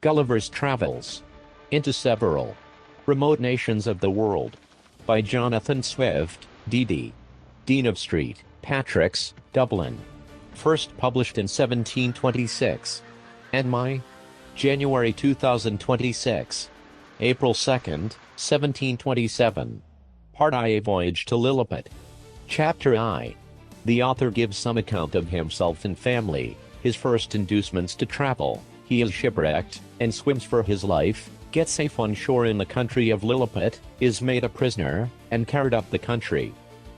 Gulliver's Travels into Several Remote Nations of the World by Jonathan Swift, D.D. Dean of St. Patrick's, Dublin. First published in 1726. And my January 2026. April 2nd, 1727. Part I. A Voyage to Lilliput. Chapter I. The author gives some account of himself and family, his first inducements to travel. He is shipwrecked, and swims for his life, gets safe on shore in the country of Lilliput, is made a prisoner, and carried up the country.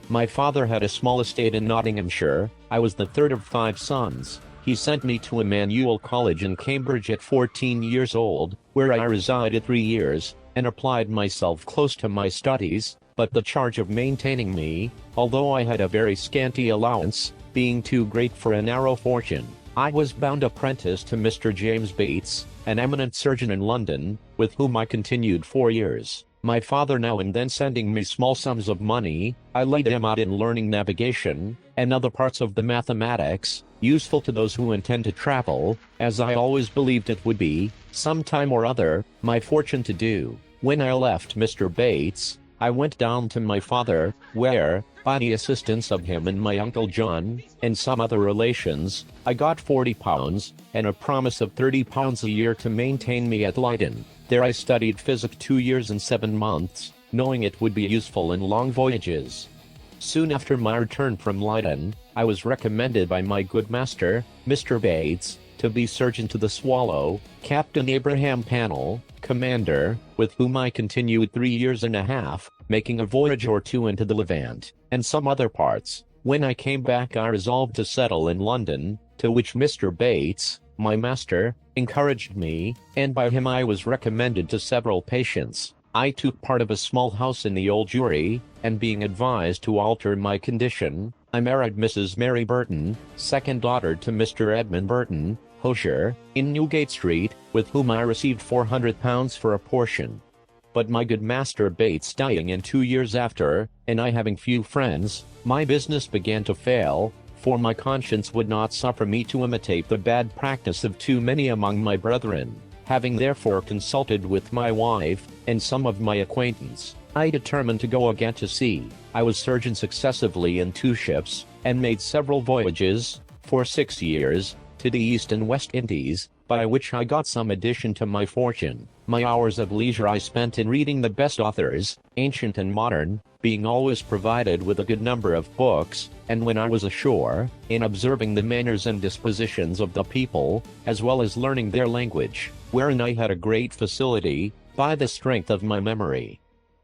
My father had a small estate in Nottinghamshire. I was the third of 5 sons. He sent me to Emmanuel College in Cambridge at 14 years old, where I resided 3 years, and applied myself close to my studies, but the charge of maintaining me, although I had a very scanty allowance, being too great for a narrow fortune, I was bound apprentice to Mr. James Bates, an eminent surgeon in London, with whom I continued 4 years. My father now and then sending me small sums of money, I laid him out in learning navigation, and other parts of the mathematics, useful to those who intend to travel, as I always believed it would be, some time or other, my fortune to do. When I left Mr. Bates, I went down to my father, where, by the assistance of him and my Uncle John, and some other relations, I got £40, and a promise of £30 a year to maintain me at Leyden. There I studied physic 2 years and 7 months, knowing it would be useful in long voyages. Soon after my return from Leyden, I was recommended by my good master, Mr. Bates, to be surgeon to the Swallow, Captain Abraham Pannell, commander, with whom I continued 3 years and a half, making a voyage or two into the Levant, and some other parts. When I came back I resolved to settle in London, to which Mr. Bates, my master, encouraged me, and by him I was recommended to several patients. I took part of a small house in the Old Jewry, and being advised to alter my condition, I married Mrs. Mary Burton, second daughter to Mr. Edmund Burton, hosier, in Newgate Street, with whom I received £400 for a portion. But my good master Bates dying in 2 years after, and I having few friends, my business began to fail, for my conscience would not suffer me to imitate the bad practice of too many among my brethren. Having therefore consulted with my wife, and some of my acquaintance, I determined to go again to sea. I was surgeon successively in 2 ships, and made several voyages, for 6 years, to the East and West Indies, by which I got some addition to my fortune. My hours of leisure I spent in reading the best authors, ancient and modern, being always provided with a good number of books, and when I was ashore, in observing the manners and dispositions of the people, as well as learning their language, wherein I had a great facility, by the strength of my memory.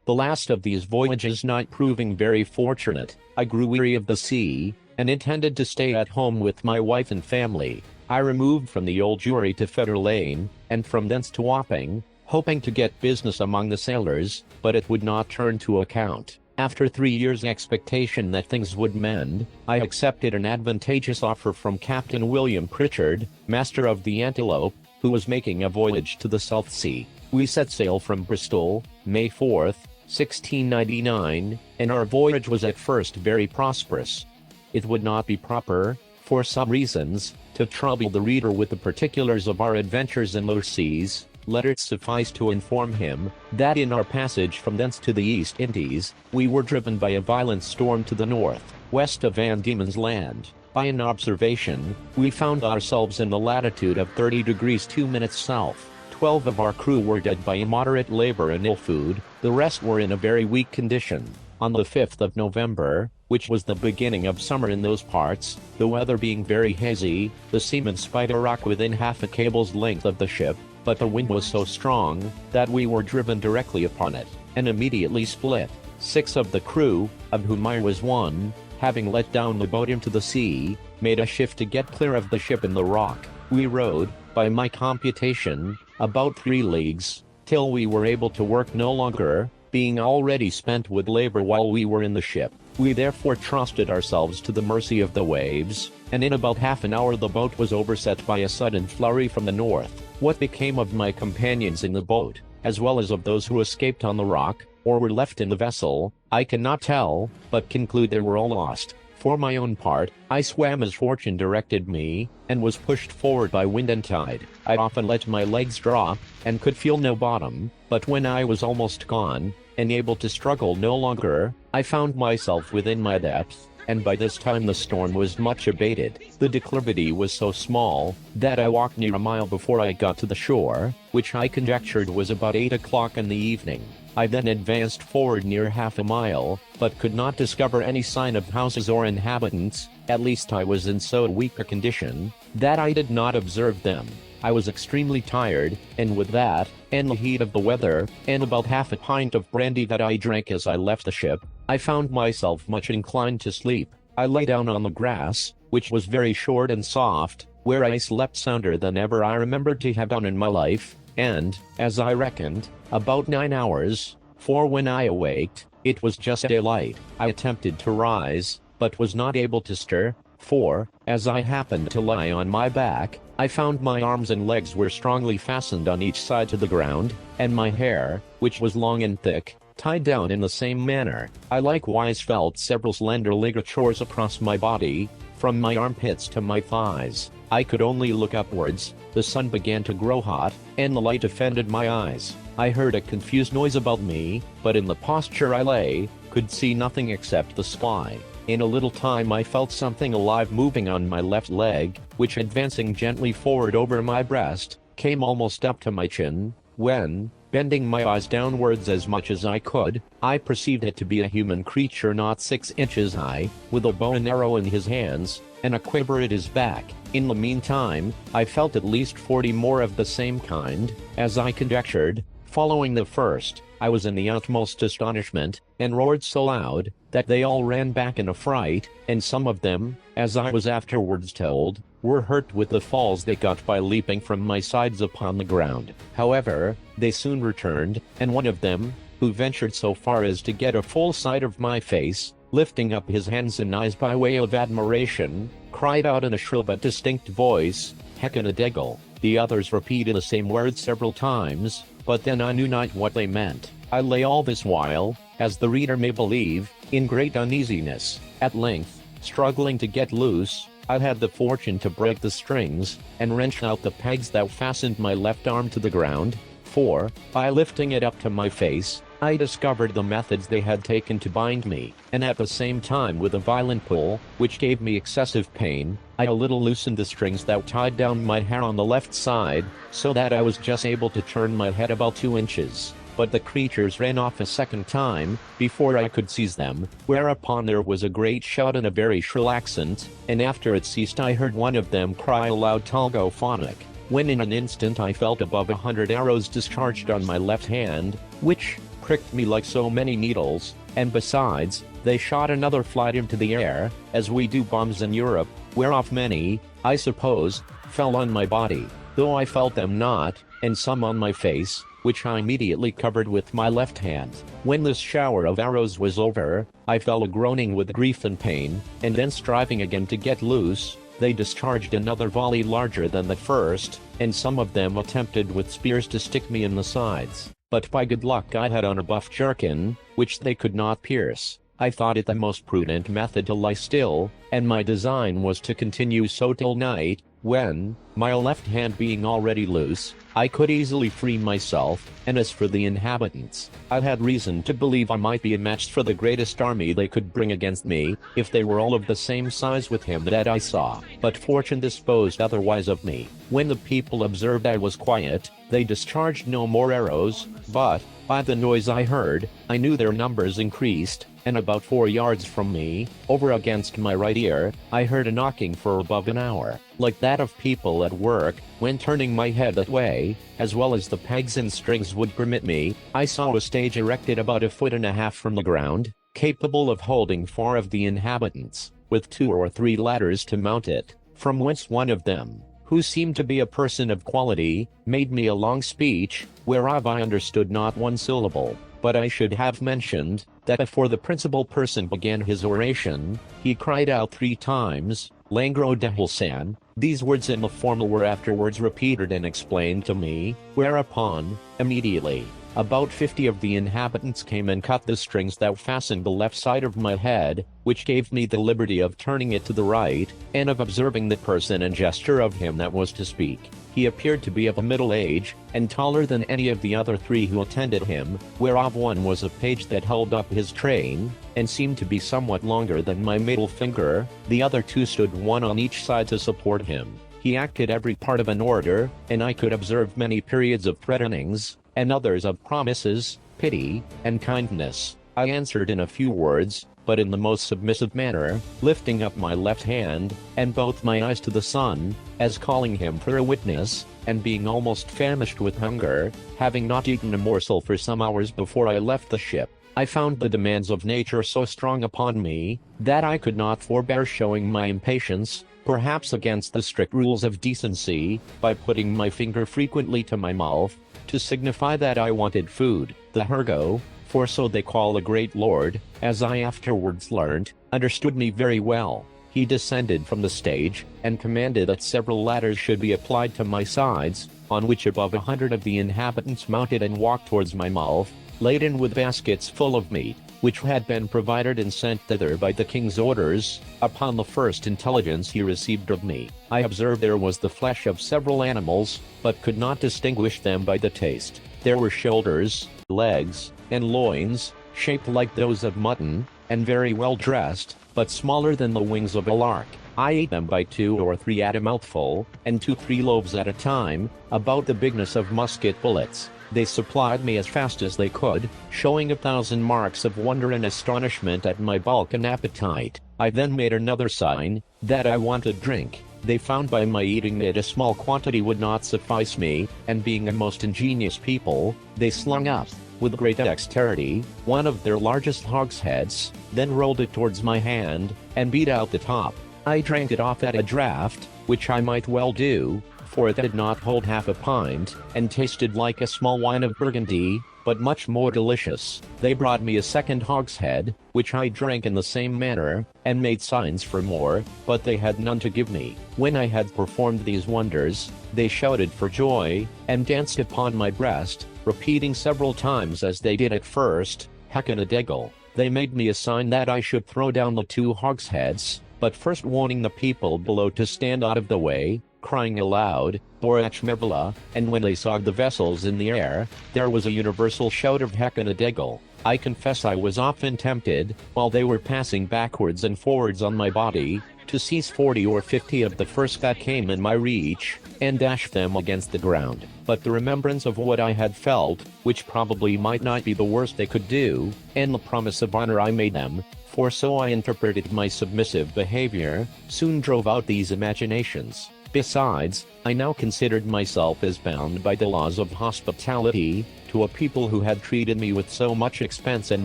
The last of these voyages not proving very fortunate, I grew weary of the sea, and intended to stay at home with my wife and family. I removed from the Old Jewry to Fetter Lane, and from thence to Wapping, hoping to get business among the sailors, but it would not turn to account. After 3 years' expectation that things would mend, I accepted an advantageous offer from Captain William Pritchard, master of the Antelope, who was making a voyage to the South Sea. We set sail from Bristol, May 4th, 1699, and our voyage was at first very prosperous. It would not be proper, for some reasons, to trouble the reader with the particulars of our adventures in those seas. Let it suffice to inform him, that in our passage from thence to the East Indies, we were driven by a violent storm to the north, west of Van Diemen's Land. By an observation, we found ourselves in the latitude of 30 degrees 2 minutes south. 12 of our crew were dead by immoderate labor and ill food, the rest were in a very weak condition. On the 5th of November, which was the beginning of summer in those parts, the weather being very hazy, the seamen spied a rock within half a cable's length of the ship, but the wind was so strong, that we were driven directly upon it, and immediately split. 6 of the crew, of whom I was one, having let down the boat into the sea, made a shift to get clear of the ship in the rock. We rowed, by my computation, about 3 leagues, till we were able to work no longer, being already spent with labor while we were in the ship. We therefore trusted ourselves to the mercy of the waves, and in about half an hour the boat was overset by a sudden flurry from the north. What became of my companions in the boat, as well as of those who escaped on the rock, or were left in the vessel, I cannot tell, but conclude they were all lost. For my own part, I swam as fortune directed me, and was pushed forward by wind and tide. I often let my legs drop, and could feel no bottom, but when I was almost gone, and able to struggle no longer, I found myself within my depth, and by this time the storm was much abated. The declivity was so small, that I walked near a mile before I got to the shore, which I conjectured was about 8 o'clock in the evening. I then advanced forward near half a mile, but could not discover any sign of houses or inhabitants. At least I was in so weak a condition, that I did not observe them. I was extremely tired, and with that, and the heat of the weather, and about half a pint of brandy that I drank as I left the ship, I found myself much inclined to sleep. I lay down on the grass, which was very short and soft, where I slept sounder than ever I remembered to have done in my life, and, as I reckoned, about 9 hours, for when I awaked, it was just daylight. I attempted to rise, but was not able to stir, for, as I happened to lie on my back, I found my arms and legs were strongly fastened on each side to the ground, and my hair, which was long and thick, tied down in the same manner. I likewise felt several slender ligatures across my body, from my armpits to my thighs. I could only look upwards. The sun began to grow hot, and the light offended my eyes. I heard a confused noise about me, but in the posture I lay, could see nothing except the sky. In a little time I felt something alive moving on my left leg, which advancing gently forward over my breast, came almost up to my chin, when, bending my eyes downwards as much as I could, I perceived it to be a human creature not 6 inches high, with a bow and arrow in his hands, and a quiver at his back. In the meantime, I felt at least 40 more of the same kind, as I conjectured. Following the first, I was in the utmost astonishment, and roared so loud, that they all ran back in a fright, and some of them, as I was afterwards told, were hurt with the falls they got by leaping from my sides upon the ground. However, they soon returned, and one of them, who ventured so far as to get a full sight of my face, lifting up his hands and eyes by way of admiration, cried out in a shrill but distinct voice, "Heckanadeggle." The others repeated the same words several times, but then I knew not what they meant. I lay all this while, as the reader may believe, in great uneasiness. At length, struggling to get loose, I had the fortune to break the strings, and wrench out the pegs that fastened my left arm to the ground, for, by lifting it up to my face, I discovered the methods they had taken to bind me, and at the same time with a violent pull, which gave me excessive pain, I a little loosened the strings that tied down my hair on the left side, so that I was just able to turn my head about 2 inches. But the creatures ran off a second time, before I could seize them, whereupon there was a great shout in a very shrill accent, and after it ceased I heard one of them cry aloud Talgophonic, when in an instant I felt above 100 arrows discharged on my left hand, which pricked me like so many needles, and besides, they shot another flight into the air, as we do bombs in Europe, whereof many, I suppose, fell on my body, though I felt them not, and some on my face, which I immediately covered with my left hand. When this shower of arrows was over, I fell a groaning with grief and pain, and then striving again to get loose, they discharged another volley larger than the first, and some of them attempted with spears to stick me in the sides. But by good luck I had on a buff jerkin, which they could not pierce. I thought it the most prudent method to lie still, and my design was to continue so till night, when, my left hand being already loose, I could easily free myself. And as for the inhabitants, I had reason to believe I might be matched for the greatest army they could bring against me, if they were all of the same size with him that I saw. But fortune disposed otherwise of me. When the people observed I was quiet, they discharged no more arrows, but, by the noise I heard, I knew their numbers increased, and about 4 yards from me, over against my right ear, I heard a knocking for above an hour, like that of people at work. When turning my head that way, as well as the pegs and strings would permit me, I saw a stage erected about 1.5 feet from the ground, capable of holding 4 of the inhabitants, with 2 or 3 ladders to mount it, from whence one of them, who seemed to be a person of quality, made me a long speech, whereof I understood not one syllable. But I should have mentioned, that before the principal person began his oration, he cried out 3 times, Langro de Hulsan. These words in the formal were afterwards repeated and explained to me, whereupon, immediately, About 50 of the inhabitants came and cut the strings that fastened the left side of my head, which gave me the liberty of turning it to the right, and of observing the person and gesture of him that was to speak. He appeared to be of a middle age, and taller than any of the other 3 who attended him, whereof one was a page that held up his train, and seemed to be somewhat longer than my middle finger. The other 2 stood one on each side to support him. He acted every part of an orator, and I could observe many periods of threatenings, and others of promises, pity, and kindness. I answered in a few words, but in the most submissive manner, lifting up my left hand, and both my eyes to the sun, as calling him for a witness, and being almost famished with hunger, having not eaten a morsel for some hours before I left the ship, I found the demands of nature so strong upon me, that I could not forbear showing my impatience, perhaps against the strict rules of decency, by putting my finger frequently to my mouth, to signify that I wanted food. The Hergo, for so they call a great lord, as I afterwards learnt, understood me very well. He descended from the stage, and commanded that several ladders should be applied to my sides, on which above 100 of the inhabitants mounted and walked towards my mouth, laden with baskets full of meat, which had been provided and sent thither by the king's orders. Upon the first intelligence he received of me, I observed there was the flesh of several animals, but could not distinguish them by the taste. There were shoulders, legs, and loins, shaped like those of mutton, and very well dressed, but smaller than the wings of a lark. I ate them by 2 or 3 at a mouthful, and 2-3 loaves at a time, about the bigness of musket bullets. They supplied me as fast as they could, showing 1,000 marks of wonder and astonishment at my bulk and appetite. I then made another sign, that I wanted drink. They found by my eating that a small quantity would not suffice me, and being a most ingenious people, they slung up, with great dexterity, one of their largest hogsheads, then rolled it towards my hand, and beat out the top. I drank it off at a draught, which I might well do, for it did not hold half a pint, and tasted like a small wine of Burgundy, but much more delicious. They brought me a second hogshead, which I drank in the same manner, and made signs for more, but they had none to give me. When I had performed these wonders, they shouted for joy, and danced upon my breast, repeating several times as they did at first, Heckanadegel. They made me a sign that I should throw down the 2 hogsheads, but first warning the people below to stand out of the way, crying aloud, Borachmevela, and when they saw the vessels in the air, there was a universal shout of Heckanadegel. I confess I was often tempted, while they were passing backwards and forwards on my body, to seize 40 or 50 of the first that came in my reach, and dash them against the ground. But the remembrance of what I had felt, which probably might not be the worst they could do, and the promise of honor I made them, for so I interpreted my submissive behavior, soon drove out these imaginations. Besides, I now considered myself as bound by the laws of hospitality, to a people who had treated me with so much expense and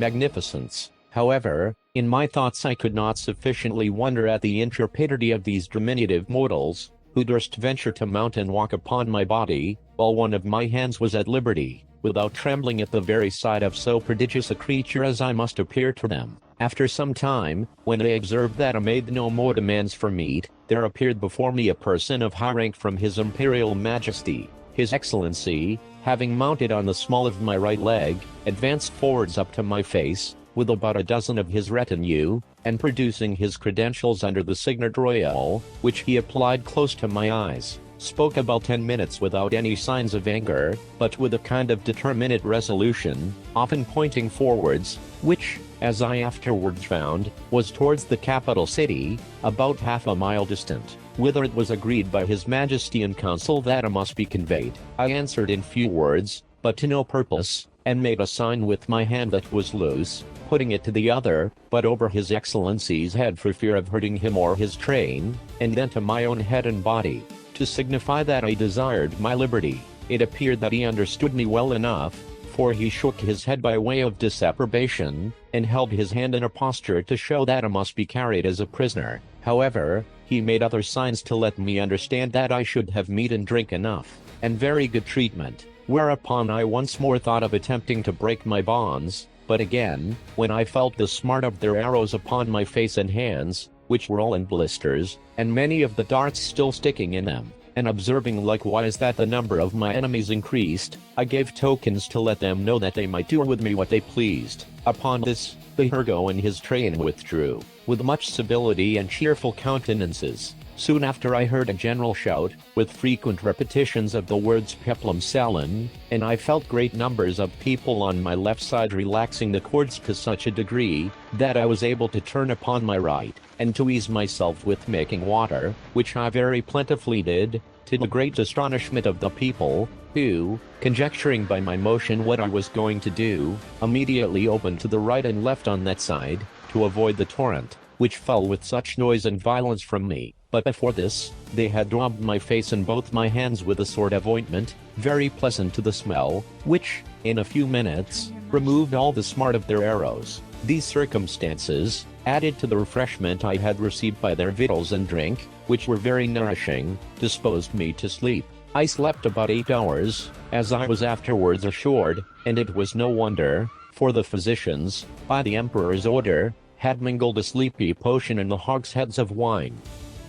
magnificence. However, in my thoughts I could not sufficiently wonder at the intrepidity of these diminutive mortals, who durst venture to mount and walk upon my body, while one of my hands was at liberty, without trembling at the very sight of so prodigious a creature as I must appear to them. After some time, when they observed that I made no more demands for meat, there appeared before me a person of high rank from his imperial majesty. His excellency, having mounted on the small of my right leg, advanced forwards up to my face, with about a dozen of his retinue, and producing his credentials under the signet royale, which he applied close to my eyes, spoke about 10 minutes without any signs of anger, but with a kind of determinate resolution, often pointing forwards, which, as I afterwards found, was towards the capital city, about half a mile distant, whither it was agreed by his majesty and council that I must be conveyed. I answered in few words, but to no purpose, and made a sign with my hand that was loose, putting it to the other, but over his excellency's head for fear of hurting him or his train, and then to my own head and body, to signify that I desired my liberty. It appeared that he understood me well enough, for he shook his head by way of disapprobation, and held his hand in a posture to show that I must be carried as a prisoner. However, he made other signs to let me understand that I should have meat and drink enough, and very good treatment, whereupon I once more thought of attempting to break my bonds, but again, when I felt the smart of their arrows upon my face and hands, which were all in blisters, and many of the darts still sticking in them, and observing likewise that the number of my enemies increased, I gave tokens to let them know that they might do with me what they pleased. Upon this, the Hergo and his train withdrew, with much civility and cheerful countenances. Soon after I heard a general shout, with frequent repetitions of the words peplum salin, and I felt great numbers of people on my left side relaxing the cords to such a degree, that I was able to turn upon my right, and to ease myself with making water, which I very plentifully did, to the great astonishment of the people, who, conjecturing by my motion what I was going to do, immediately opened to the right and left on that side, to avoid the torrent, which fell with such noise and violence from me. But before this, they had rubbed my face and both my hands with a sort of ointment, very pleasant to the smell, which, in a few minutes, removed all the smart of their arrows. These circumstances, added to the refreshment I had received by their victuals and drink, which were very nourishing, disposed me to sleep. I slept about 8 hours, as I was afterwards assured, and it was no wonder, for the physicians, by the emperor's order, had mingled a sleepy potion in the hogsheads of wine.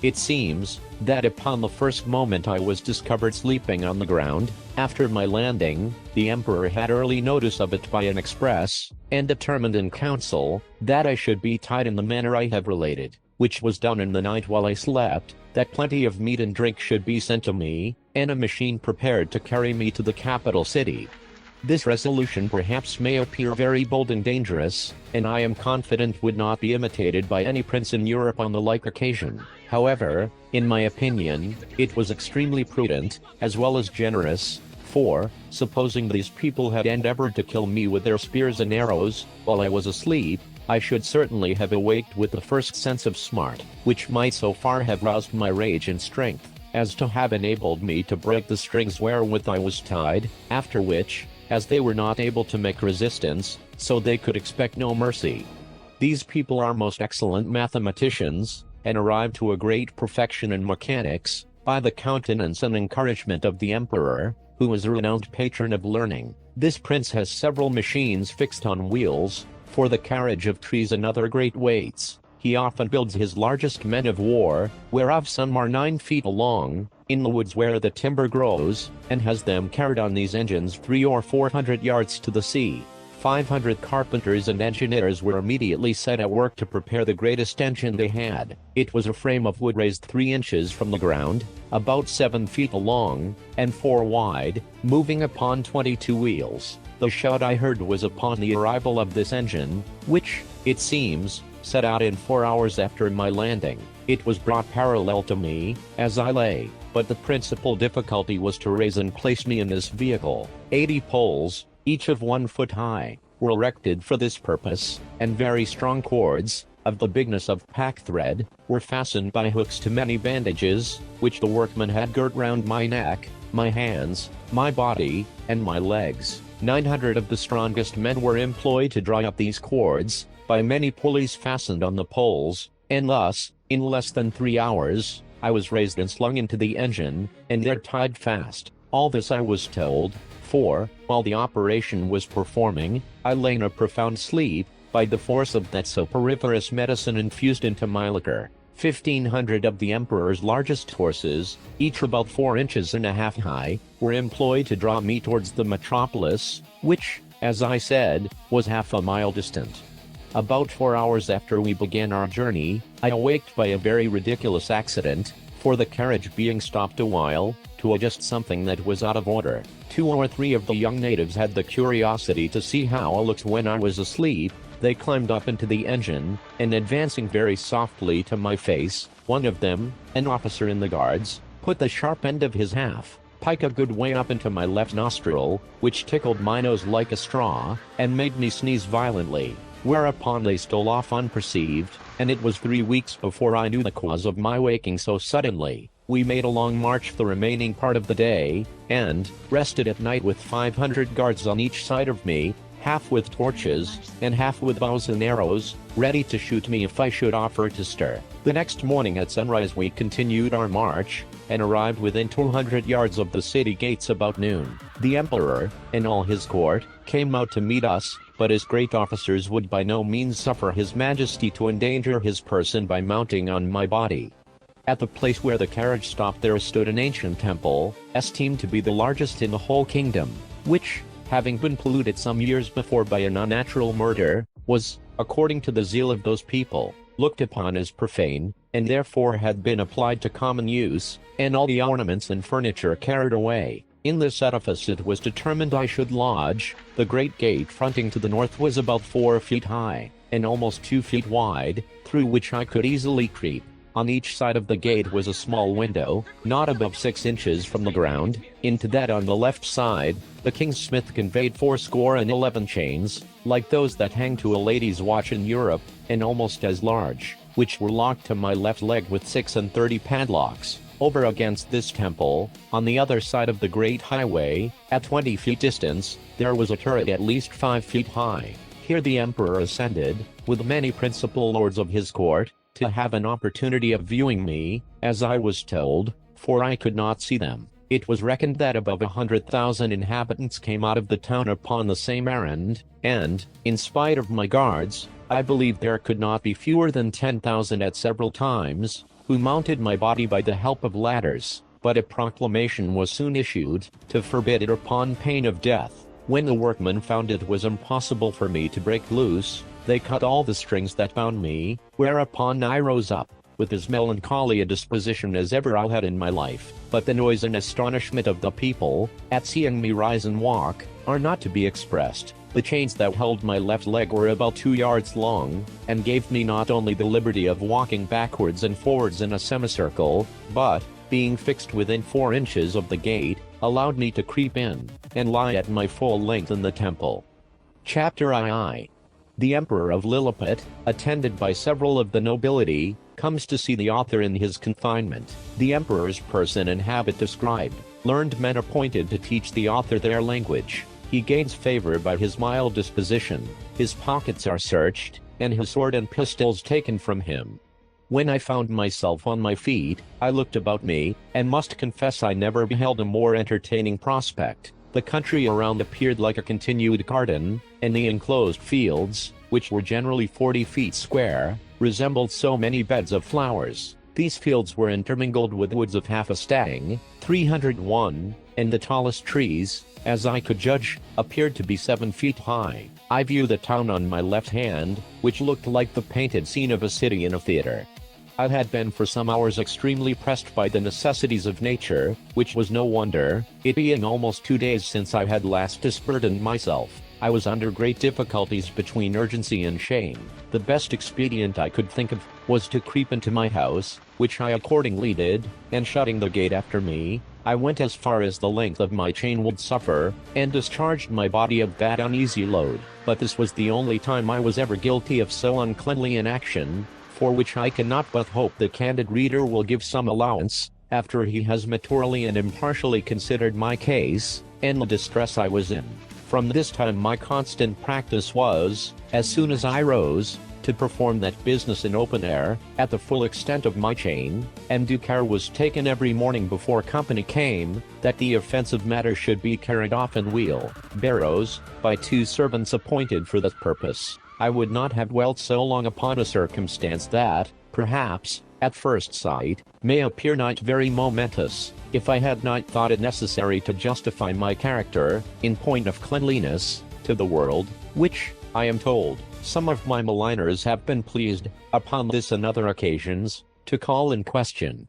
It seems that upon the first moment I was discovered sleeping on the ground, after my landing, the emperor had early notice of it by an express, and determined in council, that I should be tied in the manner I have related, which was done in the night while I slept, that plenty of meat and drink should be sent to me, and a machine prepared to carry me to the capital city. This resolution perhaps may appear very bold and dangerous, and I am confident would not be imitated by any prince in Europe on the like occasion. However, in my opinion, it was extremely prudent, as well as generous, for, supposing these people had endeavored to kill me with their spears and arrows, while I was asleep, I should certainly have awaked with the first sense of smart, which might so far have roused my rage and strength, as to have enabled me to break the strings wherewith I was tied, after which, as they were not able to make resistance, so they could expect no mercy. These people are most excellent mathematicians, and arrived to a great perfection in mechanics, by the countenance and encouragement of the emperor, who is a renowned patron of learning. This prince has several machines fixed on wheels, for the carriage of trees and other great weights. He often builds his largest men of war, whereof some are 9 feet long, in the woods where the timber grows, and has them carried on these engines 300 or 400 yards to the sea. 500 carpenters and engineers were immediately set at work to prepare the greatest engine they had. It was a frame of wood raised 3 inches from the ground, about 7 feet long, and 4 wide, moving upon 22 wheels. The shout I heard was upon the arrival of this engine, which, it seems, set out in 4 hours after my landing. It was brought parallel to me, as I lay, but the principal difficulty was to raise and place me in this vehicle. 80 poles, each of 1 foot high, were erected for this purpose, and very strong cords, of the bigness of pack thread, were fastened by hooks to many bandages, which the workmen had girt round my neck, my hands, my body, and my legs. 900 of the strongest men were employed to draw up these cords, by many pulleys fastened on the poles, and thus, in less than 3 hours, I was raised and slung into the engine, and there tied fast. All this I was told, for, while the operation was performing, I lay in a profound sleep, by the force of that soporiferous medicine infused into my liquor. 1,500 of the emperor's largest horses, each about 4 inches and a half high, were employed to draw me towards the metropolis, which, as I said, was half a mile distant. About 4 hours after we began our journey, I awaked by a very ridiculous accident, for the carriage being stopped a while, to adjust something that was out of order. 2 or 3 of the young natives had the curiosity to see how I looked when I was asleep. They climbed up into the engine, and advancing very softly to my face, one of them, an officer in the guards, put the sharp end of his half-pike a good way up into my left nostril, which tickled my nose like a straw, and made me sneeze violently. Whereupon they stole off unperceived, and it was 3 weeks before I knew the cause of my waking so suddenly. We made a long march the remaining part of the day, and rested at night with 500 guards on each side of me, half with torches, and half with bows and arrows, ready to shoot me if I should offer to stir. The next morning at sunrise we continued our march, and arrived within 200 yards of the city gates about noon. The emperor, and all his court, came out to meet us, but his great officers would by no means suffer his majesty to endanger his person by mounting on my body. At the place where the carriage stopped there stood an ancient temple, esteemed to be the largest in the whole kingdom, which, having been polluted some years before by an unnatural murder, was, according to the zeal of those people, looked upon as profane, and therefore had been applied to common use, and all the ornaments and furniture carried away. In this edifice it was determined I should lodge. The great gate fronting to the north was about 4 feet high, and almost 2 feet wide, through which I could easily creep. On each side of the gate was a small window, not above 6 inches from the ground. Into that on the left side, the king's smith conveyed 411 chains, like those that hang to a lady's watch in Europe, and almost as large, which were locked to my left leg with 36 padlocks. Over against this temple, on the other side of the great highway, at 20 feet distance, there was a turret at least 5 feet high. Here the emperor ascended, with many principal lords of his court, to have an opportunity of viewing me, as I was told, for I could not see them. It was reckoned that above 100,000 inhabitants came out of the town upon the same errand, and, in spite of my guards, I believe there could not be fewer than 10,000 at several times, who mounted my body by the help of ladders. But a proclamation was soon issued, to forbid it upon pain of death. When the workmen found it was impossible for me to break loose, they cut all the strings that bound me, whereupon I rose up, with as melancholy a disposition as ever I had in my life. But the noise and astonishment of the people, at seeing me rise and walk, are not to be expressed. The chains that held my left leg were about 2 yards long, and gave me not only the liberty of walking backwards and forwards in a semicircle, but, being fixed within 4 inches of the gate, allowed me to creep in, and lie at my full length in the temple. Chapter II. The Emperor of Lilliput, attended by several of the nobility, comes to see the author in his confinement. The emperor's person and habit described. Learned men appointed to teach the author their language. He gains favor by his mild disposition. His pockets are searched, and his sword and pistols taken from him. When I found myself on my feet, I looked about me, and must confess I never beheld a more entertaining prospect. The country around appeared like a continued garden, and the enclosed fields, which were generally 40 feet square, resembled so many beds of flowers. These fields were intermingled with woods of half a stang, 301, and the tallest trees, as I could judge, appeared to be 7 feet high. I view the town on my left hand, which looked like the painted scene of a city in a theater. I had been for some hours extremely pressed by the necessities of nature, which was no wonder, it being almost 2 days since I had last disburdened myself. I was under great difficulties between urgency and shame. The best expedient I could think of, was to creep into my house, which I accordingly did, and shutting the gate after me, I went as far as the length of my chain would suffer, and discharged my body of that uneasy load. But this was the only time I was ever guilty of so uncleanly an action, for which I cannot but hope the candid reader will give some allowance, after he has maturely and impartially considered my case, and the distress I was in. From this time my constant practice was, as soon as I rose, to perform that business in open air, at the full extent of my chain, and due care was taken every morning before company came, that the offensive matter should be carried off in wheel barrows, by 2 servants appointed for that purpose. I would not have dwelt so long upon a circumstance that, perhaps, at first sight, may appear not very momentous, if I had not thought it necessary to justify my character, in point of cleanliness, to the world, which, I am told, some of my maligners have been pleased, upon this and other occasions, to call in question.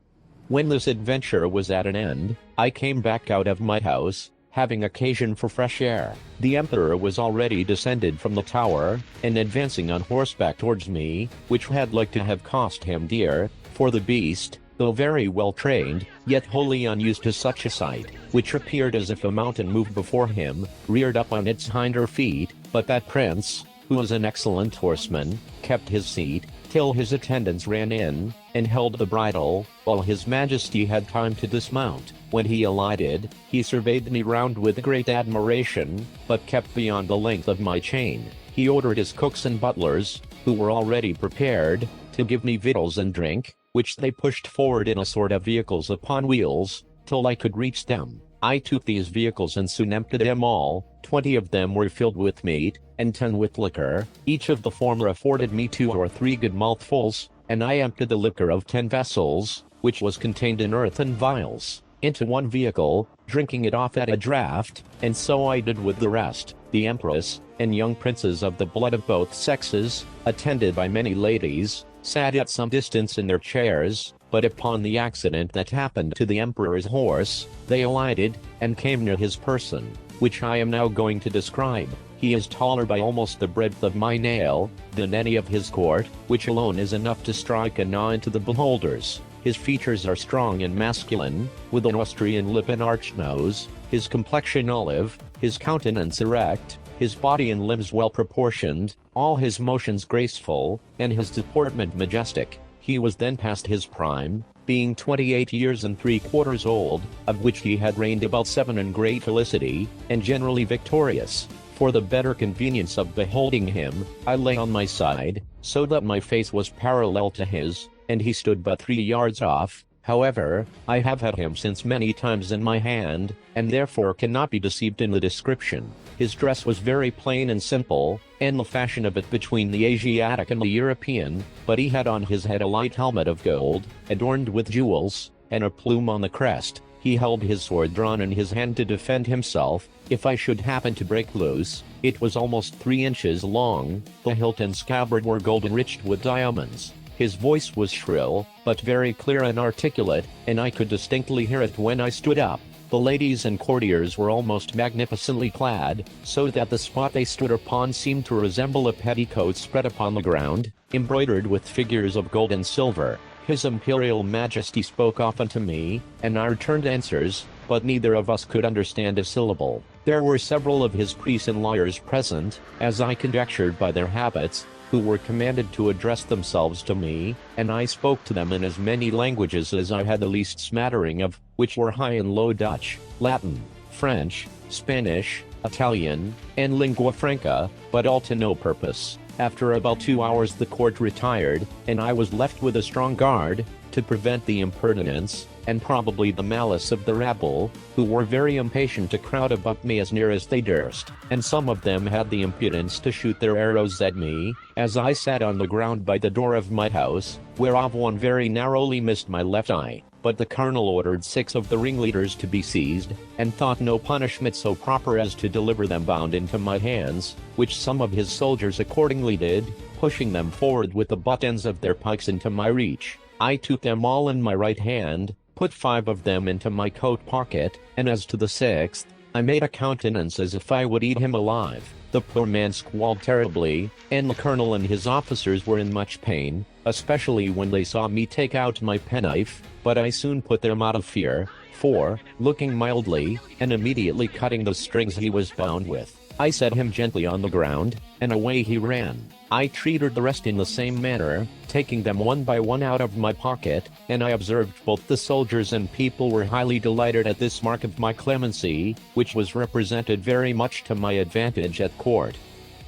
When this adventure was at an end, I came back out of my house, having occasion for fresh air. The emperor was already descended from the tower, and advancing on horseback towards me, which had like to have cost him dear, for the beast, though very well trained, yet wholly unused to such a sight, which appeared as if a mountain moved before him, reared up on its hinder feet. But that prince, who was an excellent horseman, kept his seat, till his attendants ran in, and held the bridle, while his majesty had time to dismount. When he alighted, he surveyed me round with great admiration, but kept beyond the length of my chain. He ordered his cooks and butlers, who were already prepared, to give me victuals and drink, which they pushed forward in a sort of vehicles upon wheels, till I could reach them. I took these vehicles and soon emptied them all. 20 of them were filled with meat, and 10 with liquor. Each of the former afforded me 2 or 3 good mouthfuls, and I emptied the liquor of 10 vessels, which was contained in earthen vials, into one vehicle, drinking it off at a draught, and so I did with the rest. The empress, and young princes of the blood of both sexes, attended by many ladies, sat at some distance in their chairs, but upon the accident that happened to the emperor's horse, they alighted, and came near his person, which I am now going to describe. He is taller by almost the breadth of my nail, than any of his court, which alone is enough to strike an awe into the beholders. His features are strong and masculine, with an Austrian lip and arched nose, his complexion olive, his countenance erect, his body and limbs well proportioned, all his motions graceful, and his deportment majestic. He was then past his prime, being 28 years and 3/4 old, of which he had reigned about 7 in great felicity, and generally victorious. For the better convenience of beholding him, I lay on my side, so that my face was parallel to his, and he stood but 3 yards off. However, I have had him since many times in my hand, and therefore cannot be deceived in the description. His dress was very plain and simple, and the fashion of it between the Asiatic and the European, but he had on his head a light helmet of gold, adorned with jewels, and a plume on the crest. He held his sword drawn in his hand to defend himself, if I should happen to break loose. It was almost 3 inches long, the hilt and scabbard were gold enriched with diamonds. His voice was shrill, but very clear and articulate, and I could distinctly hear it when I stood up. The ladies and courtiers were almost magnificently clad, so that the spot they stood upon seemed to resemble a petticoat spread upon the ground, embroidered with figures of gold and silver. His Imperial Majesty spoke often to me, and I returned answers, but neither of us could understand a syllable. There were several of his priests and lawyers present, as I conjectured by their habits, who were commanded to address themselves to me, and I spoke to them in as many languages as I had the least smattering of, which were High and Low Dutch, Latin, French, Spanish, Italian, and lingua franca, but all to no purpose. After about 2 hours the court retired, and I was left with a strong guard, to prevent the impertinence, and probably the malice of the rabble, who were very impatient to crowd about me as near as they durst, and some of them had the impudence to shoot their arrows at me, as I sat on the ground by the door of my house, whereof one very narrowly missed my left eye. But the colonel ordered 6 of the ringleaders to be seized, and thought no punishment so proper as to deliver them bound into my hands, which some of his soldiers accordingly did, pushing them forward with the butt ends of their pikes into my reach. I took them all in my right hand, put 5 of them into my coat pocket, and as to the 6th, I made a countenance as if I would eat him alive. The poor man squalled terribly, and the colonel and his officers were in much pain, especially when they saw me take out my penknife, but I soon put them out of fear, for, looking mildly, and immediately cutting the strings he was bound with, I set him gently on the ground, and away he ran. I treated the rest in the same manner, taking them one by one out of my pocket, and I observed both the soldiers and people were highly delighted at this mark of my clemency, which was represented very much to my advantage at court.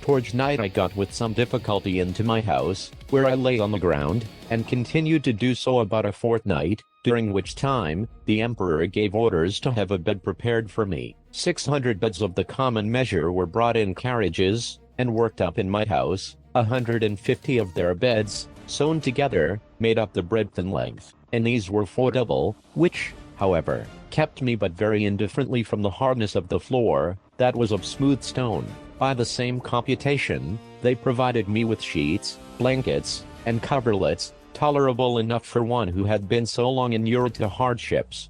Towards night I got with some difficulty into my house, where I lay on the ground, and continued to do so about a fortnight, during which time, the emperor gave orders to have a bed prepared for me. 600 beds of the common measure were brought in carriages, and worked up in my house. 150 of their beds, sewn together, made up the breadth and length, and these were 4 double, which, however, kept me but very indifferently from the hardness of the floor, that was of smooth stone. By the same computation, they provided me with sheets, blankets, and coverlets, tolerable enough for one who had been so long inured to hardships.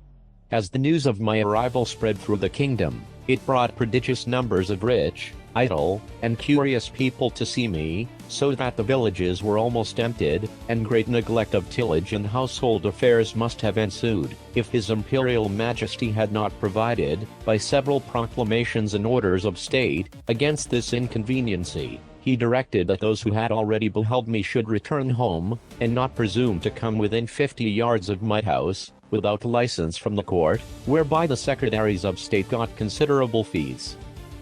As the news of my arrival spread through the kingdom, it brought prodigious numbers of rich, idle, and curious people to see me, so that the villages were almost emptied, and great neglect of tillage and household affairs must have ensued, if His Imperial Majesty had not provided, by several proclamations and orders of state, against this inconveniency. He directed that those who had already beheld me should return home, and not presume to come within 50 yards of my house, without license from the court, whereby the secretaries of state got considerable fees.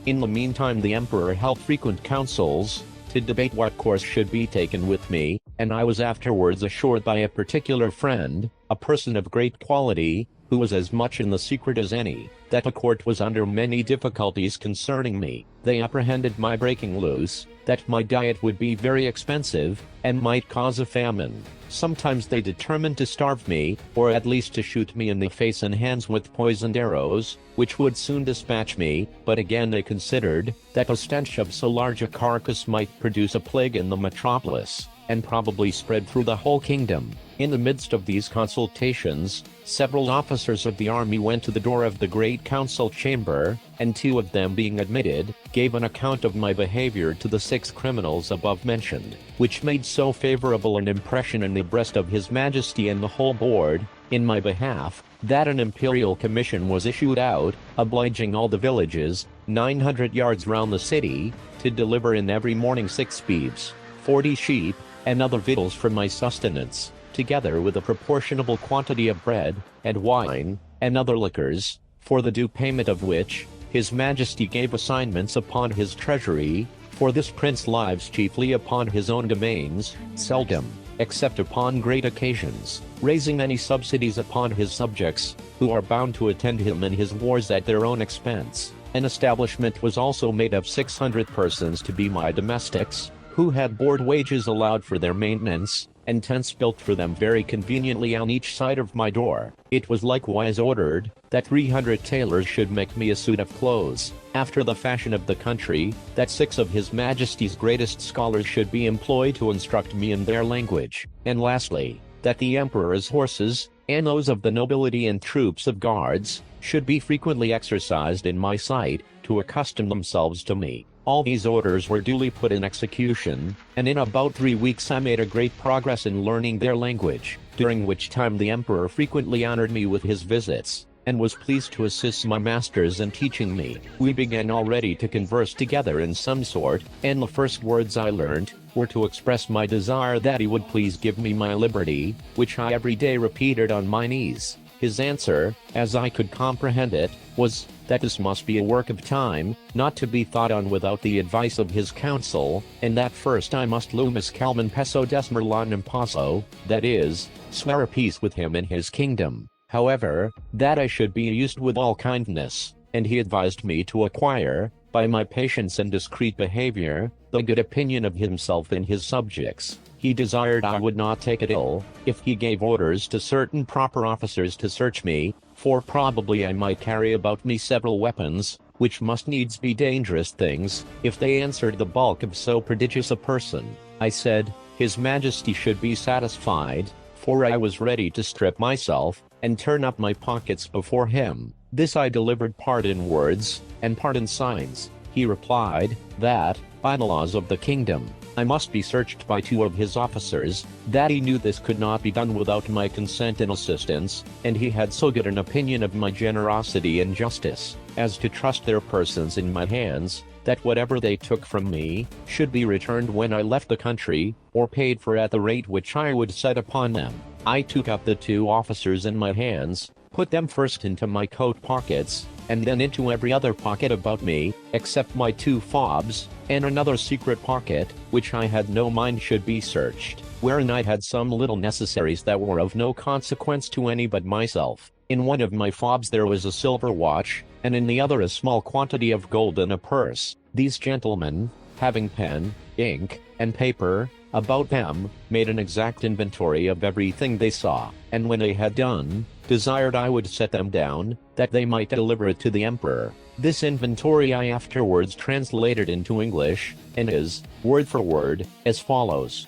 In the meantime the emperor held frequent councils, to debate what course should be taken with me, and I was afterwards assured by a particular friend, a person of great quality, who was as much in the secret as any, that the court was under many difficulties concerning me. They apprehended my breaking loose, that my diet would be very expensive, and might cause a famine. Sometimes they determined to starve me, or at least to shoot me in the face and hands with poisoned arrows, which would soon dispatch me, but again they considered, that the stench of so large a carcass might produce a plague in the metropolis, and probably spread through the whole kingdom. In the midst of these consultations, several officers of the army went to the door of the great council chamber, and 2 of them being admitted, gave an account of my behavior to the 6 criminals above mentioned, which made so favorable an impression in the breast of His Majesty and the whole board, in my behalf, that an imperial commission was issued out, obliging all the villages, 900 yards round the city, to deliver in every morning 6 beeves, 40 sheep, and other victuals for my sustenance, together with a proportionable quantity of bread, and wine, and other liquors, for the due payment of which, His Majesty gave assignments upon his treasury, for this prince lives chiefly upon his own domains, seldom, except upon great occasions, raising any subsidies upon his subjects, who are bound to attend him in his wars at their own expense. An establishment was also made of 600 persons to be my domestics, who had board wages allowed for their maintenance, and tents built for them very conveniently on each side of my door. It was likewise ordered, that 300 tailors should make me a suit of clothes, after the fashion of the country, that 6 of His Majesty's greatest scholars should be employed to instruct me in their language, and lastly, that the Emperor's horses, and those of the nobility and troops of guards, should be frequently exercised in my sight, to accustom themselves to me. All these orders were duly put in execution, and in about 3 weeks I made a great progress in learning their language, during which time the Emperor frequently honored me with his visits, and was pleased to assist my masters in teaching me. We began already to converse together in some sort, and the first words I learned, were to express my desire that he would please give me my liberty, which I every day repeated on my knees. His answer, as I could comprehend it, was, that this must be a work of time, not to be thought on without the advice of his council, and that first I must lumis calmon peso desmerlan impaso, that is, swear a peace with him in his kingdom. However, that I should be used with all kindness, and he advised me to acquire, by my patience and discreet behavior, the good opinion of himself and his subjects. He desired I would not take it ill, if he gave orders to certain proper officers to search me, for probably I might carry about me several weapons, which must needs be dangerous things, if they answered the bulk of so prodigious a person. I said, His Majesty should be satisfied, for I was ready to strip myself, and turn up my pockets before him. This I delivered part in words, and part in signs. He replied, that, by the laws of the kingdom, I must be searched by 2 of his officers, that he knew this could not be done without my consent and assistance, and he had so good an opinion of my generosity and justice, as to trust their persons in my hands, that whatever they took from me, should be returned when I left the country, or paid for at the rate which I would set upon them. I took up the 2 officers in my hands, put them first into my coat pockets, and then into every other pocket about me, except my 2 fobs, and another secret pocket, which I had no mind should be searched, wherein I had some little necessaries that were of no consequence to any but myself. In one of my fobs there was a silver watch, and in the other a small quantity of gold in a purse. These gentlemen, having pen, ink, and paper about them, made an exact inventory of everything they saw, and when they had done, desired I would set them down, that they might deliver it to the Emperor. This inventory I afterwards translated into English, and is, word for word, as follows.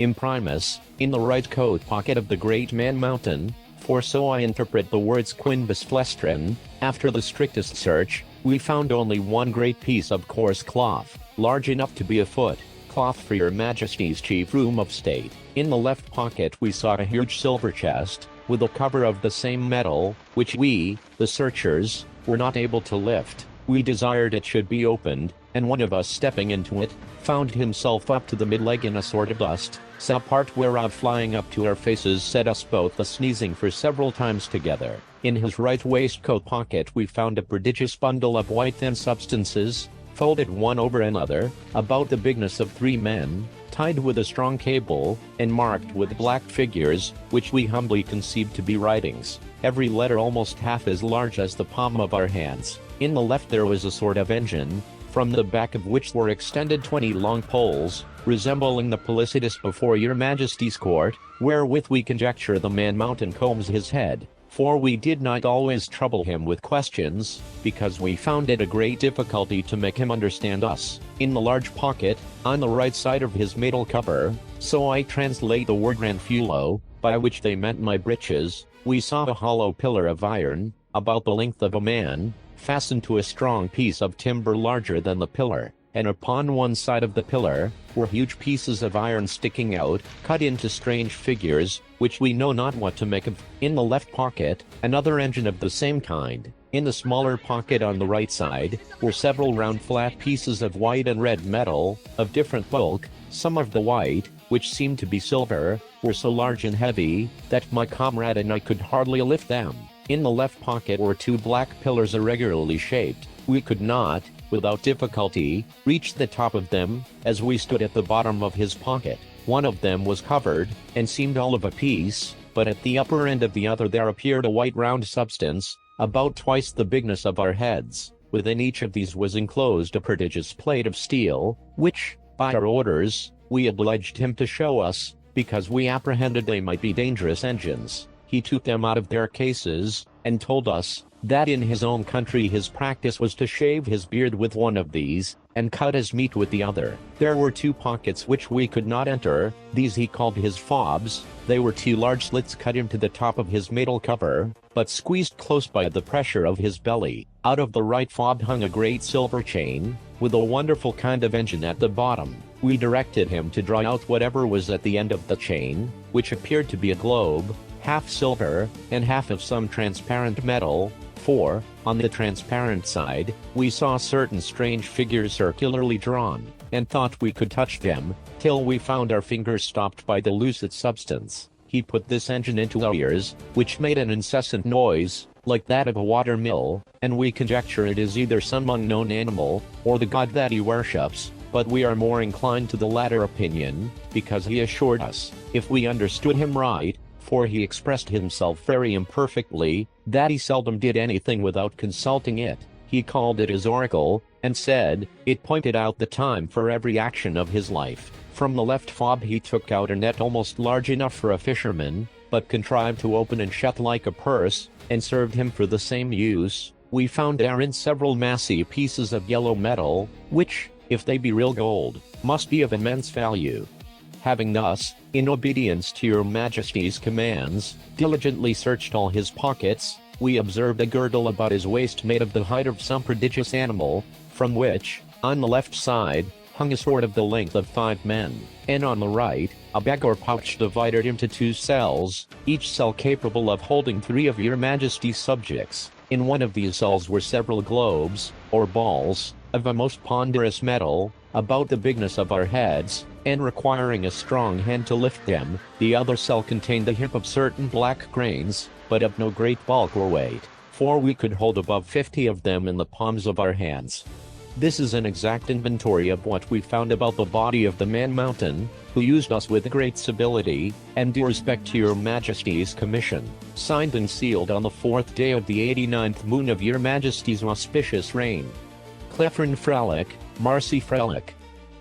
Imprimus, in the right coat pocket of the great man Mountain, for so I interpret the words quinbus flestrin, after the strictest search, we found only one great piece of coarse cloth, large enough to be a foot, cloth for your Majesty's chief room of state. In the left pocket we saw a huge silver chest, with a cover of the same metal, which we, the searchers, were not able to lift. We desired it should be opened, and one of us stepping into it, found himself up to the mid-leg in a sort of dust, some part whereof flying up to our faces set us both a-sneezing for several times together. In his right waistcoat pocket we found a prodigious bundle of white thin substances, folded one over another, about the bigness of 3 men, tied with a strong cable, and marked with black figures, which we humbly conceived to be writings, every letter almost half as large as the palm of our hands. In the left there was a sort of engine, from the back of which were extended 20 long poles, resembling the Pelicitus before your Majesty's court, wherewith we conjecture the man mountain combs his head. For we did not always trouble him with questions, because we found it a great difficulty to make him understand us. In the large pocket, on the right side of his middle cover, so I translate the word granfulo, by which they meant my breeches, we saw a hollow pillar of iron, about the length of a man, fastened to a strong piece of timber larger than the pillar, and upon one side of the pillar, were huge pieces of iron sticking out, cut into strange figures, which we know not what to make of. In the left pocket, another engine of the same kind. In the smaller pocket on the right side, were several round flat pieces of white and red metal, of different bulk. Some of the white, which seemed to be silver, were so large and heavy, that my comrade and I could hardly lift them. In the left pocket were 2 black pillars irregularly shaped. We could not, without difficulty, reach the top of them, as we stood at the bottom of his pocket. One of them was covered, and seemed all of a piece, but at the upper end of the other there appeared a white round substance, about twice the bigness of our heads. Within each of these was enclosed a prodigious plate of steel, which, by our orders, we obliged him to show us, because we apprehended they might be dangerous engines. He took them out of their cases, and told us, that in his own country his practice was to shave his beard with one of these, and cut his meat with the other. There were 2 pockets which we could not enter, these he called his fobs. They were 2 large slits cut into the top of his middle cover, but squeezed close by the pressure of his belly. Out of the right fob hung a great silver chain, with a wonderful kind of engine at the bottom. We directed him to draw out whatever was at the end of the chain, which appeared to be a globe, half silver, and half of some transparent metal, for, on the transparent side, we saw certain strange figures circularly drawn, and thought we could touch them, till we found our fingers stopped by the lucid substance. He put this engine into our ears, which made an incessant noise, like that of a water mill, and we conjecture it is either some unknown animal, or the god that he worships, but we are more inclined to the latter opinion, because he assured us, if we understood him right, for he expressed himself very imperfectly, that he seldom did anything without consulting it. He called it his oracle, and said, it pointed out the time for every action of his life. From the left fob he took out a net almost large enough for a fisherman, but contrived to open and shut like a purse, and served him for the same use. We found therein several massy pieces of yellow metal, which, if they be real gold, must be of immense value. Having thus, in obedience to your Majesty's commands, diligently searched all his pockets, we observed a girdle about his waist made of the hide of some prodigious animal, from which, on the left side, hung a sword of the length of 5 men, and on the right, a bag or pouch divided into 2 cells, each cell capable of holding 3 of your Majesty's subjects. In one of these cells were several globes, or balls, of a most ponderous metal, about the bigness of our heads, and requiring a strong hand to lift them. The other cell contained the heap of certain black grains, but of no great bulk or weight, for we could hold above 50 of them in the palms of our hands. This is an exact inventory of what we found about the body of the man mountain, who used us with great civility, and due respect to your Majesty's commission. Signed and sealed on the 4th day of the 89th moon of your Majesty's auspicious reign. Clefrin Frelick, Marcy Frelick.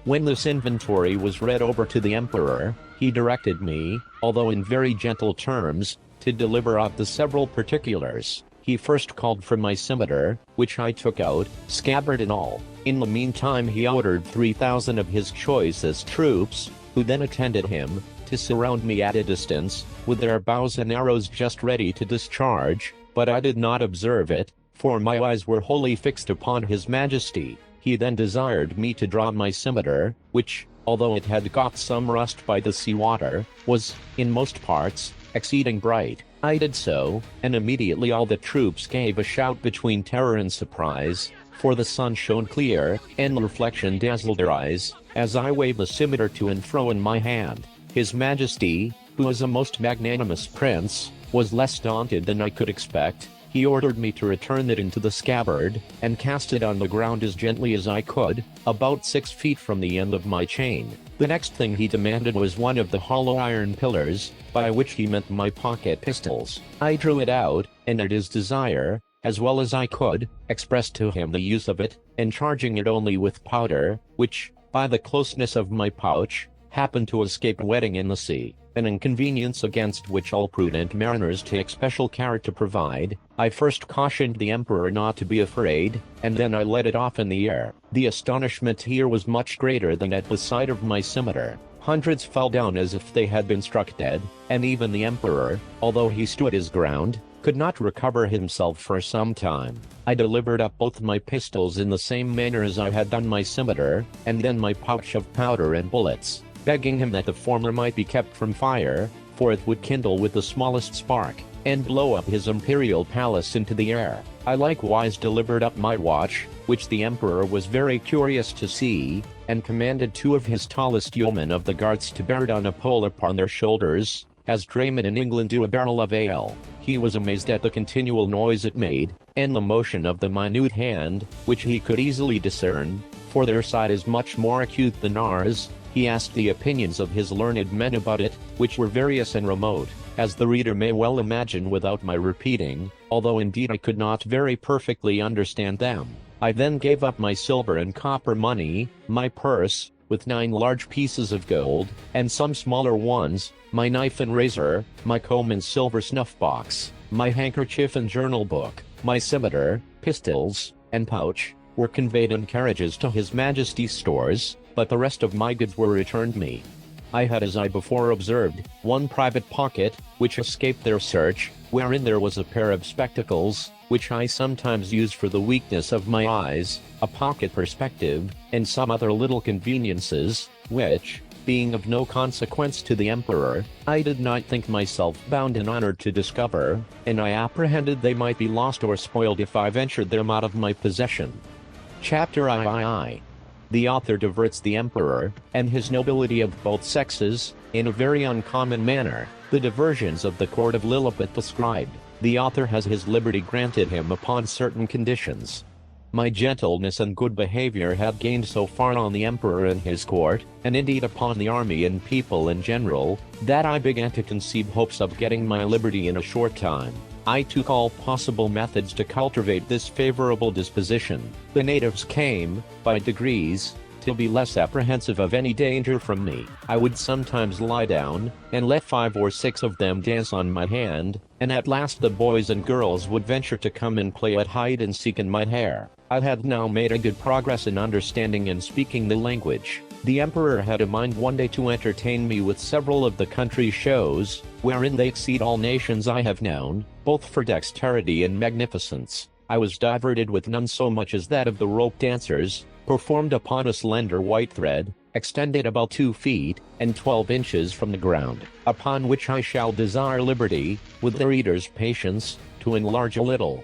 When this inventory was read over to the Emperor, he directed me, although in very gentle terms, to deliver out the several particulars. He first called for my scimitar, which I took out, scabbard and all. In the meantime he ordered 3,000 of his choicest troops, who then attended him, to surround me at a distance, with their bows and arrows just ready to discharge, but I did not observe it, for my eyes were wholly fixed upon his Majesty. He then desired me to draw my scimitar, which, although it had got some rust by the sea water, was, in most parts, exceeding bright. I did so, and immediately all the troops gave a shout between terror and surprise, for the sun shone clear, and the reflection dazzled their eyes, as I waved the scimitar to and fro in my hand. His Majesty, who is a most magnanimous prince, was less daunted than I could expect, He ordered me to return it into the scabbard, and cast it on the ground as gently as I could, about 6 feet from the end of my chain. The next thing he demanded was one of the hollow iron pillars, by which he meant my pocket pistols. I drew it out, and at his desire, as well as I could, expressed to him the use of it, and charging it only with powder, which, by the closeness of my pouch, happened to escape wetting in the sea, an inconvenience against which all prudent mariners take special care to provide. I first cautioned the emperor not to be afraid, and then I let it off in the air. The astonishment here was much greater than at the sight of my scimitar. Hundreds fell down as if they had been struck dead, and even the emperor, although he stood his ground, could not recover himself for some time. I delivered up both my pistols in the same manner as I had done my scimitar, and then my pouch of powder and bullets, begging him that the former might be kept from fire, for it would kindle with the smallest spark, and blow up his imperial palace into the air. I likewise delivered up my watch, which the emperor was very curious to see, and commanded 2 of his tallest yeomen of the guards to bear it on a pole upon their shoulders, as draymen in England do a barrel of ale. He was amazed at the continual noise it made, and the motion of the minute hand, which he could easily discern, for their sight is much more acute than ours. He asked the opinions of his learned men about it, which were various and remote, as the reader may well imagine without my repeating, although indeed I could not very perfectly understand them. I then gave up my silver and copper money, my purse, with 9 large pieces of gold, and some smaller ones, my knife and razor, my comb and silver snuff box, my handkerchief and journal book, my scimitar, pistols, and pouch, were conveyed in carriages to His Majesty's stores, but the rest of my goods were returned me. I had, as I before observed, 1 private pocket, which escaped their search, wherein there was a pair of spectacles, which I sometimes used for the weakness of my eyes, a pocket perspective, and some other little conveniences, which, being of no consequence to the emperor, I did not think myself bound in honor to discover, and I apprehended they might be lost or spoiled if I ventured them out of my possession. Chapter III. The author diverts the emperor, and his nobility of both sexes, in a very uncommon manner. The diversions of the court of Lilliput described. The author has his liberty granted him upon certain conditions. My gentleness and good behavior had gained so far on the emperor and his court, and indeed upon the army and people in general, that I began to conceive hopes of getting my liberty in a short time. I took all possible methods to cultivate this favorable disposition. The natives came, by degrees, to be less apprehensive of any danger from me. I would sometimes lie down, and let 5 or 6 of them dance on my hand, and at last the boys and girls would venture to come and play at hide and seek in my hair. I had now made a good progress in understanding and speaking the language. The emperor had a mind one day to entertain me with several of the country shows, wherein they exceed all nations I have known, both for dexterity and magnificence. I was diverted with none so much as that of the rope dancers, performed upon a slender white thread, extended about 2 feet, and 12 inches from the ground, upon which I shall desire liberty, with the reader's patience, to enlarge a little.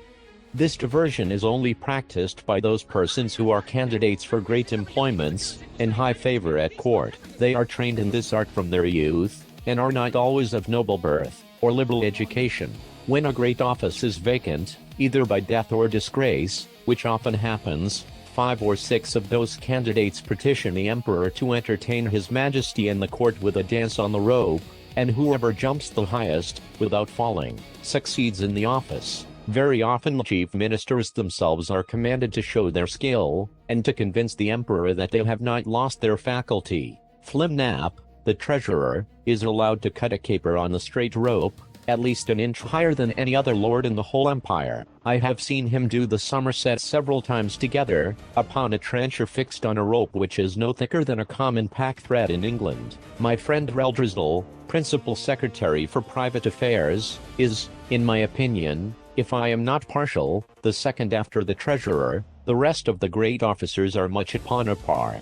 This diversion is only practiced by those persons who are candidates for great employments, and high favor at court. They are trained in this art from their youth, and are not always of noble birth, or liberal education. When a great office is vacant, either by death or disgrace, which often happens, 5 or 6 of those candidates petition the emperor to entertain His Majesty and the court with a dance on the rope, and whoever jumps the highest, without falling, succeeds in the office. Very often the chief ministers themselves are commanded to show their skill, and to convince the emperor that they have not lost their faculty. Flimnap, the treasurer, is allowed to cut a caper on the straight rope, at least an inch higher than any other lord in the whole empire. I have seen him do the somerset several times together, upon a trencher fixed on a rope which is no thicker than a common pack thread in England. My friend Reldresdal, principal secretary for private affairs, is, in my opinion, if I am not partial, the second after the treasurer. The rest of the great officers are much upon a par.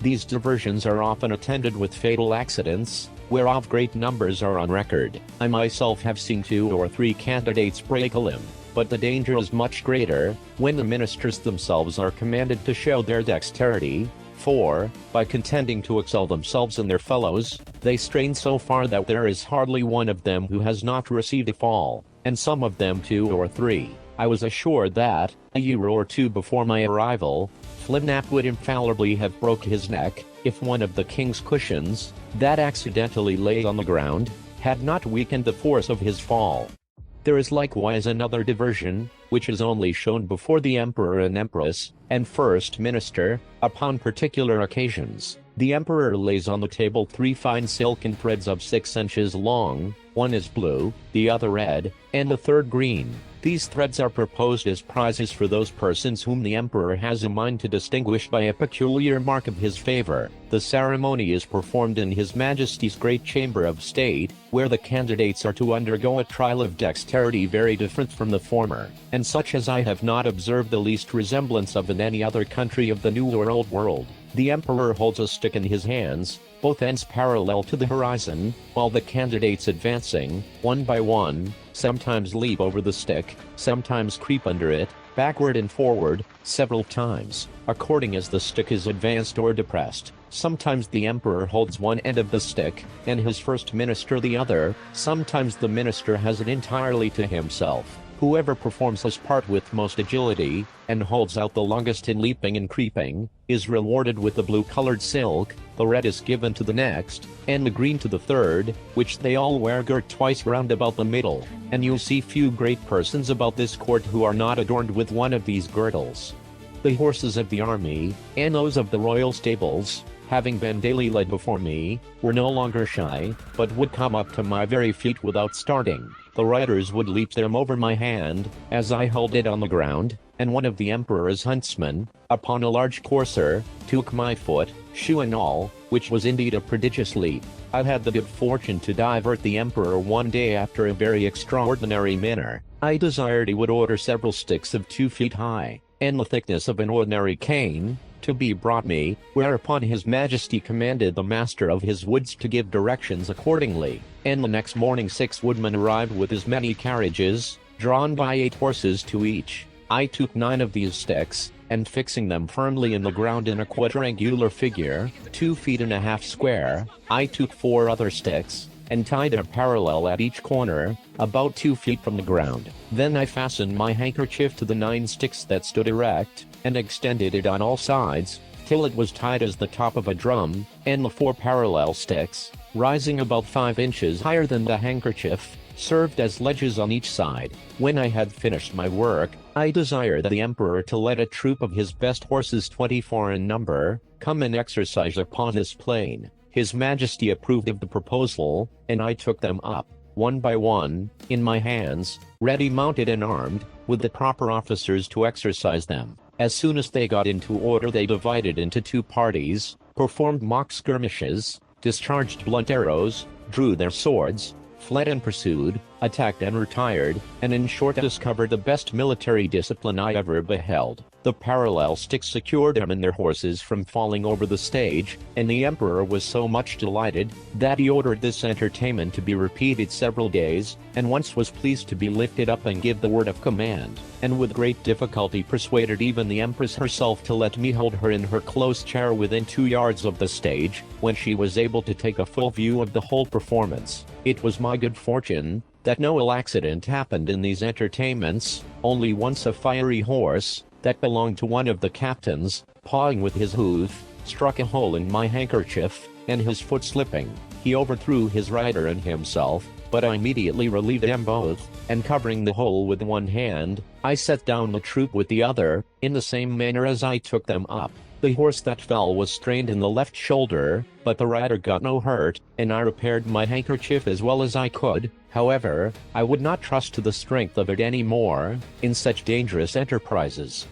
These diversions are often attended with fatal accidents, whereof great numbers are on record. I myself have seen 2 or 3 candidates break a limb, but the danger is much greater, when the ministers themselves are commanded to show their dexterity, for, by contending to excel themselves and their fellows, they strain so far that there is hardly one of them who has not received a fall, and some of them 2 or 3. I was assured that, a year or two before my arrival, Flimnap would infallibly have broke his neck, if one of the king's cushions, that accidentally lay on the ground, had not weakened the force of his fall. There is likewise another diversion, which is only shown before the emperor and empress, and first minister, upon particular occasions. The emperor lays on the table 3 fine silken threads of 6 inches long, one is blue, the other red, and the third green. These threads are proposed as prizes for those persons whom the emperor has in mind to distinguish by a peculiar mark of his favor. The ceremony is performed in His Majesty's great chamber of state, where the candidates are to undergo a trial of dexterity very different from the former, and such as I have not observed the least resemblance of in any other country of the New or Old World. The emperor holds a stick in his hands, both ends parallel to the horizon, while the candidates advancing, one by one, sometimes leap over the stick, sometimes creep under it, backward and forward, several times, according as the stick is advanced or depressed. Sometimes the emperor holds one end of the stick, and his first minister the other, sometimes the minister has it entirely to himself. Whoever performs his part with most agility, and holds out the longest in leaping and creeping, is rewarded with the blue-colored silk, the red is given to the next, and the green to the third, which they all wear girt twice round about the middle, and you'll see few great persons about this court who are not adorned with one of these girdles. The horses of the army, and those of the royal stables, having been daily led before me, were no longer shy, but would come up to my very feet without starting. The riders would leap them over my hand, as I held it on the ground, and one of the emperor's huntsmen, upon a large courser, took my foot, shoe and all, which was indeed a prodigious leap. I had the good fortune to divert the emperor one day after a very extraordinary manner. I desired he would order several sticks of 2 feet high, and the thickness of an ordinary cane, to be brought me, whereupon His Majesty commanded the master of his woods to give directions accordingly, and the next morning 6 woodmen arrived with as many carriages, drawn by 8 horses to each. I took 9 of these sticks, and fixing them firmly in the ground in a quadrangular figure, 2 feet and a half square, I took 4 other sticks, and tied them parallel at each corner, about 2 feet from the ground. Then I fastened my handkerchief to the 9 sticks that stood erect, and extended it on all sides, till it was tied as the top of a drum, and the 4 parallel sticks, rising about 5 inches higher than the handkerchief, served as ledges on each side. When I had finished my work, I desired the emperor to let a troop of his best horses, 24 in number, come and exercise upon this plain. His Majesty approved of the proposal, and I took them up, one by one, in my hands, ready mounted and armed, with the proper officers to exercise them. As soon as they got into order, they divided into 2 parties, performed mock skirmishes, discharged blunt arrows, drew their swords, fled and pursued, attacked and retired, and in short discovered the best military discipline I ever beheld. The parallel sticks secured them and their horses from falling over the stage, and the emperor was so much delighted, that he ordered this entertainment to be repeated several days, and once was pleased to be lifted up and give the word of command, and with great difficulty persuaded even the empress herself to let me hold her in her close chair within 2 yards of the stage, when she was able to take a full view of the whole performance. It was my good fortune that no ill accident happened in these entertainments. Only once a fiery horse, that belonged to one of the captains, pawing with his hoof, struck a hole in my handkerchief, and his foot slipping, he overthrew his rider and himself, but I immediately relieved them both, and covering the hole with one hand, I set down the troop with the other, in the same manner as I took them up. The horse that fell was strained in the left shoulder, but the rider got no hurt, and I repaired my handkerchief as well as I could. However, I would not trust to the strength of it any more, in such dangerous enterprises.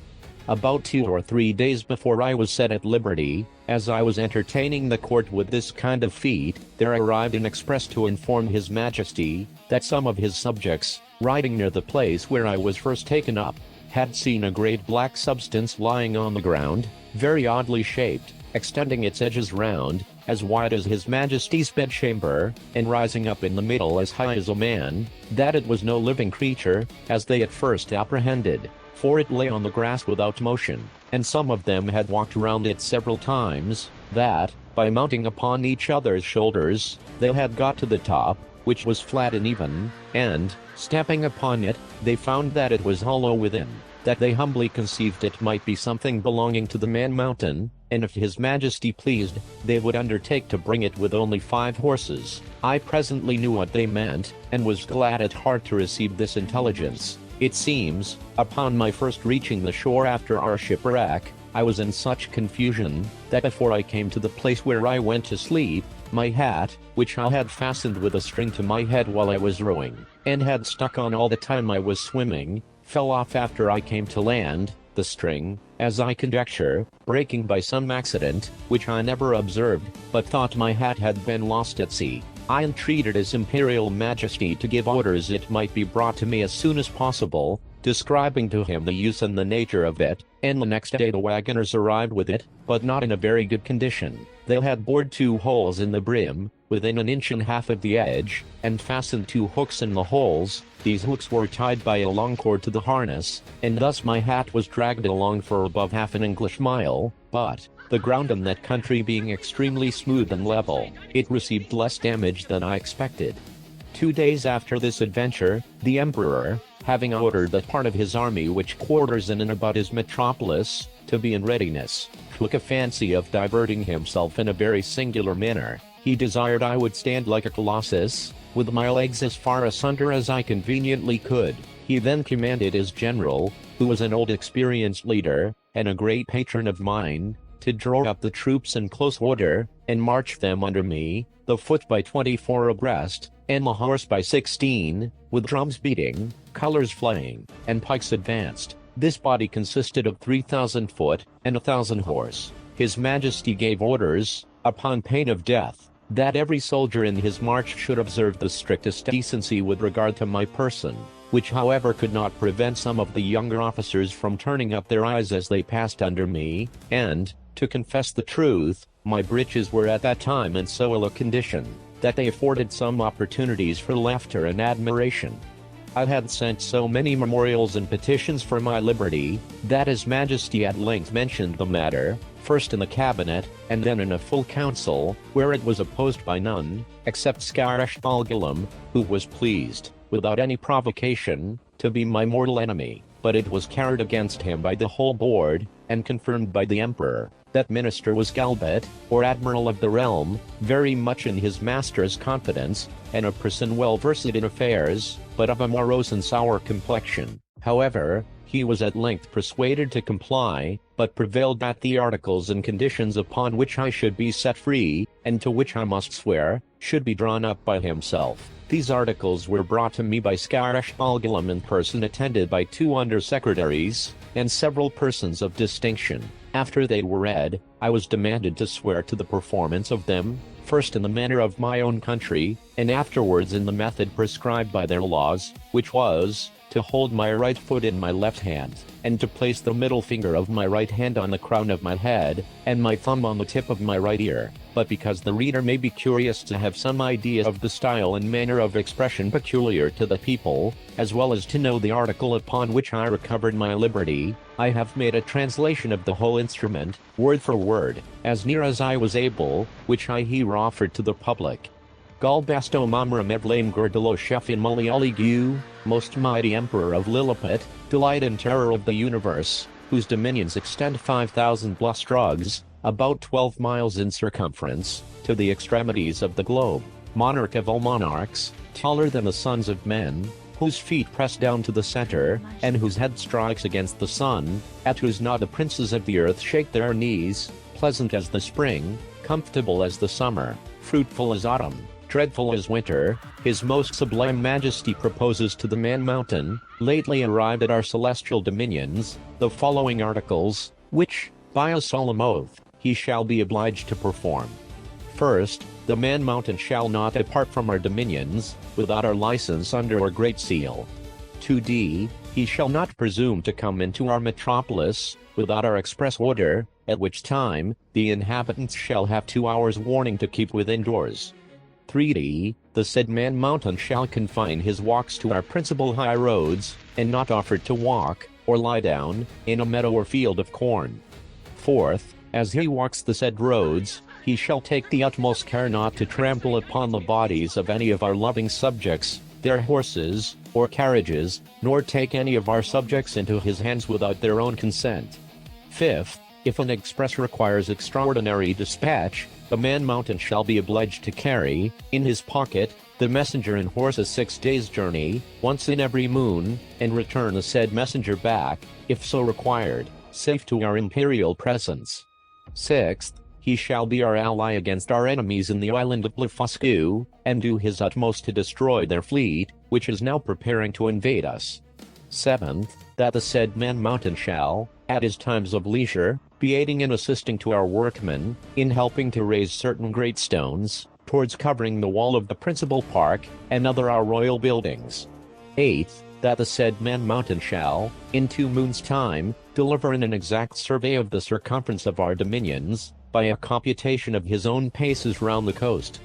About 2 or 3 days before I was set at liberty, as I was entertaining the court with this kind of feat, there arrived an express to inform His Majesty, that some of his subjects, riding near the place where I was first taken up, had seen a great black substance lying on the ground, very oddly shaped, extending its edges round, as wide as His Majesty's bedchamber, and rising up in the middle as high as a man, that it was no living creature, as they at first apprehended, for it lay on the grass without motion, and some of them had walked around it several times, that, by mounting upon each other's shoulders, they had got to the top, which was flat and even, and, stepping upon it, they found that it was hollow within, that they humbly conceived it might be something belonging to the man-mountain, and if his majesty pleased, they would undertake to bring it with only 5 horses. I presently knew what they meant, and was glad at heart to receive this intelligence. It seems, upon my first reaching the shore after our shipwreck, I was in such confusion, that before I came to the place where I went to sleep, my hat, which I had fastened with a string to my head while I was rowing, and had stuck on all the time I was swimming, fell off after I came to land, the string, as I conjecture, breaking by some accident, which I never observed, but thought my hat had been lost at sea. I entreated His Imperial Majesty to give orders it might be brought to me as soon as possible, describing to him the use and the nature of it, and the next day the wagoners arrived with it, but not in a very good condition. They had bored 2 holes in the brim, within 1.5 inches of the edge, and fastened 2 hooks in the holes. These hooks were tied by a long cord to the harness, and thus my hat was dragged along for above half an English mile, but, the ground in that country being extremely smooth and level, it received less damage than I expected. 2 days after this adventure, the Emperor, having ordered that part of his army which quarters in and about his metropolis, to be in readiness, took a fancy of diverting himself in a very singular manner. He desired I would stand like a colossus, with my legs as far asunder as I conveniently could. He then commanded his general, who was an old experienced leader, and a great patron of mine, to draw up the troops in close order, and march them under me, the foot by 24 abreast, and the horse by 16, with drums beating, colors flying, and pikes advanced. This body consisted of 3,000 foot, and 1,000 horse. His Majesty gave orders, upon pain of death, that every soldier in his march should observe the strictest decency with regard to my person, which however could not prevent some of the younger officers from turning up their eyes as they passed under me, and, to confess the truth, my breeches were at that time in so ill a condition, that they afforded some opportunities for laughter and admiration. I had sent so many memorials and petitions for my liberty, that His Majesty at length mentioned the matter, first in the cabinet, and then in a full council, where it was opposed by none, except Scarashbalgalam, who was pleased, without any provocation, to be my mortal enemy, but it was carried against him by the whole board, and confirmed by the Emperor. That minister was Galbet, or Admiral of the realm, very much in his master's confidence, and a person well versed in affairs, but of a morose and sour complexion. However, he was at length persuaded to comply, but prevailed that the articles and conditions upon which I should be set free, and to which I must swear, should be drawn up by himself. These articles were brought to me by Scarashbalgalam in person, attended by 2 under-secretaries, and several persons of distinction. After they were read, I was demanded to swear to the performance of them, first in the manner of my own country, and afterwards in the method prescribed by their laws, which was, to hold my right foot in my left hand, and to place the middle finger of my right hand on the crown of my head, and my thumb on the tip of my right ear. But because the reader may be curious to have some idea of the style and manner of expression peculiar to the people, as well as to know the article upon which I recovered my liberty, I have made a translation of the whole instrument, word for word, as near as I was able, which I here offered to the public. Galbasto Mamram Evlame Gurdalo Shefin Mulialigu, most mighty Emperor of Lilliput, delight and terror of the universe, whose dominions extend 5,000 blustrugs, about 12 miles in circumference, to the extremities of the globe, monarch of all monarchs, taller than the sons of men, whose feet press down to the center, and whose head strikes against the sun, at whose nod the princes of the earth shake their knees, pleasant as the spring, comfortable as the summer, fruitful as autumn, dreadful as winter, His Most Sublime Majesty proposes to the man-mountain, lately arrived at our celestial dominions, the following articles, which, by a solemn oath, he shall be obliged to perform. First, the man-mountain shall not depart from our dominions, without our license under our great seal. 2d, he shall not presume to come into our metropolis, without our express order, at which time, the inhabitants shall have 2 hours warning to keep within doors. 3d, the said man-mountain shall confine his walks to our principal high roads, and not offer to walk, or lie down, in a meadow or field of corn. 4th, As he walks the said roads, he shall take the utmost care not to trample upon the bodies of any of our loving subjects, their horses, or carriages, nor take any of our subjects into his hands without their own consent. Fifth, if an express requires extraordinary dispatch, a man-mountain shall be obliged to carry, in his pocket, the messenger and horse a 6 days' journey, once in every moon, and return the said messenger back, if so required, safe to our imperial presence. Sixth, he shall be our ally against our enemies in the island of Blefuscu, and do his utmost to destroy their fleet, which is now preparing to invade us. Seventh, that the said man-mountain shall, at his times of leisure, be aiding and assisting to our workmen, in helping to raise certain great stones, towards covering the wall of the principal park, and other our royal buildings. Eighth, that the said man-mountain shall, in 2 moons' time, deliver in an exact survey of the circumference of our dominions, by a computation of his own paces round the coast.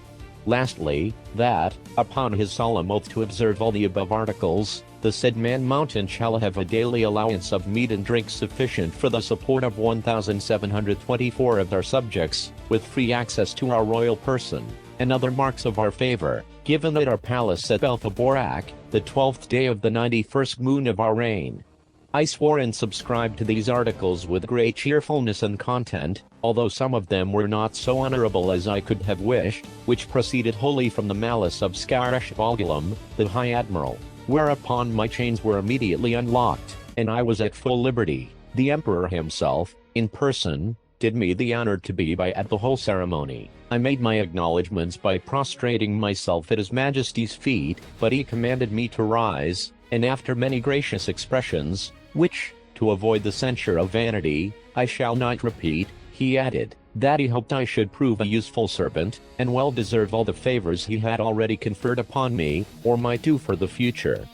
Lastly, that, upon his solemn oath to observe all the above articles, the said man-mountain shall have a daily allowance of meat and drink sufficient for the support of 1,724 of our subjects, with free access to our royal person, and other marks of our favor, given at our palace at Belthaborak, the 12th day of the 91st moon of our reign. I swore and subscribed to these articles with great cheerfulness and content, although some of them were not so honorable as I could have wished, which proceeded wholly from the malice of Scarashvalgulum, the High Admiral. Whereupon my chains were immediately unlocked, and I was at full liberty. The Emperor himself, in person, did me the honor to be by at the whole ceremony. I made my acknowledgments by prostrating myself at His Majesty's feet, but he commanded me to rise, and after many gracious expressions, which, to avoid the censure of vanity, I shall not repeat, he added, that he hoped I should prove a useful servant, and well deserve all the favors he had already conferred upon me, or might do for the future.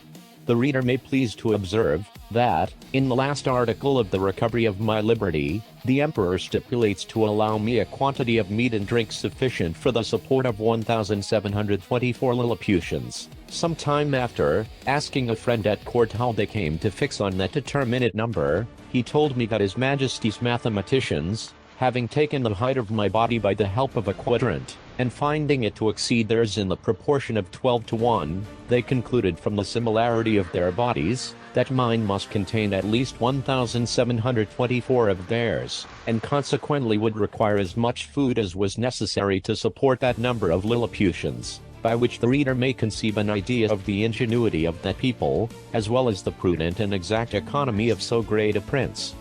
The reader may please to observe, that, in the last article of the recovery of my liberty, the Emperor stipulates to allow me a quantity of meat and drink sufficient for the support of 1,724 Lilliputians. Some time after, asking a friend at court how they came to fix on that determinate number, he told me that His Majesty's mathematicians, having taken the height of my body by the help of a quadrant, and finding it to exceed theirs in the proportion of 12 to 1, they concluded from the similarity of their bodies, that mine must contain at least 1,724 of theirs, and consequently would require as much food as was necessary to support that number of Lilliputians, by which the reader may conceive an idea of the ingenuity of that people, as well as the prudent and exact economy of so great a prince.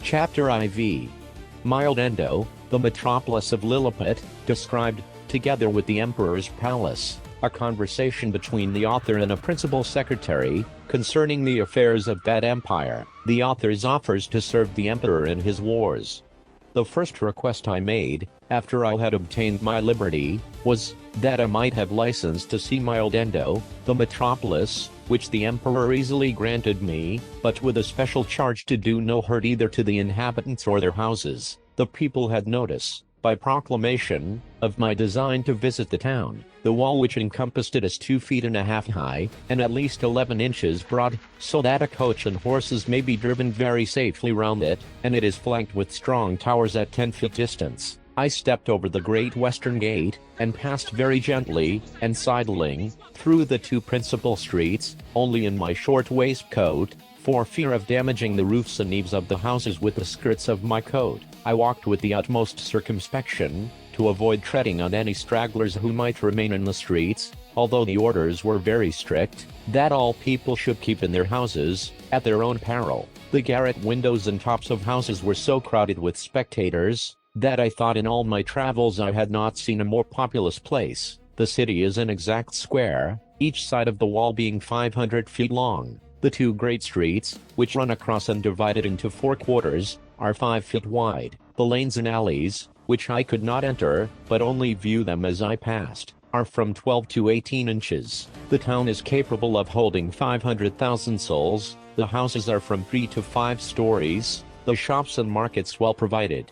Chapter IV. Mild Endo, the metropolis of Lilliput, described, together with the Emperor's palace, a conversation between the author and a principal secretary, concerning the affairs of that empire. The author's offers to serve the Emperor in his wars. The first request I made, after I had obtained my liberty, was, that I might have license to see Mild Endo, the metropolis, which the Emperor easily granted me, but with a special charge to do no hurt either to the inhabitants or their houses. The people had notice, by proclamation, of my design to visit the town. The wall which encompassed it is 2.5 feet high, and at least 11 inches broad, so that a coach and horses may be driven very safely round it, and it is flanked with strong towers at 10 feet distance. I stepped over the great western gate, and passed very gently, and sidling, through the 2 principal streets, only in my short waistcoat, for fear of damaging the roofs and eaves of the houses with the skirts of my coat. I walked with the utmost circumspection, to avoid treading on any stragglers who might remain in the streets, although the orders were very strict, that all people should keep in their houses, at their own peril. The garret windows and tops of houses were so crowded with spectators, that I thought in all my travels I had not seen a more populous place. The city is an exact square, each side of the wall being 500 feet long. The 2 great streets, which run across and divide it into 4 quarters, are 5 feet wide. The lanes and alleys, which I could not enter, but only view them as I passed, are from 12 to 18 inches. The town is capable of holding 500,000 souls, the houses are from 3 to 5 stories, the shops and markets well provided.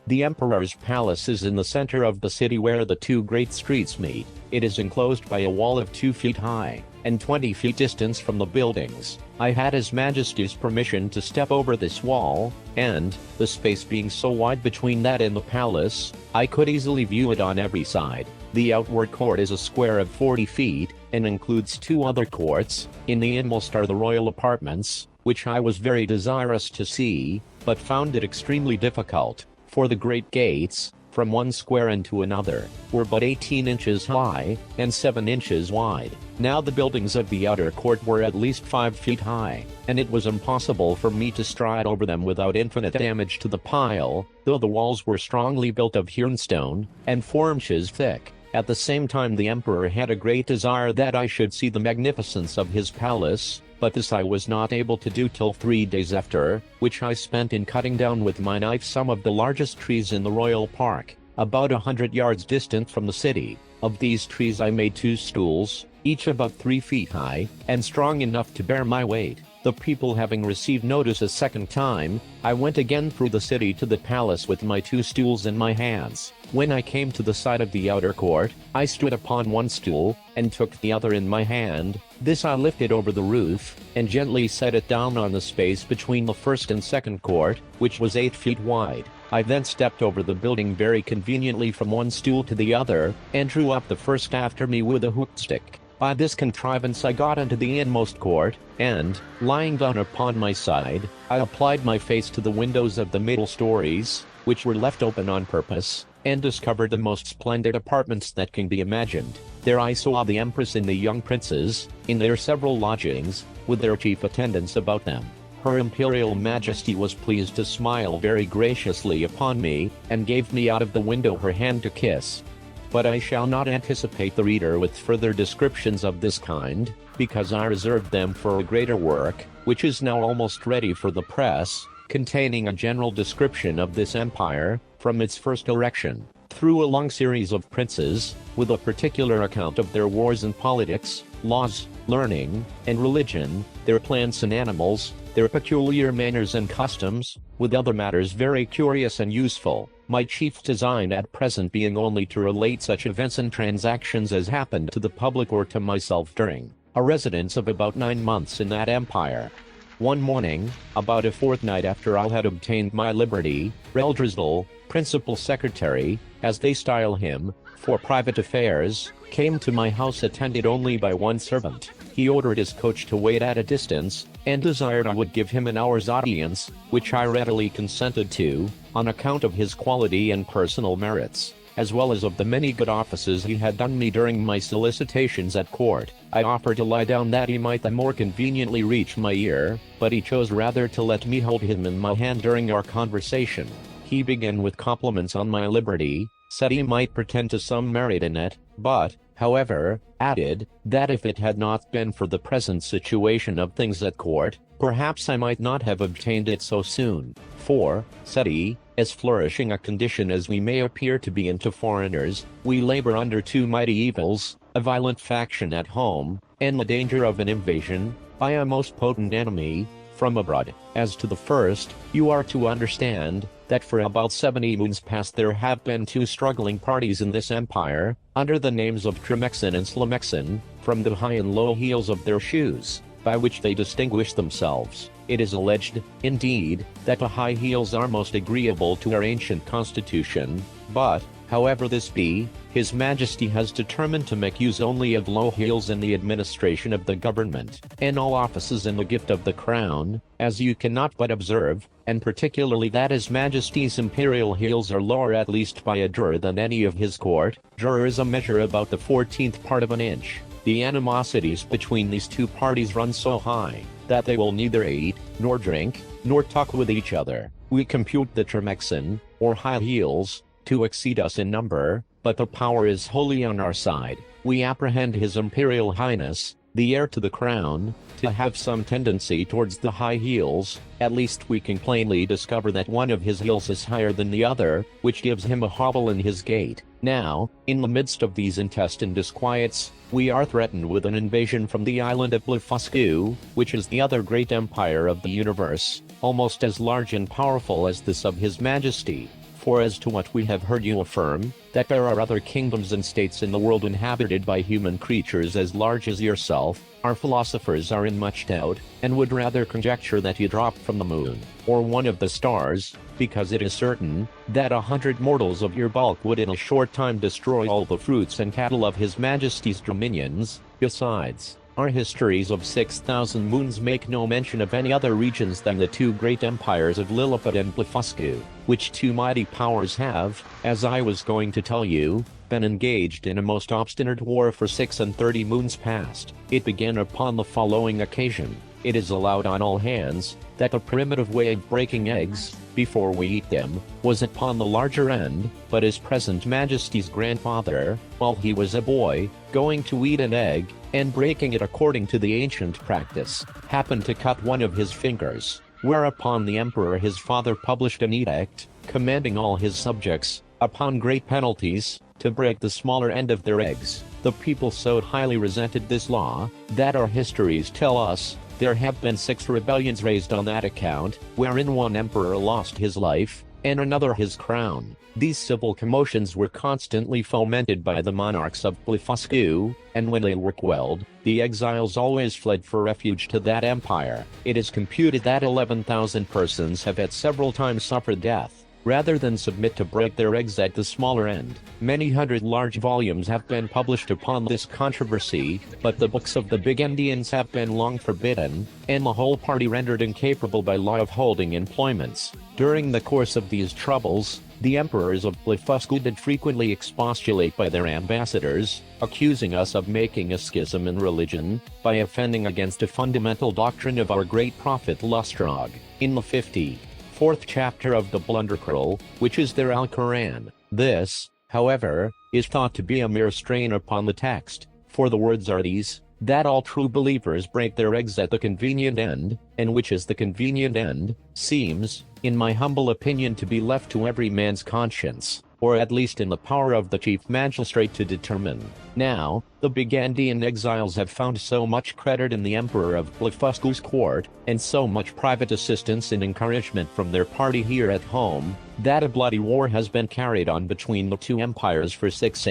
The Emperor's palace is in the center of the city where the 2 great streets meet. It is enclosed by a wall of 2 feet high, and 20 feet distance from the buildings. I had His Majesty's permission to step over this wall, and, the space being so wide between that and the palace, I could easily view it on every side. The outward court is a square of 40 feet, and includes 2 other courts. In the inmost are the royal apartments, which I was very desirous to see, but found it extremely difficult, for the great gates, from one square into another, were but 18 inches high, and 7 inches wide. Now the buildings of the outer court were at least 5 feet high, and it was impossible for me to stride over them without infinite damage to the pile, though the walls were strongly built of hewn stone, and 4 inches thick. At the same time the emperor had a great desire that I should see the magnificence of his palace, but this I was not able to do till 3 days after, which I spent in cutting down with my knife some of the largest trees in the royal park, about 100 yards distant from the city. Of these trees I made 2 stools, each about 3 feet high, and strong enough to bear my weight. The people having received notice a second time, I went again through the city to the palace with my 2 stools in my hands. When I came to the side of the outer court, I stood upon one stool, and took the other in my hand. This I lifted over the roof, and gently set it down on the space between the first and second court, which was 8 feet wide. I then stepped over the building very conveniently from one stool to the other, and drew up the first after me with a hooked stick. By this contrivance I got into the inmost court, and, lying down upon my side, I applied my face to the windows of the middle stories, which were left open on purpose, and discovered the most splendid apartments that can be imagined. There I saw the Empress and the young princes, in their several lodgings, with their chief attendants about them. Her Imperial Majesty was pleased to smile very graciously upon me, and gave me out of the window her hand to kiss. But I shall not anticipate the reader with further descriptions of this kind, because I reserved them for a greater work, which is now almost ready for the press, containing a general description of this empire, from its first erection, through a long series of princes, with a particular account of their wars and politics, laws, learning, and religion, their plants and animals, their peculiar manners and customs, with other matters very curious and useful, my chief design at present being only to relate such events and transactions as happened to the public or to myself during a residence of about 9 months in that empire. One morning, about a fortnight after I had obtained my liberty, Reldresdal, principal secretary, as they style him, for private affairs, came to my house attended only by one servant. He ordered his coach to wait at a distance, and desired I would give him an hour's audience, which I readily consented to, on account of his quality and personal merits, as well as of the many good offices he had done me during my solicitations at court. I offered to lie down that he might the more conveniently reach my ear, but he chose rather to let me hold him in my hand during our conversation. He began with compliments on my liberty, said he might pretend to some merit in it, but, however, added, that if it had not been for the present situation of things at court, perhaps I might not have obtained it so soon. For, said he, as flourishing a condition as we may appear to be into foreigners, we labor under 2 mighty evils, a violent faction at home, and the danger of an invasion, by a most potent enemy, from abroad. As to the first, you are to understand, that for about 70 moons past there have been 2 struggling parties in this empire, under the names of Trimexin and Slamexin, from the high and low heels of their shoes, by which they distinguish themselves. It is alleged, indeed, that the high heels are most agreeable to our ancient constitution, but, however this be, His Majesty has determined to make use only of low heels in the administration of the government, and all offices in the gift of the crown, as you cannot but observe, and particularly that His Majesty's imperial heels are lower at least by a juror than any of his court. Juror is a measure about the 14th part of an inch. The animosities between these 2 parties run so high, that they will neither eat, nor drink, nor talk with each other. We compute the Trimexin, or high heels, to exceed us in number, but the power is wholly on our side. We apprehend His Imperial Highness, the heir to the crown, to have some tendency towards the high heels. At least we can plainly discover that one of his heels is higher than the other, which gives him a hobble in his gait. Now, in the midst of these intestine disquiets, we are threatened with an invasion from the island of Blefuscu, which is the other great empire of the universe, almost as large and powerful as this of His Majesty. For as to what we have heard you affirm, that there are other kingdoms and states in the world inhabited by human creatures as large as yourself, our philosophers are in much doubt, and would rather conjecture that you dropped from the moon, or one of the stars, because it is certain, that 100 mortals of your bulk would in a short time destroy all the fruits and cattle of his majesty's dominions. Besides, our histories of 6,000 moons make no mention of any other regions than the two great empires of Lilliput and Blefuscu, which two mighty powers have, as I was going to tell you, been engaged in a most obstinate war for 36 moons past. It began upon the following occasion. It is allowed on all hands, that the primitive way of breaking eggs, before we eat them, was upon the larger end, but his present majesty's grandfather, while he was a boy, going to eat an egg, and breaking it according to the ancient practice, happened to cut one of his fingers, whereupon the emperor his father published an edict, commanding all his subjects, upon great penalties, to break the smaller end of their eggs. The people so highly resented this law, that our histories tell us, there have been 6 rebellions raised on that account, wherein one emperor lost his life, and another his crown. These civil commotions were constantly fomented by the monarchs of Blefuscu, and when they were quelled, the exiles always fled for refuge to that empire. It is computed that 11,000 persons have at several times suffered death, rather than submit to break their eggs at the smaller end. Many hundred large volumes have been published upon this controversy, but the books of the big Indians have been long forbidden, and the whole party rendered incapable by law of holding employments. During the course of these troubles, the emperors of Blefuscu did frequently expostulate by their ambassadors, accusing us of making a schism in religion, by offending against a fundamental doctrine of our great prophet Lustrog. In the 54th chapter of the Blundercroll, which is their Alcoran. This, however, is thought to be a mere strain upon the text, for the words are these, that all true believers break their eggs at the convenient end, and which is the convenient end, seems, in my humble opinion, to be left to every man's conscience, or at least in the power of the chief magistrate to determine. Now, the Bigandian exiles have found so much credit in the emperor of Blefuscu's court, and so much private assistance and encouragement from their party here at home, that a bloody war has been carried on between the two empires for 36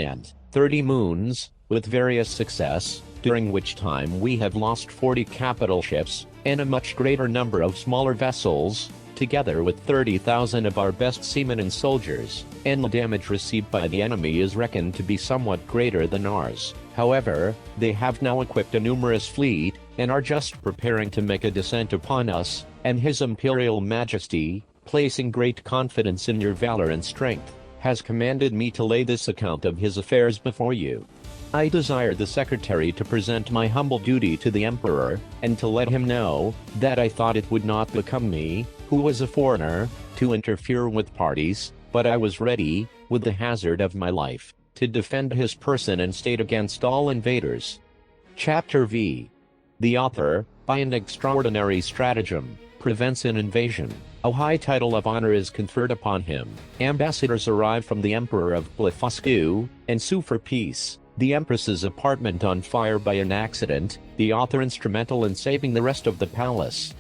moons, with various success, during which time we have lost 40 capital ships, and a much greater number of smaller vessels, together with 30,000 of our best seamen and soldiers, and the damage received by the enemy is reckoned to be somewhat greater than ours. However, they have now equipped a numerous fleet, and are just preparing to make a descent upon us, and His Imperial Majesty, placing great confidence in your valor and strength, has commanded me to lay this account of his affairs before you. I desire the secretary to present my humble duty to the emperor, and to let him know, that I thought it would not become me, who was a foreigner, to interfere with parties, but I was ready, with the hazard of my life, to defend his person and state against all invaders. Chapter V. The author, by an extraordinary stratagem, prevents an invasion. A high title of honor is conferred upon him. Ambassadors arrive from the emperor of Blefuscu, and sue for peace. The empress's apartment on fire by an accident, the author instrumental in saving the rest of the palace.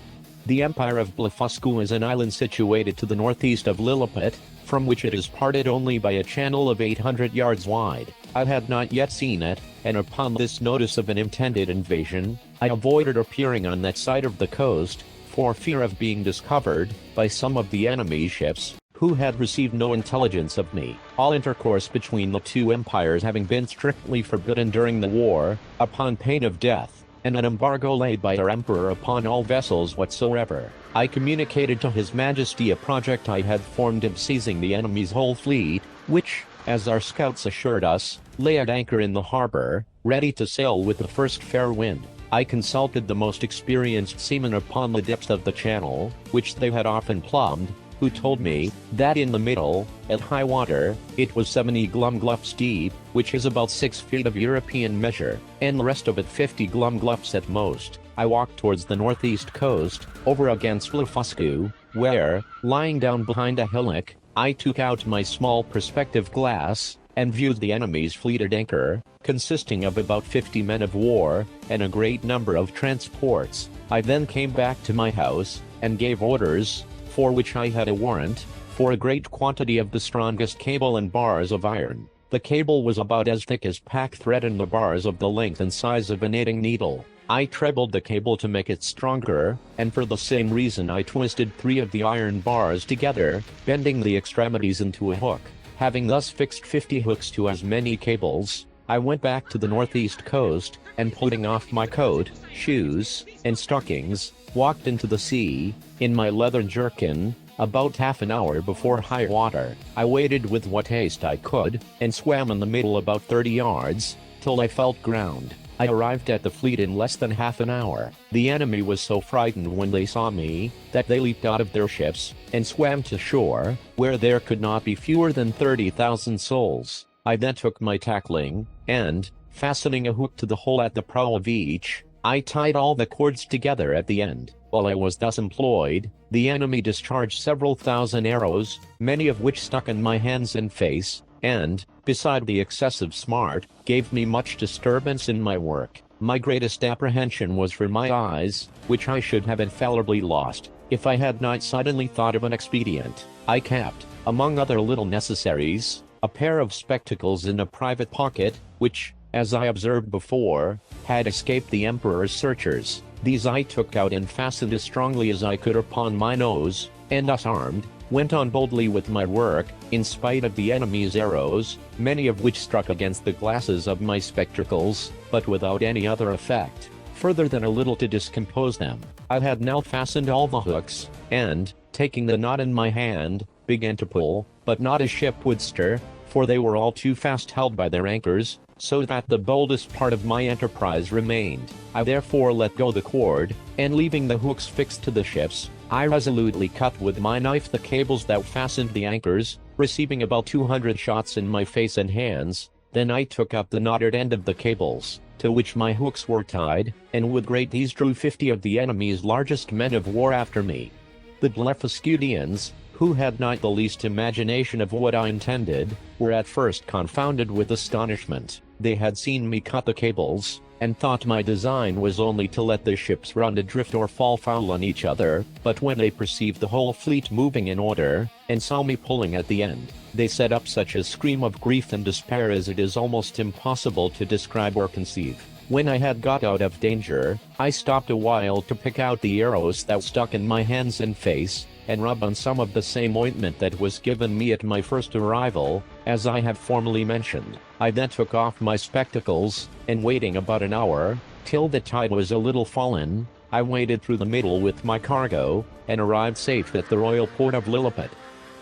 The empire of Blefuscu is an island situated to the northeast of Lilliput, from which it is parted only by a channel of 800 yards wide. I had not yet seen it, and upon this notice of an intended invasion, I avoided appearing on that side of the coast, for fear of being discovered by some of the enemy's ships, who had received no intelligence of me. All intercourse between the two empires having been strictly forbidden during the war, upon pain of death, and an embargo laid by our emperor upon all vessels whatsoever, I communicated to His Majesty a project I had formed of seizing the enemy's whole fleet, which, as our scouts assured us, lay at anchor in the harbor, ready to sail with the first fair wind. I consulted the most experienced seamen upon the depth of the channel, which they had often plumbed, who told me, that in the middle, at high water, it was 70 glumgluffs deep, which is about 6 feet of European measure, and the rest of it 50 glumgluffs at most. I walked towards the northeast coast, over against Blefuscu, where, lying down behind a hillock, I took out my small perspective glass, and viewed the enemy's fleet at anchor, consisting of about 50 men of war, and a great number of transports. I then came back to my house, and gave orders, for which I had a warrant, for a great quantity of the strongest cable and bars of iron. The cable was about as thick as pack thread and the bars of the length and size of a knitting needle. I trebled the cable to make it stronger, and for the same reason I twisted 3 of the iron bars together, bending the extremities into a hook. Having thus fixed 50 hooks to as many cables, I went back to the northeast coast, and putting off my coat, shoes, and stockings, walked into the sea, in my leather jerkin. About half an hour before high water, I waded with what haste I could, and swam in the middle about 30 yards, till I felt ground. I arrived at the fleet in less than half an hour. The enemy was so frightened when they saw me, that they leaped out of their ships, and swam to shore, where there could not be fewer than 30,000 souls. I then took my tackling, and, fastening a hook to the hole at the prow of each, I tied all the cords together at the end. While I was thus employed, the enemy discharged several thousand arrows, many of which stuck in my hands and face, and, beside the excessive smart, gave me much disturbance in my work. My greatest apprehension was for my eyes, which I should have infallibly lost, if I had not suddenly thought of an expedient. I kept, among other little necessaries, a pair of spectacles in a private pocket, which, as I observed before, had escaped the Emperor's searchers. These I took out and fastened as strongly as I could upon my nose, and thus armed, went on boldly with my work, in spite of the enemy's arrows, many of which struck against the glasses of my spectacles, but without any other effect, further than a little to discompose them. I had now fastened all the hooks, and, taking the knot in my hand, began to pull, but not a ship would stir, for they were all too fast held by their anchors, so that the boldest part of my enterprise remained. I therefore let go the cord, and leaving the hooks fixed to the ships, I resolutely cut with my knife the cables that fastened the anchors, receiving about 200 shots in my face and hands. Then I took up the knotted end of the cables, to which my hooks were tied, and with great ease drew 50 of the enemy's largest men of war after me. The Blefuscudians, who had not the least imagination of what I intended, were at first confounded with astonishment. They had seen me cut the cables, and thought my design was only to let the ships run adrift or fall foul on each other, but when they perceived the whole fleet moving in order, and saw me pulling at the end, they set up such a scream of grief and despair as it is almost impossible to describe or conceive. When I had got out of danger, I stopped a while to pick out the arrows that stuck in my hands and face, and rub on some of the same ointment that was given me at my first arrival, as I have formerly mentioned. I then took off my spectacles, and waiting about an hour, till the tide was a little fallen, I waded through the middle with my cargo, and arrived safe at the royal port of Lilliput.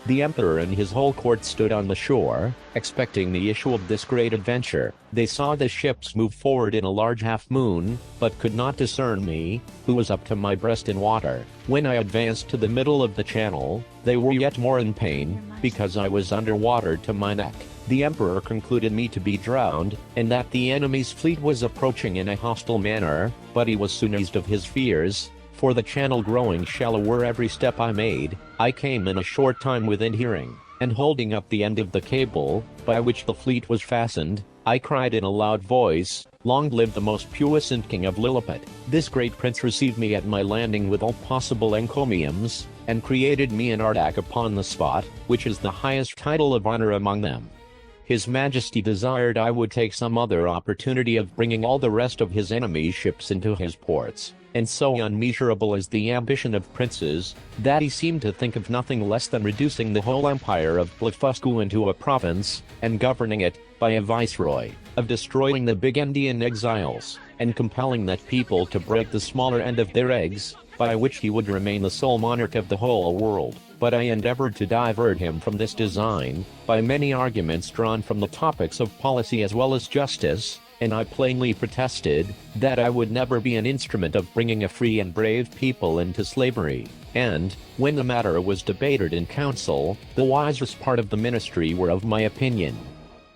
The Emperor and his whole court stood on the shore, expecting the issue of this great adventure. They saw the ships move forward in a large half-moon, but could not discern me, who was up to my breast in water. When I advanced to the middle of the channel, they were yet more in pain, because I was under water to my neck. The Emperor concluded me to be drowned, and that the enemy's fleet was approaching in a hostile manner, but he was soon eased of his fears, for the channel growing shallower every step I made, I came in a short time within hearing, and holding up the end of the cable, by which the fleet was fastened, I cried in a loud voice, "Long live the most puissant king of Lilliput!" This great prince received me at my landing with all possible encomiums, and created me an ardak upon the spot, which is the highest title of honor among them. His Majesty desired I would take some other opportunity of bringing all the rest of his enemy's ships into his ports, and so unmeasurable is the ambition of princes, that he seemed to think of nothing less than reducing the whole empire of Blefuscu into a province, and governing it, by a viceroy, of destroying the big Indian exiles, and compelling that people to break the smaller end of their eggs, by which he would remain the sole monarch of the whole world. But I endeavored to divert him from this design, by many arguments drawn from the topics of policy as well as justice, and I plainly protested, that I would never be an instrument of bringing a free and brave people into slavery. And, when the matter was debated in council, the wisest part of the ministry were of my opinion.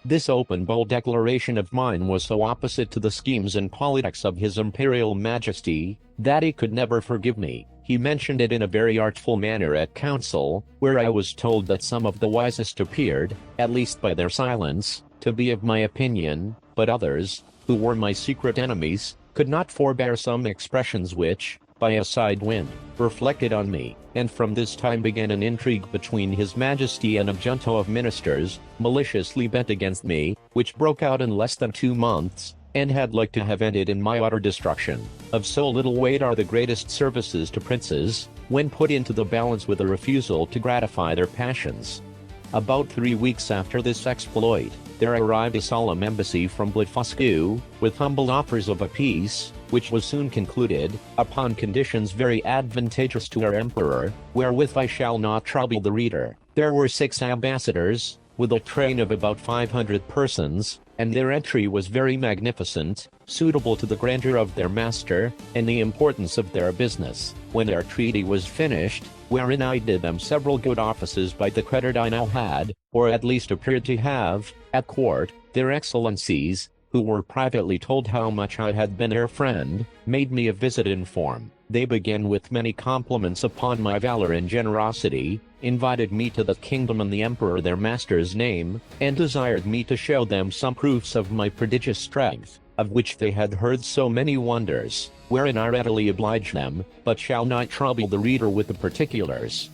This open bold declaration of mine was so opposite to the schemes and politics of his Imperial Majesty, that he could never forgive me. He mentioned it in a very artful manner at council, where I was told that some of the wisest appeared, at least by their silence, to be of my opinion, but others, who were my secret enemies, could not forbear some expressions which, by a side wind, reflected on me, and from this time began an intrigue between His Majesty and a junto of ministers, maliciously bent against me, which broke out in less than 2 months, and had like to have ended in my utter destruction. Of so little weight are the greatest services to princes, when put into the balance with a refusal to gratify their passions. About 3 weeks after this exploit, there arrived a solemn embassy from Blefuscu, with humble offers of a peace, which was soon concluded, upon conditions very advantageous to our emperor, wherewith I shall not trouble the reader. There were 6 ambassadors, with a train of about 500 persons, and their entry was very magnificent, suitable to the grandeur of their master, and the importance of their business. When their treaty was finished, wherein I did them several good offices by the credit I now had, or at least appeared to have, at court, their excellencies, who were privately told how much I had been their friend, made me a visit in form. They began with many compliments upon my valor and generosity, invited me to the kingdom in the emperor their master's name, and desired me to show them some proofs of my prodigious strength, of which they had heard so many wonders, wherein I readily obliged them, but shall not trouble the reader with the particulars.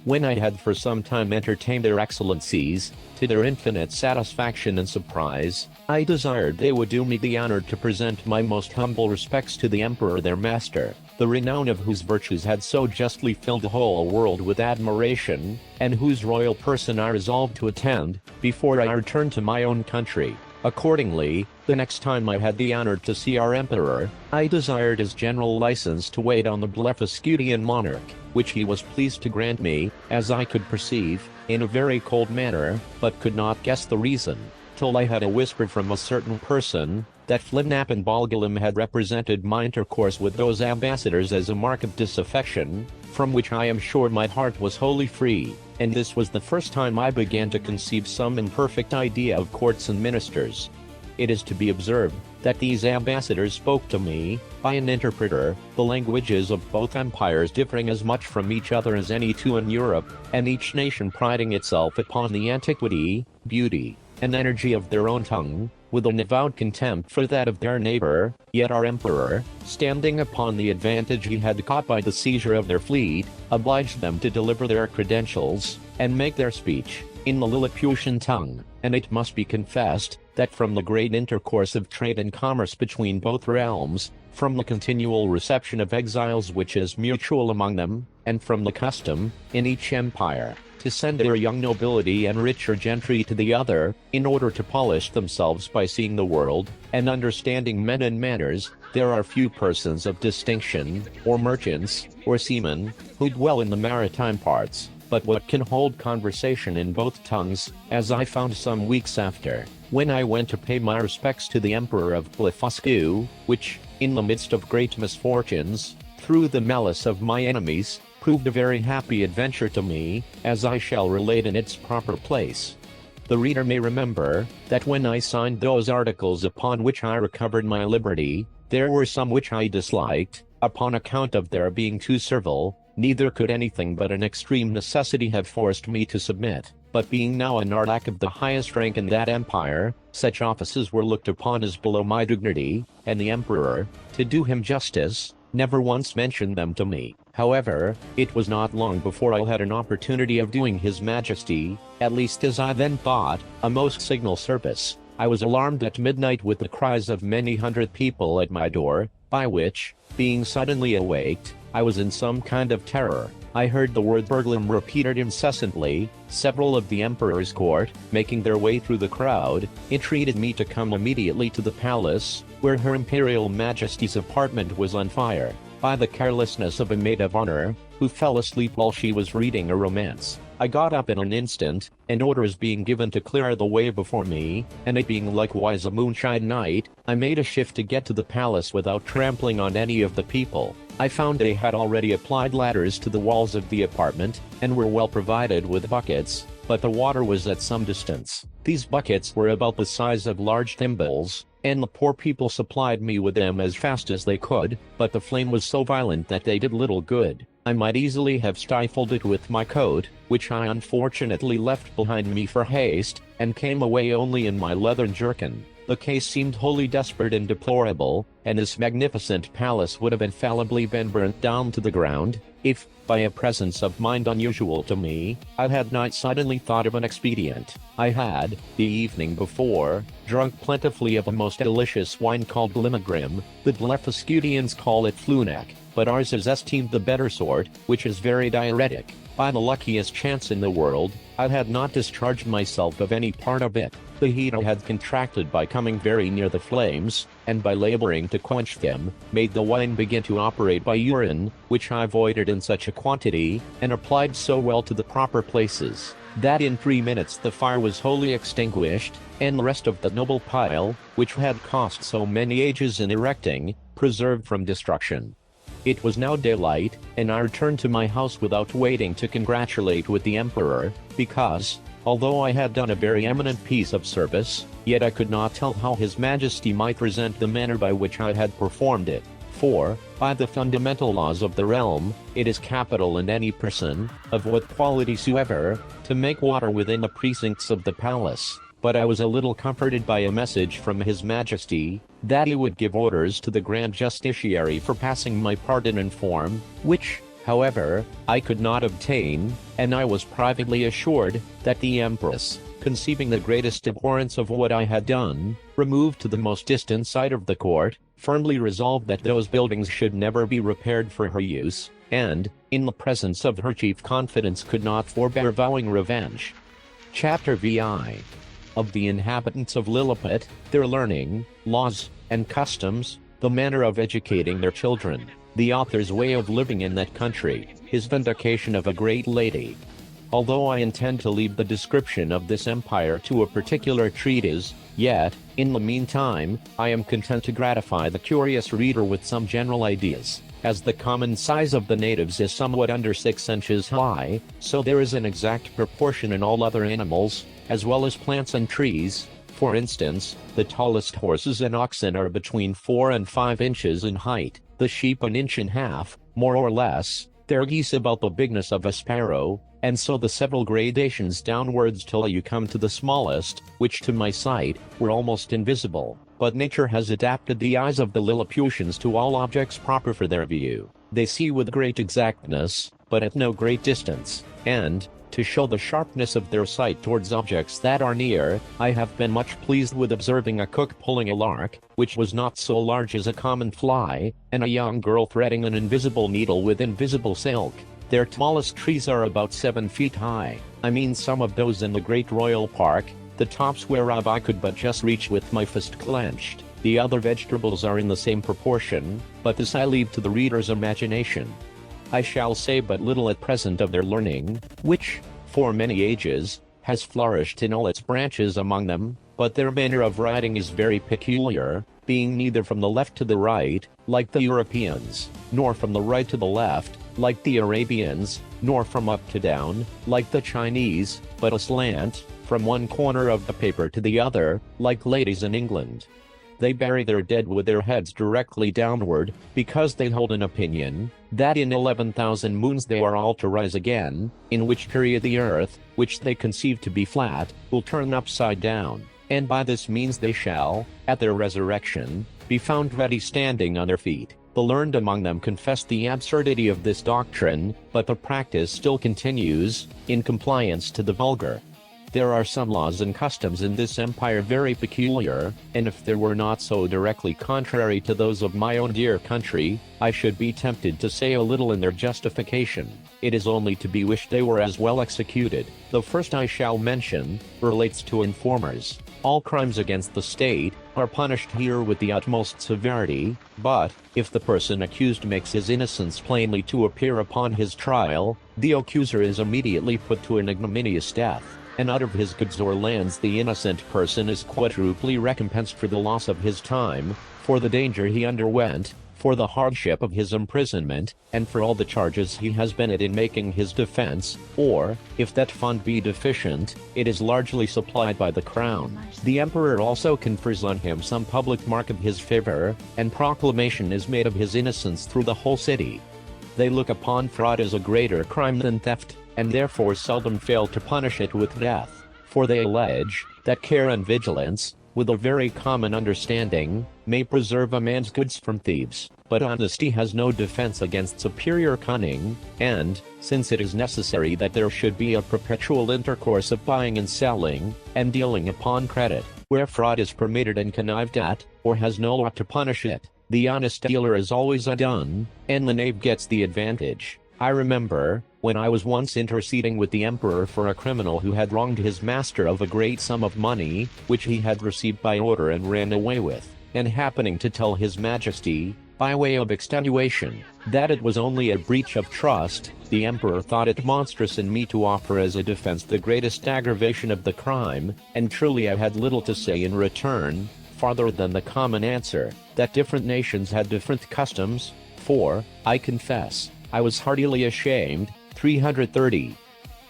When I had for some time entertained their excellencies, to their infinite satisfaction and surprise, I desired they would do me the honor to present my most humble respects to the emperor their master, the renown of whose virtues had so justly filled the whole world with admiration, and whose royal person I resolved to attend, before I returned to my own country. Accordingly, the next time I had the honor to see our emperor, I desired his general license to wait on the Blefuscudian monarch, which he was pleased to grant me, as I could perceive, in a very cold manner, but could not guess the reason, till I had a whisper from a certain person, that Flimnap and Balgalim had represented my intercourse with those ambassadors as a mark of disaffection, from which I am sure my heart was wholly free, and this was the first time I began to conceive some imperfect idea of courts and ministers. It is to be observed, that these ambassadors spoke to me, by an interpreter, the languages of both empires differing as much from each other as any two in Europe, and each nation priding itself upon the antiquity, beauty, and energy of their own tongue, with an avowed contempt for that of their neighbor. Yet our emperor, standing upon the advantage he had got by the seizure of their fleet, obliged them to deliver their credentials, and make their speech, in the Lilliputian tongue, and it must be confessed, that from the great intercourse of trade and commerce between both realms, from the continual reception of exiles which is mutual among them, and from the custom, in each empire, to send their young nobility and richer gentry to the other, in order to polish themselves by seeing the world, and understanding men and manners, there are few persons of distinction, or merchants, or seamen, who dwell in the maritime parts, but what can hold conversation in both tongues, as I found some weeks after, when I went to pay my respects to the emperor of Blefuscu, which, in the midst of great misfortunes, through the malice of my enemies, proved a very happy adventure to me, as I shall relate in its proper place. The reader may remember, that when I signed those articles upon which I recovered my liberty, there were some which I disliked, upon account of their being too servile, neither could anything but an extreme necessity have forced me to submit, but being now an Ardak of the highest rank in that empire, such offices were looked upon as below my dignity, and the emperor, to do him justice, never once mentioned them to me. However, it was not long before I had an opportunity of doing His Majesty, at least as I then thought, a most signal service. I was alarmed at midnight with the cries of many hundred people at my door, by which, being suddenly awaked, I was in some kind of terror. I heard the word burglam repeated incessantly. Several of the emperor's court, making their way through the crowd, entreated me to come immediately to the palace, where Her Imperial Majesty's apartment was on fire, by the carelessness of a maid of honor, who fell asleep while she was reading a romance. I got up in an instant, and orders being given to clear the way before me, and it being likewise a moonshine night, I made a shift to get to the palace without trampling on any of the people. I found they had already applied ladders to the walls of the apartment, and were well provided with buckets, but the water was at some distance. These buckets were about the size of large thimbles, and the poor people supplied me with them as fast as they could, but the flame was so violent that they did little good. I might easily have stifled it with my coat, which I unfortunately left behind me for haste, and came away only in my leathern jerkin. The case seemed wholly desperate and deplorable, and this magnificent palace would have infallibly been burnt down to the ground, if, by a presence of mind unusual to me, I had not suddenly thought of an expedient. I had, the evening before, drunk plentifully of a most delicious wine called Limagrim. The Blefuscudians call it Flunac, but ours is esteemed the better sort, which is very diuretic. By the luckiest chance in the world, I had not discharged myself of any part of it. The heat I had contracted by coming very near the flames, and by laboring to quench them, made the wine begin to operate by urine, which I avoided in such a quantity, and applied so well to the proper places, that in 3 minutes the fire was wholly extinguished, and the rest of the noble pile, which had cost so many ages in erecting, preserved from destruction. It was now daylight, and I returned to my house without waiting to congratulate with the emperor, because, although I had done a very eminent piece of service, yet I could not tell how his majesty might resent the manner by which I had performed it. For, by the fundamental laws of the realm, it is capital in any person, of what quality soever, to make water within the precincts of the palace. But I was a little comforted by a message from his majesty, that he would give orders to the grand justiciary for passing my pardon in form, which, however, I could not obtain, and I was privately assured, that the empress, conceiving the greatest abhorrence of what I had done, removed to the most distant side of the court, firmly resolved that those buildings should never be repaired for her use, and, in the presence of her chief confidence, could not forbear vowing revenge. Chapter VI. Of the inhabitants of Lilliput, their learning, laws, and customs, the manner of educating their children, the author's way of living in that country, his vindication of a great lady. Although I intend to leave the description of this empire to a particular treatise, yet, in the meantime, I am content to gratify the curious reader with some general ideas. As the common size of the natives is somewhat under 6 inches high, so there is an exact proportion in all other animals, as well as plants and trees. For instance, the tallest horses and oxen are between 4 and 5 inches in height, the sheep an inch and a half, more or less, their geese about the bigness of a sparrow, and so the several gradations downwards till you come to the smallest, which to my sight, were almost invisible. But nature has adapted the eyes of the Lilliputians to all objects proper for their view. They see with great exactness, but at no great distance, and, to show the sharpness of their sight towards objects that are near, I have been much pleased with observing a cook pulling a lark, which was not so large as a common fly, and a young girl threading an invisible needle with invisible silk. Their tallest trees are about 7 feet high. I mean some of those in the great royal park, the tops whereof I could but just reach with my fist clenched. The other vegetables are in the same proportion, but this I leave to the reader's imagination. I shall say but little at present of their learning, which, for many ages, has flourished in all its branches among them, but their manner of writing is very peculiar, being neither from the left to the right, like the Europeans, nor from the right to the left, like the Arabians, nor from up to down, like the Chinese, but aslant, from one corner of the paper to the other, like ladies in England. They bury their dead with their heads directly downward, because they hold an opinion, that in 11,000 moons they are all to rise again, in which period the earth, which they conceive to be flat, will turn upside down, and by this means they shall, at their resurrection, be found ready standing on their feet. The learned among them confess the absurdity of this doctrine, but the practice still continues, in compliance to the vulgar. There are some laws and customs in this empire very peculiar, and if they were not so directly contrary to those of my own dear country, I should be tempted to say a little in their justification. It is only to be wished they were as well executed. The first I shall mention, relates to informers. All crimes against the state are punished here with the utmost severity, but, if the person accused makes his innocence plainly to appear upon his trial, the accuser is immediately put to an ignominious death, and out of his goods or lands the innocent person is quadruply recompensed for the loss of his time, for the danger he underwent, for the hardship of his imprisonment, and for all the charges he has been at in making his defense, or, if that fund be deficient, it is largely supplied by the crown. The emperor also confers on him some public mark of his favor, and proclamation is made of his innocence through the whole city. They look upon fraud as a greater crime than theft, and therefore seldom fail to punish it with death, for they allege, that care and vigilance, with a very common understanding, may preserve a man's goods from thieves, but honesty has no defense against superior cunning, and, since it is necessary that there should be a perpetual intercourse of buying and selling, and dealing upon credit, where fraud is permitted and connived at, or has no law to punish it, the honest dealer is always undone, and the knave gets the advantage. I remember, when I was once interceding with the emperor for a criminal who had wronged his master of a great sum of money, which he had received by order and ran away with, and happening to tell his majesty, by way of extenuation, that it was only a breach of trust, the emperor thought it monstrous in me to offer as a defense the greatest aggravation of the crime, and truly I had little to say in return, farther than the common answer, that different nations had different customs, for, I confess, I was heartily ashamed. 330.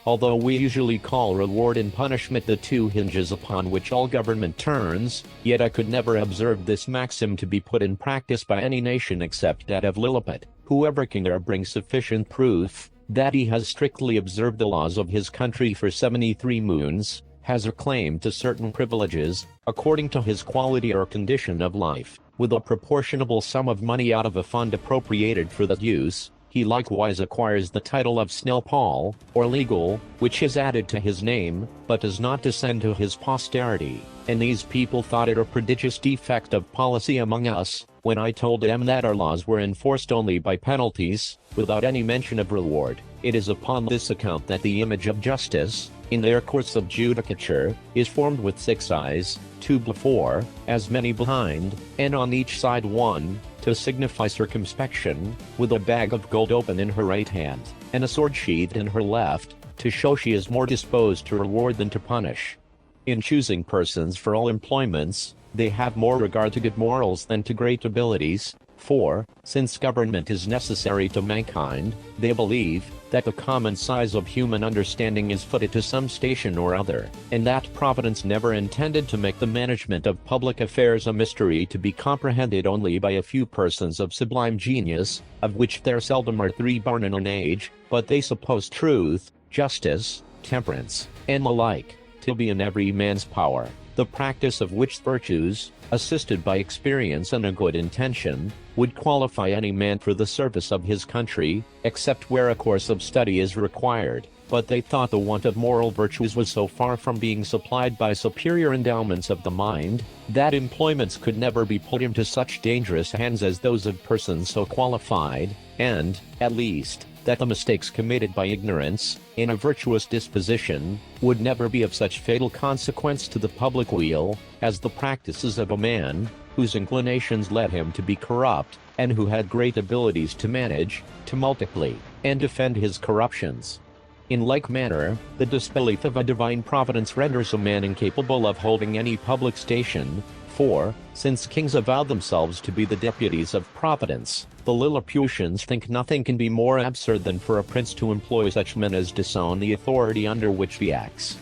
Although we usually call reward and punishment the two hinges upon which all government turns, yet I could never observe this maxim to be put in practice by any nation except that of Lilliput. Whoever can there bring sufficient proof that he has strictly observed the laws of his country for 73 moons, has a claim to certain privileges, according to his quality or condition of life, with a proportionable sum of money out of a fund appropriated for that use. He likewise acquires the title of Snell-Paul, or legal, which is added to his name, but does not descend to his posterity, and these people thought it a prodigious defect of policy among us, when I told them that our laws were enforced only by penalties, without any mention of reward. It is upon this account that the image of justice, in their courts of judicature, is formed with 6 eyes, 2 before, as many behind, and on each side one, to signify circumspection, with a bag of gold open in her right hand, and a sword sheathed in her left, to show she is more disposed to reward than to punish. In choosing persons for all employments, they have more regard to good morals than to great abilities, for, since government is necessary to mankind, they believe that the common size of human understanding is fitted to some station or other, and that Providence never intended to make the management of public affairs a mystery to be comprehended only by a few persons of sublime genius, of which there seldom are 3 born in an age, but they suppose truth, justice, temperance, and the like, to be in every man's power, the practice of which virtues, assisted by experience and a good intention, would qualify any man for the service of his country, except where a course of study is required. But they thought the want of moral virtues was so far from being supplied by superior endowments of the mind, that employments could never be put into such dangerous hands as those of persons so qualified, and, at least, that the mistakes committed by ignorance, in a virtuous disposition, would never be of such fatal consequence to the public weal, as the practices of a man, whose inclinations led him to be corrupt, and who had great abilities to manage, to multiply, and defend his corruptions. In like manner, the disbelief of a divine providence renders a man incapable of holding any public station, for, since kings avow themselves to be the deputies of Providence, the Lilliputians think nothing can be more absurd than for a prince to employ such men as disown the authority under which he acts.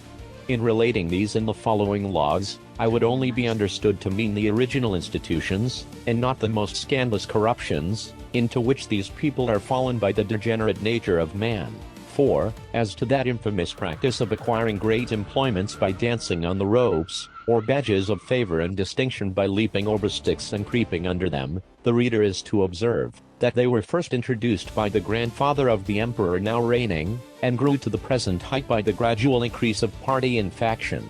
In relating these and the following laws, I would only be understood to mean the original institutions, and not the most scandalous corruptions, into which these people are fallen by the degenerate nature of man. For, as to that infamous practice of acquiring great employments by dancing on the ropes, or badges of favor and distinction by leaping over sticks and creeping under them, the reader is to observe that they were first introduced by the grandfather of the emperor now reigning, and grew to the present height by the gradual increase of party and faction.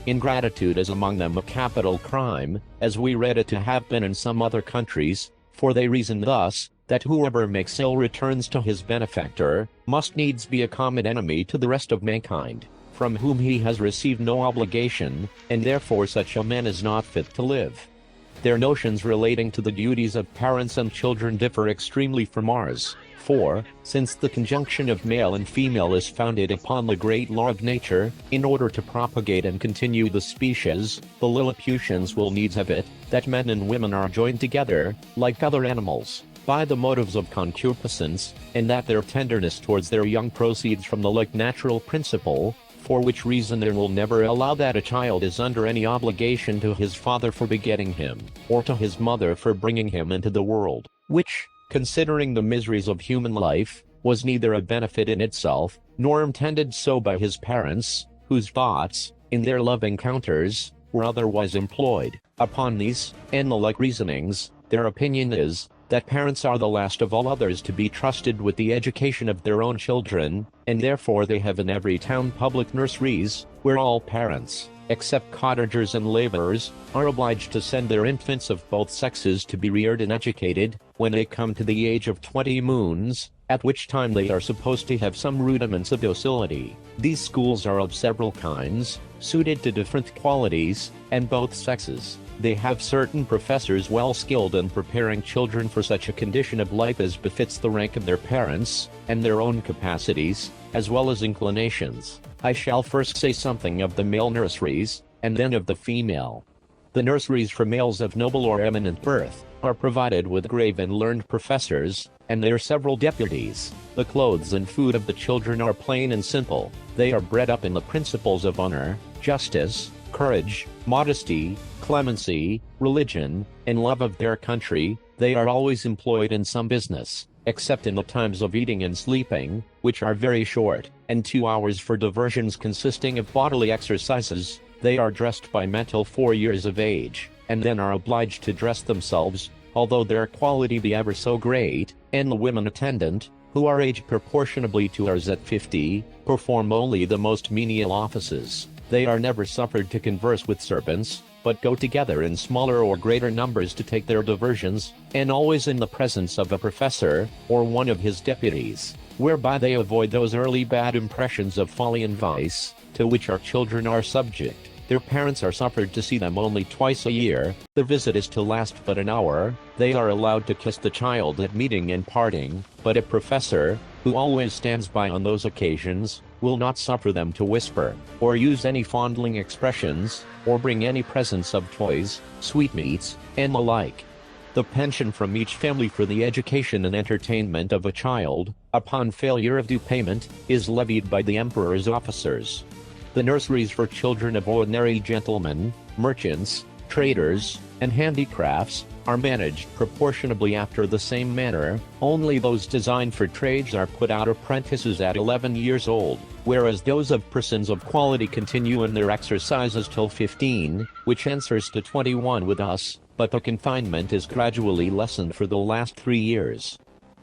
Ingratitude is among them a capital crime, as we read it to have been in some other countries, for they reason thus, that whoever makes ill returns to his benefactor, must needs be a common enemy to the rest of mankind, from whom he has received no obligation, and therefore such a man is not fit to live. Their notions relating to the duties of parents and children differ extremely from ours, for, since the conjunction of male and female is founded upon the great law of nature, in order to propagate and continue the species, the Lilliputians will needs have it, that men and women are joined together, like other animals, by the motives of concupiscence, and that their tenderness towards their young proceeds from the like natural principle, for which reason they will never allow that a child is under any obligation to his father for begetting him, or to his mother for bringing him into the world, which, considering the miseries of human life, was neither a benefit in itself, nor intended so by his parents, whose thoughts, in their love encounters, were otherwise employed. Upon these, and the like reasonings, their opinion is, that parents are the last of all others to be trusted with the education of their own children, and therefore they have in every town public nurseries, where all parents, except cottagers and laborers, are obliged to send their infants of both sexes to be reared and educated, when they come to the age of 20 moons, at which time they are supposed to have some rudiments of docility. These schools are of several kinds, suited to different qualities, and both sexes. They have certain professors well skilled in preparing children for such a condition of life as befits the rank of their parents, and their own capacities, as well as inclinations. I shall first say something of the male nurseries, and then of the female. The nurseries for males of noble or eminent birth are provided with grave and learned professors, and their several deputies. The clothes and food of the children are plain and simple. They are bred up in the principles of honor, justice, courage, modesty, clemency, religion, and love of their country. They are always employed in some business, except in the times of eating and sleeping, which are very short, and 2 hours for diversions consisting of bodily exercises. They are dressed by men till 4 years of age, and then are obliged to dress themselves, although their quality be ever so great, and the women attendant, who are aged proportionably to ours at 50, perform only the most menial offices. They are never suffered to converse with servants, but go together in smaller or greater numbers to take their diversions, and always in the presence of a professor, or one of his deputies, whereby they avoid those early bad impressions of folly and vice, to which our children are subject. Their parents are suffered to see them only twice a year. The visit is to last but an hour. They are allowed to kiss the child at meeting and parting, but a professor, who always stands by on those occasions, will not suffer them to whisper, or use any fondling expressions, or bring any presents of toys, sweetmeats, and the like. The pension from each family for the education and entertainment of a child, upon failure of due payment, is levied by the emperor's officers. The nurseries for children of ordinary gentlemen, merchants, traders, and handicrafts, are managed proportionably after the same manner. Only those designed for trades are put out apprentices at 11 years old, whereas those of persons of quality continue in their exercises till 15, which answers to 21 with us, but the confinement is gradually lessened for the last 3 years.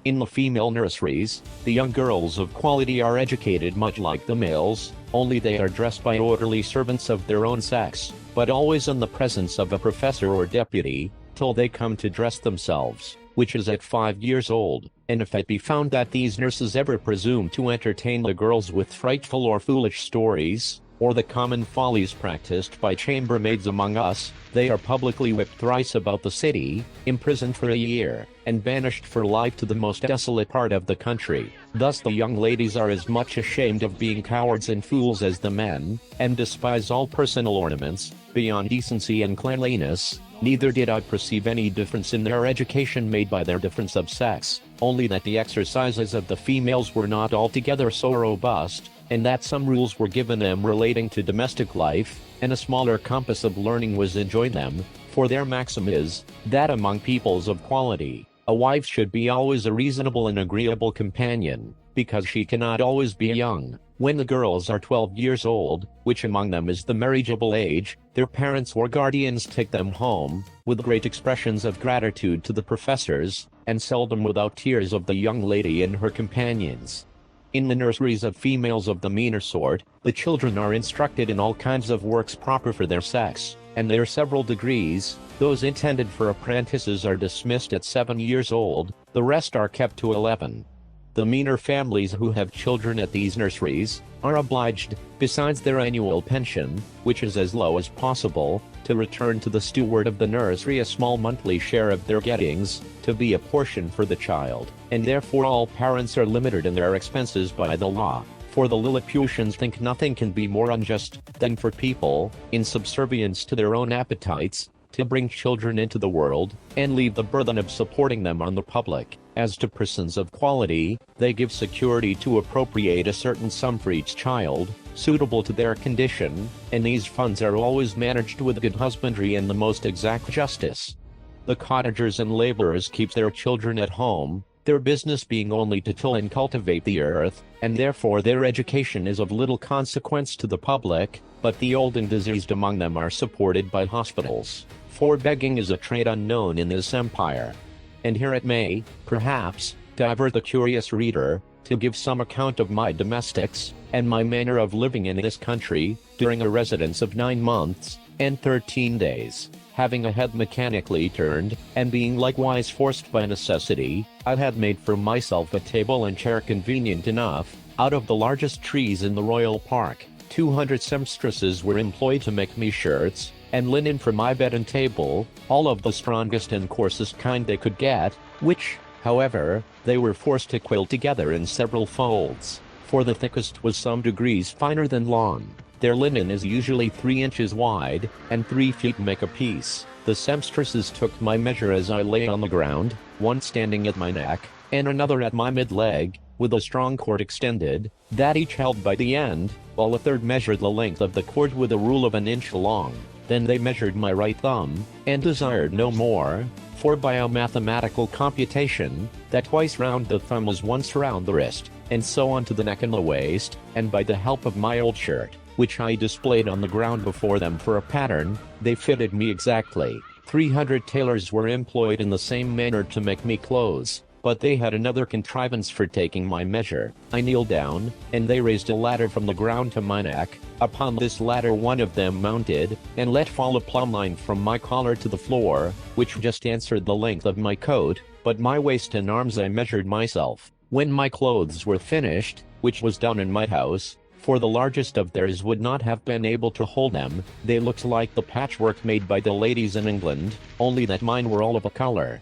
In the female nurseries, the young girls of quality are educated much like the males, only they are dressed by orderly servants of their own sex, but always in the presence of a professor or deputy, till they come to dress themselves, which is at 5 years old. And if it be found that these nurses ever presume to entertain the girls with frightful or foolish stories, or the common follies practiced by chambermaids among us, they are publicly whipped thrice about the city, imprisoned for a year, and banished for life to the most desolate part of the country. Thus the young ladies are as much ashamed of being cowards and fools as the men, and despise all personal ornaments, beyond decency and cleanliness. Neither did I perceive any difference in their education made by their difference of sex, only that the exercises of the females were not altogether so robust, and that some rules were given them relating to domestic life, and a smaller compass of learning was enjoined them, for their maxim is, that among peoples of quality, a wife should be always a reasonable and agreeable companion, because she cannot always be young. When the girls are 12 years old, which among them is the marriageable age, their parents or guardians take them home, with great expressions of gratitude to the professors, and seldom without tears of the young lady and her companions. In the nurseries of females of the meaner sort, the children are instructed in all kinds of works proper for their sex, and their several degrees. Those intended for apprentices are dismissed at 7 years old, the rest are kept to 11. The meaner families who have children at these nurseries, are obliged, besides their annual pension, which is as low as possible, to return to the steward of the nursery a small monthly share of their gettings, to be a portion for the child, and therefore all parents are limited in their expenses by the law. For the Lilliputians think nothing can be more unjust, than for people, in subservience to their own appetites, to bring children into the world, and leave the burthen of supporting them on the public. As to persons of quality, they give security to appropriate a certain sum for each child, suitable to their condition, and these funds are always managed with good husbandry and the most exact justice. The cottagers and laborers keep their children at home, their business being only to till and cultivate the earth, and therefore their education is of little consequence to the public, but the old and diseased among them are supported by hospitals, for begging is a trade unknown in this empire. And here it may, perhaps, divert the curious reader, to give some account of my domestics, and my manner of living in this country, during a residence of 9 months, and 13 days. Having a head mechanically turned, and being likewise forced by necessity, I had made for myself a table and chair convenient enough, out of the largest trees in the royal park. 200 seamstresses were employed to make me shirts, and linen for my bed and table, all of the strongest and coarsest kind they could get, which, however, they were forced to quilt together in several folds, for the thickest was some degrees finer than lawn. Their linen is usually 3 inches wide, and 3 feet make a piece. The seamstresses took my measure as I lay on the ground, one standing at my neck, and another at my mid-leg, with a strong cord extended, that each held by the end, while a third measured the length of the cord with a rule of 1 inch long. Then they measured my right thumb, and desired no more, for by a mathematical computation, that twice round the thumb was once round the wrist, and so on to the neck and the waist, and by the help of my old shirt, which I displayed on the ground before them for a pattern, they fitted me exactly. 300 tailors were employed in the same manner to make me clothes, but they had another contrivance for taking my measure. I kneeled down, and they raised a ladder from the ground to my neck. Upon this ladder one of them mounted, and let fall a plumb line from my collar to the floor, which just answered the length of my coat, but my waist and arms I measured myself. When my clothes were finished, which was done in my house, for the largest of theirs would not have been able to hold them, they looked like the patchwork made by the ladies in England, only that mine were all of a color.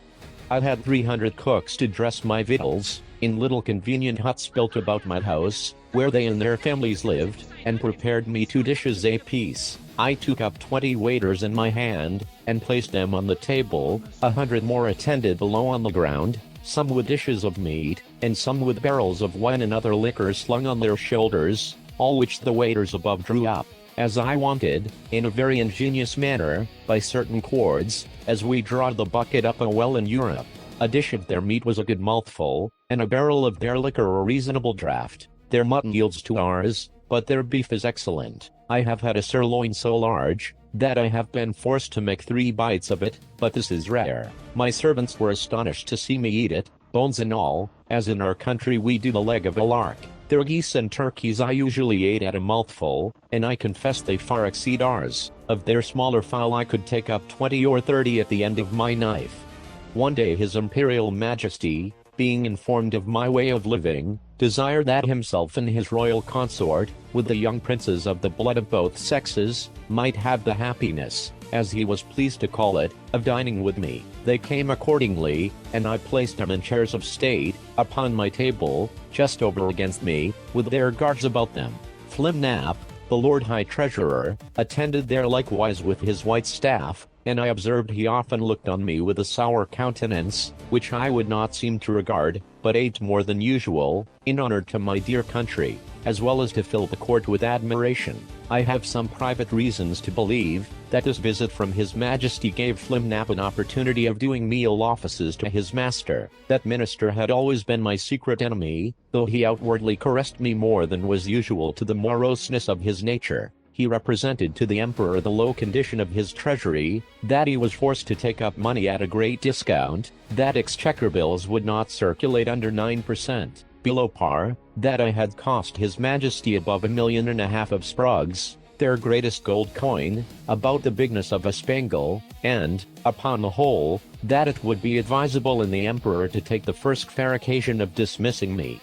I had 300 cooks to dress my victuals, in little convenient huts built about my house, where they and their families lived, and prepared me 2 dishes apiece. I took up 20 waiters in my hand, and placed them on the table. 100 more attended below on the ground, some with dishes of meat, and some with barrels of wine and other liquors slung on their shoulders, all which the waiters above drew up, as I wanted, in a very ingenious manner, by certain cords, as we draw the bucket up a well in Europe. A dish of their meat was a good mouthful, and a barrel of their liquor a reasonable draught. Their mutton yields to ours, but their beef is excellent. I have had a sirloin so large, that I have been forced to make 3 bites of it, but this is rare. My servants were astonished to see me eat it, bones and all, as in our country we do the leg of a lark. Their geese and turkeys I usually ate at a mouthful, and I confess they far exceed ours. Of their smaller fowl I could take up 20 or 30 at the end of my knife. One day His Imperial Majesty, being informed of my way of living, desired that himself and his royal consort, with the young princes of the blood of both sexes, might have the happiness, as he was pleased to call it, of dining with me. They came accordingly, and I placed them in chairs of state, upon my table, just over against me, with their guards about them. Flimnap, the Lord High Treasurer, attended there likewise with his white staff, and I observed he often looked on me with a sour countenance, which I would not seem to regard, but ate more than usual, in honor to my dear country, as well as to fill the court with admiration. I have some private reasons to believe, that this visit from His Majesty gave Flimnap an opportunity of doing meal offices to his master. That minister had always been my secret enemy, though he outwardly caressed me more than was usual to the moroseness of his nature. He represented to the emperor the low condition of his treasury, that he was forced to take up money at a great discount, that exchequer bills would not circulate under 9%, below par, that I had cost His Majesty above 1.5 million of sprugs, their greatest gold coin, about the bigness of a spangle, and, upon the whole, that it would be advisable in the emperor to take the first fair occasion of dismissing me.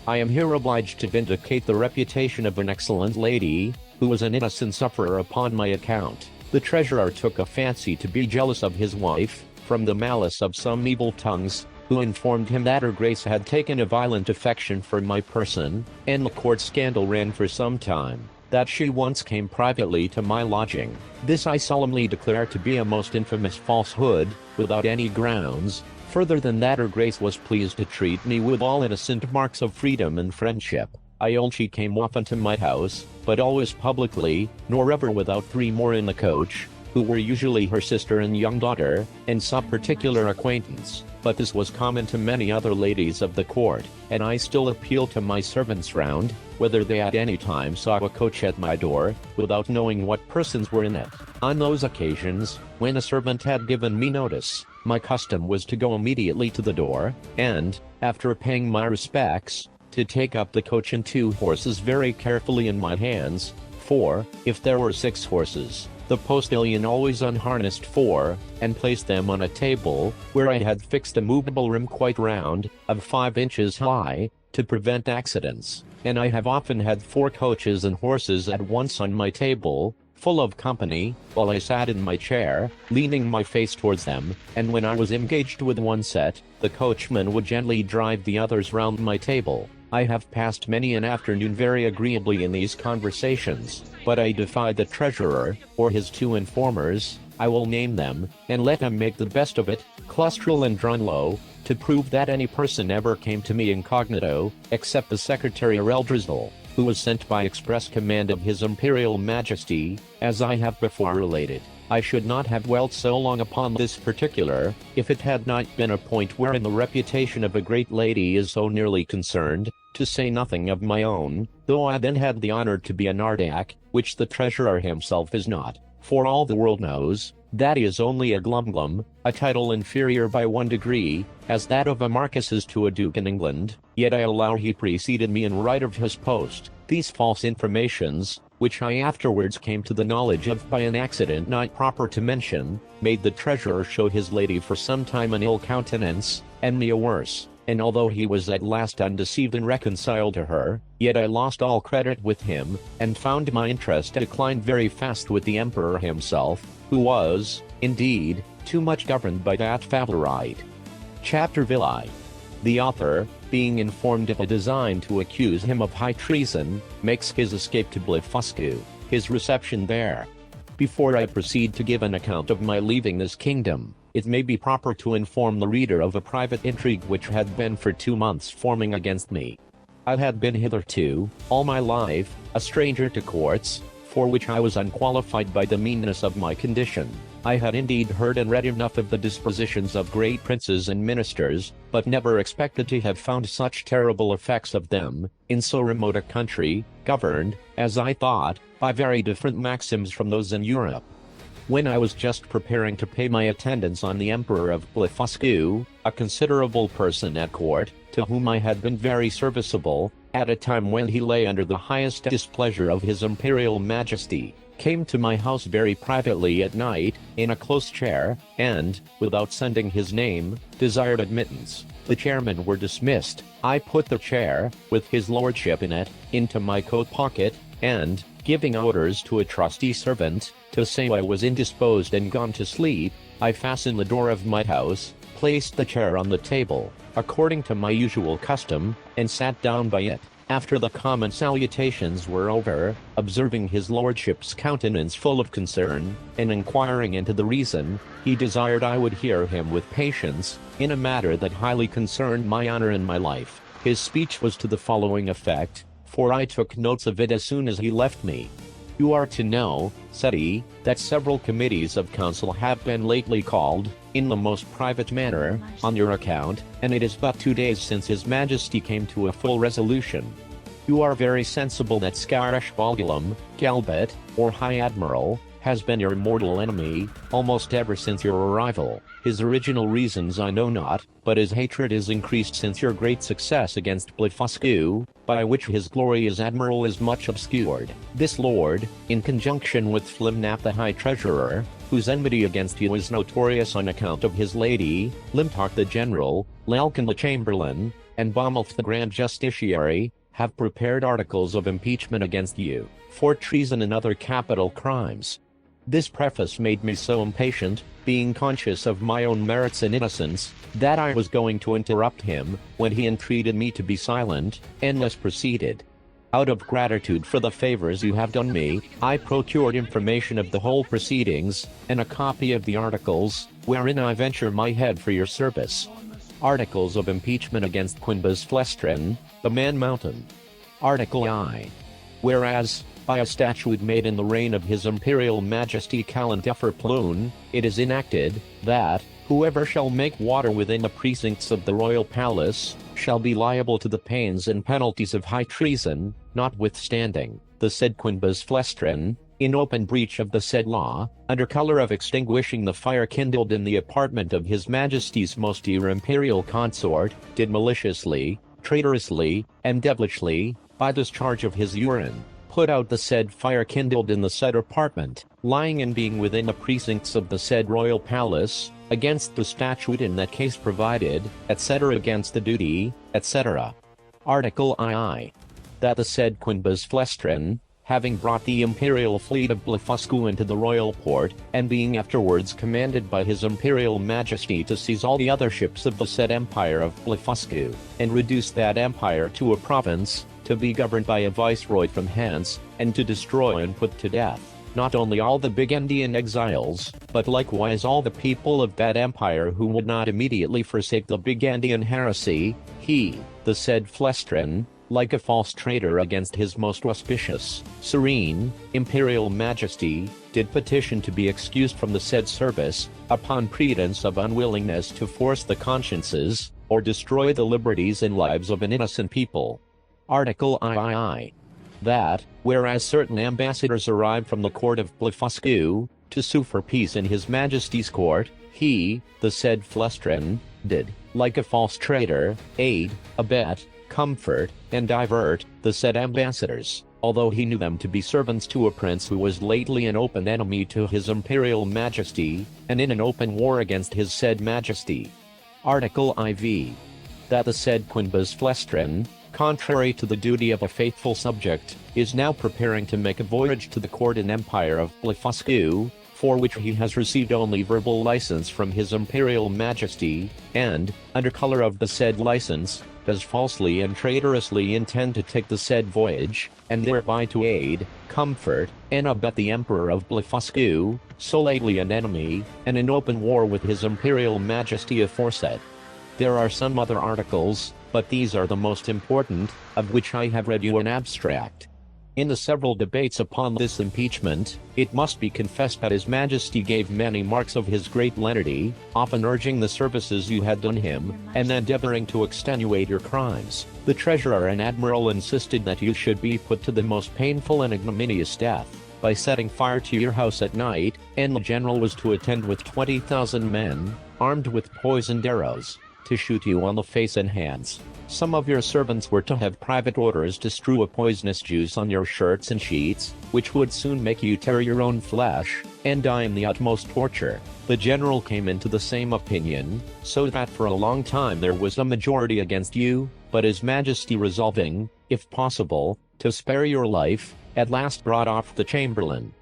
I am here obliged to vindicate the reputation of an excellent lady, who was an innocent sufferer upon my account. The treasurer took a fancy to be jealous of his wife, from the malice of some evil tongues, who informed him that her grace had taken a violent affection for my person, and the court scandal ran for some time, that she once came privately to my lodging. This I solemnly declare to be a most infamous falsehood, without any grounds, further than that her grace was pleased to treat me with all innocent marks of freedom and friendship. I own she came often to my house, but always publicly, nor ever without 3 more in the coach, who were usually her sister and young daughter, and some particular acquaintance. but this was common to many other ladies of the court, and I still appeal to my servants round, whether they at any time saw a coach at my door, without knowing what persons were in it. On those occasions, when a servant had given me notice, my custom was to go immediately to the door, and, after paying my respects, to take up the coach and 2 horses very carefully in my hands, for, if there were 6 horses, the postilion always unharnessed 4, and placed them on a table, where I had fixed a movable rim quite round, of 5 inches high, to prevent accidents, and I have often had 4 coaches and horses at once on my table, full of company, while I sat in my chair, leaning my face towards them, and when I was engaged with one set, the coachman would gently drive the others round my table. I have passed many an afternoon very agreeably in these conversations, but I defy the treasurer, or his 2 informers, I will name them, and let them make the best of it, Clustrel and Drunlow, to prove that any person ever came to me incognito, except the secretary Eldrizzle, who was sent by express command of his Imperial Majesty, as I have before related. I should not have dwelt so long upon this particular, if it had not been a point wherein the reputation of a great lady is so nearly concerned, to say nothing of my own, though I then had the honor to be an Ardak, which the treasurer himself is not, for all the world knows, that he is only a glumglum, a title inferior by 1 degree, as that of a marquess is to a duke in England, yet I allow he preceded me in right of his post. These false informations, which I afterwards came to the knowledge of by an accident not proper to mention, made the treasurer show his lady for some time an ill countenance, and me a worse, and although he was at last undeceived and reconciled to her, yet I lost all credit with him, and found my interest declined very fast with the emperor himself, who was, indeed, too much governed by that favorite. Chapter Villi. The author, being informed of a design to accuse him of high treason, makes his escape to Blefuscu, his reception there. Before I proceed to give an account of my leaving this kingdom, it may be proper to inform the reader of a private intrigue which had been for 2 months forming against me. I had been hitherto, all my life, a stranger to courts, for which I was unqualified by the meanness of my condition. I had indeed heard and read enough of the dispositions of great princes and ministers, but never expected to have found such terrible effects of them, in so remote a country, governed, as I thought, by very different maxims from those in Europe. When I was just preparing to pay my attendance on the Emperor of Blefuscu, a considerable person at court, to whom I had been very serviceable, at a time when he lay under the highest displeasure of his Imperial Majesty, came to my house very privately at night, in a close chair, and, without sending his name, desired admittance. The chairmen were dismissed. I put the chair, with his lordship in it, into my coat pocket, and, giving orders to a trusty servant, to say I was indisposed and gone to sleep, I fastened the door of my house, placed the chair on the table, according to my usual custom, and sat down by it. After the common salutations were over, observing his lordship's countenance full of concern, and inquiring into the reason, he desired I would hear him with patience, in a matter that highly concerned my honor and my life. His speech was to the following effect, for I took notes of it as soon as he left me. You are to know, said he, that several committees of council have been lately called, in the most private manner, on your account, and it is but 2 days since his majesty came to a full resolution. You are very sensible that Scarashbalgulum, Galbet, or High Admiral, has been your mortal enemy, almost ever since your arrival. His original reasons I know not, but his hatred is increased since your great success against Blefuscu, by which his glory as admiral is much obscured. This lord, in conjunction with Flimnap the High Treasurer, whose enmity against you is notorious on account of his lady, Limtark the General, Lelkin the Chamberlain, and Bomulf the Grand Justiciary, have prepared articles of impeachment against you, for treason and other capital crimes. This preface made me so impatient, being conscious of my own merits and innocence, that I was going to interrupt him, when he entreated me to be silent, and thus proceeded. Out of gratitude for the favors you have done me, I procured information of the whole proceedings, and a copy of the articles, wherein I venture my head for your service. Articles of impeachment against Quinbus Flestrin, the Man Mountain. Article I. Whereas, by a statute made in the reign of His Imperial Majesty Calendeffer Plune, it is enacted, that, Whoever shall make water within the precincts of the royal palace, shall be liable to the pains and penalties of high treason, notwithstanding, the said Quinbus Flestrin, in open breach of the said law, under color of extinguishing the fire kindled in the apartment of His Majesty's most dear imperial consort, did maliciously, traitorously, and devilishly, by discharge of his urine, put out the said fire kindled in the said apartment, lying and being within the precincts of the said royal palace, against the statute in that case provided, etc. against the duty, etc. Article II. That the said Quinbus Flestrin, having brought the imperial fleet of Blefuscu into the royal port, and being afterwards commanded by his imperial majesty to seize all the other ships of the said empire of Blefuscu, and reduce that empire to a province, to be governed by a viceroy from hence, and to destroy and put to death, not only all the Bigendian exiles, but likewise all the people of that empire who would not immediately forsake the Bigendian heresy, he, the said Flestrin, like a false traitor against his most auspicious, serene, imperial majesty, did petition to be excused from the said service, upon pretence of unwillingness to force the consciences, or destroy the liberties and lives of an innocent people. Article III. That, whereas certain ambassadors arrived from the court of Blefuscu, to sue for peace in His Majesty's court, he, the said Flestrin, did, like a false traitor, aid, abet, comfort, and divert, the said ambassadors, although he knew them to be servants to a prince who was lately an open enemy to His Imperial Majesty, and in an open war against his said Majesty. Article IV. That the said Quinbus Flestrin, contrary to the duty of a faithful subject, is now preparing to make a voyage to the court and empire of Blefuscu, for which he has received only verbal license from His Imperial Majesty, and, under color of the said license, does falsely and traitorously intend to take the said voyage, and thereby to aid, comfort, and abet the Emperor of Blefuscu, so lately an enemy, and in open war with His Imperial Majesty aforesaid. There are some other articles, but these are the most important, of which I have read you an abstract. In the several debates upon this impeachment, it must be confessed that His Majesty gave many marks of his great lenity, often urging the services you had done him, and endeavoring to extenuate your crimes. The Treasurer and Admiral insisted that you should be put to the most painful and ignominious death, by setting fire to your house at night, and the General was to attend with 20,000 men, armed with poisoned arrows, to shoot you on the face and hands. Some of your servants were to have private orders to strew a poisonous juice on your shirts and sheets, which would soon make you tear your own flesh, and die in the utmost torture. The general came into the same opinion, so that for a long time there was a majority against you, but His Majesty resolving, if possible, to spare your life, at last brought off the Chamberlain.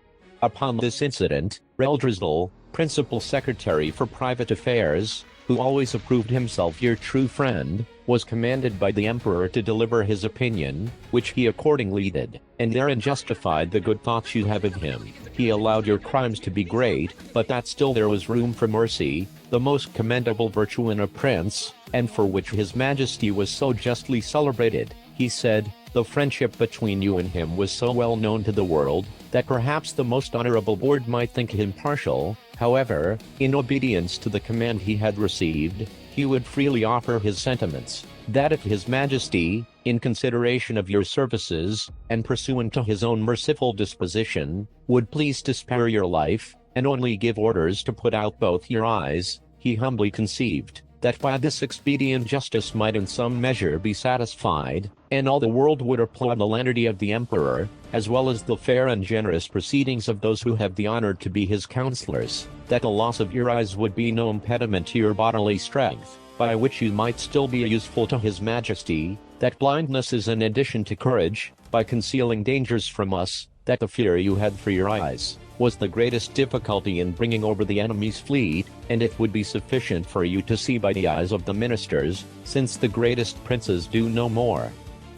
Upon this incident, Reldresdal, Principal Secretary for Private Affairs, who always approved himself your true friend, was commanded by the Emperor to deliver his opinion, which he accordingly did, and therein justified the good thoughts you have of him. He allowed your crimes to be great, but that still there was room for mercy, the most commendable virtue in a prince, and for which His Majesty was so justly celebrated. He said, the friendship between you and him was so well known to the world, that perhaps the most honorable board might think him partial. However, in obedience to the command he had received, he would freely offer his sentiments, that if His Majesty, in consideration of your services, and pursuant to his own merciful disposition, would please to spare your life, and only give orders to put out both your eyes, he humbly conceived, that by this expedient justice might in some measure be satisfied, and all the world would applaud the lenity of the Emperor, as well as the fair and generous proceedings of those who have the honor to be his counselors, that the loss of your eyes would be no impediment to your bodily strength, by which you might still be useful to His Majesty, that blindness is an addition to courage, by concealing dangers from us, that the fear you had for your eyes was the greatest difficulty in bringing over the enemy's fleet, and it would be sufficient for you to see by the eyes of the ministers, since the greatest princes do no more.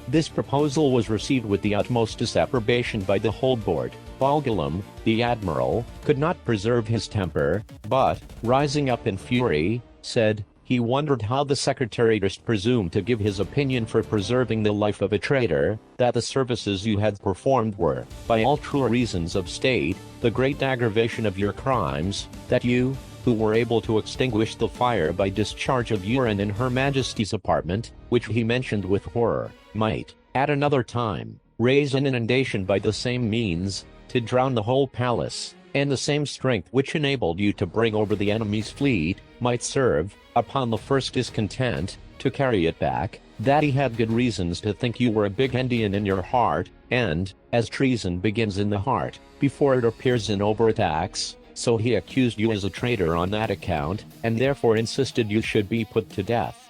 This proposal was received with the utmost disapprobation by the whole board. Balgalam, the admiral, could not preserve his temper, but, rising up in fury, said, he wondered how the secretary durst presume to give his opinion for preserving the life of a traitor, that the services you had performed were, by all true reasons of state, the great aggravation of your crimes, that you, who were able to extinguish the fire by discharge of urine in Her Majesty's apartment, which he mentioned with horror, might, at another time, raise an inundation by the same means, to drown the whole palace, and the same strength which enabled you to bring over the enemy's fleet, might serve, upon the first discontent, to carry it back, that he had good reasons to think you were a big Indian in your heart, and, as treason begins in the heart, before it appears in overt acts, so he accused you as a traitor on that account, and therefore insisted you should be put to death.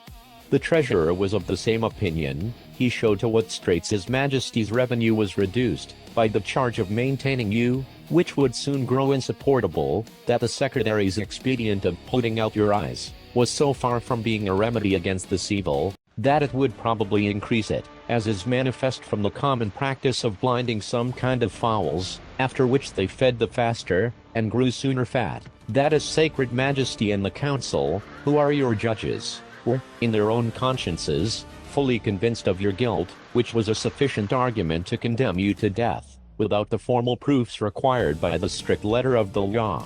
The treasurer was of the same opinion. He showed to what straits His Majesty's revenue was reduced, by the charge of maintaining you, which would soon grow insupportable, that the secretary's expedient of putting out your eyes, was so far from being a remedy against this evil, that it would probably increase it, as is manifest from the common practice of blinding some kind of fowls, after which they fed the faster, and grew sooner fat, that His Sacred Majesty and the Council, who are your judges, were, in their own consciences, fully convinced of your guilt, which was a sufficient argument to condemn you to death, without the formal proofs required by the strict letter of the law.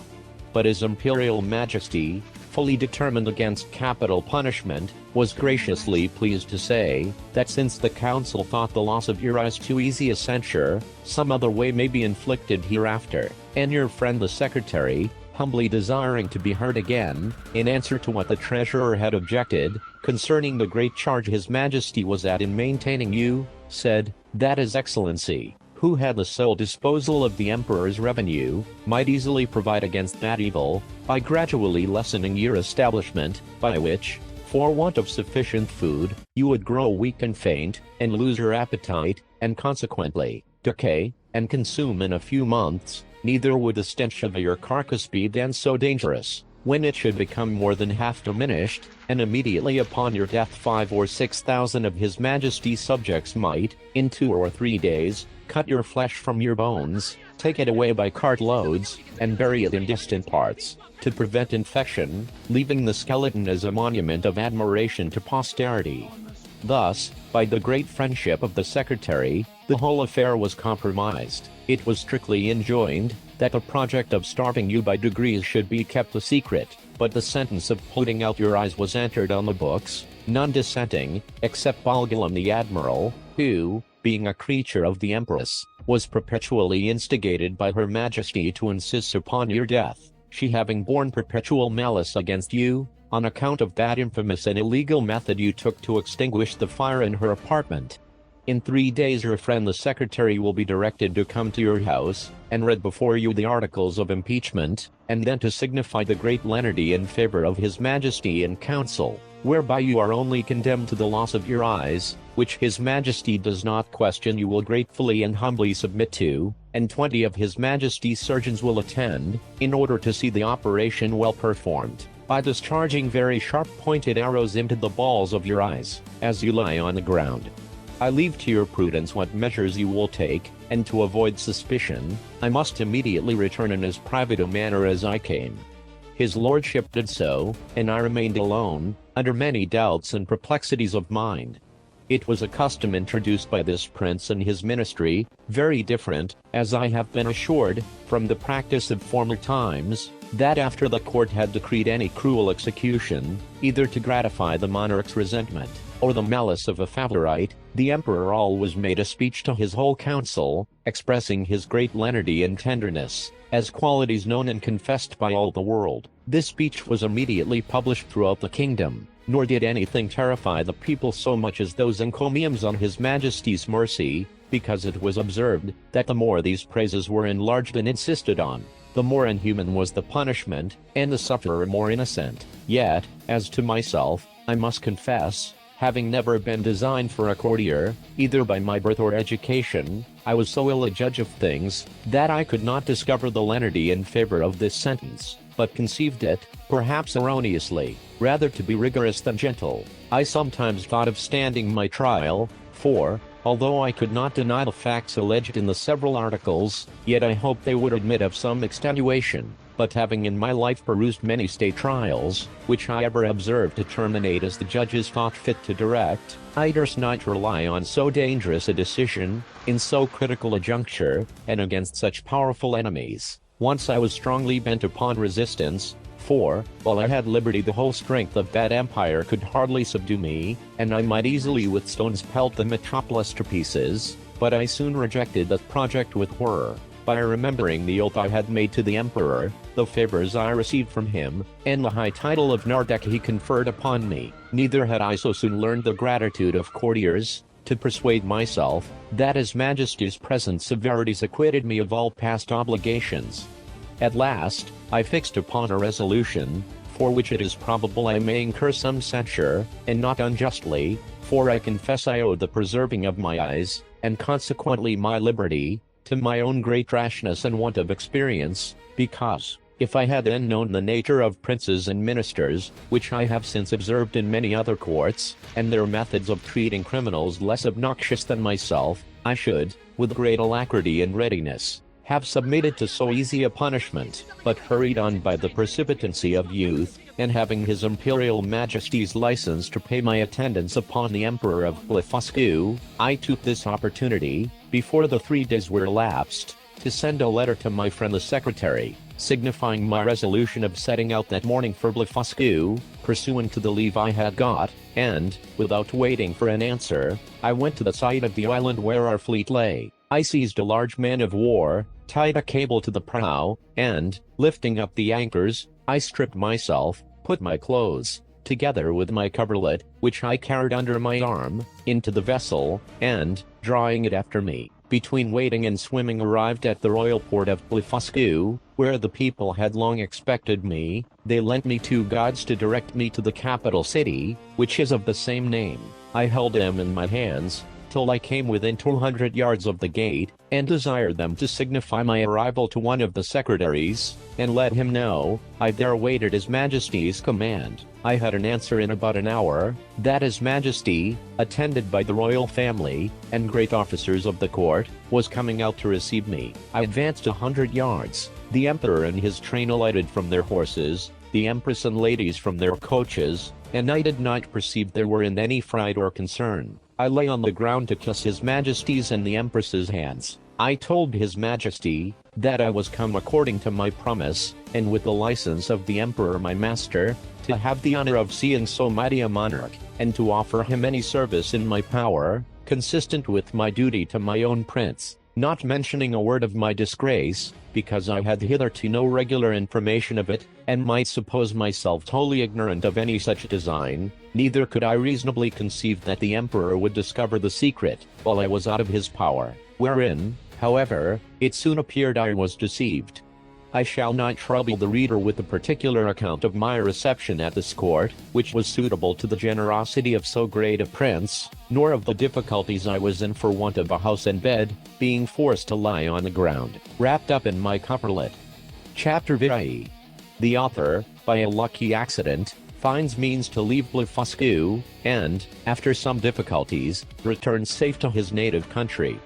But His Imperial Majesty, fully determined against capital punishment, was graciously pleased to say, that since the council thought the loss of your eyes too easy a censure, some other way may be inflicted hereafter, and your friend the secretary, humbly desiring to be heard again, in answer to what the treasurer had objected, concerning the great charge His Majesty was at in maintaining you, said, that His Excellency, who had the sole disposal of the Emperor's revenue, might easily provide against that evil, by gradually lessening your establishment, by which, for want of sufficient food, you would grow weak and faint, and lose your appetite, and consequently, decay, and consume in a few months. Neither would the stench of your carcass be then so dangerous, when it should become more than half diminished, and immediately upon your death 5 or 6 thousand of His Majesty's subjects might, in 2 or 3 days, cut your flesh from your bones, take it away by cartloads, and bury it in distant parts, to prevent infection, leaving the skeleton as a monument of admiration to posterity. Thus, by the great friendship of the secretary, the whole affair was compromised. It was strictly enjoined, that the project of starving you by degrees should be kept a secret, but the sentence of putting out your eyes was entered on the books, none dissenting, except Balgalam the admiral, who, being a creature of the Empress, was perpetually instigated by Her Majesty to insist upon your death, she having borne perpetual malice against you, on account of that infamous and illegal method you took to extinguish the fire in her apartment. In 3 days your friend the secretary will be directed to come to your house, and read before you the articles of impeachment, and then to signify the great lenity in favor of His Majesty and Council, whereby you are only condemned to the loss of your eyes, which His Majesty does not question you will gratefully and humbly submit to, and 20 of His Majesty's surgeons will attend, in order to see the operation well performed, by discharging very sharp-pointed arrows into the balls of your eyes, as you lie on the ground. I leave to your prudence what measures you will take, and to avoid suspicion, I must immediately return in as private a manner as I came. His lordship did so, and I remained alone, under many doubts and perplexities of mind. It was a custom introduced by this prince and his ministry, very different, as I have been assured, from the practice of former times, that after the court had decreed any cruel execution, either to gratify the monarch's resentment, or the malice of a favorite, the emperor always made a speech to his whole council, expressing his great lenity and tenderness, as qualities known and confessed by all the world. This speech was immediately published throughout the kingdom, nor did anything terrify the people so much as those encomiums on His Majesty's mercy, because it was observed, that the more these praises were enlarged and insisted on, the more inhuman was the punishment, and the sufferer more innocent. Yet, as to myself, I must confess, having never been designed for a courtier, either by my birth or education, I was so ill a judge of things, that I could not discover the lenity in favor of this sentence, but conceived it, perhaps erroneously, rather to be rigorous than gentle. I sometimes thought of standing my trial, for, although I could not deny the facts alleged in the several articles, yet I hoped they would admit of some extenuation. But having in my life perused many state trials, which I ever observed to terminate as the judges thought fit to direct, I durst not rely on so dangerous a decision, in so critical a juncture, and against such powerful enemies. Once I was strongly bent upon resistance, For, while I had liberty, the whole strength of that empire could hardly subdue me, and I might easily with stones pelt the metropolis to pieces, but I soon rejected that project with horror, by remembering the oath I had made to the emperor, the favors I received from him, and the high title of Nardek he conferred upon me. Neither had I so soon learned the gratitude of courtiers, to persuade myself, that His Majesty's present severities acquitted me of all past obligations. At last, I fixed upon a resolution, for which it is probable I may incur some censure, and not unjustly, for I confess I owe the preserving of my eyes, and consequently my liberty, to my own great rashness and want of experience, because, if I had then known the nature of princes and ministers, which I have since observed in many other courts, and their methods of treating criminals less obnoxious than myself, I should, with great alacrity and readiness, have submitted to so easy a punishment, but hurried on by the precipitancy of youth, and having His Imperial Majesty's license to pay my attendance upon the Emperor of Blefuscu, I took this opportunity, before the 3 days were elapsed, to send a letter to my friend the Secretary, signifying my resolution of setting out that morning for Blefuscu, pursuant to the leave I had got, and, without waiting for an answer, I went to the site of the island where our fleet lay. I seized a large man of war, tied a cable to the prow, and, lifting up the anchors, I stripped myself, put my clothes, together with my coverlet, which I carried under my arm, into the vessel, and, drawing it after me, between wading and swimming arrived at the royal port of Blefuscu, where the people had long expected me. They lent me 2 guides to direct me to the capital city, which is of the same name. I held them in my hands, till I came within 200 yards of the gate, and desired them to signify my arrival to one of the secretaries, and let him know, I there awaited His Majesty's command. I had an answer in about an hour, that His Majesty, attended by the royal family, and great officers of the court, was coming out to receive me. I advanced 100 yards, the Emperor and his train alighted from their horses, the Empress and ladies from their coaches, and I did not perceive they were in any fright or concern. I lay on the ground to kiss His Majesty's and the Empress's hands. I told His Majesty, that I was come according to my promise, and with the license of the Emperor my master, to have the honor of seeing so mighty a monarch, and to offer him any service in my power, consistent with my duty to my own prince, not mentioning a word of my disgrace, because I had hitherto no regular information of it, and might suppose myself wholly ignorant of any such design. Neither could I reasonably conceive that the Emperor would discover the secret, while I was out of his power, wherein, however, it soon appeared I was deceived. I shall not trouble the reader with a particular account of my reception at this court, which was suitable to the generosity of so great a prince, nor of the difficulties I was in for want of a house and bed, being forced to lie on the ground, wrapped up in my coverlet. Chapter VIII. The author, by a lucky accident, finds means to leave Blefuscu, and, after some difficulties, returns safe to his native country.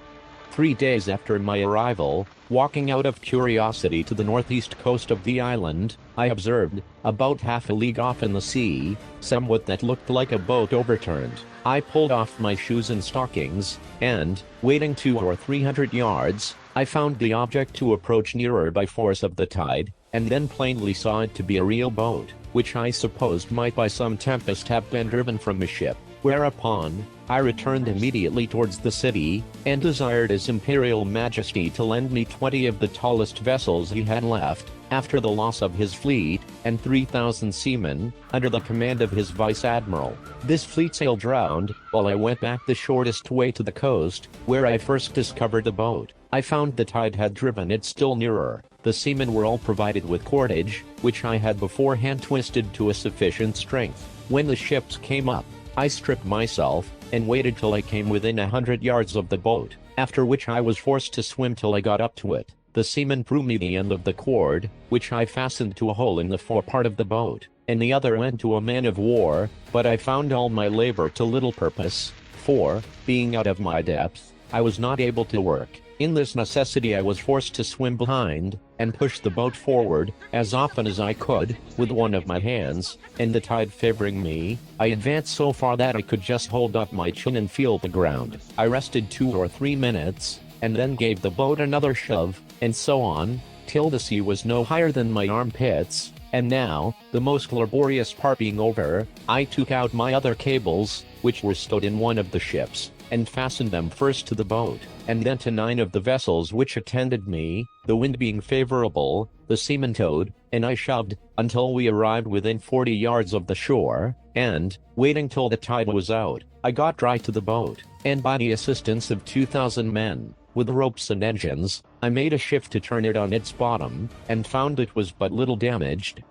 3 days after my arrival, walking out of curiosity to the northeast coast of the island, I observed, about half a league off in the sea, somewhat that looked like a boat overturned. I pulled off my shoes and stockings, and, wading 200 or 300 yards, I found the object to approach nearer by force of the tide, and then plainly saw it to be a real boat, which I supposed might by some tempest have been driven from a ship. Whereupon, I returned immediately towards the city, and desired His Imperial Majesty to lend me 20 of the tallest vessels he had left, after the loss of his fleet, and 3,000 seamen, under the command of his Vice-Admiral. This fleet sailed round, while I went back the shortest way to the coast, where I first discovered the boat. I found the tide had driven it still nearer. The seamen were all provided with cordage, which I had beforehand twisted to a sufficient strength. When the ships came up, I stripped myself, and waited till I came within 100 yards of the boat, after which I was forced to swim till I got up to it. The seaman threw me the end of the cord, which I fastened to a hole in the forepart of the boat, and the other end to a man of war, but I found all my labor to little purpose, for, being out of my depth, I was not able to work. In this necessity I was forced to swim behind, and push the boat forward, as often as I could, with one of my hands, and the tide favoring me, I advanced so far that I could just hold up my chin and feel the ground. I rested 2 or 3 minutes, and then gave the boat another shove, and so on, till the sea was no higher than my armpits, And now, the most laborious part being over, I took out my other cables, which were stowed in one of the ships, and fastened them first to the boat, and then to 9 of the vessels which attended me, the wind being favorable, the seamen towed, and I shoved, until we arrived within 40 yards of the shore, and, waiting till the tide was out, I got dry to the boat, and by the assistance of 2,000 men, with ropes and engines, I made a shift to turn it on its bottom, and found it was but little damaged.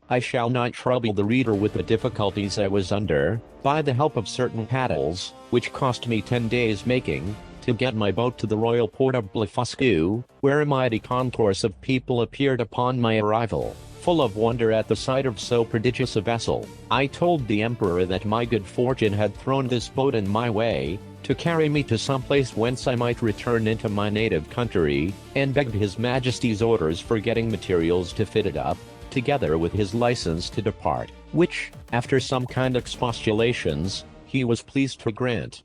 I shall not trouble the reader with the difficulties I was under, by the help of certain paddles, which cost me 10 days making, to get my boat to the royal port of Blefuscu, where a mighty concourse of people appeared upon my arrival, full of wonder at the sight of so prodigious a vessel. I told the emperor that my good fortune had thrown this boat in my way, to carry me to some place whence I might return into my native country, and begged his majesty's orders for getting materials to fit it up, together with his license to depart, which, after some kind expostulations, he was pleased to grant.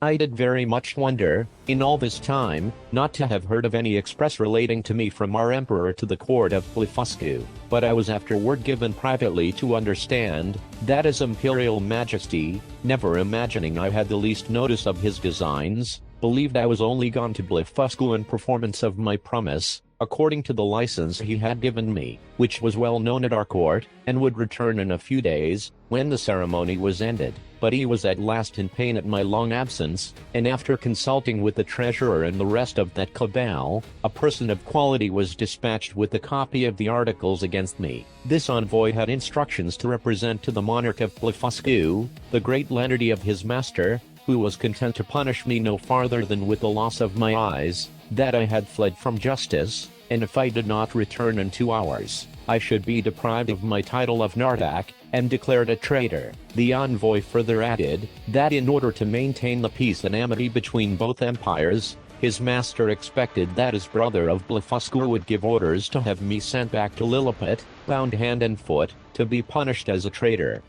I did very much wonder, in all this time, not to have heard of any express relating to me from our emperor to the court of Blefuscu, but I was afterward given privately to understand, that his imperial majesty, never imagining I had the least notice of his designs, believed I was only gone to Blefuscu in performance of my promise, according to the license he had given me, which was well known at our court, and would return in a few days, when the ceremony was ended. But he was at last in pain at my long absence, and after consulting with the treasurer and the rest of that cabal, a person of quality was dispatched with a copy of the articles against me. This envoy had instructions to represent to the monarch of Blefuscu, the great lenity of his master, who was content to punish me no farther than with the loss of my eyes, that I had fled from justice, and if I did not return in 2 hours, I should be deprived of my title of Nardak, and declared a traitor. The envoy further added, that in order to maintain the peace and amity between both empires, his master expected that his brother of Blefuscu would give orders to have me sent back to Lilliput, bound hand and foot, to be punished as a traitor.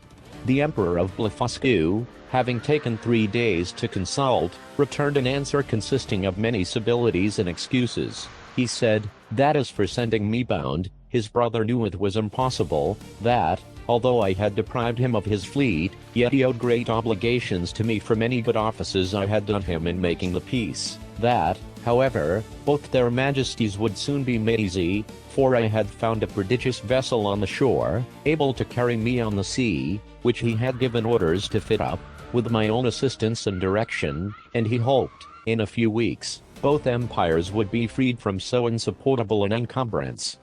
The emperor of Blefuscu, having taken 3 days to consult, returned an answer consisting of many civilities and excuses. He said, that as for sending me bound, his brother knew it was impossible, that, although I had deprived him of his fleet, yet he owed great obligations to me for many good offices I had done him in making the peace, that, however, both their majesties would soon be made easy, for I had found a prodigious vessel on the shore, able to carry me on the sea, which he had given orders to fit up, with my own assistance and direction, and he hoped, in a few weeks, both empires would be freed from so insupportable an encumbrance.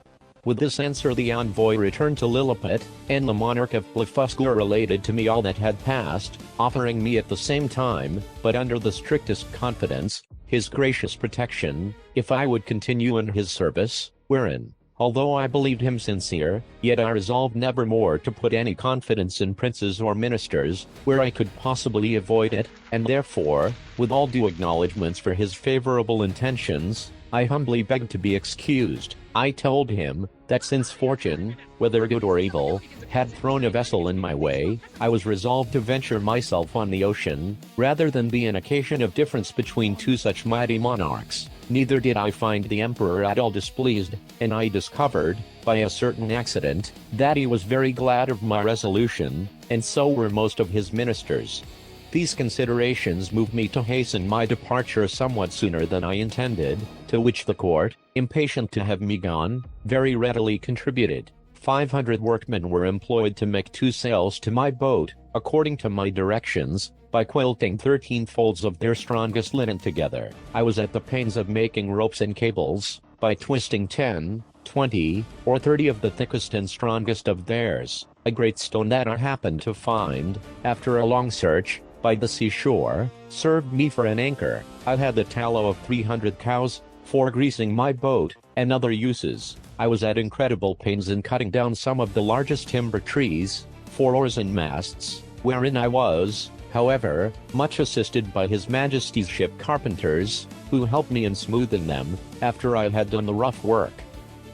With this answer the envoy returned to Lilliput, and the monarch of Blefuscu related to me all that had passed, offering me at the same time, but under the strictest confidence, his gracious protection, if I would continue in his service, wherein, although I believed him sincere, yet I resolved never more to put any confidence in princes or ministers, where I could possibly avoid it, and therefore, with all due acknowledgments for his favorable intentions, I humbly begged to be excused. I told him, that since fortune, whether good or evil, had thrown a vessel in my way, I was resolved to venture myself on the ocean, rather than be an occasion of difference between two such mighty monarchs. Neither did I find the emperor at all displeased, and I discovered, by a certain accident, that he was very glad of my resolution, and so were most of his ministers. These considerations moved me to hasten my departure somewhat sooner than I intended, to which the court, impatient to have me gone, very readily contributed. 500 workmen were employed to make 2 sails to my boat, according to my directions, by quilting 13 folds of their strongest linen together. I was at the pains of making ropes and cables, by twisting 10, 20, or 30 of the thickest and strongest of theirs. A great stone that I happened to find, after a long search, by the seashore, served me for an anchor. I had the tallow of 300 cows, for greasing my boat, and other uses. I was at incredible pains in cutting down some of the largest timber trees, for oars and masts, wherein I was, however, much assisted by his majesty's ship carpenters, who helped me in smoothing them, after I had done the rough work.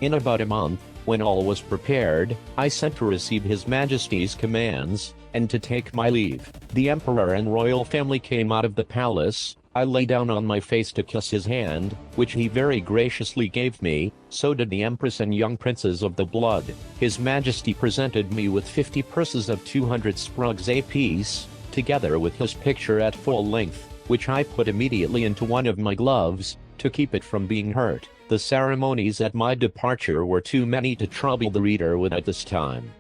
In about a month, when all was prepared, I sent to receive his majesty's commands, and to take my leave. The emperor and royal family came out of the palace, I lay down on my face to kiss his hand, which he very graciously gave me. So did the Empress and young princes of the blood. His Majesty presented me with 50 purses of 200 sprugs apiece, together with his picture at full length, which I put immediately into one of my gloves, to keep it from being hurt. The ceremonies at my departure were too many to trouble the reader with at this time.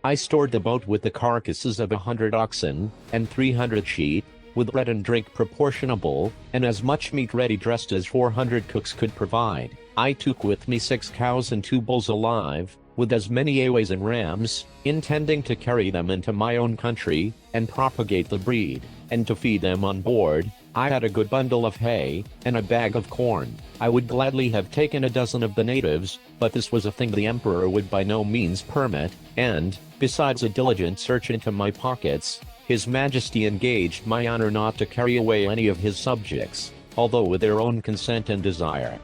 I stored the boat with the carcasses of 100 oxen, and 300 sheep, with bread and drink proportionable, and as much meat ready dressed as 400 cooks could provide. I took with me 6 cows and 2 bulls alive, with as many ewes and rams, intending to carry them into my own country, and propagate the breed, and to feed them on board. I had a good bundle of hay, and a bag of corn. I would gladly have taken a dozen of the natives, but this was a thing the emperor would by no means permit, and, besides a diligent search into my pockets, His Majesty engaged my honor not to carry away any of his subjects, although with their own consent and desire.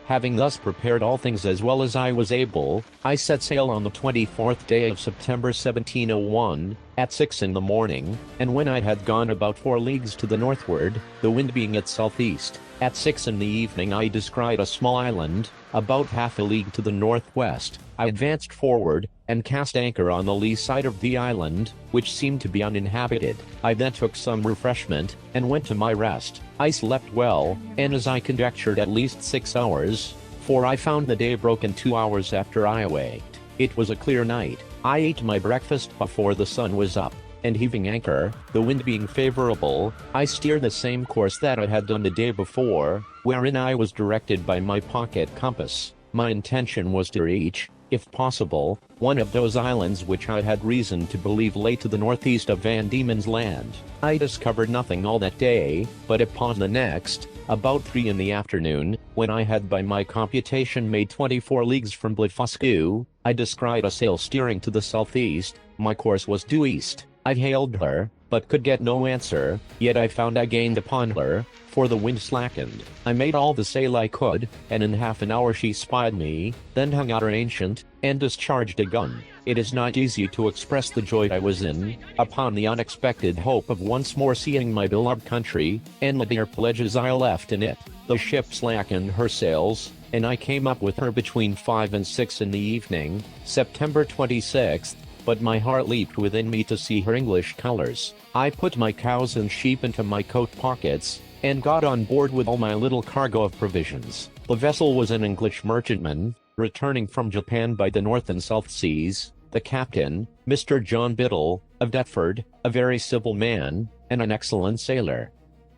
Having thus prepared all things as well as I was able, I set sail on the 24th day of September 1701, at 6 in the morning, and when I had gone about 4 leagues to the northward, the wind being at southeast, at 6 in the evening I descried a small island, about half a league to the northwest. I advanced forward, and cast anchor on the lee side of the island, which seemed to be uninhabited. I then took some refreshment, and went to my rest. I slept well, and as I conjectured at least 6 hours, for I found the day broken 2 hours after I awaked. It was a clear night. I ate my breakfast before the sun was up, and heaving anchor, the wind being favorable, I steered the same course that I had done the day before, wherein I was directed by my pocket compass. My intention was to reach, if possible, one of those islands which I had reason to believe lay to the northeast of Van Diemen's Land. I discovered nothing all that day, but upon the next, about 3 in the afternoon, when I had by my computation made 24 leagues from Blefuscu, I descried a sail steering to the southeast. My course was due east. I hailed her, but could get no answer, yet I found I gained upon her, for the wind slackened. I made all the sail I could, and in half an hour she spied me, then hung out her ancient, and discharged a gun. It is not easy to express the joy I was in, upon the unexpected hope of once more seeing my beloved country, and the dear pledges I left in it. The ship slackened her sails, and I came up with her between 5 and 6 in the evening, September 26th, but my heart leaped within me to see her English colors. I put my cows and sheep into my coat pockets, and got on board with all my little cargo of provisions. The vessel was an English merchantman, returning from Japan by the North and South Seas. The captain, Mr. John Biddle, of Deptford, a very civil man, and an excellent sailor.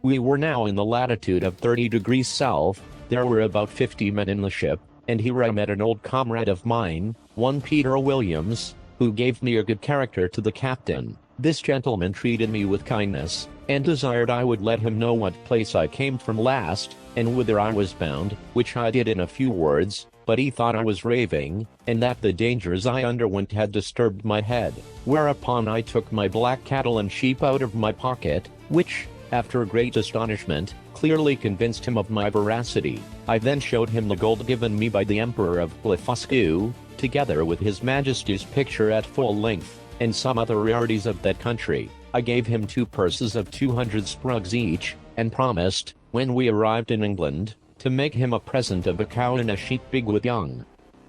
We were now in the latitude of 30 degrees south. There were about 50 men in the ship, and here I met an old comrade of mine, one Peter Williams, who gave me a good character to the captain. This gentleman treated me with kindness, and desired I would let him know what place I came from last, and whither I was bound, which I did in a few words, but he thought I was raving, and that the dangers I underwent had disturbed my head. Whereupon I took my black cattle and sheep out of my pocket, which, after great astonishment, clearly convinced him of my veracity. I then showed him the gold given me by the Emperor of Blefuscu, together with His Majesty's picture at full length, and some other rarities of that country. I gave him 2 purses of 200 sprugs each, and promised, when we arrived in England, to make him a present of a cow and a sheep big with young.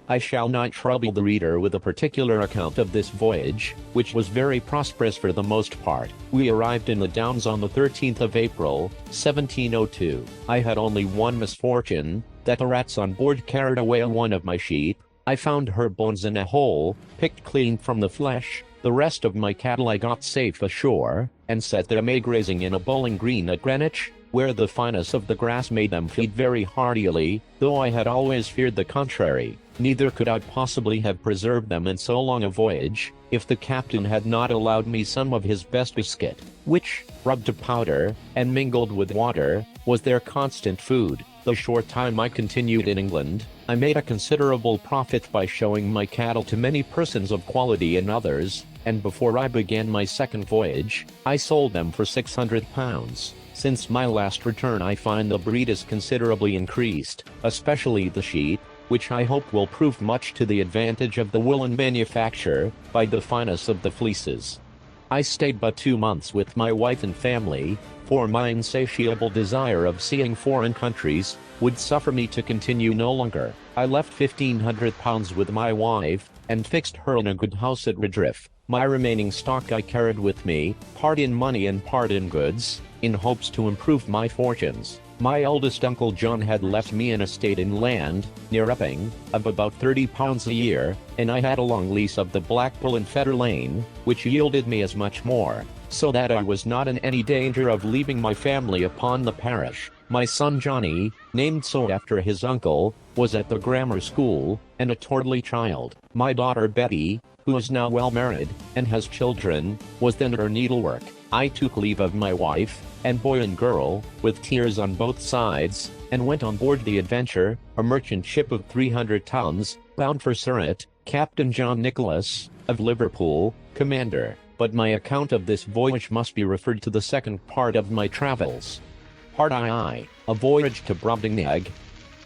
I shall not trouble the reader with a particular account of this voyage, which was very prosperous for the most part. We arrived in the Downs on the 13th of April, 1702. I had only one misfortune, that the rats on board carried away one of my sheep. I found her bones in a hole, picked clean from the flesh. The rest of my cattle I got safe ashore, and set them grazing in a bowling green at Greenwich, where the fineness of the grass made them feed very heartily, though I had always feared the contrary. Neither could I possibly have preserved them in so long a voyage, if the captain had not allowed me some of his best biscuit, which, rubbed to powder, and mingled with water, was their constant food. The short time I continued in England, I made a considerable profit by showing my cattle to many persons of quality and others, and before I began my second voyage, I sold them for £600. Since my last return I find the breed is considerably increased, especially the sheep, which I hope will prove much to the advantage of the woolen manufacture, by the fineness of the fleeces. I stayed but 2 months with my wife and family, for my insatiable desire of seeing foreign countries would suffer me to continue no longer. I left £1,500 with my wife, and fixed her in a good house at Redriff. My remaining stock I carried with me, part in money and part in goods, in hopes to improve my fortunes. My eldest uncle John had left me an estate in land, near Epping, of about £30 a year, and I had a long lease of the Blackpool and Fetter Lane, which yielded me as much more, so that I was not in any danger of leaving my family upon the parish. My son Johnny, named so after his uncle, was at the grammar school, and a towardly child. My daughter Betty, who is now well married, and has children, was then at her needlework. I took leave of my wife, and boy and girl, with tears on both sides, and went on board the Adventure, a merchant ship of 300 tons, bound for Surat, Captain John Nicholas, of Liverpool, commander. But my account of this voyage must be referred to the second part of my travels. Part I, a voyage to Brobdingnag.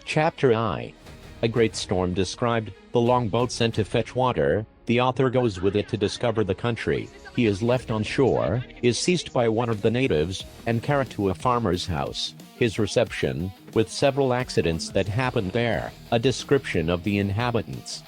Chapter I. A great storm described, the longboat sent to fetch water, the author goes with it to discover the country, he is left on shore, is seized by one of the natives, and carried to a farmer's house, his reception, with several accidents that happened there, a description of the inhabitants.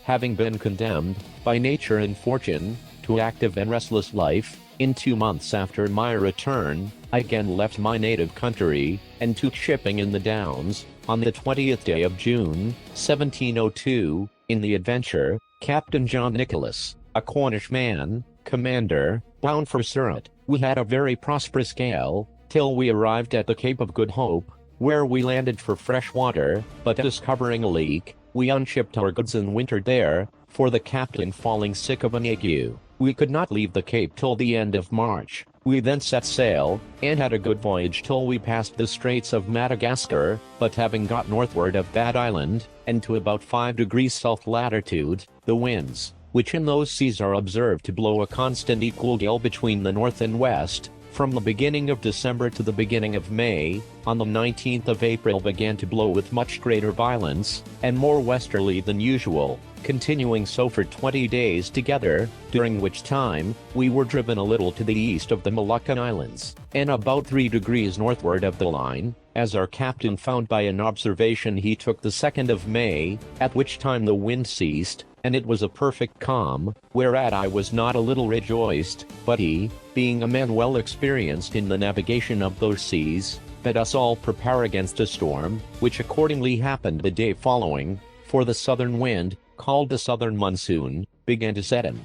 Having been condemned, by nature and fortune, to active and restless life, in 2 months after my return, I again left my native country, and took shipping in the Downs, on the 20th day of June, 1702, in the Adventure, Captain John Nicholas, a Cornish man, commander, bound for Surat. We had a very prosperous gale, till we arrived at the Cape of Good Hope, where we landed for fresh water, but discovering a leak, we unshipped our goods and wintered there, for the captain falling sick of an ague. We could not leave the Cape till the end of March. We then set sail, and had a good voyage till we passed the Straits of Madagascar, but having got northward of that island, and to about 5 degrees south latitude, the winds, which in those seas are observed to blow a constant equal gale between the north and west, from the beginning of December to the beginning of May, on the 19th of April began to blow with much greater violence, and more westerly than usual, continuing so for 20 days together, during which time, we were driven a little to the east of the Moluccan Islands, and about 3 degrees northward of the line, as our captain found by an observation he took the 2nd of May, at which time the wind ceased, and it was a perfect calm, whereat I was not a little rejoiced, but he, being a man well experienced in the navigation of those seas, bid us all prepare against a storm, which accordingly happened the day following, for the southern wind, called the southern monsoon, began to set in.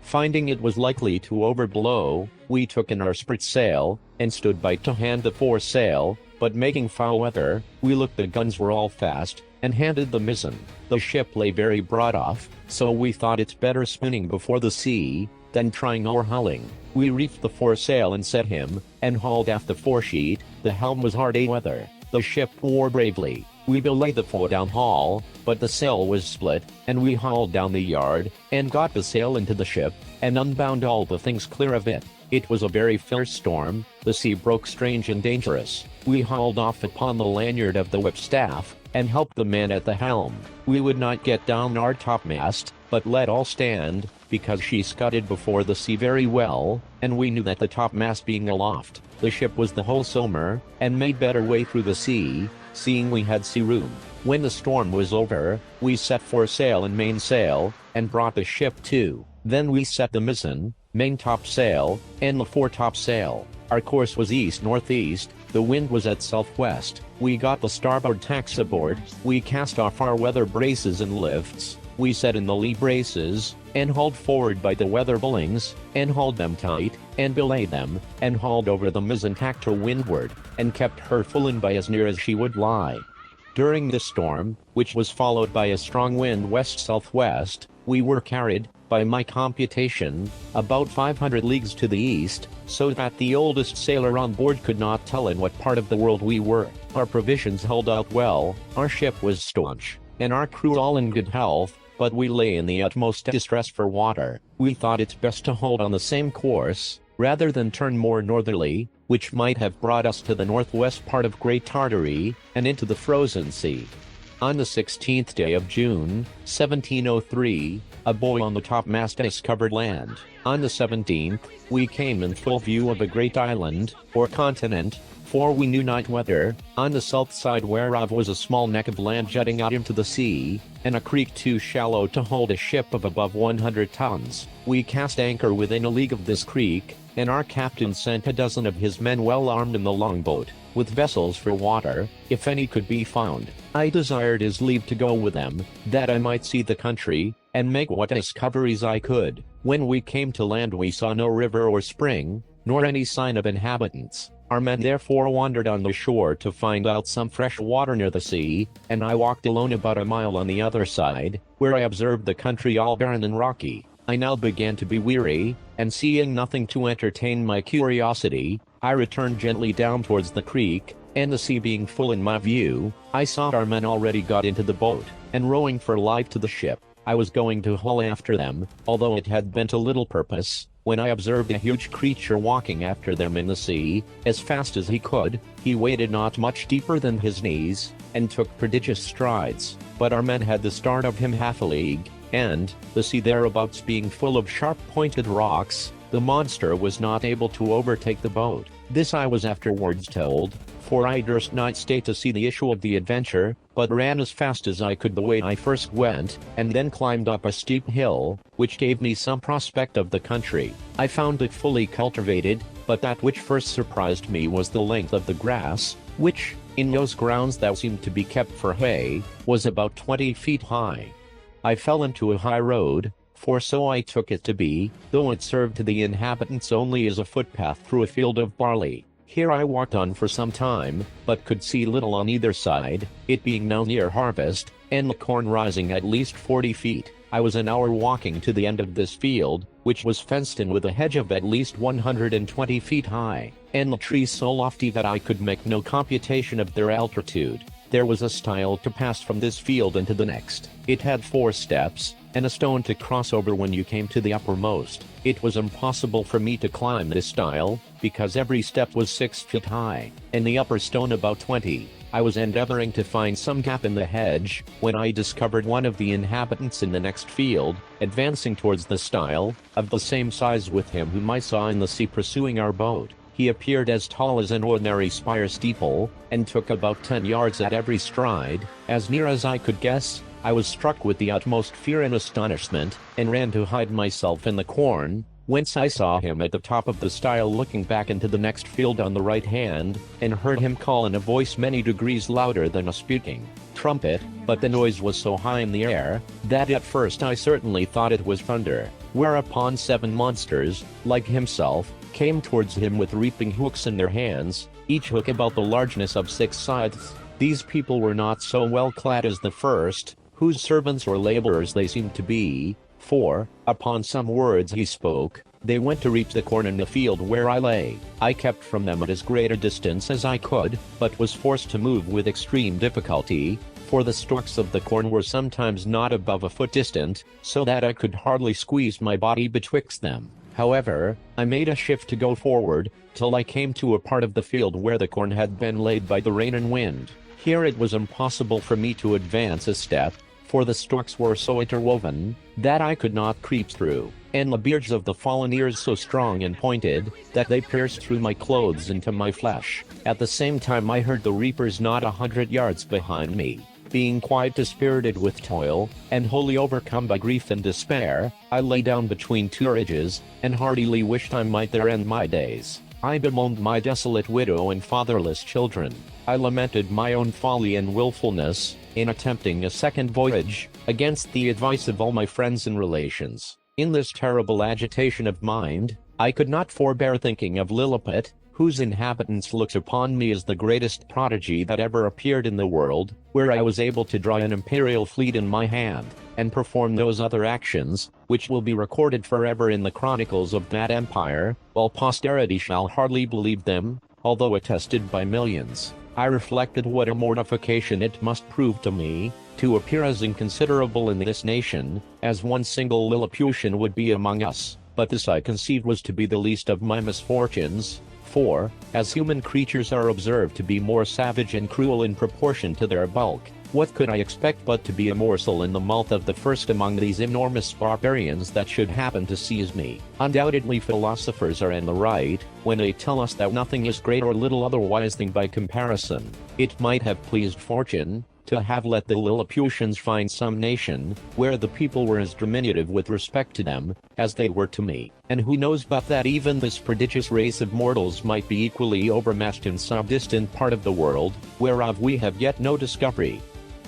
Finding it was likely to overblow, we took in our spritsail, and stood by to hand the foresail, but making foul weather, we looked the guns were all fast, and handed the mizzen. The ship lay very broad off, so we thought it better spooning before the sea, than trying overhauling. We reefed the foresail and set him, and hauled aft the foresheet. The helm was hard a weather. The ship wore bravely. We belayed the fore down haul, but the sail was split, and we hauled down the yard, and got the sail into the ship, and unbound all the things clear of it. It was a very fierce storm, the sea broke strange and dangerous. We hauled off upon the lanyard of the whipstaff, and helped the man at the helm. We would not get down our topmast, but let all stand, because she scudded before the sea very well, and we knew that the topmast being aloft, the ship was the wholesomer, and made better way through the sea, seeing we had sea room. When the storm was over, we set foresail and mainsail, and brought the ship to. Then we set the mizzen, maintopsail, and the foretopsail. Our course was east-northeast, the wind was at southwest. We got the starboard tacks aboard, we cast off our weather braces and lifts, we set in the lee braces, and hauled forward by the weather bullings, and hauled them tight, and belayed them, and hauled over the mizzen tack to windward, and kept her full in by as near as she would lie. During this storm, which was followed by a strong wind west-southwest, we were carried, by my computation, about 500 leagues to the east, so that the oldest sailor on board could not tell in what part of the world we were. Our provisions held out well, our ship was staunch, and our crew all in good health, but we lay in the utmost distress for water. We thought it best to hold on the same course, rather than turn more northerly, which might have brought us to the northwest part of Great Tartary, and into the frozen sea. On the 16th day of June, 1703, a boy on the topmast discovered land. On the 17th, we came in full view of a great island, or continent, for we knew not whether, on the south side whereof was a small neck of land jutting out into the sea, and a creek too shallow to hold a ship of above 100 tons. We cast anchor within a league of this creek, and our captain sent a dozen of his men well armed in the longboat, with vessels for water, if any could be found. I desired his leave to go with them, that I might see the country, and make what discoveries I could. When we came to land we saw no river or spring, nor any sign of inhabitants. Our men therefore wandered on the shore to find out some fresh water near the sea, and I walked alone about a mile on the other side, where I observed the country all barren and rocky. I now began to be weary, and seeing nothing to entertain my curiosity, I returned gently down towards the creek, and the sea being full in my view, I saw our men already got into the boat, and rowing for life to the ship. I was going to haul after them, although it had been to little purpose, when I observed a huge creature walking after them in the sea, as fast as he could. He waded not much deeper than his knees, and took prodigious strides, but our men had the start of him half a league, and, the sea thereabouts being full of sharp-pointed rocks, the monster was not able to overtake the boat. This I was afterwards told, for I durst not stay to see the issue of the adventure, but ran as fast as I could the way I first went, and then climbed up a steep hill, which gave me some prospect of the country. I found it fully cultivated, but that which first surprised me was the length of the grass, which, in those grounds that seemed to be kept for hay, was about 20 feet high. I fell into a high road, for so I took it to be, though it served to the inhabitants only as a footpath through a field of barley. Here I walked on for some time, but could see little on either side, it being now near harvest, and the corn rising at least 40 feet. I was an hour walking to the end of this field, which was fenced in with a hedge of at least 120 feet high, and the trees so lofty that I could make no computation of their altitude. There was a stile to pass from this field into the next. It had 4 steps, and a stone to cross over when you came to the uppermost. It was impossible for me to climb this stile, because every step was 6 feet high, and the upper stone about 20. I was endeavoring to find some gap in the hedge, when I discovered one of the inhabitants in the next field, advancing towards the stile, of the same size with him whom I saw in the sea pursuing our boat. He appeared as tall as an ordinary spire steeple, and took about 10 yards at every stride. As near as I could guess, I was struck with the utmost fear and astonishment, and ran to hide myself in the corn, whence I saw him at the top of the stile looking back into the next field on the right hand, and heard him call in a voice many degrees louder than a speaking trumpet, but the noise was so high in the air, that at first I certainly thought it was thunder. Whereupon 7 monsters, like himself, came towards him with reaping hooks in their hands, each hook about the largeness of 6 scythes. These people were not so well clad as the first, whose servants or laborers they seemed to be, for, upon some words he spoke, they went to reap the corn in the field where I lay. I kept from them at as great a distance as I could, but was forced to move with extreme difficulty, for the stalks of the corn were sometimes not above a foot distant, so that I could hardly squeeze my body betwixt them. However, I made a shift to go forward, till I came to a part of the field where the corn had been laid by the rain and wind. Here it was impossible for me to advance a step, for the stalks were so interwoven, that I could not creep through, and the beards of the fallen ears so strong and pointed, that they pierced through my clothes into my flesh. At the same time I heard the reapers not 100 yards behind me. Being quite dispirited with toil, and wholly overcome by grief and despair, I lay down between 2 ridges, and heartily wished I might there end my days. I bemoaned my desolate widow and fatherless children. I lamented my own folly and wilfulness, in attempting a second voyage, against the advice of all my friends and relations. In this terrible agitation of mind, I could not forbear thinking of Lilliput, whose inhabitants looked upon me as the greatest prodigy that ever appeared in the world, where I was able to draw an imperial fleet in my hand, and perform those other actions, which will be recorded forever in the chronicles of that empire, while posterity shall hardly believe them, although attested by millions. I reflected what a mortification it must prove to me, to appear as inconsiderable in this nation, as one single Lilliputian would be among us, but this I conceived was to be the least of my misfortunes. For, as human creatures are observed to be more savage and cruel in proportion to their bulk, What could I expect but to be a morsel in the mouth of the first among these enormous barbarians that should happen to seize me? Undoubtedly philosophers are in the right when they tell us that nothing is great or little otherwise than by comparison. It might have pleased fortune to have let the Lilliputians find some nation where the people were as diminutive with respect to them as they were to me, and who knows but that even this prodigious race of mortals might be equally overmatched in some distant part of the world, whereof we have yet no discovery.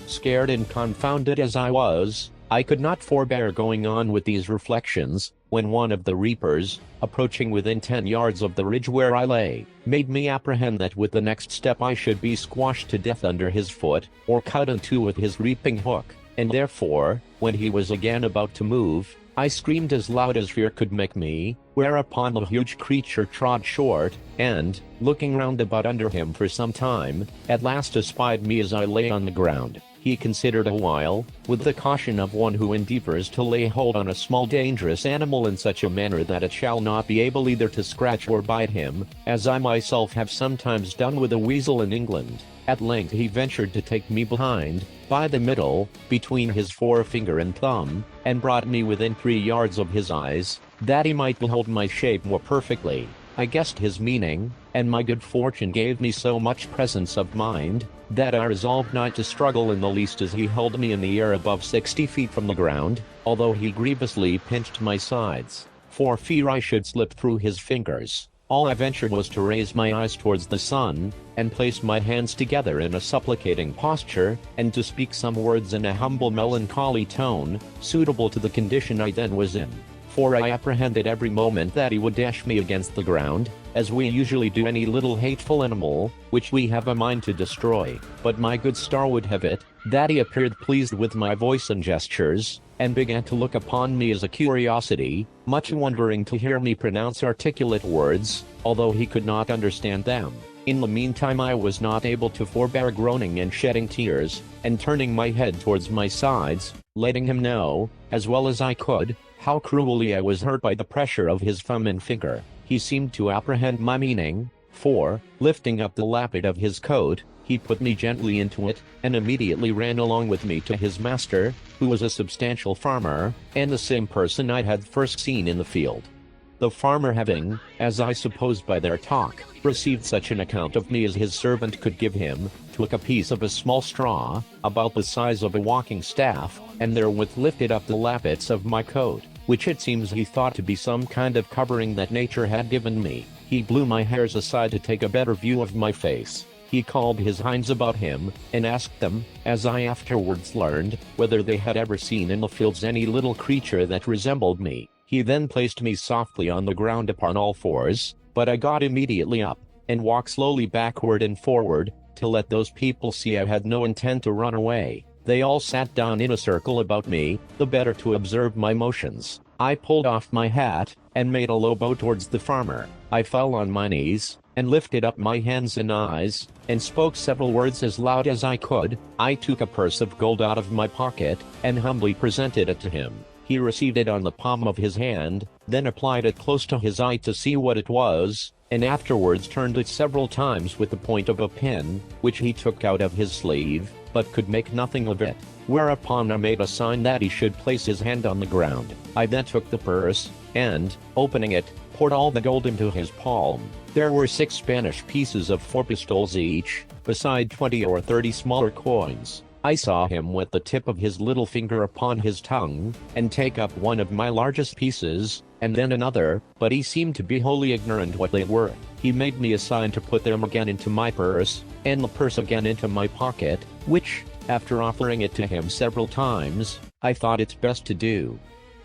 Scared and confounded as I was, I could not forbear going on with these reflections, when one of the reapers, approaching within 10 yards of the ridge where I lay, made me apprehend that with the next step I should be squashed to death under his foot, or cut in two with his reaping hook, and therefore, when he was again about to move, I screamed as loud as fear could make me, whereupon the huge creature trod short, and, looking round about under him for some time, at last espied me as I lay on the ground. He considered a while, with the caution of one who endeavors to lay hold on a small dangerous animal in such a manner that it shall not be able either to scratch or bite him, as I myself have sometimes done with a weasel in England. At length he ventured to take me behind, by the middle, between his forefinger and thumb, and brought me within 3 yards of his eyes, that he might behold my shape more perfectly. I guessed his meaning, and my good fortune gave me so much presence of mind, that I resolved not to struggle in the least as he held me in the air above 60 feet from the ground, although he grievously pinched my sides, for fear I should slip through his fingers. All I ventured was to raise my eyes towards the sun, and place my hands together in a supplicating posture, and to speak some words in a humble melancholy tone, suitable to the condition I then was in. For I apprehended every moment that he would dash me against the ground, as we usually do any little hateful animal, which we have a mind to destroy. But my good star would have it, that he appeared pleased with my voice and gestures, and began to look upon me as a curiosity, much wondering to hear me pronounce articulate words, although he could not understand them. In the meantime I was not able to forbear groaning and shedding tears, and turning my head towards my sides, letting him know, as well as I could, how cruelly I was hurt by the pressure of his thumb and finger. He seemed to apprehend my meaning, for, lifting up the lappet of his coat, he put me gently into it, and immediately ran along with me to his master, who was a substantial farmer, and the same person I had first seen in the field. The farmer having, as I supposed by their talk, received such an account of me as his servant could give him, took a piece of a small straw, about the size of a walking staff, and therewith lifted up the lappets of my coat, which it seems he thought to be some kind of covering that nature had given me. He blew my hairs aside to take a better view of my face. He called his hinds about him, and asked them, as I afterwards learned, whether they had ever seen in the fields any little creature that resembled me. He then placed me softly on the ground upon all fours, but I got immediately up, and walked slowly backward and forward, to let those people see I had no intent to run away. They all sat down in a circle about me, the better to observe my motions. I pulled off my hat, and made a low bow towards the farmer. I fell on my knees, and lifted up my hands and eyes, and spoke several words as loud as I could. I took a purse of gold out of my pocket, and humbly presented it to him. He received it on the palm of his hand, then applied it close to his eye to see what it was, and afterwards turned it several times with the point of a pen, which he took out of his sleeve, but could make nothing of it. Whereupon I made a sign that he should place his hand on the ground. I then took the purse, and, opening it, poured all the gold into his palm. There were 6 Spanish pieces of 4 pistoles each, beside 20 or 30 smaller coins. I saw him with the tip of his little finger upon his tongue, and take up one of my largest pieces, and then another, but he seemed to be wholly ignorant what they were. He made me a sign to put them again into my purse, and the purse again into my pocket, which, after offering it to him several times, I thought it best to do.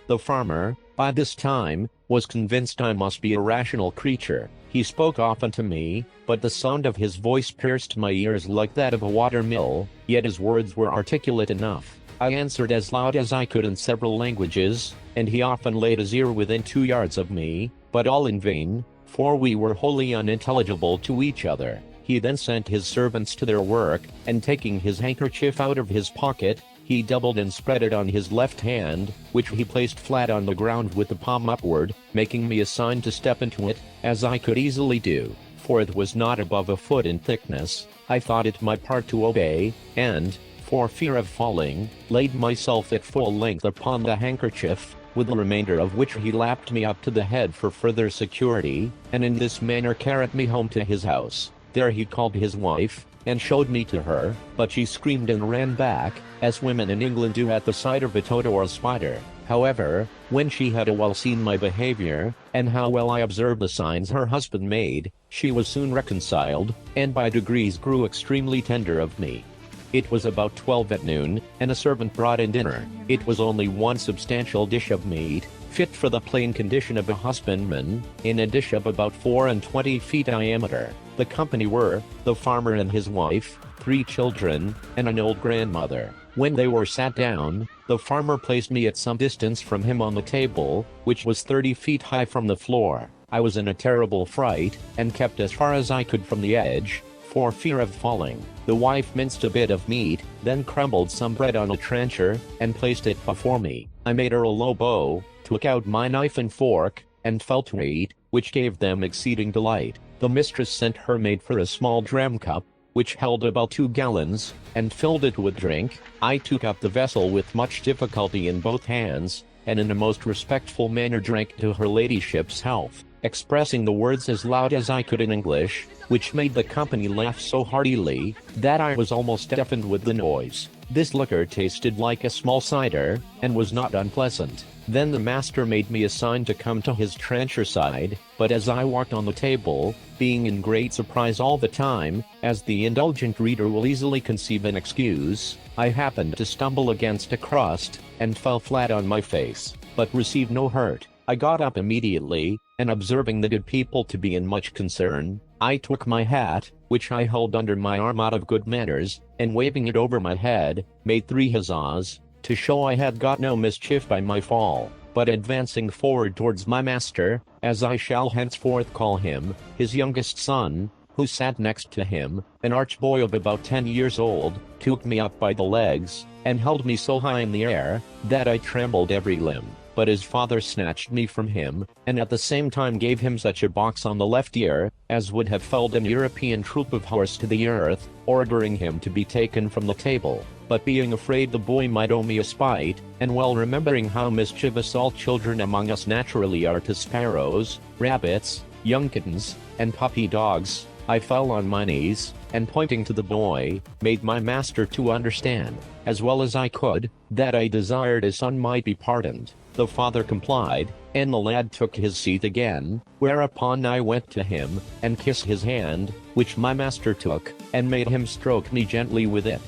The farmer, by this time, was convinced I must be a rational creature. He spoke often to me, but the sound of his voice pierced my ears like that of a water mill, yet his words were articulate enough. I answered as loud as I could in several languages, and he often laid his ear within 2 yards of me, but all in vain, for we were wholly unintelligible to each other. He then sent his servants to their work, and taking his handkerchief out of his pocket, he doubled and spread it on his left hand, which he placed flat on the ground with the palm upward, making me a sign to step into it, as I could easily do, for it was not above a foot in thickness. I thought it my part to obey, and, for fear of falling, laid myself at full length upon the handkerchief, with the remainder of which he lapped me up to the head for further security, and in this manner carried me home to his house. There he called his wife, and showed me to her, but she screamed and ran back, as women in England do at the sight of a toad or a spider. However, when she had a while seen my behavior, and how well I observed the signs her husband made, she was soon reconciled, and by degrees grew extremely tender of me. It was about 12 at noon, and a servant brought in dinner. It was only one substantial dish of meat, fit for the plain condition of a husbandman, in a dish of about 24 feet diameter. The company were, the farmer and his wife, 3 children, and an old grandmother. When they were sat down, the farmer placed me at some distance from him on the table, which was 30 feet high from the floor. I was in a terrible fright, and kept as far as I could from the edge, for fear of falling. The wife minced a bit of meat, then crumbled some bread on a trencher, and placed it before me. I made her a low bow, took out my knife and fork, and fell to eat, which gave them exceeding delight. The mistress sent her maid for a small dram cup, which held about 2 gallons, and filled it with drink. I took up the vessel with much difficulty in both hands, and in a most respectful manner drank to her ladyship's health, expressing the words as loud as I could in English, which made the company laugh so heartily, that I was almost deafened with the noise. This liquor tasted like a small cider, and was not unpleasant. Then the master made me a sign to come to his trencher side, but as I walked on the table, being in great surprise all the time, as the indulgent reader will easily conceive and excuse, I happened to stumble against a crust, and fell flat on my face, but received no hurt. I got up immediately, and observing the good people to be in much concern, I took my hat, which I held under my arm out of good manners, and waving it over my head, made 3 huzzas, to show I had got no mischief by my fall. But advancing forward towards my master, as I shall henceforth call him, his youngest son, who sat next to him, an arch boy of about 10 years old, took me up by the legs, and held me so high in the air, that I trembled every limb. But his father snatched me from him, and at the same time gave him such a box on the left ear, as would have felled an European troop of horse to the earth, ordering him to be taken from the table. But being afraid the boy might owe me a spite, and well remembering how mischievous all children among us naturally are to sparrows, rabbits, young kittens, and puppy dogs, I fell on my knees, and pointing to the boy, made my master to understand, as well as I could, that I desired his son might be pardoned. The father complied, and the lad took his seat again, whereupon I went to him, and kissed his hand, which my master took, and made him stroke me gently with it.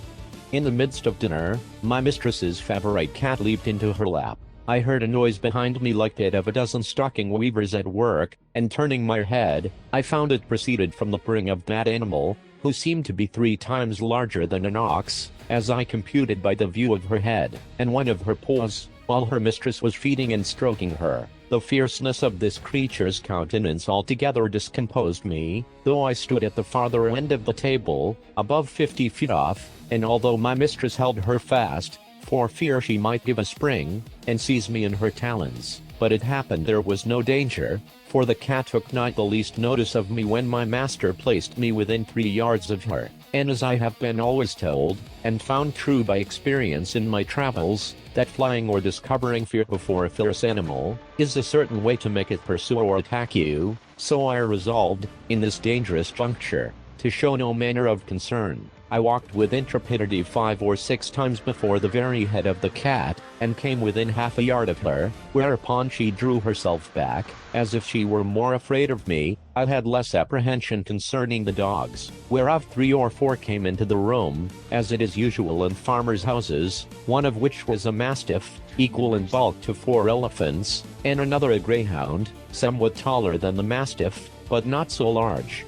In the midst of dinner, my mistress's favorite cat leaped into her lap. I heard a noise behind me like that of a dozen stocking weavers at work, and turning my head, I found it proceeded from the purring of that animal, who seemed to be 3 times larger than an ox, as I computed by the view of her head, and one of her paws, while her mistress was feeding and stroking her. The fierceness of this creature's countenance altogether discomposed me, though I stood at the farther end of the table, above 50 feet off, and although my mistress held her fast, for fear she might give a spring, and seize me in her talons, but it happened there was no danger, for the cat took not the least notice of me when my master placed me within 3 yards of her, and as I have been always told, and found true by experience in my travels, that flying or discovering fear before a fierce animal, is a certain way to make it pursue or attack you, so I resolved, in this dangerous juncture, to show no manner of concern. I walked with intrepidity 5 or 6 times before the very head of the cat, and came within half a yard of her, whereupon she drew herself back, as if she were more afraid of me. I had less apprehension concerning the dogs, whereof 3 or 4 came into the room, as it is usual in farmers' houses, one of which was a mastiff, equal in bulk to 4 elephants, and another a greyhound, somewhat taller than the mastiff, but not so large.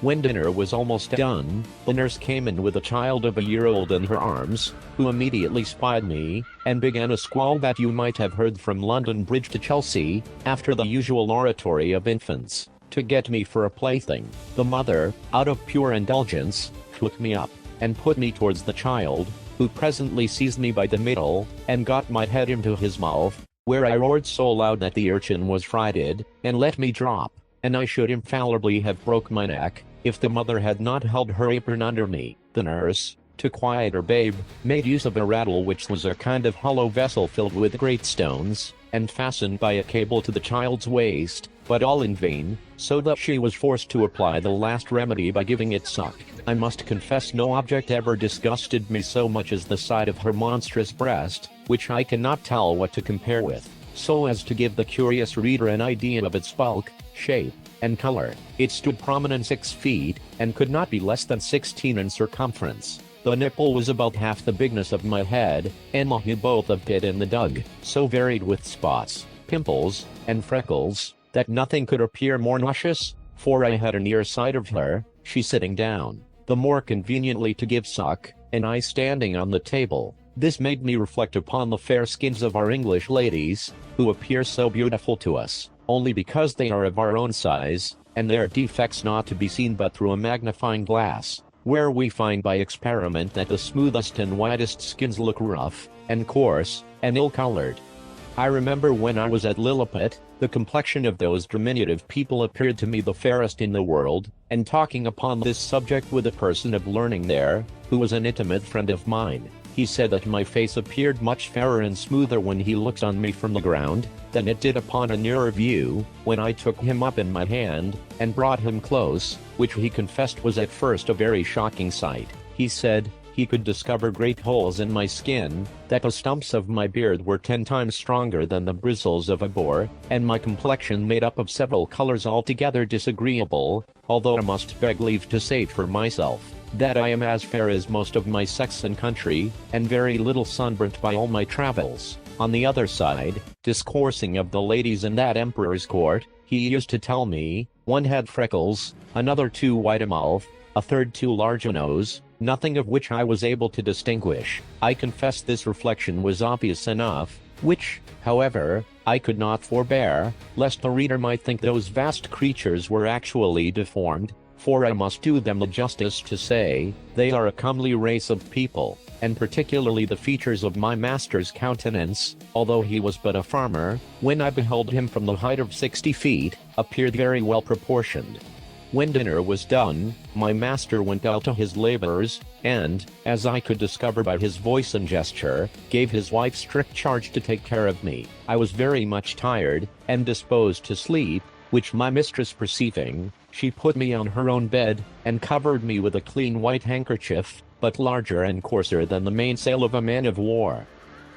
When dinner was almost done, the nurse came in with a child of a year old in her arms, who immediately spied me, and began a squall that you might have heard from London Bridge to Chelsea, after the usual oratory of infants, to get me for a plaything. The mother, out of pure indulgence, took me up, and put me towards the child, who presently seized me by the middle, and got my head into his mouth, where I roared so loud that the urchin was frighted, and let me drop, and I should infallibly have broke my neck, if the mother had not held her apron under me. The nurse, to quiet her babe, made use of a rattle, which was a kind of hollow vessel filled with great stones, and fastened by a cable to the child's waist, but all in vain, so that she was forced to apply the last remedy by giving it suck. I must confess no object ever disgusted me so much as the sight of her monstrous breast, which I cannot tell what to compare with, so as to give the curious reader an idea of its bulk, shape, and color. It stood prominent 6 feet, and could not be less than 16 in circumference. The nipple was about half the bigness of my head, and both of it and the dug, so varied with spots, pimples, and freckles, that nothing could appear more nauseous, for I had a near sight of her, she sitting down, the more conveniently to give suck, and I standing on the table. This made me reflect upon the fair skins of our English ladies, who appear so beautiful to us, only because they are of our own size, and their defects not to be seen but through a magnifying glass, where we find by experiment that the smoothest and whitest skins look rough, and coarse, and ill-colored. I remember when I was at Lilliput, the complexion of those diminutive people appeared to me the fairest in the world, and talking upon this subject with a person of learning there, who was an intimate friend of mine, he said that my face appeared much fairer and smoother when he looked on me from the ground, than it did upon a nearer view, when I took him up in my hand, and brought him close, which he confessed was at first a very shocking sight. He said, he could discover great holes in my skin, that the stumps of my beard were 10 times stronger than the bristles of a boar, and my complexion made up of several colors altogether disagreeable, although I must beg leave to say for myself, that I am as fair as most of my sex and country, and very little sunburnt by all my travels. On the other side, discoursing of the ladies in that emperor's court, he used to tell me, one had freckles, another too wide a mouth, a third too large a nose, nothing of which I was able to distinguish. I confess this reflection was obvious enough, which, however, I could not forbear, lest the reader might think those vast creatures were actually deformed, for I must do them the justice to say, they are a comely race of people, and particularly the features of my master's countenance, although he was but a farmer, when I beheld him from the height of 60 feet, appeared very well proportioned. When dinner was done, my master went out to his labors, and, as I could discover by his voice and gesture, gave his wife strict charge to take care of me. I was very much tired, and disposed to sleep, which my mistress perceiving, she put me on her own bed, and covered me with a clean white handkerchief, but larger and coarser than the mainsail of a man of war.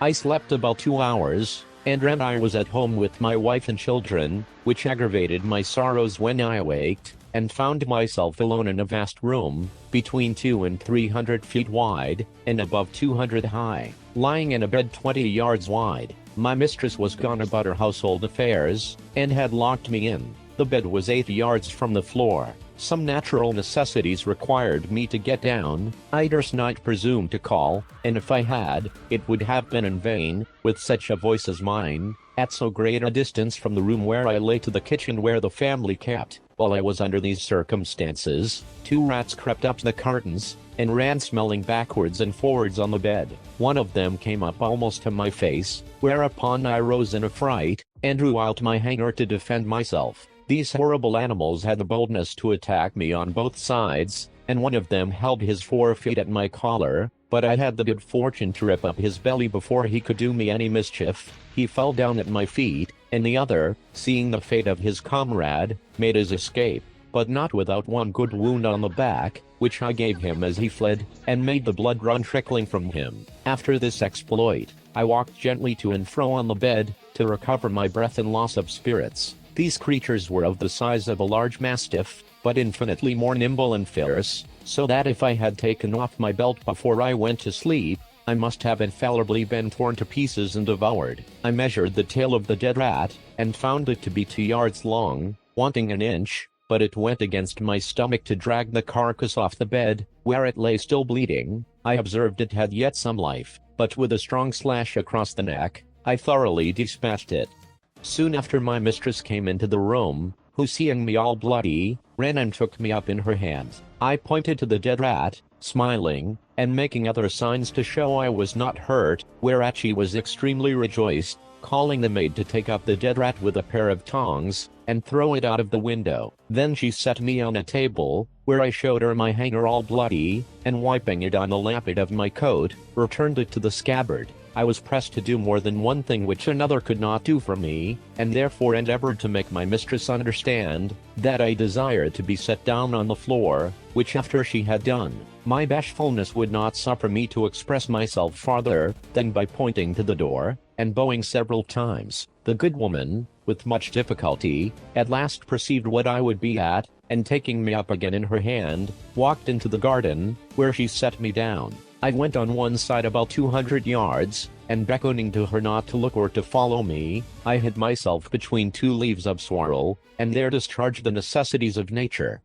I slept about 2 hours, and then I was at home with my wife and children, which aggravated my sorrows when I awaked, and found myself alone in a vast room, between 200 and 300 feet wide, and above 200 high, lying in a bed 20 yards wide. My mistress was gone about her household affairs, and had locked me in. The bed was 8 yards from the floor. Some natural necessities required me to get down. I durst not presume to call, and if I had, it would have been in vain, with such a voice as mine, at so great a distance from the room where I lay to the kitchen where the family kept. While I was under these circumstances, 2 rats crept up the curtains, and ran smelling backwards and forwards on the bed. One of them came up almost to my face, whereupon I rose in a fright, and drew out my hanger to defend myself. These horrible animals had the boldness to attack me on both sides, and one of them held his 4 feet at my collar, but I had the good fortune to rip up his belly before he could do me any mischief. He fell down at my feet, and the other, seeing the fate of his comrade, made his escape, but not without one good wound on the back, which I gave him as he fled, and made the blood run trickling from him. After this exploit, I walked gently to and fro on the bed, to recover my breath and loss of spirits. These creatures were of the size of a large mastiff, but infinitely more nimble and fierce, so that if I had taken off my belt before I went to sleep, I must have infallibly been torn to pieces and devoured. I measured the tail of the dead rat, and found it to be 2 yards long, wanting an inch, but it went against my stomach to drag the carcass off the bed, where it lay still bleeding. I observed it had yet some life, but with a strong slash across the neck, I thoroughly dispatched it. Soon after my mistress came into the room, who seeing me all bloody, ran and took me up in her hands. I pointed to the dead rat, smiling, and making other signs to show I was not hurt, whereat she was extremely rejoiced, calling the maid to take up the dead rat with a pair of tongs, and throw it out of the window. Then she set me on a table, where I showed her my hanger all bloody, and wiping it on the lappet of my coat, returned it to the scabbard. I was pressed to do more than one thing which another could not do for me, and therefore endeavored to make my mistress understand that I desired to be set down on the floor, which after she had done, my bashfulness would not suffer me to express myself farther than by pointing to the door, and bowing several times. The good woman, with much difficulty, at last perceived what I would be at, and taking me up again in her hand, walked into the garden, where she set me down. I went on one side about 200 yards, and beckoning to her not to look or to follow me, I hid myself between two leaves of sorrel, and there discharged the necessities of nature.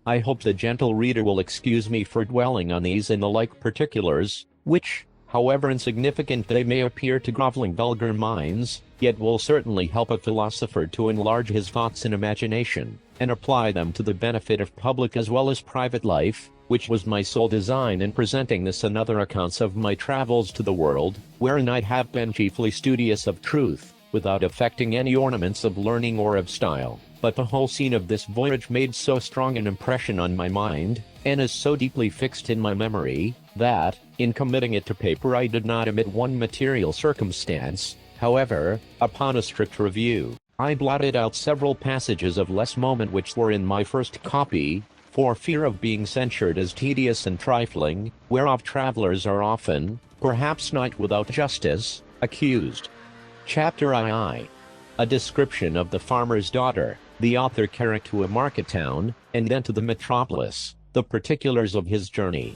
I hope the gentle reader will excuse me for dwelling on these and the like particulars, which, however insignificant they may appear to groveling vulgar minds, yet will certainly help a philosopher to enlarge his thoughts and imagination, and apply them to the benefit of public as well as private life, which was my sole design in presenting this and other accounts of my travels to the world, wherein I have been chiefly studious of truth, without affecting any ornaments of learning or of style. But the whole scene of this voyage made so strong an impression on my mind, and is so deeply fixed in my memory, that, in committing it to paper I did not omit one material circumstance. However, upon a strict review, I blotted out several passages of less moment which were in my first copy, for fear of being censured as tedious and trifling, whereof travelers are often, perhaps not without justice, accused. Chapter II. A description of the farmer's daughter. The author carried to a market town, and then to the metropolis, the particulars of his journey.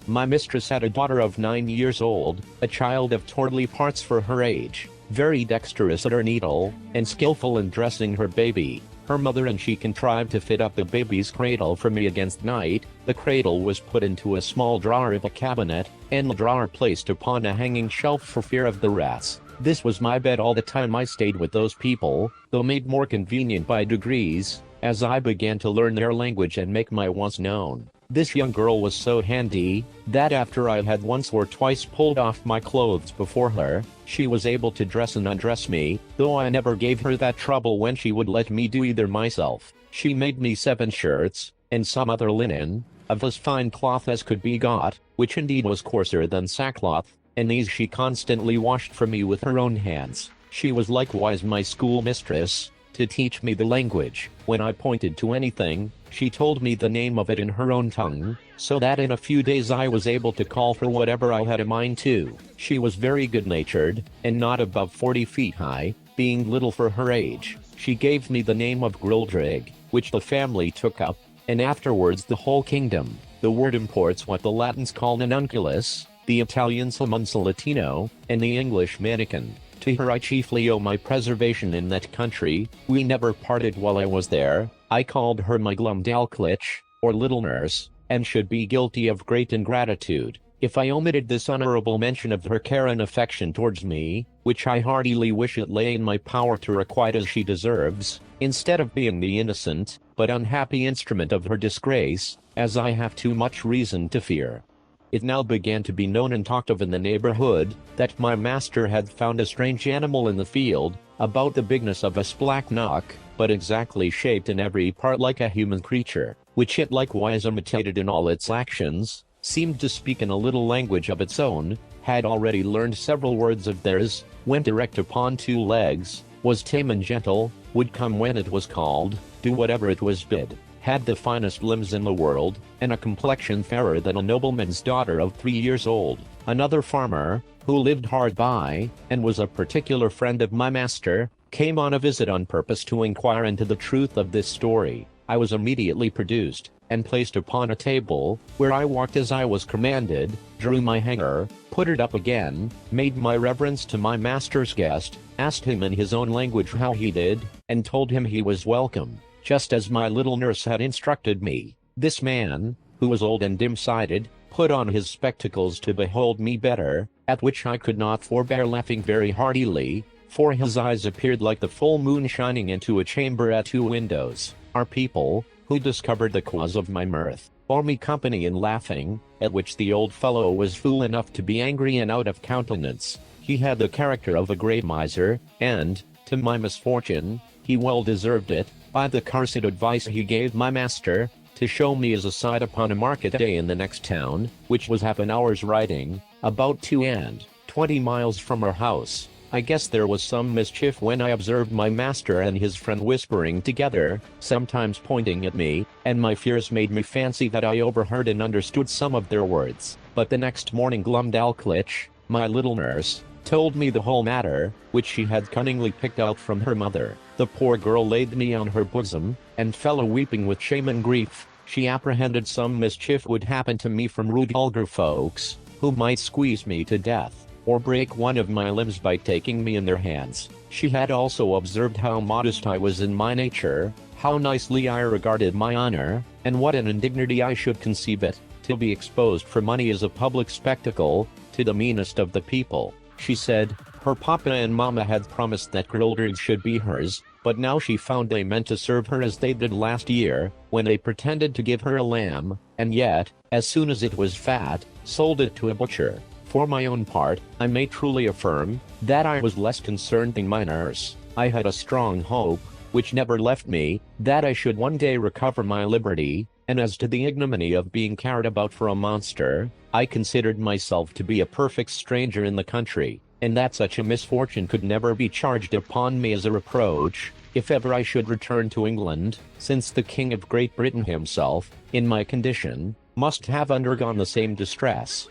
My mistress had a daughter of 9 years old, a child of towardly parts for her age, very dexterous at her needle, and skillful in dressing her baby. Her mother and she contrived to fit up the baby's cradle for me against night. The cradle was put into a small drawer of a cabinet, and the drawer placed upon a hanging shelf for fear of the rats. This was my bed all the time I stayed with those people, though made more convenient by degrees, as I began to learn their language and make my wants known. This young girl was so handy, that after I had once or twice pulled off my clothes before her, she was able to dress and undress me, though I never gave her that trouble when she would let me do either myself. She made me 7 shirts, and some other linen, of as fine cloth as could be got, which indeed was coarser than sackcloth, and these she constantly washed for me with her own hands. She was likewise my schoolmistress, to teach me the language. When I pointed to anything, she told me the name of it in her own tongue, so that in a few days I was able to call for whatever I had a mind to. She was very good-natured, and not above 40 feet high, being little for her age. She gave me the name of Grildrig, which the family took up, and afterwards the whole kingdom. The word imports what the Latins call nanunculus, the Italians Latino, and the English manikin. To her I chiefly owe my preservation in that country. We never parted while I was there. I called her my Glumdalclich, or little nurse, and should be guilty of great ingratitude if I omitted this honorable mention of her care and affection towards me, which I heartily wish it lay in my power to requite as she deserves, instead of being the innocent, but unhappy instrument of her disgrace, as I have too much reason to fear. It now began to be known and talked of in the neighborhood, that my master had found a strange animal in the field, about the bigness of a splachnock, but exactly shaped in every part like a human creature, which it likewise imitated in all its actions, seemed to speak in a little language of its own, had already learned several words of theirs, went erect upon 2 legs, was tame and gentle, would come when it was called, do whatever it was bid, had the finest limbs in the world, and a complexion fairer than a nobleman's daughter of 3 years old. Another farmer, who lived hard by, and was a particular friend of my master, came on a visit on purpose to inquire into the truth of this story. I was immediately produced, and placed upon a table, where I walked as I was commanded, drew my hanger, put it up again, made my reverence to my master's guest, asked him in his own language how he did, and told him he was welcome, just as my little nurse had instructed me. This man, who was old and dim-sighted, put on his spectacles to behold me better, at which I could not forbear laughing very heartily, for his eyes appeared like the full moon shining into a chamber at 2 windows. Our people, who discovered the cause of my mirth, bore me company in laughing, at which the old fellow was fool enough to be angry and out of countenance. He had the character of a great miser, and, to my misfortune, he well deserved it. by the cursed advice he gave my master, to show me as a sight upon a market day in the next town, which was half an hour's riding, about 2 and 20 miles from our house. I guess there was some mischief when I observed my master and his friend whispering together, sometimes pointing at me, and my fears made me fancy that I overheard and understood some of their words. But the next morning Glumdalclitch, my little nurse, told me the whole matter, which she had cunningly picked out from her mother. The poor girl laid me on her bosom, and fell a-weeping with shame and grief. She apprehended some mischief would happen to me from rude vulgar folks, who might squeeze me to death, or break one of my limbs by taking me in their hands. She had also observed how modest I was in my nature, how nicely I regarded my honor, and what an indignity I should conceive it, to be exposed for money as a public spectacle, to the meanest of the people. She said, her papa and mama had promised that Guildred should be hers, but now she found they meant to serve her as they did last year, when they pretended to give her a lamb, and yet, as soon as it was fat, sold it to a butcher. For my own part, I may truly affirm, that I was less concerned than my nurse. I had a strong hope, which never left me, that I should one day recover my liberty, and as to the ignominy of being carried about for a monster, I considered myself to be a perfect stranger in the country, and that such a misfortune could never be charged upon me as a reproach, if ever I should return to England, since the King of Great Britain himself, in my condition, must have undergone the same distress.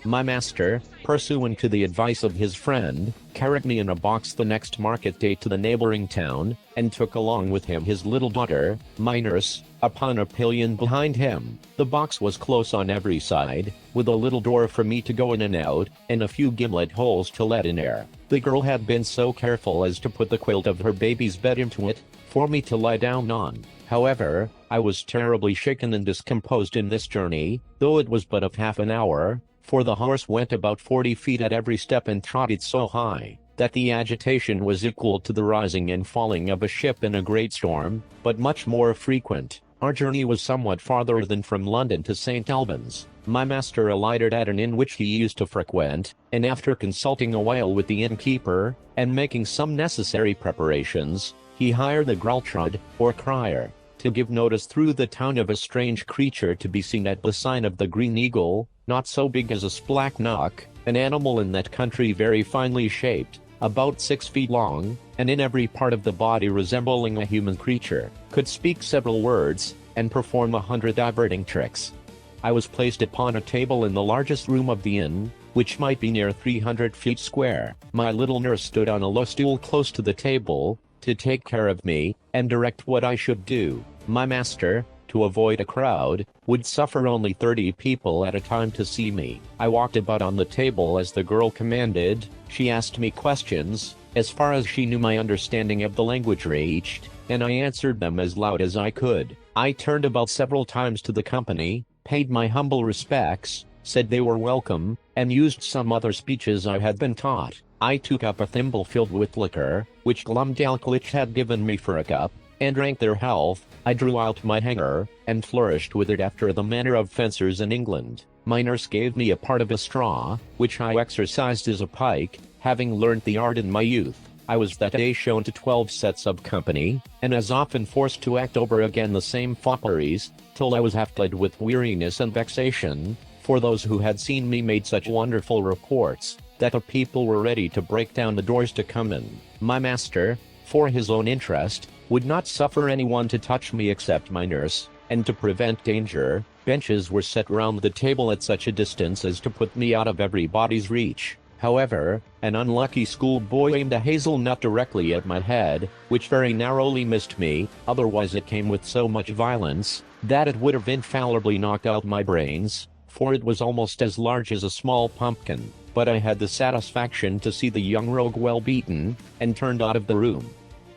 My master, pursuant to the advice of his friend, carried me in a box the next market day to the neighboring town, and took along with him his little daughter, my nurse, upon a pillion behind him. The box was close on every side, with a little door for me to go in and out, and a few gimlet holes to let in air. The girl had been so careful as to put the quilt of her baby's bed into it, for me to lie down on. However, I was terribly shaken and discomposed in this journey, though it was but of half an hour, for the horse went about 40 feet at every step and trotted so high, that the agitation was equal to the rising and falling of a ship in a great storm, but much more frequent. Our journey was somewhat farther than from London to St. Albans. My master alighted at an inn which he used to frequent, and after consulting a while with the innkeeper, and making some necessary preparations, he hired the Graltrud, or crier, to give notice through the town of a strange creature to be seen at the sign of the Green Eagle, not so big as a splachnock, an animal in that country very finely shaped, about 6 feet long, and in every part of the body resembling a human creature, could speak several words, and perform 100 diverting tricks. I was placed upon a table in the largest room of the inn, which might be near 300 feet square. My little nurse stood on a low stool close to the table, to take care of me, and direct what I should do. My master, to avoid a crowd, would suffer only 30 people at a time to see me. I walked about on the table as the girl commanded. She asked me questions, as far as she knew my understanding of the language reached, and I answered them as loud as I could. I turned about several times to the company, paid my humble respects, said they were welcome, and used some other speeches I had been taught. I took up a thimble filled with liquor, which Glumdalclitch had given me for a cup, and drank their health. I drew out my hanger, and flourished with it after the manner of fencers in England. My nurse gave me a part of a straw, which I exercised as a pike, having learnt the art in my youth. I was that day shown to 12 sets of company, and as often forced to act over again the same fopperies, till I was half dead with weariness and vexation, for those who had seen me made such wonderful reports, that the people were ready to break down the doors to come in. My master, for his own interest, would not suffer anyone to touch me except my nurse, and to prevent danger, benches were set round the table at such a distance as to put me out of everybody's reach. However, an unlucky schoolboy aimed a hazelnut directly at my head, which very narrowly missed me, otherwise it came with so much violence, that it would have infallibly knocked out my brains, for it was almost as large as a small pumpkin. But I had the satisfaction to see the young rogue well beaten, and turned out of the room.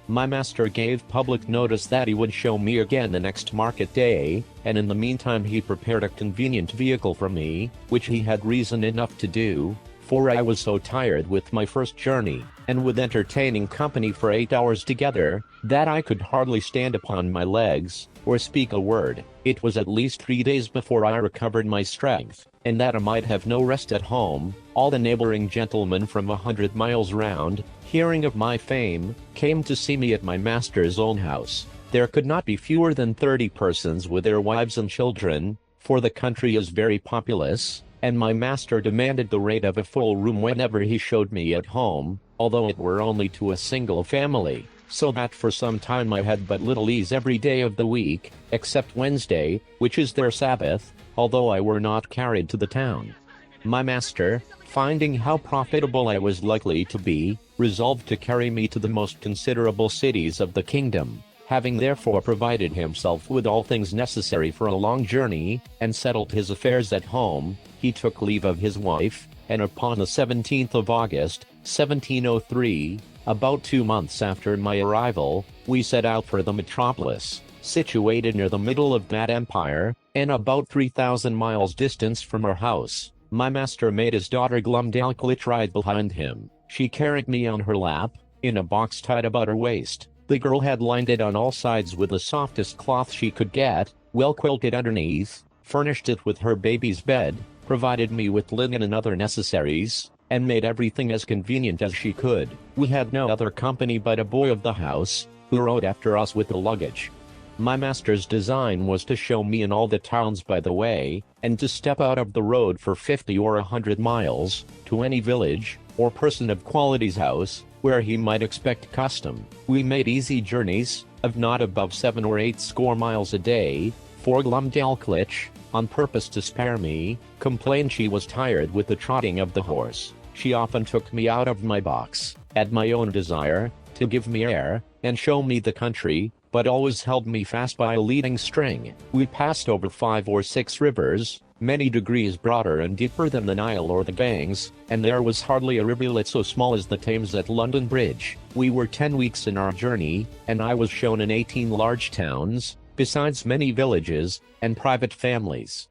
My master gave public notice that he would show me again the next market day, and in the meantime he prepared a convenient vehicle for me, which he had reason enough to do, for I was so tired with my first journey, and with entertaining company for 8 hours together, that I could hardly stand upon my legs, or speak a word. It was at least 3 days before I recovered my strength, and that I might have no rest at home. All the neighboring gentlemen from 100 miles round, hearing of my fame, came to see me at my master's own house. There could not be fewer than 30 persons with their wives and children, for the country is very populous, and my master demanded the rate of a full room whenever he showed me at home, although it were only to a single family, so that for some time I had but little ease every day of the week, except Wednesday, which is their Sabbath, although I were not carried to the town. My master, finding how profitable I was likely to be, resolved to carry me to the most considerable cities of the kingdom. Having therefore provided himself with all things necessary for a long journey, and settled his affairs at home, he took leave of his wife, and upon the 17th of August, 1703, about 2 months after my arrival, we set out for the metropolis, situated near the middle of that empire, and about 3,000 miles distance from our house. My master made his daughter Glumdalclitch ride behind him. She carried me on her lap, in a box tied about her waist. The girl had lined it on all sides with the softest cloth she could get, well quilted underneath, furnished it with her baby's bed, provided me with linen and other necessaries, and made everything as convenient as she could. We had no other company but a boy of the house, who rode after us with the luggage. My master's design was to show me in all the towns by the way, and to step out of the road for 50 or 100 miles, to any village, or person of quality's house, where he might expect custom. We made easy journeys, of not above 7 or 8 score miles a day, for Glumdalclitch, on purpose to spare me, complained she was tired with the trotting of the horse. She often took me out of my box, at my own desire, to give me air, and show me the country, but always held me fast by a leading string. We passed over 5 or 6 rivers, many degrees broader and deeper than the Nile or the Ganges, and there was hardly a rivulet so small as the Thames at London Bridge. We were 10 weeks in our journey, and I was shown in 18 large towns, besides many villages, and private families.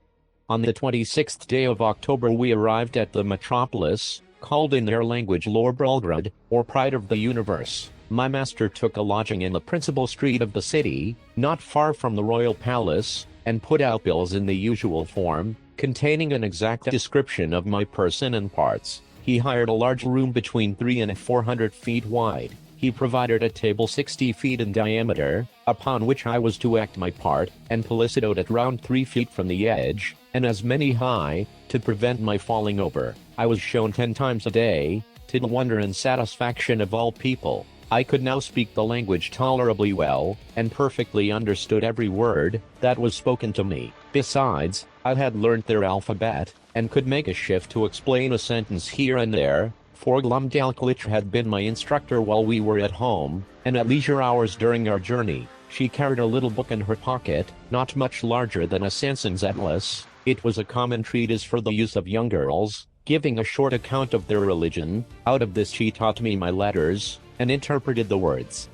On the 26th day of October we arrived at the metropolis, called in their language Lorbrulgrad, or Pride of the Universe. My master took a lodging in the principal street of the city, not far from the royal palace, and put out bills in the usual form, containing an exact description of my person and parts. He hired a large room between 300 and 400 feet wide. He provided a table 60 feet in diameter, upon which I was to act my part, and policidoed at round 3 feet from the edge, and as many high, to prevent my falling over. I was shown 10 times a day, to the wonder and satisfaction of all people. I could now speak the language tolerably well, and perfectly understood every word that was spoken to me. Besides, I had learnt their alphabet, and could make a shift to explain a sentence here and there, for Glumdalclitch had been my instructor while we were at home, and at leisure hours during our journey. She carried a little book in her pocket, not much larger than a Sanson's atlas. It was a common treatise for the use of young girls, giving a short account of their religion. Out of this she taught me my letters, and interpreted the words.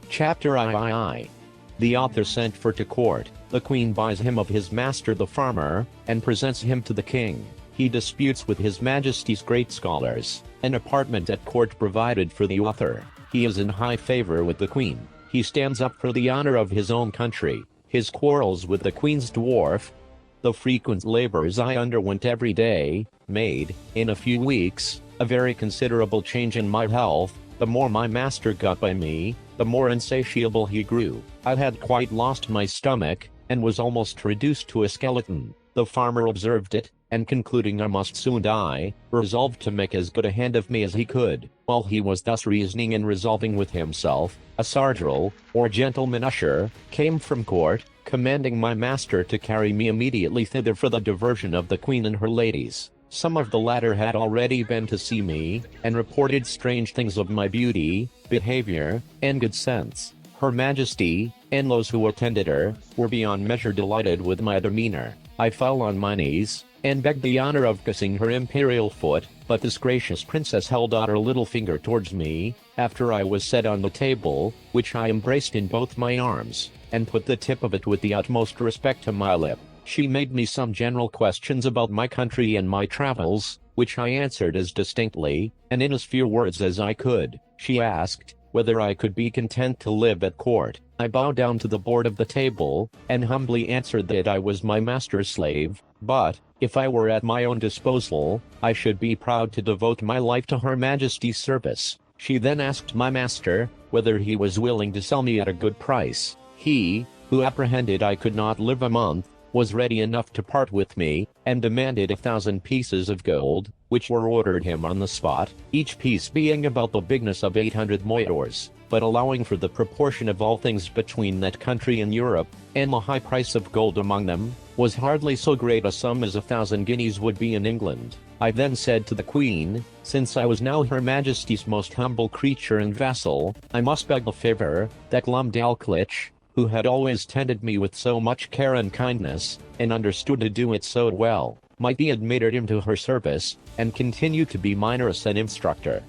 Chapter III. The author sent for to court. The queen buys him of his master the farmer, and presents him to the king. He disputes with his majesty's great scholars. An apartment at court provided for the author. He is in high favor with the queen. He stands up for the honor of his own country. His quarrels with the queen's dwarf. The frequent labors I underwent every day, made, in a few weeks, a very considerable change in my health. The more my master got by me, the more insatiable he grew. I had quite lost my stomach, and was almost reduced to a skeleton. The farmer observed it, and concluding I must soon die, resolved to make as good a hand of me as he could. While he was thus reasoning and resolving with himself, a sardral, or gentleman usher, came from court, commanding my master to carry me immediately thither for the diversion of the queen and her ladies. Some of the latter had already been to see me, and reported strange things of my beauty, behavior, and good sense. Her Majesty, and those who attended her, were beyond measure delighted with my demeanor. I fell on my knees, and begged the honor of kissing her imperial foot, but this gracious princess held out her little finger towards me, after I was set on the table, which I embraced in both my arms, and put the tip of it with the utmost respect to my lip. She made me some general questions about my country and my travels, which I answered as distinctly, and in as few words as I could. She asked whether I could be content to live at court. I bowed down to the board of the table, and humbly answered that I was my master's slave, but, if I were at my own disposal, I should be proud to devote my life to Her Majesty's service. She then asked my master whether he was willing to sell me at a good price. He, who apprehended I could not live a month, was ready enough to part with me, and demanded 1,000 pieces of gold, which were ordered him on the spot, each piece being about the bigness of 800 moidores, but allowing for the proportion of all things between that country and Europe, and the high price of gold among them, was hardly so great a sum as 1,000 guineas would be in England. I then said to the Queen, since I was now Her Majesty's most humble creature and vassal, I must beg a favour, that Glumdalclitch, who had always tended me with so much care and kindness, and understood to do it so well, might be admitted into her service, and continue to be my nurse and instructor.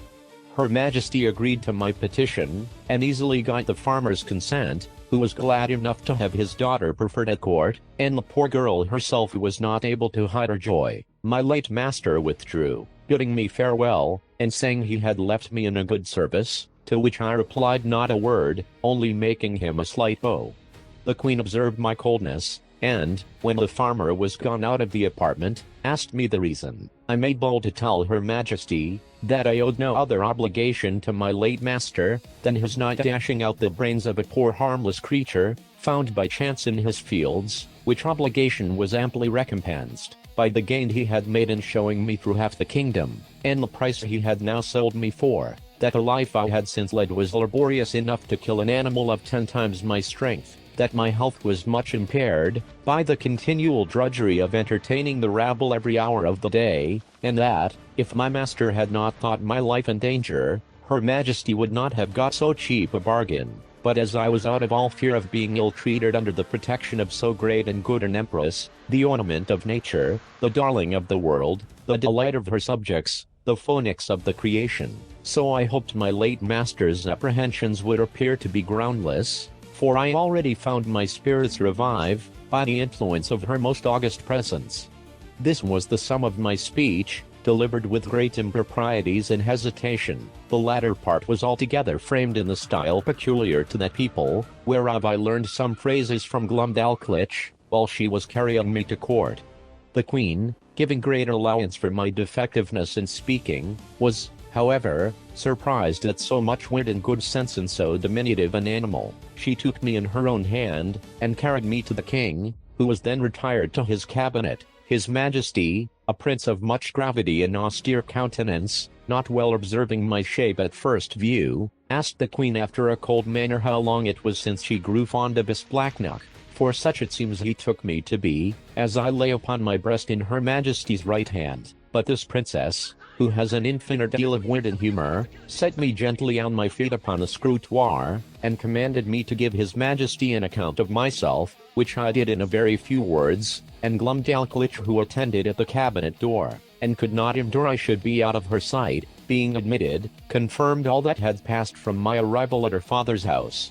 Her Majesty agreed to my petition, and easily got the farmer's consent, who was glad enough to have his daughter preferred at court, and the poor girl herself was not able to hide her joy. My late master withdrew, bidding me farewell, and saying he had left me in a good service, to which I replied not a word, only making him a slight bow. The Queen observed my coldness, and, when the farmer was gone out of the apartment, asked me the reason. I made bold to tell Her Majesty, that I owed no other obligation to my late master, than his not dashing out the brains of a poor harmless creature, found by chance in his fields, which obligation was amply recompensed by the gain he had made in showing me through half the kingdom, and the price he had now sold me for. That the life I had since led was laborious enough to kill an animal of 10 times my strength, that my health was much impaired, by the continual drudgery of entertaining the rabble every hour of the day, and that, if my master had not thought my life in danger, Her Majesty would not have got so cheap a bargain, but as I was out of all fear of being ill-treated under the protection of so great and good an empress, the ornament of nature, the darling of the world, the delight of her subjects, the phoenix of the creation, so I hoped my late master's apprehensions would appear to be groundless, for I already found my spirits revive, by the influence of her most august presence. This was the sum of my speech, delivered with great improprieties and hesitation. The latter part was altogether framed in the style peculiar to that people, whereof I learned some phrases from Glumdalclitch, while she was carrying me to court. The Queen, giving great allowance for my defectiveness in speaking, was, however, surprised at so much wit and good sense in so diminutive an animal. She took me in her own hand, and carried me to the King, who was then retired to his cabinet. His Majesty, a prince of much gravity and austere countenance, not well observing my shape at first view, asked the Queen after a cold manner how long it was since she grew fond of his blacknock, for such it seems he took me to be, as I lay upon my breast in Her Majesty's right hand. But this princess, who has an infinite deal of wit and humor, set me gently on my feet upon a scrutoire, and commanded me to give His Majesty an account of myself, which I did in a very few words, and Glumdalclitch, who attended at the cabinet door, and could not endure I should be out of her sight, being admitted, confirmed all that had passed from my arrival at her father's house.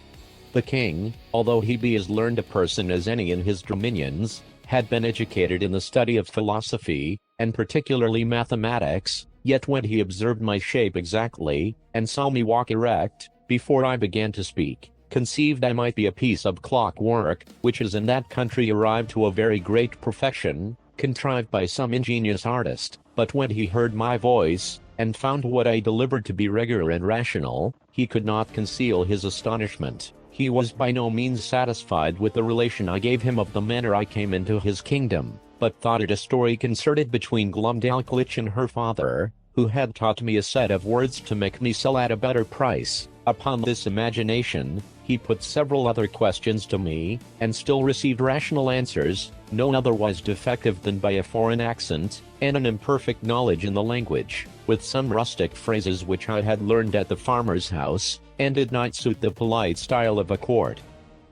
The King, although he be as learned a person as any in his dominions, had been educated in the study of philosophy, and particularly mathematics, yet when he observed my shape exactly, and saw me walk erect, before I began to speak, conceived I might be a piece of clockwork, which is in that country arrived to a very great perfection, contrived by some ingenious artist. But when he heard my voice, and found what I delivered to be regular and rational, he could not conceal his astonishment. He was by no means satisfied with the relation I gave him of the manner I came into his kingdom, but thought it a story concerted between Glumdalclitch and her father, who had taught me a set of words to make me sell at a better price. Upon this imagination, he put several other questions to me, and still received rational answers, no otherwise defective than by a foreign accent, and an imperfect knowledge in the language, with some rustic phrases which I had learned at the farmer's house, and did not suit the polite style of a court.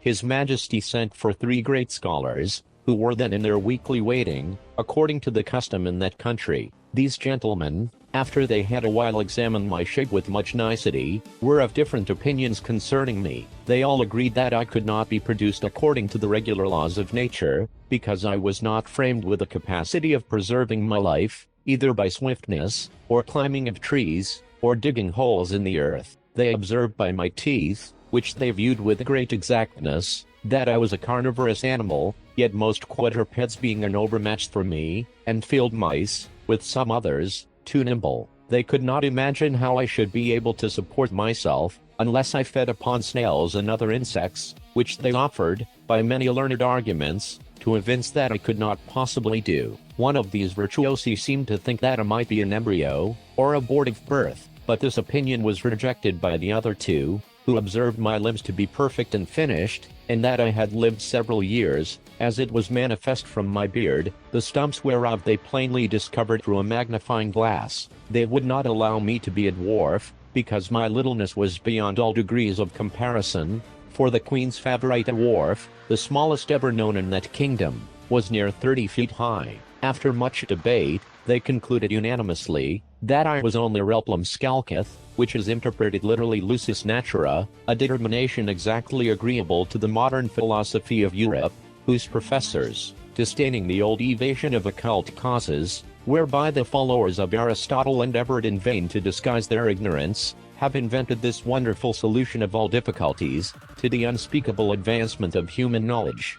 His Majesty sent for 3 great scholars, who were then in their weekly waiting, according to the custom in that country. These gentlemen, after they had a while examined my shape with much nicety, were of different opinions concerning me. They all agreed that I could not be produced according to the regular laws of nature, because I was not framed with the capacity of preserving my life, either by swiftness, or climbing of trees, or digging holes in the earth. They observed by my teeth, which they viewed with great exactness, that I was a carnivorous animal, yet most quadrupeds being an overmatch for me, and field mice, with some others, too nimble. They could not imagine how I should be able to support myself, unless I fed upon snails and other insects, which they offered, by many learned arguments, to evince that I could not possibly do. One of these virtuosi seemed to think that I might be an embryo, or abortive birth, but this opinion was rejected by the other two, who observed my limbs to be perfect and finished, and that I had lived several years, as it was manifest from my beard, the stumps whereof they plainly discovered through a magnifying glass. They would not allow me to be a dwarf, because my littleness was beyond all degrees of comparison, for the queen's favorite dwarf, the smallest ever known in that kingdom, was near 30 feet high. After much debate, they concluded unanimously that I was only relplum scalceth, which is interpreted literally lucis natura, a determination exactly agreeable to the modern philosophy of Europe, whose professors, disdaining the old evasion of occult causes, whereby the followers of Aristotle endeavored in vain to disguise their ignorance, have invented this wonderful solution of all difficulties, to the unspeakable advancement of human knowledge.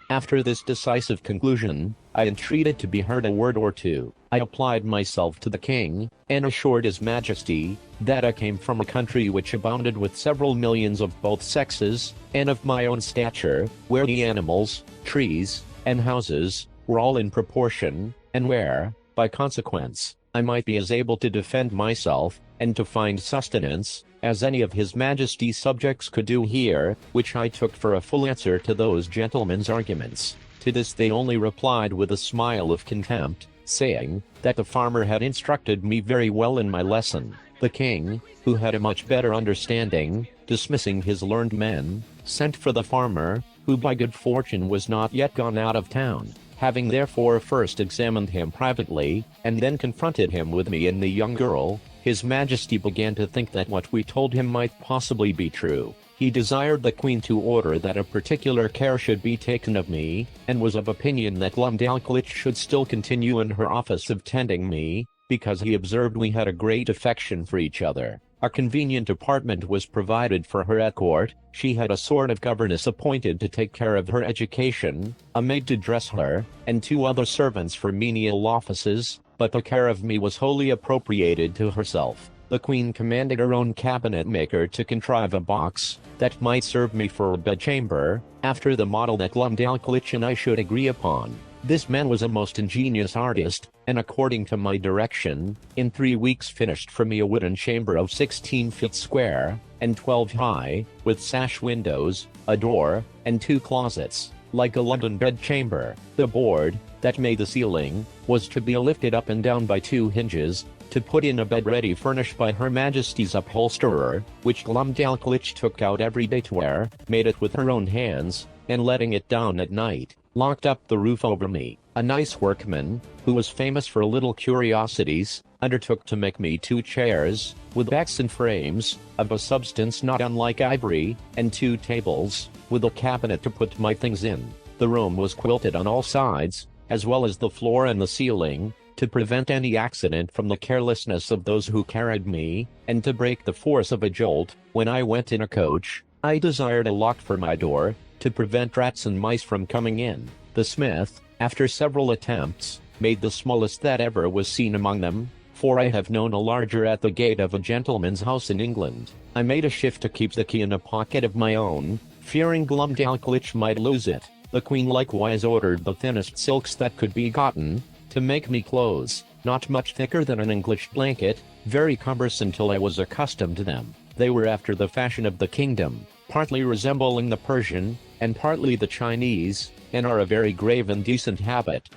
After this decisive conclusion, I entreated to be heard a word or two. I applied myself to the king, and assured his majesty, that I came from a country which abounded with several millions of both sexes, and of my own stature, where the animals, trees, and houses, were all in proportion, and where, by consequence, I might be as able to defend myself, and to find sustenance, as any of his majesty's subjects could do here, which I took for a full answer to those gentlemen's arguments. To this they only replied with a smile of contempt, saying, that the farmer had instructed me very well in my lesson. The king, who had a much better understanding, dismissing his learned men, sent for the farmer, who by good fortune was not yet gone out of town. Having therefore first examined him privately, and then confronted him with me and the young girl, his majesty began to think that what we told him might possibly be true. He desired the queen to order that a particular care should be taken of me, and was of opinion that Glumdalclitch should still continue in her office of tending me, because he observed we had a great affection for each other. A convenient apartment was provided for her at court. She had a sort of governess appointed to take care of her education, a maid to dress her, and 2 other servants for menial offices, but the care of me was wholly appropriated to herself. The queen commanded her own cabinet maker to contrive a box, that might serve me for a bedchamber, after the model that Glumdalclitch and I should agree upon. This man was a most ingenious artist, and according to my direction, in 3 weeks finished for me a wooden chamber of 16 feet square, and 12 high, with sash windows, a door, and 2 closets, like a London bedchamber. The board, that made the ceiling, was to be lifted up and down by 2 hinges, to put in a bed ready furnished by Her Majesty's upholsterer, which Glumdalclitch took out every day to wear, made it with her own hands, and letting it down at night, locked up the roof over me. A nice workman, who was famous for little curiosities, undertook to make me 2 chairs, with backs and frames, of a substance not unlike ivory, and 2 tables, with a cabinet to put my things in. The room was quilted on all sides, as well as the floor and the ceiling, to prevent any accident from the carelessness of those who carried me, and to break the force of a jolt. When I went in a coach, I desired a lock for my door, to prevent rats and mice from coming in. The smith, after several attempts, made the smallest that ever was seen among them, for I have known a larger at the gate of a gentleman's house in England. I made a shift to keep the key in a pocket of my own, fearing Glumdalclitch might lose it. The queen likewise ordered the thinnest silks that could be gotten, to make me clothes, not much thicker than an English blanket, very cumbersome till I was accustomed to them. They were after the fashion of the kingdom, partly resembling the Persian, and partly the Chinese, and are a very grave and decent habit.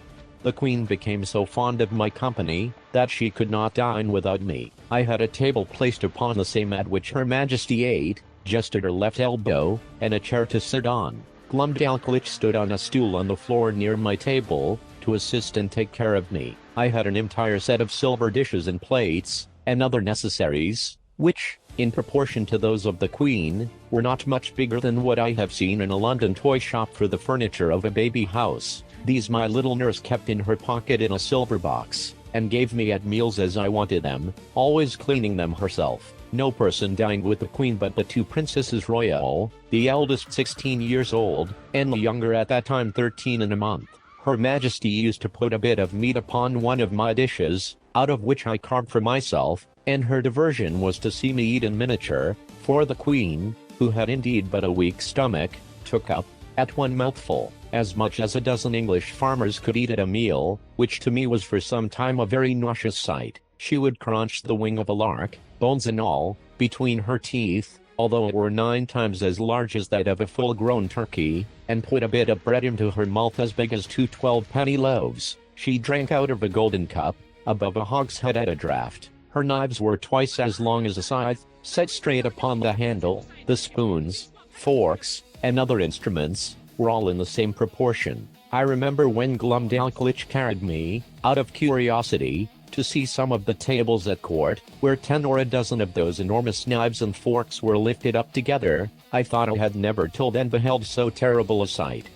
The queen became so fond of my company, that she could not dine without me. I had a table placed upon the same at which Her Majesty ate, just at her left elbow, and a chair to sit on. Glumdalclitch stood on a stool on the floor near my table, to assist and take care of me. I had an entire set of silver dishes and plates, and other necessaries, which, in proportion to those of the queen, were not much bigger than what I have seen in a London toy shop for the furniture of a baby house. These my little nurse kept in her pocket in a silver box, and gave me at meals as I wanted them, always cleaning them herself. No person dined with the queen but the 2 princesses royal, the eldest 16 years old, and the younger at that time 13 and a month. Her Majesty used to put a bit of meat upon one of my dishes, out of which I carved for myself, and her diversion was to see me eat in miniature, For the queen, who had indeed but a weak stomach, took up, at one mouthful, as much as a dozen English farmers could eat at a meal, which to me was for some time a very nauseous sight. She would crunch the wing of a lark, bones and all, between her teeth, although it were 9 times as large as that of a full-grown turkey, and put a bit of bread into her mouth as big as 2 12-penny loaves. She drank out of a golden cup, above a hogshead at a draught. Her knives were twice as long as a scythe, set straight upon the handle. The spoons, forks, and other instruments were all in the same proportion. I remember when Glumdalclitch carried me, out of curiosity, to see some of the tables at court, where 10 or a dozen of those enormous knives and forks were lifted up together. I thought I had never till then beheld so terrible a sight.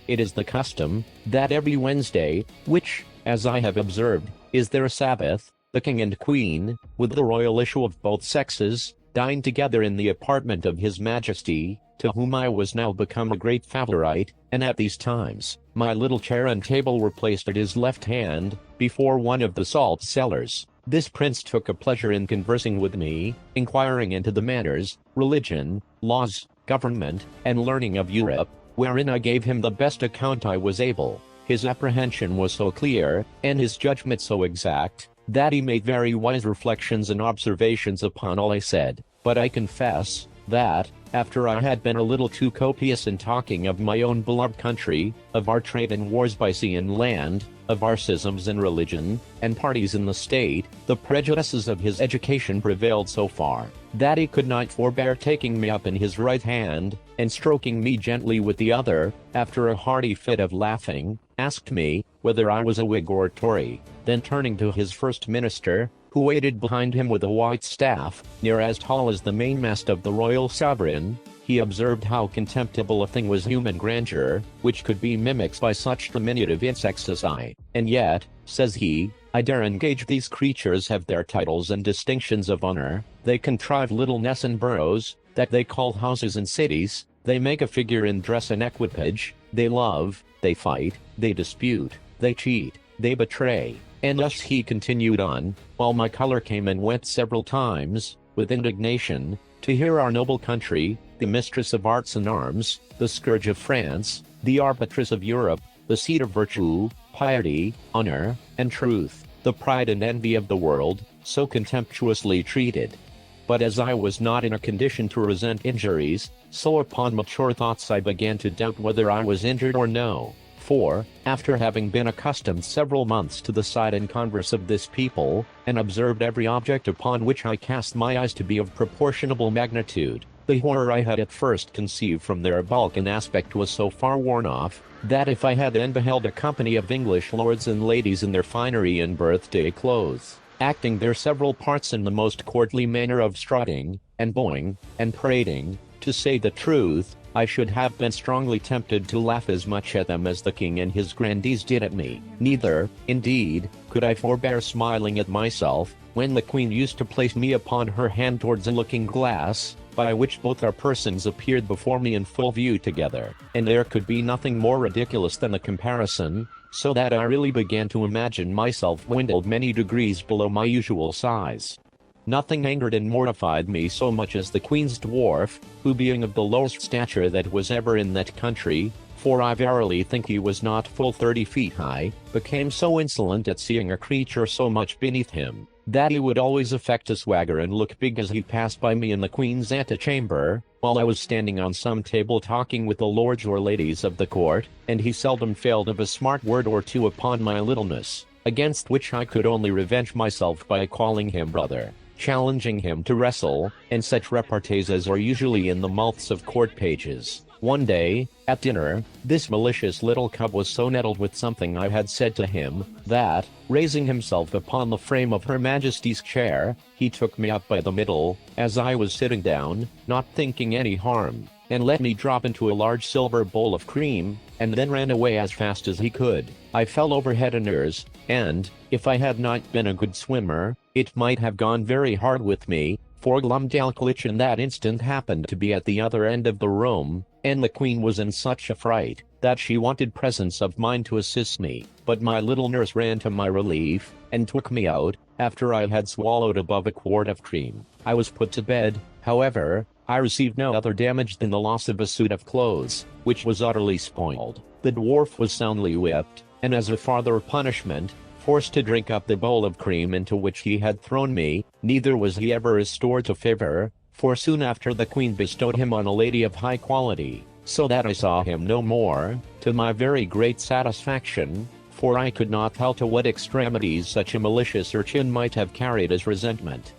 It is the custom, that every Wednesday, which, as I have observed, is their Sabbath, the king and queen, with the royal issue of both sexes, dine together in the apartment of his majesty, to whom I was now become a great favorite, and at these times, my little chair and table were placed at his left hand, before one of the salt cellars. This prince took a pleasure in conversing with me, inquiring into the manners, religion, laws, government, and learning of Europe, wherein I gave him the best account I was able. His apprehension was so clear, and his judgment so exact, that he made very wise reflections and observations upon all I said. But I confess, that, after I had been a little too copious in talking of my own beloved country, of our trade and wars by sea and land, of our schisms in religion, and parties in the state, the prejudices of his education prevailed so far, that he could not forbear taking me up in his right hand, and stroking me gently with the other, after a hearty fit of laughing, asked me, whether I was a Whig or Tory. Then turning to his first minister, who waited behind him with a white staff, near as tall as the mainmast of the royal sovereign, he observed how contemptible a thing was human grandeur, which could be mimicked by such diminutive insects as I. And yet, says he, I dare engage these creatures have their titles and distinctions of honor, they contrive little nests and burrows, that they call houses and cities, they make a figure in dress and equipage, they love, they fight, they dispute, they cheat, they betray. And thus he continued on, while my color came and went several times, with indignation, to hear our noble country, the mistress of arts and arms, the scourge of France, the arbitress of Europe, the seat of virtue, piety, honor, and truth, the pride and envy of the world, so contemptuously treated. But as I was not in a condition to resent injuries, so upon mature thoughts I began to doubt whether I was injured or no. For, after having been accustomed several months to the sight and converse of this people, and observed every object upon which I cast my eyes to be of proportionable magnitude, the horror I had at first conceived from their bulk and aspect was so far worn off, that if I had then beheld a company of English lords and ladies in their finery and birthday clothes, acting their several parts in the most courtly manner of strutting, and bowing, and parading, to say the truth, I should have been strongly tempted to laugh as much at them as the king and his grandees did at me. Neither, indeed, could I forbear smiling at myself, when the queen used to place me upon her hand towards a looking-glass, by which both our persons appeared before me in full view together, and there could be nothing more ridiculous than the comparison, so that I really began to imagine myself dwindled many degrees below my usual size. Nothing angered and mortified me so much as the queen's dwarf, who being of the lowest stature that was ever in that country, for I verily think he was not full 30 feet high, became so insolent at seeing a creature so much beneath him, that he would always affect to swagger and look big as he passed by me in the queen's antechamber, while I was standing on some table talking with the lords or ladies of the court, and he seldom failed of a smart word or two upon my littleness, against which I could only revenge myself by calling him brother, challenging him to wrestle, and such repartees as are usually in the mouths of court pages. One day, at dinner, this malicious little cub was so nettled with something I had said to him, that, raising himself upon the frame of Her Majesty's chair, he took me up by the middle, as I was sitting down, not thinking any harm, and let me drop into a large silver bowl of cream, and then ran away as fast as he could. I fell over head and ears, and, if I had not been a good swimmer, it might have gone very hard with me, for Glumdalclitch in that instant happened to be at the other end of the room, and the queen was in such a fright, that she wanted presence of mind to assist me. But my little nurse ran to my relief, and took me out, after I had swallowed above a quart of cream. I was put to bed, however. I received no other damage than the loss of a suit of clothes, which was utterly spoiled. The dwarf was soundly whipped, and as a further punishment, forced to drink up the bowl of cream into which he had thrown me. Neither was he ever restored to favor, for soon after the queen bestowed him on a lady of high quality, so that I saw him no more, to my very great satisfaction, for I could not tell to what extremities such a malicious urchin might have carried his resentment.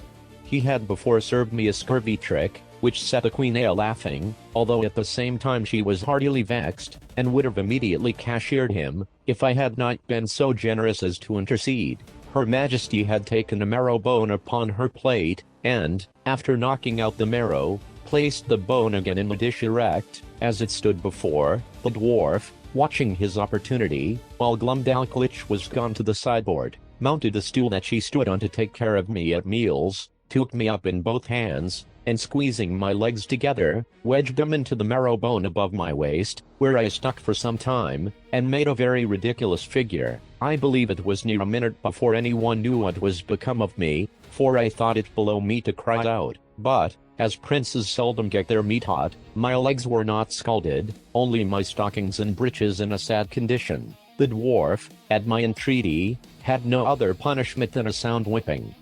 He had before served me a scurvy trick, which set the queen a laughing, although at the same time she was heartily vexed, and would have immediately cashiered him, if I had not been so generous as to intercede. Her Majesty had taken a marrow bone upon her plate, and, after knocking out the marrow, placed the bone again in the dish erect, as it stood before the dwarf, watching his opportunity, while Glumdalclich was gone to the sideboard, mounted a stool that she stood on to take care of me at meals, took me up in both hands, and squeezing my legs together, wedged them into the marrow bone above my waist, where I stuck for some time, and made a very ridiculous figure. I believe it was near a minute before anyone knew what was become of me, for I thought it below me to cry out, but, as princes seldom get their meat hot, my legs were not scalded, only my stockings and breeches in a sad condition. The dwarf, at my entreaty, had no other punishment than a sound whipping.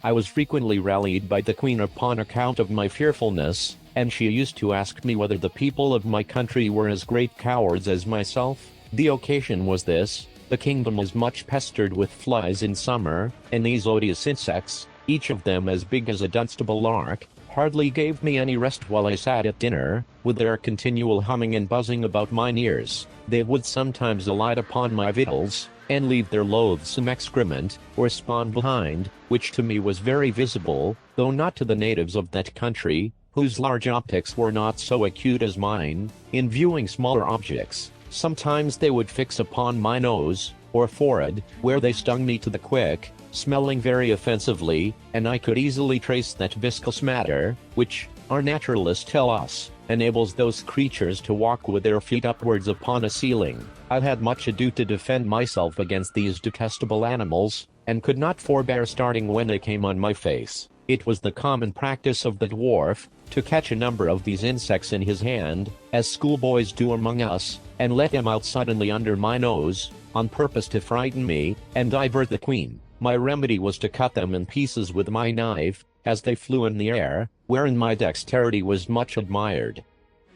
I was frequently rallied by the queen upon account of my fearfulness, and she used to ask me whether the people of my country were as great cowards as myself. The occasion was this: the kingdom was much pestered with flies in summer, and these odious insects, each of them as big as a Dunstable lark, hardly gave me any rest while I sat at dinner, with their continual humming and buzzing about mine ears. They would sometimes alight upon my victuals, and leave their loathsome excrement, or spawn behind, which to me was very visible, though not to the natives of that country, whose large optics were not so acute as mine, in viewing smaller objects. Sometimes they would fix upon my nose, or forehead, where they stung me to the quick, smelling very offensively, and I could easily trace that viscous matter, which, our naturalists tell us, enables those creatures to walk with their feet upwards upon a ceiling. I had much ado to defend myself against these detestable animals, and could not forbear starting when they came on my face. It was the common practice of the dwarf, to catch a number of these insects in his hand, as schoolboys do among us, and let them out suddenly under my nose, on purpose to frighten me, and divert the queen. My remedy was to cut them in pieces with my knife, as they flew in the air, wherein my dexterity was much admired.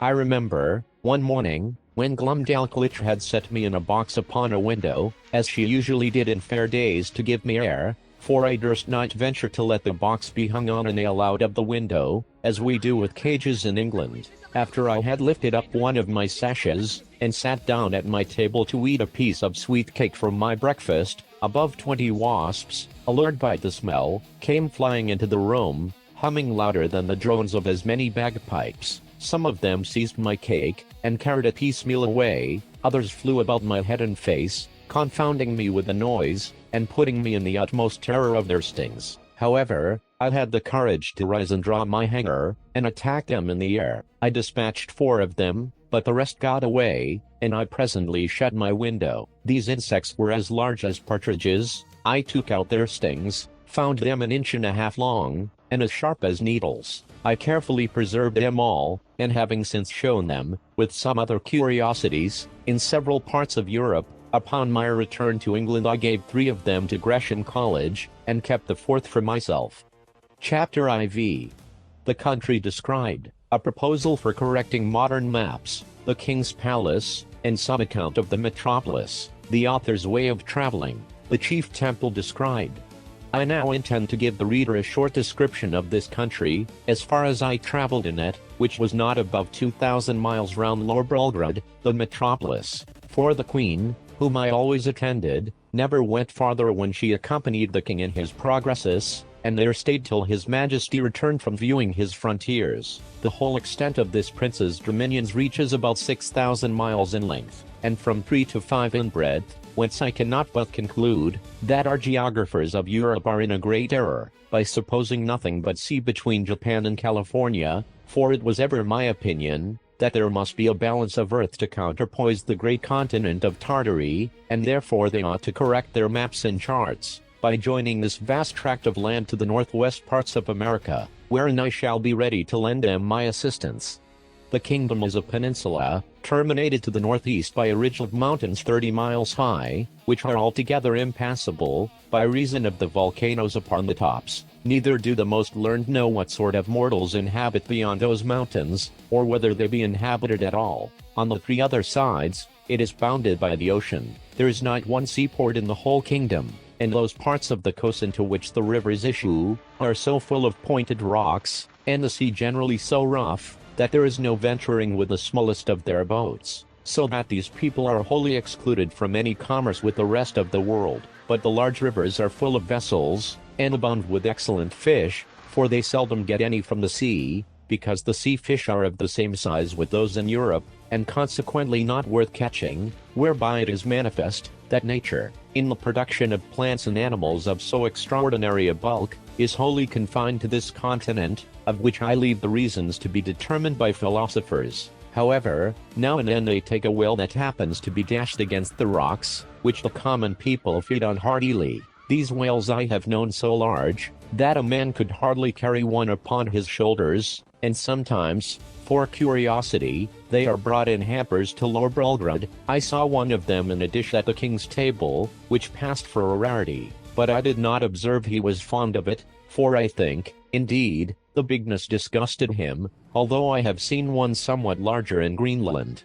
I remember, one morning, when Glumdalclich had set me in a box upon a window, as she usually did in fair days to give me air, for I durst not venture to let the box be hung on a nail out of the window, as we do with cages in England. After I had lifted up one of my sashes, and sat down at my table to eat a piece of sweet cake for my breakfast, above 20 wasps, allured by the smell, came flying into the room, humming louder than the drones of as many bagpipes. Some of them seized my cake, and carried it piecemeal away, others flew about my head and face, confounding me with the noise, and putting me in the utmost terror of their stings. However, I had the courage to rise and draw my hanger, and attack them in the air. I dispatched 4 of them, but the rest got away, and I presently shut my window. These insects were as large as partridges. I took out their stings, found them 1.5 inches long, and as sharp as needles. I carefully preserved them all, and having since shown them, with some other curiosities, in several parts of Europe, upon my return to England I gave 3 of them to Gresham College, and kept the 4th for myself. Chapter IV. The country described, a proposal for correcting modern maps, the King's Palace, and some account of the metropolis, the author's way of traveling, the chief temple described. I now intend to give the reader a short description of this country, as far as I traveled in it, which was not above 2,000 miles round Lower Belgrade, the metropolis, for the Queen, whom I always attended, never went farther when she accompanied the King in his progresses, and there stayed till His Majesty returned from viewing his frontiers. The whole extent of this prince's dominions reaches about 6,000 miles in length, and from 3 to 5 in breadth, whence I cannot but conclude, that our geographers of Europe are in a great error, by supposing nothing but sea between Japan and California, for it was ever my opinion, that there must be a balance of earth to counterpoise the great continent of Tartary, and therefore they ought to correct their maps and charts, by joining this vast tract of land to the northwest parts of America, wherein I shall be ready to lend them my assistance. The kingdom is a peninsula, terminated to the northeast by a ridge of mountains 30 miles high, which are altogether impassable, by reason of the volcanoes upon the tops. Neither do the most learned know what sort of mortals inhabit beyond those mountains, or whether they be inhabited at all. On the 3 other sides, it is bounded by the ocean. There is not one seaport in the whole kingdom, and those parts of the coast into which the rivers issue, are so full of pointed rocks, and the sea generally so rough, that there is no venturing with the smallest of their boats, so that these people are wholly excluded from any commerce with the rest of the world. But the large rivers are full of vessels, and abound with excellent fish, for they seldom get any from the sea, because the sea fish are of the same size with those in Europe, and consequently not worth catching, whereby it is manifest, that nature, in the production of plants and animals of so extraordinary a bulk, is wholly confined to this continent, of which I leave the reasons to be determined by philosophers. However, now and then they take a whale that happens to be dashed against the rocks, which the common people feed on heartily. These whales I have known so large, that a man could hardly carry one upon his shoulders, and sometimes, for curiosity, they are brought in hampers to Lower Belgrade. I saw one of them in a dish at the king's table, which passed for a rarity, but I did not observe he was fond of it, for I think, indeed, the bigness disgusted him, although I have seen one somewhat larger in Greenland.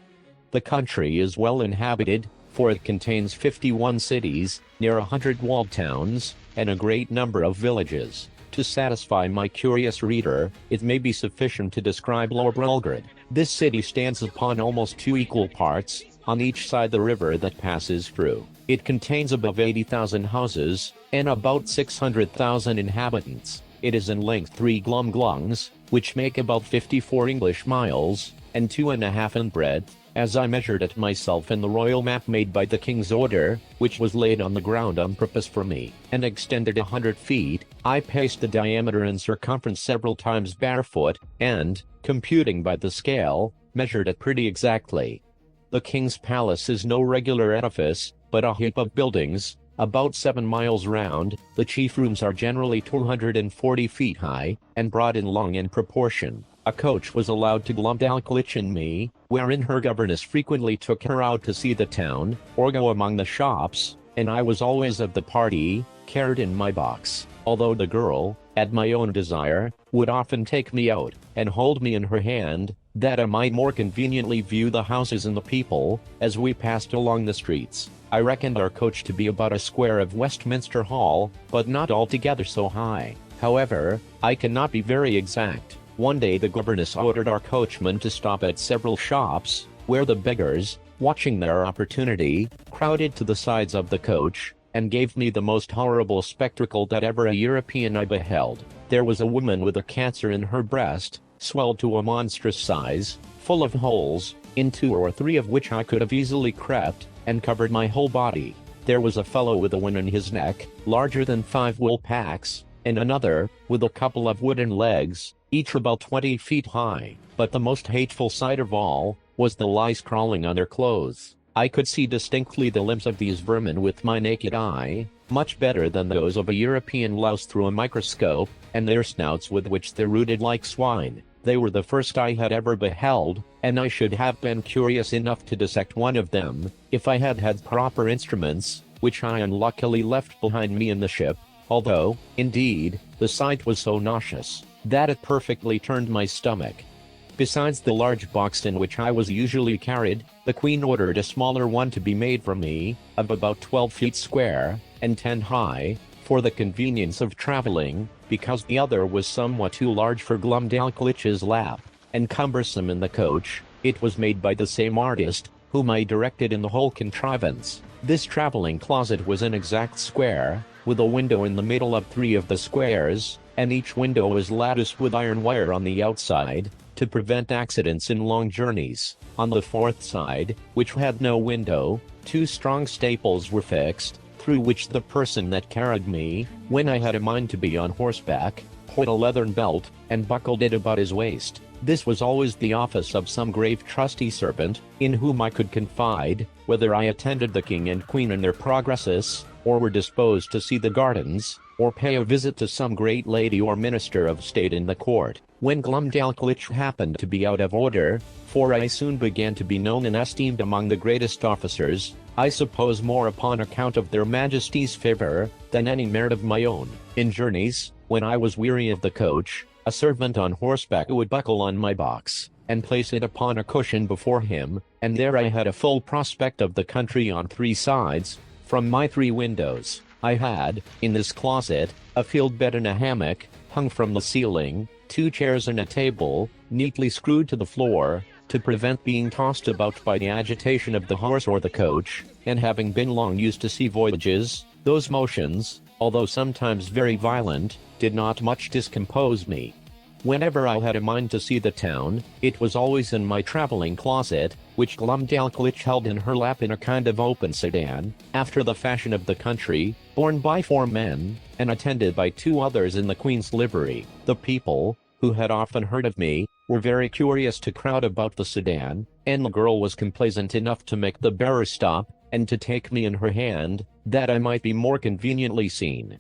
The country is well inhabited, for it contains 51 cities, near 100 walled towns, and a great number of villages. To satisfy my curious reader, it may be sufficient to describe Lower Belgrade. This city stands upon almost 2 equal parts, on each side the river that passes through. It contains above 80,000 houses, and about 600,000 inhabitants. It is in length 3 glumglungs, which make about 54 English miles, and 2.5 in breadth, as I measured it myself in the royal map made by the king's order, which was laid on the ground on purpose for me, and extended 100 feet. I paced the diameter and circumference several times barefoot, and, computing by the scale, measured it pretty exactly. The king's palace is no regular edifice, but a heap of buildings, about 7 miles round. The chief rooms are generally 240 feet high, and broad and long in proportion. A coach was allowed to Glumdalclich and me, wherein her governess frequently took her out to see the town, or go among the shops, and I was always of the party, carried in my box, although the girl, at my own desire, would often take me out, and hold me in her hand, that I might more conveniently view the houses and the people, as we passed along the streets. I reckoned our coach to be about a square of Westminster Hall, but not altogether so high. However, I cannot be very exact. One day the governess ordered our coachman to stop at several shops, where the beggars, watching their opportunity, crowded to the sides of the coach, and gave me the most horrible spectacle that ever a European I beheld. There was a woman with a cancer in her breast, swelled to a monstrous size, full of holes, in 2 or 3 of which I could have easily crept, and covered my whole body. There was a fellow with a wound in his neck, larger than 5 wool packs, and another, with a couple of wooden legs, each about 20 feet high. But the most hateful sight of all, was the lice crawling on their clothes. I could see distinctly the limbs of these vermin with my naked eye, much better than those of a European louse through a microscope, and their snouts with which they rooted like swine. They were the first I had ever beheld, and I should have been curious enough to dissect one of them, if I had had proper instruments, which I unluckily left behind me in the ship, although, indeed, the sight was so nauseous, that it perfectly turned my stomach. Besides the large box in which I was usually carried, the Queen ordered a smaller one to be made for me, of about 12 feet square, and 10 high, for the convenience of traveling, because the other was somewhat too large for Glumdalclich's lap, and cumbersome in the coach. It was made by the same artist, whom I directed in the whole contrivance. This traveling closet was an exact square, with a window in the middle of 3 of the squares, and each window was latticed with iron wire on the outside, to prevent accidents in long journeys. On the 4th side, which had no window, 2 strong staples were fixed, through which the person that carried me, when I had a mind to be on horseback, put a leathern belt, and buckled it about his waist. This was always the office of some grave trusty servant, in whom I could confide, whether I attended the king and queen in their progresses, or were disposed to see the gardens, or pay a visit to some great lady or minister of state in the court, when Glumdalclitch happened to be out of order, for I soon began to be known and esteemed among the greatest officers, I suppose more upon account of their majesties' favour, than any merit of my own. In journeys, when I was weary of the coach, a servant on horseback would buckle on my box, and place it upon a cushion before him, and there I had a full prospect of the country on 3 sides. From my 3 windows, I had, in this closet, a field bed and a hammock, hung from the ceiling, 2 chairs and a table, neatly screwed to the floor, to prevent being tossed about by the agitation of the horse or the coach, and having been long used to sea voyages, those motions, although sometimes very violent, did not much discompose me. Whenever I had a mind to see the town, it was always in my traveling closet, which Glumdalclitch held in her lap in a kind of open sedan, after the fashion of the country, borne by 4 men, and attended by 2 others in the Queen's livery. The people, who had often heard of me, were very curious to crowd about the sedan, and the girl was complaisant enough to make the bearer stop, and to take me in her hand, that I might be more conveniently seen.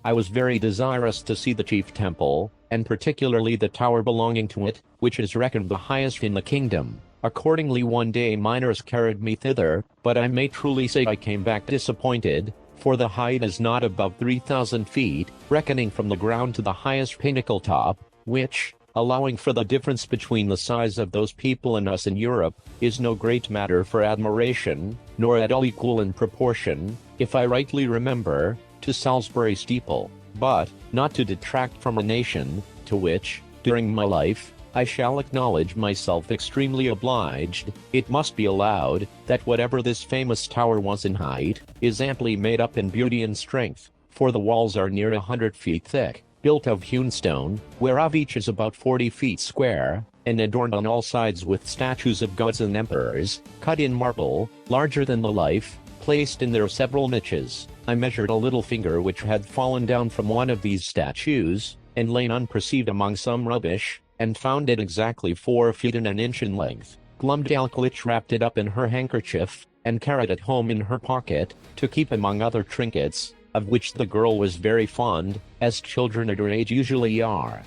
I was very desirous to see the chief temple, and particularly the tower belonging to it, which is reckoned the highest in the kingdom. Accordingly one day miners carried me thither, but I may truly say I came back disappointed, for the height is not above 3,000 feet, reckoning from the ground to the highest pinnacle top, which, allowing for the difference between the size of those people and us in Europe, is no great matter for admiration, nor at all equal in proportion, if I rightly remember, to Salisbury steeple. But, not to detract from a nation, to which, during my life, I shall acknowledge myself extremely obliged, it must be allowed, that whatever this famous tower was in height, is amply made up in beauty and strength, for the walls are near 100 feet thick, built of hewn stone, whereof each is about 40 feet square, and adorned on all sides with statues of gods and emperors, cut in marble, larger than the life, placed in their several niches. I measured a little finger which had fallen down from one of these statues, and lain unperceived among some rubbish, and found it exactly 4 feet and an inch in length. Glumdalclitch wrapped it up in her handkerchief, and carried it home in her pocket, to keep among other trinkets, of which the girl was very fond, as children at her age usually are.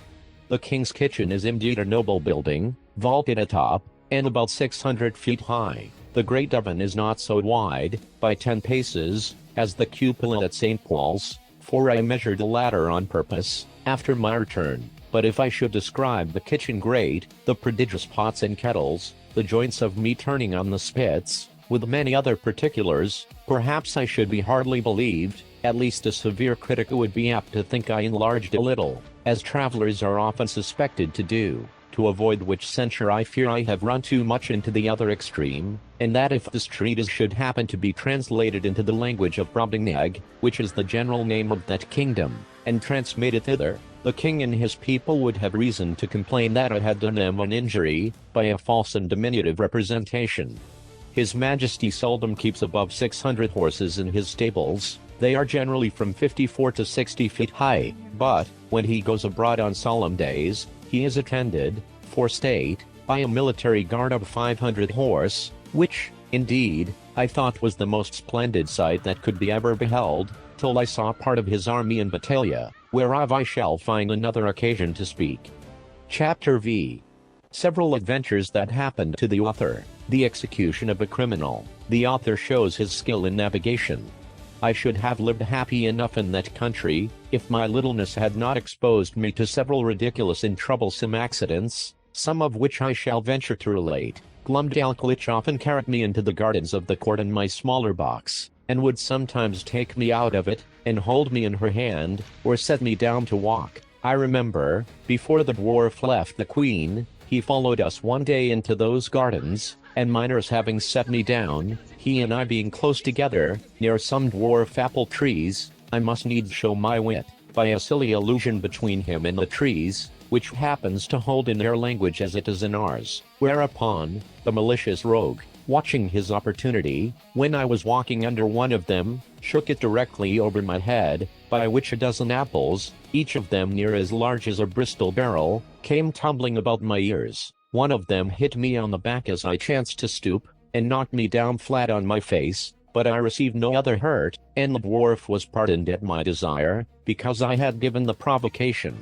The king's kitchen is indeed a noble building, vaulted atop, and about 600 feet high. The great oven is not so wide, by 10 paces, as the cupola at St. Paul's, for I measured the latter on purpose, after my return. But if I should describe the kitchen grate, the prodigious pots and kettles, the joints of meat turning on the spits, with many other particulars, perhaps I should be hardly believed, at least a severe critic would be apt to think I enlarged a little, as travelers are often suspected to do, to avoid which censure I fear I have run too much into the other extreme, and that if this treatise should happen to be translated into the language of Brobdingnag, which is the general name of that kingdom, and transmitted thither, the king and his people would have reason to complain that I had done them an injury, by a false and diminutive representation. His Majesty seldom keeps above 600 horses in his stables. They are generally from 54 to 60 feet high, but, when he goes abroad on solemn days, he is attended, for state, by a military guard of 500 horse, which, indeed, I thought was the most splendid sight that could be ever beheld, till I saw part of his army in Battalia, whereof I shall find another occasion to speak. Chapter V. Several adventures that happened to the author. The execution of a criminal. The author shows his skill in navigation. I should have lived happy enough in that country, if my littleness had not exposed me to several ridiculous and troublesome accidents, some of which I shall venture to relate. Glumdalclitch often carried me into the gardens of the court in my smaller box, and would sometimes take me out of it, and hold me in her hand, or set me down to walk. I remember, before the dwarf left the Queen, he followed us one day into those gardens, and miners having set me down, he and I being close together, near some dwarf apple trees, I must needs show my wit, by a silly allusion between him and the trees, which happens to hold in their language as it is in ours. Whereupon, the malicious rogue, watching his opportunity, when I was walking under one of them, shook it directly over my head, by which a dozen apples, each of them near as large as a Bristol barrel, came tumbling about my ears. One of them hit me on the back as I chanced to stoop, and knocked me down flat on my face, but I received no other hurt, and the dwarf was pardoned at my desire, because I had given the provocation.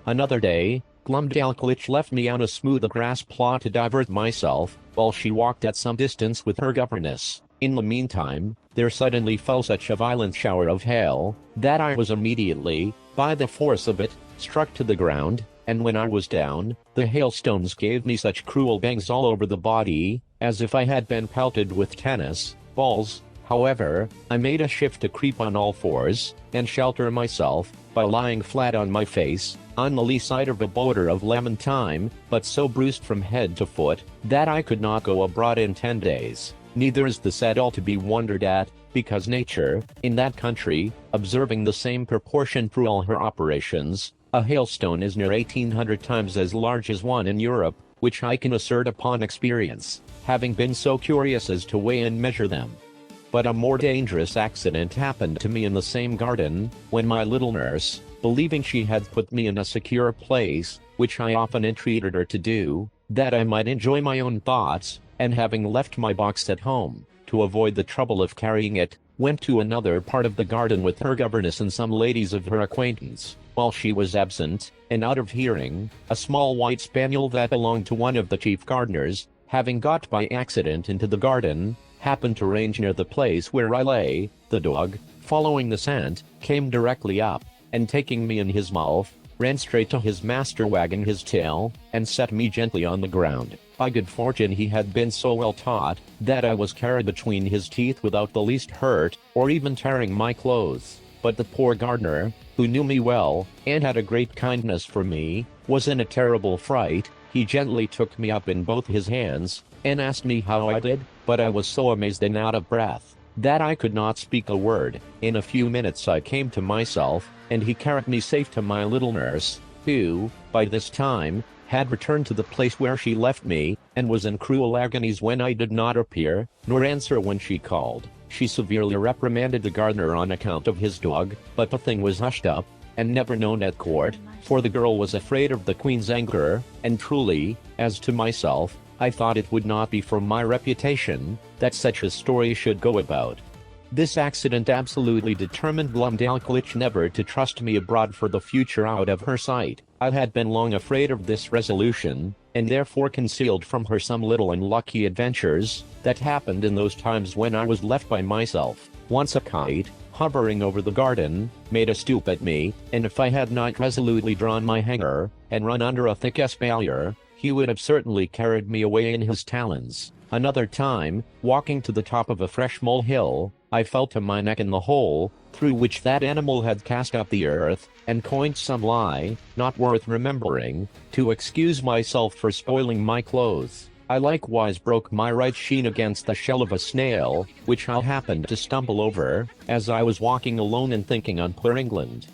Another day, Glumdalclich left me on a smooth grass plot to divert myself, while she walked at some distance with her governess. In the meantime, there suddenly fell such a violent shower of hail, that I was immediately, by the force of it, struck to the ground, and when I was down, the hailstones gave me such cruel bangs all over the body, as if I had been pelted with tennis balls. However, I made a shift to creep on all fours, and shelter myself, by lying flat on my face, on the lee side of a boulder of lemon thyme, but so bruised from head to foot, that I could not go abroad in 10 days. Neither is this at all to be wondered at, because nature, in that country, observing the same proportion through all her operations, a hailstone is near 1800 times as large as one in Europe, which I can assert upon experience, having been so curious as to weigh and measure them. But a more dangerous accident happened to me in the same garden, when my little nurse, believing she had put me in a secure place, which I often entreated her to do, that I might enjoy my own thoughts, and having left my box at home, to avoid the trouble of carrying it, went to another part of the garden with her governess and some ladies of her acquaintance. While she was absent, and out of hearing, a small white spaniel that belonged to one of the chief gardeners, having got by accident into the garden, happened to range near the place where I lay. The dog, following the scent, came directly up, and taking me in his mouth, ran straight to his master, wagging his tail, and set me gently on the ground. By good fortune he had been so well taught, that I was carried between his teeth without the least hurt, or even tearing my clothes. But the poor gardener, who knew me well, and had a great kindness for me, was in a terrible fright. He gently took me up in both his hands, and asked me how I did, but I was so amazed and out of breath, that I could not speak a word. In a few minutes I came to myself, and he carried me safe to my little nurse, who, by this time, had returned to the place where she left me, and was in cruel agonies when I did not appear, nor answer when she called. She severely reprimanded the gardener on account of his dog, but the thing was hushed up, and never known at court, for the girl was afraid of the queen's anger, and truly, as to myself, I thought it would not be for my reputation, that such a story should go about. This accident absolutely determined Glumdalclich never to trust me abroad for the future out of her sight. I had been long afraid of this resolution, and therefore concealed from her some little unlucky adventures, that happened in those times when I was left by myself. Once a kite, hovering over the garden, made a stoop at me, and if I had not resolutely drawn my hanger, and run under a thick espalier, he would have certainly carried me away in his talons. Another time, walking to the top of a fresh molehill, I fell to my neck in the hole, through which that animal had cast up the earth, and coined some lie, not worth remembering, to excuse myself for spoiling my clothes. I likewise broke my right shin against the shell of a snail, which I happened to stumble over, as I was walking alone and thinking on poor England.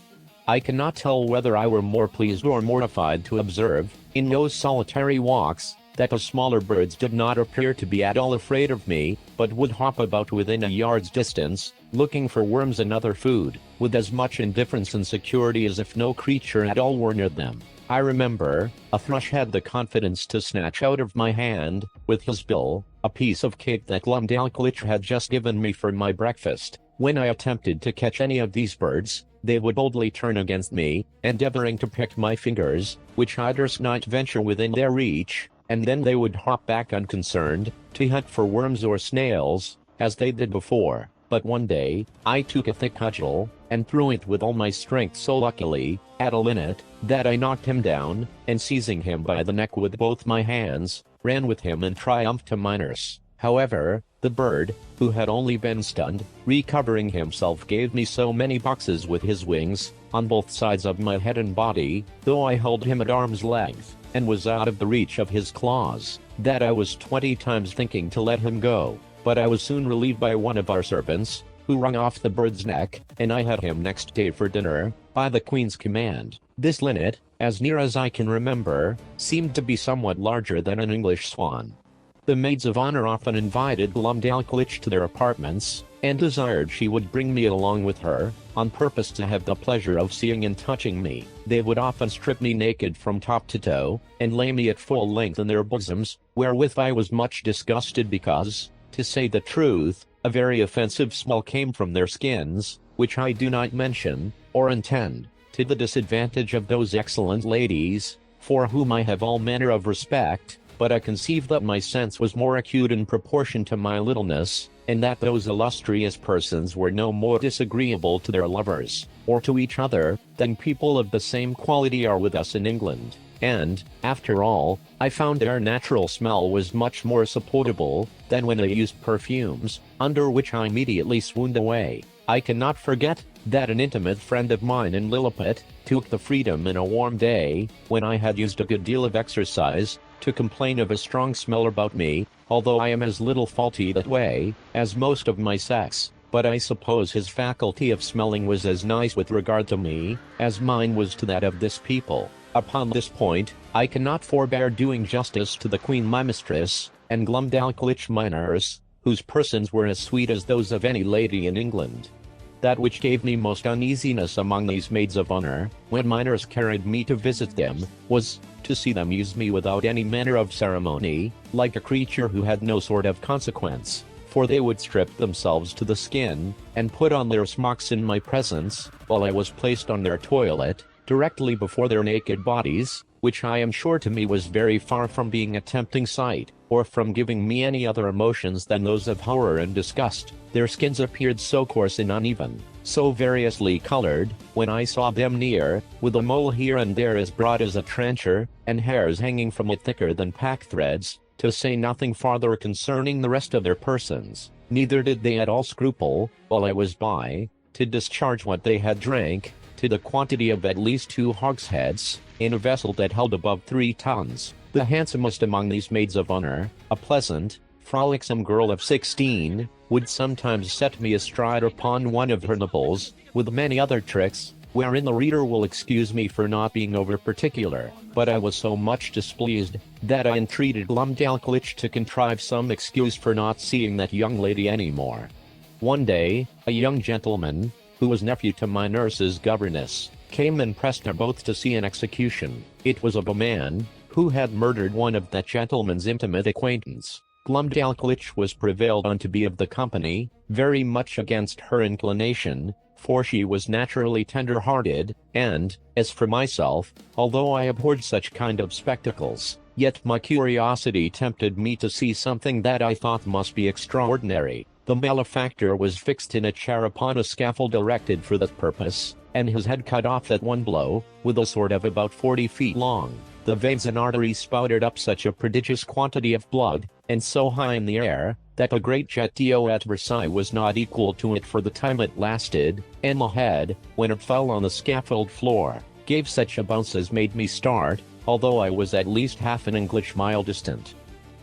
I cannot tell whether I were more pleased or mortified to observe, in those solitary walks, that the smaller birds did not appear to be at all afraid of me, but would hop about within a yard's distance, looking for worms and other food, with as much indifference and security as if no creature at all were near them. I remember, a thrush had the confidence to snatch out of my hand, with his bill, a piece of cake that Glumdalclich had just given me for my breakfast. When I attempted to catch any of these birds, they would boldly turn against me, endeavoring to pick my fingers, which I durst not venture within their reach, and then they would hop back unconcerned, to hunt for worms or snails, as they did before. But one day, I took a thick cudgel, and threw it with all my strength so luckily, at a linnet, that I knocked him down, and seizing him by the neck with both my hands, ran with him in triumph to my nurse. However, the bird, who had only been stunned, recovering himself gave me so many boxes with his wings, on both sides of my head and body, though I held him at arm's length, and was out of the reach of his claws, that I was 20 times thinking to let him go. But I was soon relieved by one of our servants, who wrung off the bird's neck, and I had him next day for dinner, by the Queen's command. This linnet, as near as I can remember, seemed to be somewhat larger than an English swan. The maids of honor often invited Glumdalclich to their apartments, and desired she would bring me along with her, on purpose to have the pleasure of seeing and touching me. They would often strip me naked from top to toe, and lay me at full length in their bosoms, wherewith I was much disgusted because, to say the truth, a very offensive smell came from their skins, which I do not mention, or intend, to the disadvantage of those excellent ladies, for whom I have all manner of respect, but I conceive that my sense was more acute in proportion to my littleness, and that those illustrious persons were no more disagreeable to their lovers, or to each other, than people of the same quality are with us in England. And, after all, I found their natural smell was much more supportable than when they used perfumes, under which I immediately swooned away. I cannot forget that an intimate friend of mine in Lilliput took the freedom in a warm day, when I had used a good deal of exercise, to complain of a strong smell about me, although I am as little faulty that way as most of my sex. But I suppose his faculty of smelling was as nice with regard to me as mine was to that of this people. Upon this point, I cannot forbear doing justice to the Queen my mistress, and Glumdalclitch my nurse, whose persons were as sweet as those of any lady in England. That which gave me most uneasiness among these maids of honor, when my nurse carried me to visit them, was to see them use me without any manner of ceremony, like a creature who had no sort of consequence, for they would strip themselves to the skin, and put on their smocks in my presence, while I was placed on their toilet, directly before their naked bodies, which I am sure to me was very far from being a tempting sight, or from giving me any other emotions than those of horror and disgust. Their skins appeared so coarse and uneven, so variously colored, when I saw them near, with a mole here and there as broad as a trencher, and hairs hanging from it thicker than pack-threads, to say nothing farther concerning the rest of their persons. Neither did they at all scruple, while I was by, to discharge what they had drank, to the quantity of at least 2 hogsheads, in a vessel that held above 3 tons. The handsomest among these maids of honor, a pleasant, frolicsome girl of 16, would sometimes set me astride upon one of her nipples, with many other tricks, wherein the reader will excuse me for not being over particular, but I was so much displeased, that I entreated Glumdalclitch to contrive some excuse for not seeing that young lady any more. One day, a young gentleman, who was nephew to my nurse's governess, came and pressed her both to see an execution. It was of a man, who had murdered one of that gentleman's intimate acquaintance. Glumdalclitch was prevailed on to be of the company, very much against her inclination, for she was naturally tender-hearted, and, as for myself, although I abhorred such kind of spectacles, yet my curiosity tempted me to see something that I thought must be extraordinary. The malefactor was fixed in a chair upon a scaffold erected for that purpose, and his head cut off at one blow, with a sword of about 40 feet long. The veins and arteries spouted up such a prodigious quantity of blood, and so high in the air, that the great jet d'eau at Versailles was not equal to it for the time it lasted, and the head, when it fell on the scaffold floor, gave such a bounce as made me start, although I was at least half an English mile distant.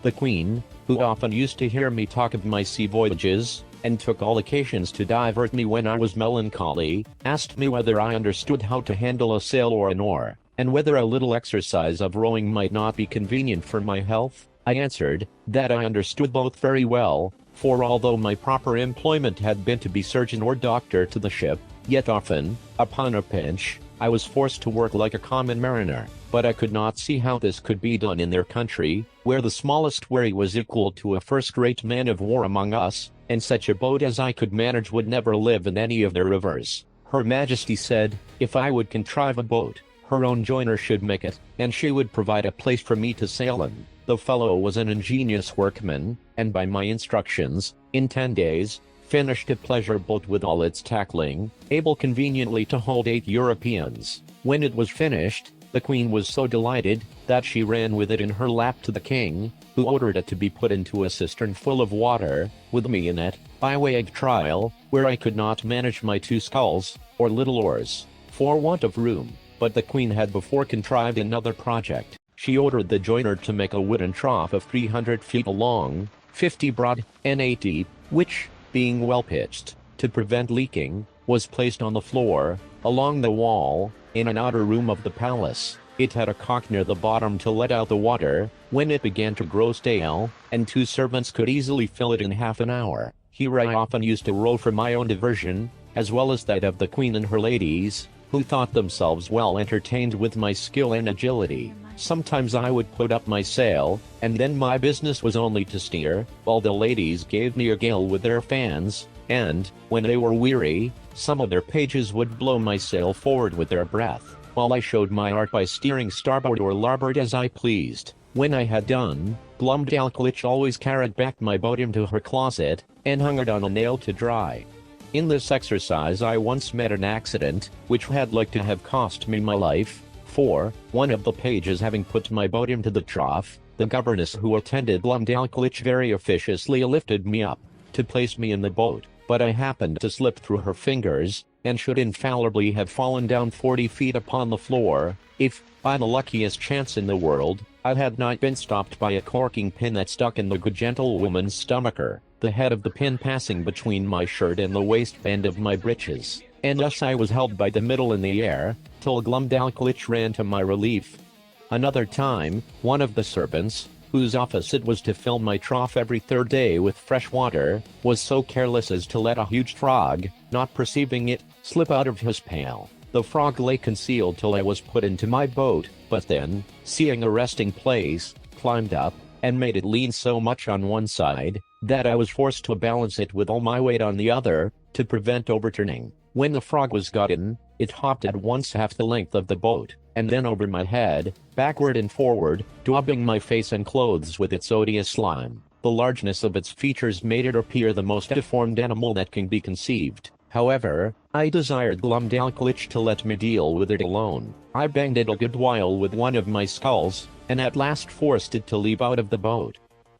The Queen, who often used to hear me talk of my sea voyages, and took all occasions to divert me when I was melancholy, asked me whether I understood how to handle a sail or an oar, and whether a little exercise of rowing might not be convenient for my health. I answered, that I understood both very well, for although my proper employment had been to be surgeon or doctor to the ship, yet often, upon a pinch, I was forced to work like a common mariner. But I could not see how this could be done in their country, where the smallest wherry was equal to a first-rate man of war among us, and such a boat as I could manage would never live in any of their rivers. Her Majesty said, if I would contrive a boat, her own joiner should make it, and she would provide a place for me to sail in. The fellow was an ingenious workman, and by my instructions, in 10 days, finished a pleasure boat with all its tackling, able conveniently to hold 8 Europeans. When it was finished, the Queen was so delighted, that she ran with it in her lap to the King, who ordered it to be put into a cistern full of water, with me in it, by way of trial, where I could not manage my 2 sculls, or little oars, for want of room. But the Queen had before contrived another project. She ordered the joiner to make a wooden trough of 300 feet long, 50 broad, and 8 deep, which, being well pitched, to prevent leaking, was placed on the floor, along the wall, in an outer room of the palace. It had a cock near the bottom to let out the water, when it began to grow stale, and 2 servants could easily fill it in half an hour. Here I often used to row for my own diversion, as well as that of the Queen and her ladies, who thought themselves well entertained with my skill and agility. Sometimes I would put up my sail, and then my business was only to steer, while the ladies gave me a gale with their fans, and, when they were weary, some of their pages would blow my sail forward with their breath, while I showed my art by steering starboard or larboard as I pleased. When I had done, Glumdalclitch always carried back my boat into her closet, and hung it on a nail to dry. In this exercise I once met an accident, which had like to have cost me my life, for, one of the pages having put my boat into the trough, the governess who attended Glumdalclitch very officiously lifted me up, to place me in the boat, but I happened to slip through her fingers, and should infallibly have fallen down 40 feet upon the floor, if, by the luckiest chance in the world, I had not been stopped by a corking pin that stuck in the good gentlewoman's stomacher, the head of the pin passing between my shirt and the waistband of my breeches, and thus I was held by the middle in the air, till Glumdalclitch ran to my relief. Another time, one of the servants, whose office it was to fill my trough every third day with fresh water, was so careless as to let a huge frog, not perceiving it, slip out of his pail. The frog lay concealed till I was put into my boat, but then, seeing a resting place, climbed up, and made it lean so much on one side, that I was forced to balance it with all my weight on the other, to prevent overturning. When the frog was got in, it hopped at once half the length of the boat, and then over my head, backward and forward, daubing my face and clothes with its odious slime. The largeness of its features made it appear the most deformed animal that can be conceived. However, I desired Glumdalclitch to let me deal with it alone. I banged it a good while with one of my sculls, and at last forced it to leap out of the boat.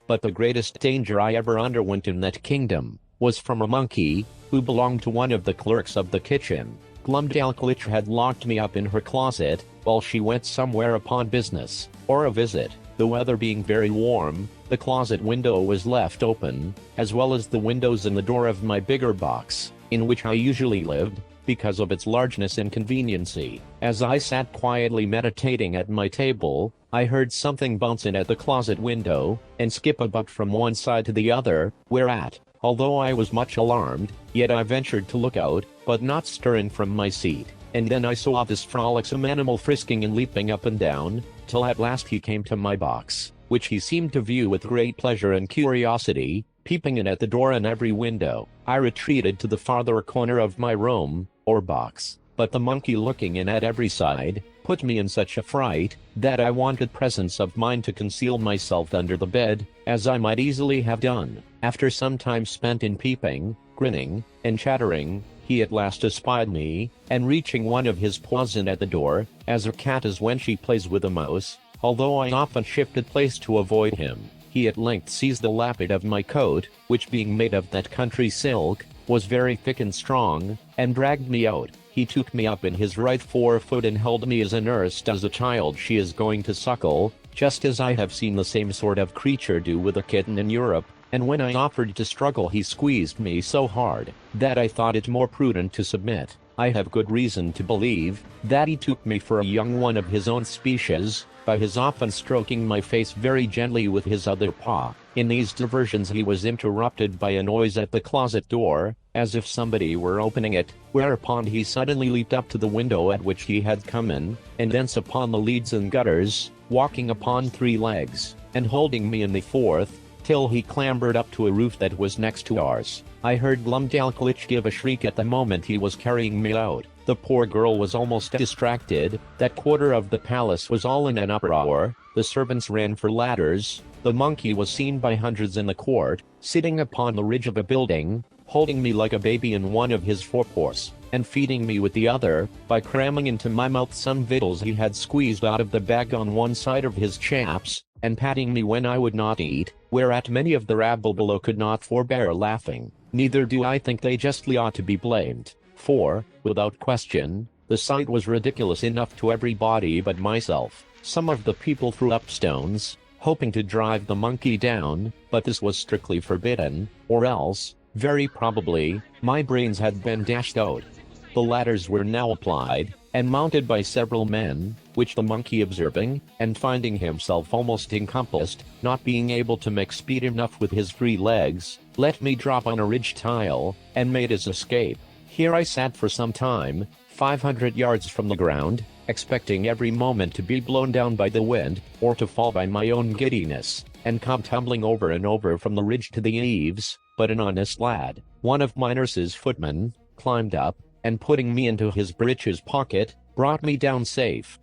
But the greatest danger I ever underwent in that kingdom was from a monkey, who belonged to one of the clerks of the kitchen. Glumdalclitch had locked me up in her closet, while she went somewhere upon business, or a visit. The weather being very warm, the closet window was left open, as well as the windows and the door of my bigger box, in which I usually lived, because of its largeness and conveniency. As I sat quietly meditating at my table, I heard something bounce in at the closet window, and skip about from one side to the other, whereat, although I was much alarmed, yet I ventured to look out, but not stirring from my seat, and then I saw this frolicsome animal frisking and leaping up and down, till at last he came to my box, which he seemed to view with great pleasure and curiosity, peeping in at the door and every window. I retreated to the farther corner of my room, or box, but the monkey looking in at every side, put me in such a fright, that I wanted presence of mind to conceal myself under the bed, as I might easily have done. After some time spent in peeping, grinning, and chattering, he at last espied me, and reaching one of his paws in at the door, as a cat is when she plays with a mouse, although I often shifted place to avoid him, he at length seized the lappet of my coat, which being made of that country silk, was very thick and strong, and dragged me out. He took me up in his right forefoot and held me as a nurse does a child she is going to suckle, just as I have seen the same sort of creature do with a kitten in Europe, and when I offered to struggle he squeezed me so hard, that I thought it more prudent to submit. I have good reason to believe, that he took me for a young one of his own species, by his often stroking my face very gently with his other paw. In these diversions he was interrupted by a noise at the closet door, as if somebody were opening it, whereupon he suddenly leaped up to the window at which he had come in, and thence upon the leads and gutters, walking upon 3 legs, and holding me in the 4th, till he clambered up to a roof that was next to ours. I heard Glumdalclitch give a shriek at the moment he was carrying me out. The poor girl was almost distracted, that quarter of the palace was all in an uproar, the servants ran for ladders, the monkey was seen by hundreds in the court, sitting upon the ridge of a building, holding me like a baby in one of his forepaws, and feeding me with the other, by cramming into my mouth some victuals he had squeezed out of the bag on one side of his chaps, and patting me when I would not eat, whereat many of the rabble below could not forbear laughing. Neither do I think they justly ought to be blamed, for, without question, the sight was ridiculous enough to everybody but myself. Some of the people threw up stones, hoping to drive the monkey down, but this was strictly forbidden, or else, very probably, my brains had been dashed out. The ladders were now applied, and mounted by several men, which the monkey observing, and finding himself almost encompassed, not being able to make speed enough with his 3 legs, let me drop on a ridge tile, and made his escape. Here I sat for some time, 500 yards from the ground, expecting every moment to be blown down by the wind, or to fall by my own giddiness, and come tumbling over and over from the ridge to the eaves, but an honest lad, one of my nurse's footmen, climbed up, and putting me into his breeches pocket, brought me down safe.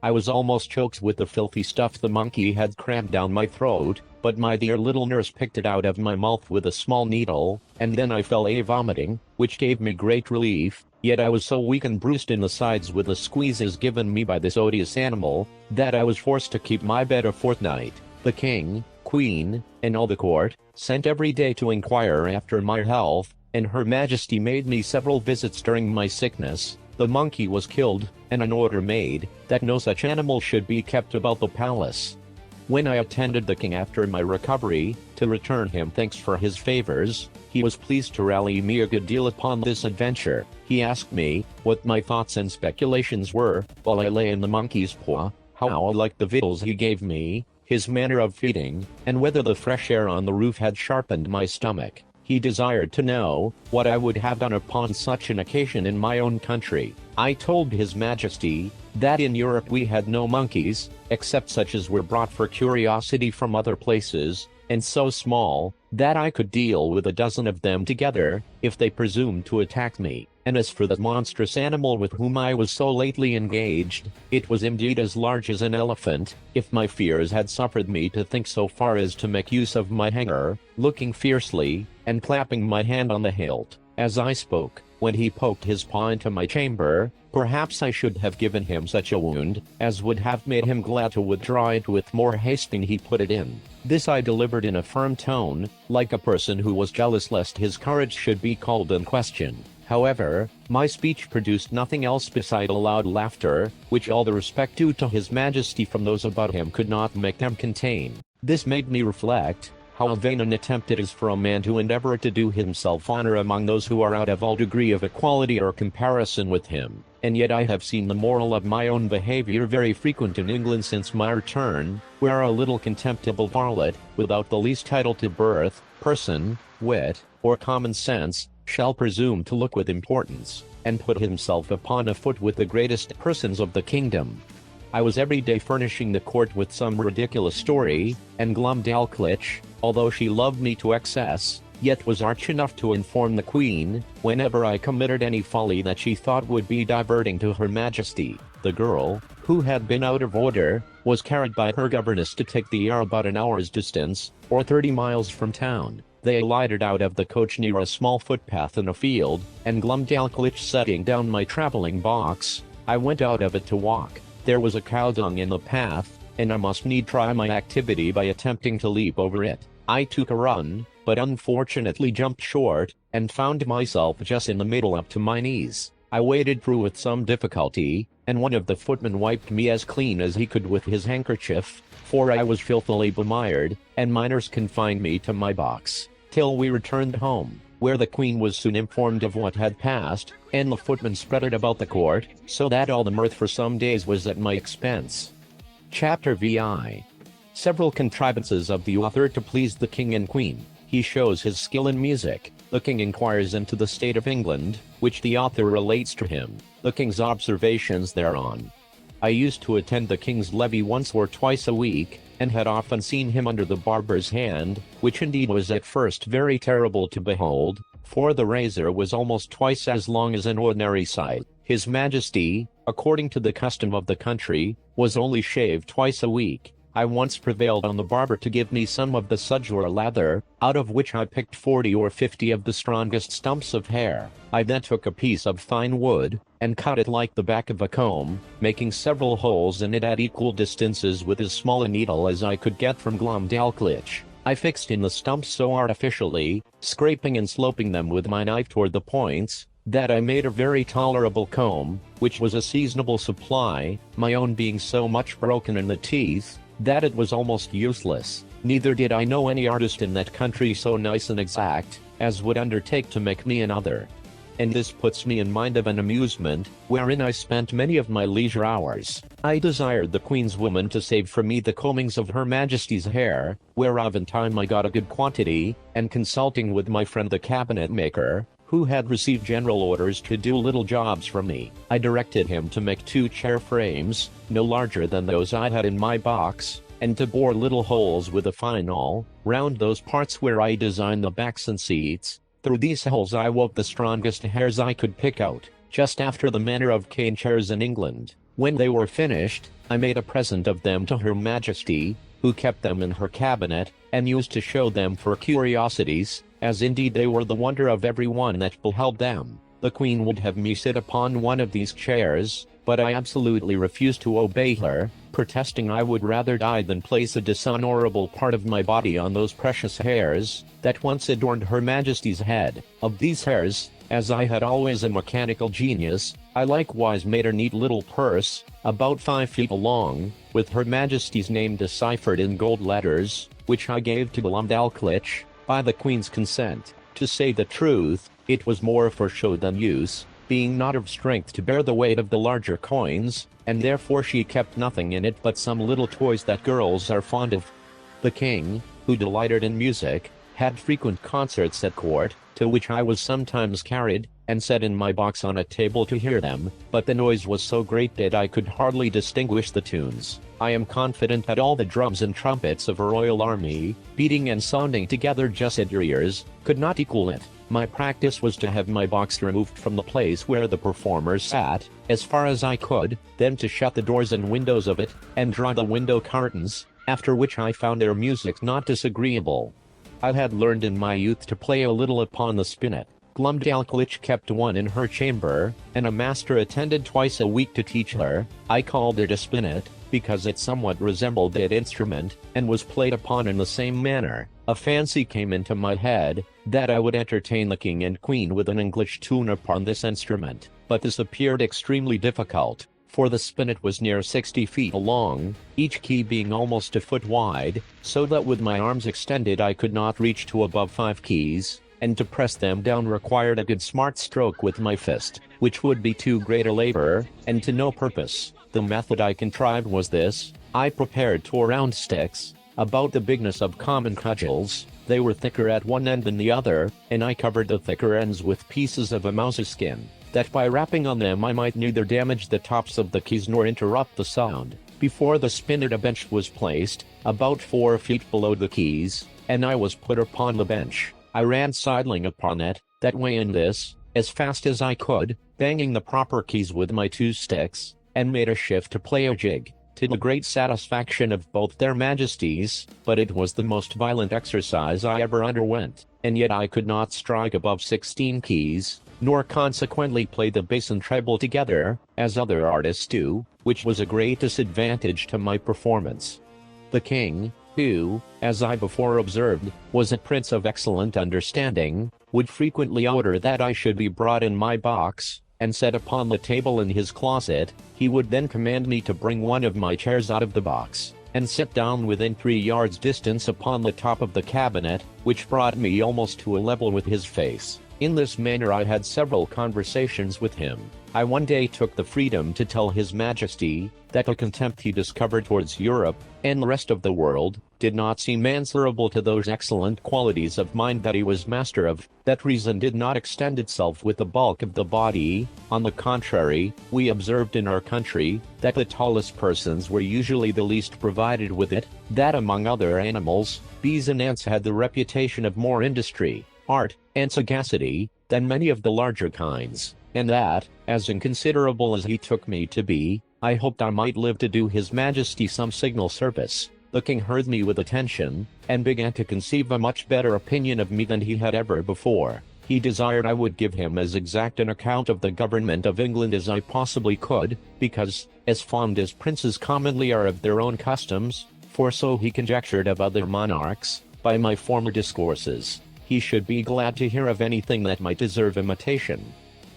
I was almost choked with the filthy stuff the monkey had crammed down my throat, but my dear little nurse picked it out of my mouth with a small needle, and then I fell a vomiting, which gave me great relief, yet I was so weak and bruised in the sides with the squeezes given me by this odious animal, that I was forced to keep my bed a fortnight. The king, queen, and all the court, sent every day to inquire after my health, and Her Majesty made me several visits during my sickness. The monkey was killed, and an order made, that no such animal should be kept about the palace. When I attended the king after my recovery, to return him thanks for his favors, he was pleased to rally me a good deal upon this adventure. He asked me, what my thoughts and speculations were, while I lay in the monkey's paw, how I liked the victuals he gave me, his manner of feeding, and whether the fresh air on the roof had sharpened my stomach. He desired to know what I would have done upon such an occasion in my own country. I told His Majesty that in Europe we had no monkeys, except such as were brought for curiosity from other places, and so small that I could deal with a dozen of them together, if they presumed to attack me. And as for the monstrous animal with whom I was so lately engaged, it was indeed as large as an elephant, if my fears had suffered me to think so far as to make use of my hanger, looking fiercely, and clapping my hand on the hilt, as I spoke. When he poked his paw into my chamber, perhaps I should have given him such a wound, as would have made him glad to withdraw it with more haste than he put it in. This I delivered in a firm tone, like a person who was jealous lest his courage should be called in question. However, my speech produced nothing else beside a loud laughter, which all the respect due to His Majesty from those about him could not make them contain. This made me reflect how vain an attempt it is for a man to endeavor to do himself honor among those who are out of all degree of equality or comparison with him. And yet I have seen the moral of my own behavior very frequent in England since my return, where a little contemptible varlet, without the least title to birth, person, wit, or common sense, shall presume to look with importance, and put himself upon a foot with the greatest persons of the kingdom. I was every day furnishing the court with some ridiculous story, and Glumdalclitch, although she loved me to excess, yet was arch enough to inform the queen, whenever I committed any folly that she thought would be diverting to Her Majesty. The girl, who had been out of order, was carried by her governess to take the air about an hour's distance, or 30 miles from town. They alighted out of the coach near a small footpath in a field, and Glumdalclitch setting down my traveling box, I went out of it to walk. There was a cow dung in the path, and I must need try my activity by attempting to leap over it. I took a run, but unfortunately jumped short, and found myself just in the middle up to my knees. I waded through with some difficulty, and one of the footmen wiped me as clean as he could with his handkerchief, for I was filthily bemired, and my nurse confined me to my box, till we returned home, where the queen was soon informed of what had passed, and the footman spread it about the court, so that all the mirth for some days was at my expense. Chapter VI. Several contrivances of the author to please the king and queen. He shows his skill in music. The king inquires into the state of England, which the author relates to him. The king's observations thereon. I used to attend the king's levee once or twice a week, and had often seen him under the barber's hand, which indeed was at first very terrible to behold, for the razor was almost twice as long as an ordinary scythe. His Majesty, according to the custom of the country, was only shaved twice a week. I once prevailed on the barber to give me some of the sudge or lather, out of which I picked 40 or 50 of the strongest stumps of hair. I then took a piece of fine wood, and cut it like the back of a comb, making several holes in it at equal distances with as small a needle as I could get from Glumdalclitch. I fixed in the stumps so artificially, scraping and sloping them with my knife toward the points, that I made a very tolerable comb, which was a seasonable supply, my own being so much broken in the teeth, that it was almost useless. Neither did I know any artist in that country so nice and exact, as would undertake to make me another. And this puts me in mind of an amusement, wherein I spent many of my leisure hours. I desired the queen's woman to save for me the combings of Her Majesty's hair, whereof in time I got a good quantity, and consulting with my friend the cabinet maker, who had received general orders to do little jobs for me. I directed him to make 2 chair frames, no larger than those I had in my box, and to bore little holes with a fine awl, round those parts where I designed the backs and seats. Through these holes I wove the strongest hairs I could pick out, just after the manner of cane chairs in England. When they were finished, I made a present of them to Her Majesty, who kept them in her cabinet, and used to show them for curiosities, as indeed they were the wonder of every one that beheld them. The Queen would have me sit upon one of these chairs, but I absolutely refused to obey her, protesting I would rather die than place a dishonorable part of my body on those precious hairs that once adorned Her Majesty's head. Of these hairs, as I had always a mechanical genius, I likewise made a neat little purse, about 5 feet long, with Her Majesty's name deciphered in gold letters, which I gave to Glumdalclitch, by the Queen's consent. To say the truth, it was more for show than use, being not of strength to bear the weight of the larger coins, and therefore she kept nothing in it but some little toys that girls are fond of. The King, who delighted in music, had frequent concerts at court, to which I was sometimes carried, and set in my box on a table to hear them, but the noise was so great that I could hardly distinguish the tunes. I am confident that all the drums and trumpets of a royal army, beating and sounding together just at your ears, could not equal it. My practice was to have my box removed from the place where the performers sat, as far as I could, then to shut the doors and windows of it, and draw the window curtains, after which I found their music not disagreeable. I had learned in my youth to play a little upon the spinet. Glumdalclitch kept one in her chamber, and a master attended twice a week to teach her. I called it a spinet, because it somewhat resembled that instrument, and was played upon in the same manner. A fancy came into my head, that I would entertain the King and Queen with an English tune upon this instrument, but this appeared extremely difficult, for the spinet was near 60 feet long, each key being almost a foot wide, so that with my arms extended I could not reach to above 5 keys, and to press them down required a good smart stroke with my fist, which would be too great a labor, and to no purpose. The method I contrived was this: I prepared 2 round sticks, about the bigness of common cudgels. They were thicker at one end than the other, and I covered the thicker ends with pieces of a mouse's skin, that by rapping on them I might neither damage the tops of the keys nor interrupt the sound. Before the spinet a bench was placed, about 4 feet below the keys, and I was put upon the bench. I ran sidling upon it, that way and this, as fast as I could, banging the proper keys with my 2 sticks, and made a shift to play a jig, to the great satisfaction of both their majesties, but it was the most violent exercise I ever underwent, and yet I could not strike above 16 keys, nor consequently play the bass and treble together, as other artists do, which was a great disadvantage to my performance. The King, who, as I before observed, was a prince of excellent understanding, would frequently order that I should be brought in my box, and set upon the table in his closet. He would then command me to bring one of my chairs out of the box, and sit down within 3 yards distance upon the top of the cabinet, which brought me almost to a level with his face. In this manner I had several conversations with him. I one day took the freedom to tell His Majesty that the contempt he discovered towards Europe, and the rest of the world, did not seem answerable to those excellent qualities of mind that he was master of. That reason did not extend itself with the bulk of the body. On the contrary, we observed in our country, that the tallest persons were usually the least provided with it, that among other animals, bees and ants had the reputation of more industry, art, and sagacity, than many of the larger kinds, and that, as inconsiderable as he took me to be, I hoped I might live to do His Majesty some signal service. The King heard me with attention, and began to conceive a much better opinion of me than he had ever before. He desired I would give him as exact an account of the government of England as I possibly could, because, as fond as princes commonly are of their own customs, for so he conjectured of other monarchs, by my former discourses, he should be glad to hear of anything that might deserve imitation.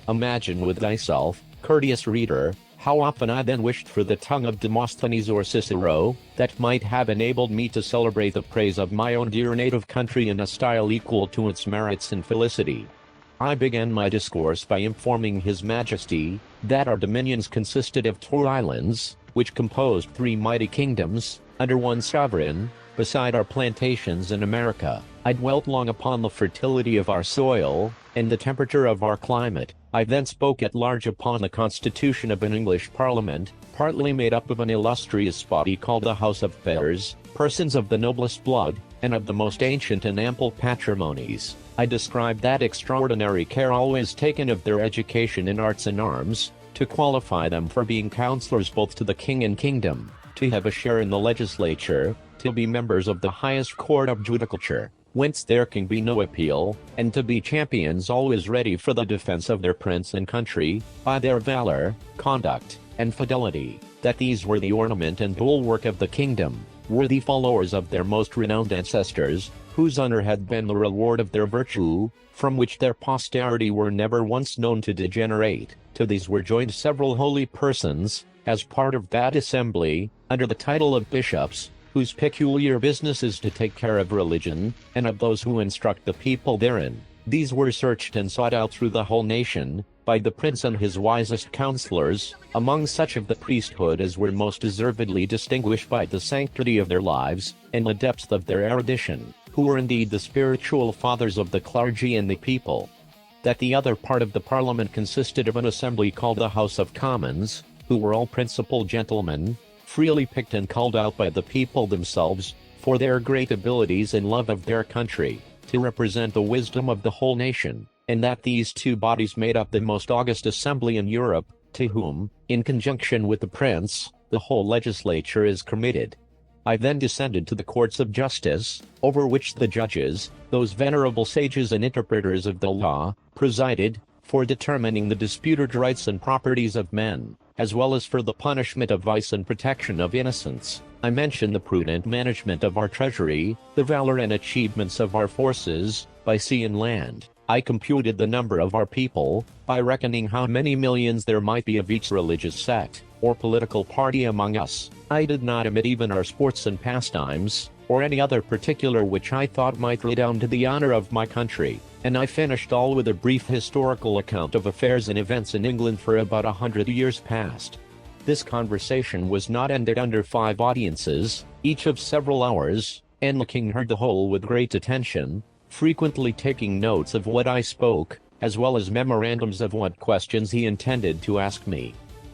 Imagine with thyself, courteous reader, how often I then wished for the tongue of Demosthenes or Cicero, that might have enabled me to celebrate the praise of my own dear native country in a style equal to its merits and felicity. I began my discourse by informing His Majesty that our dominions consisted of 2 islands, which composed 3 mighty kingdoms, under one sovereign, beside our plantations in America. I dwelt long upon the fertility of our soil, and the temperature of our climate. I then spoke at large upon the constitution of an English parliament, partly made up of an illustrious body called the House of Peers, persons of the noblest blood, and of the most ancient and ample patrimonies. I described that extraordinary care always taken of their education in arts and arms, to qualify them for being counselors both to the king and kingdom, to have a share in the legislature, to be members of the highest court of judicature, whence there can be no appeal, and to be champions always ready for the defense of their prince and country, by their valor, conduct, and fidelity, that these were the ornament and bulwark of the kingdom, worthy followers of their most renowned ancestors, whose honor had been the reward of their virtue, from which their posterity were never once known to degenerate. To these were joined several holy persons, as part of that assembly, under the title of bishops, whose peculiar business is to take care of religion, and of those who instruct the people therein. These were searched and sought out through the whole nation, by the prince and his wisest counselors, among such of the priesthood as were most deservedly distinguished by the sanctity of their lives, and the depth of their erudition, who were indeed the spiritual fathers of the clergy and the people. That the other part of the parliament consisted of an assembly called the House of Commons, who were all principal gentlemen, freely picked and called out by the people themselves, for their great abilities and love of their country, to represent the wisdom of the whole nation, and that these two bodies made up the most august assembly in Europe, to whom, in conjunction with the prince, the whole legislature is committed. I then descended to the courts of justice, over which the judges, those venerable sages and interpreters of the law, presided, for determining the disputed rights and properties of men, as well as for the punishment of vice and protection of innocence. I mentioned the prudent management of our treasury, the valor and achievements of our forces, by sea and land. I computed the number of our people, by reckoning how many millions there might be of each religious sect, or political party among us. I did not omit even our sports and pastimes, or any other particular which I thought might redound to the honor of my country, and I finished all with a brief historical account of affairs and events in England for about 100 years past. This conversation was not ended under 5 audiences, each of several hours, and the king heard the whole with great attention, frequently taking notes of what I spoke, as well as memorandums of what questions he intended to ask me.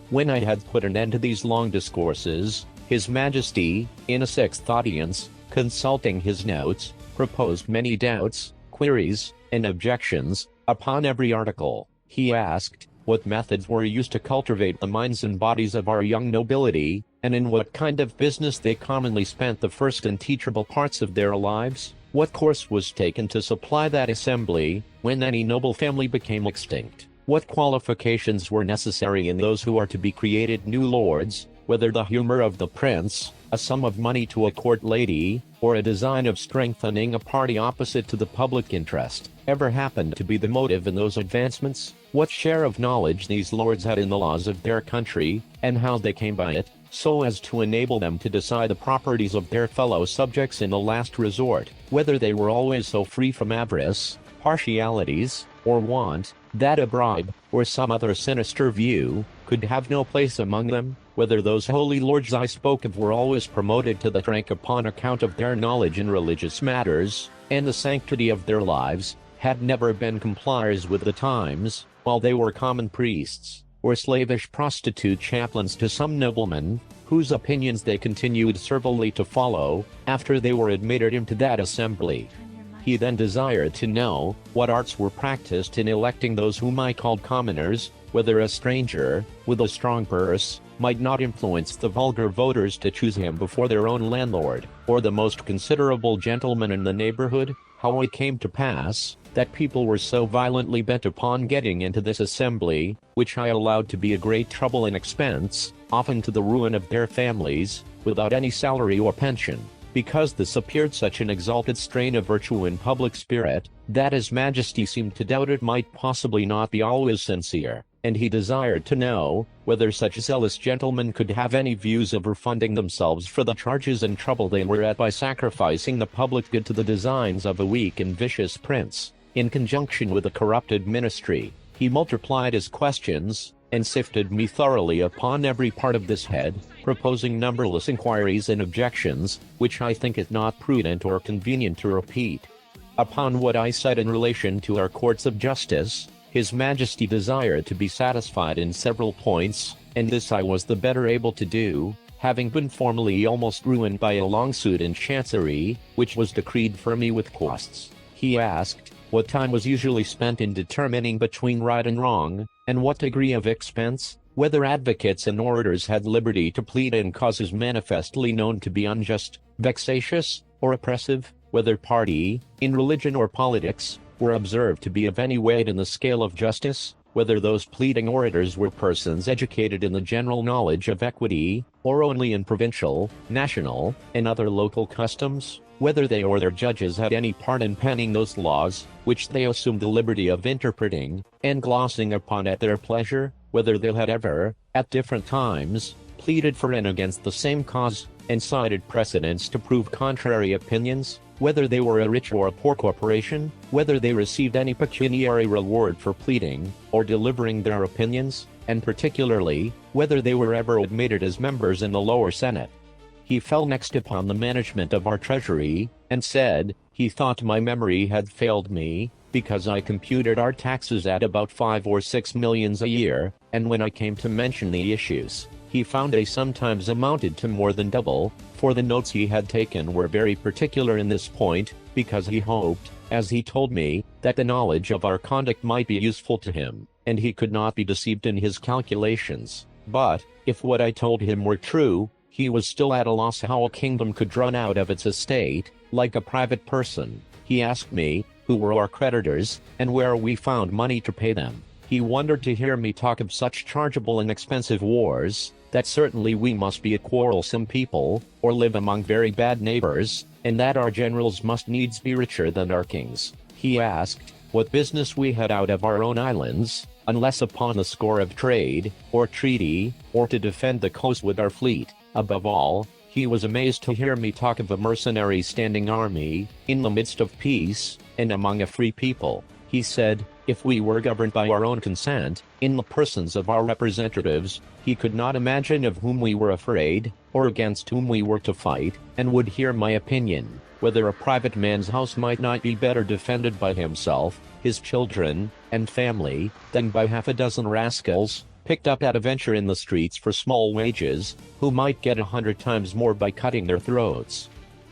When I had put an end to these long discourses, His Majesty, in a 6th audience, consulting his notes, proposed many doubts, queries, and objections, upon every article. He asked, what methods were used to cultivate the minds and bodies of our young nobility, and in what kind of business they commonly spent the first and teachable parts of their lives? What course was taken to supply that assembly, when any noble family became extinct? What qualifications were necessary in those who are to be created new lords, whether the humor of the prince, a sum of money to a court lady, or a design of strengthening a party opposite to the public interest, ever happened to be the motive in those advancements? What share of knowledge these lords had in the laws of their country, and how they came by it, so as to enable them to decide the properties of their fellow subjects in the last resort, whether they were always so free from avarice, partialities, or want, that a bribe, or some other sinister view, could have no place among them, whether those holy lords I spoke of were always promoted to the rank upon account of their knowledge in religious matters, and the sanctity of their lives, had never been compliers with the times, while they were common priests, or slavish prostitute chaplains to some nobleman, whose opinions they continued servilely to follow, after they were admitted into that assembly. He then desired to know, what arts were practiced in electing those whom I called commoners, whether a stranger, with a strong purse, might not influence the vulgar voters to choose him before their own landlord, or the most considerable gentleman in the neighborhood. How it came to pass, that people were so violently bent upon getting into this assembly, which I allowed to be a great trouble and expense, often to the ruin of their families, without any salary or pension, because this appeared such an exalted strain of virtue and public spirit, that His Majesty seemed to doubt it might possibly not be always sincere, and he desired to know, whether such zealous gentlemen could have any views of refunding themselves for the charges and trouble they were at by sacrificing the public good to the designs of a weak and vicious prince. In conjunction with a corrupted ministry, he multiplied his questions, and sifted me thoroughly upon every part of this head, proposing numberless inquiries and objections, which I think it not prudent or convenient to repeat. Upon what I said in relation to our courts of justice, His Majesty desired to be satisfied in several points, and this I was the better able to do, having been formerly almost ruined by a long suit in Chancery, which was decreed for me with costs. He asked, what time was usually spent in determining between right and wrong, and what degree of expense, whether advocates and orators had liberty to plead in causes manifestly known to be unjust, vexatious, or oppressive, whether party, in religion or politics, were observed to be of any weight in the scale of justice, whether those pleading orators were persons educated in the general knowledge of equity, or only in provincial, national, and other local customs, whether they or their judges had any part in penning those laws, which they assumed the liberty of interpreting, and glossing upon at their pleasure, whether they had ever, at different times, pleaded for and against the same cause, and cited precedents to prove contrary opinions, whether they were a rich or a poor corporation, whether they received any pecuniary reward for pleading, or delivering their opinions, and particularly, whether they were ever admitted as members in the lower Senate. He fell next upon the management of our treasury, and said, he thought my memory had failed me, because I computed our taxes at about 5 or 6 millions a year, and when I came to mention the issues, he found they sometimes amounted to more than double, for the notes he had taken were very particular in this point, because he hoped, as he told me, that the knowledge of our conduct might be useful to him, and he could not be deceived in his calculations. But, if what I told him were true, he was still at a loss how a kingdom could run out of its estate, like a private person. He asked me, who were our creditors, and where we found money to pay them. He wondered to hear me talk of such chargeable and expensive wars, that certainly we must be a quarrelsome people, or live among very bad neighbors, and that our generals must needs be richer than our kings. He asked, what business we had out of our own islands, unless upon the score of trade, or treaty, or to defend the coast with our fleet. Above all, he was amazed to hear me talk of a mercenary standing army, in the midst of peace, and among a free people. He said, if we were governed by our own consent, in the persons of our representatives, he could not imagine of whom we were afraid, or against whom we were to fight, and would hear my opinion, whether a private man's house might not be better defended by himself, his children, and family, than by half a dozen rascals, picked up at a venture in the streets for small wages, who might get 100 times more by cutting their throats.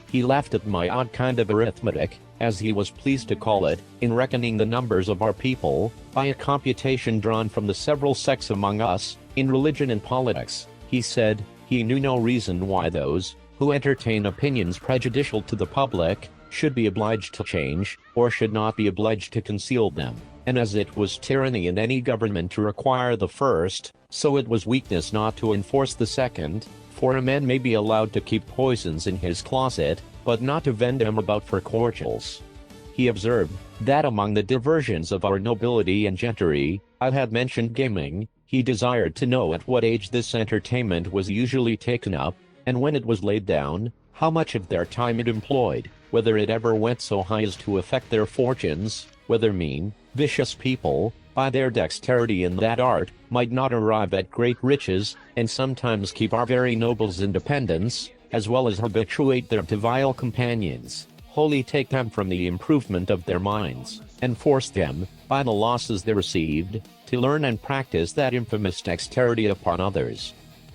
He laughed at my odd kind of arithmetic, as he was pleased to call it, in reckoning the numbers of our people, by a computation drawn from the several sects among us, in religion and politics. He said, he knew no reason why those, who entertain opinions prejudicial to the public, should be obliged to change, or should not be obliged to conceal them. And as it was tyranny in any government to require the first, so it was weakness not to enforce the second, for a man may be allowed to keep poisons in his closet, but not to vend them about for cordials. He observed, that among the diversions of our nobility and gentry, I had mentioned gaming. He desired to know at what age this entertainment was usually taken up, and when it was laid down, how much of their time it employed, whether it ever went so high as to affect their fortunes, whether mean, vicious people, by their dexterity in that art, might not arrive at great riches, and sometimes keep our very nobles in dependence, as well as habituate them to vile companions, wholly take them from the improvement of their minds, and force them, by the losses they received, to learn and practice that infamous dexterity upon others.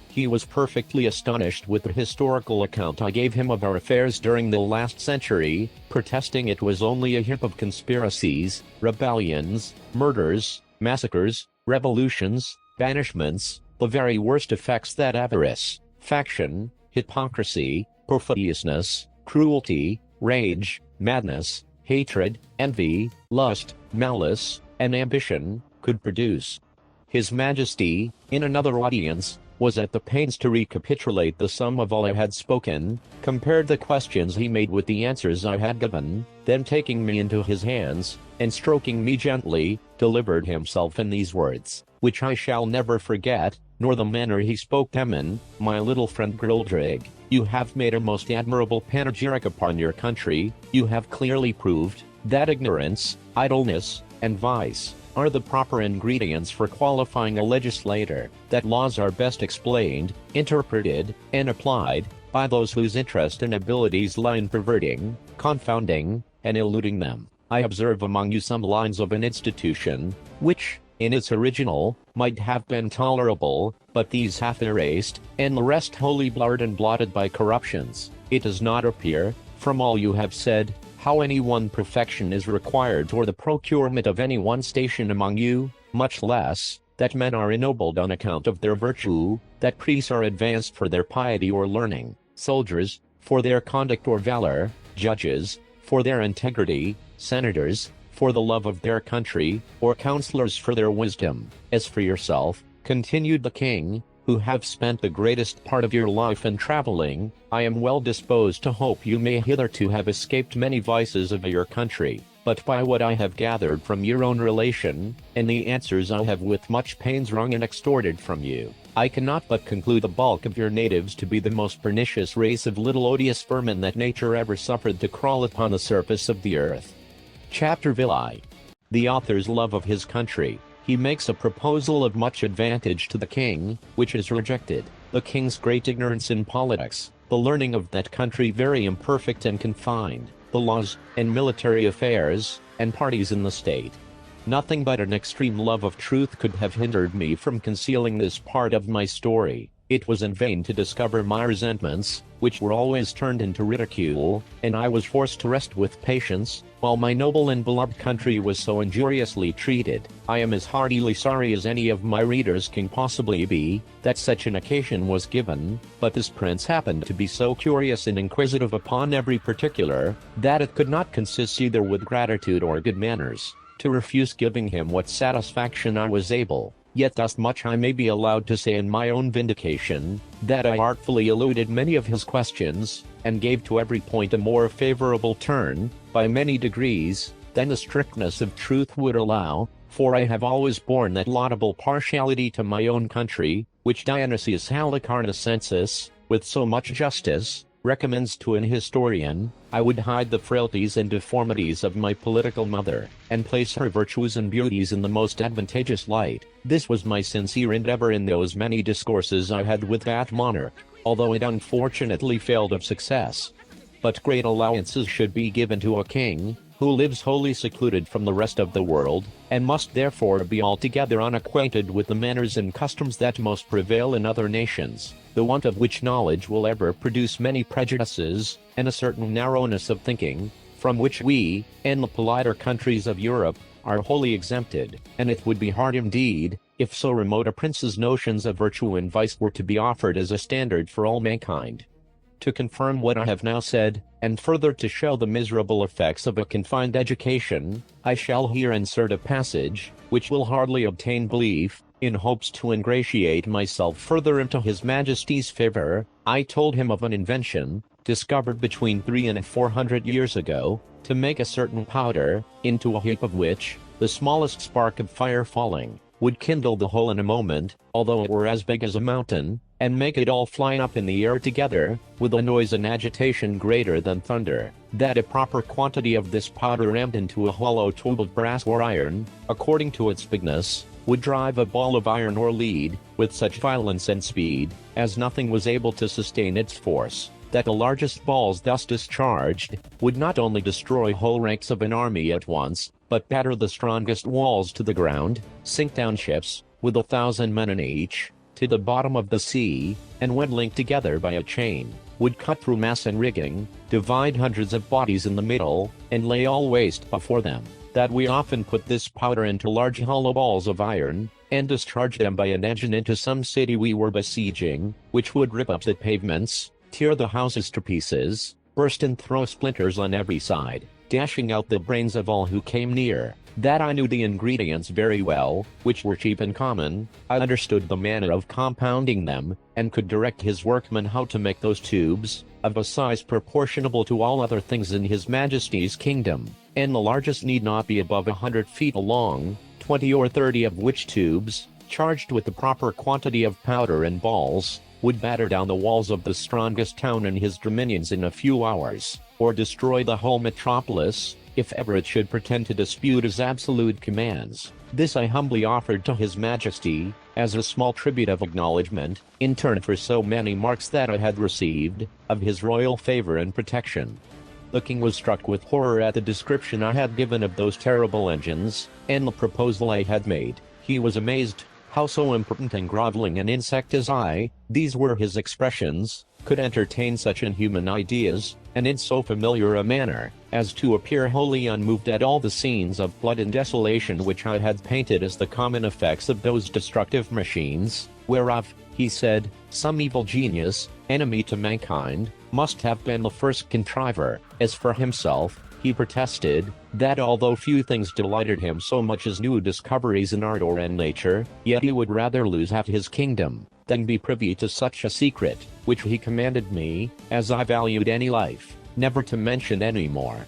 He was perfectly astonished with the historical account I gave him of our affairs during the last century, protesting it was only a heap of conspiracies, rebellions, murders, massacres, revolutions, banishments, the very worst effects that avarice, faction, hypocrisy, perfidiousness, cruelty, rage, madness, hatred, envy, lust, malice, and ambition, could produce. His Majesty, in another audience, was at the pains to recapitulate the sum of all I had spoken, compared the questions he made with the answers I had given, then taking me into his hands, and stroking me gently, delivered himself in these words, which I shall never forget, nor the manner he spoke them in, my little friend Guildrig, you have made a most admirable panegyric upon your country. You have clearly proved, that ignorance, idleness, and vice, are the proper ingredients for qualifying a legislator, that laws are best explained, interpreted, and applied, by those whose interest and abilities lie in perverting, confounding, and eluding them. I observe among you some lines of an institution, which, in its original, might have been tolerable, but these half erased, and the rest wholly blurred and blotted by corruptions. It does not appear, from all you have said, how any one perfection is required for the procurement of any one station among you, much less, that men are ennobled on account of their virtue, that priests are advanced for their piety or learning, soldiers, for their conduct or valor, judges, for their integrity, senators, for the love of their country, or counselors for their wisdom. As for yourself, continued the king, who have spent the greatest part of your life in traveling, I am well disposed to hope you may hitherto have escaped many vices of your country. But by what I have gathered from your own relation, and the answers I have with much pains wrung and extorted from you, I cannot but conclude the bulk of your natives to be the most pernicious race of little odious vermin that nature ever suffered to crawl upon the surface of the earth. Chapter Villi. The author's love of his country. He makes a proposal of much advantage to the king, which is rejected. The king's great ignorance in politics, the learning of that country very imperfect and confined, the laws, and military affairs, and parties in the state. Nothing but an extreme love of truth could have hindered me from concealing this part of my story. It was in vain to discover my resentments, which were always turned into ridicule, and I was forced to rest with patience, while my noble and beloved country was so injuriously treated. I am as heartily sorry as any of my readers can possibly be, that such an occasion was given, but this prince happened to be so curious and inquisitive upon every particular, that it could not consist either with gratitude or good manners, to refuse giving him what satisfaction I was able. Yet thus much I may be allowed to say in my own vindication, that I artfully eluded many of his questions, and gave to every point a more favorable turn, by many degrees, than the strictness of truth would allow, for I have always borne that laudable partiality to my own country, which Dionysius Halicarnassensis, with so much justice, recommends to an historian. I would hide the frailties and deformities of my political mother, and place her virtues and beauties in the most advantageous light. This was my sincere endeavor in those many discourses I had with that monarch, although it unfortunately failed of success. But great allowances should be given to a king, who lives wholly secluded from the rest of the world, and must therefore be altogether unacquainted with the manners and customs that most prevail in other nations, the want of which knowledge will ever produce many prejudices, and a certain narrowness of thinking, from which we, and the politer countries of Europe, are wholly exempted. And it would be hard indeed, if so remote a prince's notions of virtue and vice were to be offered as a standard for all mankind. To confirm what I have now said, and further to show the miserable effects of a confined education, I shall here insert a passage, which will hardly obtain belief, in hopes to ingratiate myself further into his Majesty's favor. I told him of an invention, discovered between 300 and 400 years ago, to make a certain powder, into a heap of which, the smallest spark of fire falling, would kindle the whole in a moment, although it were as big as a mountain, and make it all fly up in the air together, with a noise and agitation greater than thunder. That a proper quantity of this powder rammed into a hollow tube of brass or iron, according to its bigness, would drive a ball of iron or lead, with such violence and speed, as nothing was able to sustain its force. That the largest balls thus discharged, would not only destroy whole ranks of an army at once, but batter the strongest walls to the ground, sink down ships, with 1,000 men in each, to the bottom of the sea, and when linked together by a chain, would cut through mass and rigging, divide hundreds of bodies in the middle, and lay all waste before them. That we often put this powder into large hollow balls of iron, and discharge them by an engine into some city we were besieging, which would rip up the pavements, tear the houses to pieces, burst and throw splinters on every side, dashing out the brains of all who came near. That I knew the ingredients very well, which were cheap and common. I understood the manner of compounding them, and could direct his workmen how to make those tubes, of a size proportionable to all other things in his Majesty's kingdom, and the largest need not be above 100 feet long, 20 or 30 of which tubes, charged with the proper quantity of powder and balls, would batter down the walls of the strongest town in his dominions in a few hours, or destroy the whole metropolis, if ever it should pretend to dispute his absolute commands. This I humbly offered to his Majesty, as a small tribute of acknowledgment, in turn for so many marks that I had received, of his royal favor and protection. The king was struck with horror at the description I had given of those terrible engines, and the proposal I had made. He was amazed, how so impotent and groveling an insect as I, these were his expressions, could entertain such inhuman ideas, and in so familiar a manner, as to appear wholly unmoved at all the scenes of blood and desolation which I had painted as the common effects of those destructive machines, whereof, he said, some evil genius, enemy to mankind, must have been the first contriver. As for himself, he protested, that although few things delighted him so much as new discoveries in art or in nature, yet he would rather lose half his kingdom, than be privy to such a secret, which he commanded me, as I valued any life, never to mention any more.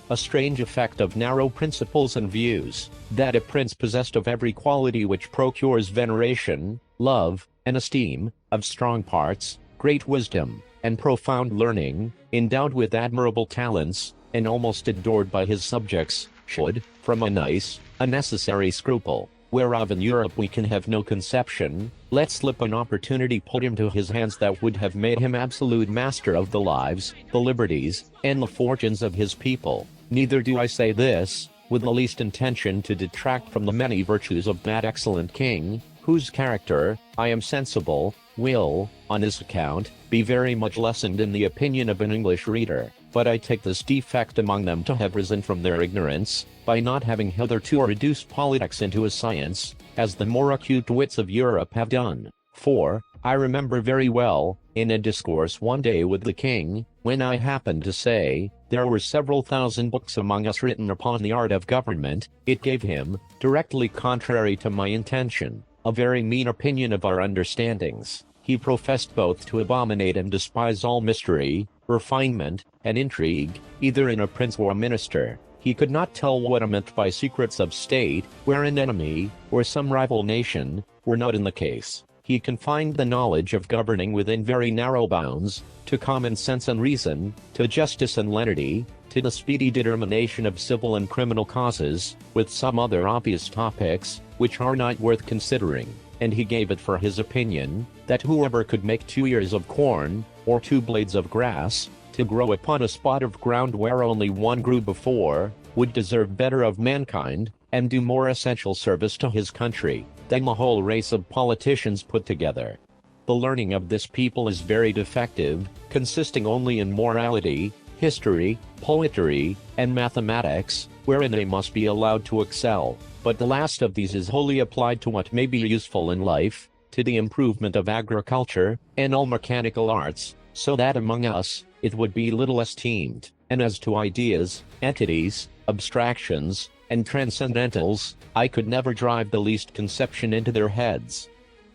A strange effect of narrow principles and views, that a prince possessed of every quality which procures veneration, love, and esteem, of strong parts, great wisdom, and profound learning, endowed with admirable talents, and almost adored by his subjects, should, from a necessary scruple, whereof in Europe we can have no conception, let slip an opportunity put into his hands that would have made him absolute master of the lives, the liberties, and the fortunes of his people. Neither do I say this, with the least intention to detract from the many virtues of that excellent king, whose character, I am sensible, will, on this account, be very much lessened in the opinion of an English reader, but I take this defect among them to have risen from their ignorance, by not having hitherto reduced politics into a science, as the more acute wits of Europe have done. For, I remember very well, in a discourse one day with the king, when I happened to say, there were several thousand books among us written upon the art of government, it gave him, directly contrary to my intention, a very mean opinion of our understandings. He professed both to abominate and despise all mystery, refinement, and intrigue, either in a prince or a minister. He could not tell what I meant by secrets of state, where an enemy, or some rival nation, were not in the case. He confined the knowledge of governing within very narrow bounds, to common sense and reason, to justice and lenity, to the speedy determination of civil and criminal causes, with some other obvious topics, which are not worth considering, and he gave it for his opinion, that whoever could make 2 ears of corn, or 2 blades of grass, to grow upon a spot of ground where only one grew before, would deserve better of mankind, and do more essential service to his country, than the whole race of politicians put together. The learning of this people is very defective, consisting only in morality, history, poetry, and mathematics, wherein they must be allowed to excel, but the last of these is wholly applied to what may be useful in life, to the improvement of agriculture, and all mechanical arts, so that among us, it would be little esteemed, and as to ideas, entities, abstractions, and transcendentals, I could never drive the least conception into their heads.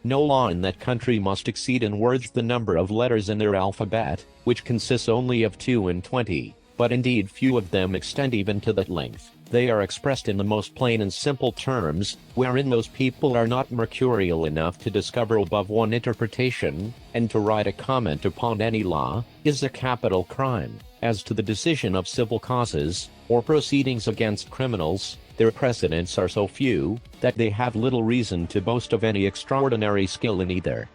No law in that country must exceed in words the number of letters in their alphabet, which consists only of 22, but indeed few of them extend even to that length. They are expressed in the most plain and simple terms, wherein those people are not mercurial enough to discover above one interpretation, and to write a comment upon any law, is a capital crime. As to the decision of civil causes, or proceedings against criminals, their precedents are so few, that they have little reason to boast of any extraordinary skill in either.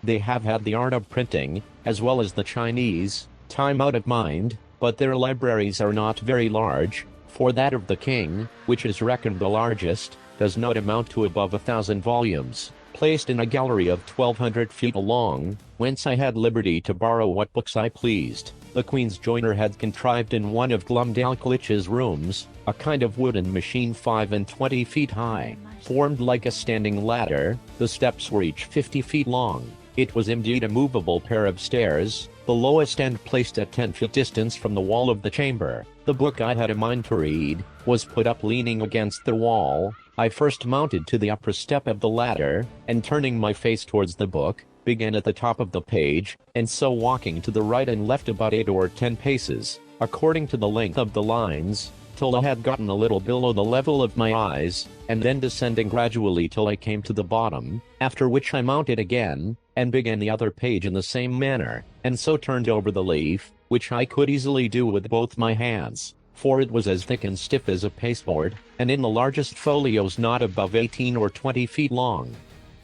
They have had the art of printing, as well as the Chinese, time out of mind, but their libraries are not very large, for that of the king, which is reckoned the largest, does not amount to above 1,000 volumes, placed in a gallery of 1,200 feet long, whence I had liberty to borrow what books I pleased. The Queen's joiner had contrived in one of Glumdalclich's rooms, a kind of wooden machine 25 feet high, formed like a standing ladder. The steps were each 50 feet long. It was indeed a movable pair of stairs, the lowest end placed at 10 feet distance from the wall of the chamber. The book I had a mind to read was put up leaning against the wall. I first mounted to the upper step of the ladder, and turning my face towards the book, began at the top of the page, and so walking to the right and left about 8 or 10 paces, according to the length of the lines, till I had gotten a little below the level of my eyes, and then descending gradually till I came to the bottom, after which I mounted again, and began the other page in the same manner, and so turned over the leaf, which I could easily do with both my hands, for it was as thick and stiff as a pasteboard, and in the largest folios not above 18 or 20 feet long.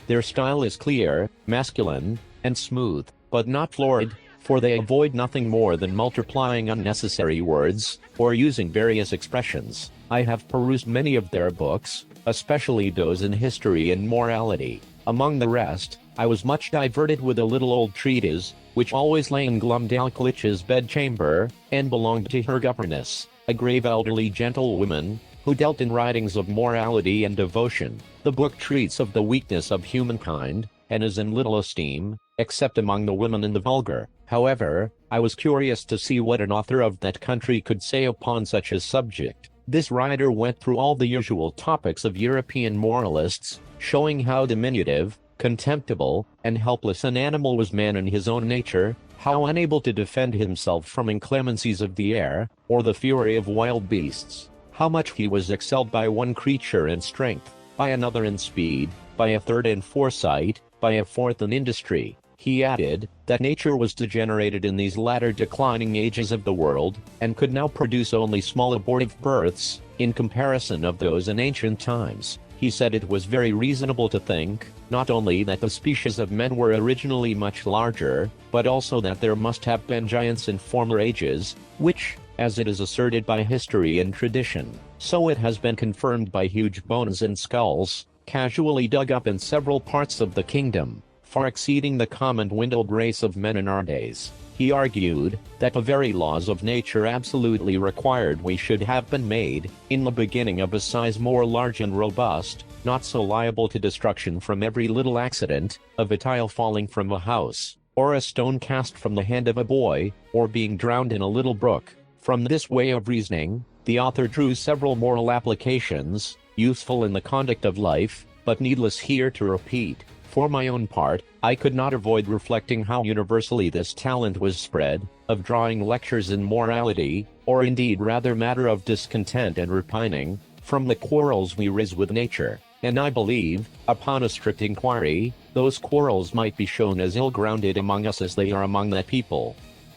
Their style is clear, masculine, and smooth, but not florid, for they avoid nothing more than multiplying unnecessary words, or using various expressions. I have perused many of their books, especially those in history and morality. Among the rest, I was much diverted with a little old treatise, which always lay in Glumdalclich's bedchamber, and belonged to her governess, a grave elderly gentlewoman, who dealt in writings of morality and devotion. The book treats of the weakness of humankind, and is in little esteem, except among the women and the vulgar. However, I was curious to see what an author of that country could say upon such a subject. This writer went through all the usual topics of European moralists, showing how diminutive, contemptible, and helpless an animal was man in his own nature, how unable to defend himself from inclemencies of the air, or the fury of wild beasts, how much he was excelled by one creature in strength, by another in speed, by a third in foresight, by a fourth in industry. He added, that nature was degenerated in these latter declining ages of the world, and could now produce only small abortive births, in comparison of those in ancient times. He said it was very reasonable to think, not only that the species of men were originally much larger, but also that there must have been giants in former ages, which, as it is asserted by history and tradition, so it has been confirmed by huge bones and skulls, casually dug up in several parts of the kingdom, far exceeding the common dwindled race of men in our days. He argued that the very laws of nature absolutely required we should have been made, in the beginning, of a size more large and robust, not so liable to destruction from every little accident, of a tile falling from a house, or a stone cast from the hand of a boy, or being drowned in a little brook. From this way of reasoning, the author drew several moral applications, useful in the conduct of life, but needless here to repeat. For my own part, I could not avoid reflecting how universally this talent was spread, of drawing lectures in morality, or indeed rather matter of discontent and repining, from the quarrels we raise with nature, and I believe, upon a strict inquiry, those quarrels might be shown as ill-grounded among us as they are among that people.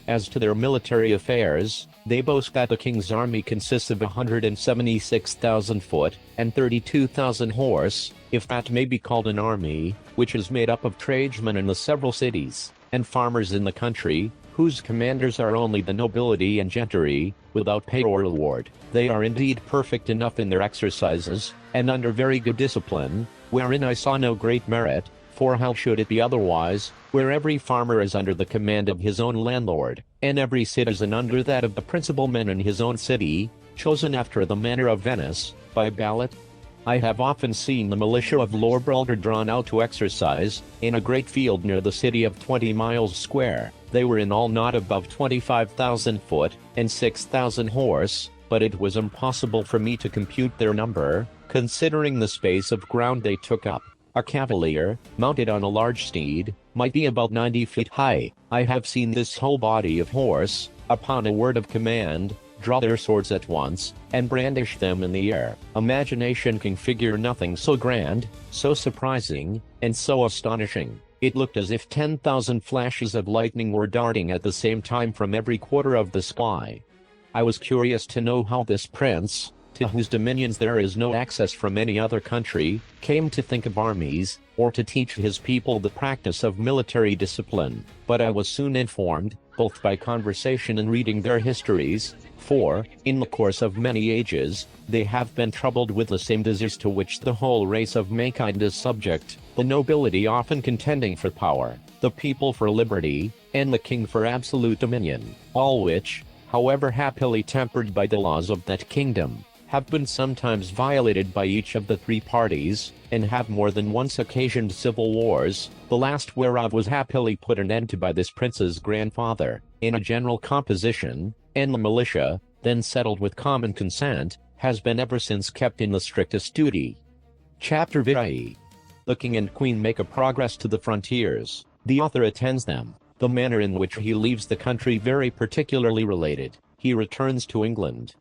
As to their military affairs, they boast that the king's army consists of 176,000 foot, and 32,000 horse, if that may be called an army, which is made up of tradesmen in the several cities, and farmers in the country, whose commanders are only the nobility and gentry, without pay or reward. They are indeed perfect enough in their exercises, and under very good discipline, wherein I saw no great merit, for how should it be otherwise, where every farmer is under the command of his own landlord, and every citizen under that of the principal men in his own city, chosen after the manner of Venice, by ballot? I have often seen the militia of Lord Brulgar drawn out to exercise, in a great field near the city of 20 miles square. They were in all not above 25,000 foot, and 6,000 horse, but it was impossible for me to compute their number, considering the space of ground they took up. A cavalier, mounted on a large steed, might be about 90 feet high. I have seen this whole body of horse, upon a word of command, draw their swords at once, and brandish them in the air. Imagination can figure nothing so grand, so surprising, and so astonishing. It looked as if 10,000 flashes of lightning were darting at the same time from every quarter of the sky. I was curious to know how this prince, to whose dominions there is no access from any other country, came to think of armies, or to teach his people the practice of military discipline. But I was soon informed, both by conversation and reading their histories, for, in the course of many ages, they have been troubled with the same disease to which the whole race of mankind is subject, the nobility often contending for power, the people for liberty, and the king for absolute dominion, all which, however happily tempered by the laws of that kingdom, have been sometimes violated by each of the three parties, and have more than once occasioned civil wars, the last whereof was happily put an end to by this prince's grandfather, in a general composition, and the militia, then settled with common consent, has been ever since kept in the strictest duty. Chapter VIII. The king and queen make a progress to the frontiers. The author attends them. The manner in which he leaves the country very particularly related. He returns to England.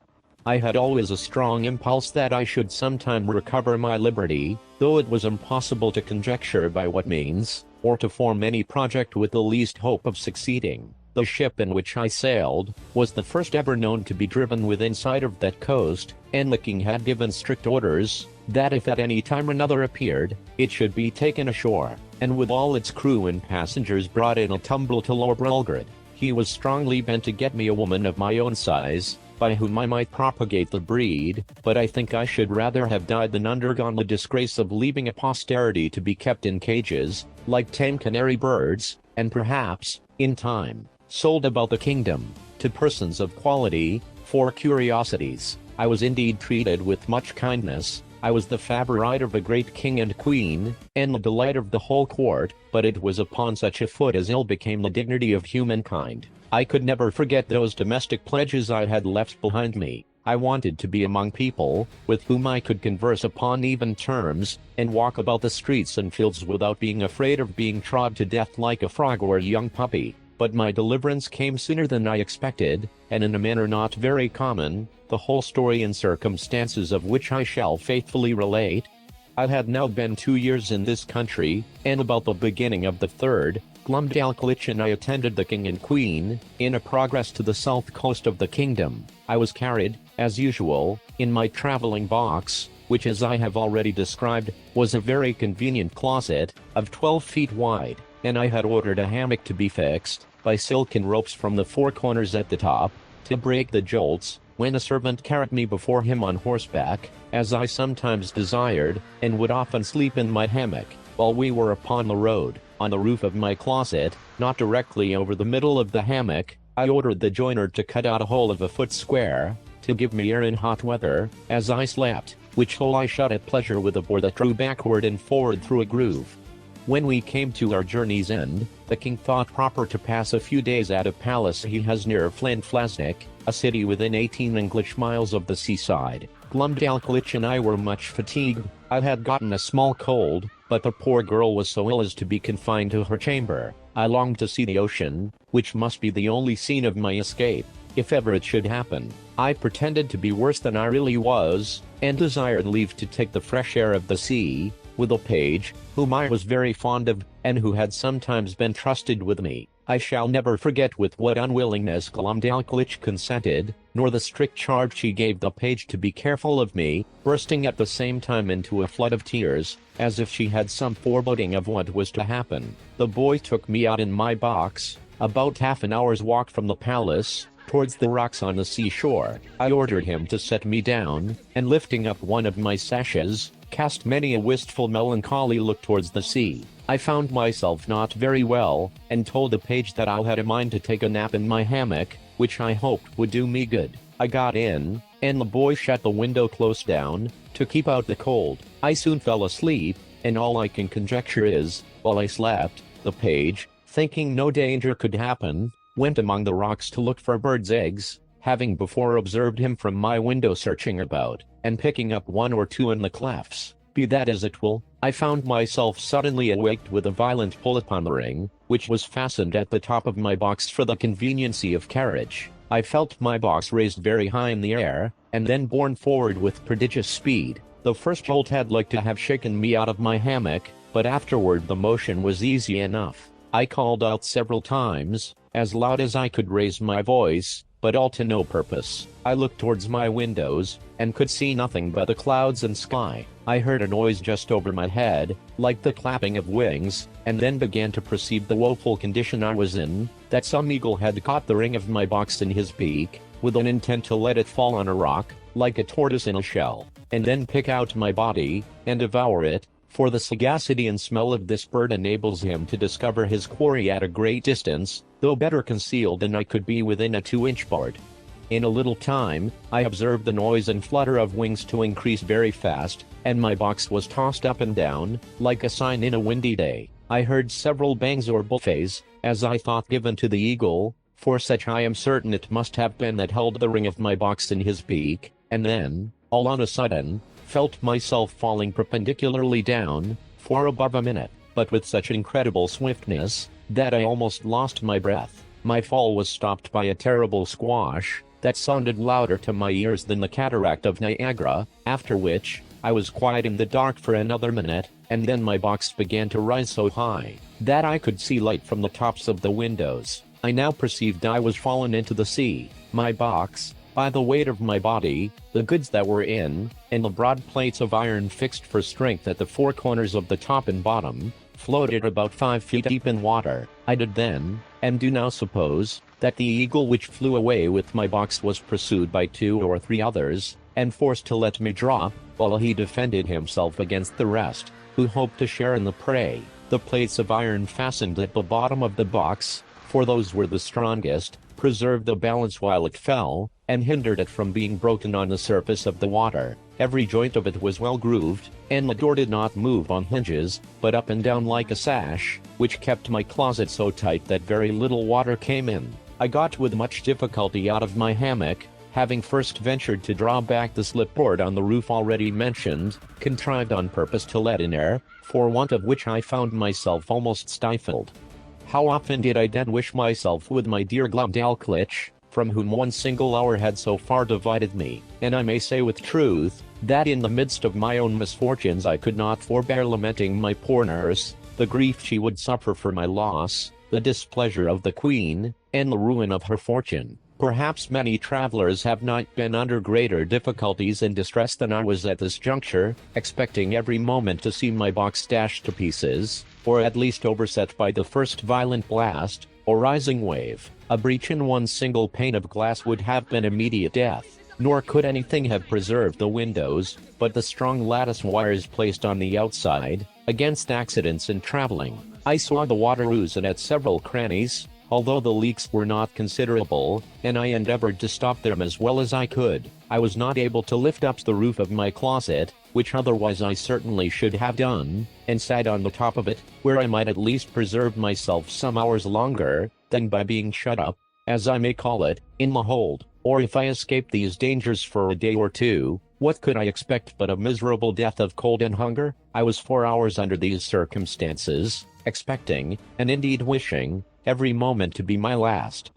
I had always a strong impulse that I should sometime recover my liberty, though it was impossible to conjecture by what means, or to form any project with the least hope of succeeding. The ship in which I sailed was the first ever known to be driven within sight of that coast, and the king had given strict orders that if at any time another appeared, it should be taken ashore, and with all its crew and passengers brought in a tumbrel to Lord Brulgar. He was strongly bent to get me a woman of my own size, by whom I might propagate the breed, but I think I should rather have died than undergone the disgrace of leaving a posterity to be kept in cages, like tame canary birds, and perhaps, in time, sold about the kingdom, to persons of quality, for curiosities. I was indeed treated with much kindness. I was the favorite of a great king and queen, and the delight of the whole court, but it was upon such a foot as ill became the dignity of humankind. I could never forget those domestic pledges I had left behind me. I wanted to be among people, with whom I could converse upon even terms, and walk about the streets and fields without being afraid of being trod to death like a frog or a young puppy. But my deliverance came sooner than I expected, and in a manner not very common, the whole story and circumstances of which I shall faithfully relate. I had now been 2 years in this country, and about the beginning of the third, Glumdalclich and I attended the king and queen, in a progress to the south coast of the kingdom. I was carried, as usual, in my traveling box, which as I have already described, was a very convenient closet, of 12 feet wide, and I had ordered a hammock to be fixed, by silken ropes from the four corners at the top, to break the jolts, when a servant carried me before him on horseback, as I sometimes desired, and would often sleep in my hammock, while we were upon the road. On the roof of my closet, not directly over the middle of the hammock, I ordered the joiner to cut out a hole of a foot square, to give me air in hot weather, as I slept, which hole I shut at pleasure with a bore that drew backward and forward through a groove. When we came to our journey's end, the king thought proper to pass a few days at a palace he has near Flin-Flesnick, a city within 18 English miles of the seaside. Glumdalclich and I were much fatigued. I had gotten a small cold, but the poor girl was so ill as to be confined to her chamber. I longed to see the ocean, which must be the only scene of my escape, if ever it should happen. I pretended to be worse than I really was, and desired leave to take the fresh air of the sea, with a page, whom I was very fond of, and who had sometimes been trusted with me. I shall never forget with what unwillingness Glumdalclich consented, nor the strict charge she gave the page to be careful of me, bursting at the same time into a flood of tears, as if she had some foreboding of what was to happen. The boy took me out in my box, about half an hour's walk from the palace, towards the rocks on the seashore. I ordered him to set me down, and lifting up one of my sashes, cast many a wistful melancholy look towards the sea. I found myself not very well, and told the page that I had a mind to take a nap in my hammock, which I hoped would do me good. I got in, and the boy shut the window close down, to keep out the cold. I soon fell asleep, and all I can conjecture is, while I slept, the page, thinking no danger could happen, went among the rocks to look for birds' eggs, having before observed him from my window searching about, and picking up one or two in the clefts. Be that as it will, I found myself suddenly awaked with a violent pull upon the ring, which was fastened at the top of my box for the conveniency of carriage. I felt my box raised very high in the air, and then borne forward with prodigious speed. The first jolt had like to have shaken me out of my hammock, but afterward the motion was easy enough. I called out several times, as loud as I could raise my voice, but all to no purpose. I looked towards my windows, and could see nothing but the clouds and sky. I heard a noise just over my head, like the clapping of wings, and then began to perceive the woeful condition I was in, that some eagle had caught the ring of my box in his beak, with an intent to let it fall on a rock, like a tortoise in a shell, and then pick out my body, and devour it, for the sagacity and smell of this bird enables him to discover his quarry at a great distance, though better concealed than I could be within a 2-inch board. In a little time, I observed the noise and flutter of wings to increase very fast, and my box was tossed up and down, like a sign in a windy day. I heard several bangs or buffets, as I thought given to the eagle, for such I am certain it must have been that held the ring of my box in his beak, and then, all on a sudden, felt myself falling perpendicularly down, for above a minute, but with such incredible swiftness, that I almost lost my breath. My fall was stopped by a terrible squash, that sounded louder to my ears than the cataract of Niagara, after which, I was quiet in the dark for another minute, and then my box began to rise so high, that I could see light from the tops of the windows. I now perceived I was fallen into the sea. My box, by the weight of my body, the goods that were in, and the broad plates of iron fixed for strength at the four corners of the top and bottom, floated about 5 feet deep in water. I did then, and do now suppose, that the eagle which flew away with my box was pursued by 2 or 3 others, and forced to let me drop, while he defended himself against the rest, who hoped to share in the prey. The plates of iron fastened at the bottom of the box, for those were the strongest, preserved the balance while it fell, and hindered it from being broken on the surface of the water. Every joint of it was well grooved, and the door did not move on hinges, but up and down like a sash, which kept my closet so tight that very little water came in. I got with much difficulty out of my hammock, having first ventured to draw back the slipboard on the roof already mentioned, contrived on purpose to let in air, for want of which I found myself almost stifled. How often did I then wish myself with my dear Glumdalclitch, from whom one single hour had so far divided me, and I may say with truth, that in the midst of my own misfortunes I could not forbear lamenting my poor nurse, the grief she would suffer for my loss, the displeasure of the Queen, and the ruin of her fortune. Perhaps many travelers have not been under greater difficulties and distress than I was at this juncture, expecting every moment to see my box dashed to pieces, or at least overset by the first violent blast, or rising wave. A breach in one single pane of glass would have been immediate death, nor could anything have preserved the windows, but the strong lattice wires placed on the outside, against accidents in traveling. I saw the water ooze in at several crannies, although the leaks were not considerable, and I endeavored to stop them as well as I could. I was not able to lift up the roof of my closet, which otherwise I certainly should have done, and sat on the top of it, where I might at least preserve myself some hours longer, than by being shut up, as I may call it, in the hold. Or if I escaped these dangers for a day or two, what could I expect but a miserable death of cold and hunger? I was 4 hours under these circumstances, expecting, and indeed wishing, every moment to be my last.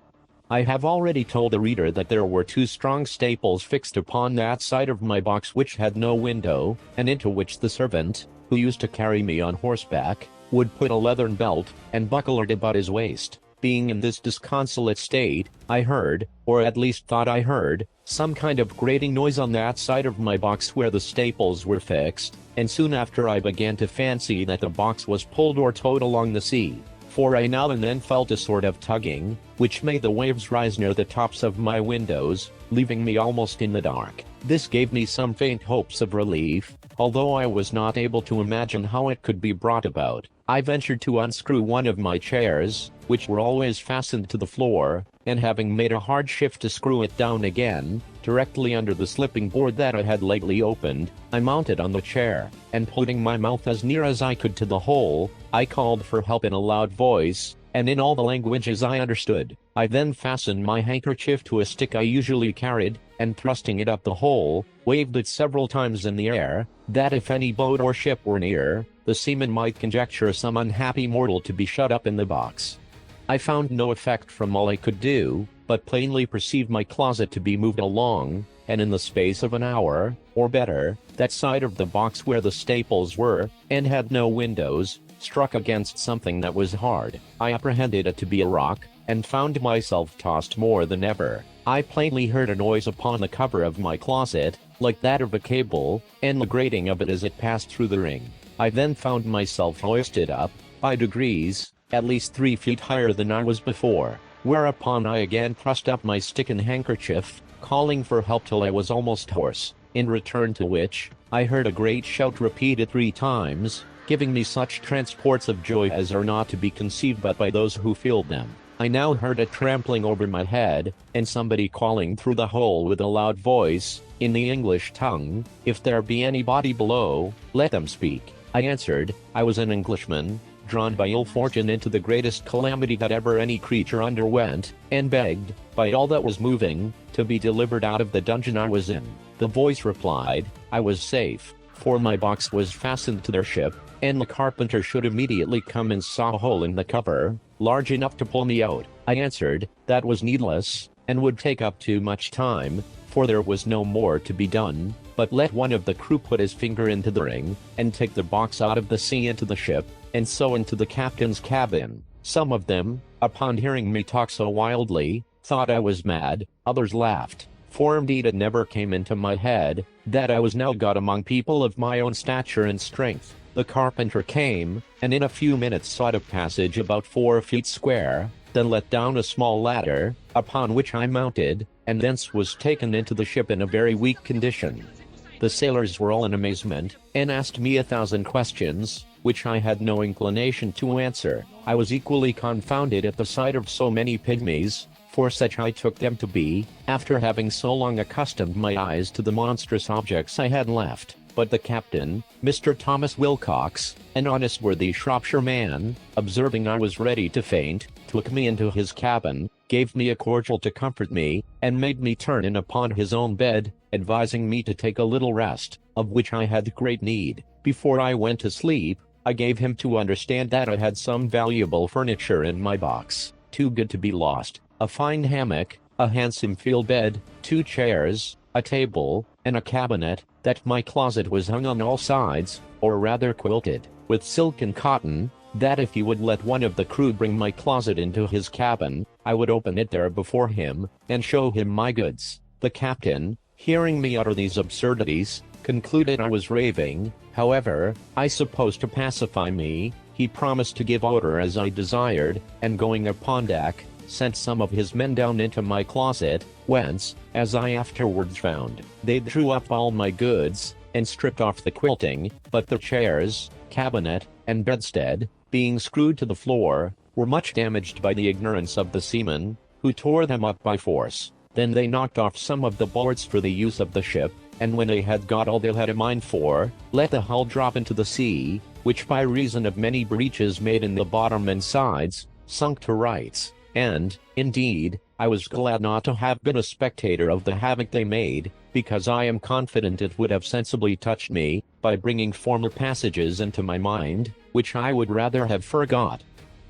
I have already told the reader that there were 2 strong staples fixed upon that side of my box which had no window, and into which the servant, who used to carry me on horseback, would put a leathern belt, and buckle it about his waist. Being in this disconsolate state, I heard, or at least thought I heard, some kind of grating noise on that side of my box where the staples were fixed, and soon after I began to fancy that the box was pulled or towed along the sea, for I now and then felt a sort of tugging, which made the waves rise near the tops of my windows, leaving me almost in the dark. This gave me some faint hopes of relief, although I was not able to imagine how it could be brought about. I ventured to unscrew one of my chairs, which were always fastened to the floor, and having made a hard shift to screw it down again, directly under the slipping board that I had lately opened, I mounted on the chair, and putting my mouth as near as I could to the hole, I called for help in a loud voice, and in all the languages I understood. I then fastened my handkerchief to a stick I usually carried, and thrusting it up the hole, waved it several times in the air, that if any boat or ship were near, the seamen might conjecture some unhappy mortal to be shut up in the box. I found no effect from all I could do, but plainly perceived my closet to be moved along, and in the space of an hour, or better, that side of the box where the staples were, and had no windows, struck against something that was hard. I apprehended it to be a rock, and found myself tossed more than ever. I plainly heard a noise upon the cover of my closet, like that of a cable, and the grating of it as it passed through the ring. I then found myself hoisted up, by degrees, at least 3 feet higher than I was before, whereupon I again thrust up my stick and handkerchief, calling for help till I was almost hoarse, in return to which, I heard a great shout repeated 3 times, giving me such transports of joy as are not to be conceived but by those who feel them. I now heard a trampling over my head, and somebody calling through the hole with a loud voice, in the English tongue, "If there be anybody below, let them speak." I answered, I was an Englishman, drawn by ill fortune into the greatest calamity that ever any creature underwent, and begged, by all that was moving, to be delivered out of the dungeon I was in. The voice replied, I was safe, for my box was fastened to their ship, and the carpenter should immediately come and saw a hole in the cover, large enough to pull me out. I answered, that was needless, and would take up too much time, for there was no more to be done, but let one of the crew put his finger into the ring, and take the box out of the sea into the ship, and so into the captain's cabin. Some of them, upon hearing me talk so wildly, thought I was mad, others laughed, for indeed it never came into my head, that I was now got among people of my own stature and strength. The carpenter came, and in a few minutes sought a passage about 4 feet square, then let down a small ladder, upon which I mounted, and thence was taken into the ship in a very weak condition. The sailors were all in amazement, and asked me 1,000 questions, which I had no inclination to answer. I was equally confounded at the sight of so many pygmies, for such I took them to be, after having so long accustomed my eyes to the monstrous objects I had left. But the captain, Mr. Thomas Wilcox, an honest worthy Shropshire man, observing I was ready to faint, took me into his cabin, gave me a cordial to comfort me, and made me turn in upon his own bed, advising me to take a little rest, of which I had great need. Before I went to sleep, I gave him to understand that I had some valuable furniture in my box, too good to be lost, a fine hammock, a handsome field bed, 2 chairs, a table, and a cabinet, that my closet was hung on all sides, or rather quilted, with silk and cotton, that if he would let one of the crew bring my closet into his cabin, I would open it there before him, and show him my goods. The captain, hearing me utter these absurdities, concluded I was raving. However, I suppose to pacify me, he promised to give order as I desired, and going upon deck, sent some of his men down into my closet, whence, as I afterwards found, they drew up all my goods, and stripped off the quilting, but the chairs, cabinet, and bedstead, being screwed to the floor, were much damaged by the ignorance of the seamen, who tore them up by force. Then they knocked off some of the boards for the use of the ship, and when they had got all they had a mind for, let the hull drop into the sea, which by reason of many breaches made in the bottom and sides, sunk to rights. And, indeed, I was glad not to have been a spectator of the havoc they made, because I am confident it would have sensibly touched me, by bringing former passages into my mind, which I would rather have forgot.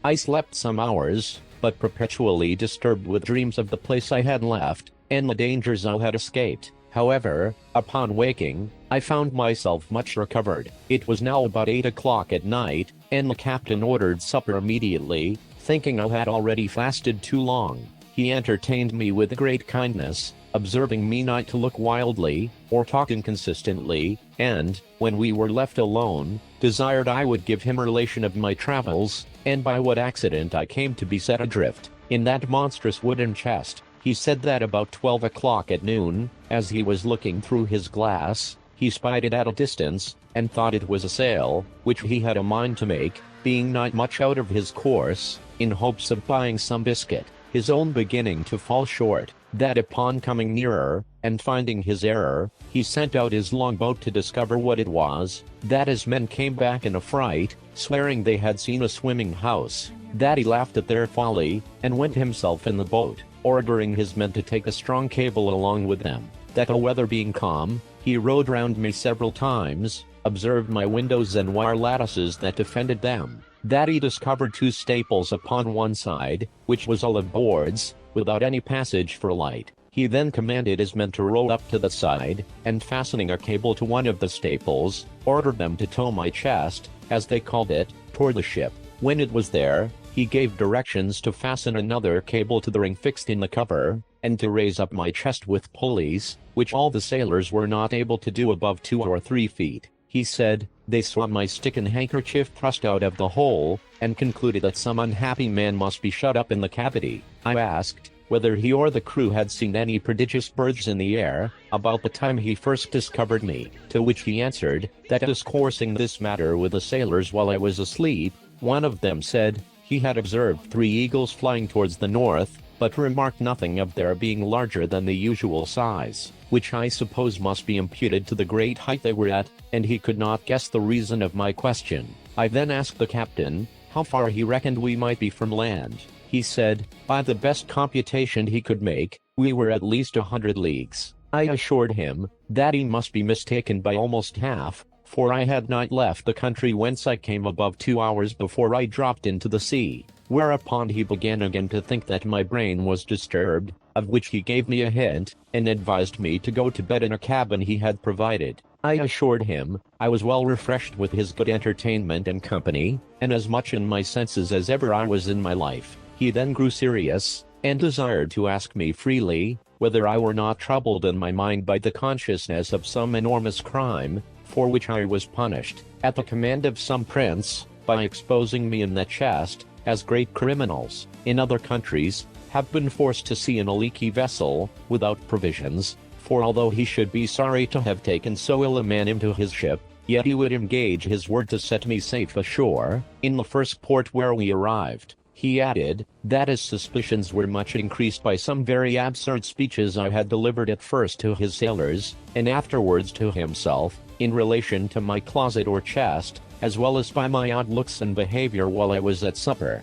I slept some hours, but perpetually disturbed with dreams of the place I had left, and the dangers I had escaped. However, upon waking, I found myself much recovered. It was now about 8 o'clock at night, and the captain ordered supper immediately, thinking I had already fasted too long. He entertained me with great kindness, observing me not to look wildly, or talk inconsistently, and, when we were left alone, desired I would give him a relation of my travels, and by what accident I came to be set adrift in that monstrous wooden chest. He said that about 12 o'clock at noon, as he was looking through his glass, he spied it at a distance, and thought it was a sail, which he had a mind to make, being not much out of his course, in hopes of buying some biscuit, his own beginning to fall short, that upon coming nearer, and finding his error, he sent out his longboat to discover what it was, that his men came back in a fright, swearing they had seen a swimming house, that he laughed at their folly, and went himself in the boat, ordering his men to take a strong cable along with them, that the weather being calm, he rowed round me several times, observed my windows and wire lattices that defended them, that he discovered 2 staples upon one side, which was all of boards, without any passage for light. He then commanded his men to row up to the side, and fastening a cable to one of the staples, ordered them to tow my chest, as they called it, toward the ship. When it was there, he gave directions to fasten another cable to the ring fixed in the cover, and to raise up my chest with pulleys, which all the sailors were not able to do above 2 or 3 feet. He said, they saw my stick and handkerchief thrust out of the hole, and concluded that some unhappy man must be shut up in the cavity. I asked whether he or the crew had seen any prodigious birds in the air, about the time he first discovered me, to which he answered, that discoursing this matter with the sailors while I was asleep, one of them said, he had observed 3 eagles flying towards the north, but remarked nothing of their being larger than the usual size, which I suppose must be imputed to the great height they were at, and he could not guess the reason of my question. I then asked the captain, how far he reckoned we might be from land. He said, by the best computation he could make, we were at least 100 leagues. I assured him, that he must be mistaken by almost half, for I had not left the country whence I came above 2 hours before I dropped into the sea. Whereupon he began again to think that my brain was disturbed, of which he gave me a hint, and advised me to go to bed in a cabin he had provided. I assured him, I was well refreshed with his good entertainment and company, and as much in my senses as ever I was in my life. He then grew serious, and desired to ask me freely, whether I were not troubled in my mind by the consciousness of some enormous crime, for which I was punished, at the command of some prince, by exposing me in that chest, as great criminals, in other countries, have been forced to sea in a leaky vessel, without provisions, for although he should be sorry to have taken so ill a man into his ship, yet he would engage his word to set me safe ashore, in the first port where we arrived. He added, that his suspicions were much increased by some very absurd speeches I had delivered at first to his sailors, and afterwards to himself, in relation to my closet or chest, as well as by my odd looks and behavior while I was at supper.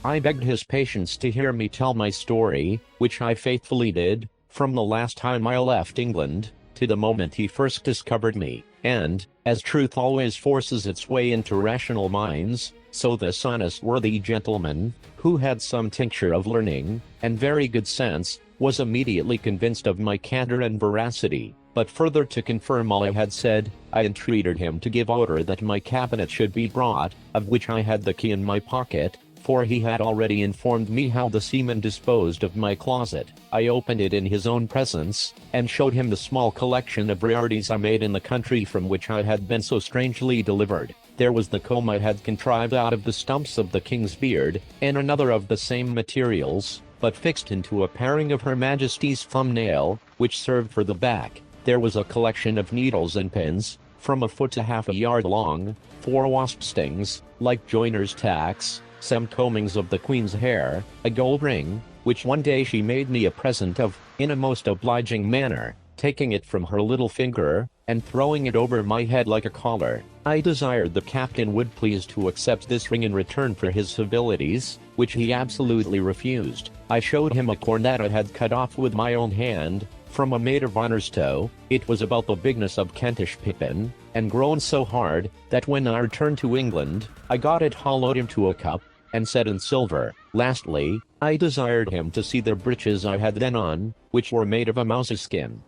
I begged his patience to hear me tell my story, which I faithfully did, from the last time I left England, to the moment he first discovered me, and, as truth always forces its way into rational minds, so this honest worthy gentleman, who had some tincture of learning, and very good sense, was immediately convinced of my candor and veracity. But further to confirm all I had said, I entreated him to give order that my cabinet should be brought, of which I had the key in my pocket, for he had already informed me how the seamen disposed of my closet. I opened it in his own presence, and showed him the small collection of rarities I made in the country from which I had been so strangely delivered. There was the comb I had contrived out of the stumps of the king's beard, and another of the same materials, but fixed into a paring of Her Majesty's thumbnail, which served for the back. There was a collection of needles and pins, from a foot to half a yard long, 4 wasp stings, like joiner's tacks, some combings of the queen's hair, a gold ring, which one day she made me a present of, in a most obliging manner, taking it from her little finger, and throwing it over my head like a collar. I desired the captain would please to accept this ring in return for his civilities, which he absolutely refused. I showed him a cornet I had cut off with my own hand, from a maid of honor's toe. It was about the bigness of Kentish pippin, and grown so hard, that when I returned to England, I got it hollowed into a cup, and set in silver. Lastly, I desired him to see the breeches I had then on, which were made of a mouse's skin.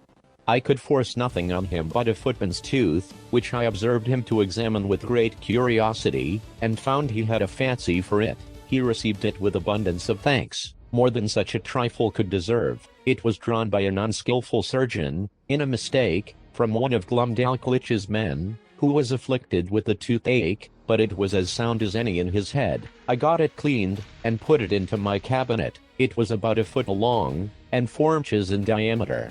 I could force nothing on him but a footman's tooth, which I observed him to examine with great curiosity, and found he had a fancy for it. He received it with abundance of thanks, more than such a trifle could deserve. It was drawn by an unskilful surgeon, in a mistake, from one of Glumdalclich's men, who was afflicted with the toothache, but it was as sound as any in his head. I got it cleaned, and put it into my cabinet. It was about a foot long, and 4 inches in diameter.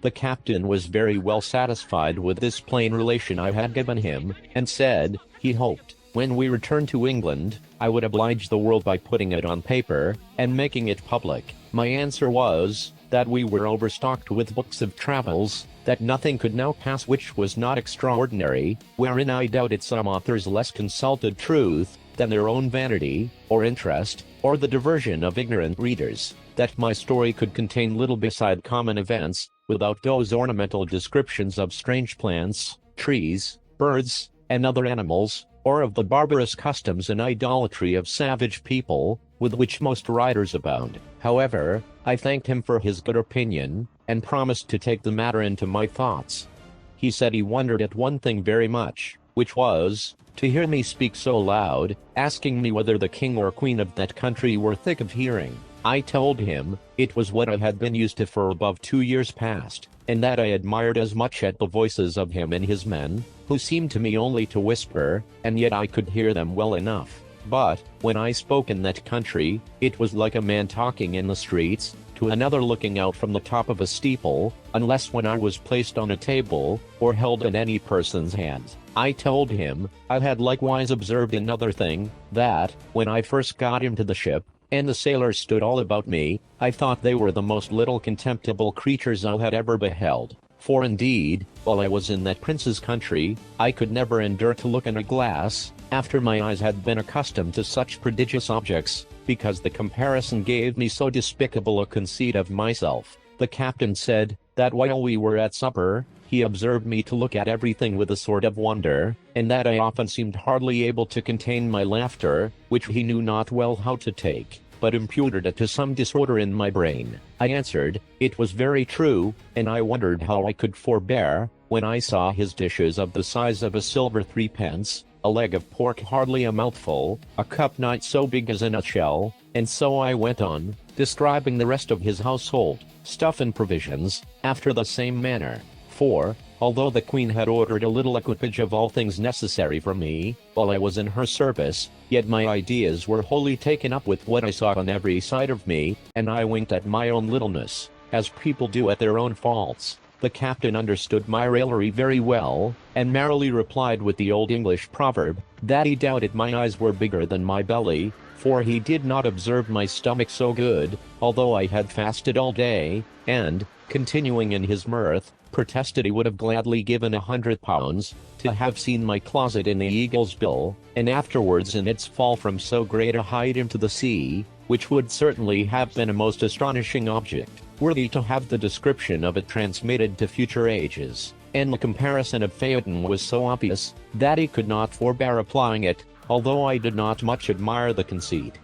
The captain was very well satisfied with this plain relation I had given him, and said, he hoped, when we returned to England, I would oblige the world by putting it on paper, and making it public. My answer was, that we were overstocked with books of travels, that nothing could now pass which was not extraordinary, wherein I doubted some authors less consulted truth, than their own vanity, or interest, or the diversion of ignorant readers, that my story could contain little beside common events, without those ornamental descriptions of strange plants, trees, birds, and other animals, or of the barbarous customs and idolatry of savage people, with which most writers abound. However, I thanked him for his good opinion, and promised to take the matter into my thoughts. He said he wondered at one thing very much, which was, to hear me speak so loud, asking me whether the king or queen of that country were thick of hearing. I told him, it was what I had been used to for above 2 years past, and that I admired as much at the voices of him and his men, who seemed to me only to whisper, and yet I could hear them well enough. But, when I spoke in that country, it was like a man talking in the streets, to another looking out from the top of a steeple, unless when I was placed on a table, or held in any person's hands. I told him, I had likewise observed another thing, that, when I first got into the ship, and the sailors stood all about me, I thought they were the most little contemptible creatures I had ever beheld. For indeed, while I was in that prince's country, I could never endure to look in a glass, after my eyes had been accustomed to such prodigious objects, because the comparison gave me so despicable a conceit of myself. The captain said, that while we were at supper, he observed me to look at everything with a sort of wonder, and that I often seemed hardly able to contain my laughter, which he knew not well how to take, but imputed it to some disorder in my brain. I answered, it was very true, and I wondered how I could forbear, when I saw his dishes of the size of a silver 3d, a leg of pork hardly a mouthful, a cup not so big as a nutshell, and so I went on, describing the rest of his household, stuff and provisions, after the same manner. For, Although the Queen had ordered a little equipage of all things necessary for me, while I was in her service, yet my ideas were wholly taken up with what I saw on every side of me, and I winked at my own littleness, as people do at their own faults. The captain understood my raillery very well, and merrily replied with the old English proverb, that he doubted my eyes were bigger than my belly, for he did not observe my stomach so good, although I had fasted all day, and, continuing in his mirth, protested he would have gladly given £100 to have seen my closet in the Eagle's Bill, and afterwards in its fall from so great a height into the sea, which would certainly have been a most astonishing object, worthy to have the description of it transmitted to future ages. And the comparison of Phaeton was so obvious, that he could not forbear applying it, although I did not much admire the conceit.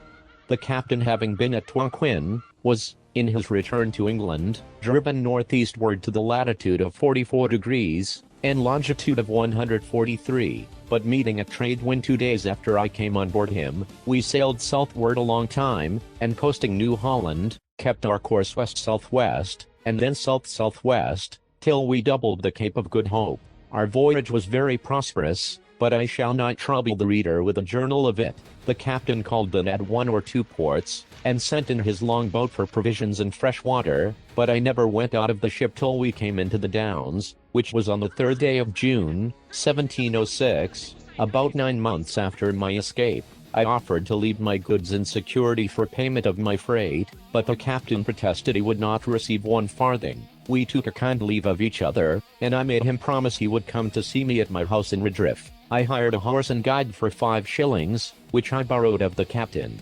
The captain, having been at Tonquin, was, in his return to England, driven northeastward to the latitude of 44 degrees, and longitude of 143, but meeting a trade wind 2 days after I came on board him, we sailed southward a long time, and coasting New Holland, kept our course west-southwest, and then south-southwest, till we doubled the Cape of Good Hope. Our voyage was very prosperous, but I shall not trouble the reader with a journal of it. The captain called then at 1 or 2 ports, and sent in his longboat for provisions and fresh water, but I never went out of the ship till we came into the Downs, which was on the 3rd day of June, 1706, about 9 months after my escape. I offered to leave my goods in security for payment of my freight, but the captain protested he would not receive 1 farthing. We took a kind leave of each other, and I made him promise he would come to see me at my house in Redriff. I hired a horse and guide for 5 shillings, which I borrowed of the captain.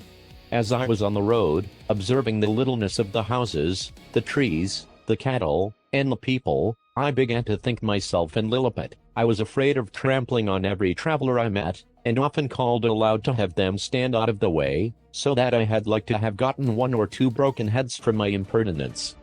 As I was on the road, observing the littleness of the houses, the trees, the cattle, and the people, I began to think myself in Lilliput. I was afraid of trampling on every traveler I met, and often called aloud to have them stand out of the way, so that I had like to have gotten 1 or 2 broken heads from my impertinence.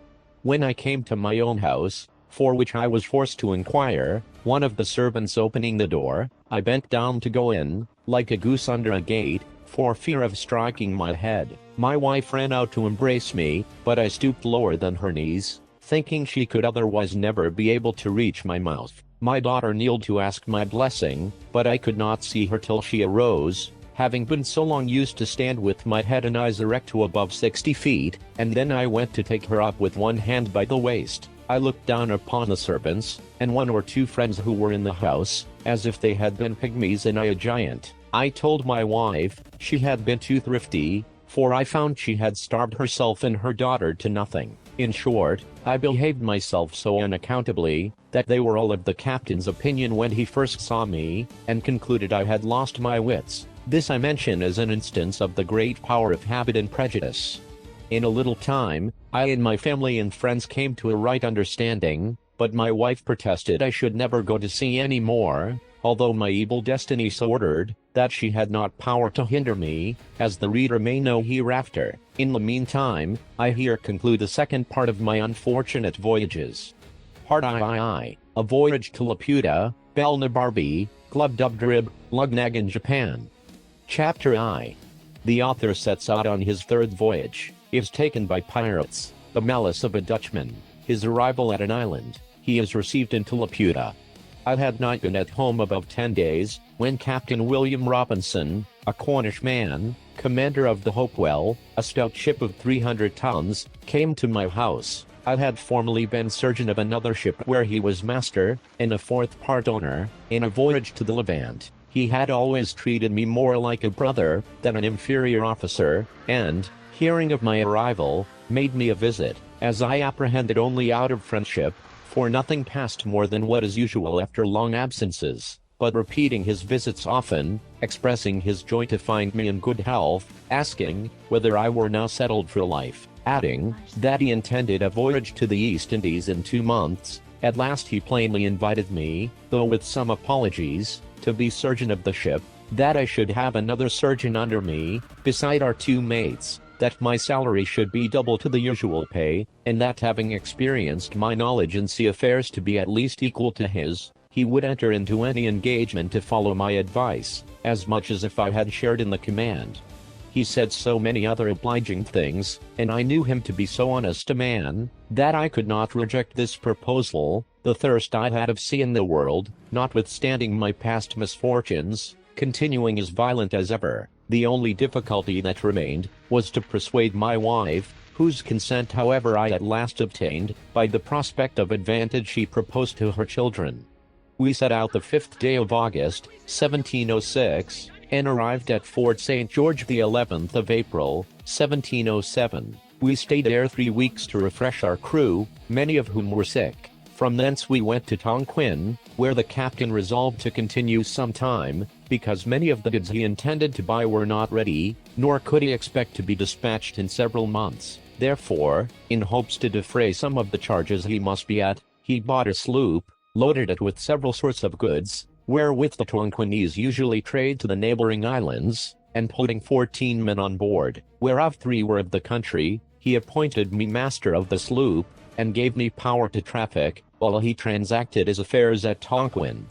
When I came to my own house, for which I was forced to inquire, one of the servants opening the door, I bent down to go in, like a goose under a gate, for fear of striking my head. My wife ran out to embrace me, but I stooped lower than her knees, thinking she could otherwise never be able to reach my mouth. My daughter kneeled to ask my blessing, but I could not see her till she arose, having been so long used to stand with my head and eyes erect to above 60 feet, and then I went to take her up with one hand by the waist. I looked down upon the servants, and 1 or 2 friends who were in the house, as if they had been pygmies and I a giant. I told my wife she had been too thrifty, for I found she had starved herself and her daughter to nothing. In short, I behaved myself so unaccountably, that they were all of the captain's opinion when he first saw me, and concluded I had lost my wits. This I mention as an instance of the great power of habit and prejudice. In a little time, I and my family and friends came to a right understanding, but my wife protested I should never go to sea any more, although my evil destiny so ordered, that she had not power to hinder me, as the reader may know hereafter. In the meantime, I here conclude the second part of my unfortunate voyages. Part II, a voyage to Laputa, Balnibarbi, Glubbdubdrib, Lugnag in Japan. Chapter I. The author sets out on his 3rd voyage, is taken by pirates, the malice of a Dutchman, his arrival at an island, he is received into Laputa. I had not been at home above 10 days, when Captain William Robinson, a Cornish man, commander of the Hopewell, a stout ship of 300 tons, came to my house. I had formerly been surgeon of another ship where he was master, and a 4th part owner, in a voyage to the Levant. He had always treated me more like a brother than an inferior officer, and, hearing of my arrival, made me a visit, as I apprehended only out of friendship, for nothing passed more than what is usual after long absences, but repeating his visits often, expressing his joy to find me in good health, asking whether I were now settled for life, adding that he intended a voyage to the East Indies in 2 months. At last he plainly invited me, though with some apologies, to be surgeon of the ship, that I should have another surgeon under me, beside our 2 mates, that my salary should be double to the usual pay, and that having experienced my knowledge in sea affairs to be at least equal to his, he would enter into any engagement to follow my advice, as much as if I had shared in the command. He said so many other obliging things, and I knew him to be so honest a man, that I could not reject this proposal. The thirst I had of seeing the world, notwithstanding my past misfortunes, continuing as violent as ever. The only difficulty that remained, was to persuade my wife, whose consent however I at last obtained, by the prospect of advantage she proposed to her children. We set out the 5th day of August, 1706, and arrived at Fort St. George the 11th of April, 1707. We stayed there 3 weeks to refresh our crew, many of whom were sick. From thence we went to Tonquin, where the captain resolved to continue some time, because many of the goods he intended to buy were not ready, nor could he expect to be dispatched in several months. Therefore, in hopes to defray some of the charges he must be at, he bought a sloop, loaded it with several sorts of goods, wherewith the Tonquinese usually trade to the neighboring islands, and putting 14 men on board, whereof 3 were of the country, he appointed me master of the sloop, and gave me power to traffic, while he transacted his affairs at Tonquin.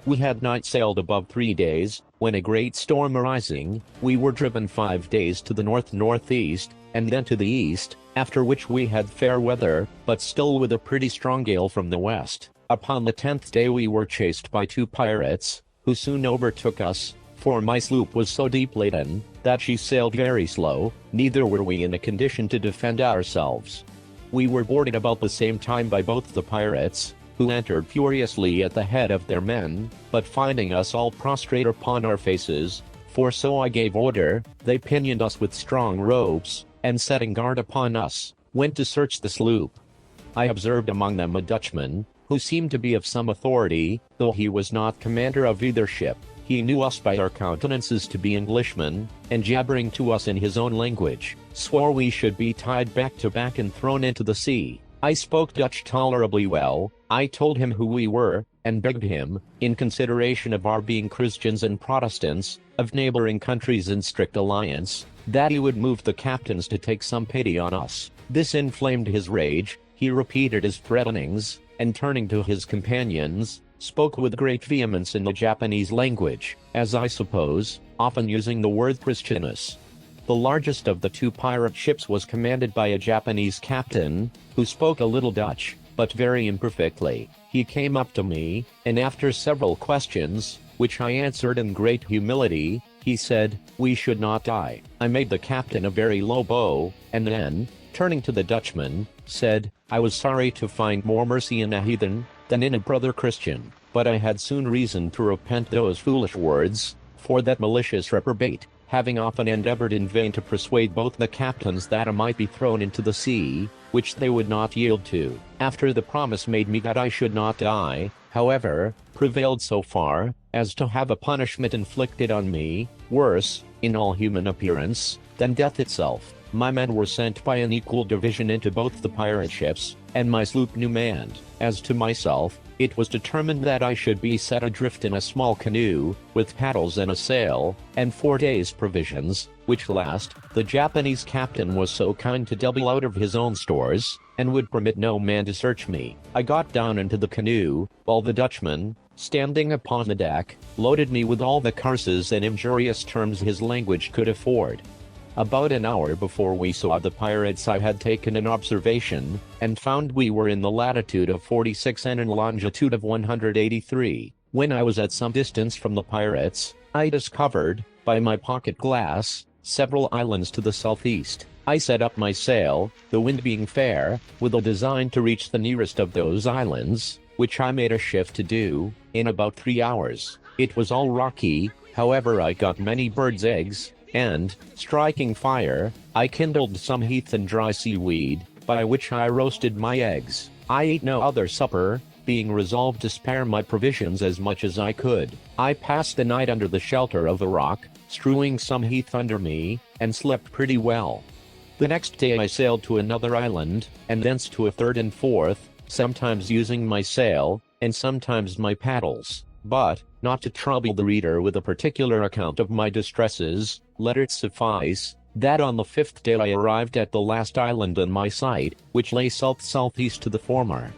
We had not sailed above 3 days, when a great storm arising, we were driven 5 days to the north-northeast, and then to the east, after which we had fair weather, but still with a pretty strong gale from the west. Upon the 10th day we were chased by 2 pirates, who soon overtook us, for my sloop was so deep laden, that she sailed very slow, neither were we in a condition to defend ourselves. We were boarded about the same time by both the pirates, who entered furiously at the head of their men, but finding us all prostrate upon our faces, for so I gave order, they pinioned us with strong ropes, and setting guard upon us, went to search the sloop. I observed among them a Dutchman, who seemed to be of some authority, though he was not commander of either ship. He knew us by our countenances to be Englishmen, and jabbering to us in his own language, swore we should be tied back to back and thrown into the sea. I spoke Dutch tolerably well. I told him who we were, and begged him, in consideration of our being Christians and Protestants, of neighboring countries in strict alliance, that he would move the captains to take some pity on us. This inflamed his rage. He repeated his threatenings, and turning to his companions, spoke with great vehemence in the Japanese language, as I suppose, often using the word Christianus. The largest of the 2 pirate ships was commanded by a Japanese captain, who spoke a little Dutch, but very imperfectly. He came up to me, and after several questions, which I answered in great humility, he said, "We should not die." I made the captain a very low bow, and then, turning to the Dutchman, said, "I was sorry to find more mercy in a heathen, than in a brother Christian, but I had soon reason to repent those foolish words, for that malicious reprobate, having often endeavored in vain to persuade both the captains that I might be thrown into the sea, which they would not yield to, after the promise made me that I should not die, however, prevailed so far, as to have a punishment inflicted on me, worse, in all human appearance, than death itself. My men were sent by an equal division into both the pirate ships, and my sloop new manned. As to myself, it was determined that I should be set adrift in a small canoe, with paddles and a sail, and 4 days' provisions, which last, the Japanese captain was so kind to double out of his own stores, and would permit no man to search me. I got down into the canoe, while the Dutchman, standing upon the deck, loaded me with all the curses and injurious terms his language could afford. About an hour before we saw the pirates I had taken an observation, and found we were in the latitude of 46 and in longitude of 183. When I was at some distance from the pirates, I discovered, by my pocket glass, several islands to the southeast. I set up my sail, the wind being fair, with a design to reach the nearest of those islands, which I made a shift to do, in about 3 hours. It was all rocky, however I got many birds' eggs, and, striking fire, I kindled some heath and dry seaweed, by which I roasted my eggs. I ate no other supper, being resolved to spare my provisions as much as I could. I passed the night under the shelter of a rock, strewing some heath under me, and slept pretty well. The next day I sailed to another island, and thence to a third and fourth, sometimes using my sail, and sometimes my paddles. But, not to trouble the reader with a particular account of my distresses, let it suffice, that on the 5th day I arrived at the last island in my sight, which lay south-southeast to the former.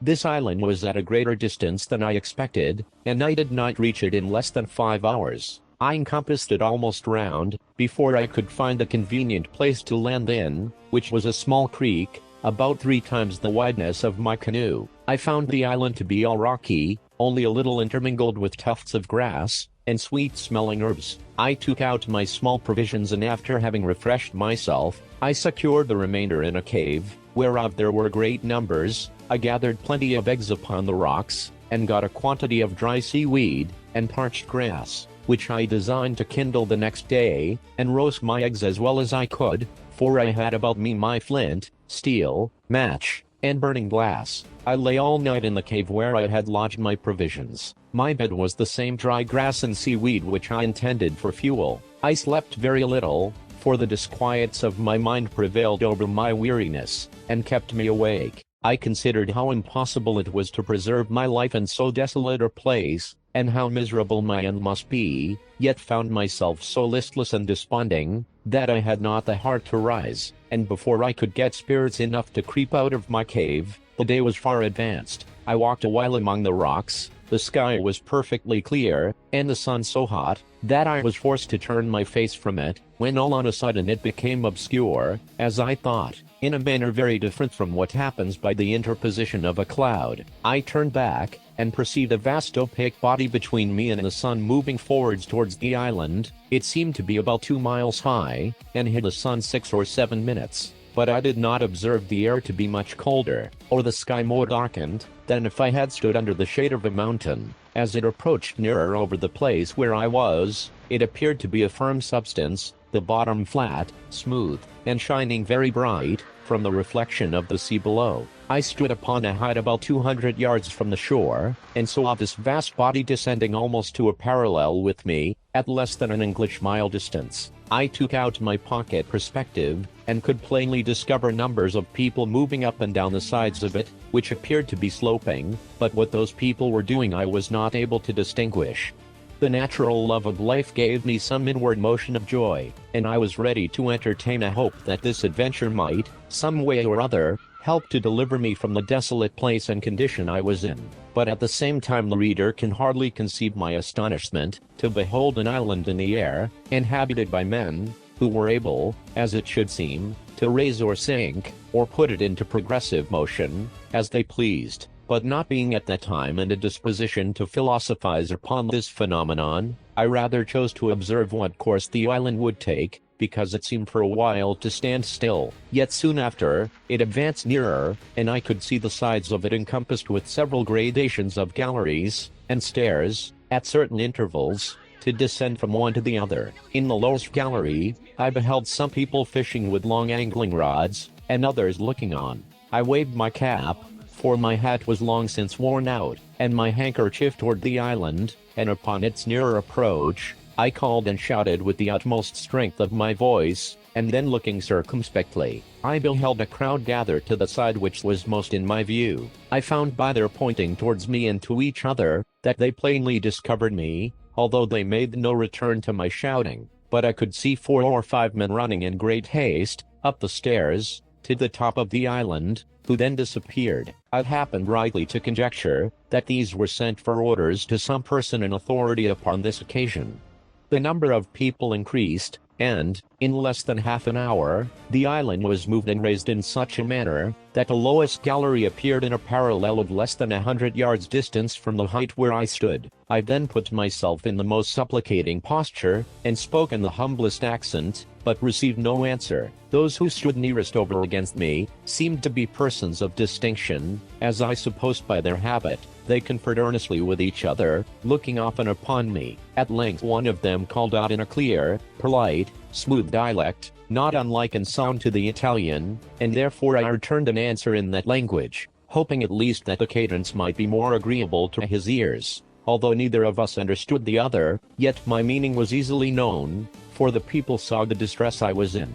This island was at a greater distance than I expected, and I did not reach it in less than 5 hours. I encompassed it almost round, before I could find a convenient place to land in, which was a small creek, about 3 times the wideness of my canoe. I found the island to be all rocky, only a little intermingled with tufts of grass, and sweet-smelling herbs. I took out my small provisions, and after having refreshed myself, I secured the remainder in a cave, whereof there were great numbers. I gathered plenty of eggs upon the rocks, and got a quantity of dry seaweed, and parched grass, which I designed to kindle the next day, and roast my eggs as well as I could, for I had about me my flint, steel, match, and burning glass. I lay all night in the cave where I had lodged my provisions. My bed was the same dry grass and seaweed which I intended for fuel. I slept very little, for the disquiets of my mind prevailed over my weariness, and kept me awake. I considered how impossible it was to preserve my life in so desolate a place, and how miserable my end must be, yet found myself so listless and desponding, that I had not the heart to rise, and before I could get spirits enough to creep out of my cave, the day was far advanced. I walked a while among the rocks. The sky was perfectly clear, and the sun so hot, that I was forced to turn my face from it, when all on a sudden it became obscure, as I thought, in a manner very different from what happens by the interposition of a cloud. I turned back, and perceived a vast opaque body between me and the sun moving forwards towards the island. It seemed to be about 2 miles high, and hid the sun 6 or 7 minutes. But I did not observe the air to be much colder, or the sky more darkened, than if I had stood under the shade of a mountain. As it approached nearer over the place where I was, it appeared to be a firm substance, the bottom flat, smooth, and shining very bright, from the reflection of the sea below. I stood upon a height about 200 yards from the shore, and saw this vast body descending almost to a parallel with me, at less than an English mile distance. I took out my pocket perspective, and could plainly discover numbers of people moving up and down the sides of it, which appeared to be sloping, but what those people were doing I was not able to distinguish. The natural love of life gave me some inward motion of joy, and I was ready to entertain a hope that this adventure might, some way or other, help to deliver me from the desolate place and condition I was in. But at the same time the reader can hardly conceive my astonishment, to behold an island in the air, inhabited by men, who were able, as it should seem, to raise or sink, or put it into progressive motion, as they pleased. But not being at that time in a disposition to philosophize upon this phenomenon, I rather chose to observe what course the island would take, because it seemed for a while to stand still. Yet soon after, it advanced nearer, and I could see the sides of it encompassed with several gradations of galleries, and stairs, at certain intervals, to descend from one to the other. In the lowest gallery, I beheld some people fishing with long angling rods, and others looking on. I waved my cap, for my hat was long since worn out, and my handkerchief toward the island, and upon its nearer approach, I called and shouted with the utmost strength of my voice, and then looking circumspectly, I beheld a crowd gather to the side which was most in my view. I found by their pointing towards me and to each other, that they plainly discovered me, although they made no return to my shouting. But I could see 4 or 5 men running in great haste, up the stairs, to the top of the island, who then disappeared. I happened rightly to conjecture that these were sent for orders to some person in authority upon this occasion. The number of people increased, and, in less than half an hour, the island was moved and raised in such a manner, that the lowest gallery appeared in a parallel of less than 100 yards distance from the height where I stood. I then put myself in the most supplicating posture, and spoke in the humblest accent, but received no answer. Those who stood nearest over against me, seemed to be persons of distinction, as I supposed by their habit. They conferred earnestly with each other, looking often upon me. At length one of them called out in a clear, polite, smooth dialect, not unlike in sound to the Italian, and therefore I returned an answer in that language, hoping at least that the cadence might be more agreeable to his ears. Although neither of us understood the other, yet my meaning was easily known, for the people saw the distress I was in.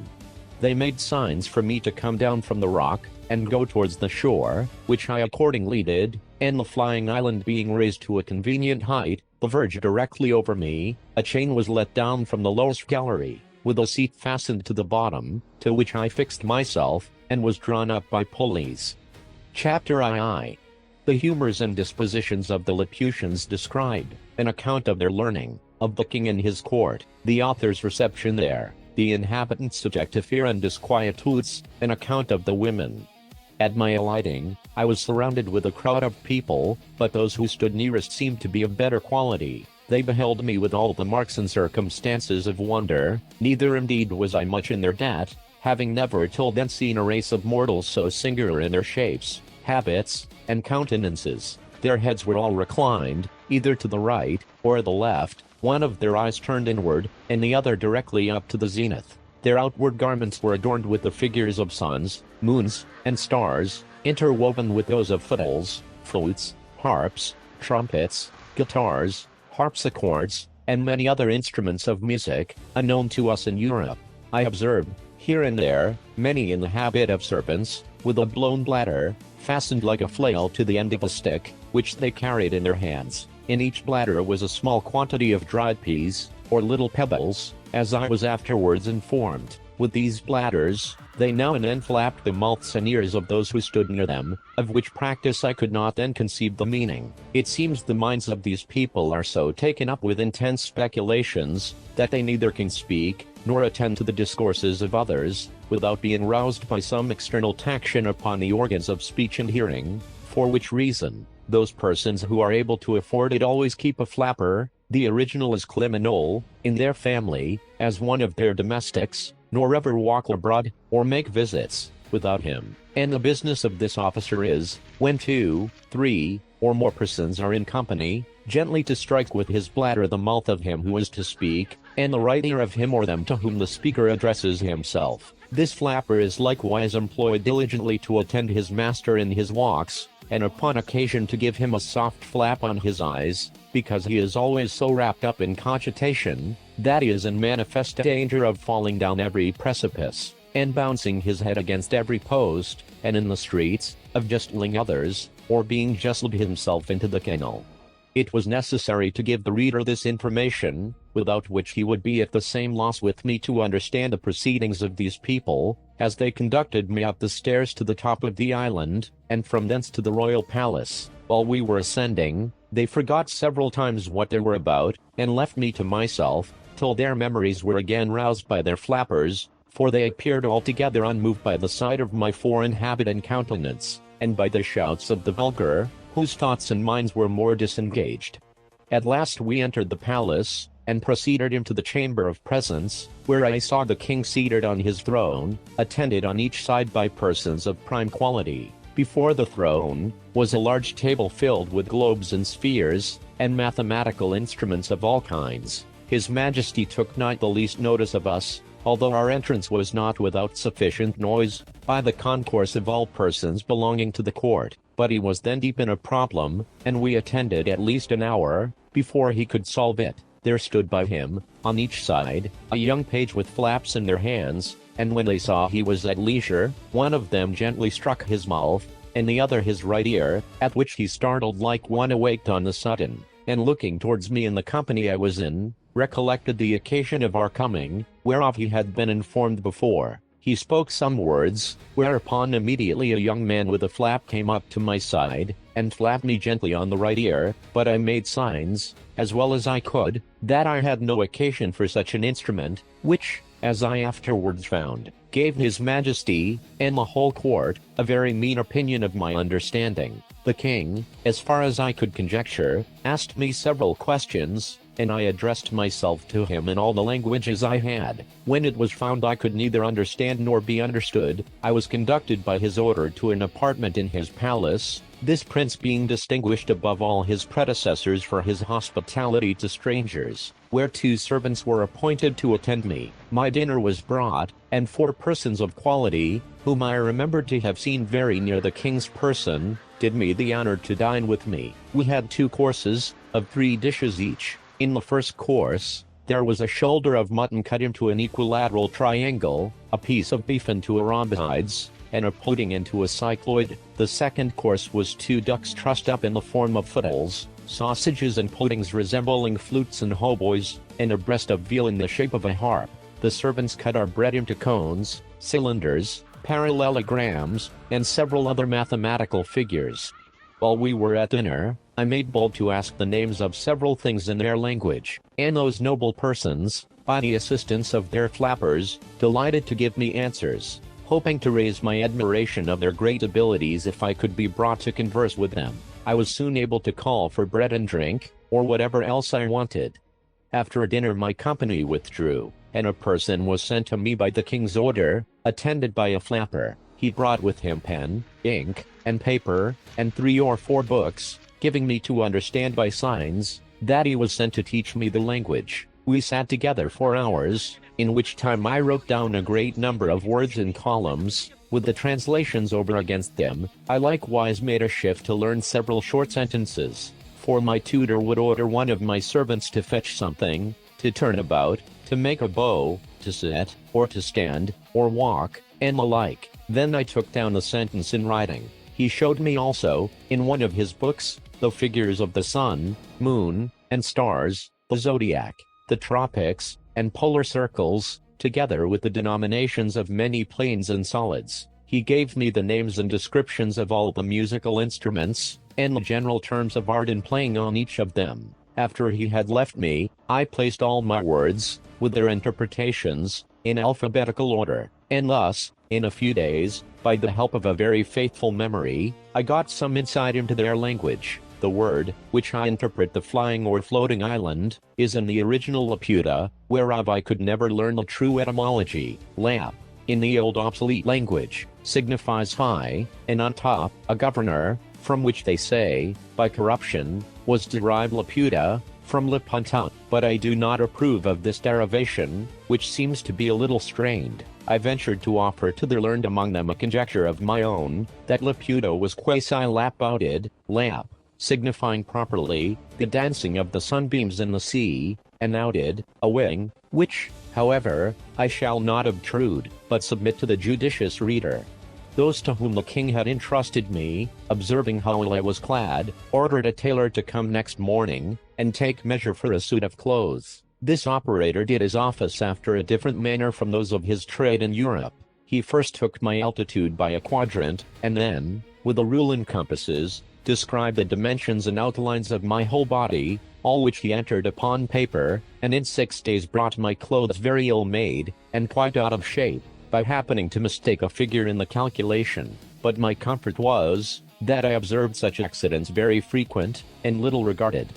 They made signs for me to come down from the rock, and go towards the shore, which I accordingly did, and the flying island being raised to a convenient height, the verge directly over me, a chain was let down from the lowest gallery, with a seat fastened to the bottom, to which I fixed myself, and was drawn up by pulleys. Chapter II. The humors and dispositions of the Laputians described, an account of their learning, of the king and his court, the author's reception there, the inhabitants subject to fear and disquietudes, an account of the women. At my alighting, I was surrounded with a crowd of people, but those who stood nearest seemed to be of better quality. They beheld me with all the marks and circumstances of wonder, neither indeed was I much in their debt, having never till then seen a race of mortals so singular in their shapes, habits, and countenances. Their heads were all reclined, either to the right, or the left, one of their eyes turned inward, and the other directly up to the zenith. Their outward garments were adorned with the figures of suns, moons, and stars, interwoven with those of fiddles, flutes, harps, trumpets, guitars, harpsichords, and many other instruments of music, unknown to us in Europe. I observed, here and there, many in the habit of serpents, with a blown bladder, fastened like a flail to the end of a stick, which they carried in their hands. In each bladder was a small quantity of dried peas, or little pebbles, as I was afterwards informed. With these bladders, they now and then flapped the mouths and ears of those who stood near them, of which practice I could not then conceive the meaning. It seems the minds of these people are so taken up with intense speculations, that they neither can speak, nor attend to the discourses of others, without being roused by some external taction upon the organs of speech and hearing, for which reason, those persons who are able to afford it always keep a flapper, the original is criminal, in their family, as one of their domestics, nor ever walk abroad, or make visits, without him. And the business of this officer is, when 2, 3, or more persons are in company, gently to strike with his bladder the mouth of him who is to speak, and the right ear of him or them to whom the speaker addresses himself. This flapper is likewise employed diligently to attend his master in his walks, and upon occasion to give him a soft flap on his eyes, because he is always so wrapped up in cogitation, that he is in manifest danger of falling down every precipice, and bouncing his head against every post, and in the streets, of jostling others, or being jostled himself into the kennel. It was necessary to give the reader this information, without which he would be at the same loss with me to understand the proceedings of these people, as they conducted me up the stairs to the top of the island, and from thence to the royal palace. While we were ascending, they forgot several times what they were about, and left me to myself, till their memories were again roused by their flappers, for they appeared altogether unmoved by the sight of my foreign habit and countenance, and by the shouts of the vulgar, whose thoughts and minds were more disengaged. At last we entered the palace, and proceeded into the chamber of presence, where I saw the king seated on his throne, attended on each side by persons of prime quality. Before the throne was a large table filled with globes and spheres, and mathematical instruments of all kinds. His Majesty took not the least notice of us, although our entrance was not without sufficient noise, by the concourse of all persons belonging to the court. But he was then deep in a problem, and we attended at least an hour, before he could solve it. There stood by him, on each side, a young page with flaps in their hands, and when they saw he was at leisure, one of them gently struck his mouth, and the other his right ear, at which he startled like one awaked on the sudden, and looking towards me in the company I was in, recollected the occasion of our coming, whereof he had been informed before. He spoke some words, whereupon immediately a young man with a flap came up to my side, and flapped me gently on the right ear, but I made signs, as well as I could, that I had no occasion for such an instrument, which, as I afterwards found, gave his Majesty, and the whole court, a very mean opinion of my understanding. The king, as far as I could conjecture, asked me several questions, and I addressed myself to him in all the languages I had. When it was found I could neither understand nor be understood, I was conducted by his order to an apartment in his palace, this prince being distinguished above all his predecessors for his hospitality to strangers, where 2 servants were appointed to attend me. My dinner was brought, and 4 persons of quality, whom I remembered to have seen very near the king's person, did me the honor to dine with me. We had 2 courses, of 3 dishes each. In the first course, there was a shoulder of mutton cut into an equilateral triangle, a piece of beef into a rhomboids, and a pudding into a cycloid. The second course was 2 ducks trussed up in the form of fiddles, sausages and puddings resembling flutes and hautboys, and a breast of veal in the shape of a harp. The servants cut our bread into cones, cylinders, parallelograms, and several other mathematical figures. While we were at dinner, I made bold to ask the names of several things in their language, and those noble persons, by the assistance of their flappers, delighted to give me answers, hoping to raise my admiration of their great abilities if I could be brought to converse with them. I was soon able to call for bread and drink, or whatever else I wanted. After dinner my company withdrew, and a person was sent to me by the king's order, attended by a flapper. He brought with him pen, ink, and paper, and 3 or 4 books, giving me to understand by signs that he was sent to teach me the language. We sat together for hours, in which time I wrote down a great number of words in columns, with the translations over against them. I likewise made a shift to learn several short sentences, for my tutor would order one of my servants to fetch something, to turn about, to make a bow, to sit, or to stand, or walk, and the like. Then I took down the sentence in writing. He showed me also, in one of his books, the figures of the sun, moon, and stars, the zodiac, the tropics, and polar circles, together with the denominations of many planes and solids. He gave me the names and descriptions of all the musical instruments, and the general terms of art in playing on each of them. After he had left me, I placed all my words, with their interpretations, in alphabetical order, and thus, in a few days, by the help of a very faithful memory, I got some insight into their language. The word, which I interpret the flying or floating island, is in the original Laputa, whereof I could never learn the true etymology. Lap, in the old obsolete language, signifies high, and on top, a governor, from which they say, by corruption, was derived Laputa, from Lipunta. But I do not approve of this derivation, which seems to be a little strained. I ventured to offer to the learned among them a conjecture of my own, that Laputa was quasi-lap-outed, lap, signifying properly, the dancing of the sunbeams in the sea, and outed, a wing, which, however, I shall not obtrude, but submit to the judicious reader. Those to whom the king had entrusted me, observing how ill I was clad, ordered a tailor to come next morning, and take measure for a suit of clothes. This operator did his office after a different manner from those of his trade in Europe. He first took my altitude by a quadrant, and then, with a rule and compasses, described the dimensions and outlines of my whole body, all which he entered upon paper, and in 6 days brought my clothes very ill made, and quite out of shape, by happening to mistake a figure in the calculation. But my comfort was, that I observed such accidents very frequent, and little regarded.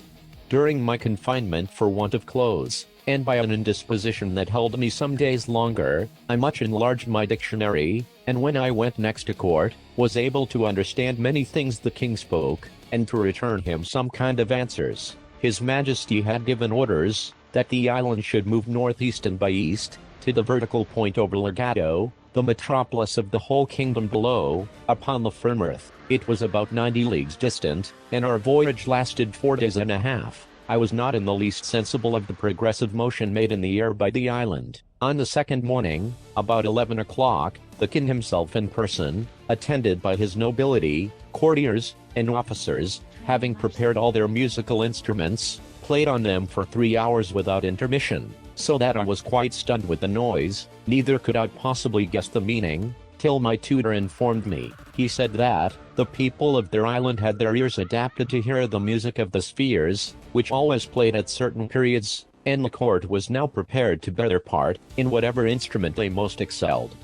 During my confinement for want of clothes, and by an indisposition that held me some days longer, I much enlarged my dictionary, and when I went next to court, was able to understand many things the king spoke, and to return him some kind of answers. His Majesty had given orders, that the island should move northeast and by east, to the vertical point over Legato, the metropolis of the whole kingdom below, upon the firm earth. It was about 90 leagues distant, and our voyage lasted 4 days and a half. I was not in the least sensible of the progressive motion made in the air by the island. On the second morning, about 11 o'clock, the king himself in person, attended by his nobility, courtiers, and officers, having prepared all their musical instruments, played on them for 3 hours without intermission, so that I was quite stunned with the noise, neither could I possibly guess the meaning, till my tutor informed me. He said that, the people of their island had their ears adapted to hear the music of the spheres, which always played at certain periods, and the court was now prepared to bear their part, in whatever instrument they most excelled.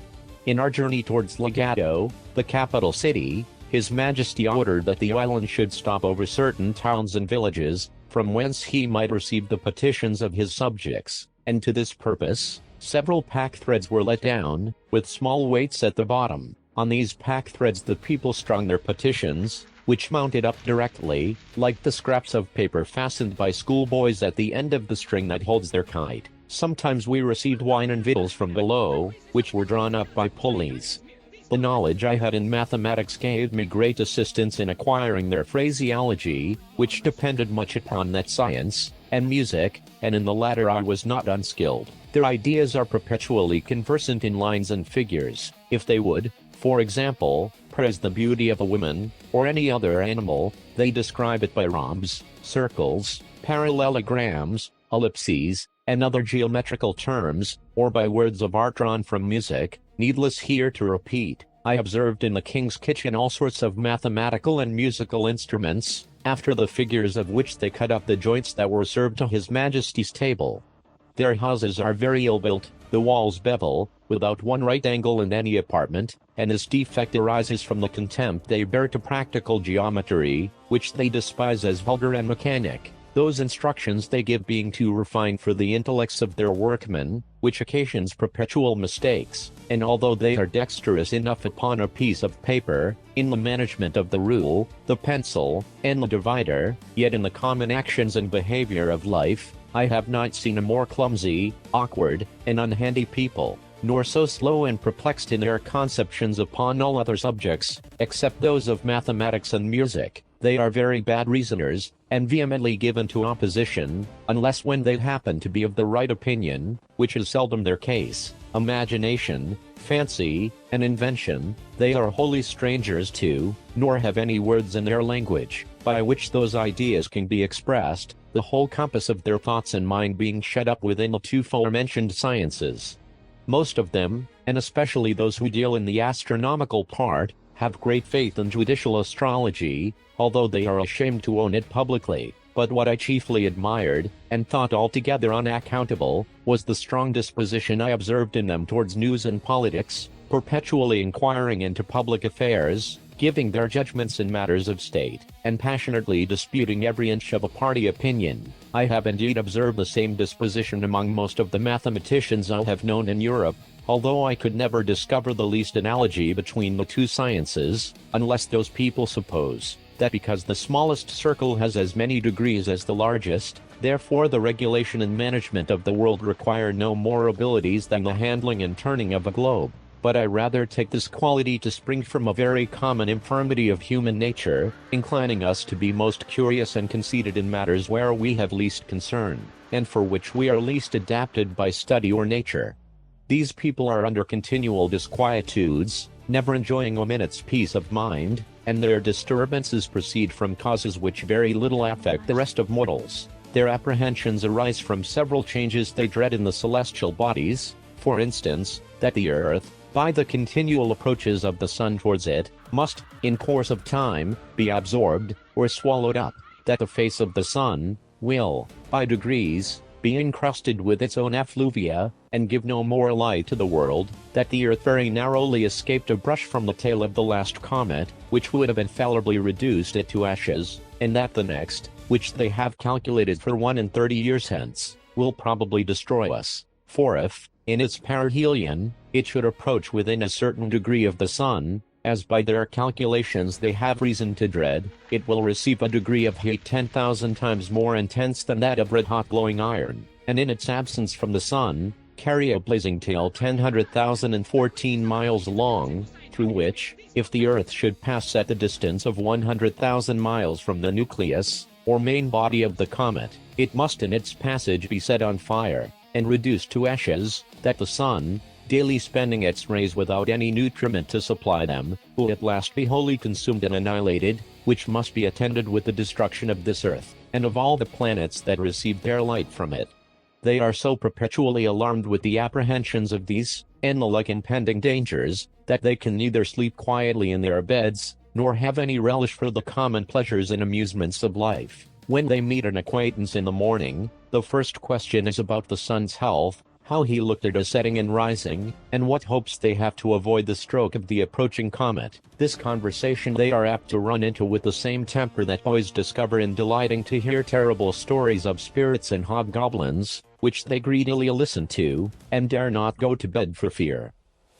In our journey towards Legato, the capital city, His Majesty ordered that the island should stop over certain towns and villages, from whence he might receive the petitions of his subjects, and to this purpose, several pack threads were let down, with small weights at the bottom. On these pack threads the people strung their petitions, which mounted up directly, like the scraps of paper fastened by schoolboys at the end of the string that holds their kite. Sometimes we received wine and victuals from below, which were drawn up by pulleys. The knowledge I had in mathematics gave me great assistance in acquiring their phraseology, which depended much upon that science, and music, and in the latter I was not unskilled. Their ideas are perpetually conversant in lines and figures. If they would, for example, praise the beauty of a woman, or any other animal, they describe it by rhombs, circles, parallelograms, ellipses, and other geometrical terms, or by words of art drawn from music, needless here to repeat. I observed in the king's kitchen all sorts of mathematical and musical instruments, after the figures of which they cut up the joints that were served to his majesty's table. Their houses are very ill built, the walls bevel, without one right angle in any apartment, and this defect arises from the contempt they bear to practical geometry, which they despise as vulgar and mechanic, those instructions they give being too refined for the intellects of their workmen, which occasions perpetual mistakes, and although they are dexterous enough upon a piece of paper, in the management of the rule, the pencil, and the divider, yet in the common actions and behavior of life, I have not seen a more clumsy, awkward, and unhandy people, nor so slow and perplexed in their conceptions upon all other subjects, except those of mathematics and music. They are very bad reasoners, and vehemently given to opposition, unless when they happen to be of the right opinion, which is seldom their case. Imagination, fancy, and invention, they are wholly strangers to, nor have any words in their language, by which those ideas can be expressed, the whole compass of their thoughts and mind being shut up within the two forementioned sciences. Most of them, and especially those who deal in the astronomical part, have great faith in judicial astrology, although they are ashamed to own it publicly. But what I chiefly admired, and thought altogether unaccountable, was the strong disposition I observed in them towards news and politics, perpetually inquiring into public affairs, giving their judgments in matters of state, and passionately disputing every inch of a party opinion. I have indeed observed the same disposition among most of the mathematicians I have known in Europe, although I could never discover the least analogy between the two sciences, unless those people suppose that because the smallest circle has as many degrees as the largest, therefore the regulation and management of the world require no more abilities than the handling and turning of a globe. But I rather take this quality to spring from a very common infirmity of human nature, inclining us to be most curious and conceited in matters where we have least concern, and for which we are least adapted by study or nature. These people are under continual disquietudes, never enjoying a minute's peace of mind, and their disturbances proceed from causes which very little affect the rest of mortals. Their apprehensions arise from several changes they dread in the celestial bodies, for instance, that the earth, by the continual approaches of the sun towards it, must, in course of time, be absorbed, or swallowed up, that the face of the sun, will, by degrees, be encrusted with its own effluvia, and give no more light to the world, that the earth very narrowly escaped a brush from the tail of the last comet, which would have infallibly reduced it to ashes, and that the next, which they have calculated for 31 years hence, will probably destroy us. For if, in its perihelion, it should approach within a certain degree of the sun, as by their calculations they have reason to dread, it will receive a degree of heat 10,000 times more intense than that of red-hot glowing iron, and in its absence from the sun, carry a blazing tail 10,114 miles long, through which, if the earth should pass at the distance of 100,000 miles from the nucleus, or main body of the comet, it must in its passage be set on fire, and reduced to ashes, that the sun, daily spending its rays without any nutriment to supply them, will at last be wholly consumed and annihilated, which must be attended with the destruction of this earth, and of all the planets that receive their light from it. They are so perpetually alarmed with the apprehensions of these, and the like impending dangers, that they can neither sleep quietly in their beds, nor have any relish for the common pleasures and amusements of life. When they meet an acquaintance in the morning, the first question is about the sun's health, how he looked at a setting and rising, and what hopes they have to avoid the stroke of the approaching comet. This conversation they are apt to run into with the same temper that boys discover in delighting to hear terrible stories of spirits and hobgoblins, which they greedily listen to, and dare not go to bed for fear.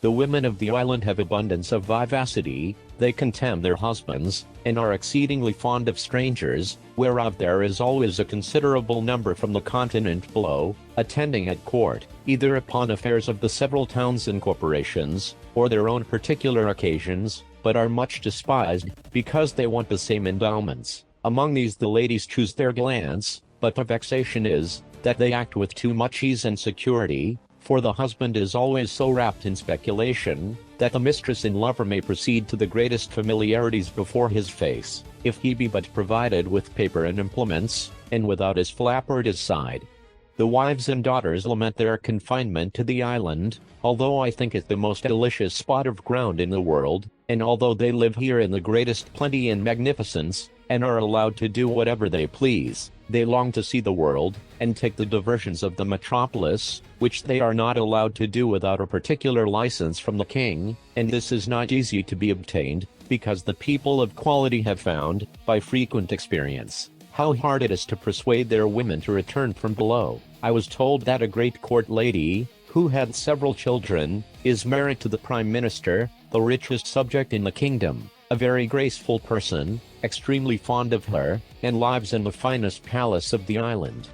The women of the island have abundance of vivacity, they contemn their husbands, and are exceedingly fond of strangers, whereof there is always a considerable number from the continent below, attending at court, either upon affairs of the several towns and corporations, or their own particular occasions, but are much despised, because they want the same endowments. Among these the ladies choose their gallants, but the vexation is, that they act with too much ease and security, for the husband is always so wrapped in speculation, that the mistress and lover may proceed to the greatest familiarities before his face, if he be but provided with paper and implements, and without his flapper at his side. The wives and daughters lament their confinement to the island, although I think it the most delicious spot of ground in the world, and although they live here in the greatest plenty and magnificence, and are allowed to do whatever they please, they long to see the world, and take the diversions of the metropolis, which they are not allowed to do without a particular license from the king, and this is not easy to be obtained, because the people of quality have found, by frequent experience, how hard it is to persuade their women to return from below. I was told that a great court lady, who had several children, is married to the prime minister, the richest subject in the kingdom, a very graceful person, extremely fond of her, and lives in the finest palace of the island,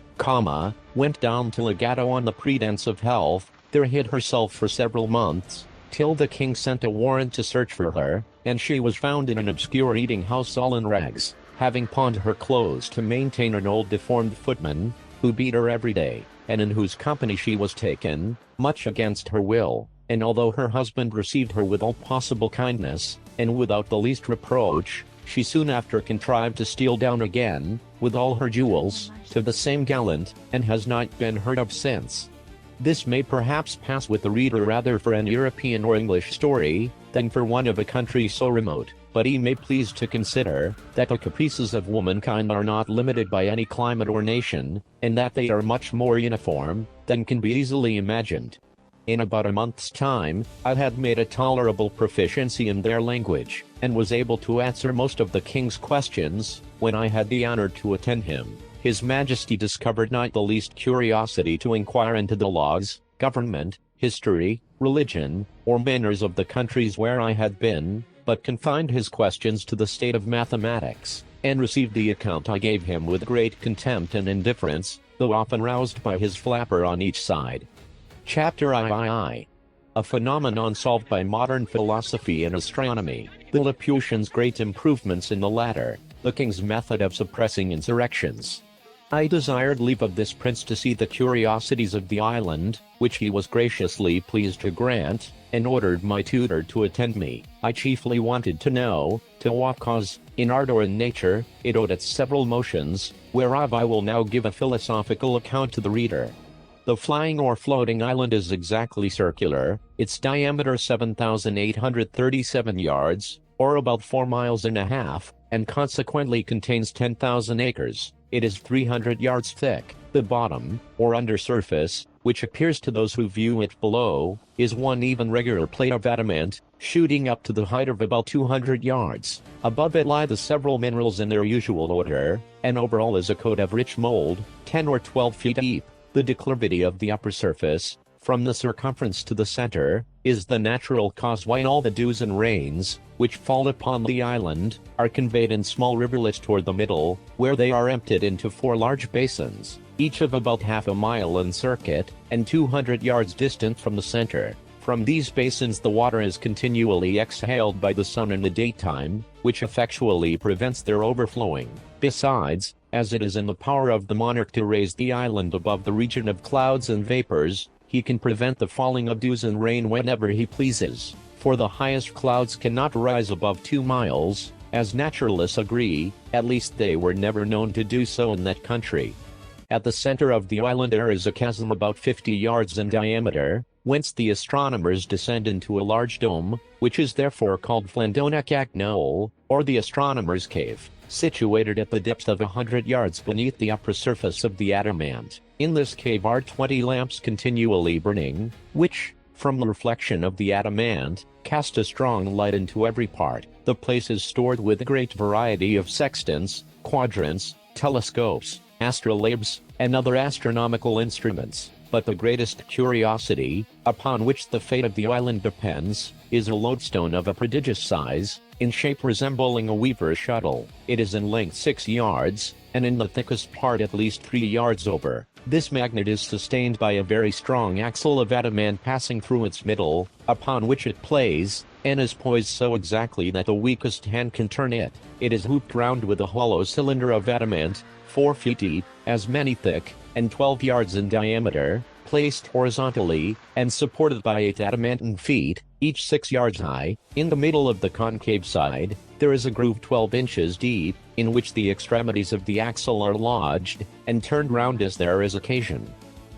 went down to Legato on the pretense of health, there hid herself for several months, till the king sent a warrant to search for her, and she was found in an obscure eating house all in rags, having pawned her clothes to maintain an old deformed footman, who beat her every day, and in whose company she was taken, much against her will, and although her husband received her with all possible kindness, and without the least reproach, she soon after contrived to steal down again, with all her jewels, to the same gallant, and has not been heard of since. This may perhaps pass with the reader rather for an European or English story, than for one of a country so remote, but he may please to consider, that the caprices of womankind are not limited by any climate or nation, and that they are much more uniform, than can be easily imagined. In about a month's time, I had made a tolerable proficiency in their language, and was able to answer most of the king's questions, when I had the honor to attend him. His Majesty discovered not the least curiosity to inquire into the laws, government, history, religion, or manners of the countries where I had been, but confined his questions to the state of mathematics, and received the account I gave him with great contempt and indifference, though often roused by his flapper on each side. Chapter III. A phenomenon solved by modern philosophy and astronomy, the Laputians' great improvements in the latter, the king's method of suppressing insurrections. I desired leave of this prince to see the curiosities of the island, which he was graciously pleased to grant, and ordered my tutor to attend me. I chiefly wanted to know, to what cause, in art or in nature, it owed its several motions, whereof I will now give a philosophical account to the reader. The flying or floating island is exactly circular, its diameter 7,837 yards, or about 4 miles and a half, and consequently contains 10,000 acres. It is 300 yards thick. The bottom, or undersurface, which appears to those who view it below, is one even regular plate of adamant, shooting up to the height of about 200 yards. Above it lie the several minerals in their usual order, and over all is a coat of rich mold, 10 or 12 feet deep. The declivity of the upper surface, from the circumference to the center, is the natural cause why all the dews and rains, which fall upon the island, are conveyed in small rivulets toward the middle, where they are emptied into 4 large basins, each of about half a mile in circuit, and 200 yards distant from the center. From these basins the water is continually exhaled by the sun in the daytime, which effectually prevents their overflowing. Besides, as it is in the power of the monarch to raise the island above the region of clouds and vapors, he can prevent the falling of dews and rain whenever he pleases, for the highest clouds cannot rise above 2 miles, as naturalists agree, at least they were never known to do so in that country. At the center of the island there is a chasm about 50 yards in diameter, whence the astronomers descend into a large dome, which is therefore called Flandonacach Knoll, or the astronomers' cave, situated at the depth of 100 yards beneath the upper surface of the adamant. In this cave are 20 lamps continually burning, which, from the reflection of the adamant, cast a strong light into every part. The place is stored with a great variety of sextants, quadrants, telescopes, astrolabes, and other astronomical instruments. But the greatest curiosity, upon which the fate of the island depends, is a lodestone of a prodigious size, in shape resembling a weaver's shuttle. It is in length 6 yards, and in the thickest part at least 3 yards over. This magnet is sustained by a very strong axle of adamant passing through its middle, upon which it plays, and is poised so exactly that the weakest hand can turn it. It is hooped round with a hollow cylinder of adamant, 4 feet deep, as many thick, and 12 yards in diameter, placed horizontally, and supported by 8 adamantine feet, each 6 yards high. In the middle of the concave side, there is a groove 12 inches deep, in which the extremities of the axle are lodged, and turned round as there is occasion.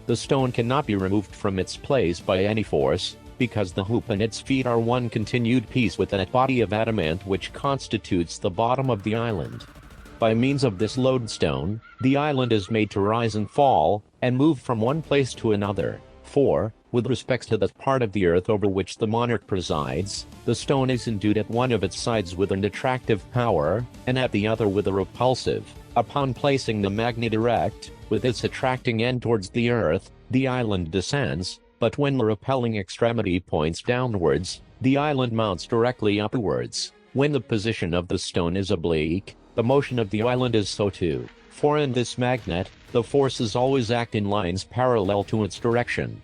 The stone cannot be removed from its place by any force, because the hoop and its feet are one continued piece with that body of adamant which constitutes the bottom of the island. By means of this lodestone, the island is made to rise and fall, and move from one place to another. For, with respect to the part of the earth over which the monarch presides, the stone is endued at one of its sides with an attractive power, and at the other with a repulsive. Upon placing the magnet erect, with its attracting end towards the earth, the island descends, but when the repelling extremity points downwards, the island mounts directly upwards. When the position of the stone is oblique, the motion of the island is so too, for in this magnet, the forces always act in lines parallel to its direction.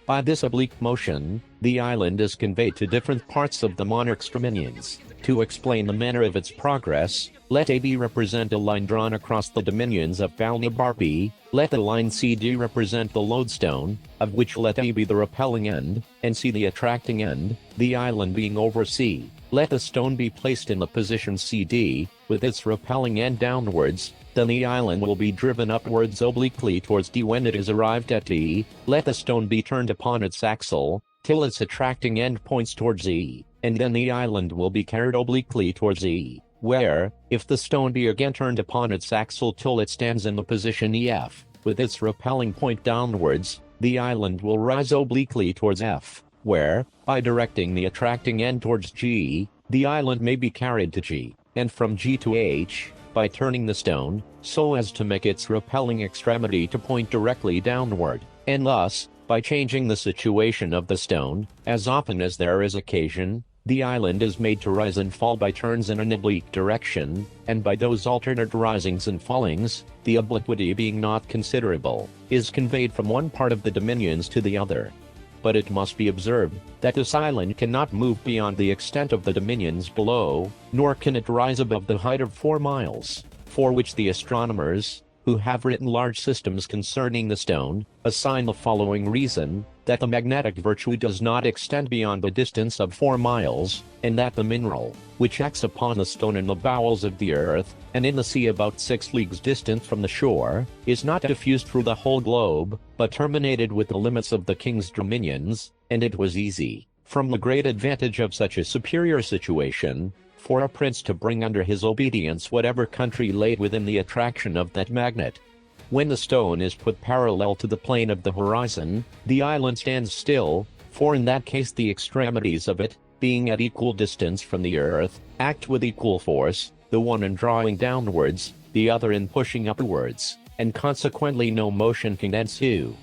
By this oblique motion, the island is conveyed to different parts of the monarch's dominions. To explain the manner of its progress, let AB represent a line drawn across the dominions of Balnibar B, let the line CD represent the lodestone, of which let A be the repelling end, and C the attracting end, the island being over C. Let the stone be placed in the position CD, with its repelling end downwards, then the island will be driven upwards obliquely towards D. When it is arrived at D, let the stone be turned upon its axle, till its attracting end points towards E, and then the island will be carried obliquely towards E, where, if the stone be again turned upon its axle till it stands in the position EF, with its repelling point downwards, the island will rise obliquely towards F, where, by directing the attracting end towards G, the island may be carried to G, and from G to H, by turning the stone, so as to make its repelling extremity to point directly downward, and thus, by changing the situation of the stone, as often as there is occasion, the island is made to rise and fall by turns in an oblique direction, and by those alternate risings and fallings, the obliquity being not considerable, is conveyed from one part of the dominions to the other. But it must be observed, that this island cannot move beyond the extent of the dominions below, nor can it rise above the height of 4 miles, for which the astronomers, who have written large systems concerning the stone, assign the following reason, that the magnetic virtue does not extend beyond the distance of 4 miles, and that the mineral, which acts upon the stone in the bowels of the earth, and in the sea about 6 leagues distant from the shore, is not diffused through the whole globe, but terminated with the limits of the king's dominions, and it was easy, from the great advantage of such a superior situation, for a prince to bring under his obedience whatever country laid within the attraction of that magnet. When the stone is put parallel to the plane of the horizon, the island stands still, for in that case the extremities of it, being at equal distance from the earth, act with equal force, the one in drawing downwards, the other in pushing upwards, and consequently no motion can ensue.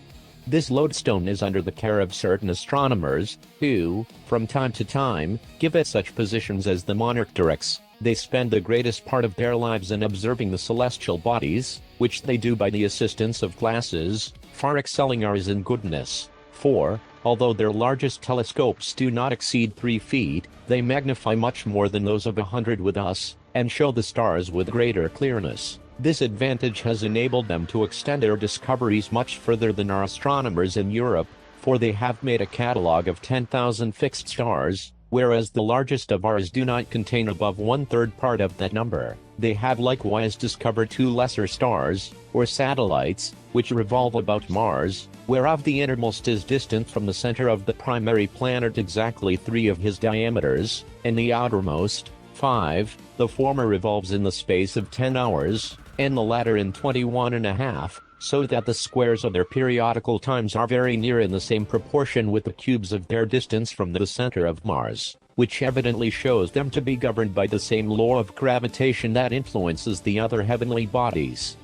This lodestone is under the care of certain astronomers, who, from time to time, give it such positions as the monarch directs. They spend the greatest part of their lives in observing the celestial bodies, which they do by the assistance of glasses, far excelling ours in goodness. For, although their largest telescopes do not exceed 3 feet, they magnify much more than those of 100 with us, and show the stars with greater clearness. This advantage has enabled them to extend their discoveries much further than our astronomers in Europe, for they have made a catalogue of 10,000 fixed stars, whereas the largest of ours do not contain above 1/3 part of that number. They have likewise discovered 2 lesser stars, or satellites, which revolve about Mars, whereof the innermost is distant from the center of the primary planet exactly 3 of his diameters, and the outermost, 5, the former revolves in the space of 10 hours, and the latter in 21½ so that the squares of their periodical times are very near in the same proportion with the cubes of their distance from the center of Mars, which evidently shows them to be governed by the same law of gravitation that influences the other heavenly bodies.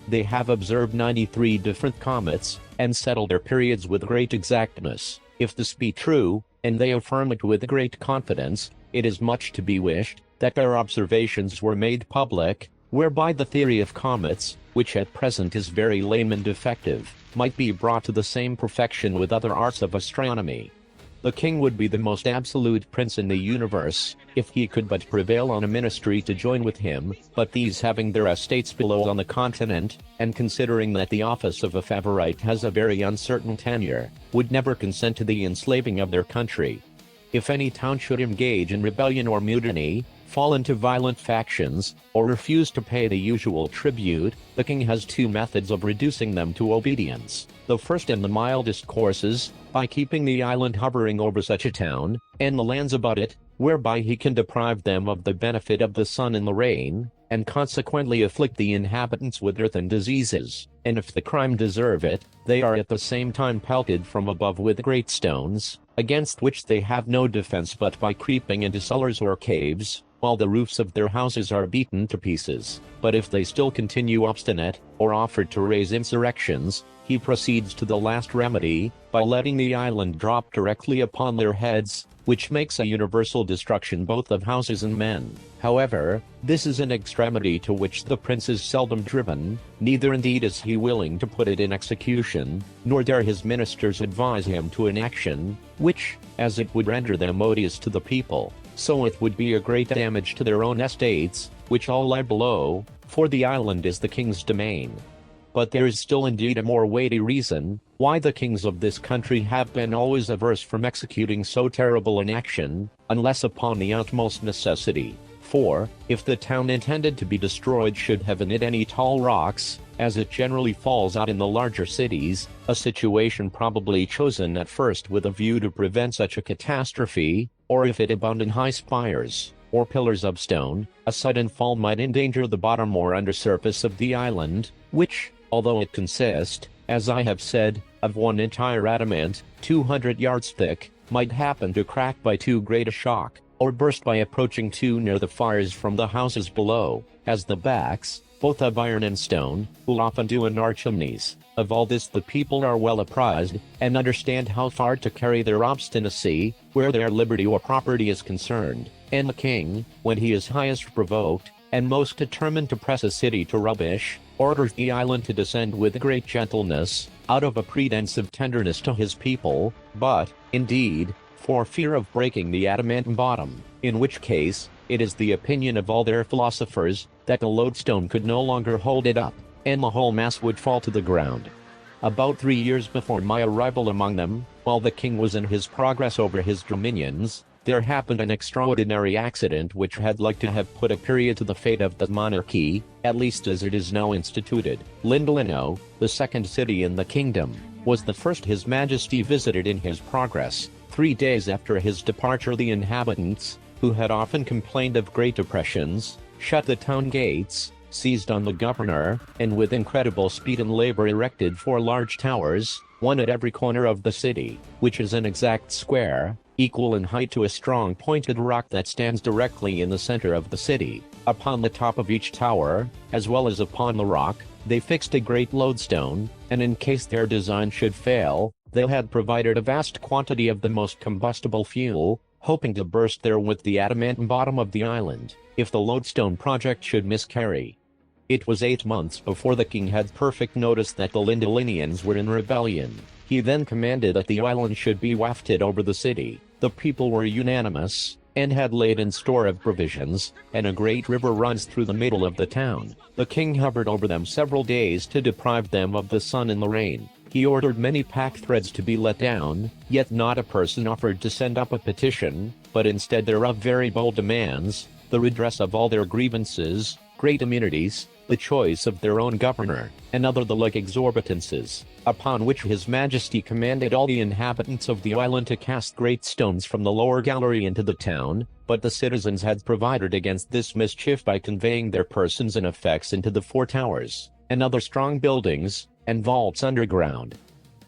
They have observed 93 different comets, and settled their periods with great exactness. If this be true, and they affirm it with great confidence, it is much to be wished, that their observations were made public, whereby the theory of comets, which at present is very lame and defective, might be brought to the same perfection with other arts of astronomy. The king would be the most absolute prince in the universe, if he could but prevail on a ministry to join with him, but these having their estates below on the continent, and considering that the office of a favorite has a very uncertain tenure, would never consent to the enslaving of their country. if any town should engage in rebellion or mutiny, fall into violent factions, or refuse to pay the usual tribute, the king has two methods of reducing them to obedience. The first and the mildest courses, by keeping the island hovering over such a town, and the lands about it, whereby he can deprive them of the benefit of the sun and the rain, and consequently afflict the inhabitants with earth and diseases, and if the crime deserve it, they are at the same time pelted from above with great stones, against which they have no defense but by creeping into cellars or caves, while the roofs of their houses are beaten to pieces. But if they still continue obstinate, or offer to raise insurrections, he proceeds to the last remedy, by letting the island drop directly upon their heads, which makes a universal destruction both of houses and men. However, this is an extremity to which the prince is seldom driven, neither indeed is he willing to put it in execution, nor dare his ministers advise him to an action, which, as it would render them odious to the people, so it would be a great damage to their own estates, which all lie below, for the island is the king's domain. But there is still indeed a more weighty reason, why the kings of this country have been always averse from executing so terrible an action, unless upon the utmost necessity. For, if the town intended to be destroyed should have in it any tall rocks, as it generally falls out in the larger cities, a situation probably chosen at first with a view to prevent such a catastrophe, or if it abound in high spires, or pillars of stone, a sudden fall might endanger the bottom or undersurface of the island, which, although it consist, as I have said, of one entire adamant, 200 yards thick, might happen to crack by too great a shock, or burst by approaching too near the fires from the houses below, as the backs, both of iron and stone, will often do in our chimneys. Of all this the people are well apprised, and understand how far to carry their obstinacy, where their liberty or property is concerned, and the king, when he is highest provoked, and most determined to press a city to rubbish, orders the island to descend with great gentleness, out of a pretence of tenderness to his people, but, indeed, for fear of breaking the adamant bottom, in which case, it is the opinion of all their philosophers, that the lodestone could no longer hold it up, and the whole mass would fall to the ground. About 3 years before my arrival among them, while the king was in his progress over his dominions, there happened an extraordinary accident which had like to have put a period to the fate of the monarchy, at least as it is now instituted. Lindolino, the second city in the kingdom, was the first his majesty visited in his progress. 3 days after his departure the inhabitants, who had often complained of great oppressions, shut the town gates, seized on the governor, and with incredible speed and labor erected 4 large towers, one at every corner of the city, which is an exact square, equal in height to a strong pointed rock that stands directly in the center of the city. Upon the top of each tower, as well as upon the rock, they fixed a great lodestone, and in case their design should fail, they had provided a vast quantity of the most combustible fuel, hoping to burst therewith the adamant bottom of the island, if the lodestone project should miscarry. It was 8 months before the king had perfect notice that the Lindolinians were in rebellion. He then commanded that the island should be wafted over the city. The people were unanimous, and had laid in store of provisions, and a great river runs through the middle of the town. The king hovered over them several days to deprive them of the sun and the rain. He ordered many pack threads to be let down, yet not a person offered to send up a petition, but instead thereof very bold demands, the redress of all their grievances, great immunities, the choice of their own governor, and other the like exorbitances, upon which his majesty commanded all the inhabitants of the island to cast great stones from the lower gallery into the town, but the citizens had provided against this mischief by conveying their persons and effects into the 4 towers, and other strong buildings, and vaults underground.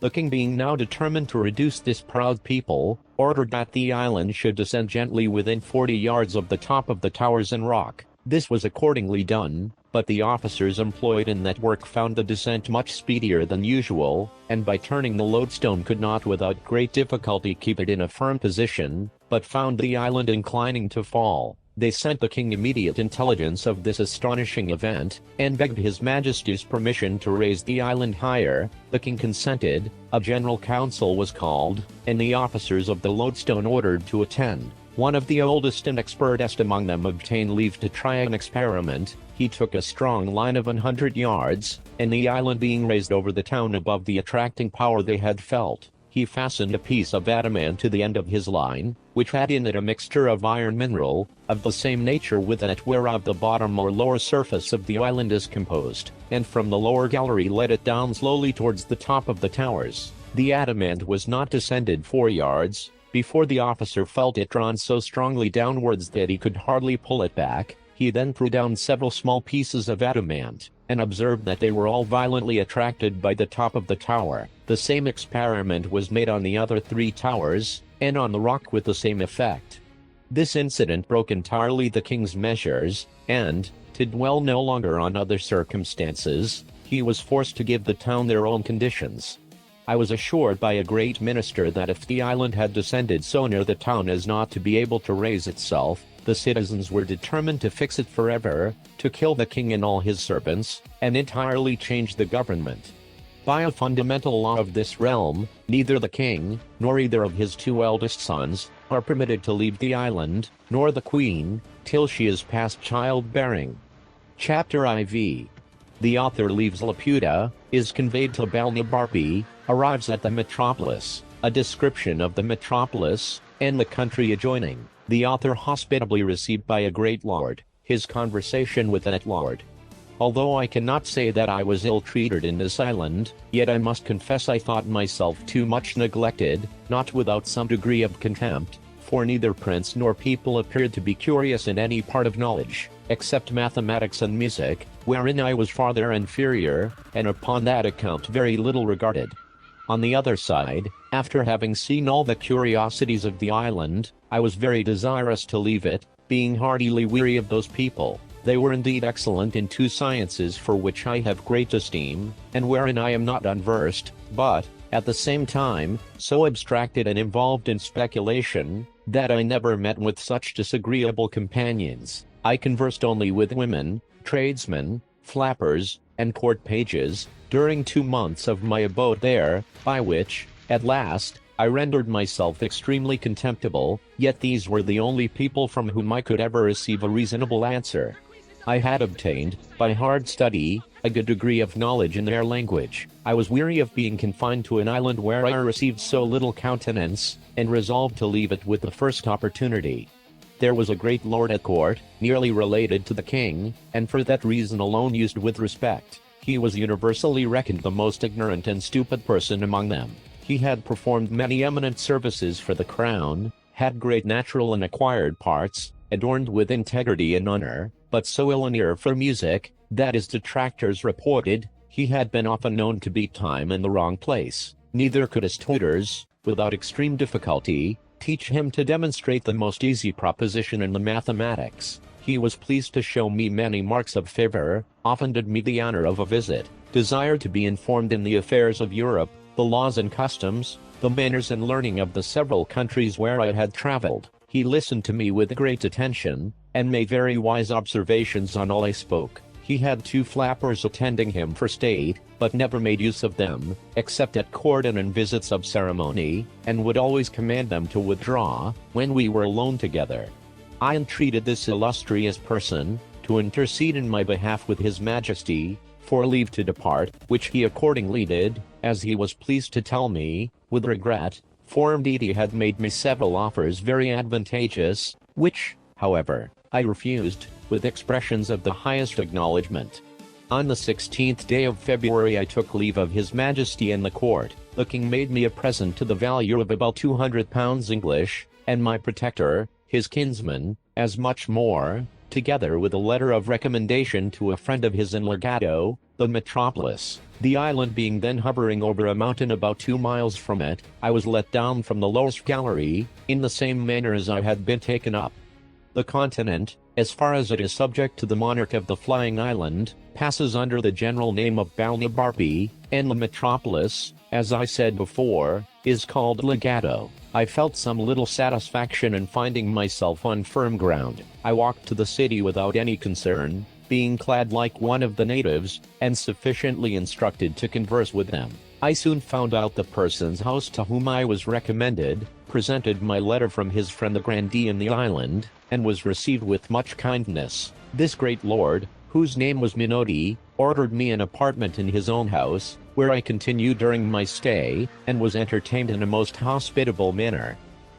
The king being now determined to reduce this proud people, ordered that the island should descend gently within 40 yards of the top of the towers and rock. This was accordingly done, but the officers employed in that work found the descent much speedier than usual, and by turning the lodestone could not without great difficulty keep it in a firm position, but found the island inclining to fall. They sent the king immediate intelligence of this astonishing event, and begged his majesty's permission to raise the island higher. The king consented, a general council was called, and the officers of the lodestone ordered to attend. One of the oldest and expertest among them obtained leave to try an experiment. He took a strong line of 100 yards, and the island being raised over the town above the attracting power they had felt, He fastened a piece of adamant to the end of his line, which had in it a mixture of iron mineral, of the same nature with that whereof the bottom or lower surface of the island is composed, and from the lower gallery let it down slowly towards the top of the towers. The adamant was not descended 4 yards, before the officer felt it drawn so strongly downwards that he could hardly pull it back. He then threw down several small pieces of adamant, and observed that they were all violently attracted by the top of the tower. The same experiment was made on the other 3 towers, and on the rock with the same effect. This incident broke entirely the king's measures, and, to dwell no longer on other circumstances, he was forced to give the town their own conditions. I was assured by a great minister that if the island had descended so near the town as not to be able to raise itself, the citizens were determined to fix it forever, to kill the king and all his servants, and entirely change the government. By a fundamental law of this realm, neither the king, nor either of his 2 eldest sons, are permitted to leave the island, nor the queen, till she is past childbearing. Chapter IV. The author leaves Laputa, is conveyed to Balnibarbi, arrives at the metropolis, a description of the metropolis, and the country adjoining. The author hospitably received by a great lord, his conversation with that lord. Although I cannot say that I was ill-treated in this island, yet I must confess I thought myself too much neglected, not without some degree of contempt, for neither prince nor people appeared to be curious in any part of knowledge, except mathematics and music, wherein I was farther inferior, and upon that account very little regarded. On the other side, after having seen all the curiosities of the island, I was very desirous to leave it, being heartily weary of those people. They were indeed excellent in 2 sciences for which I have great esteem, and wherein I am not unversed, but, at the same time, so abstracted and involved in speculation, that I never met with such disagreeable companions. I conversed only with women, tradesmen, flappers, and court pages, during 2 months of my abode there, by which, at last, I rendered myself extremely contemptible, yet these were the only people from whom I could ever receive a reasonable answer. I had obtained, by hard study, a good degree of knowledge in their language. I was weary of being confined to an island where I received so little countenance, and resolved to leave it with the first opportunity. There was a great lord at court, nearly related to the king, and for that reason alone used with respect. He was universally reckoned the most ignorant and stupid person among them. He had performed many eminent services for the crown, had great natural and acquired parts, adorned with integrity and honor, but so ill an ear for music, that his detractors reported, he had been often known to beat time in the wrong place. Neither could his tutors, without extreme difficulty, teach him to demonstrate the most easy proposition in the mathematics. He was pleased to show me many marks of favor, often did me the honor of a visit, desired to be informed in the affairs of Europe, the laws and customs, the manners and learning of the several countries where I had traveled. He listened to me with great attention, and made very wise observations on all I spoke. He had 2 flappers attending him for state, but never made use of them, except at court and in visits of ceremony, and would always command them to withdraw, when we were alone together. I entreated this illustrious person, to intercede in my behalf with his majesty, for leave to depart, which he accordingly did, as he was pleased to tell me, with regret, for indeed he had made me several offers very advantageous, which, however, I refused, with expressions of the highest acknowledgment. On the 16th day of February I took leave of his majesty and the court. The king made me a present to the value of about £200 English, and my protector, his kinsman, as much more, together with a letter of recommendation to a friend of his in Legato, the metropolis. The island being then hovering over a mountain about 2 miles from it, I was let down from the lowest gallery, in the same manner as I had been taken up. The continent, as far as it is subject to the monarch of the flying island, passes under the general name of Balnibarbi, and the metropolis, as I said before, is called Legato. I felt some little satisfaction in finding myself on firm ground. I walked to the city without any concern, being clad like one of the natives, and sufficiently instructed to converse with them. I soon found out the person's house to whom I was recommended, presented my letter from his friend the grandee in the island, and was received with much kindness. This great lord, whose name was Minotti, ordered me an apartment in his own house, where I continued during my stay, and was entertained in a most hospitable manner.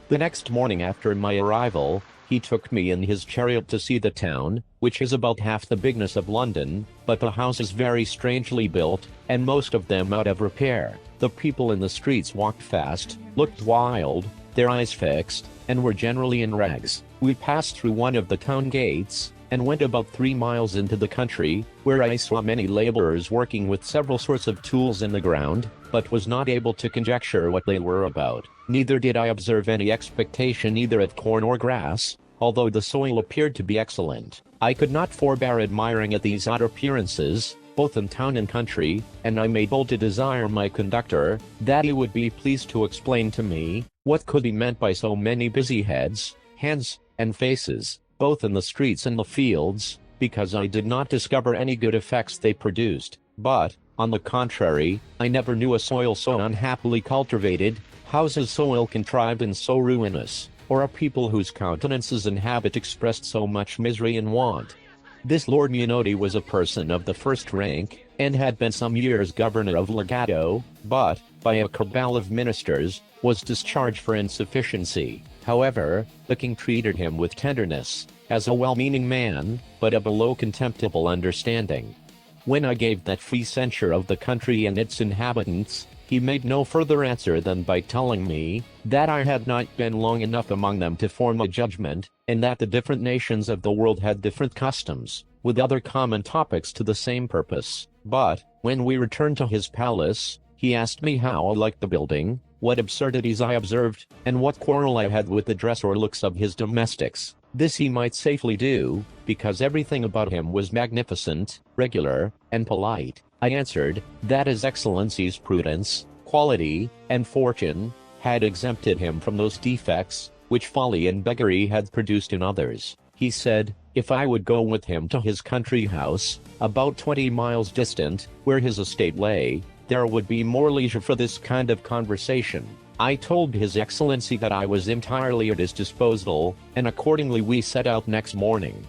The next morning after my arrival, he took me in his chariot to see the town, which is about half the bigness of London, but the houses very strangely built, and most of them out of repair. The people in the streets walked fast, looked wild, their eyes fixed, and were generally in rags. We passed through one of the town gates, and went about 3 miles into the country, where I saw many laborers working with several sorts of tools in the ground, but was not able to conjecture what they were about. Neither did I observe any expectation either at corn or grass, although the soil appeared to be excellent. I could not forbear admiring at these odd appearances, both in town and country, and I made bold to desire my conductor, that he would be pleased to explain to me, what could be meant by so many busy heads, hands, and faces, both in the streets and the fields, because I did not discover any good effects they produced, but, on the contrary, I never knew a soil so unhappily cultivated, houses so ill contrived and so ruinous, or a people whose countenances and habit expressed so much misery and want. This Lord Minotti was a person of the first rank, and had been some years governor of Legato, but, by a cabal of ministers, was discharged for insufficiency. However, the king treated him with tenderness, as a well-meaning man, but of a low contemptible understanding. When I gave that free censure of the country and its inhabitants, he made no further answer than by telling me, that I had not been long enough among them to form a judgment, and that the different nations of the world had different customs, with other common topics to the same purpose. But, when we returned to his palace, he asked me how I liked the building, what absurdities I observed, and what quarrel I had with the dress or looks of his domestics. This he might safely do, because everything about him was magnificent, regular, and polite. I answered, that his Excellency's prudence, quality, and fortune, had exempted him from those defects, which folly and beggary had produced in others. He said, if I would go with him to his country house, about 20 miles distant, where his estate lay, there would be more leisure for this kind of conversation. I told His Excellency that I was entirely at his disposal, and accordingly we set out next morning.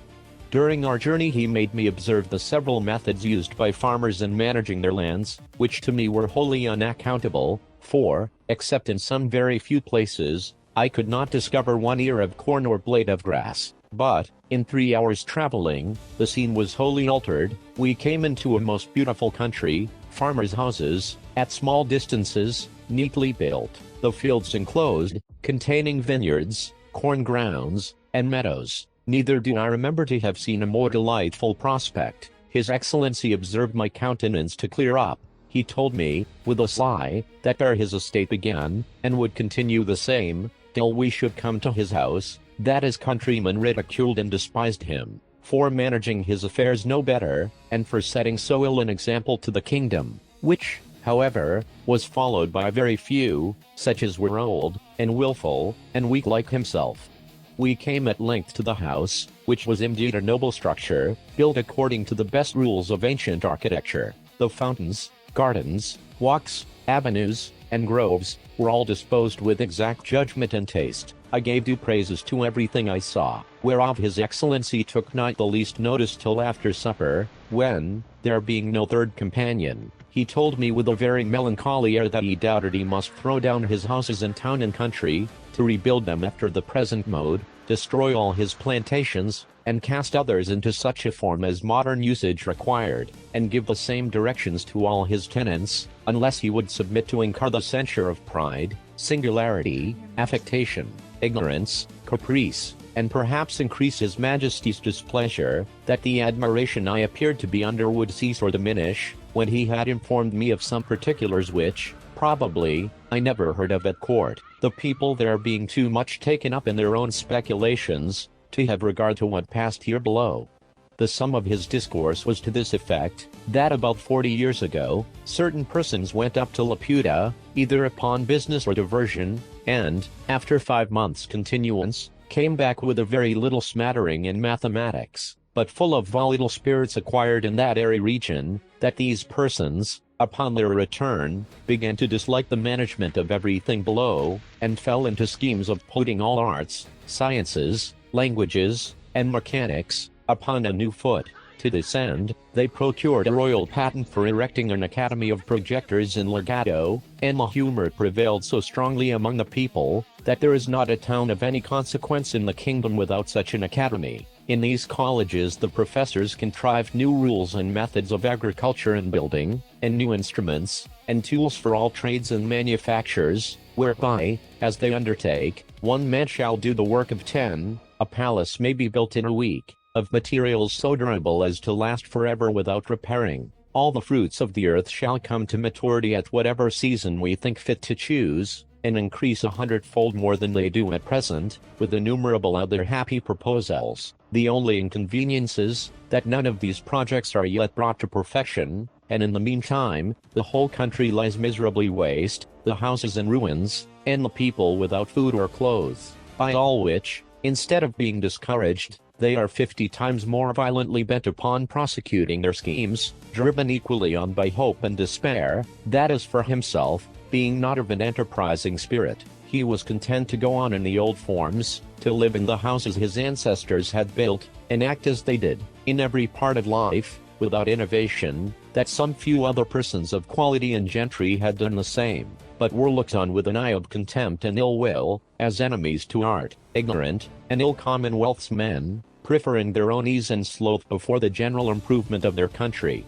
During our journey he made me observe the several methods used by farmers in managing their lands, which to me were wholly unaccountable, for, except in some very few places, I could not discover one ear of corn or blade of grass. But, in 3 hours traveling, the scene was wholly altered. We came into a most beautiful country, farmers' houses, at small distances, neatly built, the fields enclosed, containing vineyards, corn grounds, and meadows. Neither do I remember to have seen a more delightful prospect. His Excellency observed my countenance to clear up. He told me, with a sigh, that there his estate began, and would continue the same, till we should come to his house, that his countrymen ridiculed and despised him, for managing his affairs no better, and for setting so ill an example to the kingdom, which, however, was followed by very few, such as were old, and wilful, and weak like himself. We came at length to the house, which was indeed a noble structure, built according to the best rules of ancient architecture. The fountains, gardens, walks, avenues, and groves, were all disposed with exact judgment and taste. I gave due praises to everything I saw, whereof His Excellency took not the least notice till after supper, when, there being no third companion, he told me with a very melancholy air that he doubted he must throw down his houses in town and country, to rebuild them after the present mode, destroy all his plantations, and cast others into such a form as modern usage required, and give the same directions to all his tenants, unless he would submit to incur the censure of pride, singularity, affectation, ignorance, caprice, and perhaps increase his Majesty's displeasure, that the admiration I appeared to be under would cease or diminish, when he had informed me of some particulars which, probably, I never heard of at court, the people there being too much taken up in their own speculations, to have regard to what passed here below. The sum of his discourse was to this effect, that about 40 years ago, certain persons went up to Laputa, either upon business or diversion, and, after 5 months' continuance, came back with a very little smattering in mathematics, but full of volatile spirits acquired in that airy region, that these persons, upon their return, began to dislike the management of everything below, and fell into schemes of putting all arts, sciences, languages, and mechanics, upon a new foot. To this end, they procured a royal patent for erecting an academy of projectors in Legato, and the humor prevailed so strongly among the people, that there is not a town of any consequence in the kingdom without such an academy. In these colleges the professors contrived new rules and methods of agriculture and building, and new instruments, and tools for all trades and manufactures, whereby, as they undertake, one man shall do the work of 10, a palace may be built in a week, of materials so durable as to last forever without repairing. All the fruits of the earth shall come to maturity at whatever season we think fit to choose, and increase 100-fold more than they do at present, with innumerable other happy proposals. The only inconvenience is, that none of these projects are yet brought to perfection, and in the meantime, the whole country lies miserably waste, the houses in ruins, and the people without food or clothes. By all which, instead of being discouraged, they are 50 times more violently bent upon prosecuting their schemes, driven equally on by hope and despair. That is for himself, being not of an enterprising spirit, he was content to go on in the old forms, to live in the houses his ancestors had built, and act as they did, in every part of life, without innovation, that some few other persons of quality and gentry had done the same, but were looked on with an eye of contempt and ill will, as enemies to art, ignorant, and ill commonwealth's men, preferring their own ease and sloth before the general improvement of their country.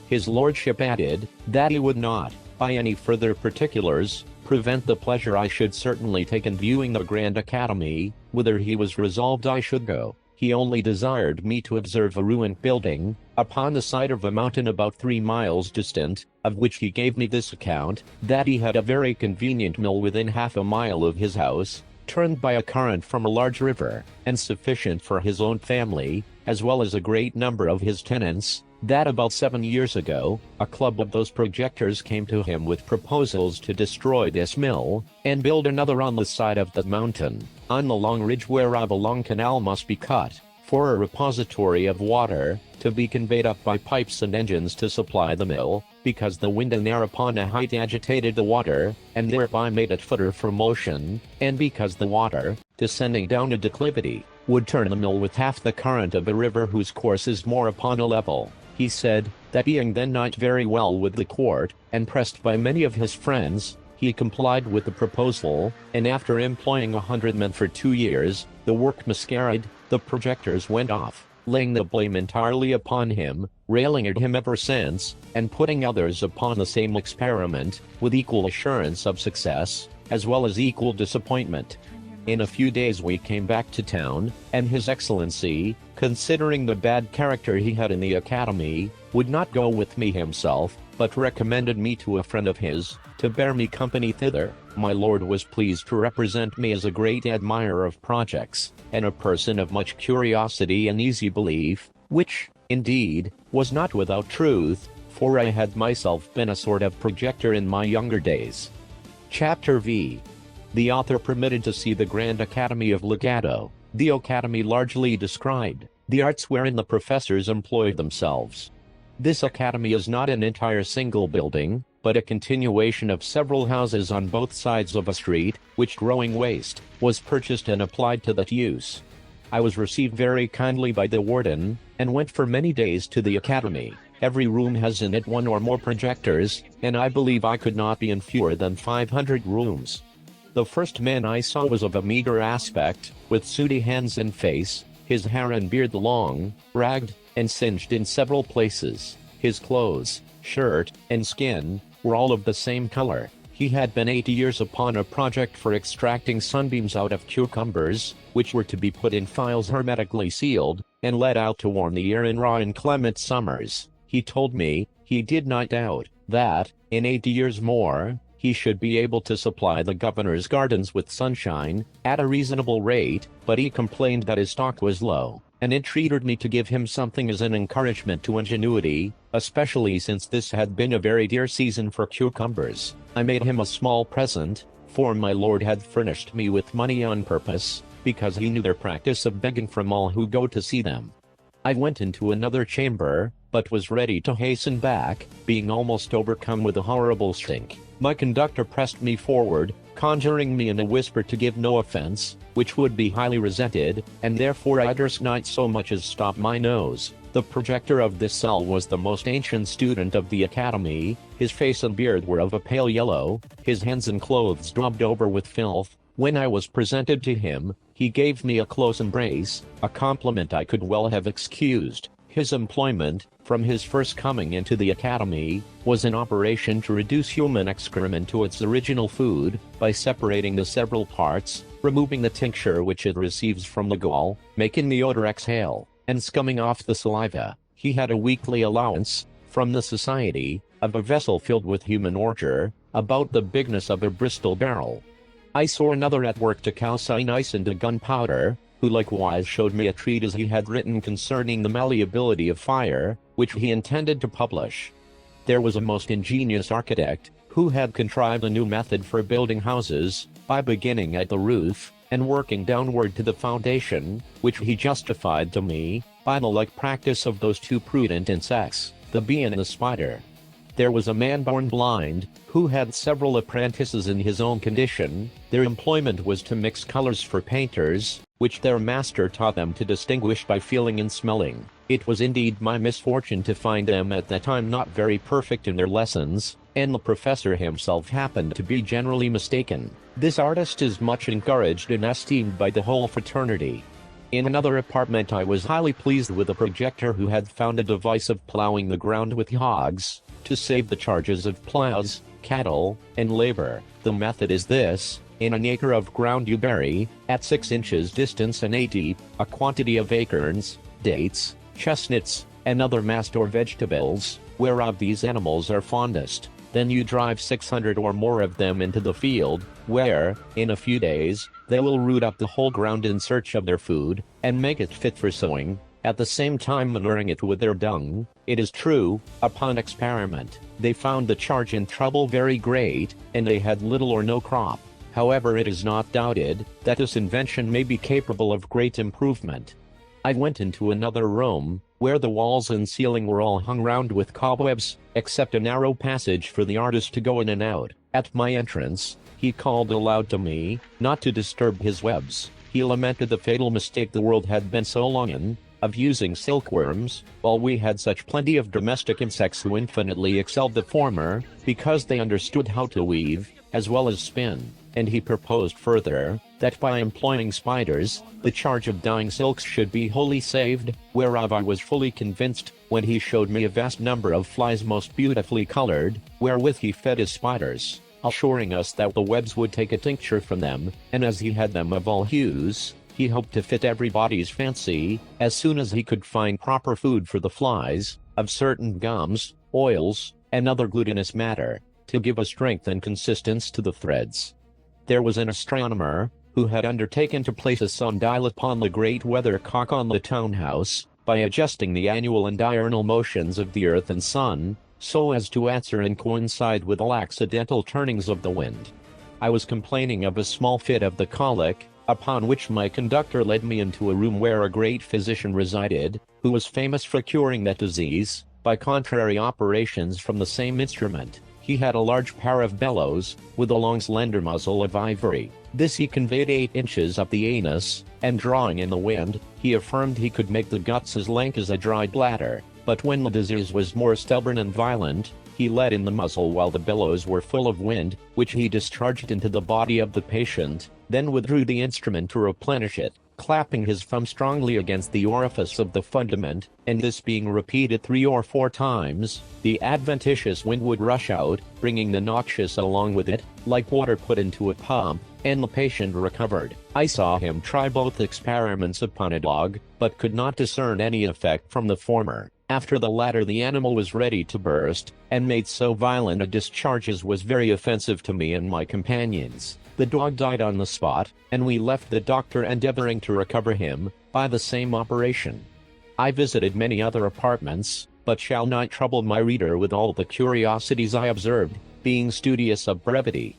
His lordship added, that he would not, by any further particulars, prevent the pleasure I should certainly take in viewing the Grand Academy, whither he was resolved I should go. He only desired me to observe a ruined building, upon the side of a mountain about 3 miles distant, of which he gave me this account, that he had a very convenient mill within half a mile of his house, turned by a current from a large river, and sufficient for his own family, as well as a great number of his tenants, that about 7 years ago, a club of those projectors came to him with proposals to destroy this mill, and build another on the side of the mountain, on the long ridge whereof a long canal must be cut, for a repository of water, to be conveyed up by pipes and engines to supply the mill, because the wind and air upon a height agitated the water, and thereby made it footer for motion, and because the water, descending down a declivity, would turn the mill with half the current of a river whose course is more upon a level. He said, that being then not very well with the court, and pressed by many of his friends, he complied with the proposal, and after employing 100 men for 2 years, the work miscarried, the projectors went off, laying the blame entirely upon him, railing at him ever since, and putting others upon the same experiment, with equal assurance of success, as well as equal disappointment. In a few days we came back to town, and His Excellency, considering the bad character he had in the academy, would not go with me himself, but recommended me to a friend of his, to bear me company thither. My lord was pleased to represent me as a great admirer of projects, and a person of much curiosity and easy belief, which, indeed, was not without truth, for I had myself been a sort of projector in my younger days. Chapter V. The author permitted to see the Grand Academy of Legato. The academy largely described the arts wherein the professors employed themselves. This academy is not an entire single building, but a continuation of several houses on both sides of a street, which growing waste, was purchased and applied to that use. I was received very kindly by the warden, and went for many days to the academy. Every room has in it one or more projectors, and I believe I could not be in fewer than 500 rooms. The first man I saw was of a meager aspect, with sooty hands and face, his hair and beard long, ragged, and singed in several places. His clothes, shirt, and skin, were all of the same color. He had been 80 years upon a project for extracting sunbeams out of cucumbers, which were to be put in phials hermetically sealed, and let out to warm the air in raw inclement summers. He told me, he did not doubt, that, in 80 years more, he should be able to supply the governor's gardens with sunshine, at a reasonable rate, but he complained that his stock was low, and entreated me to give him something as an encouragement to ingenuity, especially since this had been a very dear season for cucumbers. I made him a small present, for my lord had furnished me with money on purpose, because he knew their practice of begging from all who go to see them. I went into another chamber, but was ready to hasten back, being almost overcome with a horrible stink. My conductor pressed me forward, conjuring me in a whisper to give no offense, which would be highly resented, and therefore I durst not so much as stop my nose. The projector of this cell was the most ancient student of the academy. His face and beard were of a pale yellow, his hands and clothes daubed over with filth. When I was presented to him, he gave me a close embrace, a compliment I could well have excused. His employment, from his first coming into the academy, was an operation to reduce human excrement to its original food, by separating the several parts, removing the tincture which it receives from the gall, making the odor exhale, and scumming off the saliva. He had a weekly allowance, from the society, of a vessel filled with human ordure, about the bigness of a Bristol barrel. I saw another at work to calcine ice into gunpowder, who likewise showed me a treatise he had written concerning the malleability of fire, which he intended to publish. There was a most ingenious architect, who had contrived a new method for building houses, by beginning at the roof, and working downward to the foundation, which he justified to me, by the like practice of those two prudent insects, the bee and the spider. There was a man born blind, who had several apprentices in his own condition. Their employment was to mix colors for painters, which their master taught them to distinguish by feeling and smelling. It was indeed my misfortune to find them at that time not very perfect in their lessons, and the professor himself happened to be generally mistaken. This artist is much encouraged and esteemed by the whole fraternity. In another apartment I was highly pleased with a projector who had found a device of plowing the ground with hogs, to save the charges of plows, cattle, and labor. The method is this: in an acre of ground you bury, at 6 inches distance and 8 deep, a quantity of acorns, dates, chestnuts, and other mast or vegetables, whereof these animals are fondest. Then you drive 600 or more of them into the field, where, in a few days, they will root up the whole ground in search of their food, and make it fit for sowing, at the same time manuring it with their dung. It is true, upon experiment, they found the charge and trouble very great, and they had little or no crop. However, it is not doubted, that this invention may be capable of great improvement. I went into another room, where the walls and ceiling were all hung round with cobwebs, except a narrow passage for the artist to go in and out. At my entrance, he called aloud to me, not to disturb his webs. He lamented the fatal mistake the world had been so long in, of using silkworms, while we had such plenty of domestic insects who infinitely excelled the former, because they understood how to weave, as well as spin. And he proposed further, that by employing spiders, the charge of dyeing silks should be wholly saved, whereof I was fully convinced, when he showed me a vast number of flies most beautifully colored, wherewith he fed his spiders, assuring us that the webs would take a tincture from them, and as he had them of all hues, he hoped to fit everybody's fancy, as soon as he could find proper food for the flies, of certain gums, oils, and other glutinous matter, to give a strength and consistence to the threads. There was an astronomer, who had undertaken to place a sundial upon the great weathercock on the townhouse, by adjusting the annual and diurnal motions of the earth and sun, so as to answer and coincide with all accidental turnings of the wind. I was complaining of a small fit of the colic, upon which my conductor led me into a room where a great physician resided, who was famous for curing that disease, by contrary operations from the same instrument. He had a large pair of bellows, with a long slender muzzle of ivory. This he conveyed 8 inches up the anus, and drawing in the wind, he affirmed he could make the guts as lank as a dried bladder. But when the disease was more stubborn and violent, he let in the muzzle while the bellows were full of wind, which he discharged into the body of the patient, then withdrew the instrument to replenish it, clapping his thumb strongly against the orifice of the fundament, and this being repeated 3 or 4 times, the adventitious wind would rush out, bringing the noxious along with it, like water put into a pump, and the patient recovered. I saw him try both experiments upon a dog, but could not discern any effect from the former. After the latter the animal was ready to burst, and made so violent a discharge as was very offensive to me and my companions. The dog died on the spot, and we left the doctor endeavoring to recover him, by the same operation. I visited many other apartments, but shall not trouble my reader with all the curiosities I observed, being studious of brevity.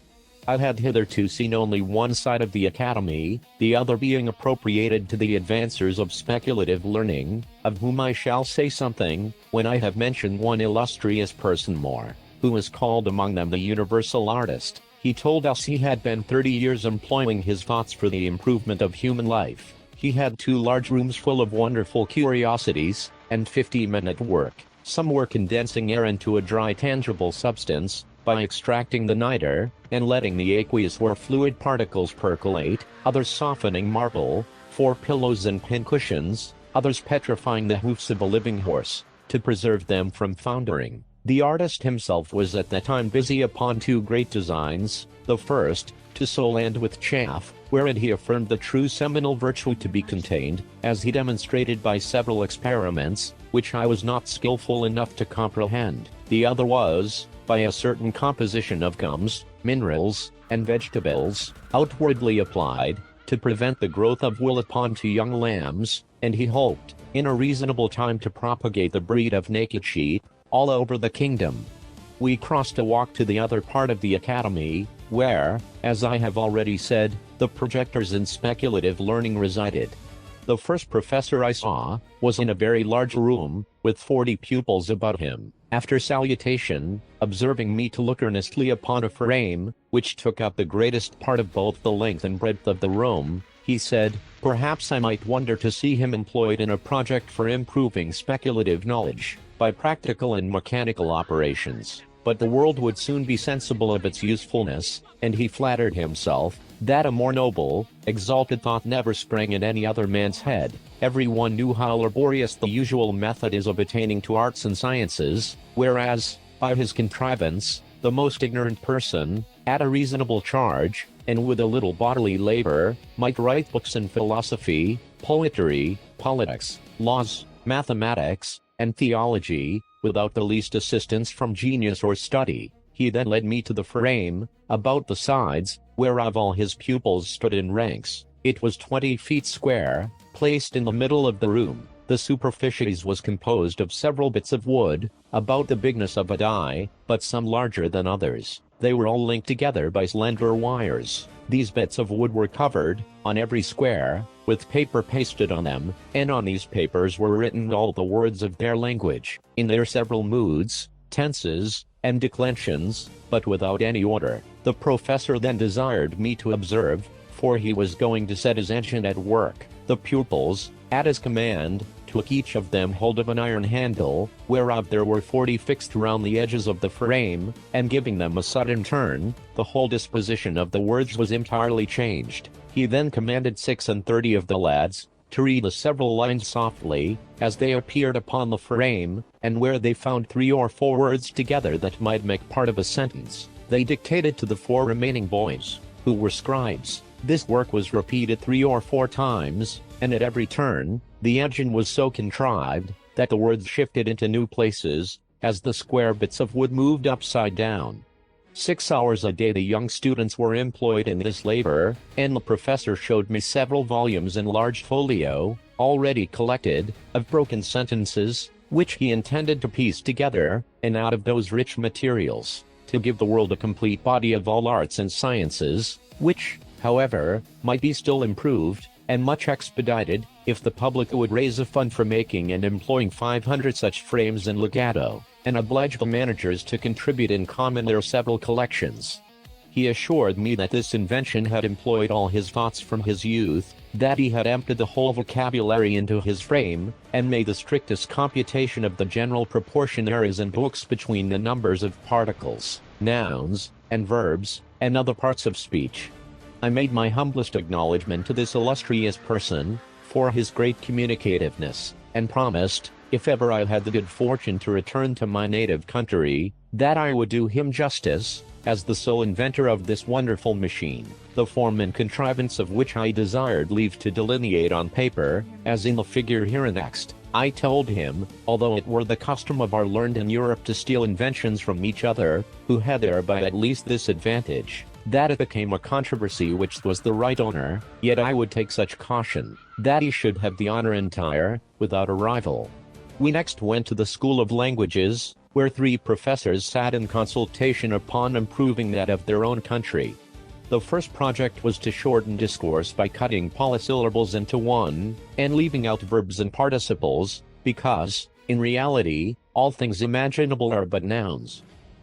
I had hitherto seen only one side of the academy, the other being appropriated to the advancers of speculative learning, of whom I shall say something, when I have mentioned one illustrious person more, who was called among them the universal artist. He told us he had been 30 years employing his thoughts for the improvement of human life. He had 2 large rooms full of wonderful curiosities, and 50-minute work. Some were condensing air into a dry tangible substance, by extracting the niter, and letting the aqueous or fluid particles percolate, others softening marble, for pillows and pincushions, others petrifying the hoofs of a living horse, to preserve them from foundering. The artist himself was at that time busy upon two great designs, the first, to sow land with chaff, wherein he affirmed the true seminal virtue to be contained, as he demonstrated by several experiments, which I was not skillful enough to comprehend. The other was, by a certain composition of gums, minerals, and vegetables, outwardly applied, to prevent the growth of wool upon two young lambs, and he hoped, in a reasonable time to propagate the breed of naked sheep, all over the kingdom. We crossed a walk to the other part of the academy, where, as I have already said, the projectors in speculative learning resided. The first professor I saw was in a very large room, with 40 pupils about him. After salutation, observing me to look earnestly upon a frame, which took up the greatest part of both the length and breadth of the room, he said, perhaps I might wonder to see him employed in a project for improving speculative knowledge, by practical and mechanical operations. But the world would soon be sensible of its usefulness, and he flattered himself, that a more noble, exalted thought never sprang in any other man's head. Everyone knew how laborious the usual method is of attaining to arts and sciences, whereas, by his contrivance, the most ignorant person, at a reasonable charge, and with a little bodily labor, might write books in philosophy, poetry, politics, laws, mathematics, and theology, without the least assistance from genius or study. He then led me to the frame, about the sides, whereof all his pupils stood in ranks. It was 20 feet square, placed in the middle of the room. The superficies was composed of several bits of wood, about the bigness of a die, but some larger than others. They were all linked together by slender wires. These bits of wood were covered, on every square, with paper pasted on them, and on these papers were written all the words of their language, in their several moods, tenses, and declensions, but without any order. The professor then desired me to observe, for he was going to set his engine at work. The pupils, at his command, took each of them hold of an iron handle, whereof there were 40 fixed round the edges of the frame, and giving them a sudden turn, the whole disposition of the words was entirely changed. He then commanded 36 of the lads, to read the several lines softly, as they appeared upon the frame, and where they found 3 or 4 words together that might make part of a sentence, they dictated to the 4 remaining boys, who were scribes. This work was repeated 3 or 4 times, and at every turn, the engine was so contrived, that the words shifted into new places, as the square bits of wood moved upside down. 6 hours a day the young students were employed in this labor, and the professor showed me several volumes in large folio, already collected, of broken sentences, which he intended to piece together, and out of those rich materials, to give the world a complete body of all arts and sciences, which, however, might be still improved, and much expedited, if the public would raise a fund for making and employing 500 such frames in legato, and oblige the managers to contribute in common their several collections. He assured me that this invention had employed all his thoughts from his youth, that he had emptied the whole vocabulary into his frame, and made the strictest computation of the general proportion there is in books between the numbers of particles, nouns, and verbs, and other parts of speech. I made my humblest acknowledgment to this illustrious person, for his great communicativeness, and promised, if ever I had the good fortune to return to my native country, that I would do him justice, as the sole inventor of this wonderful machine, the form and contrivance of which I desired leave to delineate on paper, as in the figure hereinnext. I told him, although it were the custom of our learned in Europe to steal inventions from each other, who had thereby at least this advantage, that it became a controversy which was the right owner, yet I would take such caution, that he should have the honor entire, without a rival. We next went to the School of Languages, where 3 professors sat in consultation upon improving that of their own country. The first project was to shorten discourse by cutting polysyllables into one, and leaving out verbs and participles, because, in reality, all things imaginable are but nouns.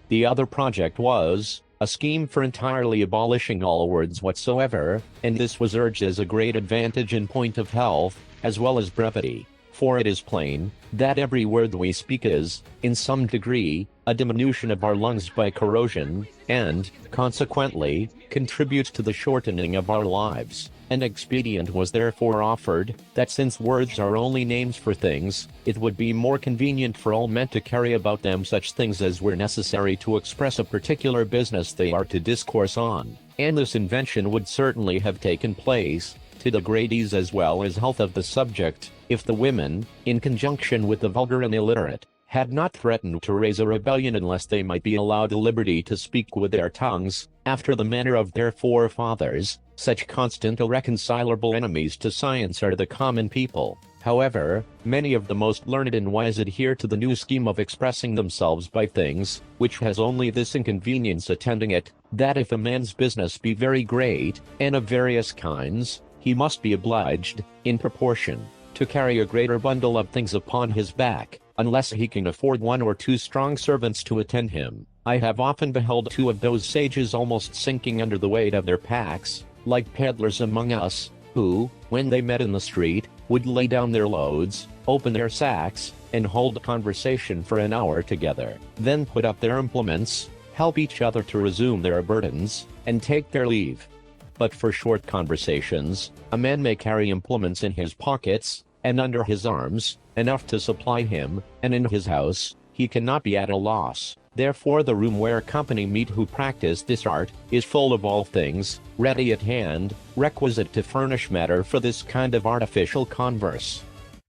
The other project was a scheme for entirely abolishing all words whatsoever, and this was urged as a great advantage in point of health, as well as brevity. For it is plain, that every word we speak is, in some degree, a diminution of our lungs by corrosion, and, consequently, contributes to the shortening of our lives. An expedient was therefore offered, that since words are only names for things, it would be more convenient for all men to carry about them such things as were necessary to express a particular business they are to discourse on, and this invention would certainly have taken place, to the great ease as well as health of the subject, if the women, in conjunction with the vulgar and illiterate, had not threatened to raise a rebellion unless they might be allowed the liberty to speak with their tongues, after the manner of their forefathers. Such constant irreconcilable enemies to science are the common people. However, many of the most learned and wise adhere to the new scheme of expressing themselves by things, which has only this inconvenience attending it, that if a man's business be very great, and of various kinds, he must be obliged, in proportion, to carry a greater bundle of things upon his back, unless he can afford 1 or 2 strong servants to attend him. I have often beheld 2 of those sages almost sinking under the weight of their packs, like peddlers among us, who, when they met in the street, would lay down their loads, open their sacks, and hold conversation for an hour together, then put up their implements, help each other to resume their burdens, and take their leave. But for short conversations, a man may carry implements in his pockets, and under his arms, enough to supply him, and in his house, he cannot be at a loss. Therefore the room where company meet who practice this art, is full of all things, ready at hand, requisite to furnish matter for this kind of artificial converse.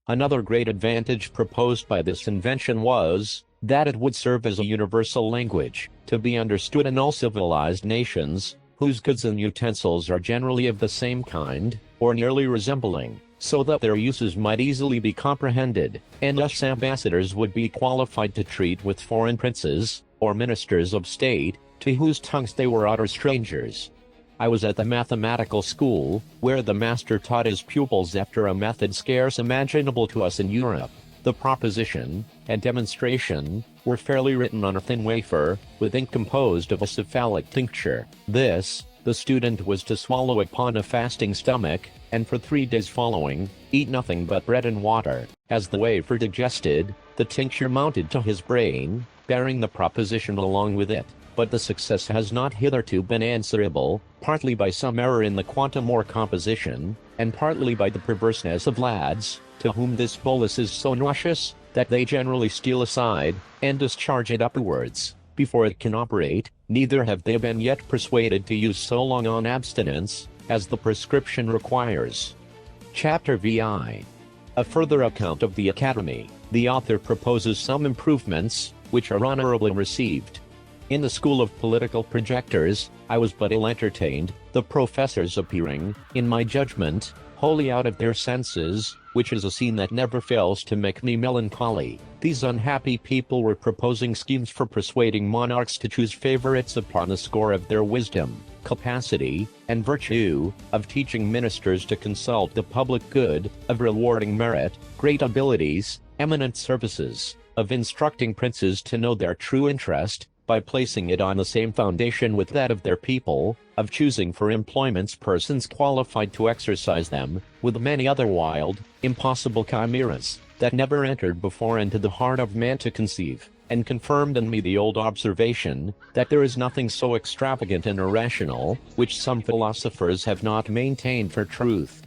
Another great advantage proposed by this invention was, that it would serve as a universal language, to be understood in all civilized nations, whose goods and utensils are generally of the same kind, or nearly resembling, so that their uses might easily be comprehended, and thus ambassadors would be qualified to treat with foreign princes, or ministers of state, to whose tongues they were utter strangers. I was at the mathematical school, where the master taught his pupils after a method scarce imaginable to us in Europe. The proposition and demonstration were fairly written on a thin wafer, with ink composed of a cephalic tincture. This, the student was to swallow upon a fasting stomach, and for 3 days following, eat nothing but bread and water. As the wafer digested, the tincture mounted to his brain, bearing the proposition along with it. But the success has not hitherto been answerable, partly by some error in the quantum or composition, and partly by the perverseness of lads, to whom this bolus is so nauseous, that they generally steal aside, and discharge it upwards, before it can operate. Neither have they been yet persuaded to use so long on abstinence, as the prescription requires. Chapter VI. A further account of the Academy. The author proposes some improvements, which are honorably received. In the school of political projectors, I was but ill entertained, the professors appearing, in my judgment, wholly out of their senses, which is a scene that never fails to make me melancholy. These unhappy people were proposing schemes for persuading monarchs to choose favorites upon the score of their wisdom, capacity, and virtue, of teaching ministers to consult the public good, of rewarding merit, great abilities, eminent services, of instructing princes to know their true interest, by placing it on the same foundation with that of their people, of choosing for employments persons qualified to exercise them, with many other wild, impossible chimeras, that never entered before into the heart of man to conceive, and confirmed in me the old observation, that there is nothing so extravagant and irrational, which some philosophers have not maintained for truth.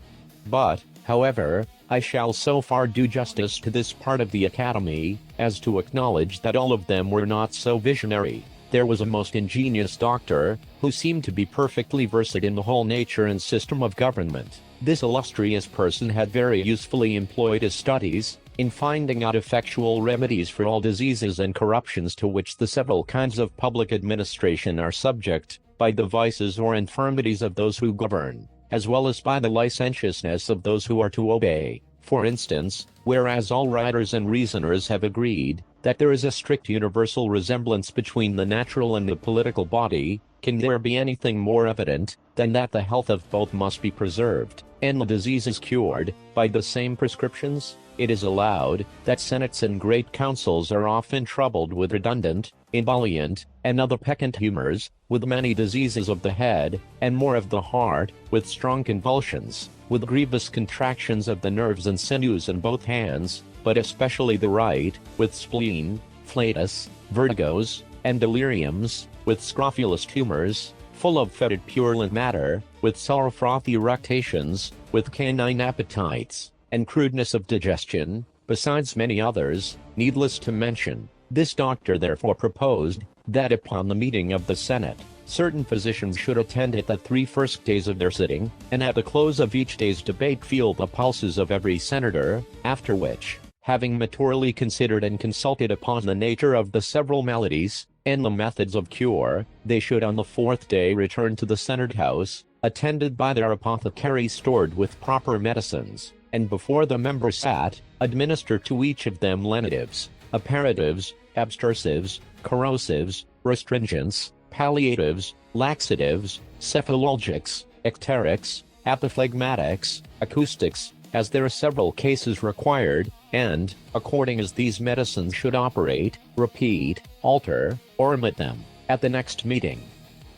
But, however, I shall so far do justice to this part of the Academy, as to acknowledge that all of them were not so visionary. There was a most ingenious doctor, who seemed to be perfectly versed in the whole nature and system of government. This illustrious person had very usefully employed his studies, in finding out effectual remedies for all diseases and corruptions to which the several kinds of public administration are subject, by the vices or infirmities of those who govern, as well as by the licentiousness of those who are to obey. For instance, whereas all writers and reasoners have agreed, that there is a strict universal resemblance between the natural and the political body, can there be anything more evident, than that the health of both must be preserved, and the diseases cured, by the same prescriptions? it is allowed that senates and great councils are often troubled with redundant, ebullient, and other peccant humors, with many diseases of the head, and more of the heart, with strong convulsions, with grievous contractions of the nerves and sinews in both hands, but especially the right, with spleen, flatus, vertigos, and deliriums, with scrofulous tumors, full of fetid purulent matter, with sour frothy eructations, with canine appetites, and crudeness of digestion, besides many others, needless to mention. This doctor therefore proposed that upon the meeting of the Senate, certain physicians should attend it the 3 first days of their sitting, and at the close of each day's debate feel the pulses of every senator, after which, having maturely considered and consulted upon the nature of the several maladies, and the methods of cure, they should on the 4th day return to the Senate House, attended by their apothecary stored with proper medicines, and before the members sat, administer to each of them lenitives, apparatives, abstersives, corrosives, restringents, palliatives, laxatives, cephalalgics, ecterics, apophlegmatics, acoustics, as their several cases required, and, according as these medicines should operate, repeat, alter, or omit them, at the next meeting.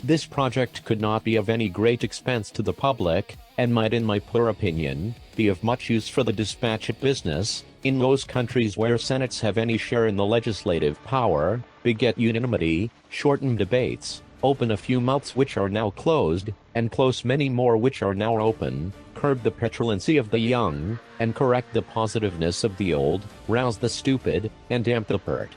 This project could not be of any great expense to the public, and might in my poor opinion, be of much use for the dispatch of business, in those countries where senates have any share in the legislative power, beget unanimity, shorten debates, open a few mouths which are now closed, and close many more which are now open, curb the petulancy of the young, and correct the positiveness of the old, rouse the stupid, and damp the pert.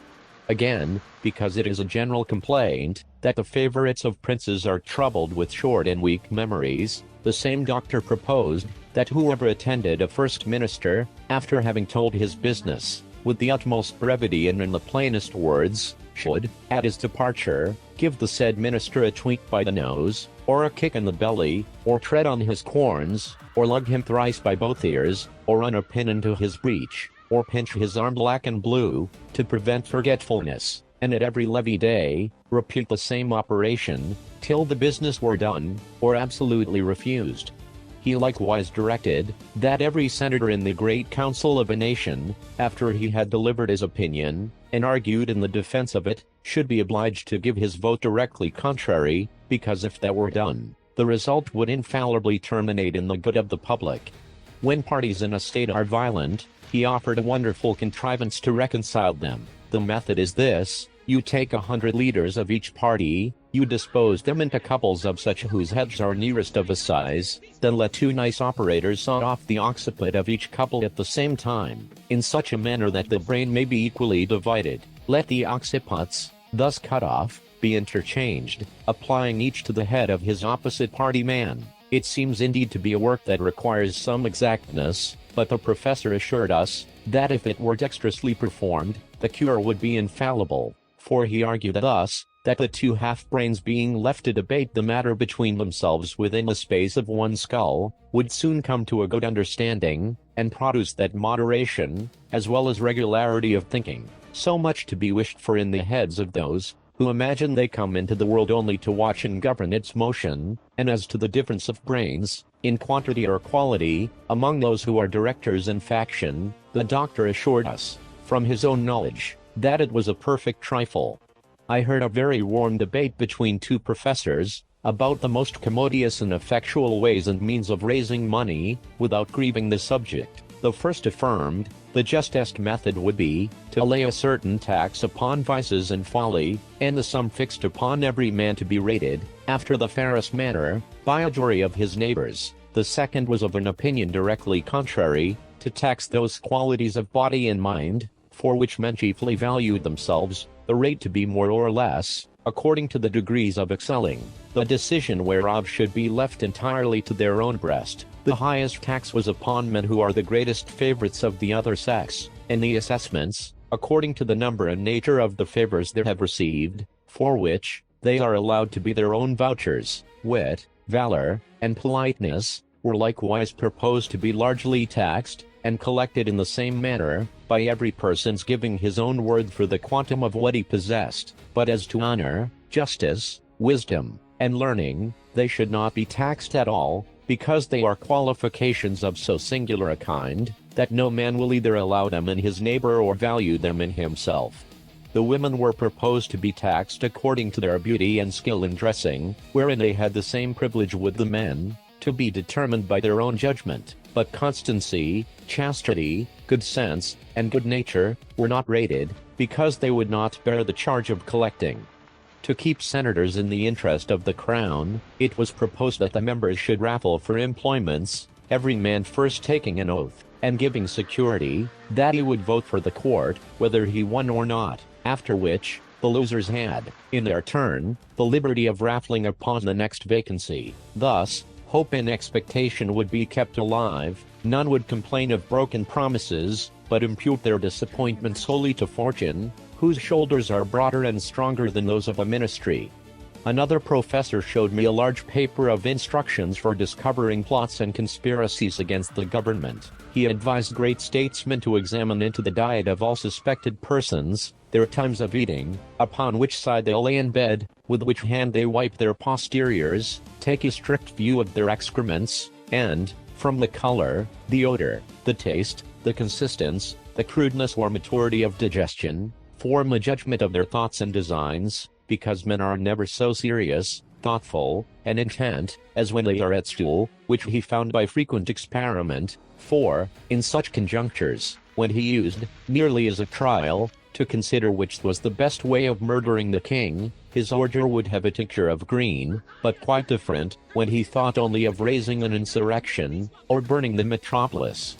Again, because it is a general complaint, that the favorites of princes are troubled with short and weak memories, the same doctor proposed, that whoever attended a first minister, after having told his business, with the utmost brevity and in the plainest words, should, at his departure, give the said minister a tweak by the nose, or a kick in the belly, or tread on his corns, or lug him thrice by both ears, or run a pin into his breech, or pinch his arm black and blue, to prevent forgetfulness, and at every levee day, repeat the same operation, till the business were done, or absolutely refused. He likewise directed, that every senator in the great council of a nation, after he had delivered his opinion, and argued in the defense of it, should be obliged to give his vote directly contrary, because if that were done, the result would infallibly terminate in the good of the public. When parties in a state are violent, he offered a wonderful contrivance to reconcile them. The method is this: you take 100 leaders of each party, you dispose them into couples of such whose heads are nearest of a size, then let 2 nice operators saw off the occiput of each couple at the same time, in such a manner that the brain may be equally divided. Let the occiputs, thus cut off, be interchanged, applying each to the head of his opposite party man. It seems indeed to be a work that requires some exactness, but the professor assured us, that if it were dexterously performed, the cure would be infallible, for he argued thus, that the 2 half-brains being left to debate the matter between themselves within the space of one skull, would soon come to a good understanding, and produce that moderation, as well as regularity of thinking, so much to be wished for in the heads of those, who imagine they come into the world only to watch and govern its motion. And as to the difference of brains, in quantity or quality, among those who are directors in faction, the doctor assured us, from his own knowledge, that it was a perfect trifle. I heard a very warm debate between 2 professors, about the most commodious and effectual ways and means of raising money, without grieving the subject. The first affirmed, the justest method would be, to lay a certain tax upon vices and folly, and the sum fixed upon every man to be rated, after the fairest manner, by a jury of his neighbors. The second was of an opinion directly contrary, to tax those qualities of body and mind, for which men chiefly valued themselves, the rate to be more or less, according to the degrees of excelling, the decision whereof should be left entirely to their own breast. The highest tax was upon men who are the greatest favorites of the other sex, and the assessments, according to the number and nature of the favors they have received, for which, they are allowed to be their own vouchers. Wit, valor, and politeness, were likewise proposed to be largely taxed, and collected in the same manner, by every person's giving his own word for the quantum of what he possessed. But as to honor, justice, wisdom, and learning, they should not be taxed at all, because they are qualifications of so singular a kind, that no man will either allow them in his neighbor or value them in himself. The women were proposed to be taxed according to their beauty and skill in dressing, wherein they had the same privilege with the men, to be determined by their own judgment, but constancy, chastity, good sense, and good nature, were not rated, because they would not bear the charge of collecting. To keep senators in the interest of the crown, it was proposed that the members should raffle for employments, every man first taking an oath, and giving security, that he would vote for the court, whether he won or not, after which, the losers had, in their turn, the liberty of raffling upon the next vacancy. Thus, hope and expectation would be kept alive, none would complain of broken promises, but impute their disappointment solely to fortune, whose shoulders are broader and stronger than those of a ministry. Another professor showed me a large paper of instructions for discovering plots and conspiracies against the government. He advised great statesmen to examine into the diet of all suspected persons, their times of eating, upon which side they lay in bed, with which hand they wipe their posteriors, take a strict view of their excrements, and, from the color, the odor, the taste, the consistence, the crudeness or maturity of digestion, form a judgment of their thoughts and designs, because men are never so serious, thoughtful, and intent, as when they are at stool, which he found by frequent experiment, for, in such conjunctures, when he used, merely as a trial, to consider which was the best way of murdering the king, his order would have a tincture of green, but quite different, when he thought only of raising an insurrection, or burning the metropolis.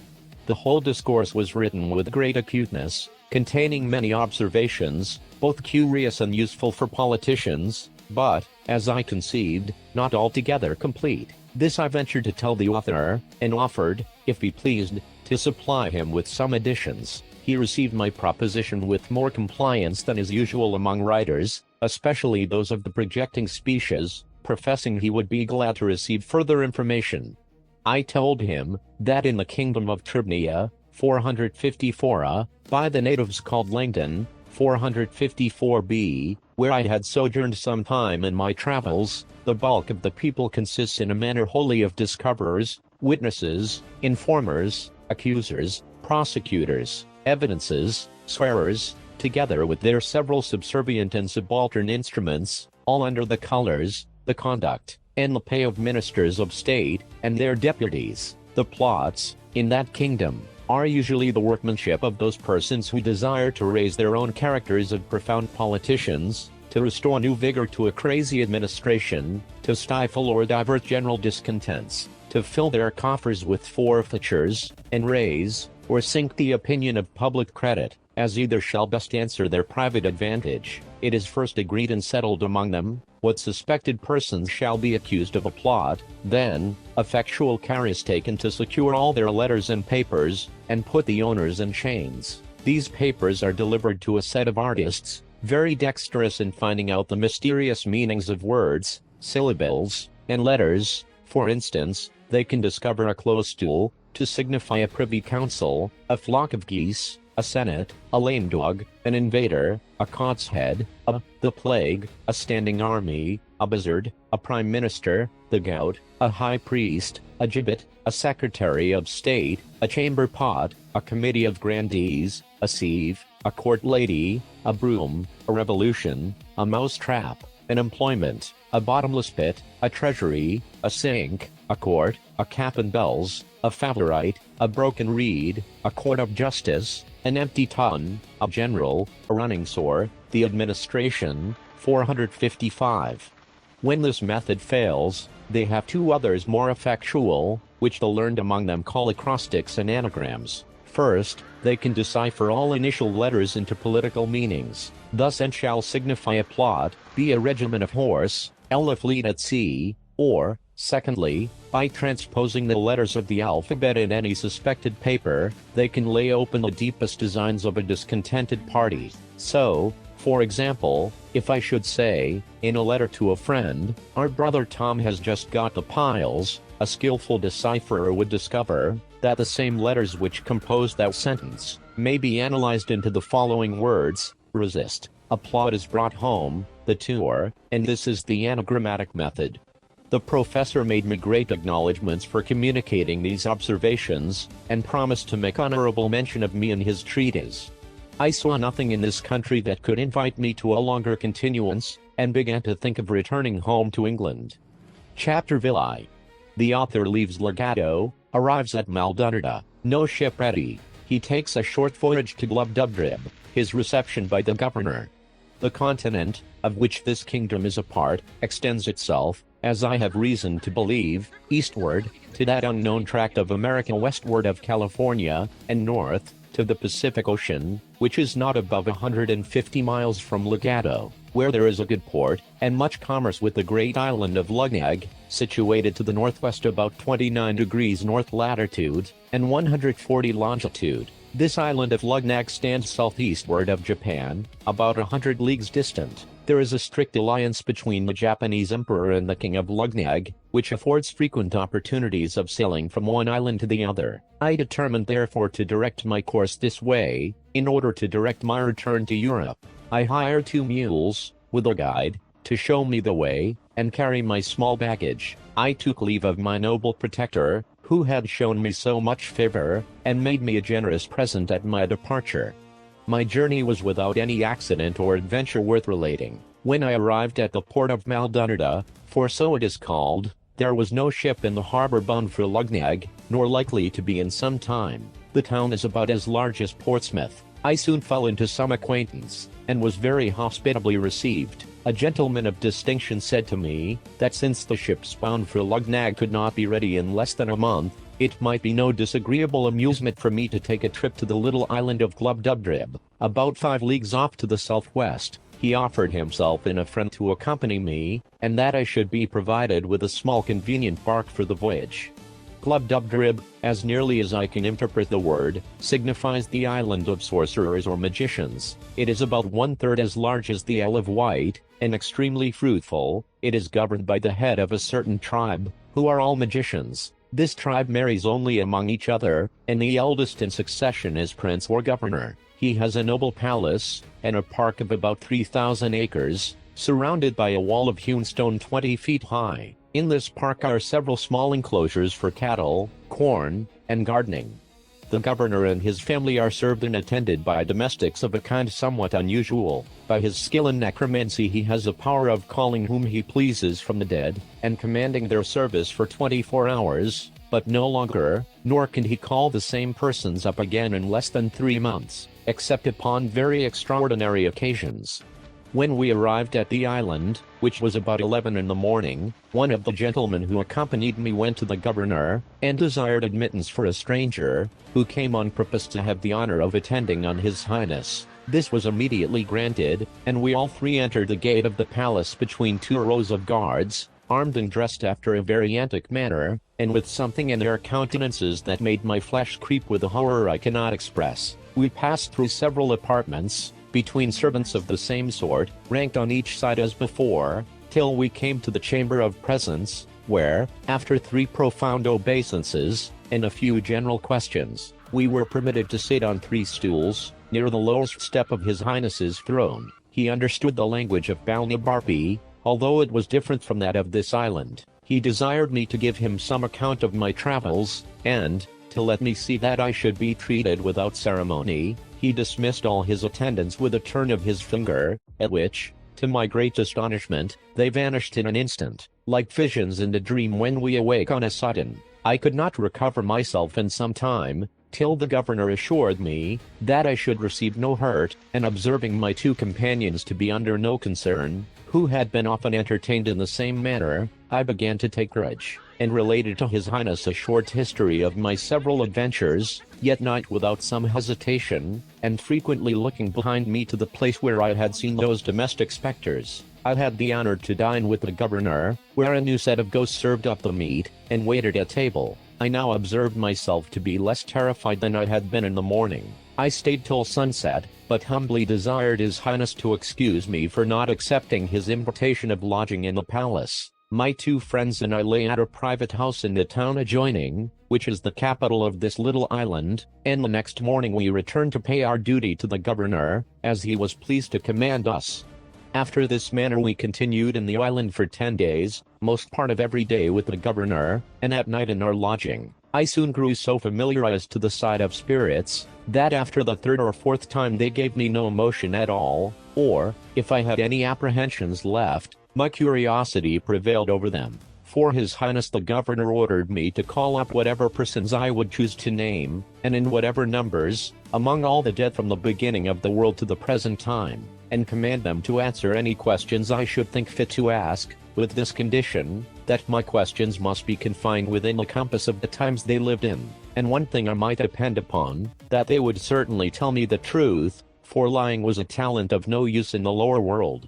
The whole discourse was written with great acuteness, containing many observations, both curious and useful for politicians, but, as I conceived, not altogether complete. This I ventured to tell the author, and offered, if he pleased, to supply him with some additions. He received my proposition with more compliance than is usual among writers, especially those of the projecting species, professing he would be glad to receive further information. I told him, that in the kingdom of Tribnia, 454 by the natives called Langdon, 454b, where I had sojourned some time in my travels, the bulk of the people consists in a manner wholly of discoverers, witnesses, informers, accusers, prosecutors, evidences, swearers, together with their several subservient and subaltern instruments, all under the colors, the conduct, and the pay of ministers of state, and their deputies. The plots, in that kingdom, are usually the workmanship of those persons who desire to raise their own characters of profound politicians, to restore new vigor to a crazy administration, to stifle or divert general discontents, to fill their coffers with forfeitures, and raise, or sink the opinion of public credit, as either shall best answer their private advantage. It is first agreed and settled among them, what suspected persons shall be accused of a plot, then, effectual care is taken to secure all their letters and papers, and put the owners in chains. These papers are delivered to a set of artists, very dexterous in finding out the mysterious meanings of words, syllables, and letters. For instance, they can discover a close stool, to signify a privy council, a flock of geese, a senate, a lame dog, an invader, a cod's head, the plague, a standing army, a buzzard, a prime minister, the gout, a high priest, a gibbet, a secretary of state, a chamber pot, a committee of grandees, a sieve, a court lady, a broom, a revolution, a mousetrap, an employment, a bottomless pit, a treasury, a sink, a court, a cap and bells, a favorite, a broken reed, a court of justice, an empty tun, a general, a running sore, the administration, 455. When this method fails, they have two others more effectual, which the learned among them call acrostics and anagrams. First, they can decipher all initial letters into political meanings. Thus N shall signify a plot, B a regiment of horse, L a fleet at sea, or, secondly, by transposing the letters of the alphabet in any suspected paper, they can lay open the deepest designs of a discontented party. So, for example, if I should say, in a letter to a friend, our brother Tom has just got the piles, a skillful decipherer would discover that the same letters which compose that sentence may be analyzed into the following words: resist, a plot is brought home, the tour, and this is the anagrammatic method. The professor made me great acknowledgments for communicating these observations, and promised to make honorable mention of me in his treatise. I saw nothing in this country that could invite me to a longer continuance, and began to think of returning home to England. Chapter Villi. The author leaves Lagado, arrives at Maldonada, no ship ready. He takes a short voyage to Glubbdubdrib, his reception by the governor. The continent, of which this kingdom is a part, extends itself, as I have reason to believe, eastward, to that unknown tract of America westward of California, and north, to the Pacific Ocean, which is not above 150 miles from Lagado, where there is a good port, and much commerce with the great island of Lugnag, situated to the northwest about 29 degrees north latitude, and 140 longitude. This island of Lugnag stands southeastward of Japan, about 100 leagues distant. There is a strict alliance between the Japanese emperor and the king of Lugnag, which affords frequent opportunities of sailing from one island to the other. I determined therefore to direct my course this way, in order to direct my return to Europe. I hired 2 mules, with a guide, to show me the way, and carry my small baggage. I took leave of my noble protector, who had shown me so much favor, and made me a generous present at my departure. My journey was without any accident or adventure worth relating. When I arrived at the port of Maldonada, for so it is called, there was no ship in the harbor bound for Lugnag, nor likely to be in some time. The town is about as large as Portsmouth. I soon fell into some acquaintance, and was very hospitably received. A gentleman of distinction said to me, that since the ships bound for Lugnag could not be ready in less than a month, it might be no disagreeable amusement for me to take a trip to the little island of Glubbdubdrib, about 5 leagues off to the southwest. He offered himself and a friend to accompany me, and that I should be provided with a small convenient bark for the voyage. Glubbdubdrib, as nearly as I can interpret the word, signifies the island of sorcerers or magicians. It is about 1/3 as large as the Isle of Wight, and extremely fruitful. It is governed by the head of a certain tribe, who are all magicians. This tribe marries only among each other, and the eldest in succession is prince or governor. He has a noble palace, and a park of about 3,000 acres, surrounded by a wall of hewn stone 20 feet high. In this park are several small enclosures for cattle, corn, and gardening. The governor and his family are served and attended by domestics of a kind somewhat unusual. By his skill in necromancy he has a power of calling whom he pleases from the dead, and commanding their service for 24 hours, but no longer, nor can he call the same persons up again in less than 3 months, except upon very extraordinary occasions. When we arrived at the island, which was about 11 in the morning, one of the gentlemen who accompanied me went to the governor, and desired admittance for a stranger, who came on purpose to have the honor of attending on his highness. This was immediately granted, and we all 3 entered the gate of the palace between 2 rows of guards, armed and dressed after a very antic manner, and with something in their countenances that made my flesh creep with a horror I cannot express. We passed through several apartments, between servants of the same sort, ranked on each side as before, till we came to the chamber of presence, where, after 3 profound obeisances, and a few general questions, we were permitted to sit on 3 stools, near the lowest step of his highness's throne. He understood the language of Balnibarbi, although it was different from that of this island. He desired me to give him some account of my travels, and, to let me see that I should be treated without ceremony, he dismissed all his attendants with a turn of his finger, at which, to my great astonishment, they vanished in an instant, like visions in a dream when we awake on a sudden. I could not recover myself in some time, till the governor assured me that I should receive no hurt, and observing my 2 companions to be under no concern, who had been often entertained in the same manner, I began to take courage, and related to his highness a short history of my several adventures, yet not without some hesitation, and frequently looking behind me to the place where I had seen those domestic specters. I had the honor to dine with the governor, where a new set of ghosts served up the meat, and waited at table. I now observed myself to be less terrified than I had been in the morning. I stayed till sunset, but humbly desired his highness to excuse me for not accepting his invitation of lodging in the palace. My 2 friends and I lay at a private house in the town adjoining, which is the capital of this little island, and the next morning we returned to pay our duty to the governor, as he was pleased to command us. After this manner we continued in the island for 10 days, most part of every day with the governor, and at night in our lodging. I soon grew so familiarized to the sight of spirits, that after the third or fourth time they gave me no emotion at all, or, if I had any apprehensions left, my curiosity prevailed over them. For His Highness the Governor ordered me to call up whatever persons I would choose to name, and in whatever numbers, among all the dead from the beginning of the world to the present time, and command them to answer any questions I should think fit to ask, with this condition, that my questions must be confined within the compass of the times they lived in, and one thing I might depend upon, that they would certainly tell me the truth, for lying was a talent of no use in the lower world.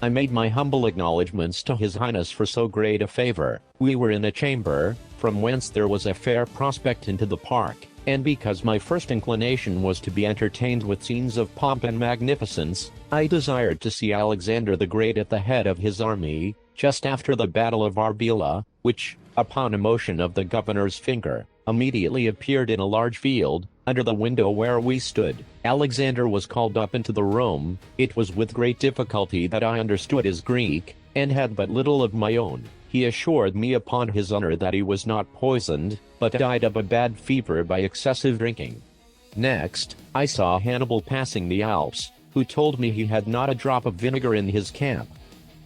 I made my humble acknowledgments to His Highness for so great a favor. We were in a chamber, from whence there was a fair prospect into the park, and because my first inclination was to be entertained with scenes of pomp and magnificence, I desired to see Alexander the Great at the head of his army, just after the battle of Arbela, which, upon a motion of the governor's finger, immediately appeared in a large field, under the window where we stood. Alexander was called up into the room. It was with great difficulty that I understood his Greek, and had but little of my own. He assured me upon his honor that he was not poisoned, but died of a bad fever by excessive drinking. Next, I saw Hannibal passing the Alps, who told me he had not a drop of vinegar in his camp.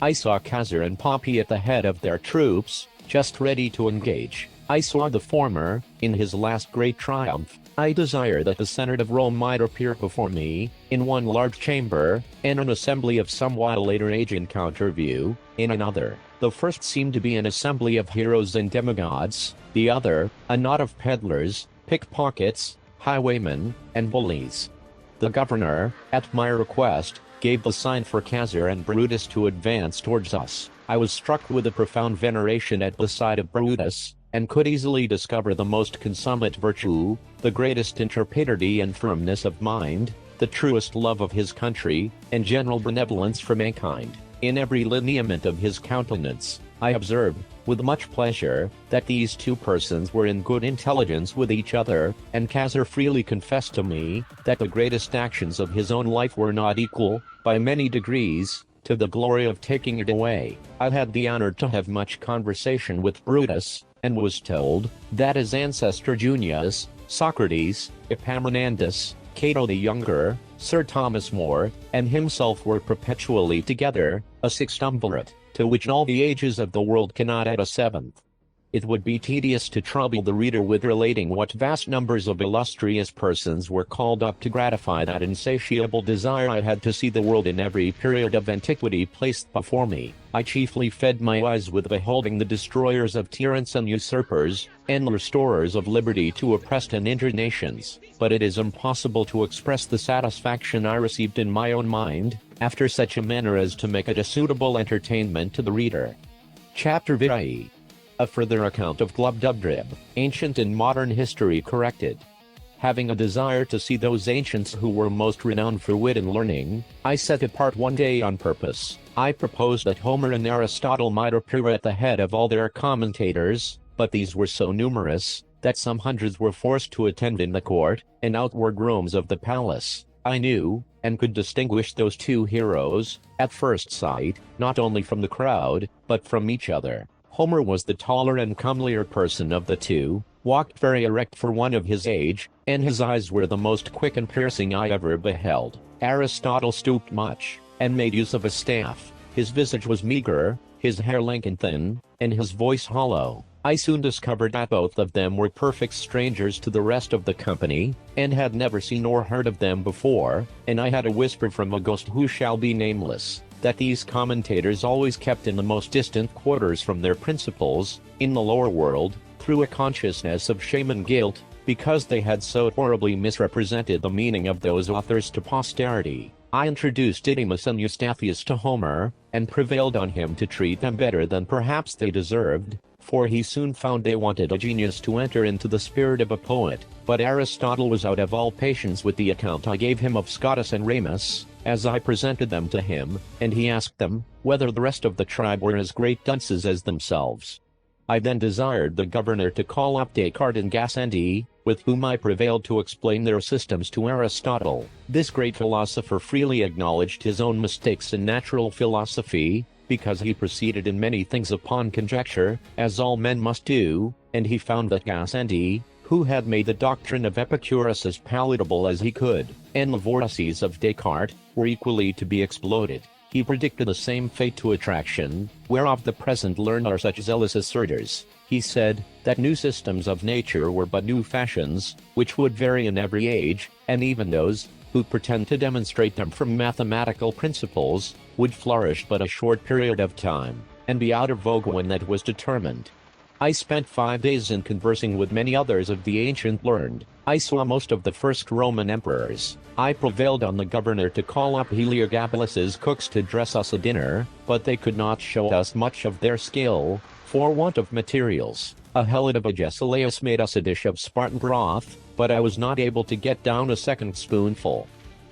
I saw Caesar and Pompey at the head of their troops, just ready to engage. I saw the former, in his last great triumph. I desire that the Senate of Rome might appear before me, in one large chamber, and an assembly of somewhat later age encounter view, in another. The first seemed to be an assembly of heroes and demigods, the other, a knot of peddlers, pickpockets, highwaymen, and bullies. The governor, at my request, gave the sign for Caesar and Brutus to advance towards us. I was struck with a profound veneration at the sight of Brutus, and could easily discover the most consummate virtue, the greatest intrepidity and firmness of mind, the truest love of his country, and general benevolence for mankind. In every lineament of his countenance, I observed, with much pleasure, that these two persons were in good intelligence with each other, and Caesar freely confessed to me, that the greatest actions of his own life were not equal, by many degrees, to the glory of taking it away. I had the honor to have much conversation with Brutus, and was told, that his ancestor Junius, Socrates, Epaminondas, Cato the Younger, Sir Thomas More, and himself were perpetually together, a sextumvirate, to which all the ages of the world cannot add a seventh. It would be tedious to trouble the reader with relating what vast numbers of illustrious persons were called up to gratify that insatiable desire I had to see the world in every period of antiquity placed before me. I chiefly fed my eyes with beholding the destroyers of tyrants and usurpers, and restorers of liberty to oppressed and injured nations, but it is impossible to express the satisfaction I received in my own mind, after such a manner as to make it a suitable entertainment to the reader. Chapter VIII. A further account of Glubbdubdrib, ancient and modern history corrected. Having a desire to see those ancients who were most renowned for wit and learning, I set apart one day on purpose. I proposed that Homer and Aristotle might appear at the head of all their commentators, but these were so numerous, that some hundreds were forced to attend in the court and outward rooms of the palace. I knew, and could distinguish those two heroes, at first sight, not only from the crowd, but from each other. Homer was the taller and comelier person of the two, walked very erect for one of his age, and his eyes were the most quick and piercing I ever beheld. Aristotle stooped much, and made use of a staff. His visage was meager, his hair lank and thin, and his voice hollow. I soon discovered that both of them were perfect strangers to the rest of the company, and had never seen or heard of them before, and I had a whisper from a ghost who shall be nameless, that these commentators always kept in the most distant quarters from their principals, in the lower world, through a consciousness of shame and guilt, because they had so horribly misrepresented the meaning of those authors to posterity. I introduced Didymus and Eustathius to Homer, and prevailed on him to treat them better than perhaps they deserved, for he soon found they wanted a genius to enter into the spirit of a poet. But Aristotle was out of all patience with the account I gave him of Scotus and Ramus, as I presented them to him, and he asked them, whether the rest of the tribe were as great dunces as themselves. I then desired the governor to call up Descartes and Gassendi, with whom I prevailed to explain their systems to Aristotle. This great philosopher freely acknowledged his own mistakes in natural philosophy, because he proceeded in many things upon conjecture, as all men must do, and he found that Gassendi, who had made the doctrine of Epicurus as palatable as he could, and the vortices of Descartes, were equally to be exploded. He predicted the same fate to attraction, whereof the present learned are such zealous asserters. He said, that new systems of nature were but new fashions, which would vary in every age, and even those, who pretend to demonstrate them from mathematical principles, would flourish but a short period of time, and be out of vogue when that was determined. I spent 5 days in conversing with many others of the ancient learned. I saw most of the first Roman emperors. I prevailed on the governor to call up Heliogabalus's cooks to dress us a dinner, but they could not show us much of their skill, for want of materials. A helot of Agesilaus made us a dish of Spartan broth, but I was not able to get down a second spoonful.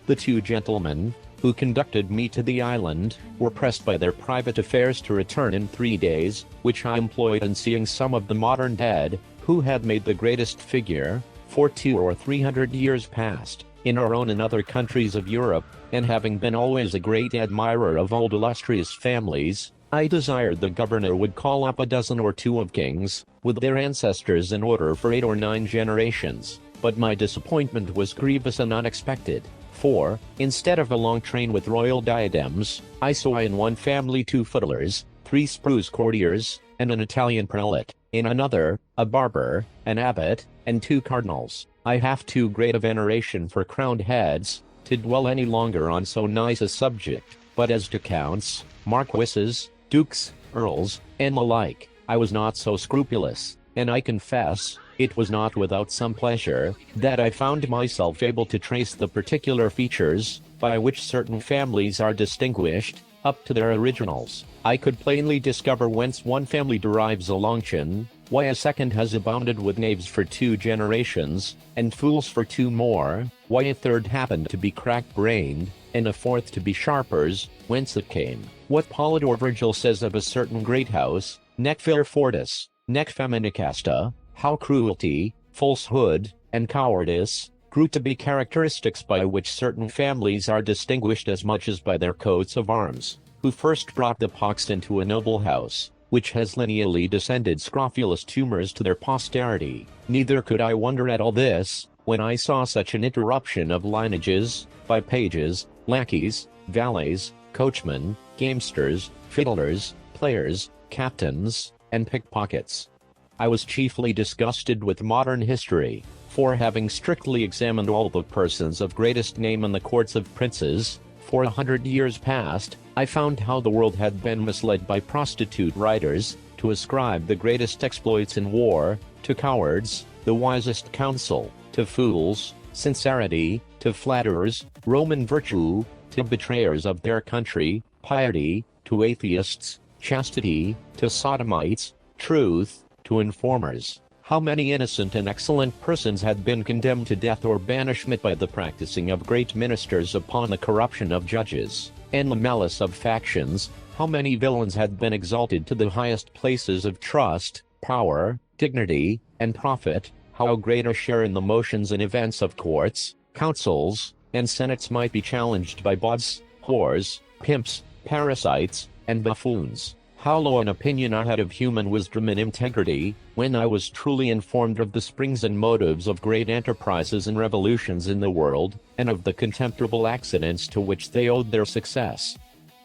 The 2 gentlemen, who conducted me to the island, were pressed by their private affairs to return in 3 days, which I employed in seeing some of the modern dead, who had made the greatest figure, for 200 or 300 years past, in our own and other countries of Europe, and having been always a great admirer of old illustrious families, I desired the governor would call up a dozen or 2 of kings, with their ancestors in order for 8 or 9 generations, but my disappointment was grievous and unexpected. For, instead of a long train with royal diadems, I saw in one family 2 fiddlers, 3 spruce courtiers, and an Italian prelate, in another, a barber, an abbot, and 2 cardinals. I have too great a veneration for crowned heads, to dwell any longer on so nice a subject, but as to counts, marquises, dukes, earls, and the like, I was not so scrupulous, and I confess, it was not without some pleasure, that I found myself able to trace the particular features, by which certain families are distinguished, up to their originals. I could plainly discover whence one family derives a long chin, why a second has abounded with knaves for 2 generations, and fools for 2 more, why a third happened to be crack-brained, and a fourth to be sharpers, whence it came. What Polydore Virgil says of a certain great house, nec vir fortis, nec feminicasta, how cruelty, falsehood, and cowardice grew to be characteristics by which certain families are distinguished as much as by their coats of arms, who first brought the pox into a noble house, which has lineally descended scrofulous tumors to their posterity. Neither could I wonder at all this, when I saw such an interruption of lineages, by pages, lackeys, valets, coachmen, gamesters, fiddlers, players, captains, and pickpockets. I was chiefly disgusted with modern history, for having strictly examined all the persons of greatest name in the courts of princes, for 100 years past, I found how the world had been misled by prostitute writers, to ascribe the greatest exploits in war, to cowards, the wisest counsel, to fools, sincerity, to flatterers, Roman virtue, to betrayers of their country, piety, to atheists, chastity, to sodomites, truth, to informers. How many innocent and excellent persons had been condemned to death or banishment by the practicing of great ministers upon the corruption of judges, and the malice of factions, how many villains had been exalted to the highest places of trust, power, dignity, and profit, how great a share in the motions and events of courts, councils, and senates might be challenged by bawds, whores, pimps, parasites, and buffoons. How low an opinion I had of human wisdom and integrity, when I was truly informed of the springs and motives of great enterprises and revolutions in the world, and of the contemptible accidents to which they owed their success.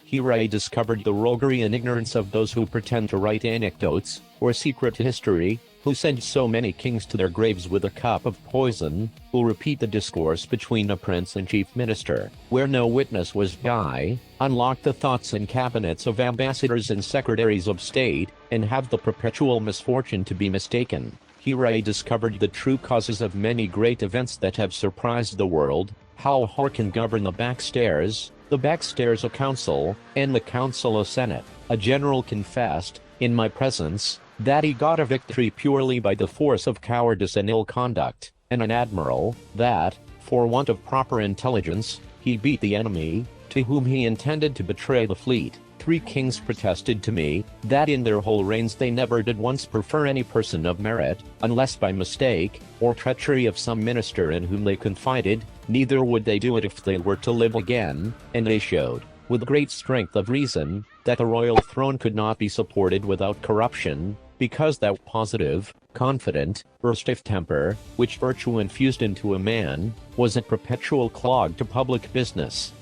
Here I discovered the roguery and ignorance of those who pretend to write anecdotes, or secret history, who send so many kings to their graves with a cup of poison, who repeat the discourse between a prince and chief minister, where no witness was by, unlock the thoughts and cabinets of ambassadors and secretaries of state, and have the perpetual misfortune to be mistaken. Here I discovered the true causes of many great events that have surprised the world, how a whore can govern the backstairs, the backstairs a council, and the council a senate. A general confessed, in my presence, that he got a victory purely by the force of cowardice and ill conduct, and an admiral, that, for want of proper intelligence, he beat the enemy, to whom he intended to betray the fleet. 3 kings protested to me, that in their whole reigns they never did once prefer any person of merit, unless by mistake, or treachery of some minister in whom they confided, neither would they do it if they were to live again, and they showed, with great strength of reason, that the royal throne could not be supported without corruption, because that positive, confident, or stiff temper, which virtue infused into a man, was a perpetual clog to public business.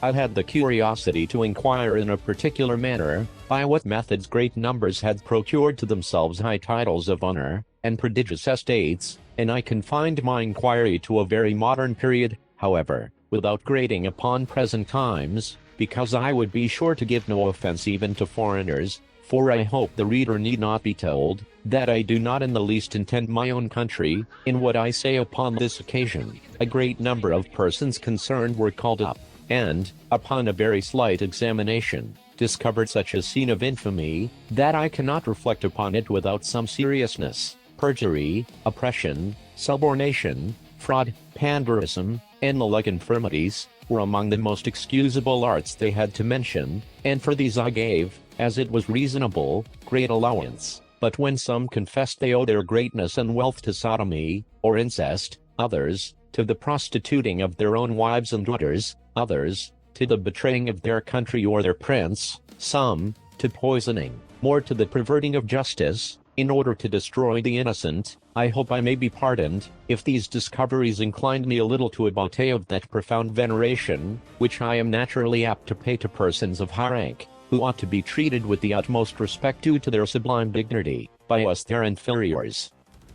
I had the curiosity to inquire in a particular manner, by what methods great numbers had procured to themselves high titles of honor, and prodigious estates, and I confined my inquiry to a very modern period, however, without grating upon present times, because I would be sure to give no offense even to foreigners, for I hope the reader need not be told, that I do not in the least intend my own country, in what I say upon this occasion. A great number of persons concerned were called up, and, upon a very slight examination, discovered such a scene of infamy, that I cannot reflect upon it without some seriousness. Perjury, oppression, subornation, fraud, panderism, and the like infirmities, were among the most excusable arts they had to mention, and for these I gave, as it was reasonable, great allowance. But when some confessed they owe their greatness and wealth to sodomy, or incest, others, to the prostituting of their own wives and daughters, others, to the betraying of their country or their prince, some, to poisoning, more to the perverting of justice, in order to destroy the innocent, I hope I may be pardoned, if these discoveries inclined me a little to a bauté of that profound veneration, which I am naturally apt to pay to persons of high rank, who ought to be treated with the utmost respect due to their sublime dignity, by us their inferiors.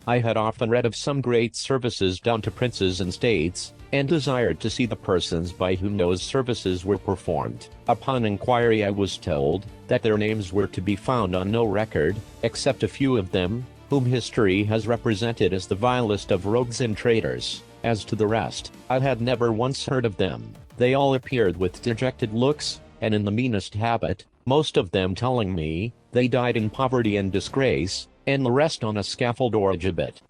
I had often read of some great services done to princes and states, and desired to see the persons by whom those services were performed. Upon inquiry I was told, that their names were to be found on no record, except a few of them, whom history has represented as the vilest of rogues and traitors. As to the rest, I had never once heard of them. They all appeared with dejected looks, and in the meanest habit, most of them telling me, they died in poverty and disgrace, and the rest on a scaffold or a gibbet.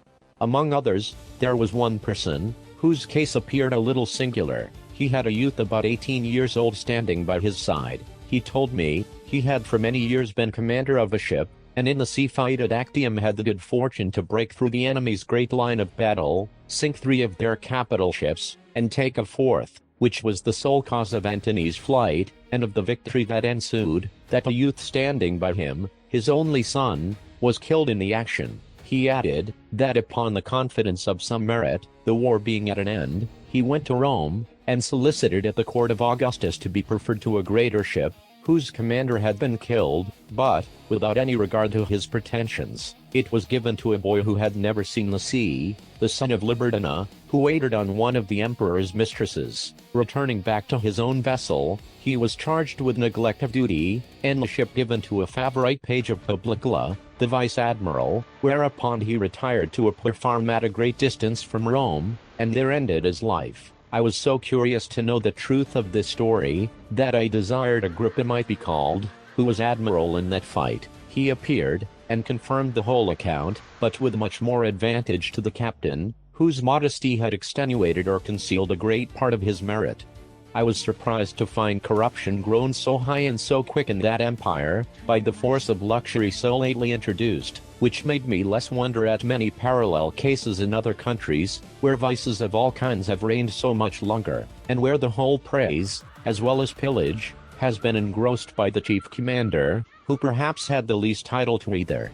Among others, there was one person, whose case appeared a little singular. He had a youth about 18 years old standing by his side. He told me, he had for many years been commander of a ship, and in the sea fight at Actium had the good fortune to break through the enemy's great line of battle, sink 3 of their capital ships, and take a 4th, which was the sole cause of Antony's flight, and of the victory that ensued, that a youth standing by him, his only son, was killed in the action. He added, that upon the confidence of some merit, the war being at an end, he went to Rome, and solicited at the court of Augustus to be preferred to a greater ship, whose commander had been killed, but, without any regard to his pretensions, it was given to a boy who had never seen the sea, the son of Liberdina, who waited on one of the emperor's mistresses. Returning back to his own vessel, he was charged with neglect of duty, and the ship given to a favorite page of Publicola, the vice-admiral, whereupon he retired to a poor farm at a great distance from Rome, and there ended his life. I was so curious to know the truth of this story, that I desired Agrippa might be called, who was admiral in that fight. He appeared, and confirmed the whole account, but with much more advantage to the captain, whose modesty had extenuated or concealed a great part of his merit. I was surprised to find corruption grown so high and so quick in that empire, by the force of luxury so lately introduced, which made me less wonder at many parallel cases in other countries, where vices of all kinds have reigned so much longer, and where the whole praise, as well as pillage, has been engrossed by the chief commander, who perhaps had the least title to either.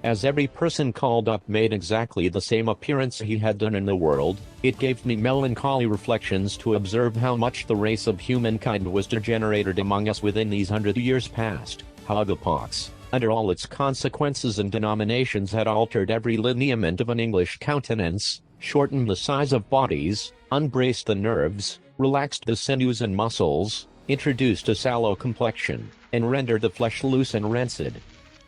As every person called up made exactly the same appearance he had done in the world, it gave me melancholy reflections to observe how much the race of humankind was degenerated among us within these 100 years past, how the pox, under all its consequences and denominations, had altered every lineament of an English countenance, shortened the size of bodies, unbraced the nerves, relaxed the sinews and muscles, introduced a sallow complexion, and rendered the flesh loose and rancid.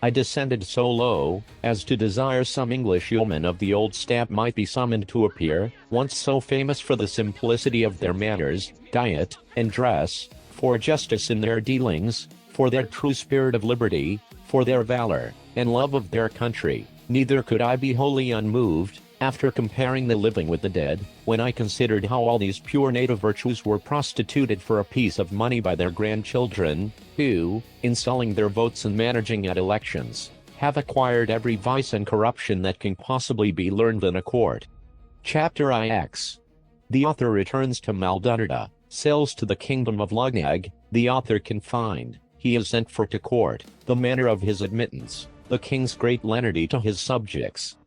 I descended so low, as to desire some English yeomen of the old stamp might be summoned to appear, once so famous for the simplicity of their manners, diet, and dress, for justice in their dealings, for their true spirit of liberty, for their valor, and love of their country. Neither could I be wholly unmoved, After comparing the living with the dead, when I considered how all these pure native virtues were prostituted for a piece of money by their grandchildren, who, in selling their votes and managing at elections, have acquired every vice and corruption that can possibly be learned in a court. Chapter IX. The author returns to Maldunada, sails to the kingdom of Lugnag, the author confined, he is sent for to court, the manner of his admittance, the king's great lenity to his subjects.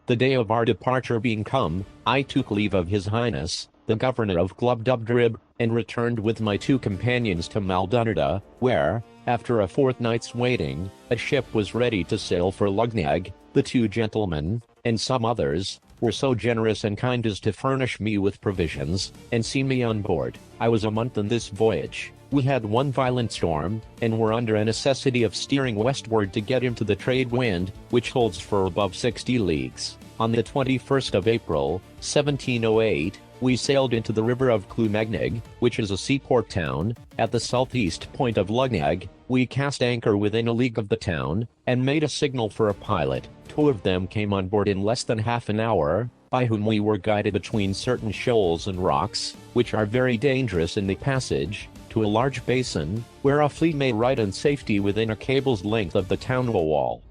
The day of our departure being come, I took leave of his highness, the governor of Glubdubdrib, and returned with my 2 companions to Maldunada, where, after a fortnight's waiting, a ship was ready to sail for Lugnag. The 2 gentlemen, and some others, were so generous and kind as to furnish me with provisions, and see me on board. I was a month in this voyage. We had one violent storm, and were under a necessity of steering westward to get into the trade wind, which holds for above 60 leagues. On the 21st of April, 1708, we sailed into the river of Clumegnig, which is a seaport town, at the southeast point of Lugnag. We cast anchor within a league of the town, and made a signal for a pilot. 2 of them came on board in less than half an hour, by whom we were guided between certain shoals and rocks, which are very dangerous in the passage, to a large basin, where a fleet may ride in safety within a cable's length of the town wall.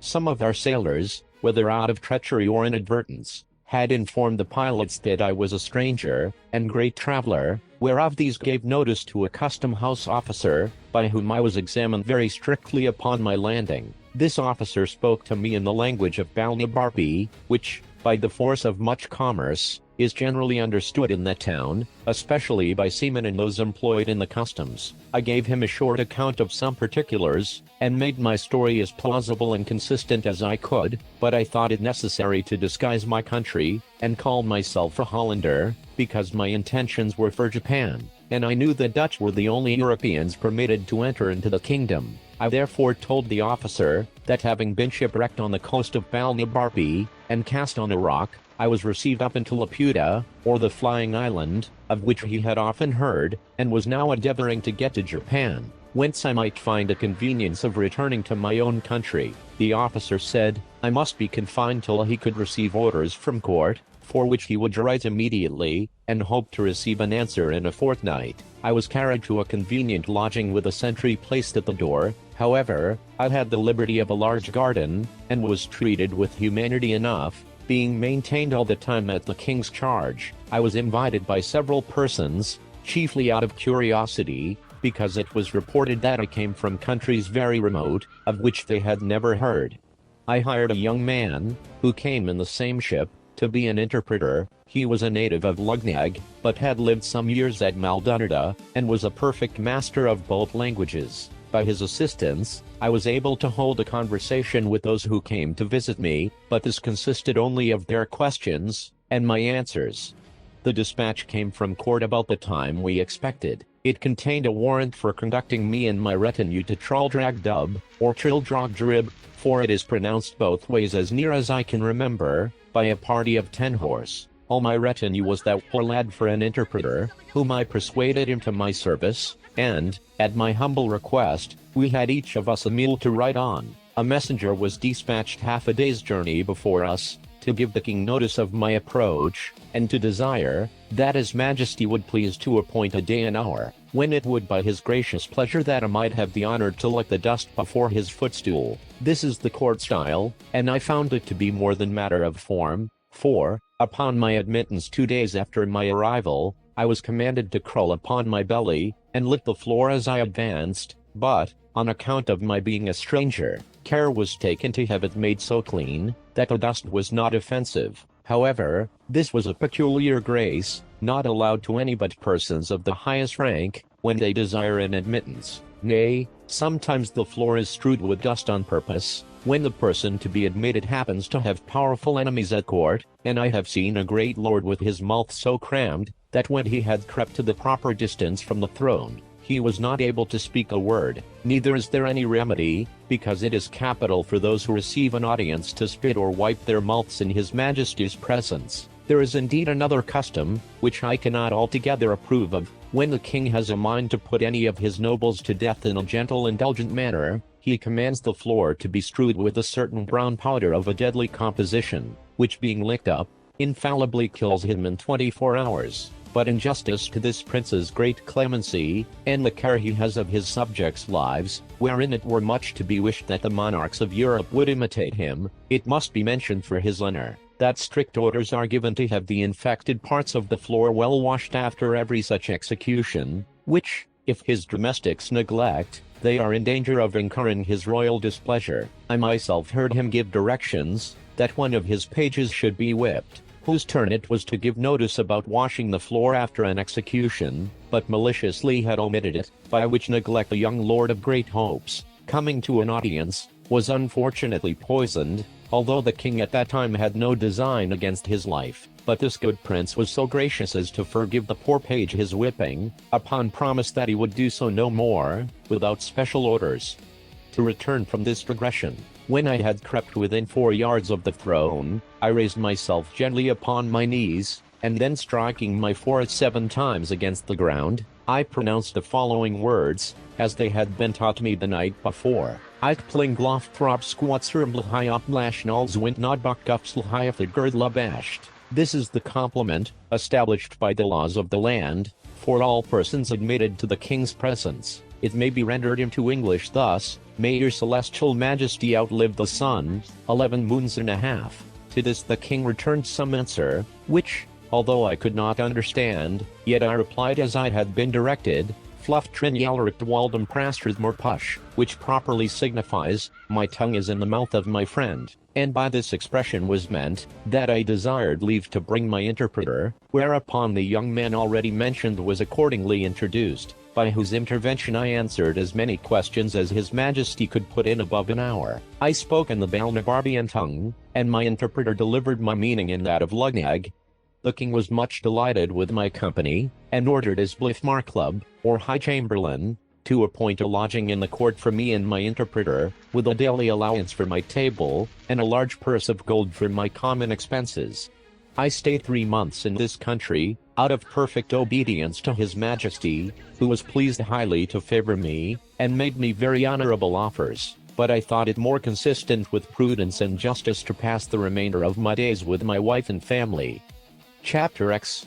Some of our sailors, whether out of treachery or inadvertence, had informed the pilots that I was a stranger, and great traveler, whereof these gave notice to a custom-house officer, by whom I was examined very strictly upon my landing. This officer spoke to me in the language of Balnibarbi, which, by the force of much commerce, is generally understood in that town, especially by seamen and those employed in the customs. I gave him a short account of some particulars, and made my story as plausible and consistent as I could, but I thought it necessary to disguise my country, and call myself a Hollander, because my intentions were for Japan, and I knew the Dutch were the only Europeans permitted to enter into the kingdom. I therefore told the officer, that having been shipwrecked on the coast of Balnibarbi, and cast on a rock, I was received up into Laputa, or the Flying Island, of which he had often heard, and was now endeavoring to get to Japan, whence I might find a convenience of returning to my own country. The officer said, I must be confined till he could receive orders from court, for which he would write immediately, and hoped to receive an answer in a fortnight. I was carried to a convenient lodging with a sentry placed at the door. However, I had the liberty of a large garden, and was treated with humanity enough, being maintained all the time at the king's charge. I was invited by several persons, chiefly out of curiosity, because it was reported that I came from countries very remote, of which they had never heard. I hired a young man, who came in the same ship, to be an interpreter. He was a native of Lugnag, but had lived some years at Maldunada, and was a perfect master of both languages. By his assistance, I was able to hold a conversation with those who came to visit me, but this consisted only of their questions, and my answers. The dispatch came from court about the time we expected. It contained a warrant for conducting me and my retinue to Traldragdub, or Trildrogdrib, for it is pronounced both ways as near as I can remember, by a party of 10 horse. All my retinue was that poor lad for an interpreter, whom I persuaded into my service, and, at my humble request, we had each of us a mule to ride on. A messenger was dispatched half a day's journey before us, to give the king notice of my approach, and to desire, that his majesty would please to appoint a day and hour, when it would by his gracious pleasure that I might have the honor to lick the dust before his footstool. This is the court style, and I found it to be more than matter of form, for, upon my admittance 2 days after my arrival, I was commanded to crawl upon my belly, and lick the floor as I advanced, but, on account of my being a stranger, care was taken to have it made so clean, that the dust was not offensive. However, this was a peculiar grace, not allowed to any but persons of the highest rank, when they desire an admittance. Nay, sometimes the floor is strewed with dust on purpose, when the person to be admitted happens to have powerful enemies at court, and I have seen a great lord with his mouth so crammed, that when he had crept to the proper distance from the throne, he was not able to speak a word. Neither is there any remedy, because it is capital for those who receive an audience to spit or wipe their mouths in his majesty's presence. There is indeed another custom, which I cannot altogether approve of. When the king has a mind to put any of his nobles to death in a gentle indulgent manner, he commands the floor to be strewed with a certain brown powder of a deadly composition, which being licked up, infallibly kills him in 24 hours. But in justice to this prince's great clemency, and the care he has of his subjects' lives, wherein it were much to be wished that the monarchs of Europe would imitate him, it must be mentioned for his honor, that strict orders are given to have the infected parts of the floor well washed after every such execution, which, if his domestics neglect, they are in danger of incurring his royal displeasure. I myself heard him give directions, that one of his pages should be whipped, whose turn it was to give notice about washing the floor after an execution, but maliciously had omitted it, by which neglect the young lord of great hopes, coming to an audience, was unfortunately poisoned, although the king at that time had no design against his life. But this good prince was so gracious as to forgive the poor page his whipping, upon promise that he would do so no more, without special orders. To return from this digression, when I had crept within 4 yards of the throne, I raised myself gently upon my knees, and then striking my forehead 7 times against the ground, I pronounced the following words, as they had been taught me the night before. Ik plinglof throp squatsermlhyop lashnals wintnodbakupslhyafagurdlabasht. This is the compliment, established by the laws of the land, for all persons admitted to the king's presence. It may be rendered into English thus: May your celestial majesty outlive the sun, 11 moons and a half. To this the king returned some answer, which, although I could not understand, yet I replied as I had been directed, Fluff Trinyalrikt Waldem Prastrithmor Push, which properly signifies, my tongue is in the mouth of my friend, and by this expression was meant, that I desired leave to bring my interpreter, whereupon the young man already mentioned was accordingly introduced, by whose intervention I answered as many questions as his majesty could put in above an hour. I spoke in the Balnabarbian tongue, and my interpreter delivered my meaning in that of Lugnag. The king was much delighted with my company, and ordered his Blithmar Club, or High Chamberlain, to appoint a lodging in the court for me and my interpreter, with a daily allowance for my table, and a large purse of gold for my common expenses. I stayed 3 months in this country, out of perfect obedience to his majesty, who was pleased highly to favor me, and made me very honorable offers, but I thought it more consistent with prudence and justice to pass the remainder of my days with my wife and family. Chapter X.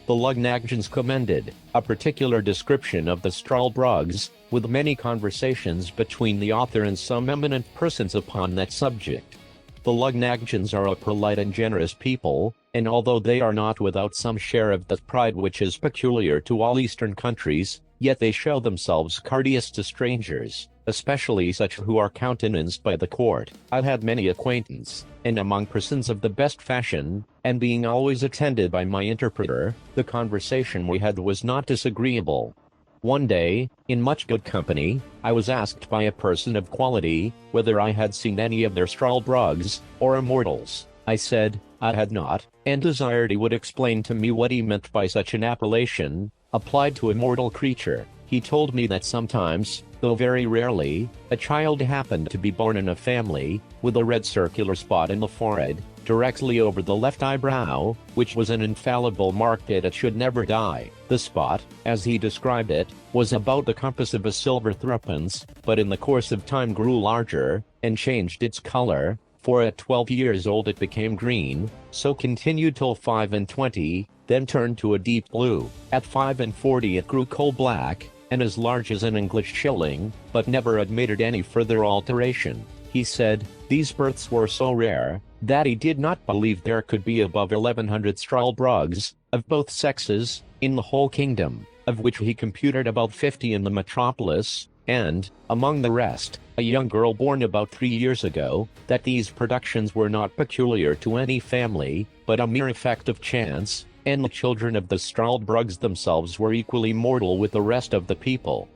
The Lugnagjans commended, a particular description of the Stralbrugs, with many conversations between the author and some eminent persons upon that subject. The Lugnagjans are a polite and generous people, and although they are not without some share of the pride which is peculiar to all eastern countries, yet they show themselves courteous to strangers, especially such who are countenanced by the court. I've had many acquaintance, and among persons of the best fashion, and being always attended by my interpreter, the conversation we had was not disagreeable. One day, in much good company, I was asked by a person of quality, whether I had seen any of their Stralbrugs, or immortals. I said, I had not, and desired he would explain to me what he meant by such an appellation, applied to a mortal creature. He told me that sometimes, though very rarely, a child happened to be born in a family, with a red circular spot in the forehead, directly over the left eyebrow, which was an infallible mark that it should never die. The spot, as he described it, was about the compass of a silver threepence, but in the course of time grew larger, and changed its color, for at 12 years old it became green, so continued till 25, then turned to a deep blue. At 45 it grew coal black, and as large as an English shilling, but never admitted any further alteration. He said, these births were so rare, that he did not believe there could be above 1100 Stralbrugs, of both sexes, in the whole kingdom, of which he computed about 50 in the metropolis, and, among the rest, a young girl born about 3 years ago, that these productions were not peculiar to any family, but a mere effect of chance, and the children of the Stralbrugs themselves were equally mortal with the rest of the people.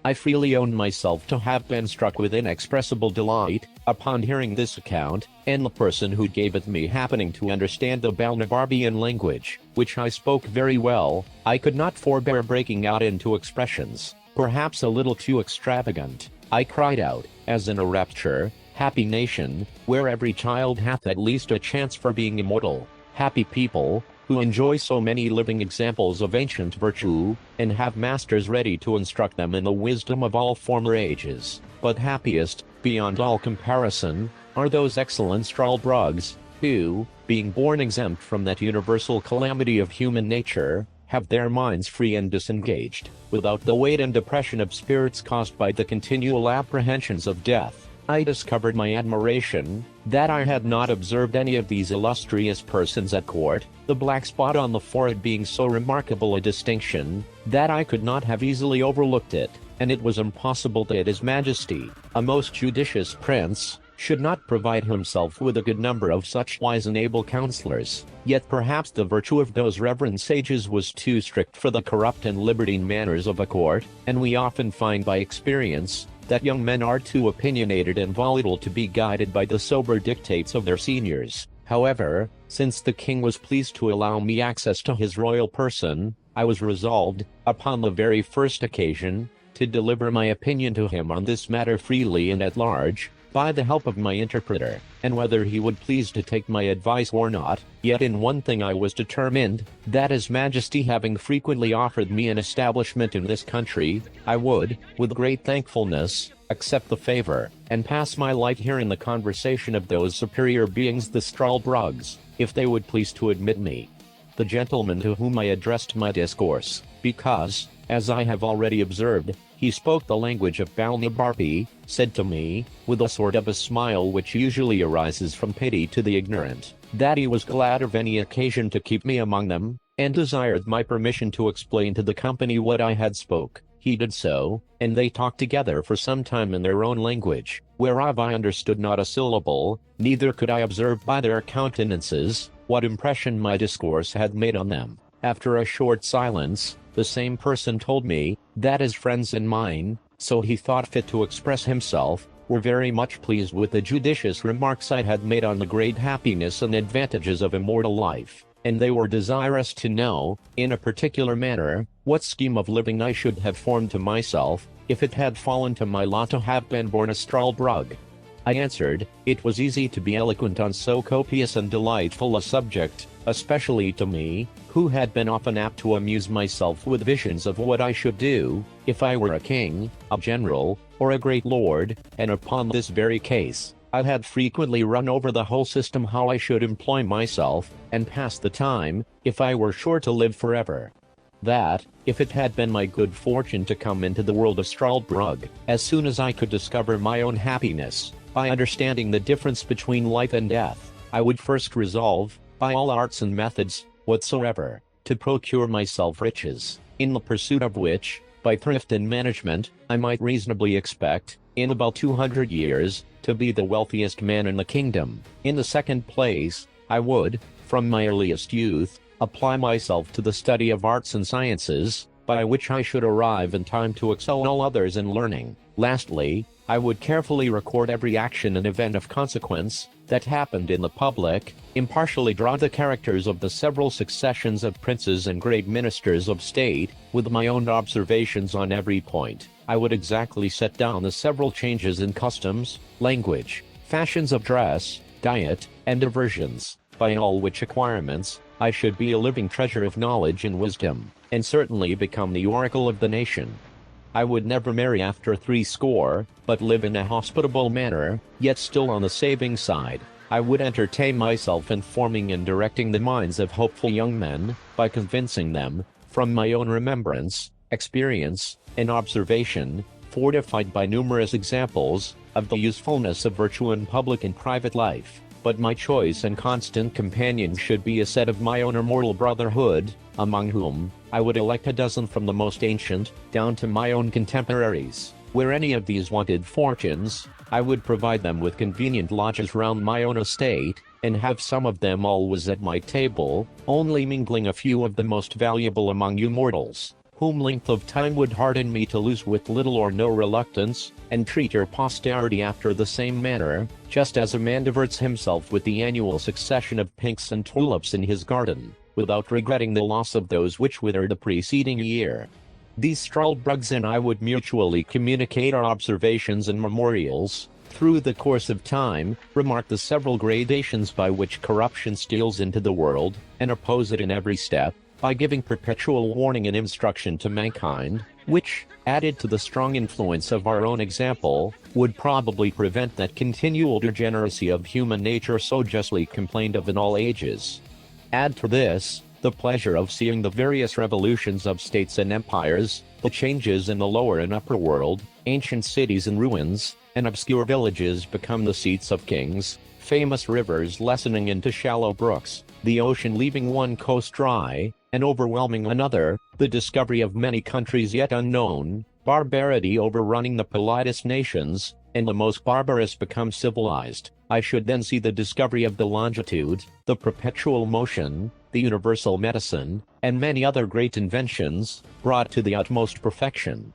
I freely own myself to have been struck with inexpressible delight, upon hearing this account, and the person who gave it me happening to understand the Balnabarbian language, which I spoke very well, I could not forbear breaking out into expressions, perhaps a little too extravagant. I cried out, as in a rapture, happy nation, where every child hath at least a chance for being immortal. Happy people, who enjoy so many living examples of ancient virtue, and have masters ready to instruct them in the wisdom of all former ages. But happiest, beyond all comparison, are those excellent Stralbrugs, who, being born exempt from that universal calamity of human nature, have their minds free and disengaged, without the weight and depression of spirits caused by the continual apprehensions of death. I discovered my admiration, that I had not observed any of these illustrious persons at court, the black spot on the forehead being so remarkable a distinction, that I could not have easily overlooked it, and it was impossible that His Majesty, a most judicious prince, should not provide himself with a good number of such wise and able counselors. Yet perhaps the virtue of those reverend sages was too strict for the corrupt and libertine manners of a court, and we often find by experience, that young men are too opinionated and volatile to be guided by the sober dictates of their seniors. However, since the king was pleased to allow me access to his royal person, I was resolved, upon the very first occasion, to deliver my opinion to him on this matter freely and at large, by the help of my interpreter, and whether he would please to take my advice or not. Yet in one thing I was determined, that His Majesty having frequently offered me an establishment in this country, I would, with great thankfulness, accept the favor, and pass my life hearing the conversation of those superior beings the Struldbrugs, if they would please to admit me. The gentleman to whom I addressed my discourse, because, as I have already observed, he spoke the language of Balnibarbi, said to me, with a sort of a smile which usually arises from pity to the ignorant, that he was glad of any occasion to keep me among them, and desired my permission to explain to the company what I had spoke. He did so, and they talked together for some time in their own language, whereof I understood not a syllable, neither could I observe by their countenances what impression my discourse had made on them. After a short silence, the same person told me, that his friends and mine, so he thought fit to express himself, were very much pleased with the judicious remarks I had made on the great happiness and advantages of immortal life, and they were desirous to know, in a particular manner, what scheme of living I should have formed to myself, if it had fallen to my lot to have been born a Struldbrug. I answered, it was easy to be eloquent on so copious and delightful a subject, especially to me, who had been often apt to amuse myself with visions of what I should do, if I were a king, a general, or a great lord, and upon this very case, I had frequently run over the whole system how I should employ myself, and pass the time, if I were sure to live forever. That, if it had been my good fortune to come into the world of Struldbrug, as soon as I could discover my own happiness, by understanding the difference between life and death, I would first resolve, by all arts and methods whatsoever, to procure myself riches, in the pursuit of which, by thrift and management, I might reasonably expect, in about 200 years, to be the wealthiest man in the kingdom. In the second place, I would, from my earliest youth, apply myself to the study of arts and sciences, by which I should arrive in time to excel all others in learning. Lastly, I would carefully record every action and event of consequence that happened in the public, impartially draw the characters of the several successions of princes and great ministers of state, with my own observations on every point. I would exactly set down the several changes in customs, language, fashions of dress, diet, and diversions, by all which acquirements, I should be a living treasure of knowledge and wisdom, and certainly become the oracle of the nation. I would never marry after 60, but live in a hospitable manner, yet still on the saving side. I would entertain myself in forming and directing the minds of hopeful young men, by convincing them, from my own remembrance, experience, and observation, fortified by numerous examples, of the usefulness of virtue in public and private life. But my choice and constant companion should be a set of my own immortal brotherhood, among whom, I would elect a dozen from the most ancient, down to my own contemporaries. Where any of these wanted fortunes, I would provide them with convenient lodges round my own estate, and have some of them always at my table, only mingling a few of the most valuable among you mortals, whom length of time would harden me to lose with little or no reluctance, and treat your posterity after the same manner, just as a man diverts himself with the annual succession of pinks and tulips in his garden, without regretting the loss of those which withered the preceding year. These Struldbrugs and I would mutually communicate our observations and memorials, through the course of time, remark the several gradations by which corruption steals into the world, and oppose it in every step, by giving perpetual warning and instruction to mankind, which, added to the strong influence of our own example, would probably prevent that continual degeneracy of human nature so justly complained of in all ages. Add to this, the pleasure of seeing the various revolutions of states and empires, the changes in the lower and upper world, ancient cities in ruins, and obscure villages become the seats of kings, famous rivers lessening into shallow brooks, the ocean leaving one coast dry, and overwhelming another, the discovery of many countries yet unknown, barbarity overrunning the politest nations, and the most barbarous become civilized. I should then see the discovery of the longitude, the perpetual motion, the universal medicine, and many other great inventions, brought to the utmost perfection.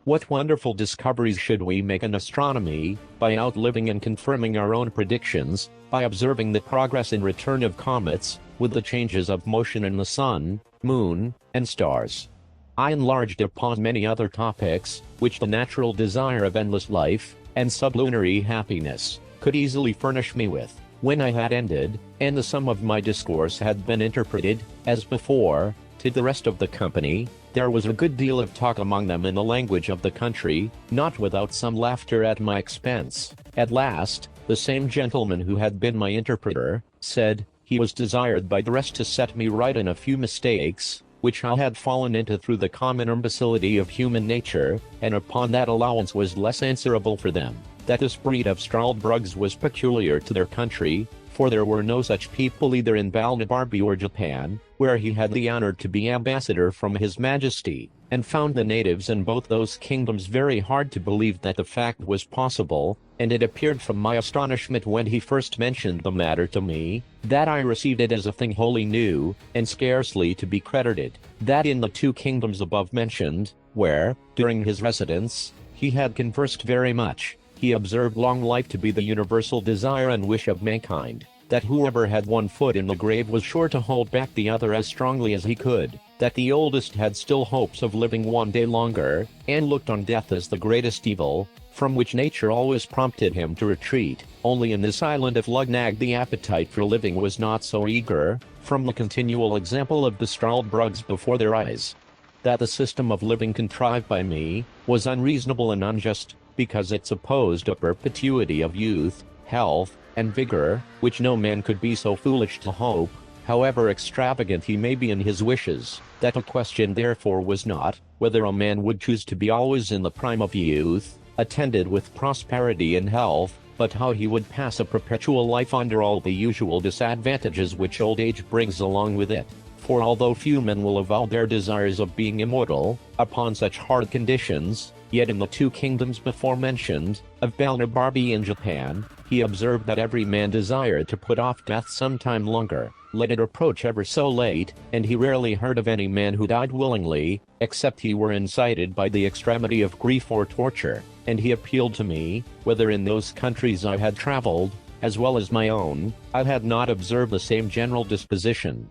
What wonderful discoveries should we make in astronomy, by outliving and confirming our own predictions, by observing the progress and return of comets, with the changes of motion in the sun, moon, and stars. I enlarged upon many other topics, which the natural desire of endless life, and sublunary happiness, could easily furnish me with. When I had ended, and the sum of my discourse had been interpreted, as before, to the rest of the company, there was a good deal of talk among them in the language of the country, not without some laughter at my expense. At last, the same gentleman who had been my interpreter, said, he was desired by the rest to set me right in a few mistakes, which I had fallen into through the common imbecility of human nature, and upon that allowance was less answerable for them, that this breed of Struldbrugs was peculiar to their country, for there were no such people either in Balnibarbi or Japan, where he had the honor to be ambassador from His Majesty, and found the natives in both those kingdoms very hard to believe that the fact was possible, and it appeared from my astonishment when he first mentioned the matter to me, that I received it as a thing wholly new, and scarcely to be credited, that in the two kingdoms above mentioned, where, during his residence, he had conversed very much, he observed long life to be the universal desire and wish of mankind, that whoever had one foot in the grave was sure to hold back the other as strongly as he could, that the oldest had still hopes of living one day longer, and looked on death as the greatest evil, from which nature always prompted him to retreat. Only in this island of Lugnag the appetite for living was not so eager, from the continual example of the Struldbrugs before their eyes. That the system of living contrived by me was unreasonable and unjust, because it supposed a perpetuity of youth, health, and vigor, which no man could be so foolish to hope, however extravagant he may be in his wishes. That the question therefore was not, whether a man would choose to be always in the prime of youth, attended with prosperity and health, but how he would pass a perpetual life under all the usual disadvantages which old age brings along with it. For although few men will avow their desires of being immortal, upon such hard conditions, yet in the two kingdoms before mentioned, of Balnibarbi and Japan, he observed that every man desired to put off death some time longer, let it approach ever so late, and he rarely heard of any man who died willingly, except he were incited by the extremity of grief or torture, and he appealed to me, whether in those countries I had traveled, as well as my own, I had not observed the same general disposition.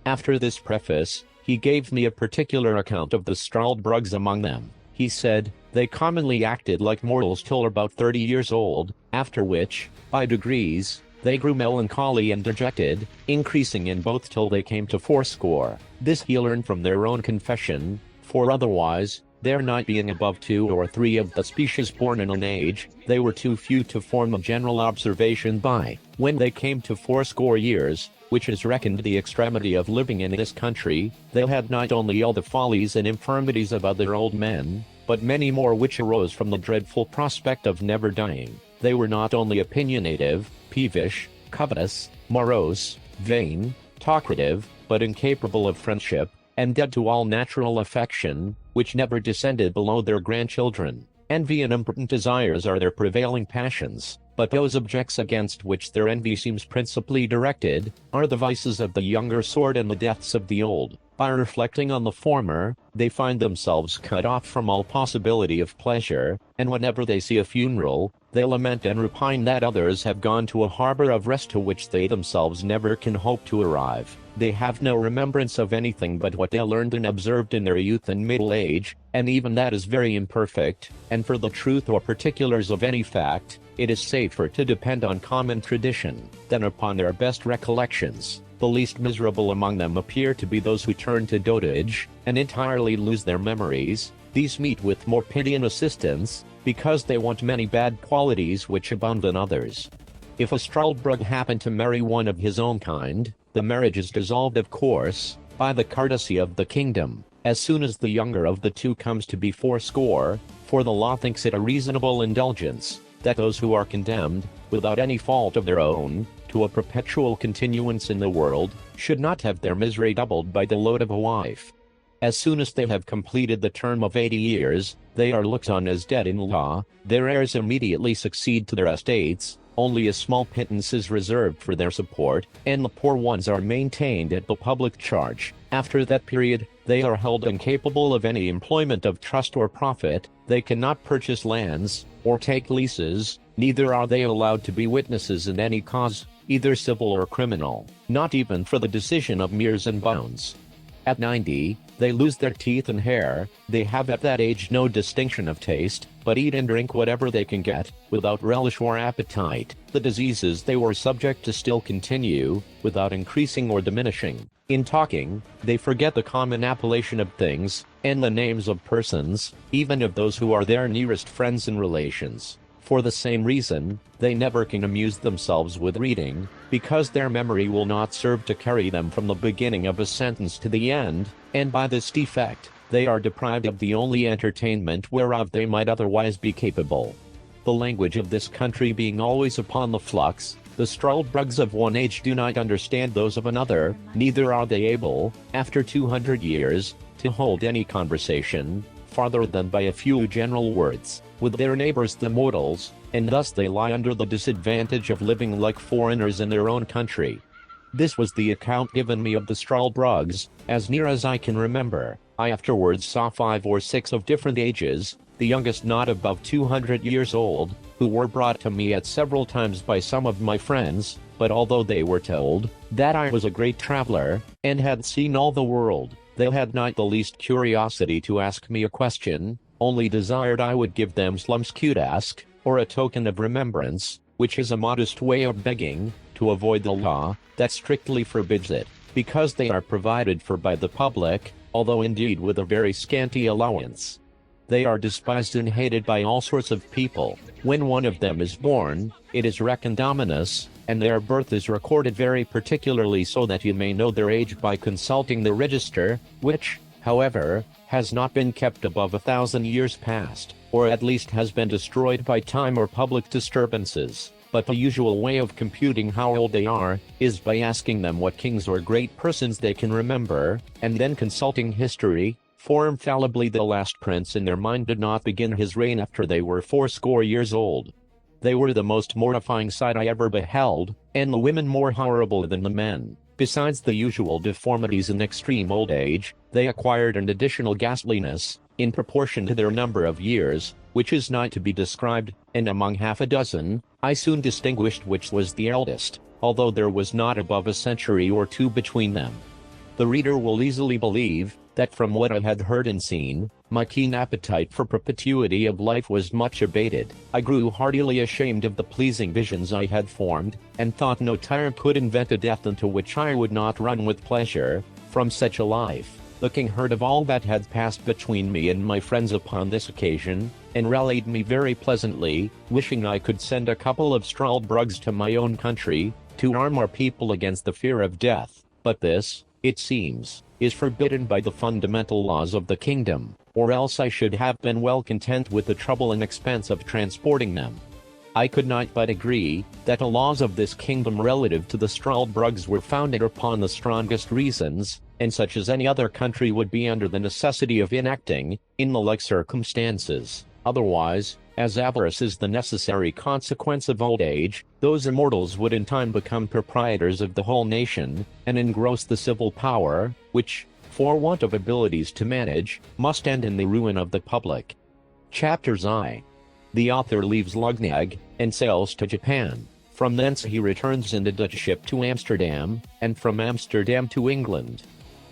After this preface, he gave me a particular account of the Struldbrugs among them. He said, they commonly acted like mortals till about 30 years old, after which, by degrees, they grew melancholy and dejected, increasing in both till they came to 80. This he learned from their own confession, for otherwise, there not being above 2 or 3 of the species born in an age, they were too few to form a general observation by. When they came to 80 years, which is reckoned the extremity of living in this country, they had not only all the follies and infirmities of other old men, but many more which arose from the dreadful prospect of never dying. They were not only opinionative, peevish, covetous, morose, vain, talkative, but incapable of friendship, and dead to all natural affection, which never descended below their grandchildren. Envy and impotent desires are their prevailing passions, but those objects against which their envy seems principally directed, are the vices of the younger sort and the deaths of the old. By reflecting on the former, they find themselves cut off from all possibility of pleasure, and whenever they see a funeral, they lament and repine that others have gone to a harbor of rest to which they themselves never can hope to arrive. They have no remembrance of anything but what they learned and observed in their youth and middle age, and even that is very imperfect, and for the truth or particulars of any fact, it is safer to depend on common tradition, than upon their best recollections. The least miserable among them appear to be those who turn to dotage, and entirely lose their memories, These meet with more pity and assistance, because they want many bad qualities which abound in others. If a Struldbrug happen to marry one of his own kind, the marriage is dissolved of course, by the courtesy of the kingdom, as soon as the younger of the two comes to be fourscore, for the law thinks it a reasonable indulgence, that those who are condemned, without any fault of their own, to a perpetual continuance in the world, should not have their misery doubled by the load of a wife. As soon as they have completed the term of 80 years, they are looked on as dead in law, their heirs immediately succeed to their estates, only a small pittance is reserved for their support, and the poor ones are maintained at the public charge. After that period, they are held incapable of any employment of trust or profit, they cannot purchase lands, or take leases, neither are they allowed to be witnesses in any cause, either civil or criminal, not even for the decision of meres and bounds. At 90, they lose their teeth and hair, they have at that age no distinction of taste, but eat and drink whatever they can get, without relish or appetite. The diseases they were subject to still continue, without increasing or diminishing. In talking, they forget the common appellation of things, and the names of persons, even of those who are their nearest friends and relations. For the same reason, they never can amuse themselves with reading, because their memory will not serve to carry them from the beginning of a sentence to the end, and by this defect, they are deprived of the only entertainment whereof they might otherwise be capable. The language of this country being always upon the flux, the Struldbrugs of one age do not understand those of another, neither are they able, after 200 years, to hold any conversation, farther than by a few general words, with their neighbors the mortals, and thus they lie under the disadvantage of living like foreigners in their own country. This was the account given me of the Struldbrugs, as near as I can remember. I afterwards saw 5 or 6 of different ages, the youngest not above 200 years old, who were brought to me at several times by some of my friends, but although they were told that I was a great traveler, and had seen all the world, they had not the least curiosity to ask me a question, only desired I would give them slumskudask, or a token of remembrance, which is a modest way of begging, to avoid the law, that strictly forbids it, because they are provided for by the public, although indeed with a very scanty allowance. They are despised and hated by all sorts of people. When one of them is born, it is reckoned ominous, and their birth is recorded very particularly so that you may know their age by consulting the register, which, however, has not been kept above 1,000 years past, or at least has been destroyed by time or public disturbances. But the usual way of computing how old they are, is by asking them what kings or great persons they can remember, and then consulting history, for infallibly the last prince in their mind did not begin his reign after they were 80 years old. They were the most mortifying sight I ever beheld, and the women more horrible than the men. Besides the usual deformities in extreme old age, they acquired an additional ghastliness, in proportion to their number of years, which is not to be described, and among half a dozen, I soon distinguished which was the eldest, although there was not above a century or two between them. The reader will easily believe, that from what I had heard and seen, my keen appetite for perpetuity of life was much abated. I grew heartily ashamed of the pleasing visions I had formed, and thought no tyrant could invent a death into which I would not run with pleasure, from such a life. The king heard of all that had passed between me and my friends upon this occasion, and rallied me very pleasantly, wishing I could send a couple of Struldbrugs to my own country, to arm our people against the fear of death. But this, it seems, is forbidden by the fundamental laws of the kingdom, or else I should have been well content with the trouble and expense of transporting them. I could not but agree, that the laws of this kingdom relative to the Struldbrugs were founded upon the strongest reasons, and such as any other country would be under the necessity of enacting, in the like circumstances. Otherwise, as avarice is the necessary consequence of old age, those immortals would in time become proprietors of the whole nation, and engross the civil power, which, for want of abilities to manage, must end in the ruin of the public. Chapters I. The author leaves Luggnagg, and sails to Japan. From thence he returns in a Dutch ship to Amsterdam, and from Amsterdam to England.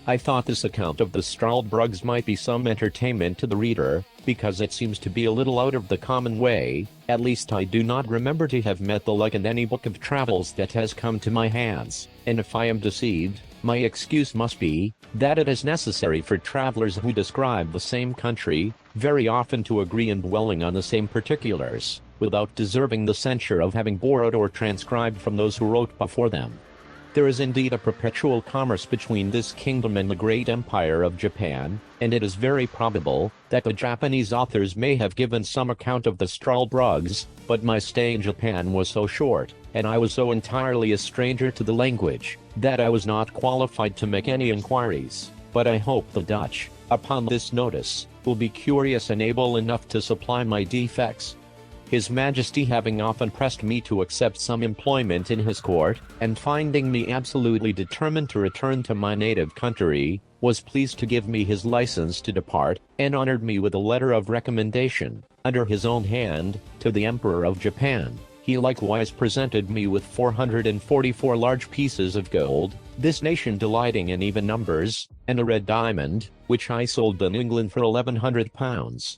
I thought this account of the Struldbrugs might be some entertainment to the reader, because it seems to be a little out of the common way. At least I do not remember to have met the like in any book of travels that has come to my hands, and if I am deceived, My excuse must be that it is necessary for travelers who describe the same country very often to agree in dwelling on the same particulars, without deserving the censure of having borrowed or transcribed from those who wrote before them. There is indeed a perpetual commerce between this kingdom and the great empire of Japan, and it is very probable that the Japanese authors may have given some account of the struldbrugs, but my stay in Japan was so short, and I was so entirely a stranger to the language, that I was not qualified to make any inquiries. But I hope the Dutch, upon this notice, will be curious and able enough to supply my defects. His Majesty having often pressed me to accept some employment in his court, and finding me absolutely determined to return to my native country, was pleased to give me his license to depart, and honored me with a letter of recommendation, under his own hand, to the Emperor of Japan. He likewise presented me with 444 large pieces of gold, this nation delighting in even numbers, and a red diamond, which I sold in England for £1,100.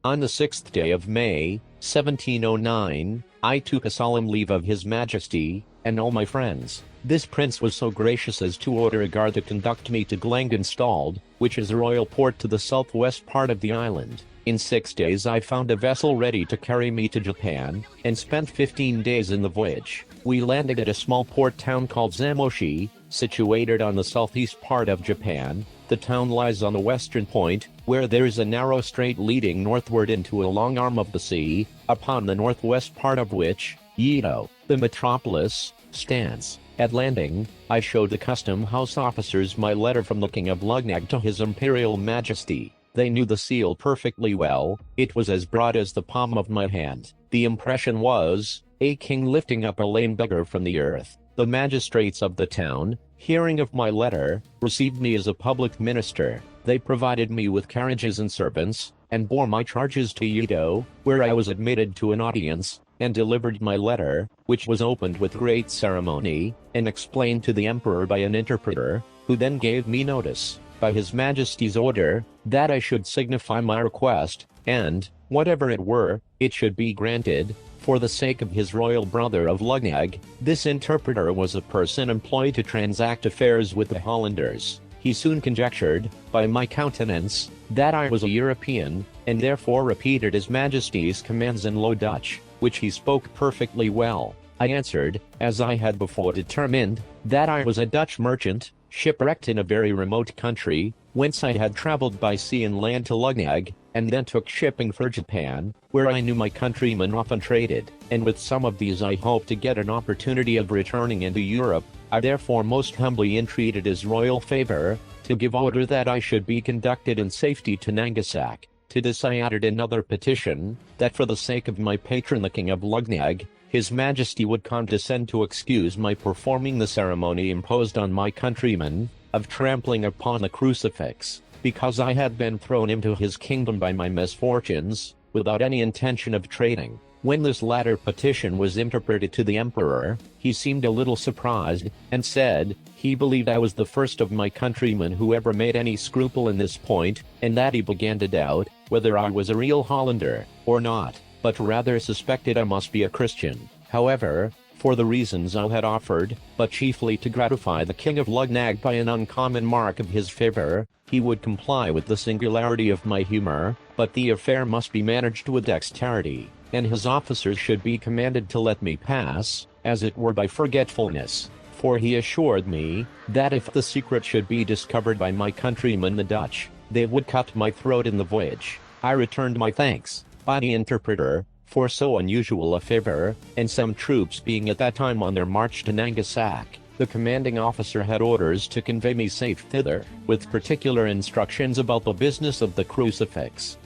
On the 6th day of May, 1709, I took a solemn leave of His Majesty, and all my friends. This prince was so gracious as to order a guard to conduct me to Glangenstald, which is a royal port to the southwest part of the island. In 6 days I found a vessel ready to carry me to Japan, and spent 15 days in the voyage. We landed at a small port town called Zamoshi, situated on the southeast part of Japan. The town lies on the western point, where there is a narrow strait leading northward into a long arm of the sea, upon the northwest part of which, Yedo, the metropolis, stands. At landing, I showed the custom house officers my letter from the King of Lugnag to His Imperial Majesty. They knew the seal perfectly well. It was as broad as the palm of my hand. The impression was, a king lifting up a lame beggar from the earth. The magistrates of the town, hearing of my letter, received me as a public minister. They provided me with carriages and servants, and bore my charges to Yedo, where I was admitted to an audience, and delivered my letter, which was opened with great ceremony, and explained to the emperor by an interpreter, who then gave me notice, by His Majesty's order, that I should signify my request, and, whatever it were, it should be granted, for the sake of his royal brother of Lugnag. This interpreter was a person employed to transact affairs with the Hollanders. He soon conjectured, by my countenance, that I was a European, and therefore repeated His Majesty's commands in Low Dutch, which he spoke perfectly well. I answered, as I had before determined, that I was a Dutch merchant, shipwrecked in a very remote country, whence I had traveled by sea and land to Lugnag, and then took shipping for Japan, where I knew my countrymen often traded, and with some of these I hoped to get an opportunity of returning into Europe. I therefore most humbly entreated His royal favor, to give order that I should be conducted in safety to Nangasak. To this I added another petition, that for the sake of my patron the King of Lugnag, His Majesty would condescend to excuse my performing the ceremony imposed on my countrymen, of trampling upon the crucifix, because I had been thrown into his kingdom by my misfortunes, without any intention of trading. When this latter petition was interpreted to the emperor, he seemed a little surprised, and said, he believed I was the first of my countrymen who ever made any scruple in this point, and that he began to doubt whether I was a real Hollander, or not, but rather suspected I must be a Christian. However, for the reasons I had offered, but chiefly to gratify the King of Lugnag by an uncommon mark of his favor, he would comply with the singularity of my humor, but the affair must be managed with dexterity, and his officers should be commanded to let me pass, as it were by forgetfulness, for he assured me, that if the secret should be discovered by my countrymen the Dutch, they would cut my throat in the voyage. I returned my thanks, by the interpreter, for so unusual a favor, and some troops being at that time on their march to Nangasak, the commanding officer had orders to convey me safe thither, with particular instructions about the business of the crucifix.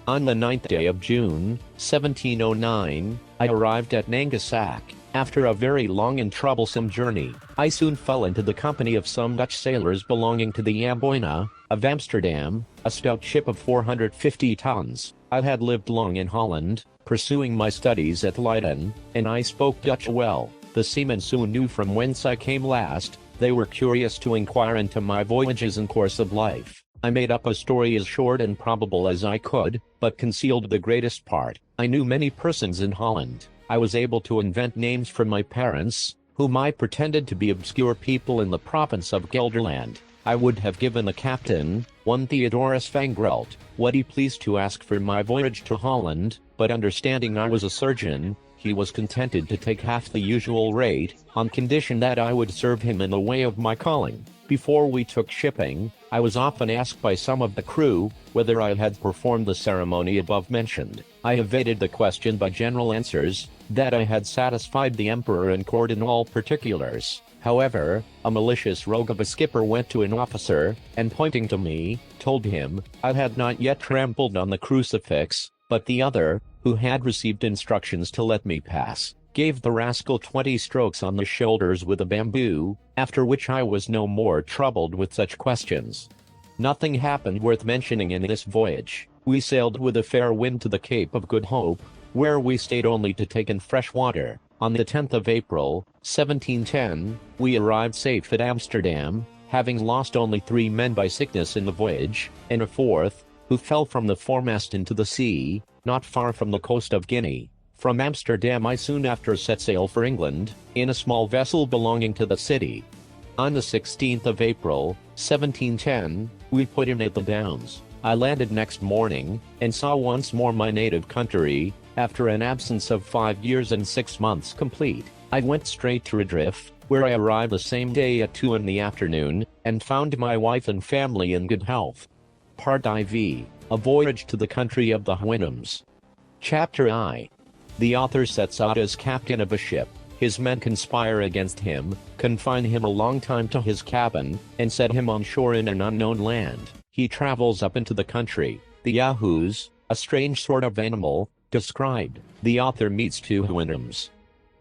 On the 9th day of June, 1709, I arrived at Nangasak. After a very long and troublesome journey, I soon fell into the company of some Dutch sailors belonging to the Amboina, of Amsterdam, a stout ship of 450 tons. I had lived long in Holland, pursuing my studies at Leiden, and I spoke Dutch well. The seamen soon knew from whence I came last. They were curious to inquire into my voyages and course of life. I made up a story as short and probable as I could, but concealed the greatest part. I knew many persons in Holland. I was able to invent names for my parents, whom I pretended to be obscure people in the province of Gelderland. I would have given the captain, one Theodorus Vangrelt, what he pleased to ask for my voyage to Holland, but understanding I was a surgeon, he was contented to take half the usual rate, on condition that I would serve him in the way of my calling. Before we took shipping, I was often asked by some of the crew whether I had performed the ceremony above mentioned. I evaded the question by general answers, that I had satisfied the emperor and court in all particulars. However, a malicious rogue of a skipper went to an officer, and pointing to me, told him I had not yet trampled on the crucifix, but the other, who had received instructions to let me pass, gave the rascal 20 strokes on the shoulders with a bamboo, after which I was no more troubled with such questions. Nothing happened worth mentioning in this voyage. We sailed with a fair wind to the Cape of Good Hope, where we stayed only to take in fresh water. On the 10th of April, 1710, we arrived safe at Amsterdam, having lost only 3 men by sickness in the voyage, and a 4th, who fell from the foremast into the sea, not far from the coast of Guinea. From Amsterdam I soon after set sail for England, in a small vessel belonging to the city. On the 16th of April, 1710, we put in at the Downs. I landed next morning, and saw once more my native country, after an absence of 5 years and 6 months complete. I went straight to Redriff, where I arrived the same day at 2 in the afternoon, and found my wife and family in good health. Part IV, A Voyage to the Country of the Houyhnhnms. Chapter I. The author sets out as captain of a ship. His men conspire against him, confine him a long time to his cabin, and set him on shore in an unknown land. He travels up into the country. The Yahoos, a strange sort of animal, described. The author meets 2 Houyhnhnms.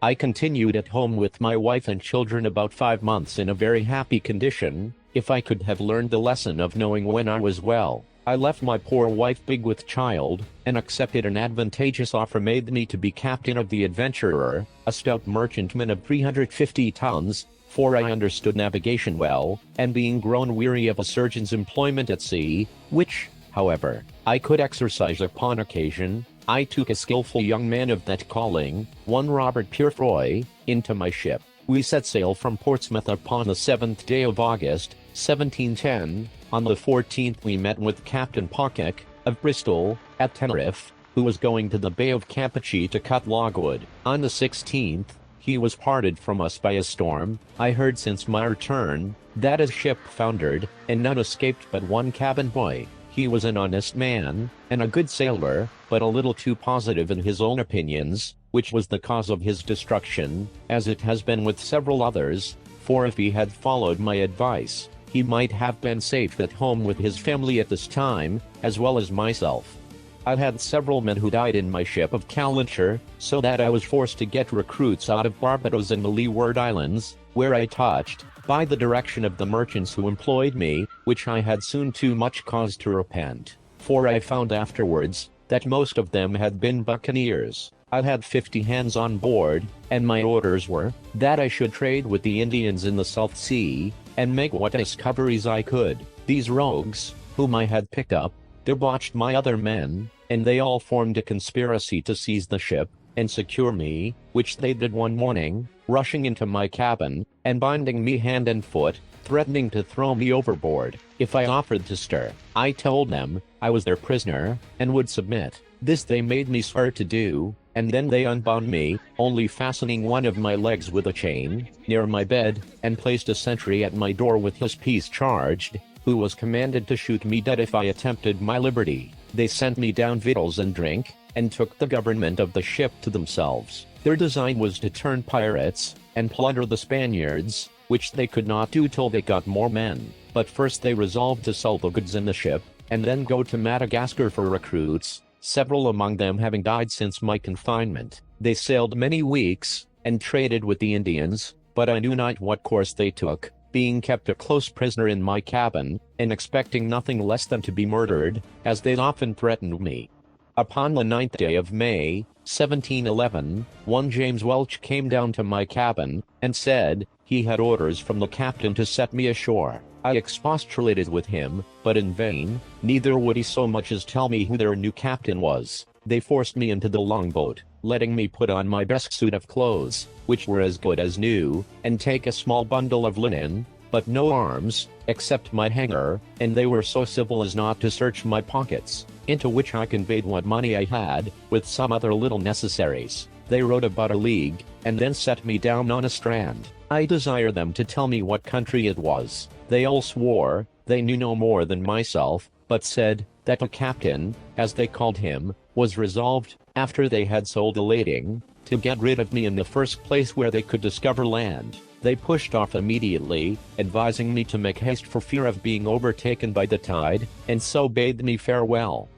I continued at home with my wife and children about 5 months in a very happy condition. If I could have learned the lesson of knowing when I was well, I left my poor wife big with child, and accepted an advantageous offer made me to be captain of the Adventurer, a stout merchantman of 350 tons, for I understood navigation well, and being grown weary of a surgeon's employment at sea, which, however, I could exercise upon occasion, I took a skillful young man of that calling, one Robert Purefoy, into my ship. We set sail from Portsmouth upon the 7th day of August, 1710. On the 14th we met with Captain Pockett, of Bristol, at Tenerife, who was going to the Bay of Campeche to cut logwood. On the 16th, he was parted from us by a storm. I heard since my return, that his ship foundered, and none escaped but one cabin boy. He was an honest man, and a good sailor, but a little too positive in his own opinions, which was the cause of his destruction, as it has been with several others, for if he had followed my advice, he might have been safe at home with his family at this time, as well as myself. I had several men who died in my ship of Calenture, so that I was forced to get recruits out of Barbados and the Leeward Islands, where I touched, by the direction of the merchants who employed me, which I had soon too much cause to repent, for I found afterwards, that most of them had been buccaneers. I had 50 hands on board, and my orders were, that I should trade with the Indians in the South Sea, and make what discoveries I could. These rogues, whom I had picked up, debauched my other men, and they all formed a conspiracy to seize the ship, and secure me, which they did one morning, rushing into my cabin, and binding me hand and foot, threatening to throw me overboard, if I offered to stir. I told them, I was their prisoner, and would submit. This they made me swear to do, and then they unbound me, only fastening one of my legs with a chain, near my bed, and placed a sentry at my door with his piece charged, who was commanded to shoot me dead if I attempted my liberty. They sent me down victuals and drink, and took the government of the ship to themselves. Their design was to turn pirates, and plunder the Spaniards, which they could not do till they got more men. But first they resolved to sell the goods in the ship, and then go to Madagascar for recruits, several among them having died since my confinement. They sailed many weeks, and traded with the Indians, but I knew not what course they took, being kept a close prisoner in my cabin, and expecting nothing less than to be murdered, as they often threatened me. Upon the 9th day of May, 1711, one James Welch came down to my cabin, and said, he had orders from the captain to set me ashore. I expostulated with him, but in vain, neither would he so much as tell me who their new captain was. They forced me into the longboat, letting me put on my best suit of clothes, which were as good as new, and take a small bundle of linen, but no arms, except my hanger, and they were so civil as not to search my pockets, into which I conveyed what money I had, with some other little necessaries. They rowed about a league, and then set me down on a strand. I desired them to tell me what country it was. They all swore they knew no more than myself, but said that the captain, as they called him, was resolved, after they had sold a lading, to get rid of me in the first place where they could discover land. They pushed off immediately, advising me to make haste for fear of being overtaken by the tide, and so bade me farewell.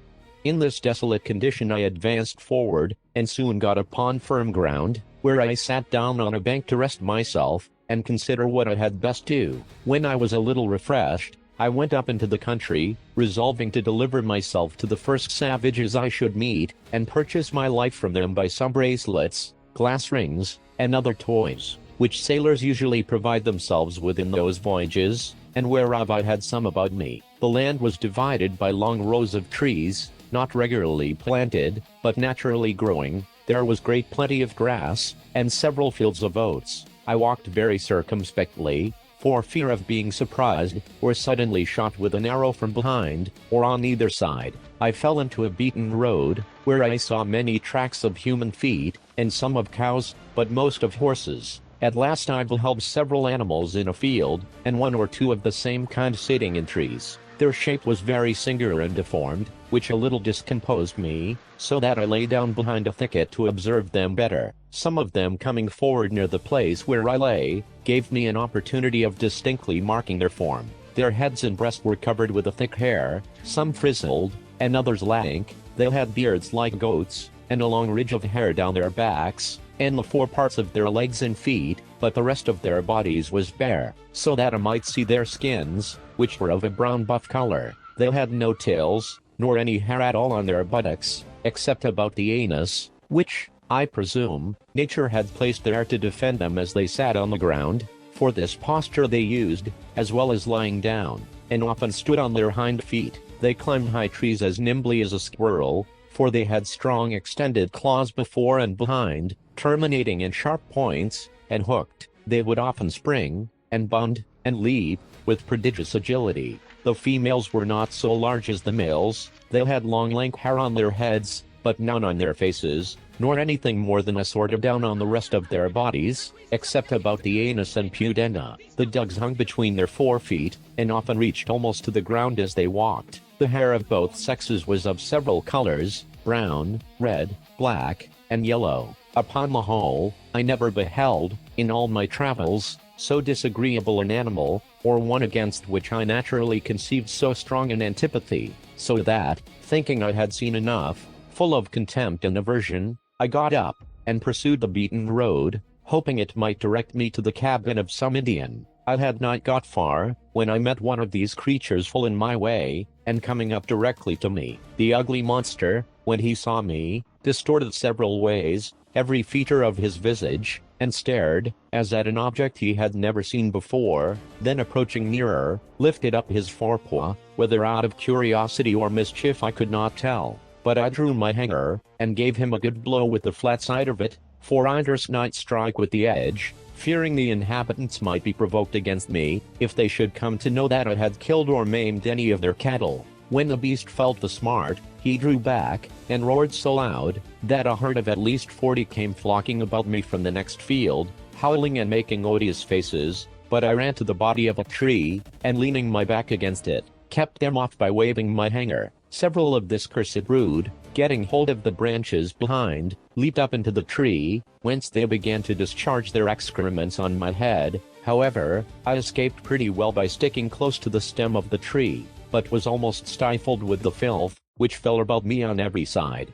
In this desolate condition I advanced forward, and soon got upon firm ground, where I sat down on a bank to rest myself, and consider what I had best do. When I was a little refreshed, I went up into the country, resolving to deliver myself to the first savages I should meet, and purchase my life from them by some bracelets, glass rings, and other toys, which sailors usually provide themselves with in those voyages, and whereof I had some about me. The land was divided by long rows of trees, not regularly planted, but naturally growing. There was great plenty of grass, and several fields of oats. I walked very circumspectly, for fear of being surprised, or suddenly shot with an arrow from behind, or on either side. I fell into a beaten road, where I saw many tracks of human feet, and some of cows, but most of horses. At last I beheld several animals in a field, and one or two of the same kind sitting in trees. Their shape was very singular and deformed, which a little discomposed me, so that I lay down behind a thicket to observe them better. Some of them coming forward near the place where I lay, gave me an opportunity of distinctly marking their form. Their heads and breast were covered with a thick hair, some frizzled, and others lank. They had beards like goats, and a long ridge of hair down their backs, and the foreparts of their legs and feet, but the rest of their bodies was bare, so that I might see their skins, which were of a brown-buff color. They had no tails, nor any hair at all on their buttocks, except about the anus, which, I presume, nature had placed there to defend them as they sat on the ground. For this posture they used, as well as lying down, and often stood on their hind feet. They climbed high trees as nimbly as a squirrel, for they had strong extended claws before and behind, terminating in sharp points, and hooked. They would often spring, and bound, and leap, with prodigious agility. The females were not so large as the males. They had long lank hair on their heads, but none on their faces, nor anything more than a sort of down on the rest of their bodies, except about the anus and pudenda. The dugs hung between their forefeet, and often reached almost to the ground as they walked. The hair of both sexes was of several colors, brown, red, black, and yellow. Upon the whole, I never beheld, in all my travels, so disagreeable an animal, or one against which I naturally conceived so strong an antipathy, so that, thinking I had seen enough, full of contempt and aversion, I got up, and pursued the beaten road, hoping it might direct me to the cabin of some Indian. I had not got far, when I met one of these creatures full in my way, and coming up directly to me. The ugly monster, when he saw me, distorted several ways every feature of his visage, and stared, as at an object he had never seen before. Then approaching nearer, lifted up his forepaw, whether out of curiosity or mischief I could not tell. But I drew my hanger, and gave him a good blow with the flat side of it, for I durst not strike with the edge, fearing the inhabitants might be provoked against me, if they should come to know that I had killed or maimed any of their cattle. When the beast felt the smart, he drew back, and roared so loud, that a herd of at least 40 came flocking about me from the next field, howling and making odious faces. But I ran to the body of a tree, and leaning my back against it, kept them off by waving my hanger. Several of this cursed brood, getting hold of the branches behind, leaped up into the tree, whence they began to discharge their excrements on my head. However, I escaped pretty well by sticking close to the stem of the tree, but was almost stifled with the filth, which fell about me on every side.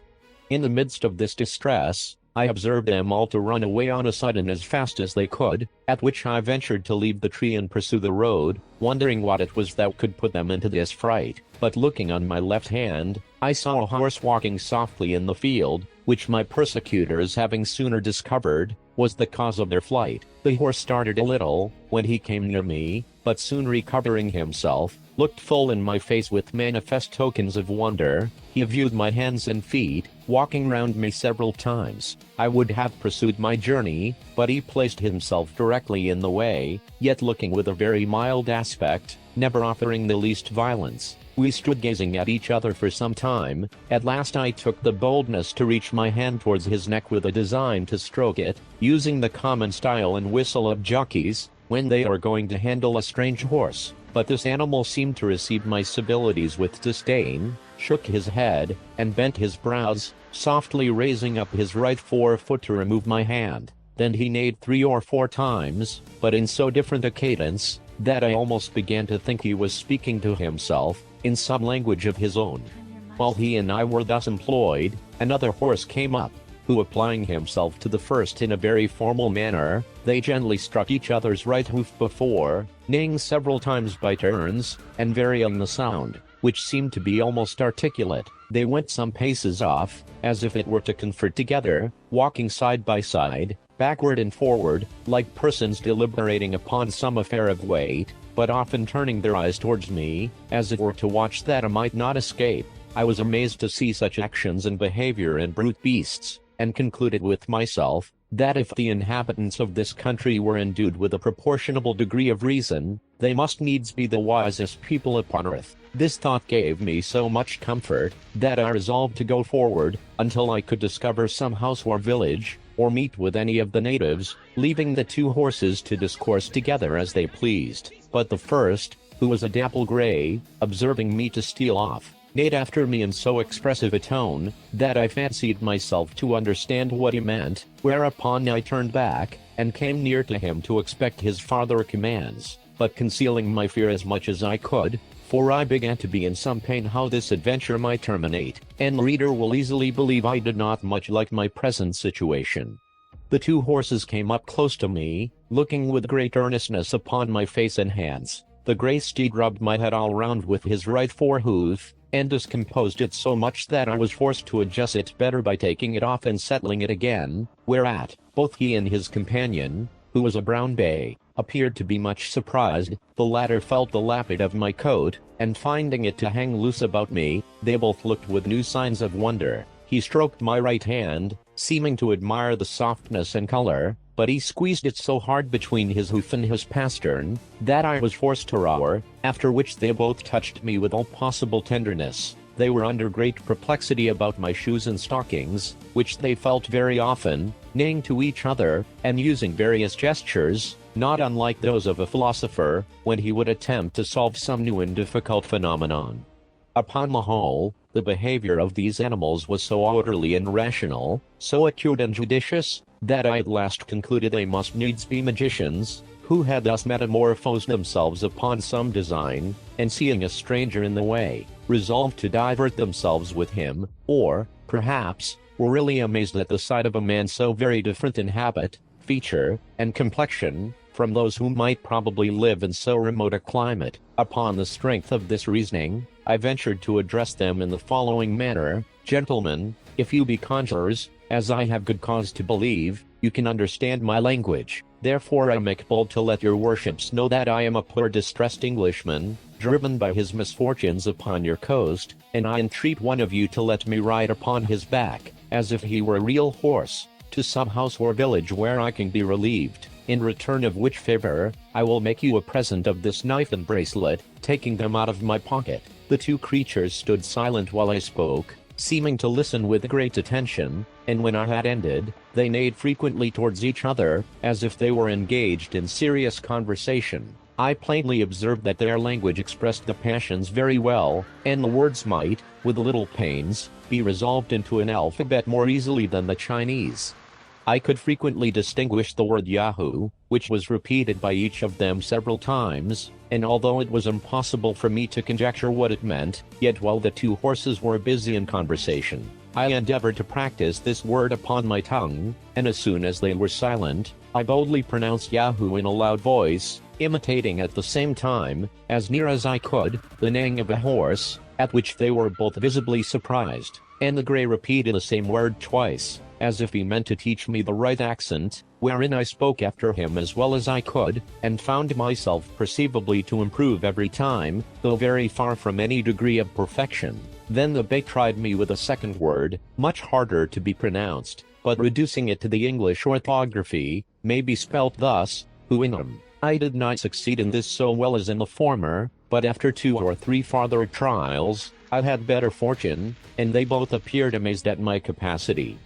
In the midst of this distress, I observed them all to run away on a sudden as fast as they could, at which I ventured to leave the tree and pursue the road, wondering what it was that could put them into this fright. But looking on my left hand, I saw a horse walking softly in the field, which my persecutors having sooner discovered, was the cause of their flight. The horse started a little, when he came near me, but soon recovering himself, looked full in my face with manifest tokens of wonder. He viewed my hands and feet, walking round me several times. I would have pursued my journey, but he placed himself directly in the way, yet looking with a very mild aspect, never offering the least violence. We stood gazing at each other for some time. At last I took the boldness to reach my hand towards his neck with a design to stroke it, using the common style and whistle of jockeys when they are going to handle a strange horse. But this animal seemed to receive my civilities with disdain, shook his head, and bent his brows, softly raising up his right forefoot to remove my hand. Then he neighed 3 or 4 times, but in so different a cadence, that I almost began to think he was speaking to himself, in some language of his own. While he and I were thus employed, another horse came up, who applying himself to the first in a very formal manner, they gently struck each other's right hoof before, neighing several times by turns, and varying the sound, which seemed to be almost articulate. They went some paces off, as if it were to confer together, walking side by side, backward and forward, like persons deliberating upon some affair of weight, but often turning their eyes towards me, as it were to watch that I might not escape. I was amazed to see such actions and behavior in brute beasts, and concluded with myself, that if the inhabitants of this country were endued with a proportionable degree of reason, they must needs be the wisest people upon earth. This thought gave me so much comfort, that I resolved to go forward, until I could discover some house or village, or meet with any of the natives, leaving the 2 horses to discourse together as they pleased. But the first, who was a dapple gray, observing me to steal off, neighed after me in so expressive a tone, that I fancied myself to understand what he meant, whereupon I turned back, and came near to him to expect his farther commands, but concealing my fear as much as I could, for I began to be in some pain how this adventure might terminate, and the reader will easily believe I did not much like my present situation. The 2 horses came up close to me, looking with great earnestness upon my face and hands. The gray steed rubbed my head all round with his right forehoof, and discomposed it so much that I was forced to adjust it better by taking it off and settling it again, whereat, both he and his companion, who was a brown bay, appeared to be much surprised. The latter felt the lappet of my coat, and finding it to hang loose about me, they both looked with new signs of wonder. He stroked my right hand, seeming to admire the softness and color, but he squeezed it so hard between his hoof and his pastern, that I was forced to roar, after which they both touched me with all possible tenderness. They were under great perplexity about my shoes and stockings, which they felt very often, neighing to each other, and using various gestures, not unlike those of a philosopher, when he would attempt to solve some new and difficult phenomenon. Upon the whole, the behavior of these animals was so orderly and rational, so acute and judicious, that I at last concluded they must needs be magicians, who had thus metamorphosed themselves upon some design, and seeing a stranger in the way, resolved to divert themselves with him, or, perhaps, were really amazed at the sight of a man so very different in habit, feature, and complexion, from those who might probably live in so remote a climate. Upon the strength of this reasoning, I ventured to address them in the following manner: Gentlemen, if you be conjurers, as I have good cause to believe, you can understand my language. Therefore I make bold to let your worships know that I am a poor distressed Englishman, driven by his misfortunes upon your coast, and I entreat one of you to let me ride upon his back, as if he were a real horse, to some house or village where I can be relieved, in return of which favor, I will make you a present of this knife and bracelet, taking them out of my pocket. The 2 creatures stood silent while I spoke, seeming to listen with great attention, and when I had ended, they neighed frequently towards each other, as if they were engaged in serious conversation. I plainly observed that their language expressed the passions very well, and the words might, with little pains, be resolved into an alphabet more easily than the Chinese. I could frequently distinguish the word Yahoo, which was repeated by each of them several times, and although it was impossible for me to conjecture what it meant, yet while the 2 horses were busy in conversation, I endeavored to practice this word upon my tongue, and as soon as they were silent, I boldly pronounced Yahoo in a loud voice, imitating at the same time, as near as I could, the neighing of a horse, at which they were both visibly surprised, and the gray repeated the same word twice. as if he meant to teach me the right accent, wherein I spoke after him as well as I could, and found myself perceivably to improve every time, though very far from any degree of perfection. Then the bey tried me with a second word, much harder to be pronounced, but reducing it to the English orthography, may be spelt thus, Huinum. I did not succeed in this so well as in the former, but after 2 or 3 farther trials, I had better fortune, and they both appeared amazed at my capacity.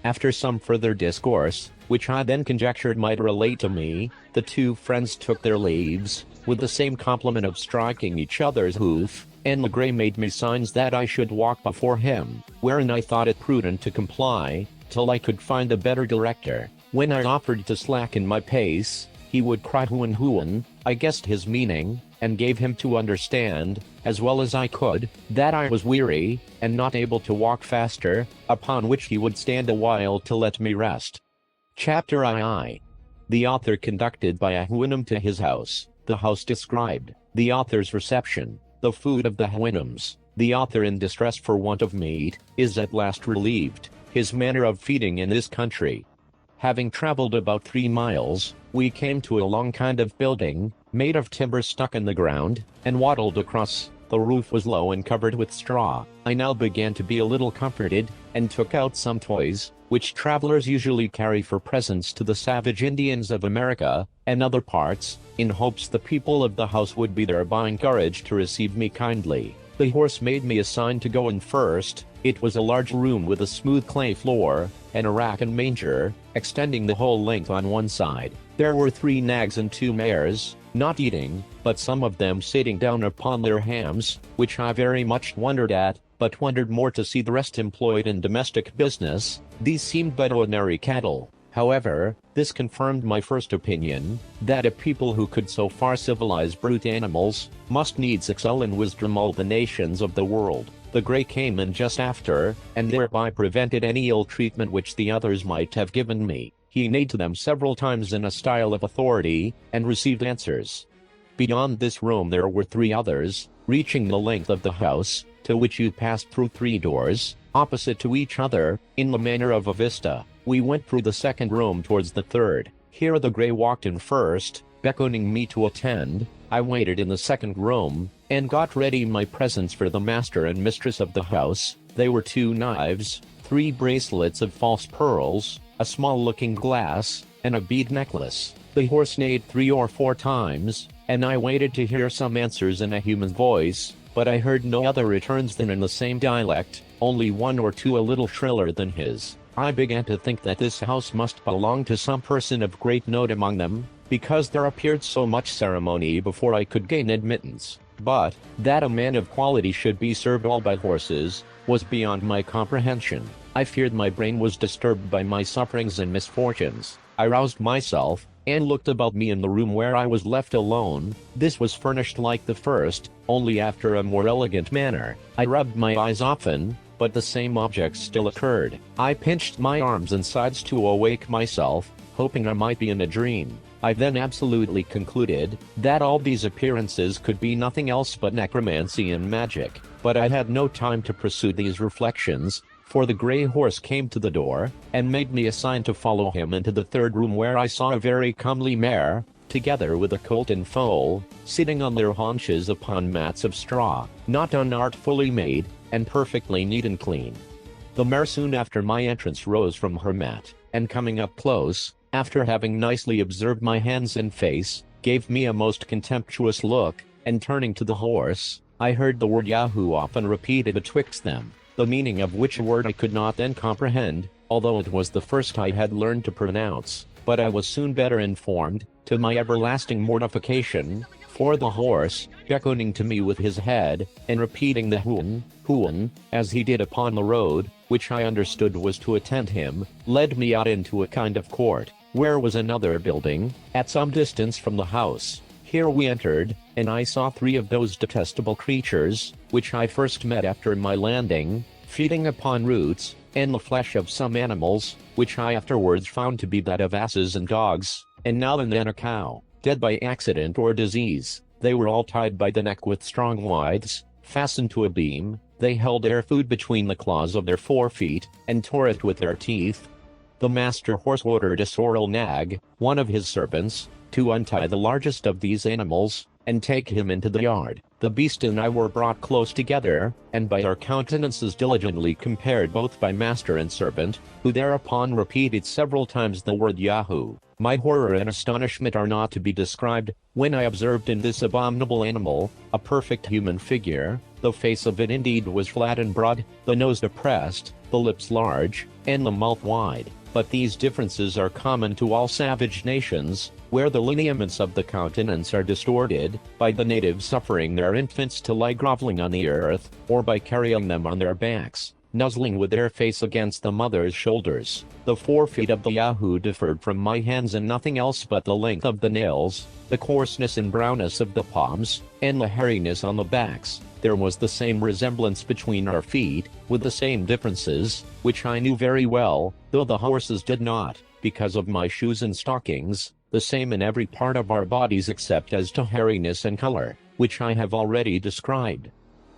After some further discourse, which I then conjectured might relate to me, the 2 friends took their leaves, with the same compliment of striking each other's hoof, and the grey made me signs that I should walk before him, wherein I thought it prudent to comply, till I could find a better director. When I offered to slacken my pace, he would cry Huan Huan. I guessed his meaning, and gave him to understand, as well as I could, that I was weary, and not able to walk faster, upon which he would stand a while to let me rest. Chapter II. The author conducted by a Huinum to his house. The house described. The author's reception. The food of the Huinums. The author in distress for want of meat, is at last relieved. His manner of feeding in this country. Having traveled about 3 miles, we came to a long kind of building, made of timber stuck in the ground, and wattled across. The roof was low and covered with straw. I now began to be a little comforted, and took out some toys, which travelers usually carry for presents to the savage Indians of America, and other parts, in hopes the people of the house would be thereby encouraged to receive me kindly. The horse made me a sign to go in first. It was a large room with a smooth clay floor, and a rack and manger, extending the whole length on one side. There were 3 nags and 2 mares, not eating, but some of them sitting down upon their hams, which I very much wondered at, but wondered more to see the rest employed in domestic business. These seemed but ordinary cattle. However, this confirmed my first opinion, that a people who could so far civilize brute animals, must needs excel in wisdom all the nations of the world. The grey came in just after, and thereby prevented any ill treatment which the others might have given me. He neighed to them several times in a style of authority, and received answers. Beyond this room there were 3 others, reaching the length of the house, to which you passed through 3 doors, opposite to each other, in the manner of a vista. We went through the second room towards the third. Here the grey walked in first, beckoning me to attend. I waited in the second room, and got ready my presents for the master and mistress of the house. They were 2 knives, 3 bracelets of false pearls, a small looking glass, and a bead necklace. The horse neighed 3 or 4 times, and I waited to hear some answers in a human voice, but I heard no other returns than in the same dialect, only 1 or 2 a little shriller than his. I began to think that this house must belong to some person of great note among them, because there appeared so much ceremony before I could gain admittance. But, that a man of quality should be served all by horses, was beyond my comprehension. I feared my brain was disturbed by my sufferings and misfortunes. I roused myself, and looked about me in the room where I was left alone. This was furnished like the first, only after a more elegant manner. I rubbed my eyes often, but the same objects still occurred. I pinched my arms and sides to awake myself, hoping I might be in a dream. I then absolutely concluded that all these appearances could be nothing else but necromancy and magic. But I had no time to pursue these reflections, for the grey horse came to the door, and made me a sign to follow him into the third room, where I saw a very comely mare, together with a colt and foal, sitting on their haunches upon mats of straw, not unartfully made, and perfectly neat and clean. The mare soon after my entrance rose from her mat, and coming up close, after having nicely observed my hands and face, gave me a most contemptuous look, and turning to the horse, I heard the word Yahoo often repeated betwixt them, the meaning of which word I could not then comprehend, although it was the first I had learned to pronounce. But I was soon better informed, to my everlasting mortification, for the horse, beckoning to me with his head, and repeating the Huan, Huan, as he did upon the road, which I understood was to attend him, led me out into a kind of court, where was another building, at some distance from the house. Here we entered, and I saw 3 of those detestable creatures, which I first met after my landing, feeding upon roots, and the flesh of some animals, which I afterwards found to be that of asses and dogs, and now and then a cow, dead by accident or disease. They were all tied by the neck with strong withes, fastened to a beam. They held their food between the claws of their 4 feet, and tore it with their teeth. The master horse ordered a sorrel nag, one of his servants, to untie the largest of these animals, and take him into the yard. The beast and I were brought close together, and by our countenances diligently compared both by master and servant, who thereupon repeated several times the word Yahoo. My horror and astonishment are not to be described, when I observed in this abominable animal, a perfect human figure. The face of it indeed was flat and broad, the nose depressed, the lips large, and the mouth wide. But these differences are common to all savage nations, where the lineaments of the countenance are distorted, by the natives suffering their infants to lie groveling on the earth, or by carrying them on their backs, nuzzling with their face against the mother's shoulders. The forefeet of the Yahoo differed from my hands in nothing else but the length of the nails, the coarseness and brownness of the palms, and the hairiness on the backs. There was the same resemblance between our feet, with the same differences, which I knew very well, though the horses did not, because of my shoes and stockings, the same in every part of our bodies except as to hairiness and color, which I have already described.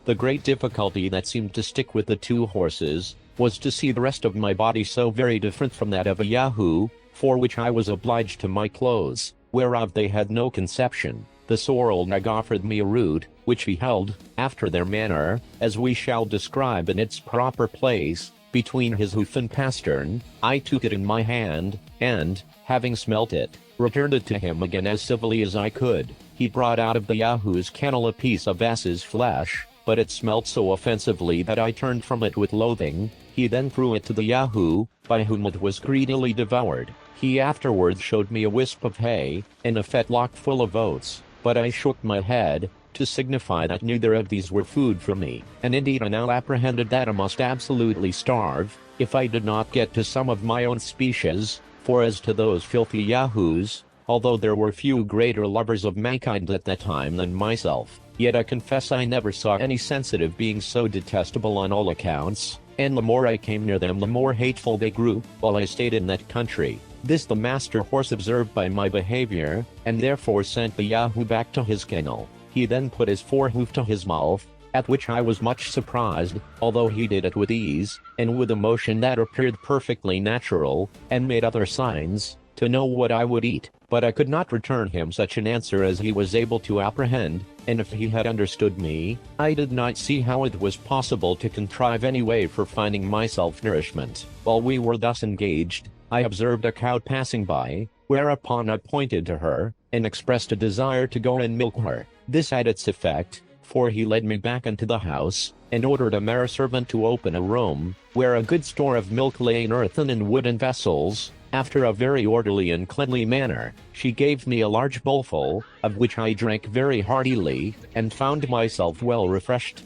The great difficulty that seemed to stick with the two horses, was to see the rest of my body so very different from that of a Yahoo, for which I was obliged to my clothes, whereof they had no conception. The sorrel nag offered me a root, which he held, after their manner, as we shall describe in its proper place, between his hoof and pastern. I took it in my hand, and, having smelt it, returned it to him again as civilly as I could. He brought out of the Yahoo's kennel a piece of ass's flesh, but it smelt so offensively that I turned from it with loathing. He then threw it to the Yahoo, by whom it was greedily devoured. He afterwards showed me a wisp of hay, and a fetlock full of oats, but I shook my head, to signify that neither of these were food for me, and indeed I now apprehended that I must absolutely starve, if I did not get to some of my own species, for as to those filthy Yahoos, although there were few greater lovers of mankind at that time than myself, yet I confess I never saw any sensitive being so detestable on all accounts, and the more I came near them the more hateful they grew, while I stayed in that country. This the master horse observed by my behavior, and therefore sent the Yahoo back to his kennel. He then put his forehoof to his mouth, at which I was much surprised, although he did it with ease, and with a motion that appeared perfectly natural, and made other signs, to know what I would eat. But I could not return him such an answer as he was able to apprehend, and if he had understood me, I did not see how it was possible to contrive any way for finding myself nourishment. While we were thus engaged, I observed a cow passing by, whereupon I pointed to her, and expressed a desire to go and milk her. This had its effect, for he led me back into the house, and ordered a mare servant to open a room, where a good store of milk lay in earthen and wooden vessels. After a very orderly and cleanly manner, she gave me a large bowlful, of which I drank very heartily, and found myself well refreshed.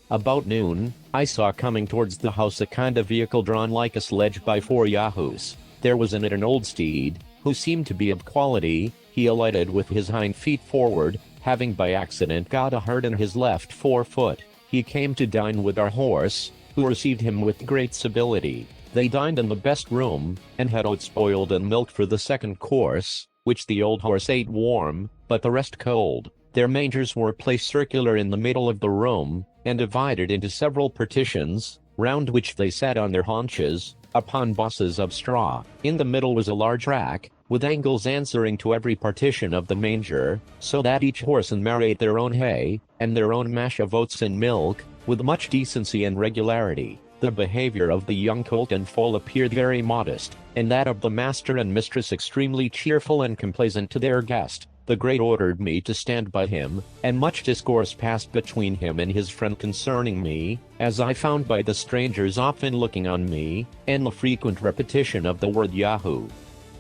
About noon, I saw coming towards the house a kind of vehicle drawn like a sledge by 4 Yahoos. There was in it an old steed, who seemed to be of quality. He alighted with his hind feet forward, having by accident got a hurt in his left forefoot. He came to dine with our horse, who received him with great civility. They dined in the best room, and had oats boiled and milk for the second course, which the old horse ate warm, but the rest cold. Their mangers were placed circular in the middle of the room, and divided into several partitions, round which they sat on their haunches, upon bosses of straw. In the middle was a large rack, with angles answering to every partition of the manger, so that each horse and mare ate their own hay, and their own mash of oats and milk, with much decency and regularity. The behavior of the young colt and foal appeared very modest, and that of the master and mistress extremely cheerful and complaisant to their guest. The great ordered me to stand by him, and much discourse passed between him and his friend concerning me, as I found by the strangers often looking on me, and the frequent repetition of the word Yahoo.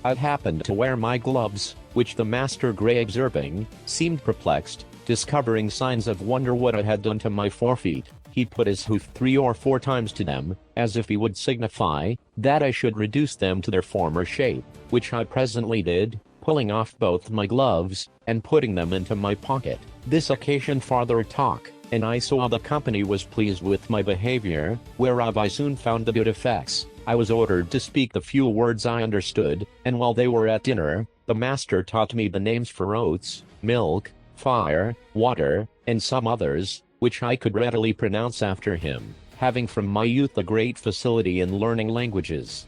I happened to wear my gloves, which the master Gray observing, seemed perplexed, discovering signs of wonder what I had done to my forefeet. He put his hoof 3 or 4 times to them, as if he would signify that I should reduce them to their former shape, which I presently did, pulling off both my gloves, and putting them into my pocket. This occasioned farther talk, and I saw the company was pleased with my behavior, whereof I soon found the good effects. I was ordered to speak the few words I understood, and while they were at dinner, the master taught me the names for oats, milk, fire, water, and some others, which I could readily pronounce after him, having from my youth a great facility in learning languages.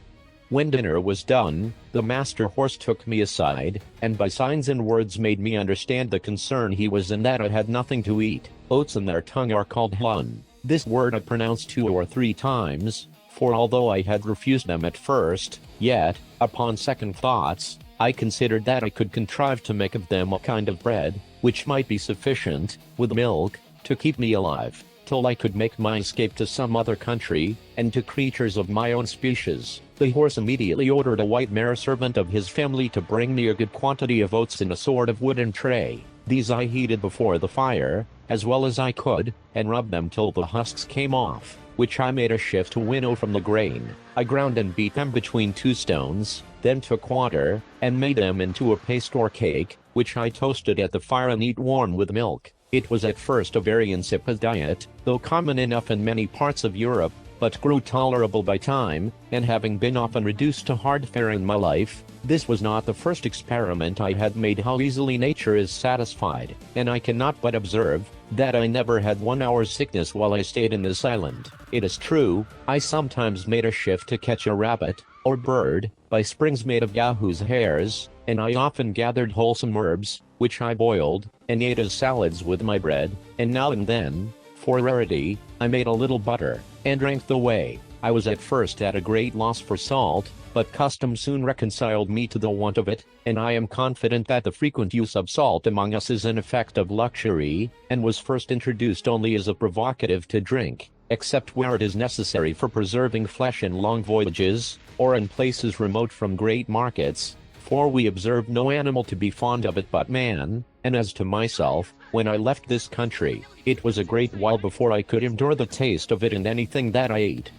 When dinner was done, the master horse took me aside, and by signs and words made me understand the concern he was in that I had nothing to eat. Oats in their tongue are called hun. This word I pronounced 2 or 3 times, for although I had refused them at first, yet, upon second thoughts, I considered that I could contrive to make of them a kind of bread, which might be sufficient, with milk, to keep me alive, till I could make my escape to some other country, and to creatures of my own species. The horse immediately ordered a white mare servant of his family to bring me a good quantity of oats in a sort of wooden tray. These I heated before the fire, as well as I could, and rubbed them till the husks came off, which I made a shift to winnow from the grain. I ground and beat them between 2 stones, then took water, and made them into a paste or cake, which I toasted at the fire and eat warm with milk. It was at first a very insipid diet, though common enough in many parts of Europe, but grew tolerable by time, and having been often reduced to hard fare in my life, this was not the first experiment I had made how easily nature is satisfied, and I cannot but observe, that I never had 1 hour's sickness while I stayed in this island. It is true, I sometimes made a shift to catch a rabbit, or bird, by springs made of yahoo's hairs, and I often gathered wholesome herbs, which I boiled, and ate as salads with my bread, and now and then, for rarity, I made a little butter, and drank the whey. I was at first at a great loss for salt, but custom soon reconciled me to the want of it, and I am confident that the frequent use of salt among us is an effect of luxury, and was first introduced only as a provocative to drink, except where it is necessary for preserving flesh in long voyages, or in places remote from great markets, for we observe no animal to be fond of it but man, and as to myself, when I left this country, it was a great while before I could endure the taste of it in anything that I ate.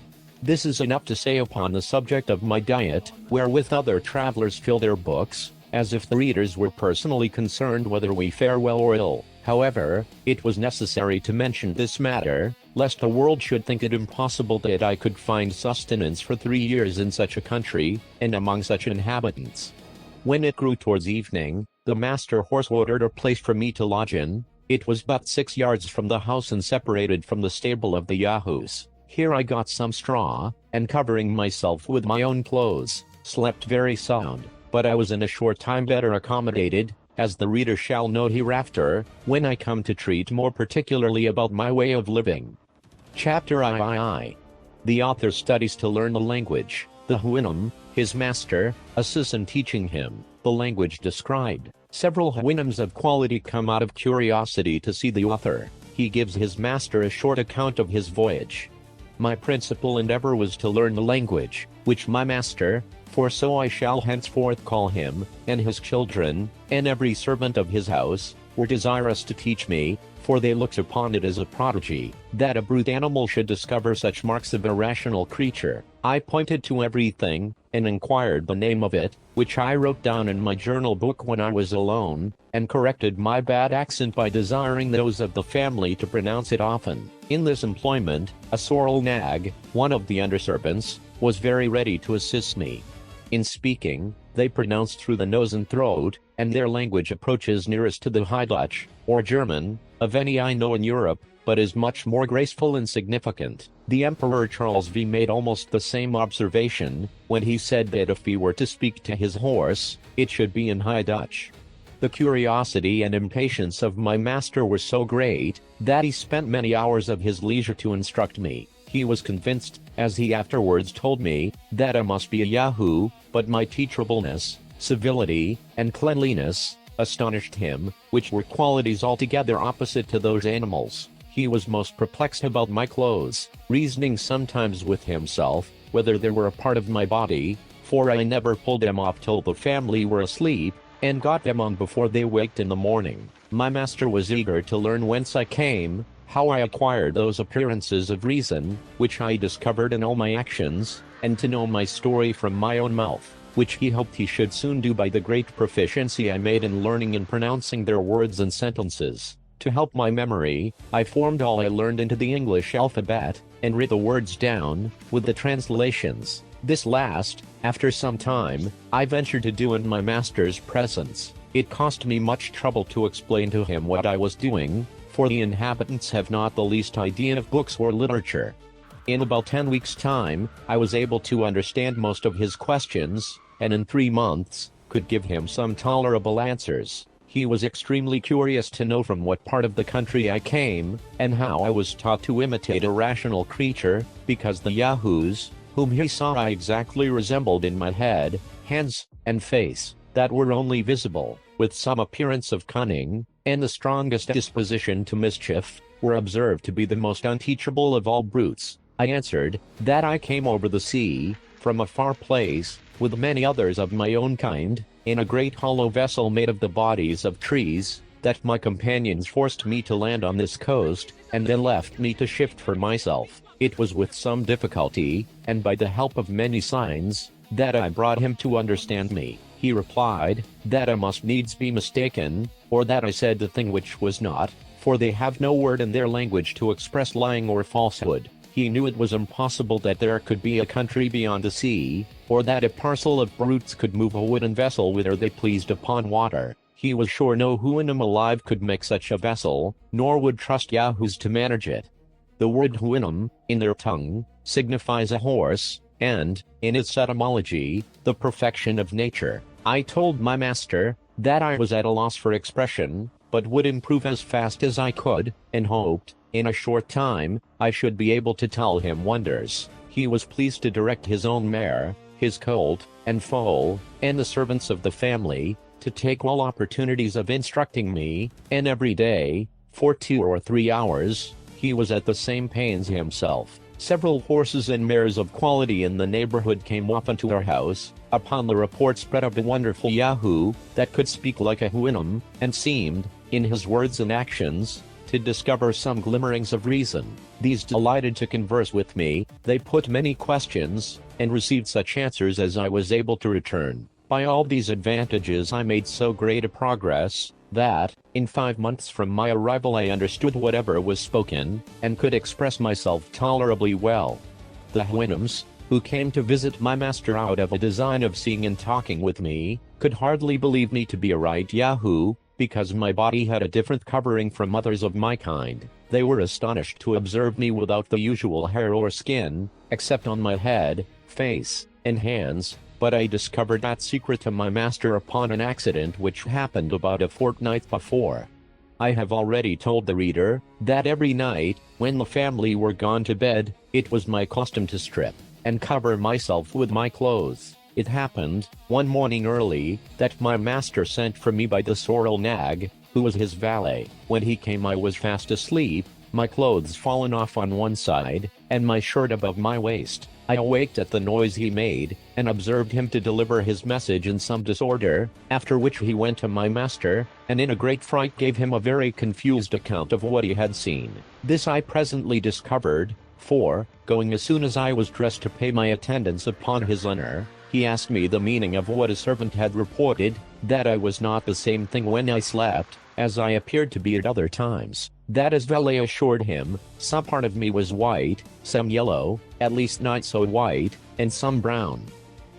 This is enough to say upon the subject of my diet, wherewith other travelers fill their books, as if the readers were personally concerned whether we fare well or ill. However, it was necessary to mention this matter, lest the world should think it impossible that I could find sustenance for 3 years in such a country, and among such inhabitants. When it grew towards evening, the master horse ordered a place for me to lodge in. It was but 6 yards from the house and separated from the stable of the yahoos. Here I got some straw, and covering myself with my own clothes, slept very sound, but I was in a short time better accommodated, as the reader shall note hereafter, when I come to treat more particularly about my way of living. Chapter III. The author studies to learn the language, the Huinum, his master, assists in teaching him, the language described. Several Huinums of quality come out of curiosity to see the author. He gives his master a short account of his voyage. My principal endeavor was to learn the language, which my master, for so I shall henceforth call him, and his children, and every servant of his house, were desirous to teach me, for they looked upon it as a prodigy, that a brute animal should discover such marks of a rational creature. I pointed to everything, and inquired the name of it, which I wrote down in my journal book when I was alone, and corrected my bad accent by desiring those of the family to pronounce it often. In this employment, a sorrel nag, one of the underservants, was very ready to assist me. In speaking, they pronounce through the nose and throat, and their language approaches nearest to the High Dutch, or German, of any I know in Europe, but is much more graceful and significant. The Emperor Charles V made almost the same observation, when he said that if he were to speak to his horse, it should be in High Dutch. The curiosity and impatience of my master were so great, that he spent many hours of his leisure to instruct me. He was convinced, as he afterwards told me, that I must be a Yahoo, but my teachableness, civility, and cleanliness astonished him, which were qualities altogether opposite to those animals. He was most perplexed about my clothes, reasoning sometimes with himself, whether they were a part of my body, for I never pulled them off till the family were asleep, and got them on before they waked in the morning. My master was eager to learn whence I came, how I acquired those appearances of reason, which I discovered in all my actions, and to know my story from my own mouth, which he hoped he should soon do by the great proficiency I made in learning and pronouncing their words and sentences. To help my memory, I formed all I learned into the English alphabet, and writ the words down, with the translations. This last, after some time, I ventured to do in my master's presence. It cost me much trouble to explain to him what I was doing, for the inhabitants have not the least idea of books or literature. In about 10 weeks' time, I was able to understand most of his questions, and in 3 months, could give him some tolerable answers. He was extremely curious to know from what part of the country I came, and how I was taught to imitate a rational creature, because the yahoos, whom he saw I exactly resembled in my head, hands, and face, that were only visible, with some appearance of cunning, and the strongest disposition to mischief, were observed to be the most unteachable of all brutes. I answered, that I came over the sea, from a far place, with many others of my own kind, in a great hollow vessel made of the bodies of trees, that my companions forced me to land on this coast, and then left me to shift for myself. It was with some difficulty, and by the help of many signs, that I brought him to understand me. He replied, that I must needs be mistaken, or that I said the thing which was not, for they have no word in their language to express lying or falsehood. He knew it was impossible that there could be a country beyond the sea, or that a parcel of brutes could move a wooden vessel whither they pleased upon water. He was sure no Huinum alive could make such a vessel, nor would trust yahoos to manage it. The word Huinum, in their tongue, signifies a horse, and, in its etymology, the perfection of nature. I told my master, that I was at a loss for expression, but would improve as fast as I could, and hoped, in a short time, I should be able to tell him wonders. He was pleased to direct his own mare, his colt, and foal, and the servants of the family, to take all opportunities of instructing me, and every day, for 2 or 3 hours, he was at the same pains himself. Several horses and mares of quality in the neighborhood came often to our house, upon the report spread of a wonderful yahoo, that could speak like a Huinum, and seemed, in his words and actions, to discover some glimmerings of reason. These delighted to converse with me, they put many questions, and received such answers as I was able to return. By all these advantages I made so great a progress, that, in 5 months from my arrival I understood whatever was spoken, and could express myself tolerably well. The Huinums, who came to visit my master out of a design of seeing and talking with me, could hardly believe me to be a right yahoo, because my body had a different covering from others of my kind. They were astonished to observe me without the usual hair or skin, except on my head, face, and hands, but I discovered that secret to my master upon an accident which happened about a fortnight before. I have already told the reader, that every night, when the family were gone to bed, it was my custom to strip, and cover myself with my clothes. It happened, one morning early, that my master sent for me by the sorrel nag, who was his valet. When he came I was fast asleep, my clothes fallen off on one side, and my shirt above my waist. I awaked at the noise he made, and observed him to deliver his message in some disorder, after which he went to my master, and in a great fright gave him a very confused account of what he had seen. This I presently discovered, for, going as soon as I was dressed to pay my attendance upon his honor, he asked me the meaning of what a servant had reported, that I was not the same thing when I slept, as I appeared to be at other times. That his valet assured him, some part of me was white, some yellow, at least not so white, and some brown.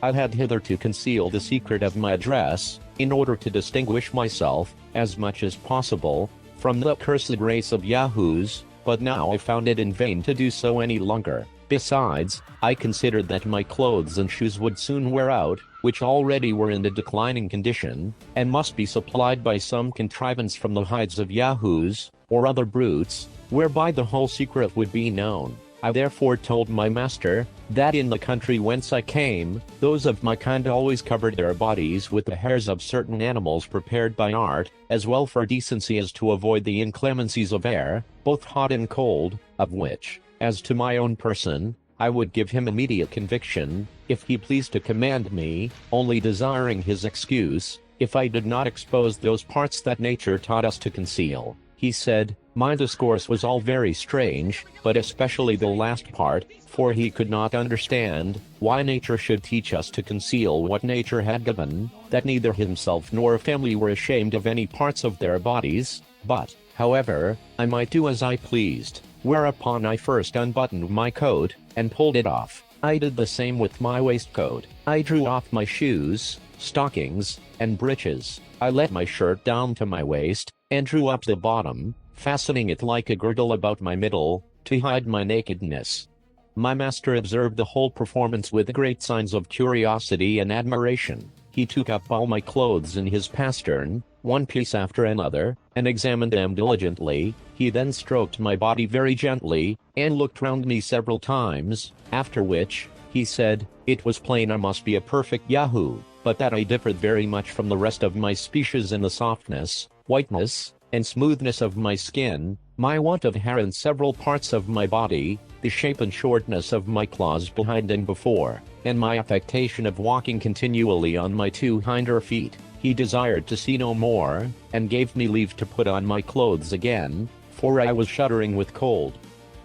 I had hitherto concealed the secret of my dress, in order to distinguish myself, as much as possible, from the accursed race of yahoos, but now I found it in vain to do so any longer. Besides, I considered that my clothes and shoes would soon wear out, which already were in a declining condition, and must be supplied by some contrivance from the hides of yahoos, or other brutes, whereby the whole secret would be known. I therefore told my master, that in the country whence I came, those of my kind always covered their bodies with the hairs of certain animals prepared by art, as well for decency as to avoid the inclemencies of air, both hot and cold, of which, as to my own person, I would give him immediate conviction, if he pleased to command me, only desiring his excuse, if I did not expose those parts that nature taught us to conceal. He said, my discourse was all very strange, but especially the last part, for he could not understand, why nature should teach us to conceal what nature had given, that neither himself nor family were ashamed of any parts of their bodies, but, however, I might do as I pleased. Whereupon I first unbuttoned my coat, and pulled it off. I did the same with my waistcoat. I drew off my shoes, stockings, and breeches. I let my shirt down to my waist, and drew up the bottom, fastening it like a girdle about my middle, to hide my nakedness. My master observed the whole performance with great signs of curiosity and admiration. He took up all my clothes in his pastern, one piece after another, and examined them diligently. He then stroked my body very gently, and looked round me several times, after which, he said, it was plain I must be a perfect Yahoo, but that I differed very much from the rest of my species in the softness, whiteness, and smoothness of my skin, my want of hair in several parts of my body, the shape and shortness of my claws behind and before, and my affectation of walking continually on my two hinder feet. He desired to see no more, and gave me leave to put on my clothes again, for I was shuddering with cold.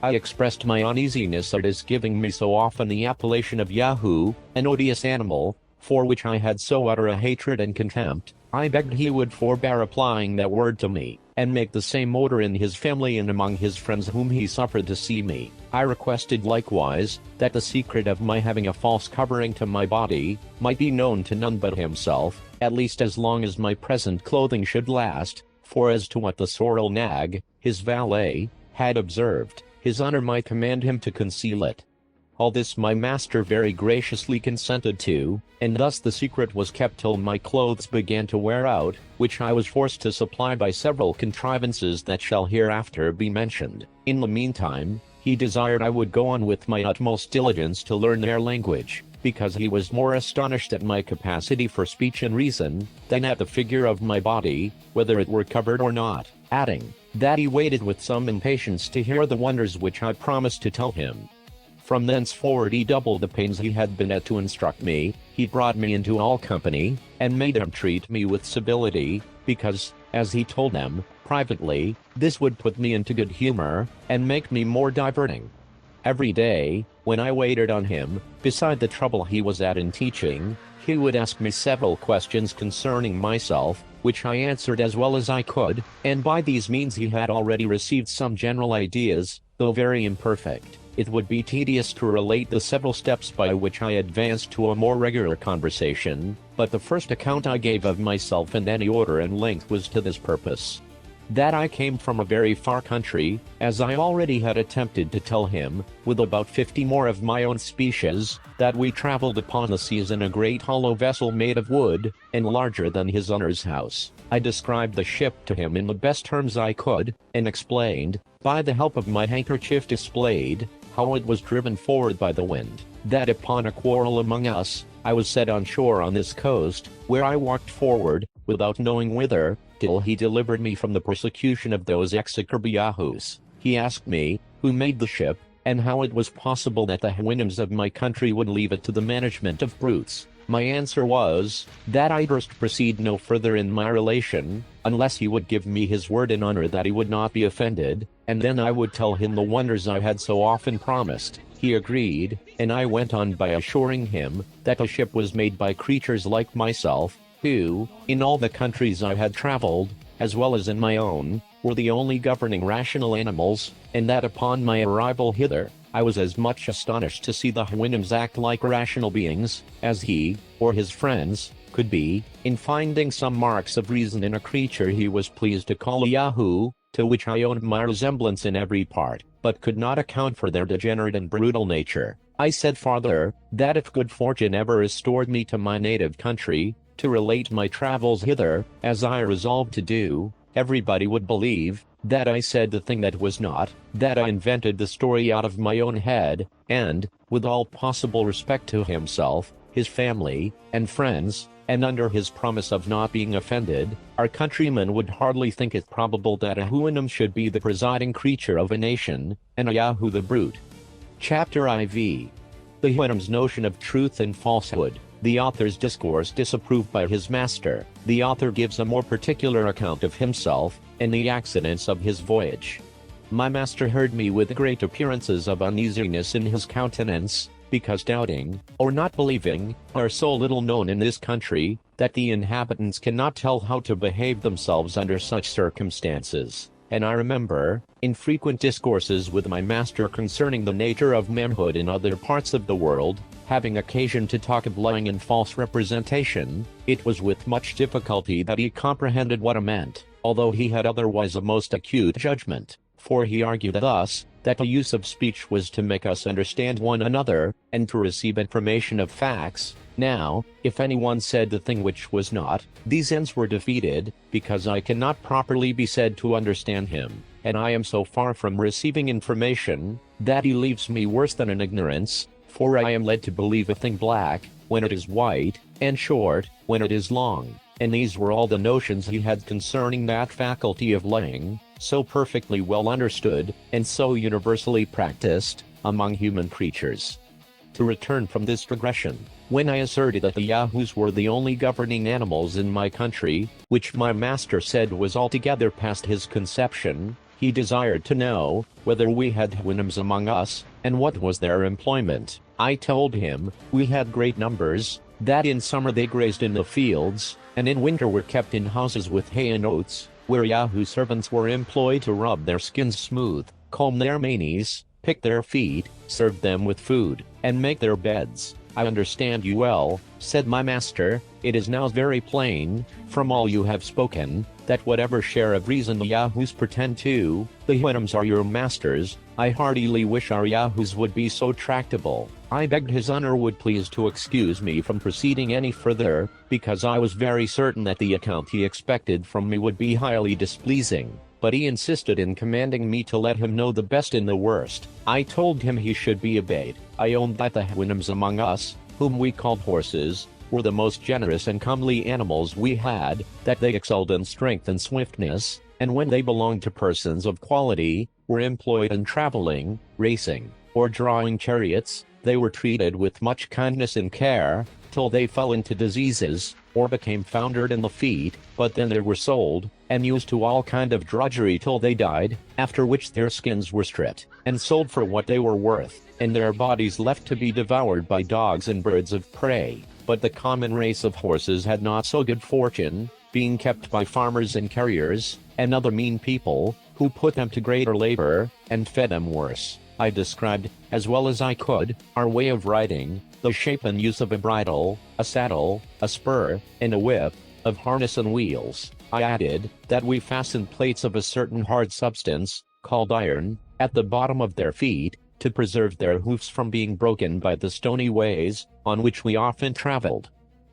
I expressed my uneasiness at his giving me so often the appellation of Yahoo, an odious animal, for which I had so utter a hatred and contempt. I begged he would forbear applying that word to me, and make the same odor in his family and among his friends whom he suffered to see me. I requested likewise, that the secret of my having a false covering to my body, might be known to none but himself, at least as long as my present clothing should last, for as to what the sorrel nag, his valet, had observed, his honor might command him to conceal it. All this my master very graciously consented to, and thus the secret was kept till my clothes began to wear out, which I was forced to supply by several contrivances that shall hereafter be mentioned. In the meantime, he desired I would go on with my utmost diligence to learn their language, because he was more astonished at my capacity for speech and reason, than at the figure of my body, whether it were covered or not, adding, that he waited with some impatience to hear the wonders which I promised to tell him. From thenceforward he doubled the pains he had been at to instruct me. He brought me into all company, and made them treat me with civility, because, as he told them, privately, this would put me into good humor, and make me more diverting. Every day, when I waited on him, beside the trouble he was at in teaching, he would ask me several questions concerning myself, which I answered as well as I could, and by these means he had already received some general ideas, though very imperfect. It would be tedious to relate the several steps by which I advanced to a more regular conversation, but the first account I gave of myself in any order and length was to this purpose. That I came from a very far country, as I already had attempted to tell him, with about 50 more of my own species, that we traveled upon the seas in a great hollow vessel made of wood, and larger than his honor's house. I described the ship to him in the best terms I could, and explained, by the help of my handkerchief displayed, how it was driven forward by the wind, that upon a quarrel among us, I was set on shore on this coast, where I walked forward, without knowing whither, till he delivered me from the persecution of those execrable Yahoos. He asked me, who made the ship, and how it was possible that the Houyhnhnms of my country would leave it to the management of brutes. My answer was, that I durst proceed no further in my relation, unless he would give me his word and honor that he would not be offended, and then I would tell him the wonders I had so often promised. He agreed, and I went on by assuring him, that the ship was made by creatures like myself, who, in all the countries I had traveled, as well as in my own, were the only governing rational animals, and that upon my arrival hither, I was as much astonished to see the Houyhnhnms act like rational beings, as he, or his friends, could be, in finding some marks of reason in a creature he was pleased to call a Yahoo, to which I owned my resemblance in every part, but could not account for their degenerate and brutal nature. I said farther, that if good fortune ever restored me to my native country, to relate my travels hither, as I resolved to do, everybody would believe, that I said the thing that was not, that I invented the story out of my own head, and, with all possible respect to himself, his family, and friends, and under his promise of not being offended, our countrymen would hardly think it probable that a Houyhnhnm should be the presiding creature of a nation, and a Yahoo the brute. Chapter IV. The Houyhnhnm's notion of truth and falsehood. The author's discourse disapproved by his master. The author gives a more particular account of himself, and the accidents of his voyage. My master heard me with great appearances of uneasiness in his countenance, because doubting, or not believing, are so little known in this country, that the inhabitants cannot tell how to behave themselves under such circumstances. And I remember, in frequent discourses with my master concerning the nature of manhood in other parts of the world, having occasion to talk of lying and false representation, it was with much difficulty that he comprehended what I meant, although he had otherwise a most acute judgment, for he argued thus, that the use of speech was to make us understand one another, and to receive information of facts. Now, if anyone said the thing which was not, these ends were defeated, because I cannot properly be said to understand him, and I am so far from receiving information, that he leaves me worse than in ignorance, for I am led to believe a thing black, when it is white, and short, when it is long. And these were all the notions he had concerning that faculty of lying, so perfectly well understood, and so universally practiced, among human creatures. To return from this digression, when I asserted that the Yahoos were the only governing animals in my country, which my master said was altogether past his conception, he desired to know whether we had Houyhnhnms among us, and what was their employment. I told him we had great numbers, that in summer they grazed in the fields, and in winter were kept in houses with hay and oats, where Yahoo servants were employed to rub their skins smooth, comb their manes, pick their feet, serve them with food, and make their beds. I understand you well, said my master. It is now very plain, from all you have spoken, that whatever share of reason the Yahoos pretend to, the Houyhnhnms are your masters. I heartily wish our Yahoos would be so tractable. I begged his honor would please to excuse me from proceeding any further, because I was very certain that the account he expected from me would be highly displeasing, but he insisted in commanding me to let him know the best and the worst. I told him he should be obeyed. I owned that the Houyhnhnms among us, whom we called horses, were the most generous and comely animals we had, that they excelled in strength and swiftness, and when they belonged to persons of quality, were employed in traveling, racing, or drawing chariots, they were treated with much kindness and care, till they fell into diseases, or became foundered in the feet, but then they were sold, and used to all kind of drudgery till they died, after which their skins were stripped, and sold for what they were worth, and their bodies left to be devoured by dogs and birds of prey. But the common race of horses had not so good fortune, being kept by farmers and carriers, and other mean people, who put them to greater labor, and fed them worse. I described, as well as I could, our way of riding, the shape and use of a bridle, a saddle, a spur, and a whip, of harness and wheels. I added, that we fastened plates of a certain hard substance, called iron, at the bottom of their feet, to preserve their hoofs from being broken by the stony ways, on which we often traveled.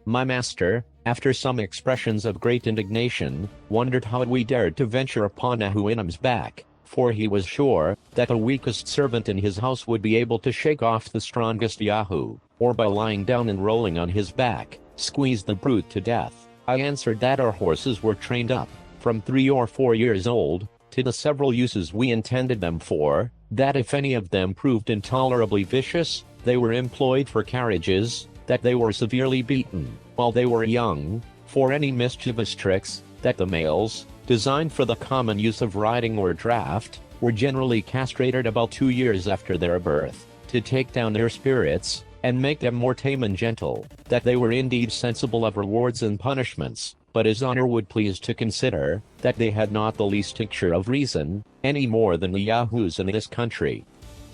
My master, after some expressions of great indignation, wondered how we dared to venture upon a Houyhnhnm's back, for he was sure that the weakest servant in his house would be able to shake off the strongest Yahoo, or by lying down and rolling on his back, squeeze the brute to death. I answered that our horses were trained up, from 3 or 4 years old, to the several uses we intended them for, that if any of them proved intolerably vicious, they were employed for carriages, that they were severely beaten, while they were young, for any mischievous tricks, that the males, designed for the common use of riding or draught, were generally castrated about 2 years after their birth, to take down their spirits, and make them more tame and gentle, that they were indeed sensible of rewards and punishments, but his honor would please to consider, that they had not the least tincture of reason, any more than the Yahoos in this country.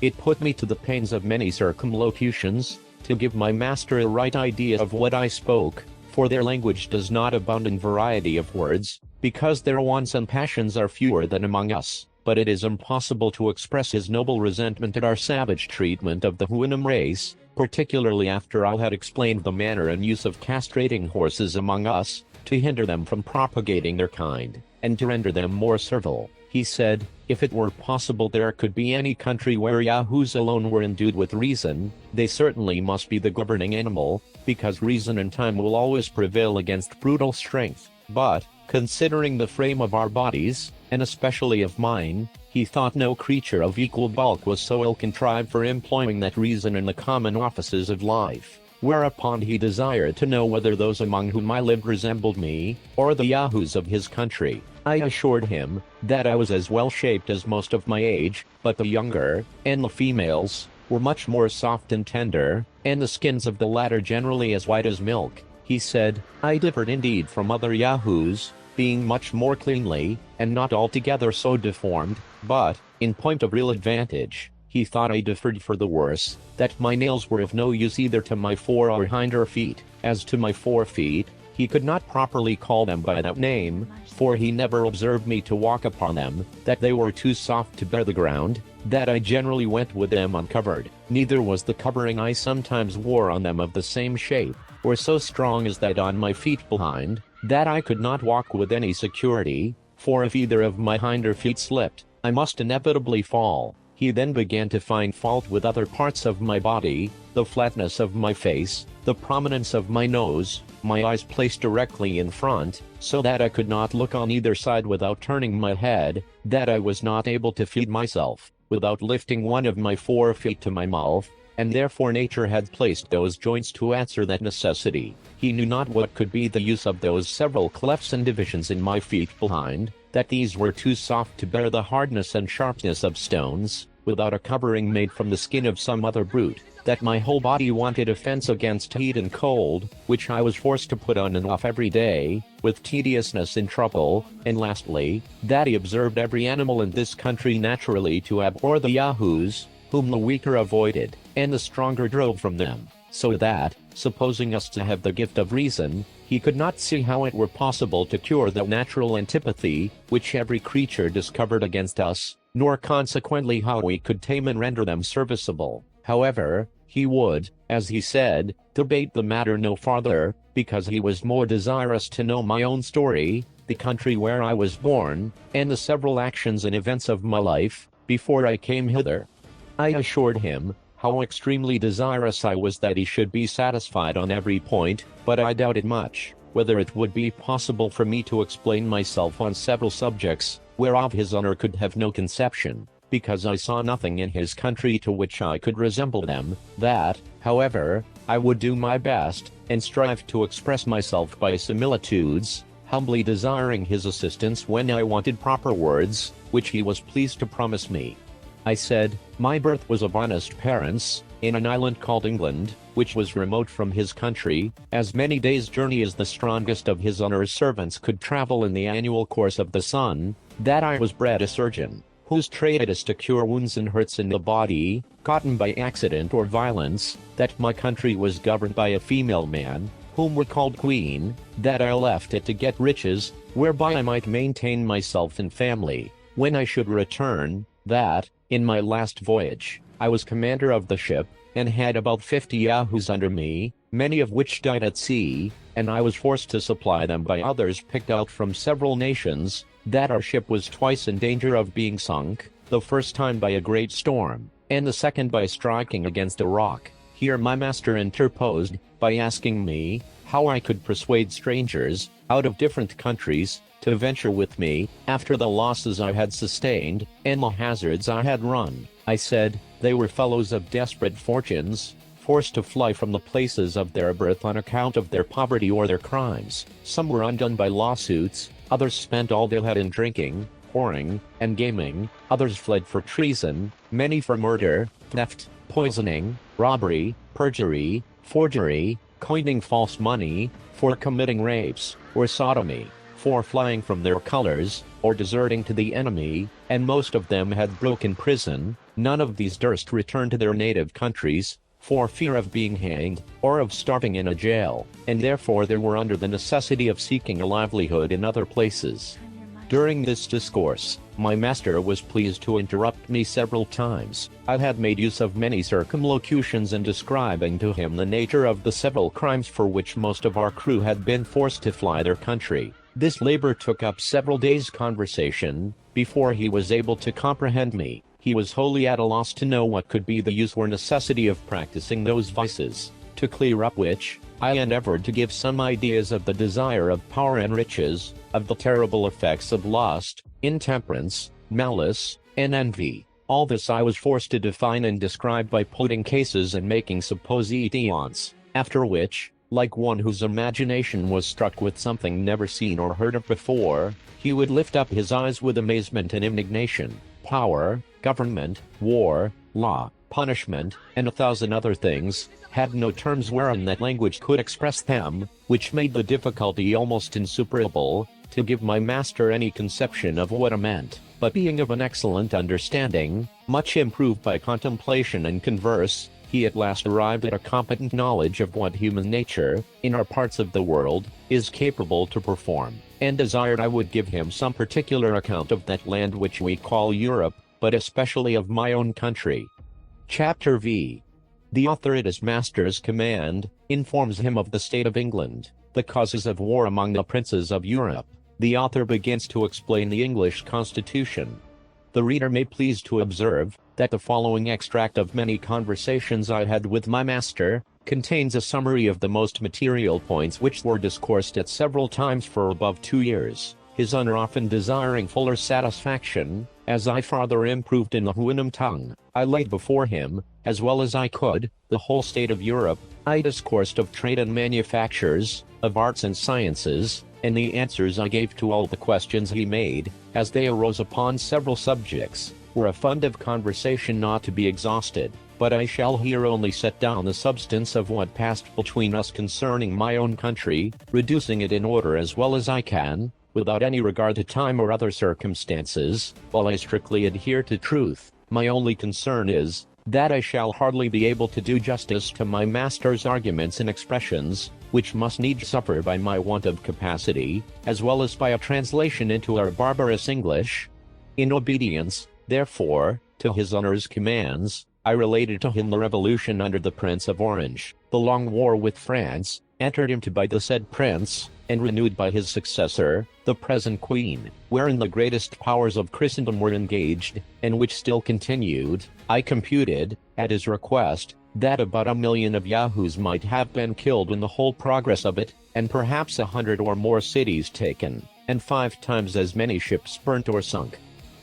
It put me to the pains of many circumlocutions, to give my master a right idea of what I spoke, for their language does not abound in variety of words, because their wants and passions are fewer than among us, but it is impossible to express his noble resentment at our savage treatment of the Houyhnhnm race, particularly after I had explained the manner and use of castrating horses among us, to hinder them from propagating their kind, and to render them more servile. He said, if it were possible there could be any country where Yahoos alone were endued with reason, they certainly must be the governing animal, because reason and time will always prevail against brutal strength. But, considering the frame of our bodies, and especially of mine, he thought no creature of equal bulk was so ill contrived for employing that reason in the common offices of life. Whereupon he desired to know whether those among whom I lived resembled me, or the Yahoos of his country. I assured him that I was as well shaped as most of my age, but the younger, and the females, were much more soft and tender, and the skins of the latter generally as white as milk. He said, I differed indeed from other Yahoos, being much more cleanly, and not altogether so deformed, but, in point of real advantage, he thought I differed for the worse, that my nails were of no use either to my fore or hinder feet. As to my fore feet, He could not properly call them by that name, for he never observed me to walk upon them, that they were too soft to bear the ground, that I generally went with them uncovered, neither was the covering I sometimes wore on them of the same shape, or so strong as that on my feet behind, that I could not walk with any security, for if either of my hinder feet slipped, I must inevitably fall. He then began to find fault with other parts of my body, the flatness of my face, the prominence of my nose, my eyes placed directly in front, so that I could not look on either side without turning my head, that I was not able to feed myself, without lifting one of my 4 feet to my mouth, and therefore nature had placed those joints to answer that necessity. He knew not what could be the use of those several clefts and divisions in my feet behind, that these were too soft to bear the hardness and sharpness of stones, without a covering made from the skin of some other brute, that my whole body wanted a fence against heat and cold, which I was forced to put on and off every day, with tediousness and trouble, and lastly, that he observed every animal in this country naturally to abhor the Yahoos, whom the weaker avoided, and the stronger drove from them, so that, supposing us to have the gift of reason, he could not see how it were possible to cure the natural antipathy, which every creature discovered against us, nor consequently how we could tame and render them serviceable. However, he would, as he said, debate the matter no farther, because he was more desirous to know my own story, the country where I was born, and the several actions and events of my life, before I came hither. I assured him, how extremely desirous I was that he should be satisfied on every point, but I doubted much, whether it would be possible for me to explain myself on several subjects, whereof his honor could have no conception, because I saw nothing in his country to which I could resemble them, that, however, I would do my best, and strive to express myself by similitudes, humbly desiring his assistance when I wanted proper words, which he was pleased to promise me. I said, my birth was of honest parents, in an island called England, which was remote from his country, as many days' journey as the strongest of his honor's servants could travel in the annual course of the sun, that I was bred a surgeon, whose trade it is to cure wounds and hurts in the body, gotten by accident or violence, that my country was governed by a female man, whom were called queen, that I left it to get riches, whereby I might maintain myself and family, when I should return, that, in my last voyage, I was commander of the ship, and had about 50 Yahoos under me, many of which died at sea, and I was forced to supply them by others picked out from several nations, that our ship was twice in danger of being sunk, the first time by a great storm, and the second by striking against a rock. Here my master interposed, by asking me, how I could persuade strangers, out of different countries, to venture with me, after the losses I had sustained, and the hazards I had run. I said, they were fellows of desperate fortunes, forced to fly from the places of their birth on account of their poverty or their crimes. Some were undone by lawsuits, others spent all they had in drinking, whoring, and gaming, others fled for treason, many for murder, theft, poisoning, robbery, perjury, forgery, coining false money, for committing rapes, or sodomy, for flying from their colors, or deserting to the enemy, and most of them had broken prison. None of these durst return to their native countries, for fear of being hanged, or of starving in a jail, and therefore they were under the necessity of seeking a livelihood in other places. During this discourse, my master was pleased to interrupt me several times. I had made use of many circumlocutions in describing to him the nature of the several crimes for which most of our crew had been forced to fly their country. This labor took up several days' conversation, before he was able to comprehend me. He was wholly at a loss to know what could be the use or necessity of practicing those vices, to clear up which, I endeavored to give some ideas of the desire of power and riches, of the terrible effects of lust, intemperance, malice, and envy. All this I was forced to define and describe by putting cases and making suppositions, after which, like one whose imagination was struck with something never seen or heard of before, he would lift up his eyes with amazement and indignation. Power, government, war, law, punishment, and 1,000 other things, had no terms wherein that language could express them, which made the difficulty almost insuperable, to give my master any conception of what it meant. But being of an excellent understanding, much improved by contemplation and converse, he at last arrived at a competent knowledge of what human nature, in our parts of the world, is capable to perform, and desired I would give him some particular account of that land which we call Europe, but especially of my own country. Chapter V. The author at his master's command, informs him of the state of England, the causes of war among the princes of Europe. The author begins to explain the English constitution. The reader may please to observe, that the following extract of many conversations I had with my master, contains a summary of the most material points which were discoursed at several times for above 2 years, his honor often desiring fuller satisfaction. As I farther improved in the Houyhnhnm tongue, I laid before him, as well as I could, the whole state of Europe. I discoursed of trade and manufactures, of arts and sciences, and the answers I gave to all the questions he made, as they arose upon several subjects, were a fund of conversation not to be exhausted, but I shall here only set down the substance of what passed between us concerning my own country, reducing it in order as well as I can, without any regard to time or other circumstances, while I strictly adhere to truth. My only concern is, that I shall hardly be able to do justice to my master's arguments and expressions, which must needs suffer by my want of capacity, as well as by a translation into our barbarous English. In obedience, therefore, to his honor's commands, I related to him the revolution under the Prince of Orange, the long war with France, entered into by the said prince, and renewed by his successor, the present queen, wherein the greatest powers of Christendom were engaged, and which still continued. I computed, at his request, that about 1 million of Yahoos might have been killed in the whole progress of it, and perhaps 100 or more cities taken, and 5 times as many ships burnt or sunk.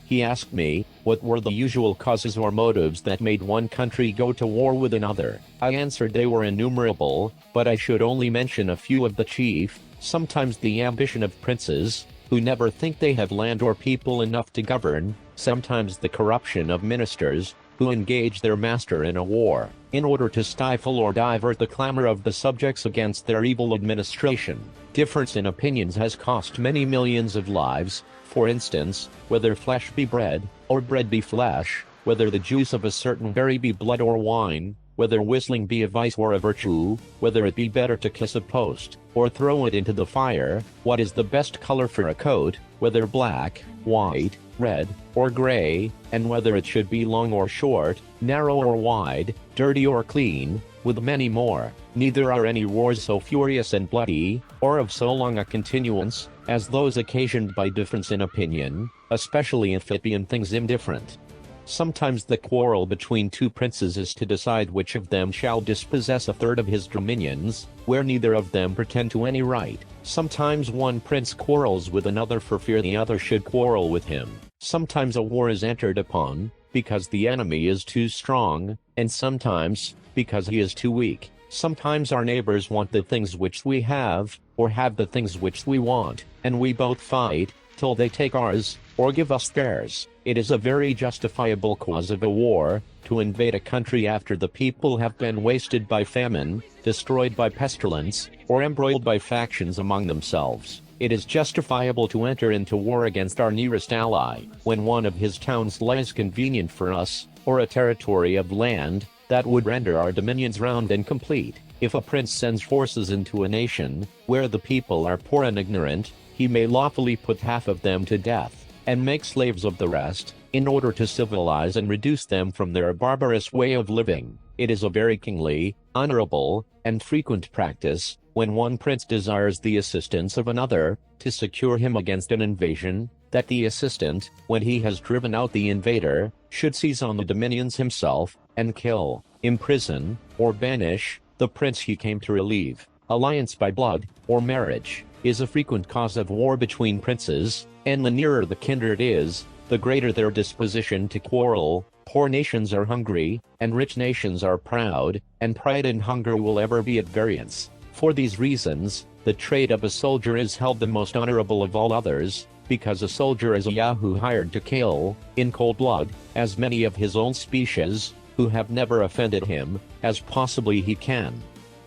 He asked me, what were the usual causes or motives that made one country go to war with another. I answered they were innumerable, but I should only mention a few of the chief. Sometimes the ambition of princes, who never think they have land or people enough to govern, sometimes the corruption of ministers, who engage their master in a war, in order to stifle or divert the clamor of the subjects against their evil administration. Difference in opinions has cost many millions of lives. For instance, whether flesh be bread, or bread be flesh, whether the juice of a certain berry be blood or wine, whether whistling be a vice or a virtue, whether it be better to kiss a post, or throw it into the fire, what is the best color for a coat, whether black, white, red, or gray, and whether it should be long or short, narrow or wide, dirty or clean, with many more. Neither are any wars so furious and bloody, or of so long a continuance, as those occasioned by difference in opinion, especially if it be in things indifferent. Sometimes the quarrel between 2 princes is to decide which of them shall dispossess a third of his dominions, where neither of them pretend to any right. Sometimes one prince quarrels with another for fear the other should quarrel with him. Sometimes a war is entered upon, because the enemy is too strong, and sometimes, because he is too weak. Sometimes our neighbors want the things which we have, or have the things which we want, and we both fight, till they take ours, or give us theirs. It is a very justifiable cause of a war, to invade a country after the people have been wasted by famine, destroyed by pestilence, or embroiled by factions among themselves. It is justifiable to enter into war against our nearest ally, when one of his towns lies convenient for us, or a territory of land, that would render our dominions round and complete. If a prince sends forces into a nation, where the people are poor and ignorant, he may lawfully put half of them to death, and make slaves of the rest, in order to civilize and reduce them from their barbarous way of living. It is a very kingly, honorable, and frequent practice, when one prince desires the assistance of another, to secure him against an invasion, that the assistant, when he has driven out the invader, should seize on the dominions himself, and kill, imprison, or banish, the prince he came to relieve. Alliance by blood, or marriage, is a frequent cause of war between princes, and the nearer the kindred is, the greater their disposition to quarrel. Poor nations are hungry, and rich nations are proud, and pride and hunger will ever be at variance. For these reasons, the trade of a soldier is held the most honorable of all others, because a soldier is a Yahoo hired to kill, in cold blood, as many of his own species, who have never offended him, as possibly he can.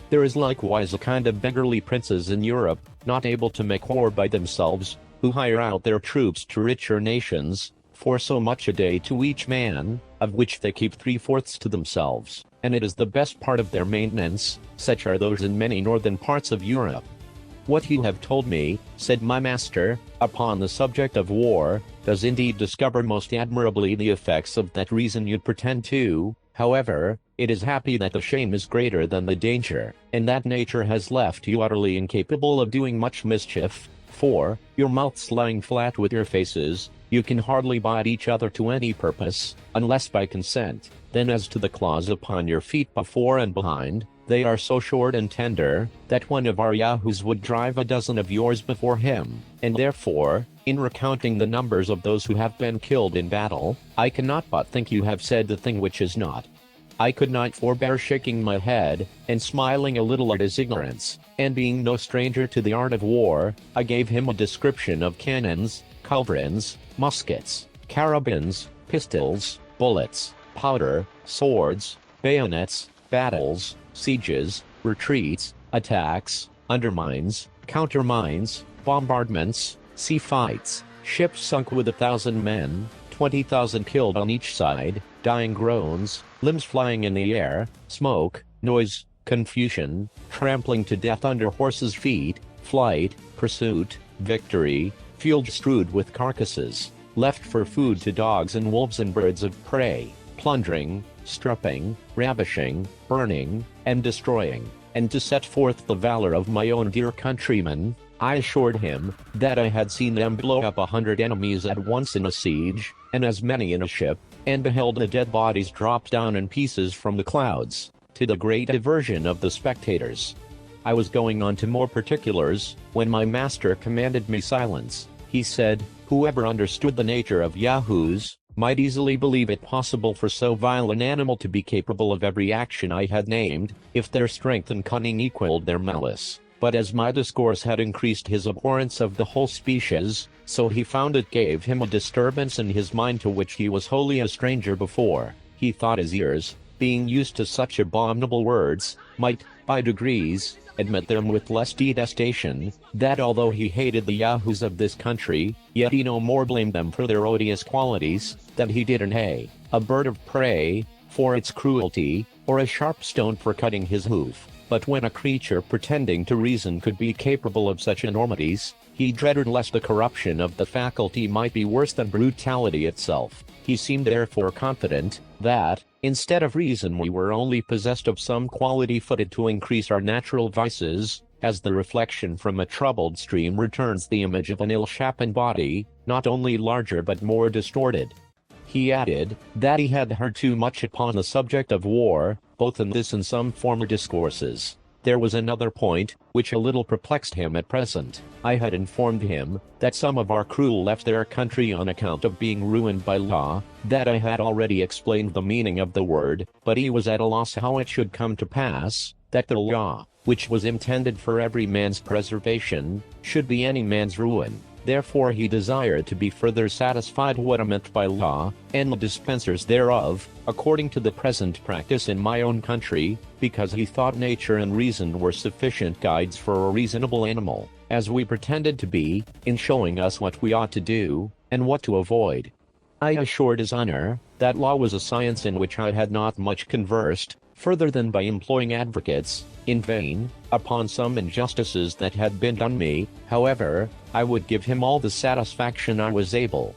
There is likewise a kind of beggarly princes in Europe, not able to make war by themselves, who hire out their troops to richer nations, for so much a day to each man, of which they keep 3/4 to themselves. and it is the best part of their maintenance. Such are those in many northern parts of Europe. What you have told me, said my master, upon the subject of war, does indeed discover most admirably the effects of that reason you pretend to. However, it is happy that the shame is greater than the danger, and that nature has left you utterly incapable of doing much mischief, for, your mouths lying flat with your faces, you can hardly bite each other to any purpose, unless by consent. Then as to the claws upon your feet before and behind, they are so short and tender, that one of our yahoos would drive a dozen of yours before him, and therefore, in recounting the numbers of those who have been killed in battle, I cannot but think you have said the thing which is not. I could not forbear shaking my head, and smiling a little at his ignorance, and being no stranger to the art of war, I gave him a description of cannons, culverins, muskets, carabines, pistols, bullets, powder, swords, bayonets, battles, sieges, retreats, attacks, undermines, countermines, bombardments, sea fights, ships sunk with 1,000 men, 20,000 killed on each side, dying groans, limbs flying in the air, smoke, noise, confusion, trampling to death under horses' feet, flight, pursuit, victory, fields strewed with carcasses, left for food to dogs and wolves and birds of prey, plundering, stripping, ravishing, burning, and destroying. And to set forth the valor of my own dear countrymen, I assured him that I had seen them blow up 100 enemies at once in a siege, and as many in a ship, and beheld the dead bodies drop down in pieces from the clouds, to the great diversion of the spectators. I was going on to more particulars, when my master commanded me silence. He said, whoever understood the nature of yahoos, might easily believe it possible for so vile an animal to be capable of every action I had named, if their strength and cunning equaled their malice. But as my discourse had increased his abhorrence of the whole species, so he found it gave him a disturbance in his mind to which he was wholly a stranger before. He thought his ears, being used to such abominable words, might, by degrees, admit them with less detestation, that although he hated the yahoos of this country, yet he no more blamed them for their odious qualities, than he did an a bird of prey, for its cruelty, or a sharp stone for cutting his hoof. But when a creature pretending to reason could be capable of such enormities, he dreaded lest the corruption of the faculty might be worse than brutality itself. He seemed therefore confident, that, instead of reason we were only possessed of some quality fitted to increase our natural vices, as the reflection from a troubled stream returns the image of an ill-shapen body, not only larger but more distorted. He added, that he had heard too much upon the subject of war, both in this and some former discourses. There was another point, which a little perplexed him at present. I had informed him, that some of our crew left their country on account of being ruined by law, that I had already explained the meaning of the word, but he was at a loss how it should come to pass, that the law, which was intended for every man's preservation, should be any man's ruin. Therefore he desired to be further satisfied what I meant by law, and the dispensers thereof, according to the present practice in my own country, because he thought nature and reason were sufficient guides for a reasonable animal, as we pretended to be, in showing us what we ought to do, and what to avoid. I assured his honor, that law was a science in which I had not much conversed, further than by employing advocates, in vain, upon some injustices that had been done me. However, I would give him all the satisfaction I was able.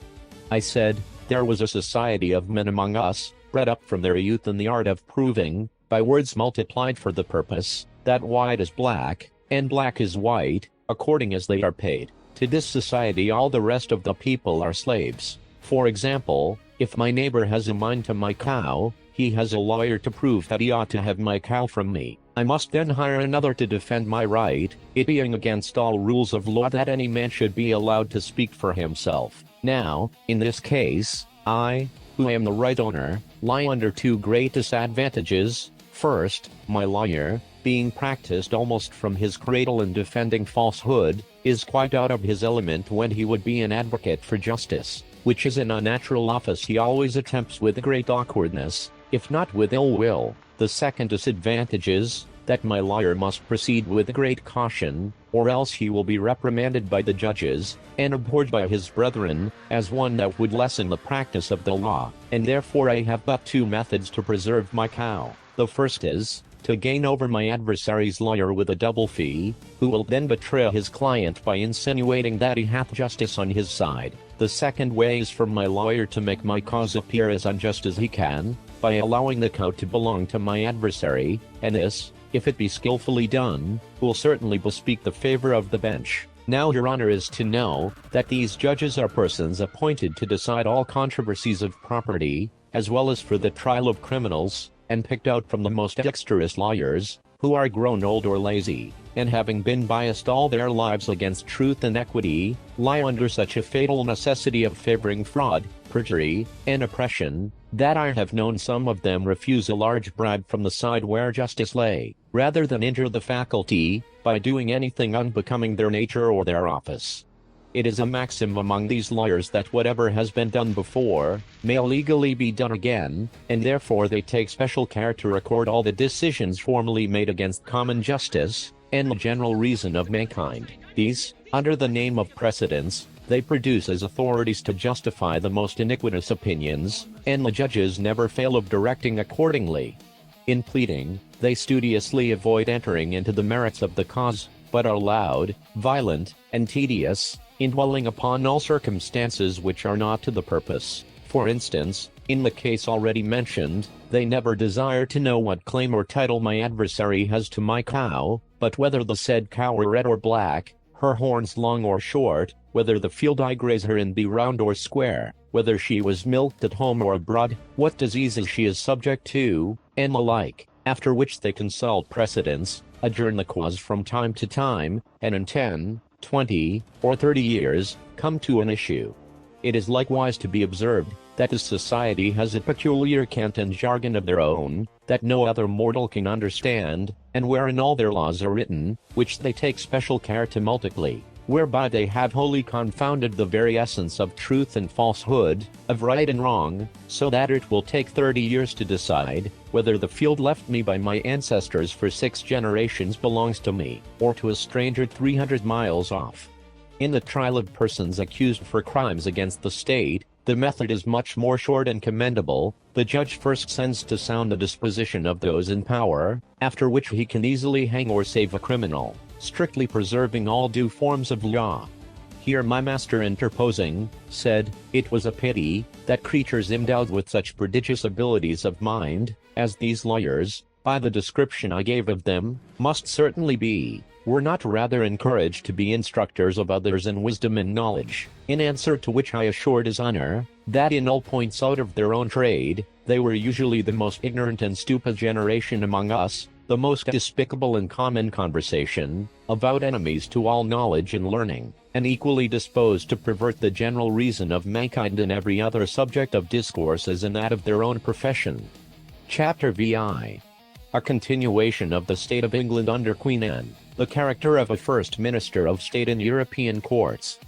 I said, there was a society of men among us, bred up from their youth in the art of proving, by words multiplied for the purpose, that white is black, and black is white, according as they are paid. To this society all the rest of the people are slaves. For example, if my neighbor has a mind to my cow, he has a lawyer to prove that he ought to have my cow from me. I must then hire another to defend my right, it being against all rules of law that any man should be allowed to speak for himself. Now, in this case, I, who am the right owner, lie under two great disadvantages. First, my lawyer, being practiced almost from his cradle in defending falsehood, is quite out of his element when he would be an advocate for justice, which is an unnatural office he always attempts with great awkwardness, if not with ill will. The second disadvantage is, that my lawyer must proceed with great caution, or else he will be reprimanded by the judges, and abhorred by his brethren, as one that would lessen the practice of the law, and therefore I have but two methods to preserve my cow. The The first is, to gain over my adversary's lawyer with a double fee, who will then betray his client by insinuating that he hath justice on his side. The second way is for my lawyer to make my cause appear as unjust as he can, by allowing the coat to belong to my adversary, and this, if it be skillfully done, will certainly bespeak the favor of the bench. Now your honor is to know, that these judges are persons appointed to decide all controversies of property, as well as for the trial of criminals, and picked out from the most dexterous lawyers, who are grown old or lazy, and having been biased all their lives against truth and equity, lie under such a fatal necessity of favoring fraud, perjury, and oppression, that I have known some of them refuse a large bribe from the side where justice lay, rather than injure the faculty, by doing anything unbecoming their nature or their office. It is a maxim among these lawyers that whatever has been done before, may legally be done again, and therefore they take special care to record all the decisions formerly made against common justice, and the general reason of mankind. These, under the name of precedents, they produce as authorities to justify the most iniquitous opinions, and the judges never fail of directing accordingly. In pleading, they studiously avoid entering into the merits of the cause, but are loud, violent, and tedious, in dwelling upon all circumstances which are not to the purpose. For instance, in the case already mentioned, they never desire to know what claim or title my adversary has to my cow, but whether the said cow were red or black, her horns long or short, whether the field I graze her in be round or square, whether she was milked at home or abroad, what diseases she is subject to, and the like, after which they consult precedents, adjourn the cause from time to time, and in 10, 20, or 30 years, come to an issue. It is likewise to be observed, that this society has a peculiar cant and jargon of their own, that no other mortal can understand, and wherein all their laws are written, which they take special care to multiply, whereby they have wholly confounded the very essence of truth and falsehood, of right and wrong, so that it will take 30 years to decide, whether the field left me by my ancestors for 6 generations belongs to me, or to a stranger 300 miles off. In the trial of persons accused for crimes against the state, the method is much more short and commendable. The judge first sends to sound the disposition of those in power, after which he can easily hang or save a criminal, strictly preserving all due forms of law. Here my master interposing, said, it was a pity, that creatures endowed with such prodigious abilities of mind, as these lawyers, by the description I gave of them, must certainly be, were not rather encouraged to be instructors of others in wisdom and knowledge. In answer to which I assured his honor, that in all points out of their own trade, they were usually the most ignorant and stupid generation among us, the most despicable in common conversation, avowed enemies to all knowledge and learning, and equally disposed to pervert the general reason of mankind in every other subject of discourse as in that of their own profession. Chapter VI. A continuation of the state of England under Queen Anne, the character of a first minister of state in European courts.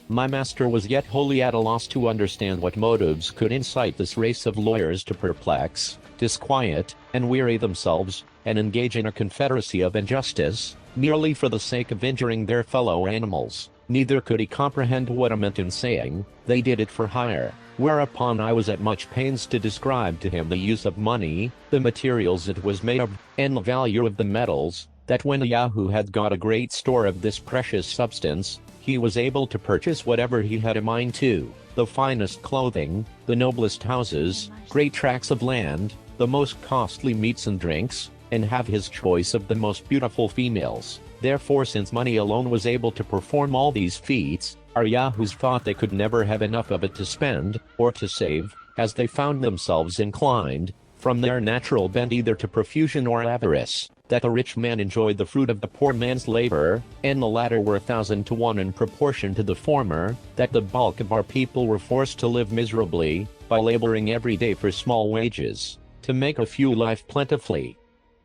My master was yet wholly at a loss to understand what motives could incite this race of lawyers to perplex, disquiet, and weary themselves, and engage in a confederacy of injustice, merely for the sake of injuring their fellow animals. Neither could he comprehend what I meant in saying, they did it for hire. Whereupon I was at much pains to describe to him the use of money, the materials it was made of, and the value of the metals, that when a Yahoo had got a great store of this precious substance, he was able to purchase whatever he had a mind to, the finest clothing, the noblest houses, great tracts of land, the most costly meats and drinks, and have his choice of the most beautiful females. Therefore, since money alone was able to perform all these feats, our Yahoos thought they could never have enough of it to spend, or to save, as they found themselves inclined, from their natural bent either to profusion or avarice, that the rich man enjoyed the fruit of the poor man's labor, and the latter were 1,000 to 1 in proportion to the former, that the bulk of our people were forced to live miserably, by laboring every day for small wages, to make a few life plentifully.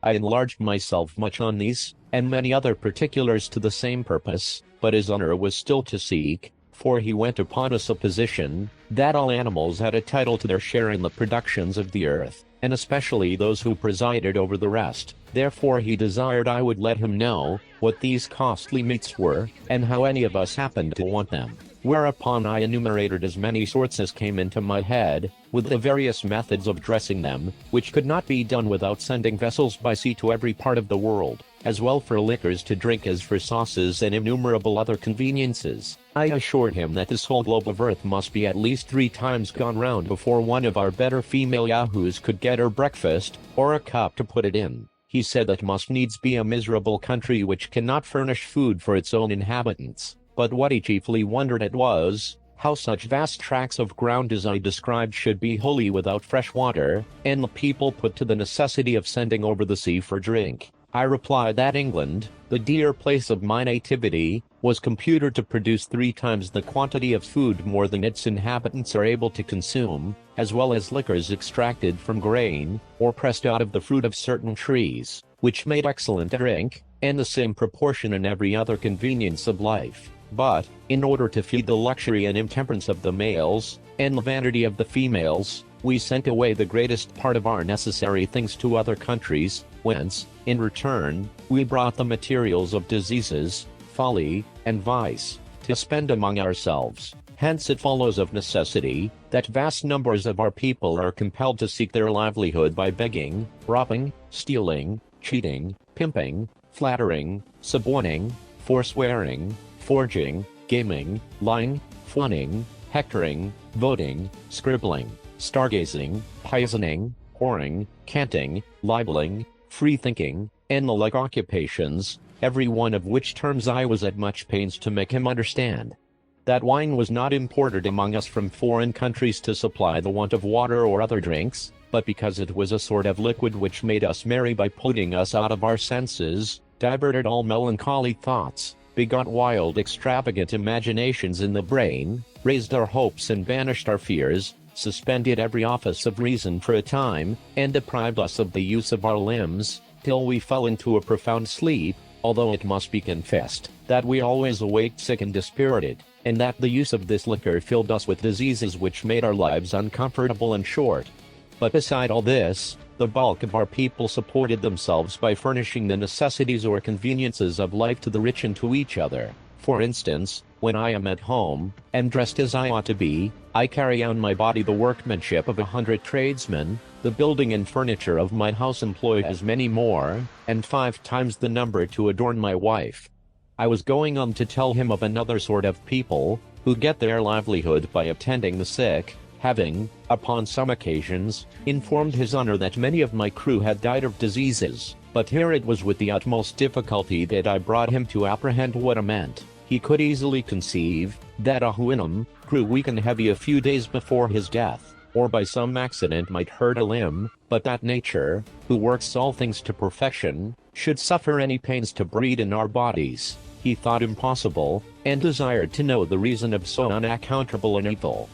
I enlarged myself much on these, and many other particulars to the same purpose, but his honor was still to seek, for he went upon a supposition, that all animals had a title to their share in the productions of the earth, and especially those who presided over the rest. Therefore he desired I would let him know, what these costly meats were, and how any of us happened to want them. whereupon I enumerated as many sorts as came into my head, with the various methods of dressing them, which could not be done without sending vessels by sea to every part of the world, as well for liquors to drink as for sauces and innumerable other conveniences. I assured him that this whole globe of earth must be at least 3 times gone round before one of our better female yahoos could get her breakfast, or a cup to put it in. He said that must needs be a miserable country which cannot furnish food for its own inhabitants. But what he chiefly wondered at was, how such vast tracts of ground as I described should be wholly without fresh water, and the people put to the necessity of sending over the sea for drink. I replied that England, the dear place of my nativity, was computed to produce 3 times the quantity of food more than its inhabitants are able to consume, as well as liquors extracted from grain, or pressed out of the fruit of certain trees, which made excellent drink, and the same proportion in every other convenience of life. But, in order to feed the luxury and intemperance of the males, and the vanity of the females, we sent away the greatest part of our necessary things to other countries, whence, in return, we brought the materials of diseases, folly, and vice, to spend among ourselves. Hence it follows of necessity, that vast numbers of our people are compelled to seek their livelihood by begging, robbing, stealing, cheating, pimping, flattering, suborning, forswearing, forging, gaming, lying, fawning, hectoring, voting, scribbling, stargazing, poisoning, whoring, canting, libeling, free-thinking, and the like occupations, every one of which terms I was at much pains to make him understand. That wine was not imported among us from foreign countries to supply the want of water or other drinks, but because it was a sort of liquid which made us merry by putting us out of our senses, diverted all melancholy thoughts, begot wild extravagant imaginations in the brain, raised our hopes and banished our fears, suspended every office of reason for a time, and deprived us of the use of our limbs, till we fell into a profound sleep, although it must be confessed, that we always awaked sick and dispirited, and that the use of this liquor filled us with diseases which made our lives uncomfortable and short. But beside all this, the bulk of our people supported themselves by furnishing the necessities or conveniences of life to the rich and to each other. For instance, when I am at home, and dressed as I ought to be, I carry on my body the workmanship of 100 tradesmen, the building and furniture of my house employ as many more, and 5 times the number to adorn my wife. I was going on to tell him of another sort of people, who get their livelihood by attending the sick, having, upon some occasions, informed his honor that many of my crew had died of diseases, but here it was with the utmost difficulty that I brought him to apprehend what I meant. He could easily conceive, that a Houyhnhnm, grew weak and heavy a few days before his death, or by some accident might hurt a limb, but that nature, who works all things to perfection, should suffer any pains to breed in our bodies, he thought impossible, and desired to know the reason of so unaccountable an evil.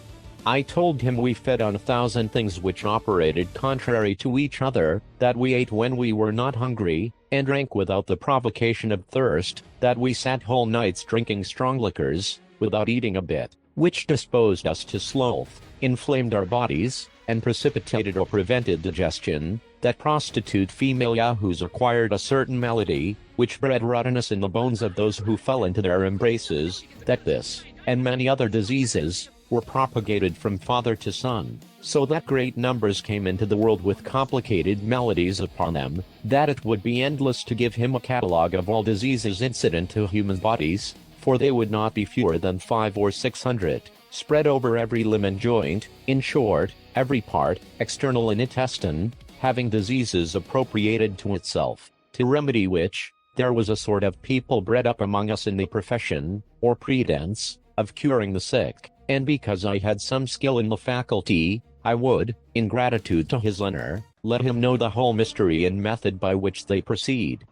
I told him we fed on 1,000 things which operated contrary to each other, that we ate when we were not hungry, and drank without the provocation of thirst, that we sat whole nights drinking strong liquors, without eating a bit, which disposed us to sloth, inflamed our bodies, and precipitated or prevented digestion, that prostitute female yahoos acquired a certain malady, which bred rottenness in the bones of those who fell into their embraces, that this, and many other diseases, were propagated from father to son, so that great numbers came into the world with complicated maladies upon them, that it would be endless to give him a catalogue of all diseases incident to human bodies, for they would not be fewer than 500 or 600, spread over every limb and joint, in short, every part, external and intestine, having diseases appropriated to itself, to remedy which, there was a sort of people bred up among us in the profession, or pretence, of curing the sick. And because I had some skill in the faculty, I would, in gratitude to his honor, let him know the whole mystery and method by which they proceed.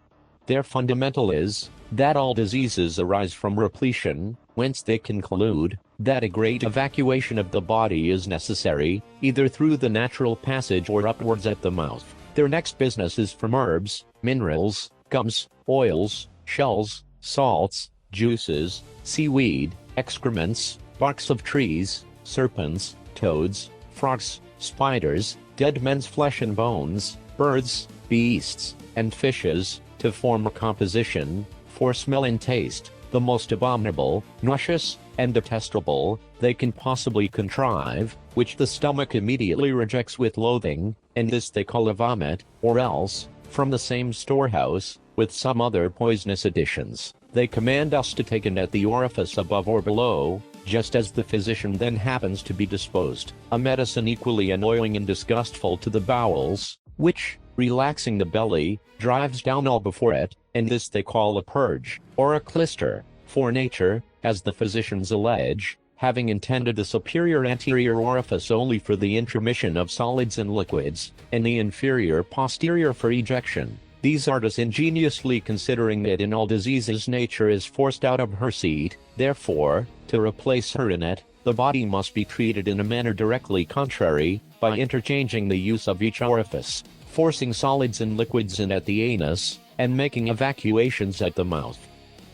Their fundamental is, that all diseases arise from repletion, whence they conclude, that a great evacuation of the body is necessary, either through the natural passage or upwards at the mouth. Their next business is from herbs, minerals, gums, oils, shells, salts, juices, seaweed, excrements, barks of trees, serpents, toads, frogs, spiders, dead men's flesh and bones, birds, beasts, and fishes, to form a composition, for smell and taste, the most abominable, nauseous, and detestable they can possibly contrive, which the stomach immediately rejects with loathing, and this they call a vomit, or else, from the same storehouse, with some other poisonous additions, they command us to take it at the orifice above or below, just as the physician then happens to be disposed, a medicine equally annoying and disgustful to the bowels, which, relaxing the belly, drives down all before it, and this they call a purge, or a clyster, for nature, as the physicians allege, having intended a superior anterior orifice only for the intermission of solids and liquids, and the inferior posterior for ejection. These artists ingeniously considering that in all diseases nature is forced out of her seat, therefore, to replace her in it, the body must be treated in a manner directly contrary, by interchanging the use of each orifice, forcing solids and liquids in at the anus, and making evacuations at the mouth.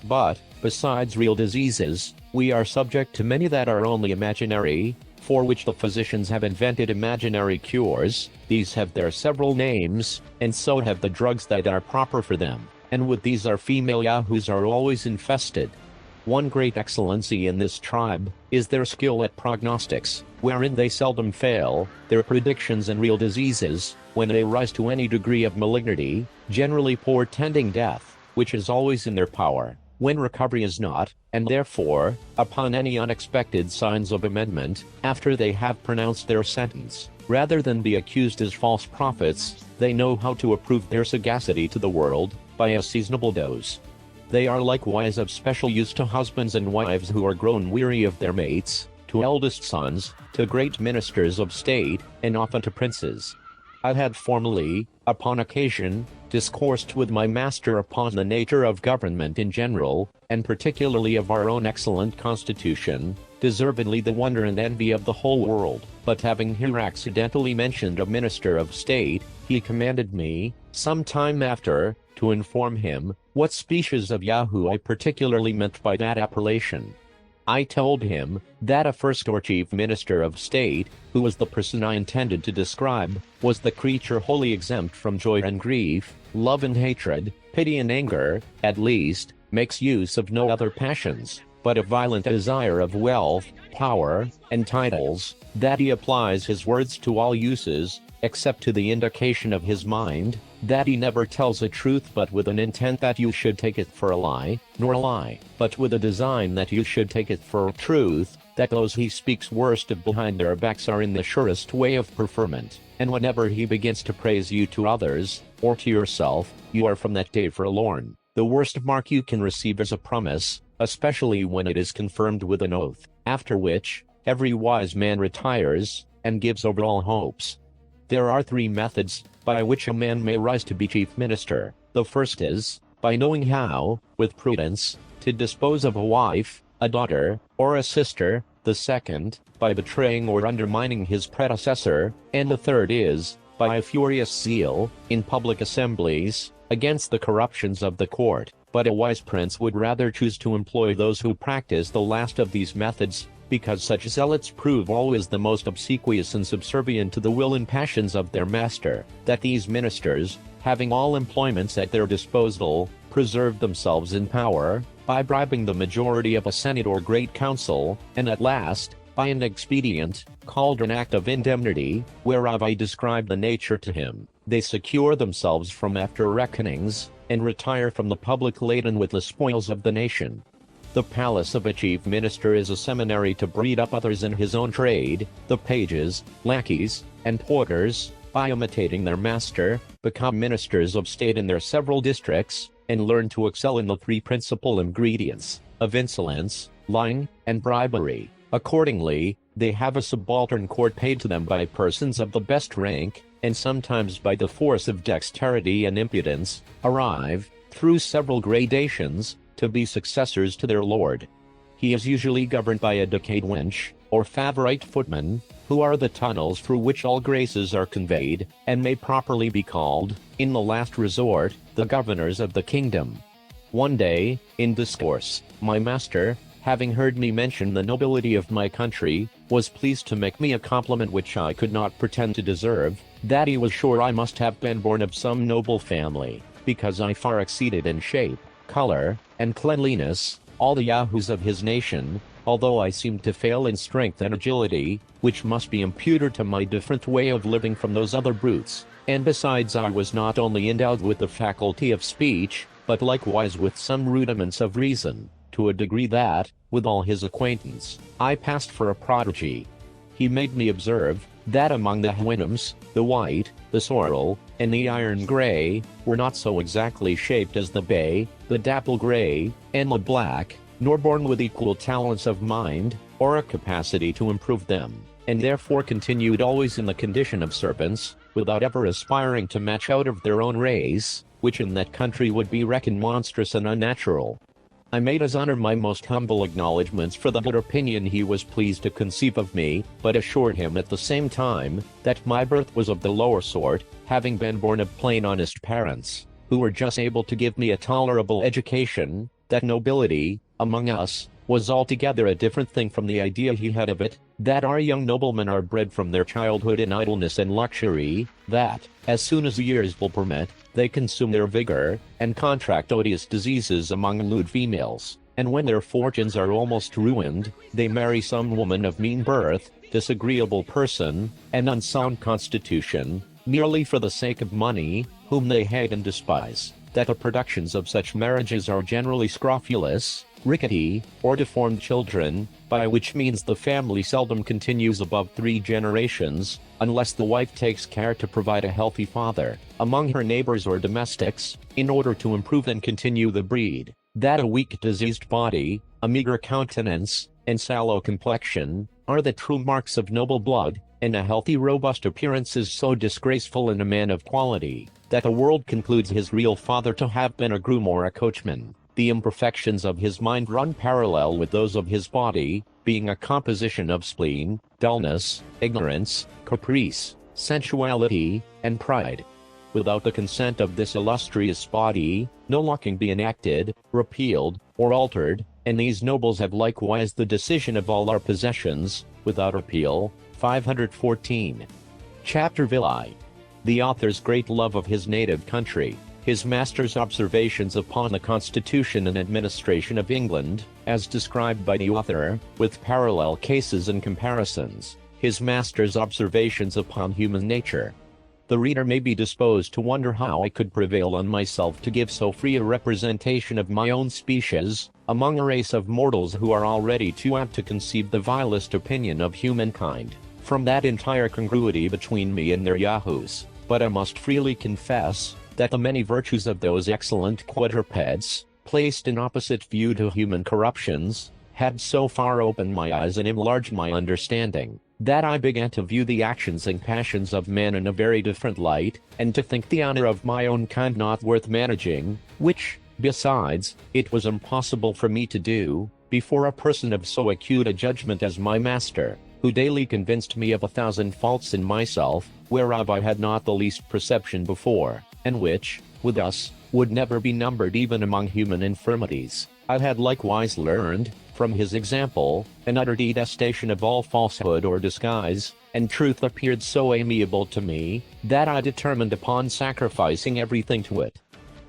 But, besides real diseases, we are subject to many that are only imaginary, for which the physicians have invented imaginary cures. These have their several names, and so have the drugs that are proper for them, and with these our female yahoos are always infested. One great excellency in this tribe is their skill at prognostics, wherein they seldom fail. Their predictions in real diseases, when they rise to any degree of malignity, generally portending death, which is always in their power, when recovery is not, and therefore, upon any unexpected signs of amendment, after they have pronounced their sentence, rather than be accused as false prophets, they know how to approve their sagacity to the world, by a seasonable dose. They are likewise of special use to husbands and wives who are grown weary of their mates, to eldest sons, to great ministers of state, and often to princes. I had formerly, upon occasion, discoursed with my master upon the nature of government in general, and particularly of our own excellent constitution, deservedly the wonder and envy of the whole world. But having here accidentally mentioned a minister of state, he commanded me, some time after, to inform him what species of Yahoo I particularly meant by that appellation. I told him that a first or chief minister of state, who was the person I intended to describe, was the creature wholly exempt from joy and grief, love and hatred, pity and anger, at least, makes use of no other passions, but a violent desire of wealth, power, and titles, that he applies his words to all uses, except to the indication of his mind, that he never tells a truth but with an intent that you should take it for a lie, nor a lie, but with a design that you should take it for truth, that those he speaks worst of behind their backs are in the surest way of preferment, and whenever he begins to praise you to others, or to yourself, you are from that day forlorn. The worst mark you can receive is a promise, especially when it is confirmed with an oath, after which, every wise man retires, and gives over all hopes. There are 3 methods by which a man may rise to be chief minister. The first is, by knowing how, with prudence, to dispose of a wife, a daughter, or a sister; the second, by betraying or undermining his predecessor; and the third is, by a furious zeal, in public assemblies, against the corruptions of the court. But a wise prince would rather choose to employ those who practice the last of these methods, because such zealots prove always the most obsequious and subservient to the will and passions of their master, that these ministers, having all employments at their disposal, preserve themselves in power, by bribing the majority of a senate or great council, and at last, by an expedient, called an act of indemnity, whereof I describe the nature to him, they secure themselves from after reckonings, and retire from the public laden with the spoils of the nation. The palace of a chief minister is a seminary to breed up others in his own trade. The pages, lackeys, and porters, by imitating their master, become ministers of state in their several districts, and learn to excel in the 3 principal ingredients, of insolence, lying, and bribery. Accordingly, they have a subaltern court paid to them by persons of the best rank, and sometimes by the force of dexterity and impudence, arrive, through several gradations, to be successors to their lord. He is usually governed by a decayed wench, or favorite footman, who are the tunnels through which all graces are conveyed, and may properly be called, in the last resort, the governors of the kingdom. One day, in discourse, my master, having heard me mention the nobility of my country, was pleased to make me a compliment which I could not pretend to deserve, that he was sure I must have been born of some noble family, because I far exceeded in shape, color, and cleanliness all the Yahoos of his nation, although I seemed to fail in strength and agility, which must be imputed to my different way of living from those other brutes. And besides, I was not only endowed with the faculty of speech, but likewise with some rudiments of reason, to a degree that, with all his acquaintance, I passed for a prodigy. He made me observe that among the Houyhnhnms, the white, the sorrel, and the iron gray were not so exactly shaped as the bay, the dapple gray, and the black, nor born with equal talents of mind, or a capacity to improve them, and therefore continued always in the condition of serpents, without ever aspiring to match out of their own race, which in that country would be reckoned monstrous and unnatural. I made his honor my most humble acknowledgments for the good opinion he was pleased to conceive of me, but assured him at the same time that my birth was of the lower sort, having been born of plain honest parents, who were just able to give me a tolerable education, that nobility, among us, was altogether a different thing from the idea he had of it, that our young noblemen are bred from their childhood in idleness and luxury, that, as soon as the years will permit, they consume their vigor, and contract odious diseases among lewd females, and when their fortunes are almost ruined, they marry some woman of mean birth, disagreeable person, and unsound constitution, merely for the sake of money, whom they hate and despise, that the productions of such marriages are generally scrofulous, rickety, or deformed children, by which means the family seldom continues above 3 generations, unless the wife takes care to provide a healthy father, among her neighbors or domestics, in order to improve and continue the breed, that a weak diseased body, a meager countenance, and sallow complexion, are the true marks of noble blood, and a healthy robust appearance is so disgraceful in a man of quality, that the world concludes his real father to have been a groom or a coachman. The imperfections of his mind run parallel with those of his body, being a composition of spleen, dullness, ignorance, caprice, sensuality, and pride. Without the consent of this illustrious body, no law can be enacted, repealed, or altered, and these nobles have likewise the decision of all our possessions, without appeal. 514. Chapter Villi. The author's great love of his native country, his master's observations upon the constitution and administration of England, as described by the author, with parallel cases and comparisons, his master's observations upon human nature. The reader may be disposed to wonder how I could prevail on myself to give so free a representation of my own species, among a race of mortals who are already too apt to conceive the vilest opinion of humankind, from that entire congruity between me and their yahoos. But I must freely confess that the many virtues of those excellent quadrupeds, placed in opposite view to human corruptions, had so far opened my eyes and enlarged my understanding, that I began to view the actions and passions of men in a very different light, and to think the honor of my own kind not worth managing, which, besides, it was impossible for me to do, before a person of so acute a judgment as my master, who daily convinced me of 1,000 faults in myself, whereof I had not the least perception before, and which, with us, would never be numbered even among human infirmities. I had likewise learned, from his example, an utter detestation of all falsehood or disguise, and truth appeared so amiable to me, that I determined upon sacrificing everything to it.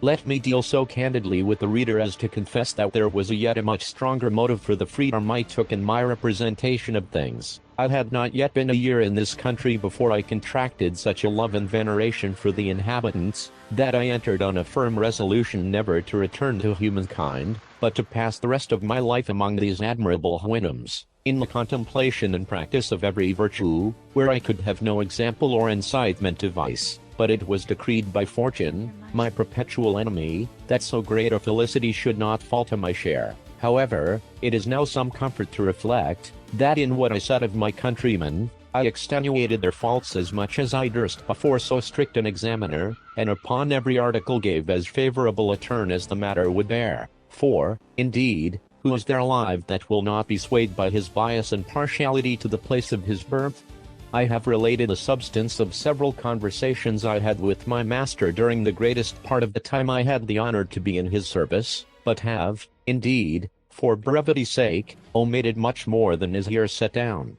Let me deal so candidly with the reader as to confess that there was yet a much stronger motive for the freedom I took in my representation of things. I had not yet been a year in this country before I contracted such a love and veneration for the inhabitants, that I entered on a firm resolution never to return to humankind, but to pass the rest of my life among these admirable Houyhnhnms, in the contemplation and practice of every virtue, where I could have no example or incitement to vice. But it was decreed by fortune, my perpetual enemy, that so great a felicity should not fall to my share. However, it is now some comfort to reflect, that in what I said of my countrymen, I extenuated their faults as much as I durst before so strict an examiner, and upon every article gave as favorable a turn as the matter would bear. For, indeed, who is there alive that will not be swayed by his bias and partiality to the place of his birth? I have related the substance of several conversations I had with my master during the greatest part of the time I had the honor to be in his service, but have, indeed, for brevity's sake, omitted much more than is here set down.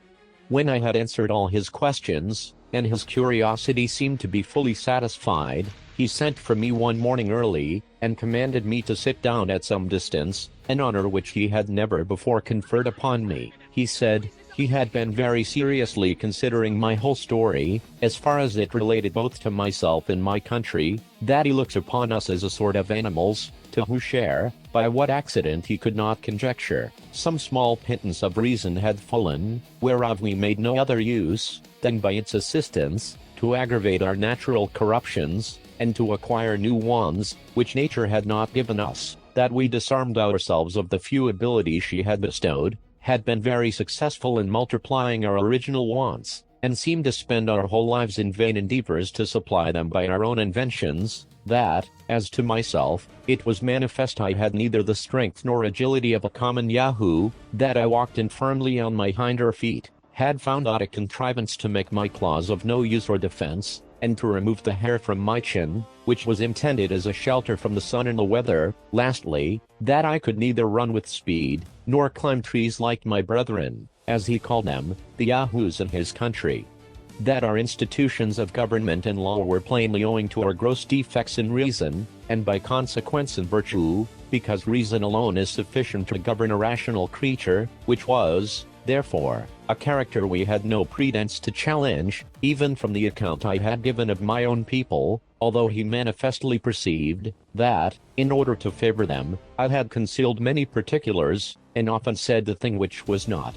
When I had answered all his questions, and his curiosity seemed to be fully satisfied, he sent for me one morning early, and commanded me to sit down at some distance, an honor which he had never before conferred upon me. He said, he had been very seriously considering my whole story, as far as it related both to myself and my country, that he looks upon us as a sort of animals, to whose share, by what accident he could not conjecture, some small pittance of reason had fallen, whereof we made no other use, than by its assistance, to aggravate our natural corruptions, and to acquire new ones, which nature had not given us, that we disarmed ourselves of the few abilities she had bestowed, had been very successful in multiplying our original wants, and seemed to spend our whole lives in vain endeavors to supply them by our own inventions, that, as to myself, it was manifest I had neither the strength nor agility of a common Yahoo, that I walked infirmly on my hinder feet, had found out a contrivance to make my claws of no use or defense, and to remove the hair from my chin, which was intended as a shelter from the sun and the weather, lastly, that I could neither run with speed, nor climb trees like my brethren, as he called them, the Yahoos in his country. That our institutions of government and law were plainly owing to our gross defects in reason, and by consequence in virtue, because reason alone is sufficient to govern a rational creature, which was, therefore, a character we had no pretence to challenge, even from the account I had given of my own people, although he manifestly perceived, that, in order to favor them, I had concealed many particulars, and often said the thing which was not.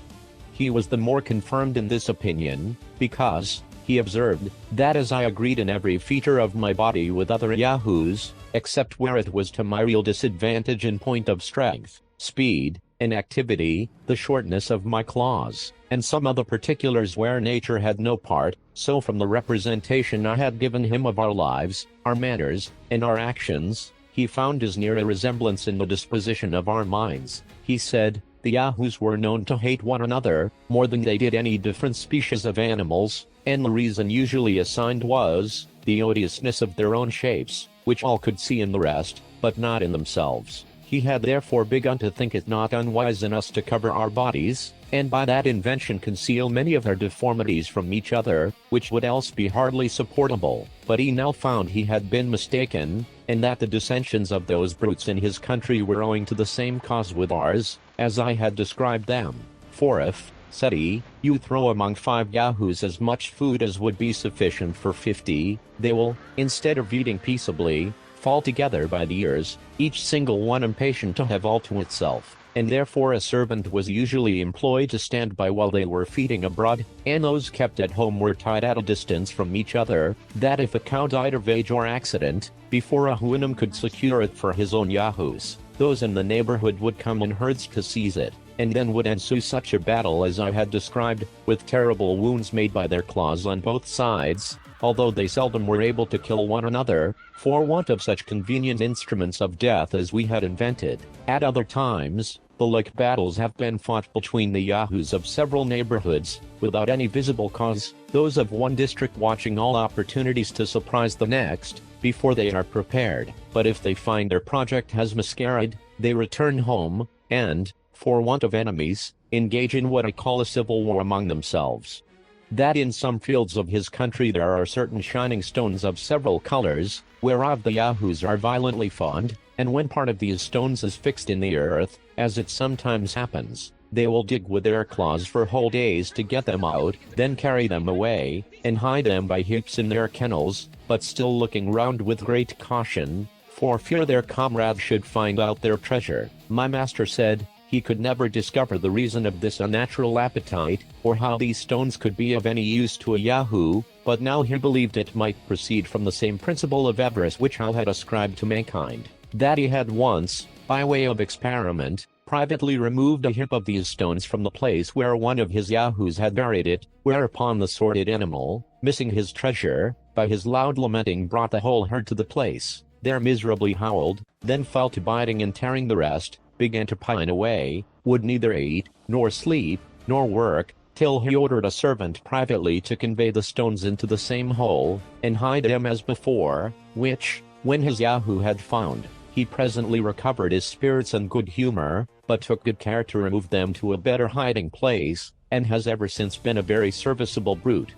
He was the more confirmed in this opinion, because, he observed, that as I agreed in every feature of my body with other Yahoos, except where it was to my real disadvantage in point of strength, speed, and activity, the shortness of my claws, and some other particulars where nature had no part, so from the representation I had given him of our lives, our manners, and our actions, he found as near a resemblance in the disposition of our minds. He said, the Yahoos were known to hate one another, more than they did any different species of animals, and the reason usually assigned was, the odiousness of their own shapes, which all could see in the rest, but not in themselves. He had therefore begun to think it not unwise in us to cover our bodies, and by that invention conceal many of our deformities from each other, which would else be hardly supportable. But he now found he had been mistaken, and that the dissensions of those brutes in his country were owing to the same cause with ours, as I had described them. For if, said he, you throw among 5 Yahoos as much food as would be sufficient for 50, they will, instead of eating peaceably, fall together by the ears, each single one impatient to have all to itself, and therefore a servant was usually employed to stand by while they were feeding abroad, and those kept at home were tied at a distance from each other, that if a cow died of age or accident, before a Houyhnhnm could secure it for his own Yahoos, those in the neighborhood would come in herds to seize it, and then would ensue such a battle as I had described, with terrible wounds made by their claws on both sides, although they seldom were able to kill one another, for want of such convenient instruments of death as we had invented. At other times, the like battles have been fought between the Yahoos of several neighborhoods, without any visible cause, those of one district watching all opportunities to surprise the next, before they are prepared. But if they find their project has miscarried, they return home, and, for want of enemies, engage in what I call a civil war among themselves. That in some fields of his country there are certain shining stones of several colors, whereof the Yahoos are violently fond, and when part of these stones is fixed in the earth, as it sometimes happens, they will dig with their claws for whole days to get them out, then carry them away, and hide them by heaps in their kennels, but still looking round with great caution, for fear their comrades should find out their treasure. My master said, he could never discover the reason of this unnatural appetite, or how these stones could be of any use to a Yahoo, but now he believed it might proceed from the same principle of avarice which I had ascribed to mankind. That he had once, by way of experiment, privately removed a heap of these stones from the place where one of his Yahoos had buried it, whereupon the sordid animal, missing his treasure, by his loud lamenting brought the whole herd to the place, there miserably howled, then fell to biting and tearing the rest, began to pine away, would neither eat, nor sleep, nor work, till he ordered a servant privately to convey the stones into the same hole, and hide them as before, which, when his Yahoo had found, he presently recovered his spirits and good humor, but took good care to remove them to a better hiding place, and has ever since been a very serviceable brute.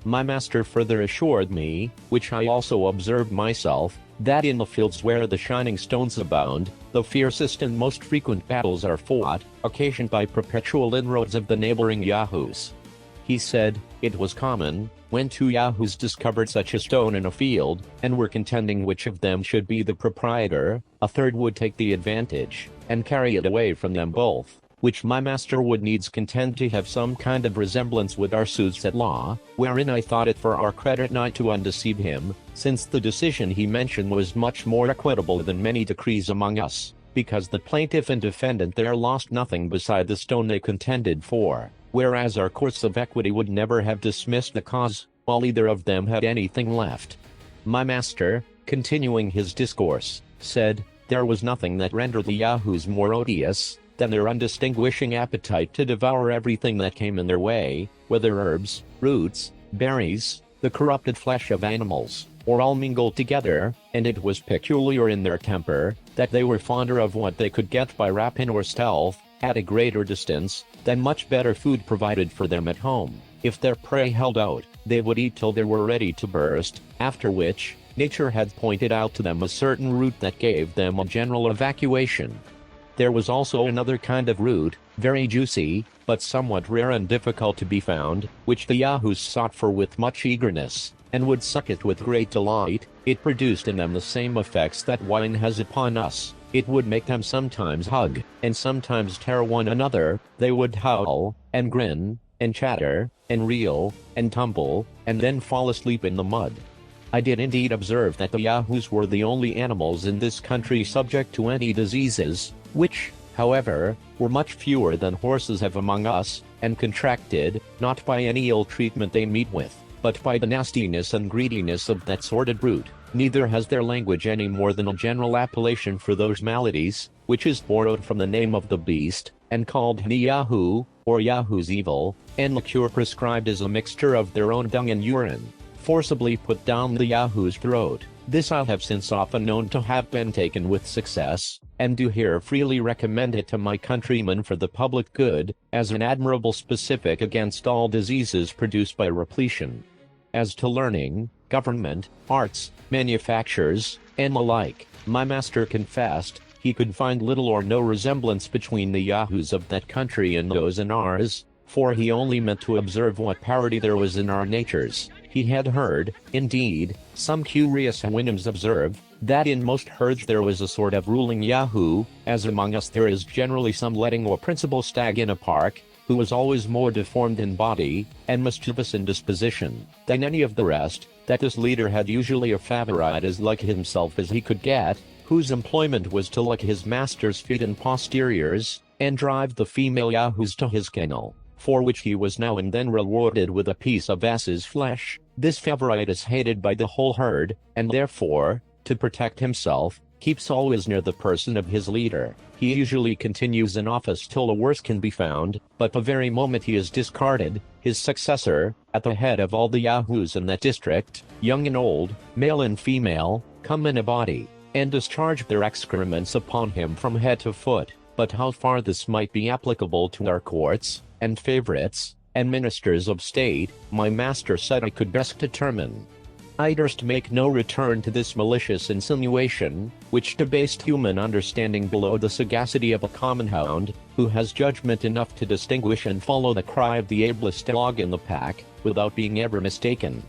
My master further assured me, which I also observed myself, that in the fields where the shining stones abound, the fiercest and most frequent battles are fought, occasioned by perpetual inroads of the neighboring Yahoos. He said, it was common, when two Yahoos discovered such a stone in a field, and were contending which of them should be the proprietor, a third would take the advantage, and carry it away from them both, which my master would needs contend to have some kind of resemblance with our suits at law, wherein I thought it for our credit not to undeceive him, since the decision he mentioned was much more equitable than many decrees among us, because the plaintiff and defendant there lost nothing beside the stone they contended for, whereas our courts of equity would never have dismissed the cause, while either of them had anything left. My master, continuing his discourse, said, there was nothing that rendered the Yahoos more odious than their undistinguishing appetite to devour everything that came in their way, whether herbs, roots, berries, the corrupted flesh of animals, or all mingled together, and it was peculiar in their temper, that they were fonder of what they could get by rapine or stealth, at a greater distance, than much better food provided for them at home. If their prey held out, they would eat till they were ready to burst, after which, nature had pointed out to them a certain root that gave them a general evacuation. There was also another kind of root, very juicy, but somewhat rare and difficult to be found, which the Yahoos sought for with much eagerness, and would suck it with great delight. It produced in them the same effects that wine has upon us. It would make them sometimes hug, and sometimes tear one another. They would howl, and grin, and chatter, and reel, and tumble, and then fall asleep in the mud. I did indeed observe that the Yahoos were the only animals in this country subject to any diseases, which, however, were much fewer than horses have among us, and contracted, not by any ill treatment they meet with, but by the nastiness and greediness of that sordid brute. Neither has their language any more than a general appellation for those maladies, which is borrowed from the name of the beast, and called Yahoo, or Yahoo's evil, and the cure prescribed is a mixture of their own dung and urine, forcibly put down the Yahoo's throat. This I have since often known to have been taken with success, and do here freely recommend it to my countrymen for the public good, as an admirable specific against all diseases produced by repletion. As to learning, government, arts, manufactures, and the like, my master confessed, he could find little or no resemblance between the Yahoos of that country and those in ours, for he only meant to observe what parity there was in our natures. He had heard, indeed, some curious Houyhnhnms observe, that in most herds there was a sort of ruling Yahoo, as among us there is generally some letting or principal stag in a park, who was always more deformed in body, and mischievous in disposition, than any of the rest, that this leader had usually a favorite as like himself as he could get, whose employment was to lick his master's feet and posteriors, and drive the female Yahoos to his kennel, for which he was now and then rewarded with a piece of ass's flesh. This favorite is hated by the whole herd, and therefore, to protect himself, keeps always near the person of his leader. He usually continues in office till a worse can be found, but the very moment he is discarded, his successor, at the head of all the Yahoos in that district, young and old, male and female, come in a body, and discharge their excrements upon him from head to foot. But how far this might be applicable to our courts, and favorites, and ministers of state, my master said I could best determine. I durst make no return to this malicious insinuation, which debased human understanding below the sagacity of a common hound, who has judgment enough to distinguish and follow the cry of the ablest dog in the pack, without being ever mistaken.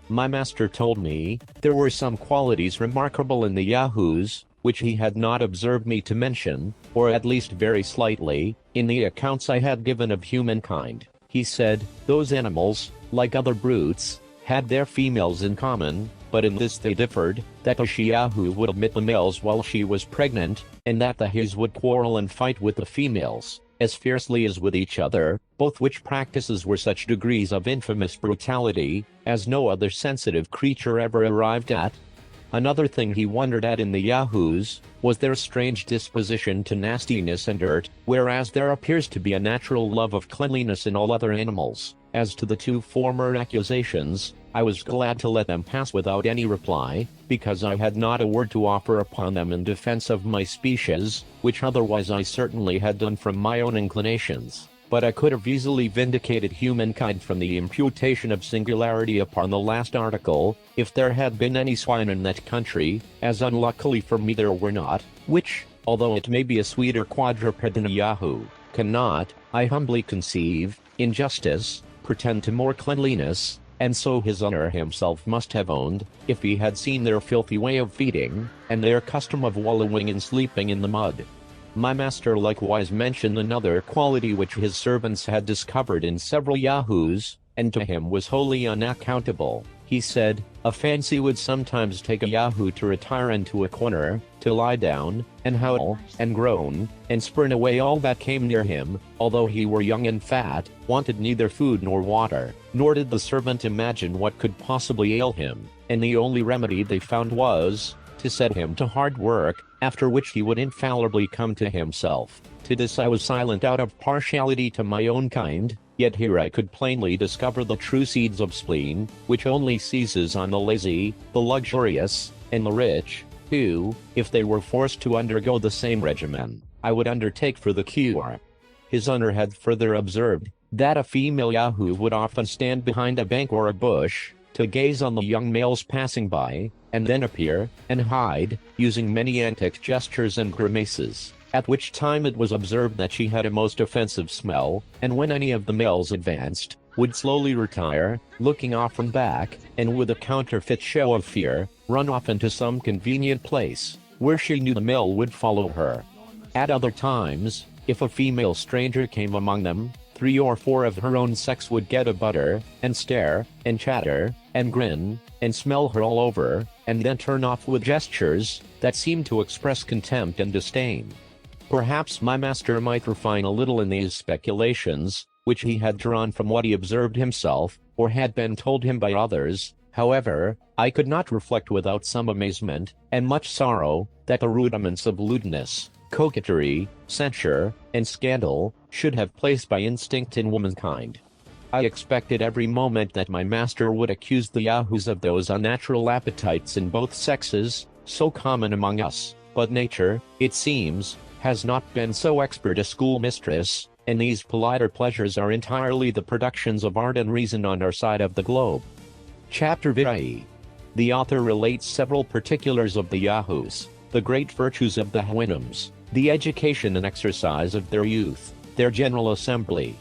My master told me, there were some qualities remarkable in the Yahoos, which he had not observed me to mention, or at least very slightly, in the accounts I had given of humankind. He said, those animals, like other brutes, had their females in common, but in this they differed, that the she-Yahoo would omit the males while she was pregnant, and that the his would quarrel and fight with the females, as fiercely as with each other, both which practices were such degrees of infamous brutality, as no other sensitive creature ever arrived at. Another thing he wondered at in the Yahoos, was their strange disposition to nastiness and dirt, whereas there appears to be a natural love of cleanliness in all other animals. As to the two former accusations, I was glad to let them pass without any reply, because I had not a word to offer upon them in defense of my species, which otherwise I certainly had done from my own inclinations. but I could have easily vindicated humankind from the imputation of singularity upon the last article, if there had been any swine in that country, as unluckily for me there were not, which, although it may be a sweeter quadruped than a Yahoo, cannot, I humbly conceive, in justice, pretend to more cleanliness, and so his honor himself must have owned, if he had seen their filthy way of feeding, and their custom of wallowing and sleeping in the mud. My master likewise mentioned another quality which his servants had discovered in several Yahoos, and to him was wholly unaccountable. He said, a fancy would sometimes take a Yahoo to retire into a corner, to lie down, and howl, and groan, and spurn away all that came near him, although he were young and fat, wanted neither food nor water, nor did the servant imagine what could possibly ail him, and the only remedy they found was, to set him to hard work, after which he would infallibly come to himself. To this I was silent out of partiality to my own kind, yet here I could plainly discover the true seeds of spleen, which only seizes on the lazy, the luxurious, and the rich, who, if they were forced to undergo the same regimen, I would undertake for the cure. His honor had further observed, that a female Yahoo would often stand behind a bank or a bush, to gaze on the young males passing by, and then appear, and hide, using many antic gestures and grimaces, at which time it was observed that she had a most offensive smell, and when any of the males advanced, would slowly retire, looking often back, and with a counterfeit show of fear, run off into some convenient place, where she knew the male would follow her. At other times, if a female stranger came among them, 3 or 4 of her own sex would get a butter, and stare, and chatter, and grin, and smell her all over, and then turn off with gestures that seemed to express contempt and disdain. Perhaps my master might refine a little in these speculations, which he had drawn from what he observed himself, or had been told him by others. However, I could not reflect without some amazement, and much sorrow, that the rudiments of lewdness, coquetry, censure, and scandal, should have place by instinct in womankind. I expected every moment that my master would accuse the Yahoos of those unnatural appetites in both sexes, so common among us, but nature, it seems, has not been so expert a schoolmistress, and these politer pleasures are entirely the productions of art and reason on our side of the globe. Chapter Vitae. The author relates several particulars of the Yahoos, the great virtues of the Houyhnhnms, the education and exercise of their youth, their general assembly.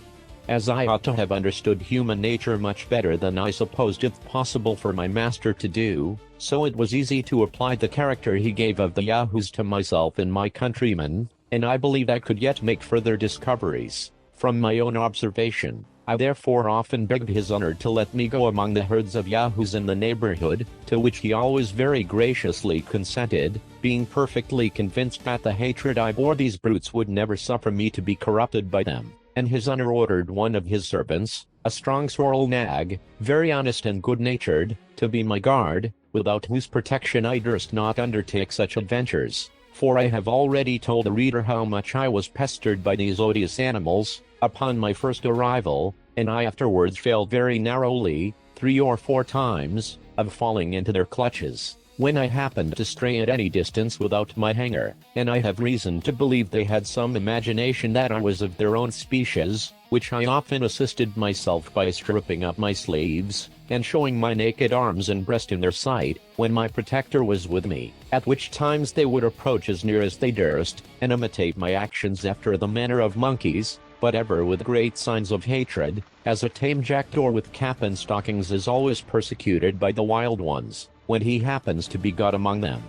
As I ought to have understood human nature much better than I supposed it possible for my master to do, so it was easy to apply the character he gave of the Yahoos to myself and my countrymen, and I believed I could yet make further discoveries, from my own observation. I therefore often begged his honor to let me go among the herds of Yahoos in the neighborhood, to which he always very graciously consented, being perfectly convinced that the hatred I bore these brutes would never suffer me to be corrupted by them. And his honor ordered one of his servants, a strong sorrel nag, very honest and good-natured, to be my guard, without whose protection I durst not undertake such adventures, for I have already told the reader how much I was pestered by these odious animals, upon my first arrival, and I afterwards failed very narrowly, 3 or 4 times, of falling into their clutches, when I happened to stray at any distance without my hanger, and I have reason to believe they had some imagination that I was of their own species, which I often assisted myself by stripping up my sleeves, and showing my naked arms and breast in their sight, when my protector was with me, at which times they would approach as near as they durst, and imitate my actions after the manner of monkeys, but ever with great signs of hatred, as a tame jackdaw with cap and stockings is always persecuted by the wild ones, when he happens to be got among them.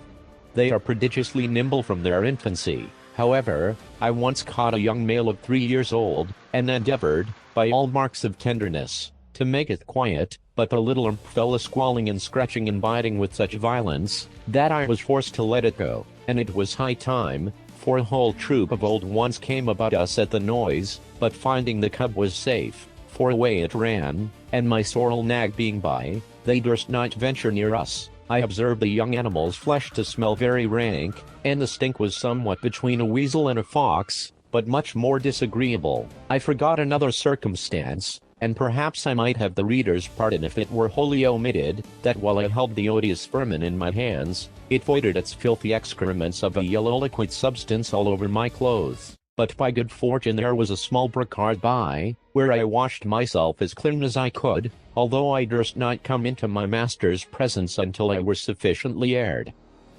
They are prodigiously nimble from their infancy. However, I once caught a young male of 3 years old, and endeavored, by all marks of tenderness, to make it quiet, but the little imp fell a-squalling and scratching and biting with such violence, that I was forced to let it go, and it was high time, for a whole troop of old ones came about us at the noise, but finding the cub was safe, for away it ran, and my sorrel nag being by, they durst not venture near us. I observed the young animal's flesh to smell very rank, and the stink was somewhat between a weasel and a fox, but much more disagreeable. I forgot another circumstance, and perhaps I might have the reader's pardon if it were wholly omitted, that while I held the odious vermin in my hands, it voided its filthy excrements of a yellow liquid substance all over my clothes. but by good fortune there was a small brook hard by, where I washed myself as clean as I could, although I durst not come into my master's presence until I were sufficiently aired.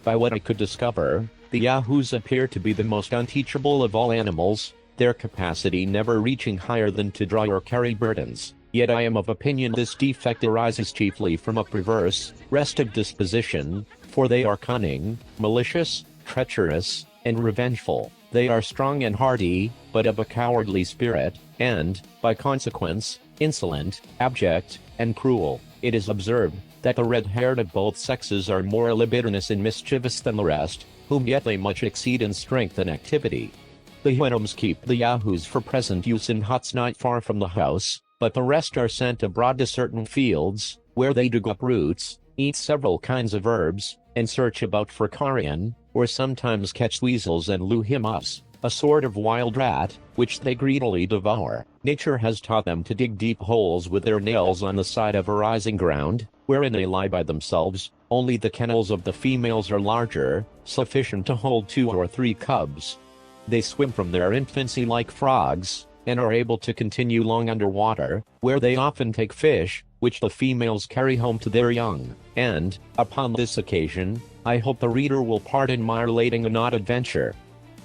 By what I could discover, the Yahoos appear to be the most unteachable of all animals, their capacity never reaching higher than to draw or carry burdens. Yet I am of opinion this defect arises chiefly from a perverse, restive disposition, for they are cunning, malicious, treacherous, and revengeful. They are strong and hardy, but of a cowardly spirit, and, by consequence, insolent, abject, and cruel. It is observed that the red-haired of both sexes are more libidinous and mischievous than the rest, whom yet they much exceed in strength and activity. The Houyhnhnms keep the Yahoos for present use in huts not far from the house, but the rest are sent abroad to certain fields, where they dig up roots, eat several kinds of herbs, and search about for carrion, or sometimes catch weasels and luhimus, a sort of wild rat, which they greedily devour. Nature has taught them to dig deep holes with their nails on the side of a rising ground, wherein they lie by themselves. Only the kennels of the females are larger, sufficient to hold 2 or 3 cubs. They swim from their infancy like frogs, and are able to continue long under water, where they often take fish, which the females carry home to their young, and, upon this occasion, I hope the reader will pardon my relating an odd adventure.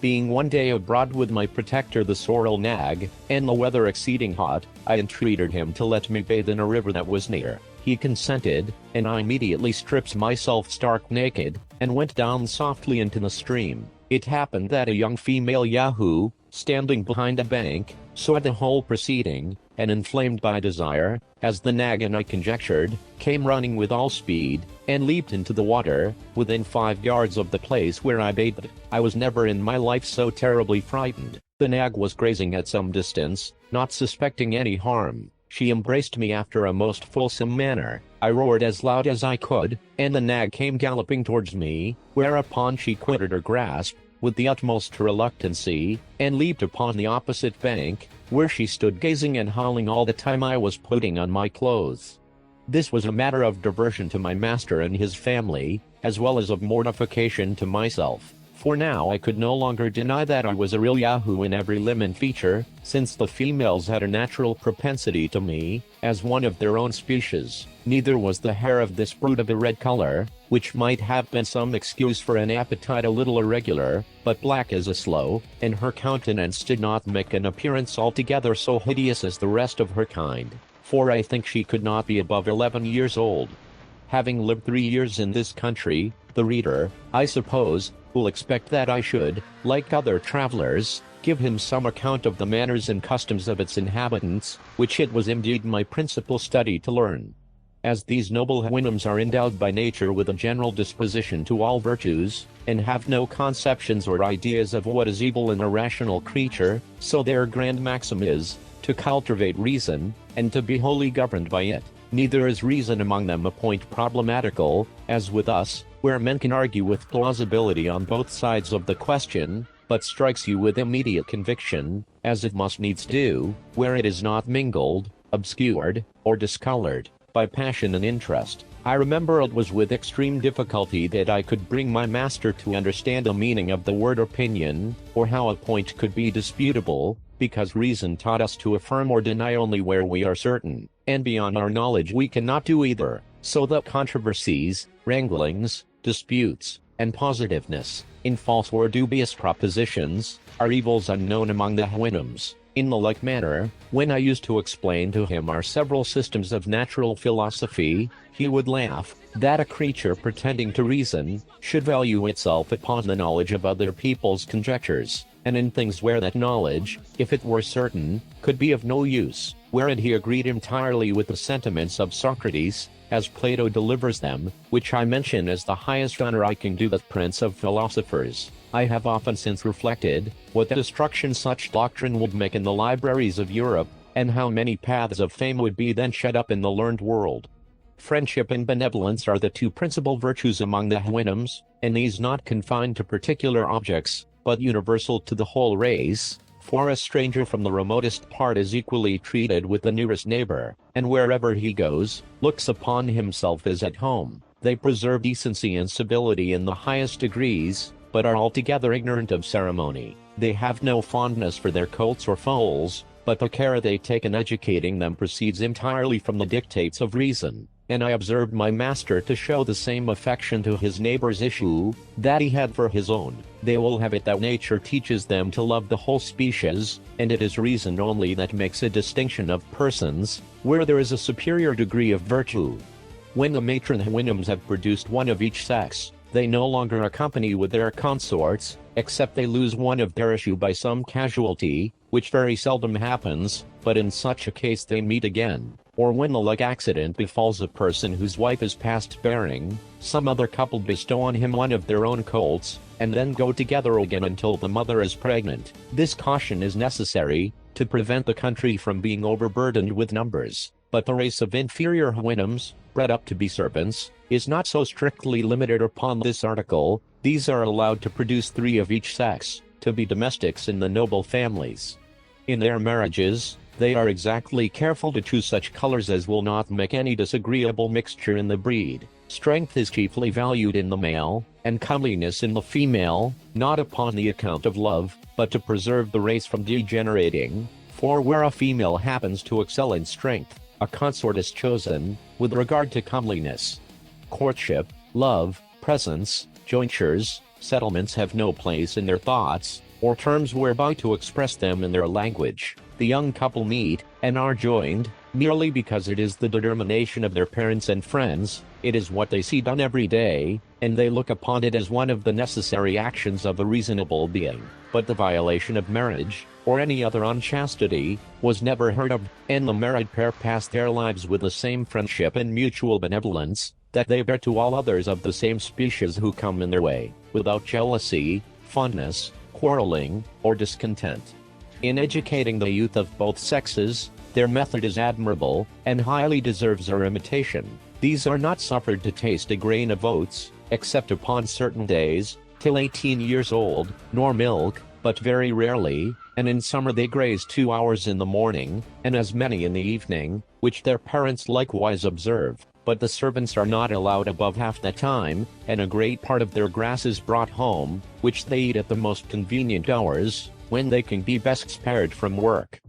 Being one day abroad with my protector the sorrel nag, and the weather exceeding hot, I entreated him to let me bathe in a river that was near. He consented, and I immediately stripped myself stark naked, and went down softly into the stream. It happened that a young female Yahoo, standing behind a bank, saw the whole proceeding, and inflamed by desire, as the nag and I conjectured, came running with all speed, and leaped into the water, within 5 yards of the place where I bathed. I was never in my life so terribly frightened. The nag was grazing at some distance, not suspecting any harm. She embraced me after a most fulsome manner. I roared as loud as I could, and the nag came galloping towards me, whereupon she quitted her grasp, with the utmost reluctancy, and leaped upon the opposite bank, where she stood gazing and howling all the time I was putting on my clothes. This was a matter of diversion to my master and his family, as well as of mortification to myself, for now I could no longer deny that I was a real Yahoo in every limb and feature, since the females had a natural propensity to me, as one of their own species. Neither was the hair of this brute of a red color, which might have been some excuse for an appetite a little irregular, but black as a sloe, and her countenance did not make an appearance altogether so hideous as the rest of her kind, for I think she could not be above 11 years old. Having lived 3 years in this country, the reader, I suppose, will expect that I should, like other travelers, give him some account of the manners and customs of its inhabitants, which it was indeed my principal study to learn. As these noble Houyhnhnms are endowed by nature with a general disposition to all virtues, and have no conceptions or ideas of what is evil in a rational creature, so their grand maxim is, to cultivate reason, and to be wholly governed by it. Neither is reason among them a point problematical, as with us, where men can argue with plausibility on both sides of the question, but strikes you with immediate conviction, as it must needs do, where it is not mingled, obscured, or discolored by passion and interest. I remember it was with extreme difficulty that I could bring my master to understand the meaning of the word opinion, or how a point could be disputable, because reason taught us to affirm or deny only where we are certain, and beyond our knowledge we cannot do either, so that controversies, wranglings, disputes, and positiveness, in false or dubious propositions, are evils unknown among the Houyhnhnms. In the like manner, when I used to explain to him our several systems of natural philosophy, he would laugh, that a creature pretending to reason, should value itself upon the knowledge of other people's conjectures, and in things where that knowledge, if it were certain, could be of no use, wherein he agreed entirely with the sentiments of Socrates, as Plato delivers them, which I mention as the highest honor I can do the prince of philosophers. I have often since reflected, what destruction such doctrine would make in the libraries of Europe, and how many paths of fame would be then shut up in the learned world. Friendship and benevolence are the 2 principal virtues among the Houyhnhnms, and these not confined to particular objects, but universal to the whole race, for a stranger from the remotest part is equally treated with the nearest neighbor, and wherever he goes, looks upon himself as at home. They preserve decency and civility in the highest degrees, but are altogether ignorant of ceremony. They have no fondness for their colts or foals, but the care they take in educating them proceeds entirely from the dictates of reason. And I observed my master to show the same affection to his neighbor's issue that he had for his own. They will have it that nature teaches them to love the whole species, and it is reason only that makes a distinction of persons, where there is a superior degree of virtue. When the matron Houyhnhnms have produced one of each sex, they no longer accompany with their consorts, except they lose one of their issue by some casualty, which very seldom happens, but in such a case they meet again. Or when the like accident befalls a person whose wife is past bearing, some other couple bestow on him one of their own colts, and then go together again until the mother is pregnant. This caution is necessary, to prevent the country from being overburdened with numbers. But the race of inferior Houyhnhnms, bred up to be servants, is not so strictly limited upon this article. These are allowed to produce 3 of each sex, to be domestics in the noble families. In their marriages, they are exactly careful to choose such colors as will not make any disagreeable mixture in the breed. Strength is chiefly valued in the male, and comeliness in the female, not upon the account of love, but to preserve the race from degenerating, for where a female happens to excel in strength, a consort is chosen, with regard to comeliness. Courtship, love, presents, jointures, settlements have no place in their thoughts, or terms whereby to express them in their language. The young couple meet, and are joined, merely because it is the determination of their parents and friends. It is what they see done every day, and they look upon it as one of the necessary actions of a reasonable being. But the violation of marriage, or any other unchastity, was never heard of, and the married pair pass their lives with the same friendship and mutual benevolence that they bear to all others of the same species who come in their way, without jealousy, fondness, quarreling, or discontent. In educating the youth of both sexes, their method is admirable, and highly deserves our imitation. These are not suffered to taste a grain of oats, except upon certain days, till 18 years old, nor milk, but very rarely, and in summer they graze 2 hours in the morning, and as many in the evening, which their parents likewise observe. But the servants are not allowed above half that time, and a great part of their grass is brought home, which they eat at the most convenient hours, when they can be best spared from work.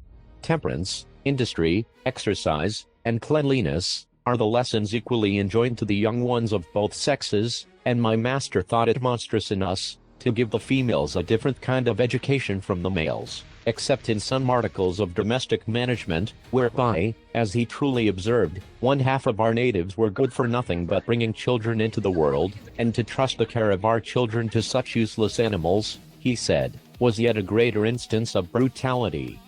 Temperance, industry, exercise, and cleanliness are the lessons equally enjoined to the young ones of both sexes, and my master thought it monstrous in us to give the females a different kind of education from the males, except in some articles of domestic management, whereby, as he truly observed, 1/2 of our natives were good for nothing but bringing children into the world, and to trust the care of our children to such useless animals, he said, was yet a greater instance of brutality.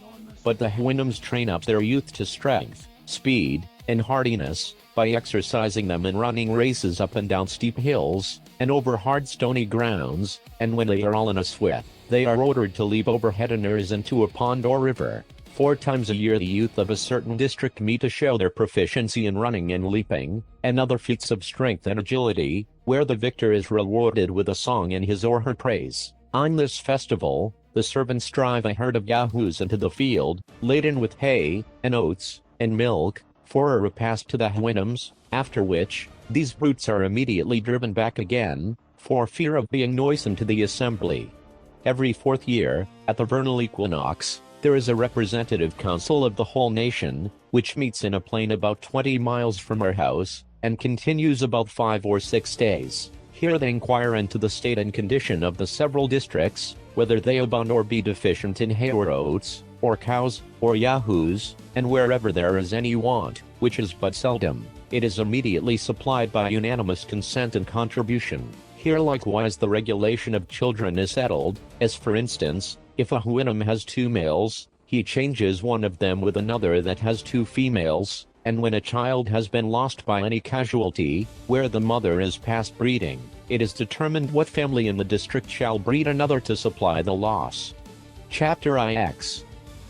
But the Houyhnhnms train up their youth to strength, speed, and hardiness, by exercising them in running races up and down steep hills, and over hard stony grounds, and when they are all in a sweat, they are ordered to leap over head and ears into a pond or river. 4 times a year the youth of a certain district meet to show their proficiency in running and leaping, and other feats of strength and agility, where the victor is rewarded with a song in his or her praise. On this festival, the servants drive a herd of yahoos into the field, laden with hay, and oats, and milk, for a repast to the Houyhnhnms, after which, these brutes are immediately driven back again, for fear of being noisome to the assembly. Every 4th year, at the vernal equinox, there is a representative council of the whole nation, which meets in a plain about 20 miles from our house, and continues about 5 or 6 days. Here they inquire into the state and condition of the several districts, whether they abound or be deficient in hay or oats, or cows, or yahoos, and wherever there is any want, which is but seldom, it is immediately supplied by unanimous consent and contribution. Here likewise the regulation of children is settled, as for instance, if a Houyhnhnm has 2 males, he changes one of them with another that has 2 females, and when a child has been lost by any casualty, where the mother is past breeding, it is determined what family in the district shall breed another to supply the loss. Chapter IX.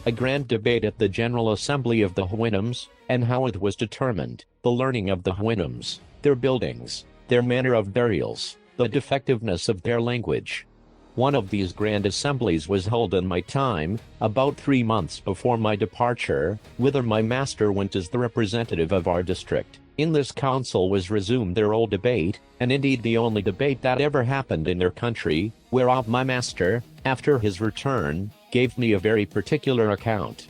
A grand debate at the General Assembly of the Houyhnhnms, and how it was determined, the learning of the Houyhnhnms, their buildings, their manner of burials, the defectiveness of their language. One of these grand assemblies was held in my time, about 3 months before my departure, whither my master went as the representative of our district. In this council was resumed their old debate, and indeed the only debate that ever happened in their country, whereof my master, after his return, gave me a very particular account.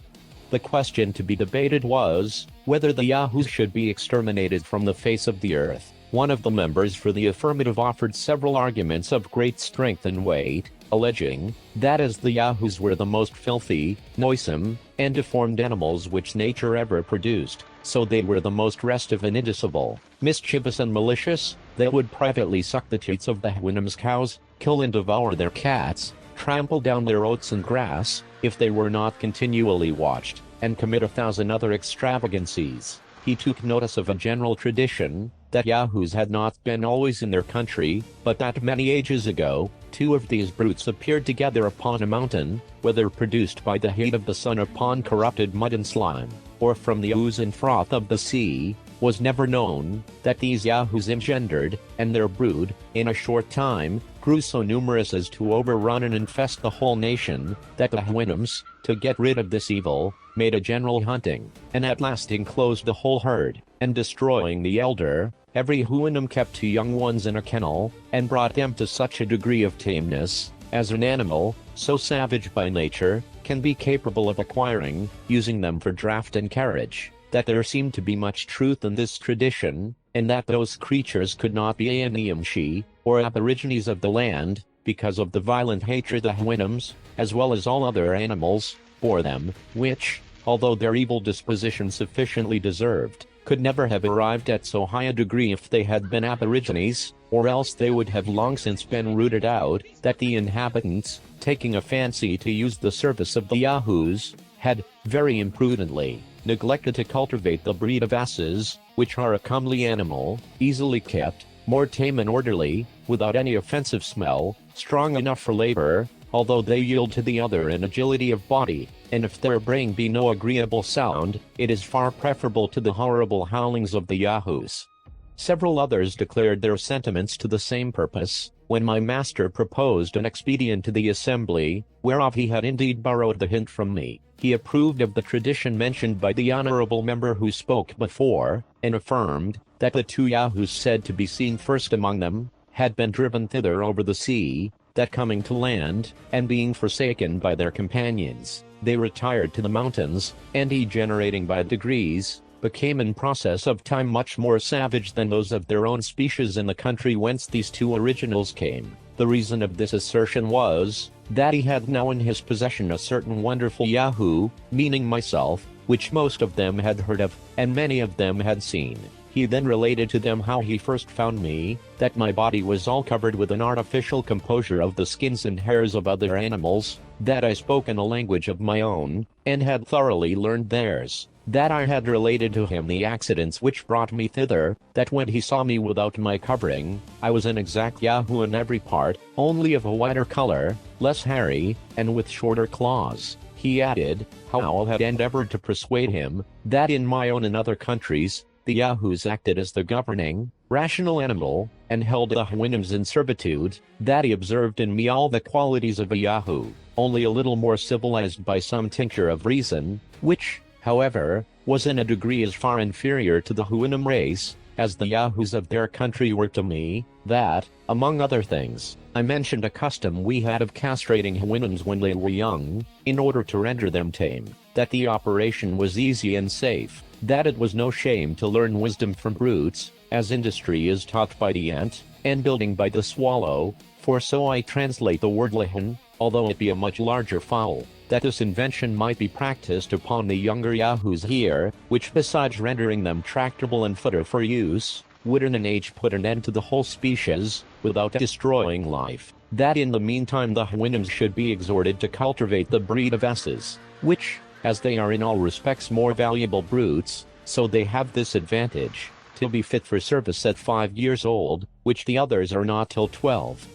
The question to be debated was, whether the Yahoos should be exterminated from the face of the earth. One of the members for the affirmative offered several arguments of great strength and weight, alleging that as the Yahoos were the most filthy, noisome, and deformed animals which nature ever produced, so they were the most restive and indicible, mischievous and malicious. They would privately suck the teats of the Houyhnhnms' cows, kill and devour their cats, trample down their oats and grass, if they were not continually watched, and commit 1,000 other extravagancies. He took notice of a general tradition, that Yahoos had not been always in their country, but that many ages ago, 2 of these brutes appeared together upon a mountain, whether produced by the heat of the sun upon corrupted mud and slime, or from the ooze and froth of the sea, was never known. That these Yahoos engendered, and their brood, in a short time, grew so numerous as to overrun and infest the whole nation, that the Houyhnhnms, to get rid of this evil, made a general hunting, and at last enclosed the whole herd, and destroying the elder, every Houyhnhnm kept 2 young ones in a kennel, and brought them to such a degree of tameness, as an animal, so savage by nature, can be capable of acquiring, using them for draught and carriage. That there seemed to be much truth in this tradition, and that those creatures could not be Aeniamshi, or aborigines of the land, because of the violent hatred the Houyhnhnms, as well as all other animals, bore them, which, although their evil disposition sufficiently deserved, could never have arrived at so high a degree if they had been aborigines, or else they would have long since been rooted out. That the inhabitants, taking a fancy to use the service of the Yahoos, had, very imprudently, neglected to cultivate the breed of asses, which are a comely animal, easily kept, more tame and orderly, without any offensive smell, strong enough for labor, although they yield to the other in agility of body, and if their braying be no agreeable sound, it is far preferable to the horrible howlings of the Yahoos. Several others declared their sentiments to the same purpose, when my master proposed an expedient to the assembly, whereof he had indeed borrowed the hint from me. He approved of the tradition mentioned by the honorable member who spoke before, and affirmed that the 2 Yahoos said to be seen first among them, had been driven thither over the sea, that coming to land, and being forsaken by their companions, they retired to the mountains, and degenerating by degrees, became in process of time much more savage than those of their own species in the country whence these 2 originals came. The reason of this assertion was, that he had now in his possession a certain wonderful Yahoo, meaning myself, which most of them had heard of, and many of them had seen. He then related to them how he first found me, that my body was all covered with an artificial composure of the skins and hairs of other animals, that I spoke in a language of my own, and had thoroughly learned theirs, that I had related to him the accidents which brought me thither, that when he saw me without my covering, I was an exact Yahoo in every part, only of a whiter color, less hairy, and with shorter claws. He added, how I had endeavored to persuade him, that in my own and other countries, the Yahoos acted as the governing, rational animal, and held the Houyhnhnms in servitude, that he observed in me all the qualities of a Yahoo, only a little more civilized by some tincture of reason, which, however, was in a degree as far inferior to the Houyhnhnm race, as the Yahoos of their country were to me, that, among other things, I mentioned a custom we had of castrating Houyhnhnms when they were young, in order to render them tame, that the operation was easy and safe, that it was no shame to learn wisdom from brutes, as industry is taught by the ant, and building by the swallow, for so I translate the word lihan, although it be a much larger fowl, that this invention might be practiced upon the younger Yahoos here, which besides rendering them tractable and fitter for use, would in an age put an end to the whole species, without destroying life, that in the meantime the Houyhnhnms should be exhorted to cultivate the breed of asses, which, as they are in all respects more valuable brutes, so they have this advantage, to be fit for service at 5 years old, which the others are not till 12.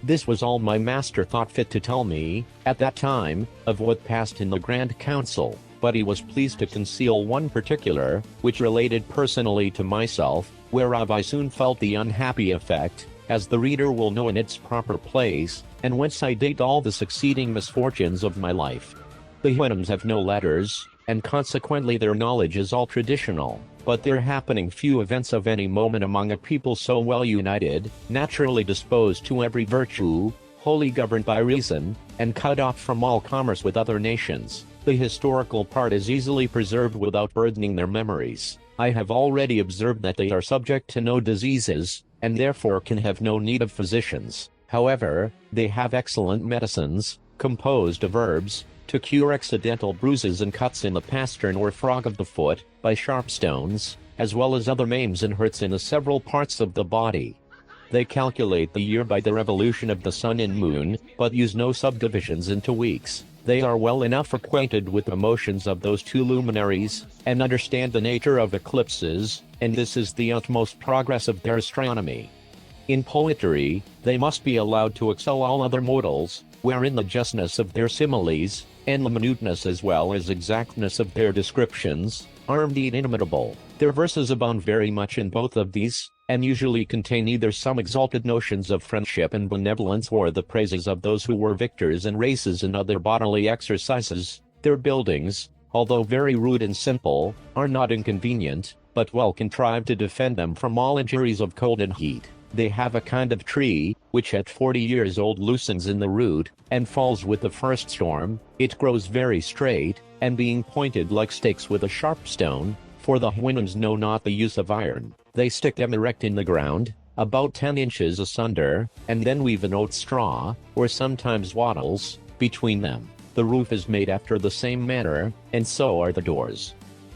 This was all my master thought fit to tell me, at that time, of what passed in the Grand Council, but he was pleased to conceal one particular, which related personally to myself, whereof I soon felt the unhappy effect, as the reader will know in its proper place, and whence I date all the succeeding misfortunes of my life. The Houyhnhnms have no letters, and consequently their knowledge is all traditional. But there happening few events of any moment among a people so well united, naturally disposed to every virtue, wholly governed by reason, and cut off from all commerce with other nations. The historical part is easily preserved without burdening their memories. I have already observed that they are subject to no diseases, and therefore can have no need of physicians. However, they have excellent medicines, composed of herbs, to cure accidental bruises and cuts in the pastern or frog of the foot, by sharp stones, as well as other maims and hurts in the several parts of the body. They calculate the year by the revolution of the sun and moon, but use no subdivisions into weeks. They are well enough acquainted with the motions of those two luminaries, and understand the nature of eclipses, and this is the utmost progress of their astronomy. In poetry, they must be allowed to excel all other mortals, wherein the justness of their similes, and the minuteness as well as exactness of their descriptions, are indeed inimitable. Their verses abound very much in both of these, and usually contain either some exalted notions of friendship and benevolence or the praises of those who were victors and races in other bodily exercises. Their buildings, although very rude and simple, are not inconvenient, but well contrived to defend them from all injuries of cold and heat. They have a kind of tree, which at 40 years old loosens in the root, and falls with the first storm. It grows very straight, and being pointed like stakes with a sharp stone, for the Houyhnhnms know not the use of iron, they stick them erect in the ground, about 10 inches asunder, and then weave an oat straw, or sometimes wattles, between them. The roof is made after the same manner, and so are the doors.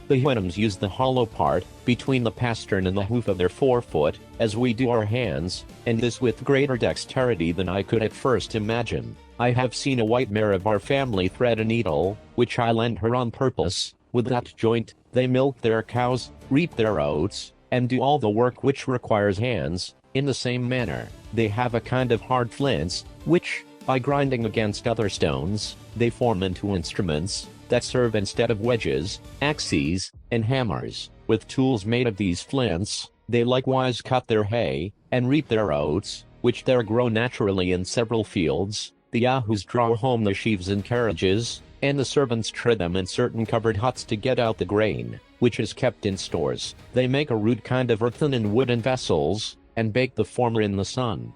The Houyhnhnms use the hollow part, between the pastern and the hoof of their forefoot, as we do our hands, and this with greater dexterity than I could at first imagine. I have seen a white mare of our family thread a needle, which I lent her on purpose. With that joint, they milk their cows, reap their oats, and do all the work which requires hands. In the same manner, they have a kind of hard flints, which, by grinding against other stones, they form into instruments, that serve instead of wedges, axes, and hammers. With tools made of these flints, they likewise cut their hay, and reap their oats, which there grow naturally in several fields. The Yahoos draw home the sheaves in carriages, and the servants tread them in certain covered huts to get out the grain, which is kept in stores. They make a rude kind of earthen and wooden vessels, and bake the former in the sun.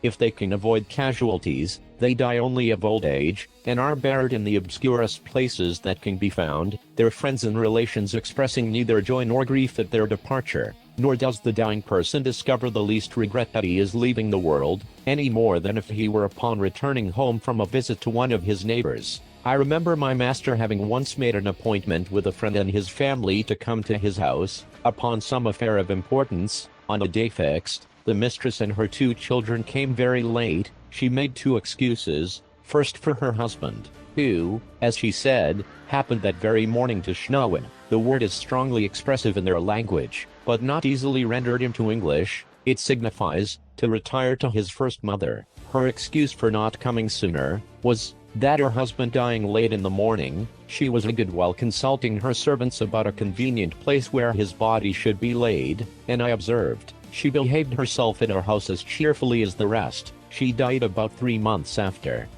If they can avoid casualties, they die only of old age, and are buried in the obscurest places that can be found, their friends and relations expressing neither joy nor grief at their departure. Nor does the dying person discover the least regret that he is leaving the world, any more than if he were upon returning home from a visit to one of his neighbors. I remember my master having once made an appointment with a friend and his family to come to his house, upon some affair of importance. On a day fixed, the mistress and her 2 children came very late. She made 2 excuses, first for her husband, who, as she said, happened that very morning to Schnowen. The word is strongly expressive in their language, but not easily rendered into English. It signifies, to retire to his first mother. Her excuse for not coming sooner, was, that her husband dying late in the morning. She was a good while consulting her servants about a convenient place where his body should be laid, and I observed, she behaved herself in her house as cheerfully as the rest. She died about 3 months after.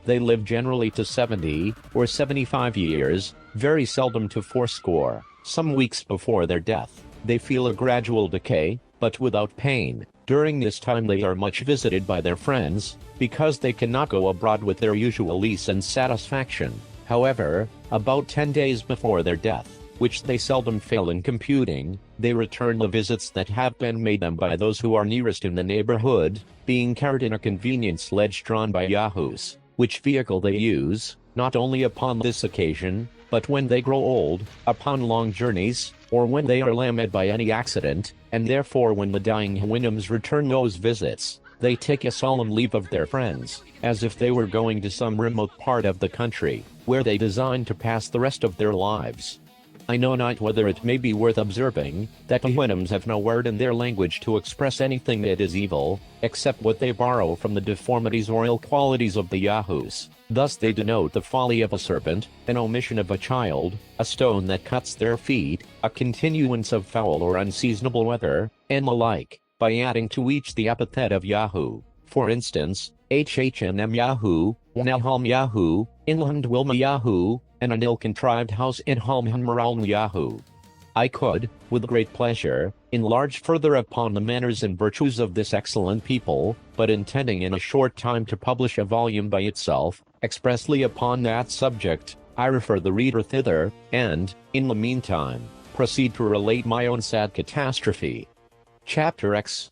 They live generally to 70, or 75 years, very seldom to 80. Some weeks before their death, they feel a gradual decay, but without pain. During this time they are much visited by their friends, because they cannot go abroad with their usual ease and satisfaction. However, about 10 days before their death, which they seldom fail in computing, they return the visits that have been made them by those who are nearest in the neighborhood, being carried in a convenient sledge drawn by Yahoos, which vehicle they use, not only upon this occasion, but when they grow old, upon long journeys, or when they are lamed by any accident, and therefore when the dying Houyhnhnms return those visits, they take a solemn leave of their friends, as if they were going to some remote part of the country, where they design to pass the rest of their lives. I know not whether it may be worth observing, that the Houyhnhnms have no word in their language to express anything that is evil, except what they borrow from the deformities or ill qualities of the Yahoos. Thus they denote the folly of a serpent, an omission of a child, a stone that cuts their feet, a continuance of foul or unseasonable weather, and the like, by adding to each the epithet of Yahoo. For instance, HHNM Yahoo, Wanalham Yahoo, Inland Wilma Yahoo, and an ill-contrived house in Yahoo. I could, with great pleasure, enlarge further upon the manners and virtues of this excellent people, but intending in a short time to publish a volume by itself, expressly upon that subject, I refer the reader thither, and, in the meantime, proceed to relate my own sad catastrophe. Chapter X.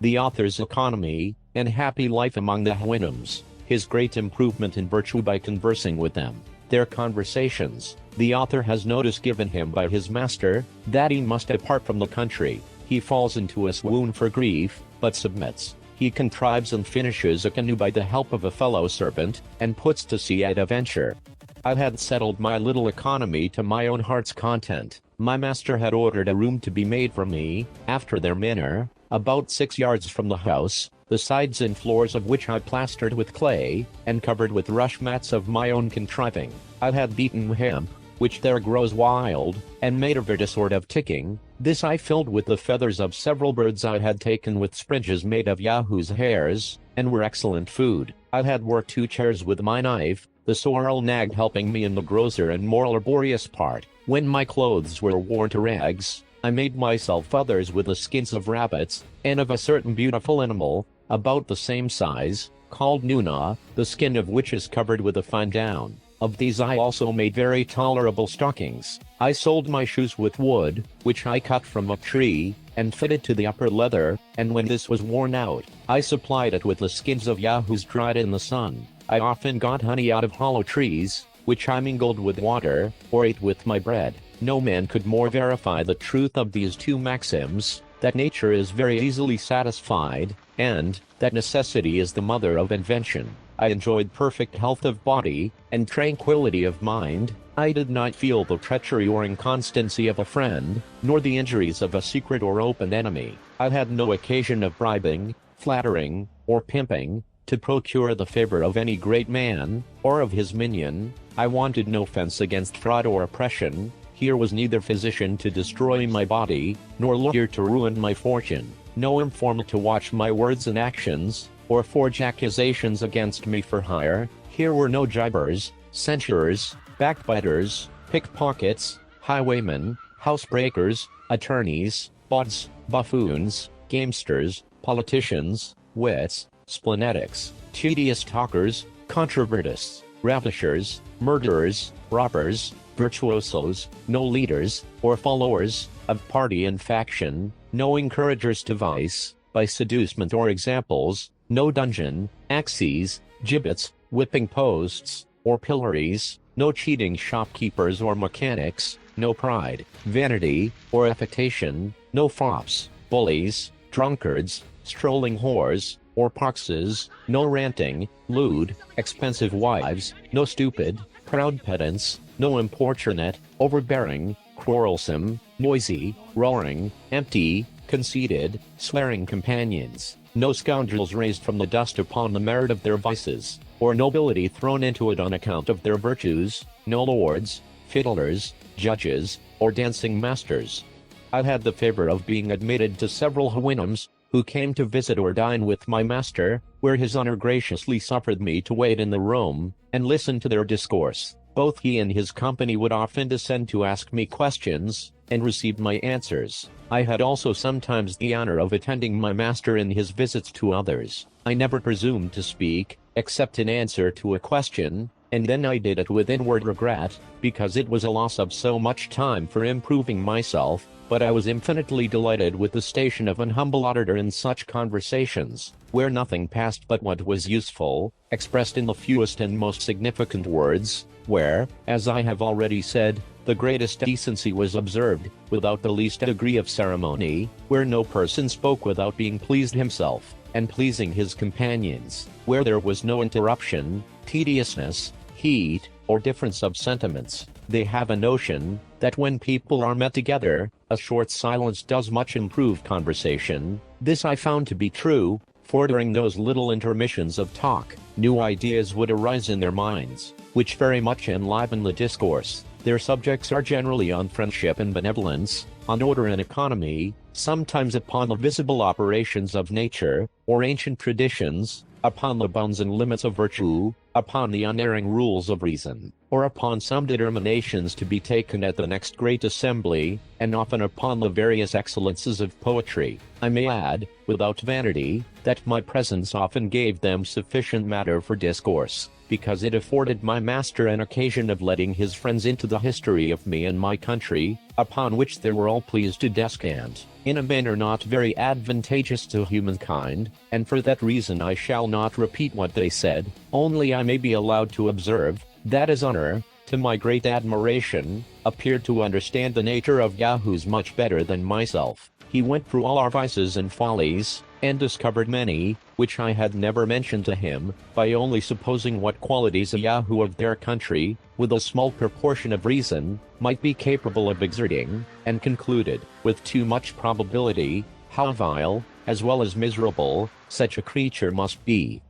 The author's economy, and happy life among the Houyhnhnms, his great improvement in virtue by conversing with them, their conversations. The author has notice given him by his master, that he must depart from the country. He falls into a swoon for grief, but submits. He contrives and finishes a canoe by the help of a fellow servant, and puts to sea at a venture. I had settled my little economy to my own heart's content. My master had ordered a room to be made for me, after their manner, about 6 yards from the house, the sides and floors of which I plastered with clay, and covered with rush mats of my own contriving. I had beaten hemp, which there grows wild, and made of it a sort of ticking. This I filled with the feathers of several birds I had taken with springes made of Yahoo's hairs, and were excellent food. I had worked 2 chairs with my knife, the sorrel nag helping me in the grosser and more laborious part. When my clothes were worn to rags, I made myself others with the skins of rabbits, and of a certain beautiful animal, about the same size, called Nuna, the skin of which is covered with a fine down. Of these I also made very tolerable stockings. I soled my shoes with wood, which I cut from a tree, and fitted to the upper leather, and when this was worn out, I supplied it with the skins of Yahoos dried in the sun. I often got honey out of hollow trees, which I mingled with water, or ate with my bread. No man could more verify the truth of these 2 maxims, that nature is very easily satisfied, and that necessity is the mother of invention. I enjoyed perfect health of body, and tranquility of mind. I did not feel the treachery or inconstancy of a friend, nor the injuries of a secret or open enemy. I had no occasion of bribing, flattering, or pimping, to procure the favor of any great man, or of his minion. I wanted no fence against fraud or oppression. Here was neither physician to destroy my body, nor lawyer to ruin my fortune, no informant to watch my words and actions, or forge accusations against me for hire. Here were no gibers, censurers, backbiters, pickpockets, highwaymen, housebreakers, attorneys, bawds, buffoons, gamesters, politicians, wits, splenetics, tedious talkers, controvertists, ravishers, murderers, robbers, virtuosos, no leaders, or followers, of party and faction, no encouragers to vice, by seducement or examples, no dungeon, axes, gibbets, whipping posts, or pillories, no cheating shopkeepers or mechanics, no pride, vanity, or affectation, no fops, bullies, drunkards, strolling whores, or poxes, no ranting, lewd, expensive wives, no stupid, proud pedants, no importunate, overbearing, quarrelsome, noisy, roaring, empty, conceited, swearing companions, no scoundrels raised from the dust upon the merit of their vices, or nobility thrown into it on account of their virtues, no lords, fiddlers, judges, or dancing masters. I had the favor of being admitted to several Houyhnhnms, who came to visit or dine with my master, where his honor graciously suffered me to wait in the room, and listen to their discourse. Both he and his company would often descend to ask me questions, and receive my answers. I had also sometimes the honor of attending my master in his visits to others. I never presumed to speak, except in answer to a question, and then I did it with inward regret, because it was a loss of so much time for improving myself, but I was infinitely delighted with the station of an humble auditor in such conversations, where nothing passed but what was useful, expressed in the fewest and most significant words, where, as I have already said, the greatest decency was observed, without the least degree of ceremony, where no person spoke without being pleased himself, and pleasing his companions, where there was no interruption, tediousness, heat, or difference of sentiments. They have a notion, that when people are met together, a short silence does much improve conversation. This I found to be true, for during those little intermissions of talk, new ideas would arise in their minds, which very much enliven the discourse. Their subjects are generally on friendship and benevolence, on order and economy, sometimes upon the visible operations of nature, or ancient traditions, upon the bounds and limits of virtue, upon the unerring rules of reason, or upon some determinations to be taken at the next great assembly, and often upon the various excellences of poetry. I may add, without vanity, that my presence often gave them sufficient matter for discourse, because it afforded my master an occasion of letting his friends into the history of me and my country, upon which they were all pleased to descant, in a manner not very advantageous to humankind, and for that reason I shall not repeat what they said, only I may be allowed to observe, that his honor, to my great admiration, appeared to understand the nature of yahoos much better than myself. He went through all our vices and follies, and discovered many, which I had never mentioned to him, by only supposing what qualities a yahoo of their country, with a small proportion of reason, might be capable of exerting, and concluded, with too much probability, how vile, as well as miserable, such a creature must be.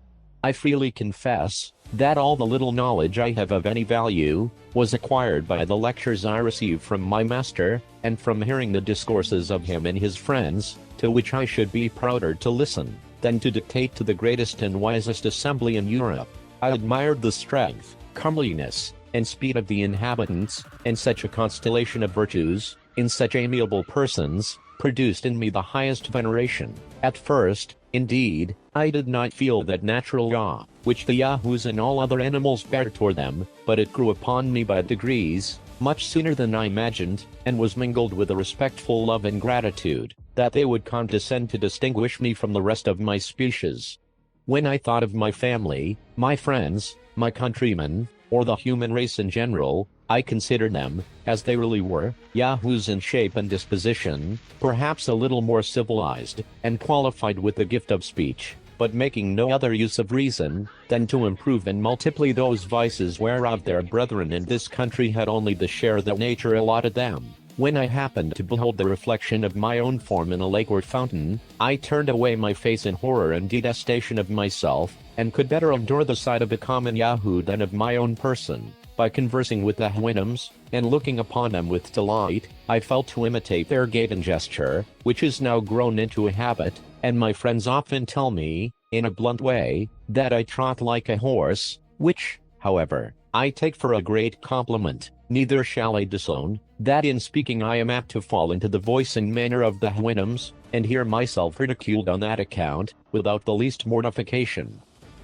I freely confess, that all the little knowledge I have of any value, was acquired by the lectures I received from my master, and from hearing the discourses of him and his friends, to which I should be prouder to listen, than to dictate to the greatest and wisest assembly in Europe. I admired the strength, comeliness, and speed of the inhabitants, and such a constellation of virtues, in such amiable persons, produced in me the highest veneration. At first, indeed, I did not feel that natural awe, which the yahoos and all other animals bear toward them, but it grew upon me by degrees, much sooner than I imagined, and was mingled with a respectful love and gratitude, that they would condescend to distinguish me from the rest of my species. When I thought of my family, my friends, my countrymen, or the human race in general, I considered them, as they really were, yahoos in shape and disposition, perhaps a little more civilized, and qualified with the gift of speech, but making no other use of reason, than to improve and multiply those vices whereof their brethren in this country had only the share that nature allotted them. When I happened to behold the reflection of my own form in a lake or fountain, I turned away my face in horror and detestation of myself, and could better endure the sight of a common yahoo than of my own person. By conversing with the Houyhnhnms, and looking upon them with delight, I felt to imitate their gait and gesture, which is now grown into a habit, and my friends often tell me, in a blunt way, that I trot like a horse, which, however, I take for a great compliment. Neither shall I disown, that in speaking I am apt to fall into the voice and manner of the Houyhnhnms, and hear myself ridiculed on that account, without the least mortification.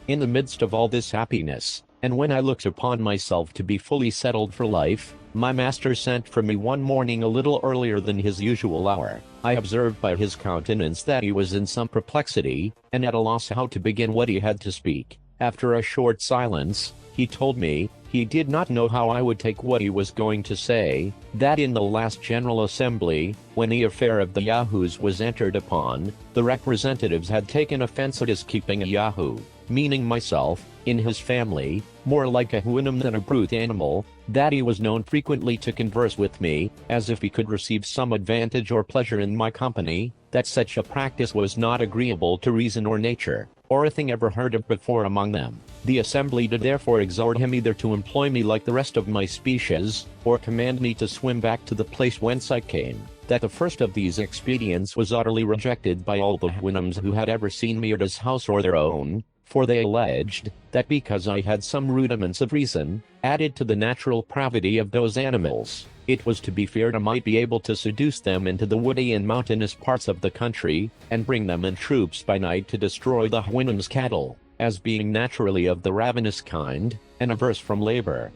In the midst of all this happiness, and when I looked upon myself to be fully settled for life, my master sent for me one morning a little earlier than his usual hour. I observed by his countenance that he was in some perplexity, and at a loss how to begin what he had to speak. After a short silence, he told me, he did not know how I would take what he was going to say, that in the last General Assembly, when the affair of the yahoos was entered upon, the representatives had taken offense at his keeping a yahoo, meaning myself, in his family, more like a Houyhnhnm than a brute animal, that he was known frequently to converse with me, as if he could receive some advantage or pleasure in my company, that such a practice was not agreeable to reason or nature, or a thing ever heard of before among them. The assembly did therefore exhort him either to employ me like the rest of my species, or command me to swim back to the place whence I came. That the first of these expedients was utterly rejected by all the Houyhnhnms who had ever seen me at his house or their own, for they alleged, that because I had some rudiments of reason, added to the natural pravity of those animals, it was to be feared I might be able to seduce them into the woody and mountainous parts of the country, and bring them in troops by night to destroy the Houyhnhnms' cattle, as being naturally of the ravenous kind, and averse from labor.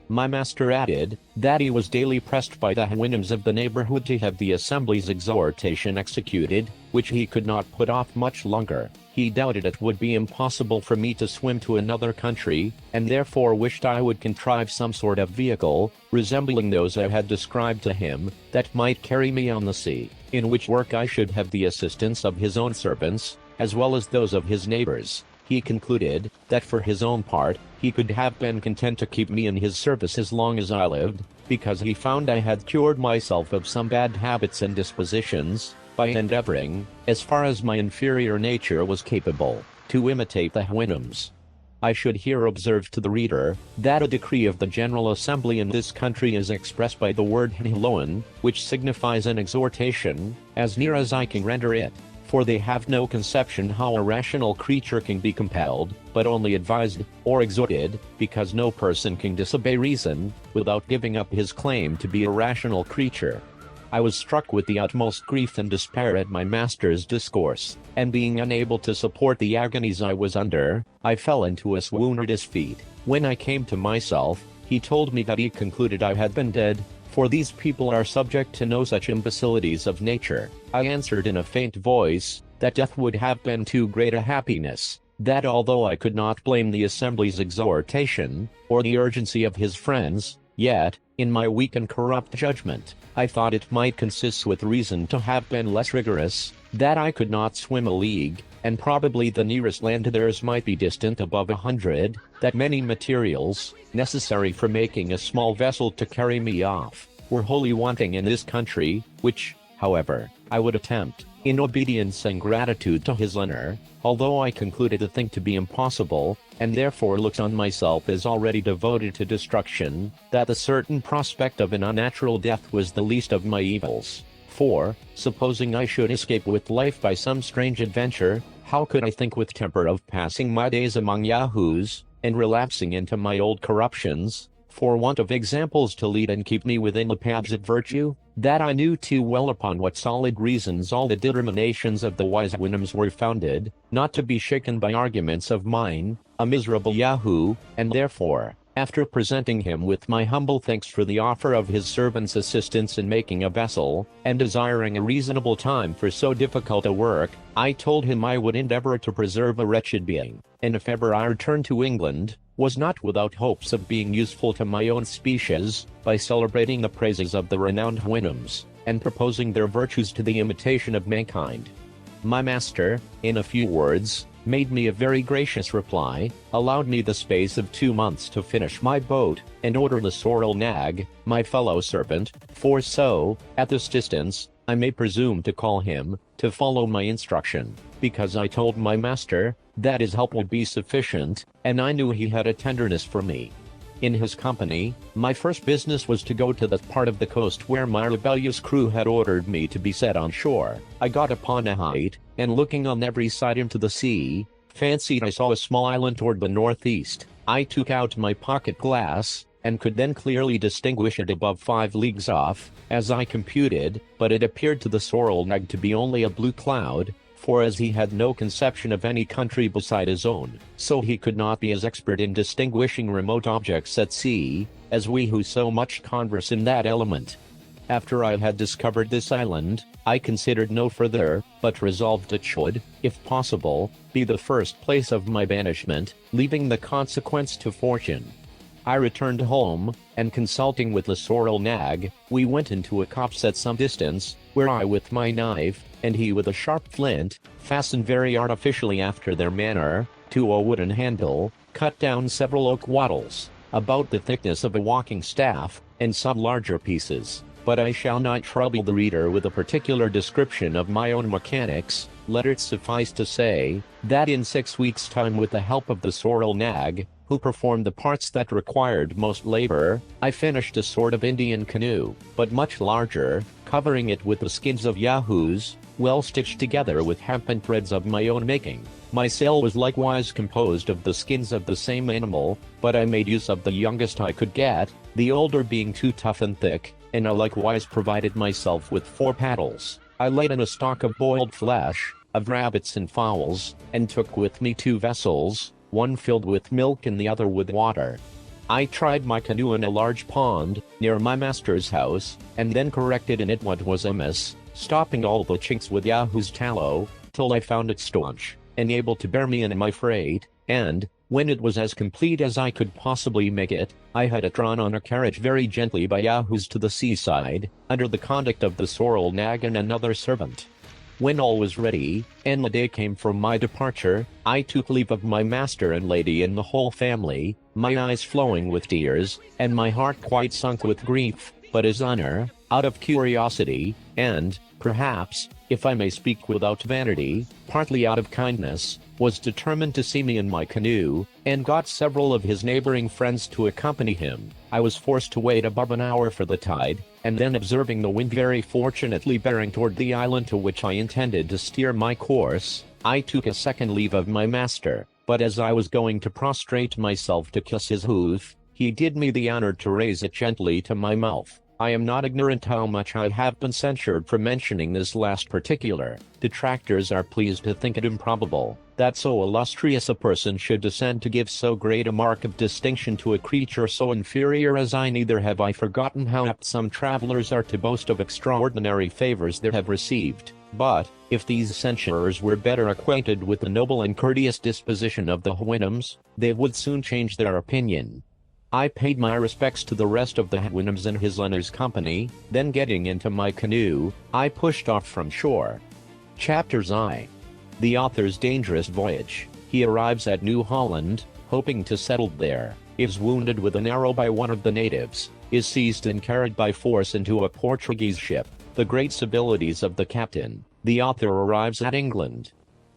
My master added, that he was daily pressed by the Houyhnhnms of the neighborhood to have the assembly's exhortation executed, which he could not put off much longer. He doubted it would be impossible for me to swim to another country, and therefore wished I would contrive some sort of vehicle, resembling those I had described to him, that might carry me on the sea, in which work I should have the assistance of his own servants, as well as those of his neighbors. He concluded, that for his own part, he could have been content to keep me in his service as long as I lived, because he found I had cured myself of some bad habits and dispositions, by endeavoring, as far as my inferior nature was capable, to imitate the Houyhnhnms. I should here observe to the reader, that a decree of the General Assembly in this country is expressed by the word Hloan, which signifies an exhortation, as near as I can render it. for they have no conception how a rational creature can be compelled, but only advised, or exhorted, because no person can disobey reason, without giving up his claim to be a rational creature. I was struck with the utmost grief and despair at my master's discourse, and being unable to support the agonies I was under, I fell into a swoon at his feet. When I came to myself, he told me that he concluded I had been dead, for these people are subject to no such imbecilities of nature. I answered in a faint voice, that death would have been too great a happiness, that although I could not blame the assembly's exhortation, or the urgency of his friends, yet, in my weak and corrupt judgment, I thought it might consist with reason to have been less rigorous, that I could not swim a league, and probably the nearest land to theirs might be distant above 100, that many materials, necessary for making a small vessel to carry me off, were wholly wanting in this country, which, however, I would attempt, in obedience and gratitude to his honor, although I concluded the thing to be impossible, and therefore looked on myself as already devoted to destruction, that the certain prospect of an unnatural death was the least of my evils. For, supposing I should escape with life by some strange adventure, how could I think with temper of passing my days among Yahoos, and relapsing into my old corruptions, for want of examples to lead and keep me within the paths of virtue? That I knew too well upon what solid reasons all the determinations of the wise Winhams were founded, not to be shaken by arguments of mine, a miserable Yahoo, and therefore, after presenting him with my humble thanks for the offer of his servant's assistance in making a vessel, and desiring a reasonable time for so difficult a work, I told him I would endeavor to preserve a wretched being, and if ever I returned to England, was not without hopes of being useful to my own species, by celebrating the praises of the renowned Winhams, and proposing their virtues to the imitation of mankind. My master, in a few words, made me a very gracious reply, allowed me the space of 2 months to finish my boat, and ordered the sorrel nag, my fellow servant, for so, at this distance, I may presume to call him, to follow my instruction, because I told my master, that his help would be sufficient, and I knew he had a tenderness for me. In his company, my first business was to go to the part of the coast where my rebellious crew had ordered me to be set on shore. I got upon a height, and looking on every side into the sea, fancied I saw a small island toward the northeast. I took out my pocket glass, and could then clearly distinguish it above 5 leagues off, as I computed, but it appeared to the sorrel nag to be only a blue cloud, for as he had no conception of any country beside his own, so he could not be as expert in distinguishing remote objects at sea, as we who so much converse in that element. After I had discovered this island, I considered no further, but resolved it should, if possible, be the first place of my banishment, leaving the consequence to fortune. I returned home, and consulting with the sorrel nag, we went into a copse at some distance, where I with my knife, and he with a sharp flint, fastened very artificially after their manner, to a wooden handle, cut down several oak wattles, about the thickness of a walking staff, and some larger pieces. But I shall not trouble the reader with a particular description of my own mechanics. Let it suffice to say, that in 6 weeks' time with the help of the sorrel nag, who performed the parts that required most labor, I finished a sort of Indian canoe, but much larger, covering it with the skins of Yahoos, well stitched together with hempen threads of my own making. My sail was likewise composed of the skins of the same animal, but I made use of the youngest I could get, the older being too tough and thick, and I likewise provided myself with 4 paddles. I laid in a stock of boiled flesh, of rabbits and fowls, and took with me 2 vessels, one filled with milk and the other with water. I tried my canoe in a large pond, near my master's house, and then corrected in it what was amiss, stopping all the chinks with Yahoo's tallow, till I found it staunch, and able to bear me and my freight, and, when it was as complete as I could possibly make it, I had it drawn on a carriage very gently by Yahoos to the seaside, under the conduct of the sorrel nag and another servant. When all was ready, and the day came for my departure, I took leave of my master and lady and the whole family, my eyes flowing with tears, and my heart quite sunk with grief, but his honor, out of curiosity, and, perhaps, if I may speak without vanity, partly out of kindness, was determined to see me in my canoe, and got several of his neighboring friends to accompany him. I was forced to wait above an hour for the tide, and then observing the wind very fortunately bearing toward the island to which I intended to steer my course, I took a second leave of my master, but as I was going to prostrate myself to kiss his hoof, he did me the honor to raise it gently to my mouth. I am not ignorant how much I have been censured for mentioning this last particular. Detractors are pleased to think it improbable that so illustrious a person should descend to give so great a mark of distinction to a creature so inferior as I. Neither have I forgotten how apt some travelers are to boast of extraordinary favors they have received. But, if these censurers were better acquainted with the noble and courteous disposition of the Houyhnhnms, they would soon change their opinion. I paid my respects to the rest of the Houyhnhnms in his Honor's company, then getting into my canoe, I pushed off from shore. Chapters I. The author's dangerous voyage. He arrives at New Holland, hoping to settle there, is wounded with an arrow by one of the natives, is seized and carried by force into a Portuguese ship. The great civilities of the captain. The author arrives at England.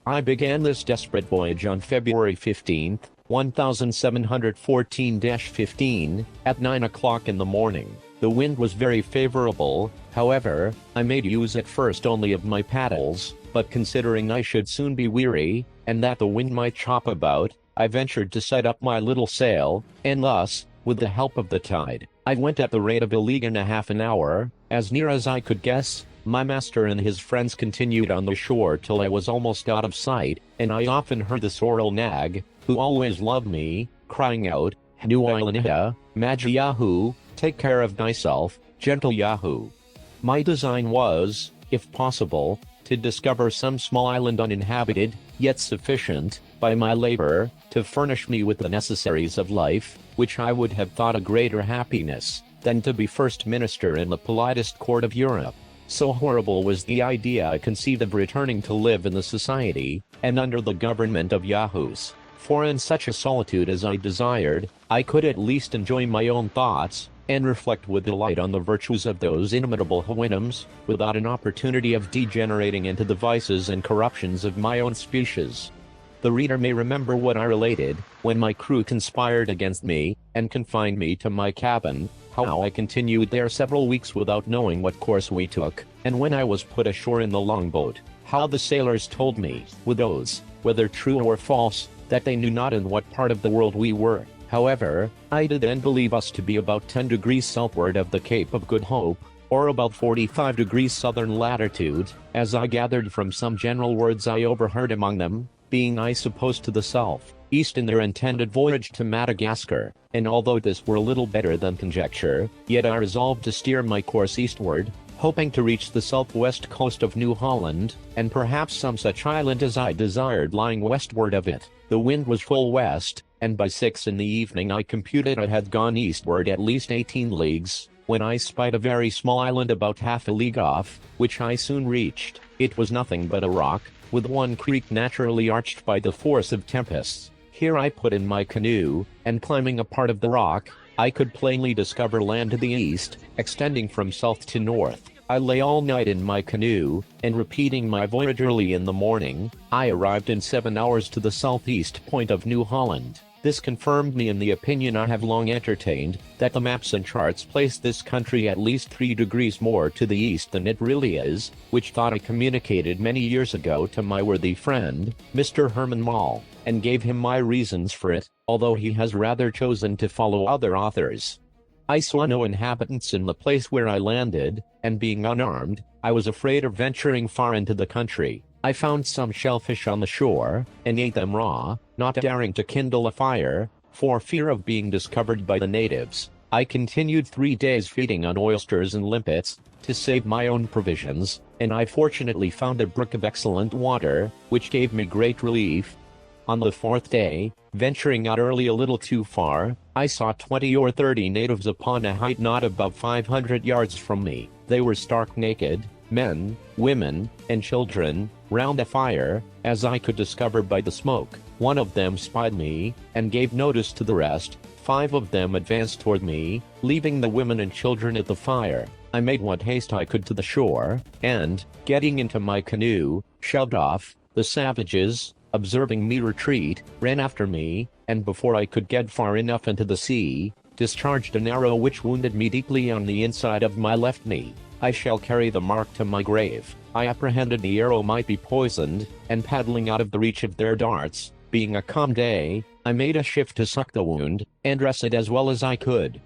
I began this desperate voyage on February 15, 1714-15, at 9 o'clock in the morning. The wind was very favorable, however. I made use at first only of my paddles, but considering I should soon be weary, and that the wind might chop about, I ventured to set up my little sail, and thus, with the help of the tide, I went at the rate of a league and a half an hour. As near as I could guess, my master and his friends continued on the shore till I was almost out of sight, and I often heard the sorrel nag, who always loved me, crying out, "Hanuilanita, Magi Yahoo, take care of thyself, gentle Yahoo." My design was, if possible, to discover some small island uninhabited, yet sufficient, by my labor, to furnish me with the necessaries of life, which I would have thought a greater happiness than to be first minister in the politest court of Europe. So horrible was the idea I conceived of returning to live in the society, and under the government of Yahoos, for in such a solitude as I desired, I could at least enjoy my own thoughts, and reflect with delight on the virtues of those inimitable Houyhnhnms, without an opportunity of degenerating into the vices and corruptions of my own species. The reader may remember what I related, when my crew conspired against me, and confined me to my cabin, how I continued there several weeks without knowing what course we took, and when I was put ashore in the longboat, how the sailors told me, with oaths, whether true or false, that they knew not in what part of the world we were. However, I did then believe us to be about 10 degrees southward of the Cape of Good Hope, or about 45 degrees southern latitude, as I gathered from some general words I overheard among them, being I supposed to the south east in their intended voyage to Madagascar, and although this were little better than conjecture, yet I resolved to steer my course eastward, hoping to reach the southwest coast of New Holland, and perhaps some such island as I desired lying westward of it. The wind was full west, and by 6 in the evening I computed I had gone eastward at least 18 leagues, when I spied a very small island about half a league off, which I soon reached. It was nothing but a rock, with one creek naturally arched by the force of tempests. Here I put in my canoe, and climbing a part of the rock, I could plainly discover land to the east, extending from south to north. I lay all night in my canoe, and repeating my voyage early in the morning, I arrived in 7 hours to the southeast point of New Holland. This confirmed me in the opinion I have long entertained, that the maps and charts place this country at least 3 degrees more to the east than it really is, which thought I communicated many years ago to my worthy friend, Mr. Herman Mall, and gave him my reasons for it, although he has rather chosen to follow other authors. I saw no inhabitants in the place where I landed, and being unarmed, I was afraid of venturing far into the country. I found some shellfish on the shore, and ate them raw, not daring to kindle a fire, for fear of being discovered by the natives. I continued 3 days feeding on oysters and limpets, to save my own provisions, and I fortunately found a brook of excellent water, which gave me great relief. On the 4th day, venturing out early a little too far, I saw 20 or 30 natives upon a height not above 500 yards from me. They were stark naked, men, women, and children, round a fire, as I could discover by the smoke. One of them spied me, and gave notice to the rest. 5 of them advanced toward me, leaving the women and children at the fire. I made what haste I could to the shore, and, getting into my canoe, shoved off. The savages, observing me retreat, ran after me, and before I could get far enough into the sea, discharged an arrow which wounded me deeply on the inside of my left knee. I shall carry the mark to my grave. I apprehended the arrow might be poisoned, and paddling out of the reach of their darts, being a calm day, I made a shift to suck the wound, and dress it as well as I could.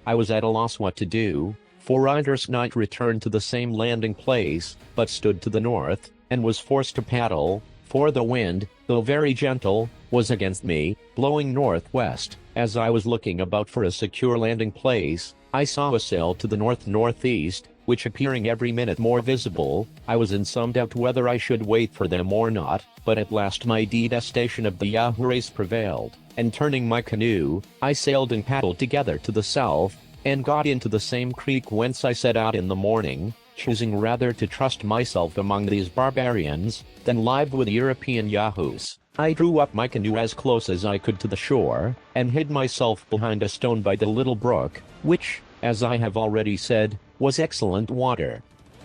I was at a loss what to do, for I durst not return to the same landing place, but stood to the north, and was forced to paddle, for the wind, though very gentle, was against me, blowing northwest. As I was looking about for a secure landing place, I saw a sail to the north-northeast, which appearing every minute more visible, I was in some doubt whether I should wait for them or not, but at last my detestation of the Yahoo race prevailed, and turning my canoe, I sailed and paddled together to the south, and got into the same creek whence I set out in the morning, choosing rather to trust myself among these barbarians, than live with European Yahoos. I drew up my canoe as close as I could to the shore, and hid myself behind a stone by the little brook, which, as I have already said, was excellent water.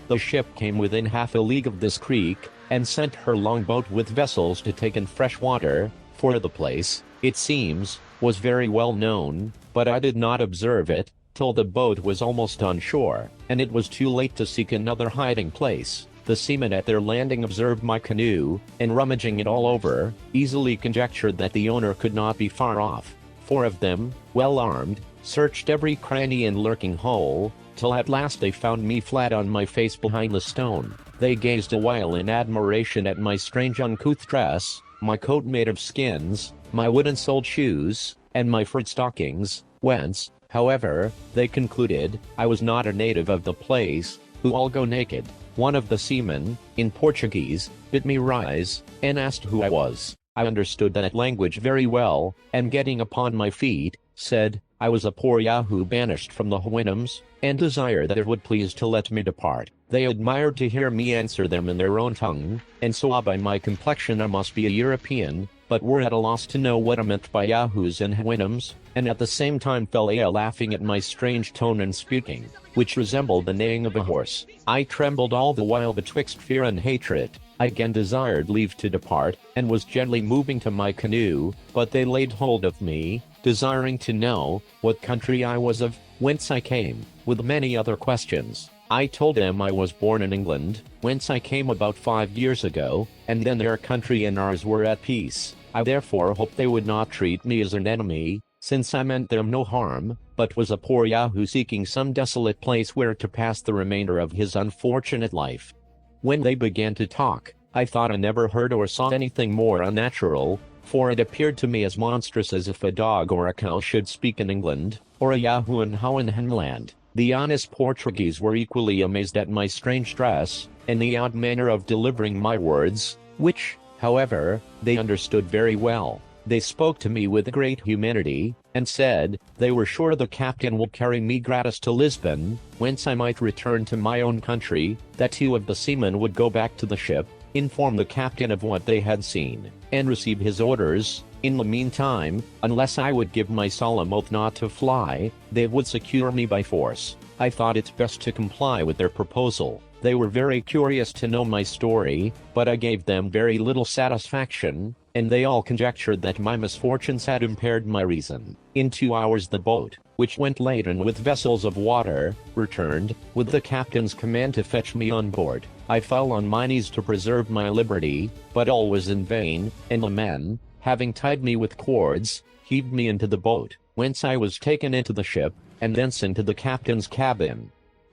The ship came within half a league of this creek, and sent her longboat with vessels to take in fresh water, for the place, it seems, was very well known, but I did not observe it, till the boat was almost on shore, and it was too late to seek another hiding place. The seamen at their landing observed my canoe, and rummaging it all over, easily conjectured that the owner could not be far off. 4 of them, well armed, searched every cranny and lurking hole, till at last they found me flat on my face behind the stone. They gazed a while in admiration at my strange uncouth dress, my coat made of skins, my wooden-soled shoes, and my furred stockings, whence, however, they concluded, I was not a native of the place, who all go naked. One of the seamen, in Portuguese, bid me rise, and asked who I was. I understood that language very well, and getting upon my feet, said, I was a poor Yahoo banished from the Houyhnhnms, and desired that it would please to let me depart. They admired to hear me answer them in their own tongue, and saw by my complexion I must be a European, but were at a loss to know what I meant by Yahoos and Houyhnhnms, and at the same time fell a laughing at my strange tone and speaking, which resembled the neighing of a horse. I trembled all the while betwixt fear and hatred. I again desired leave to depart, and was gently moving to my canoe, but they laid hold of me, desiring to know what country I was of, whence I came, with many other questions. I told them I was born in England, whence I came about 5 years ago, and then their country and ours were at peace. I therefore hoped they would not treat me as an enemy, since I meant them no harm, but was a poor Yahoo seeking some desolate place where to pass the remainder of his unfortunate life. When they began to talk, I thought I never heard or saw anything more unnatural, for it appeared to me as monstrous as if a dog or a cow should speak in England, or a Yahoo in Houyhnhnmland. The honest Portuguese were equally amazed at my strange dress, and the odd manner of delivering my words, which, however, they understood very well. They spoke to me with great humanity, and said, they were sure the captain would carry me gratis to Lisbon, whence I might return to my own country, that 2 of the seamen would go back to the ship, inform the captain of what they had seen, and receive his orders. In the meantime, unless I would give my solemn oath not to fly, they would secure me by force. I thought it best to comply with their proposal. They were very curious to know my story, but I gave them very little satisfaction, and they all conjectured that my misfortunes had impaired my reason. In 2 hours the boat, which went laden with vessels of water, returned, with the captain's command to fetch me on board. I fell on my knees to preserve my liberty, but all was in vain, and the men, having tied me with cords, heaved me into the boat, whence I was taken into the ship, and thence into the captain's cabin.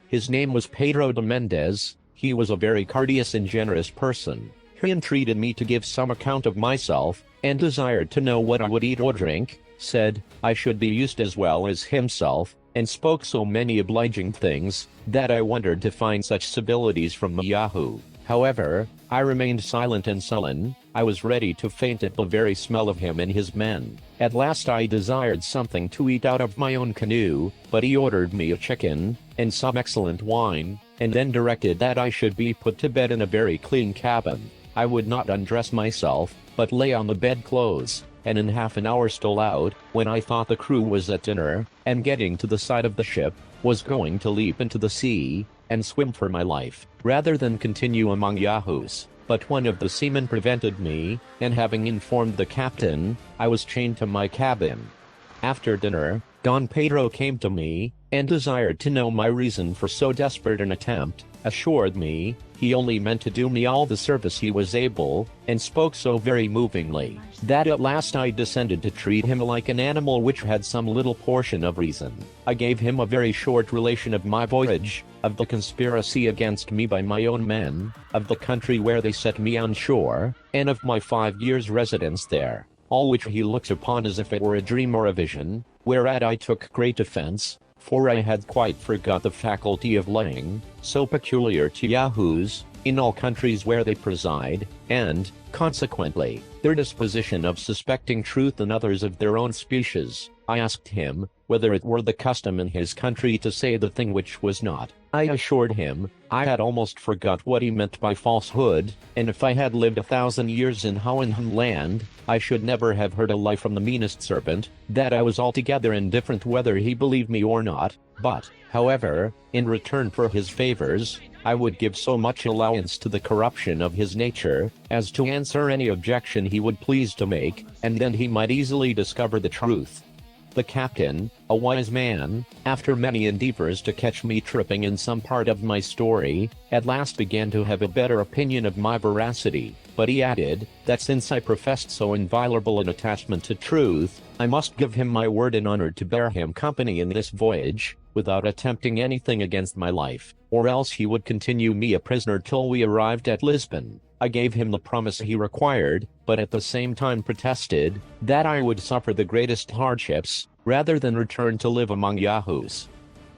His name was Pedro de Mendez. He was a very courteous and generous person. He entreated me to give some account of myself, and desired to know what I would eat or drink, said, I should be used as well as himself, and spoke so many obliging things, that I wondered to find such civilities from the Yahoo. However, I remained silent and sullen. I was ready to faint at the very smell of him and his men. At last I desired something to eat out of my own canoe, but he ordered me a chicken, and some excellent wine, and then directed that I should be put to bed in a very clean cabin. I would not undress myself, but lay on the bedclothes, and in half an hour stole out, when I thought the crew was at dinner, and getting to the side of the ship, was going to leap into the sea, and swim for my life, rather than continue among Yahoos. but one of the seamen prevented me, and having informed the captain, I was chained to my cabin. After dinner, Don Pedro came to me, and desired to know my reason for so desperate an attempt, assured me he only meant to do me all the service he was able, and spoke so very movingly, that at last I descended to treat him like an animal which had some little portion of reason. I gave him a very short relation of my voyage, of the conspiracy against me by my own men, of the country where they set me on shore, and of my 5 years' residence there, all which he looked upon as if it were a dream or a vision, whereat I took great offense, for I had quite forgot the faculty of lying, so peculiar to Yahoos, in all countries where they preside, and, consequently, their disposition of suspecting truth in others of their own species. I asked him whether it were the custom in his country to say the thing which was not. I assured him I had almost forgot what he meant by falsehood, and if I had lived 1,000 years in Hohenheim land, I should never have heard a lie from the meanest serpent, that I was altogether indifferent whether he believed me or not, but, however, in return for his favors, I would give so much allowance to the corruption of his nature, as to answer any objection he would please to make, and then he might easily discover the truth. The captain, a wise man, after many endeavors to catch me tripping in some part of my story, at last began to have a better opinion of my veracity, but he added, that since I professed so inviolable an attachment to truth, I must give him my word and honor to bear him company in this voyage, without attempting anything against my life, or else he would continue me a prisoner till we arrived at Lisbon. I gave him the promise he required, but at the same time protested that I would suffer the greatest hardships, rather than return to live among Yahoos.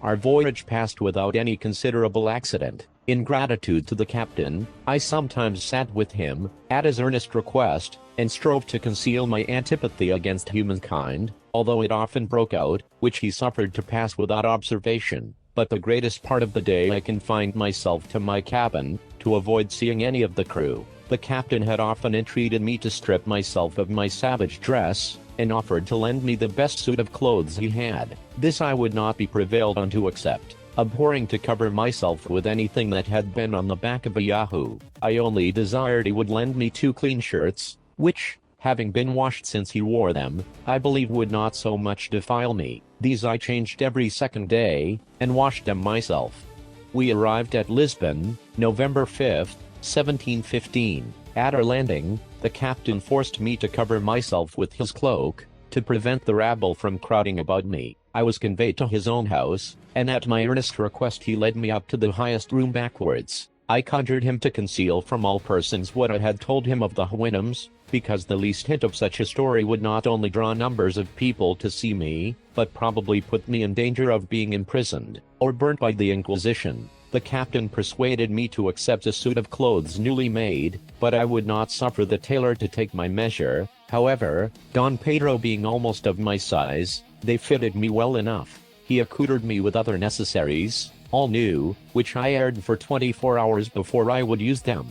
Our voyage passed without any considerable accident. In gratitude to the captain, I sometimes sat with him, at his earnest request, and strove to conceal my antipathy against humankind, although it often broke out, which he suffered to pass without observation. But the greatest part of the day I confined myself to my cabin, to avoid seeing any of the crew. The captain had often entreated me to strip myself of my savage dress, and offered to lend me the best suit of clothes he had. This I would not be prevailed on to accept, abhorring to cover myself with anything that had been on the back of a Yahoo. I only desired he would lend me 2 clean shirts, which, having been washed since he wore them, I believe would not so much defile me. These I changed every second day, and washed them myself. We arrived at Lisbon, November 5th, 1715. At our landing, the captain forced me to cover myself with his cloak, to prevent the rabble from crowding about me. I was conveyed to his own house, and at my earnest request he led me up to the highest room backwards. I conjured him to conceal from all persons what I had told him of the Houyhnhnms, because the least hint of such a story would not only draw numbers of people to see me, but probably put me in danger of being imprisoned, or burnt by the Inquisition. The captain persuaded me to accept a suit of clothes newly made, but I would not suffer the tailor to take my measure. However, Don Pedro being almost of my size, they fitted me well enough. He accoutred me with other necessaries, all new, which I aired for 24 hours before I would use them.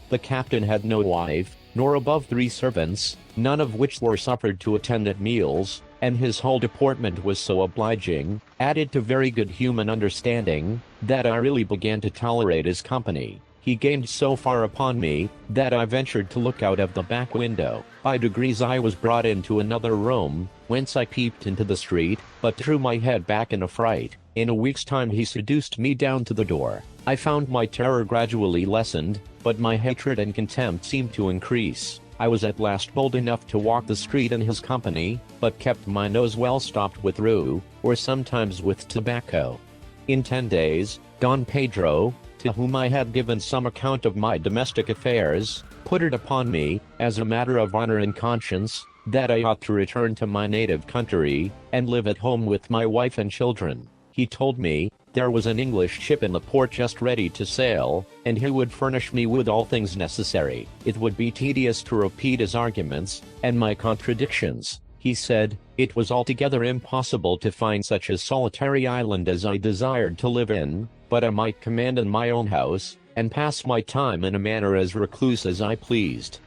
The captain had no wife, nor above 3 servants, none of which were suffered to attend at meals, and his whole deportment was so obliging, added to very good human understanding, that I really began to tolerate his company. He gained so far upon me, that I ventured to look out of the back window. By degrees I was brought into another room, whence I peeped into the street, but threw my head back in a fright. In a week's time he seduced me down to the door. I found my terror gradually lessened, but my hatred and contempt seemed to increase. I was at last bold enough to walk the street in his company, but kept my nose well stopped with rue, or sometimes with tobacco. In 10 days, Don Pedro, to whom I had given some account of my domestic affairs, put it upon me, as a matter of honor and conscience, that I ought to return to my native country, and live at home with my wife and children. He told me there was an English ship in the port just ready to sail, and he would furnish me with all things necessary. It would be tedious to repeat his arguments, and my contradictions. He said, it was altogether impossible to find such a solitary island as I desired to live in, but I might command in my own house, and pass my time in a manner as recluse as I pleased.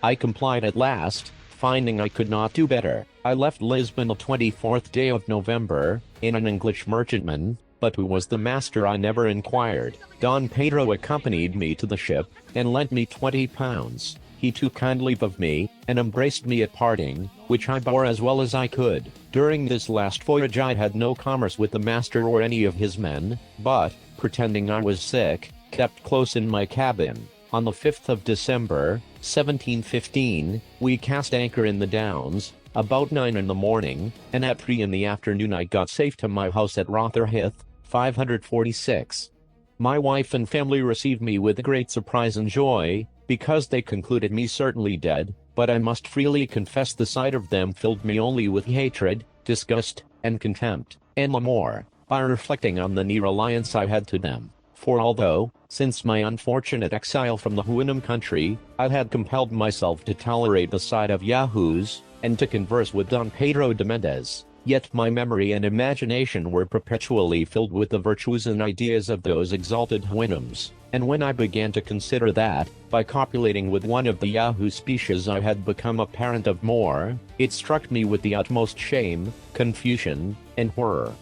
I complied at last, finding I could not do better. I left Lisbon the 24th day of November, in an English merchantman, but who was the master I never inquired. Don Pedro accompanied me to the ship, and lent me 20 pounds. He took kind leave of me, and embraced me at parting, which I bore as well as I could. During this last voyage I had no commerce with the master or any of his men, but, pretending I was sick, kept close in my cabin. On the 5th of December, 1715, we cast anchor in the Downs, about 9 in the morning, and at 3 in the afternoon I got safe to my house at Rotherhithe, 546. My wife and family received me with great surprise and joy, because they concluded me certainly dead, but I must freely confess the sight of them filled me only with hatred, disgust, and contempt, and the more, by reflecting on the near alliance I had to them. For although, since my unfortunate exile from the Houyhnhnm country, I had compelled myself to tolerate the sight of Yahoos, and to converse with Don Pedro de Mendez, yet my memory and imagination were perpetually filled with the virtues and ideas of those exalted Houyhnhnms, and when I began to consider that, by copulating with one of the Yahoo species I had become a parent of more, it struck me with the utmost shame, confusion, and horror.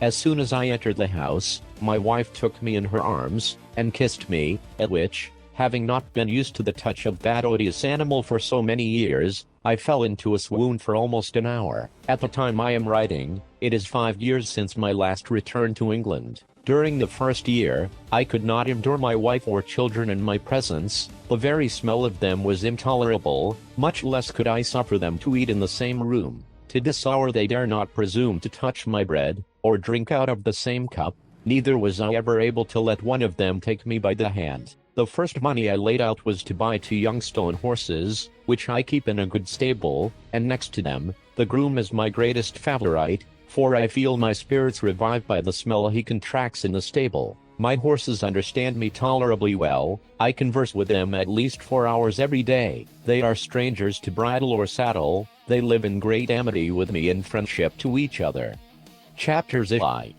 As soon as I entered the house, my wife took me in her arms, and kissed me, at which, having not been used to the touch of that odious animal for so many years, I fell into a swoon for almost an hour. At the time I am writing, it is 5 years since my last return to England. During the first year, I could not endure my wife or children in my presence. The very smell of them was intolerable, much less could I suffer them to eat in the same room. To this hour they dare not presume to touch my bread, or drink out of the same cup, neither was I ever able to let one of them take me by the hand. The first money I laid out was to buy 2 young stone horses, which I keep in a good stable, and next to them, the groom is my greatest favorite, for I feel my spirits revived by the smell he contracts in the stable. My horses understand me tolerably well, I converse with them at least 4 hours every day. They are strangers to bridle or saddle, they live in great amity with me and friendship to each other. Chapters I.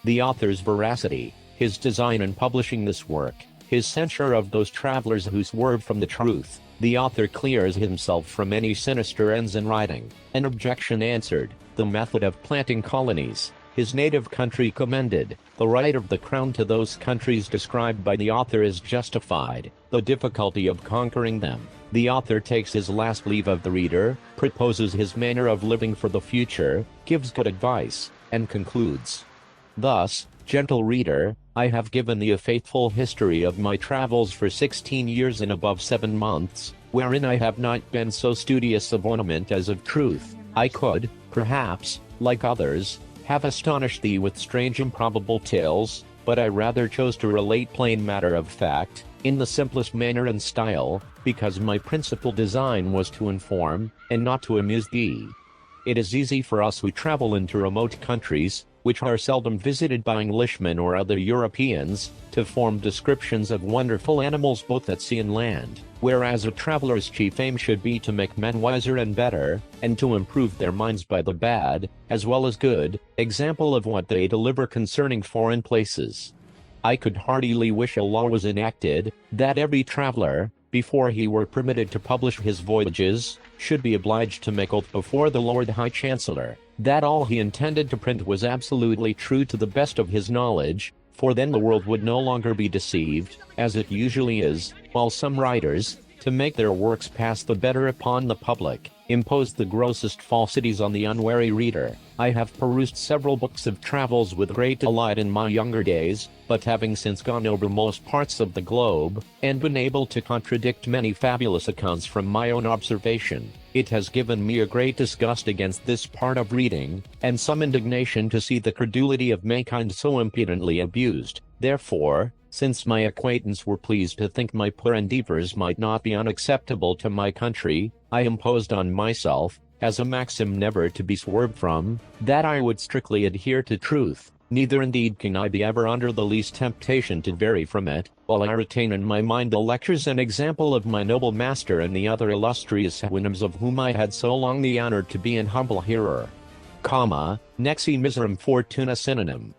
The author's veracity, his design in publishing this work, his censure of those travelers who swerve from the truth. The author clears himself from any sinister ends in writing. An objection answered. The method of planting colonies. His native country commended. The right of the crown to those countries described by the author is justified. The difficulty of conquering them. The author takes his last leave of the reader, proposes his manner of living for the future, gives good advice, and concludes. Thus, gentle reader, I have given thee a faithful history of my travels for 16 years and above 7 months, wherein I have not been so studious of ornament as of truth. I could, perhaps, like others, have astonished thee with strange improbable tales, but I rather chose to relate plain matter of fact, in the simplest manner and style, because my principal design was to inform, and not to amuse thee. It is easy for us who travel into remote countries, which are seldom visited by Englishmen or other Europeans, to form descriptions of wonderful animals both at sea and land, whereas a traveler's chief aim should be to make men wiser and better, and to improve their minds by the bad, as well as good, example of what they deliver concerning foreign places. I could heartily wish a law was enacted, that every traveler, before he were permitted to publish his voyages, should be obliged to make oath before the Lord High Chancellor, that all he intended to print was absolutely true to the best of his knowledge, for then the world would no longer be deceived, as it usually is, while some writers, to make their works pass the better upon the public, impose the grossest falsities on the unwary reader. I have perused several books of travels with great delight in my younger days, but having since gone over most parts of the globe, and been able to contradict many fabulous accounts from my own observation, it has given me a great disgust against this part of reading, and some indignation to see the credulity of mankind so impudently abused. Therefore, since my acquaintance were pleased to think my poor endeavors might not be unacceptable to my country, I imposed on myself, as a maxim never to be swerved from, that I would strictly adhere to truth. Neither indeed can I be ever under the least temptation to vary from it, while I retain in my mind the lectures and example of my noble master and the other illustrious Houyhnhnms of whom I had so long the honor to be an humble hearer. Nexi miserum fortuna synonym.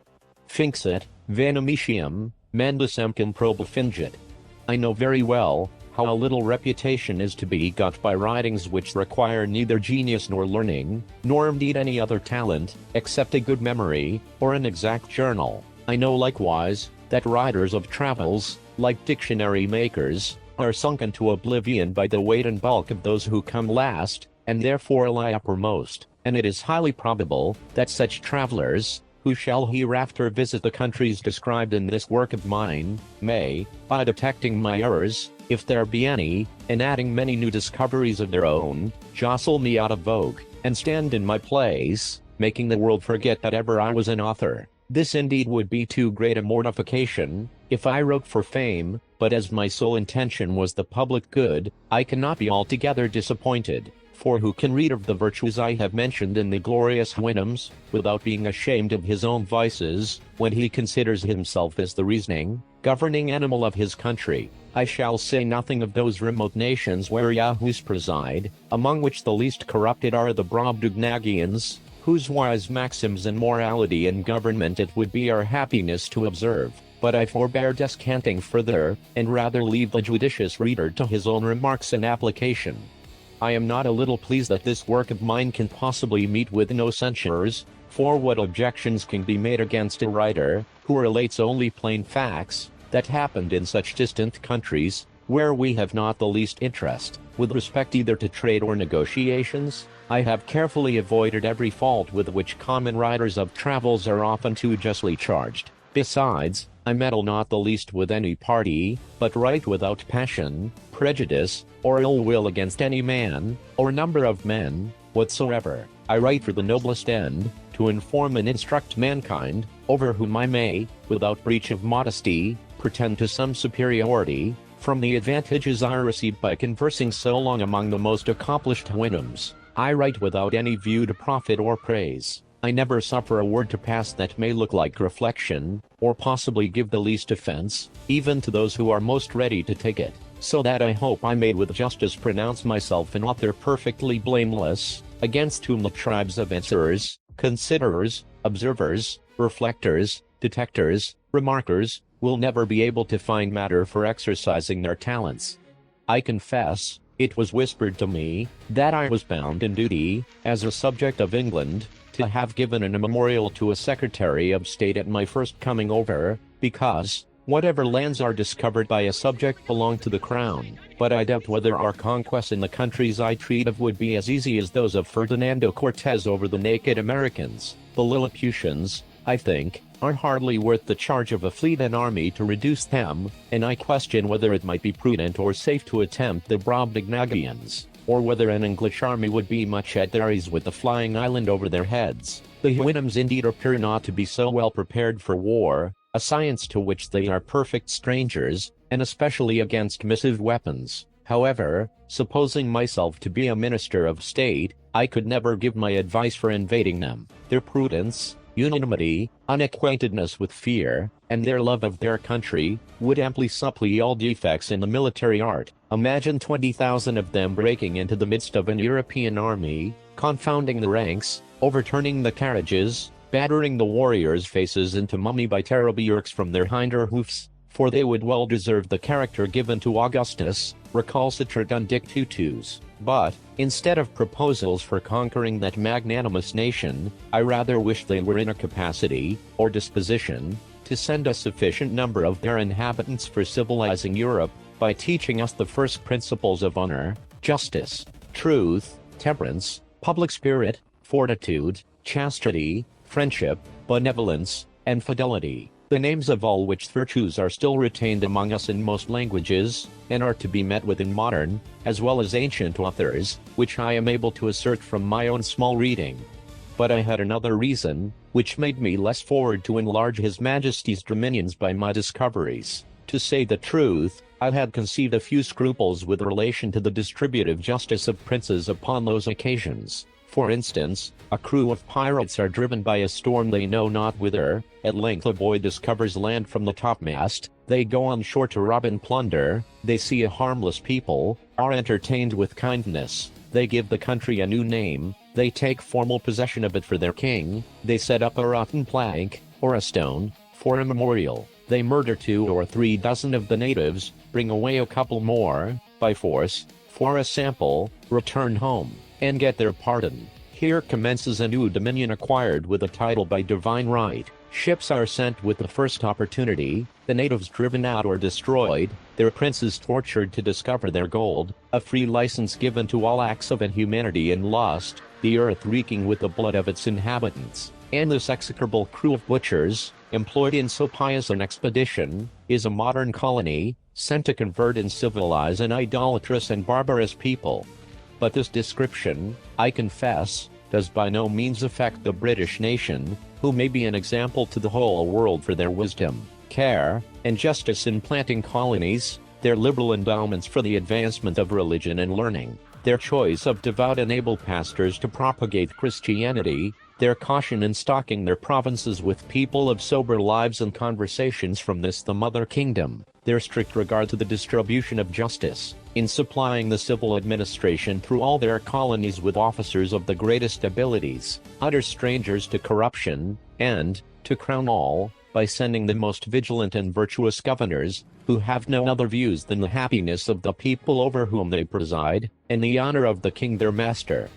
Finxit, vanamitium, mandusem proba fingit. I know very well, how a little reputation is to be got by writings which require neither genius nor learning, nor indeed any other talent, except a good memory, or an exact journal. I know likewise, that writers of travels, like dictionary makers, are sunk into oblivion by the weight and bulk of those who come last, and therefore lie uppermost, and it is highly probable, that such travelers, who shall hereafter visit the countries described in this work of mine, may, by detecting my errors, if there be any, and adding many new discoveries of their own, jostle me out of vogue, and stand in my place, making the world forget that ever I was an author. This indeed would be too great a mortification, if I wrote for fame, but as my sole intention was the public good, I cannot be altogether disappointed. For who can read of the virtues I have mentioned in the glorious Houyhnhnms, without being ashamed of his own vices, when he considers himself as the reasoning, governing animal of his country? I shall say nothing of those remote nations where Yahoos preside, among which the least corrupted are the Brobdingnagians, whose wise maxims and morality and government it would be our happiness to observe. But I forbear descanting further, and rather leave the judicious reader to his own remarks and application. I am not a little pleased that this work of mine can possibly meet with no censures, for what objections can be made against a writer, who relates only plain facts, that happened in such distant countries, where we have not the least interest, with respect either to trade or negotiations? I have carefully avoided every fault with which common writers of travels are often too justly charged. Besides, I meddle not the least with any party, but write without passion, prejudice, or ill will against any man, or number of men, whatsoever. I write for the noblest end, to inform and instruct mankind, over whom I may, without breach of modesty, pretend to some superiority, from the advantages I received by conversing so long among the most accomplished Houyhnhnms. I write without any view to profit or praise. I never suffer a word to pass that may look like reflection, or possibly give the least offense, even to those who are most ready to take it, so that I hope I may with justice pronounce myself an author perfectly blameless, against whom the tribes of answerers, considerers, observers, reflectors, detectors, remarkers, will never be able to find matter for exercising their talents. I confess, it was whispered to me, that I was bound in duty, as a subject of England, to have given a memorial to a Secretary of State at my first coming over, because, whatever lands are discovered by a subject belong to the Crown, but I doubt whether our conquests in the countries I treat of would be as easy as those of Ferdinando Cortez over the naked Americans. The Lilliputians, I think, are hardly worth the charge of a fleet and army to reduce them, and I question whether it might be prudent or safe to attempt the Brobdingnagians, or whether an English army would be much at their ease with the flying island over their heads. The Houyhnhnms indeed appear not to be so well prepared for war, a science to which they are perfect strangers, and especially against missive weapons. However, supposing myself to be a minister of state, I could never give my advice for invading them. Their prudence, unanimity, unacquaintedness with fear, and their love of their country, would amply supply all defects in the military art. Imagine 20,000 of them breaking into the midst of an European army, confounding the ranks, overturning the carriages, battering the warriors' faces into mummy by terrible yerks from their hinder hoofs, for they would well deserve the character given to Augustus, recalcitrant undictutus. But, instead of proposals for conquering that magnanimous nation, I rather wish they were in a capacity, or disposition, to send a sufficient number of their inhabitants for civilizing Europe, by teaching us the first principles of honor, justice, truth, temperance, public spirit, fortitude, chastity, friendship, benevolence, and fidelity, the names of all which virtues are still retained among us in most languages, and are to be met with in modern, as well as ancient authors, which I am able to assert from my own small reading. But I had another reason, which made me less forward to enlarge His Majesty's dominions by my discoveries. To say the truth, I had conceived a few scruples with relation to the distributive justice of princes upon those occasions. For instance, a crew of pirates are driven by a storm they know not whither, at length a boy discovers land from the topmast, they go on shore to rob and plunder, they see a harmless people, are entertained with kindness, they give the country a new name, they take formal possession of it for their king, they set up a rotten plank, or a stone, for a memorial, they murder 2 or 3 dozen of the natives, bring away a couple more, by force, for a sample, return home, and get their pardon. Here commences a new dominion acquired with a title by divine right. Ships are sent with the first opportunity, the natives driven out or destroyed, their princes tortured to discover their gold, a free license given to all acts of inhumanity and lust, the earth reeking with the blood of its inhabitants, and this execrable crew of butchers, employed in so pious an expedition, is a modern colony, sent to convert and civilize an idolatrous and barbarous people. But this description, I confess, does by no means affect the British nation, who may be an example to the whole world for their wisdom, care, and justice in planting colonies, their liberal endowments for the advancement of religion and learning, their choice of devout and able pastors to propagate Christianity, their caution in stocking their provinces with people of sober lives and conversations from this the mother kingdom, their strict regard to the distribution of justice, in supplying the civil administration through all their colonies with officers of the greatest abilities, utter strangers to corruption, and, to crown all, by sending the most vigilant and virtuous governors, who have no other views than the happiness of the people over whom they preside, and the honor of the king their master.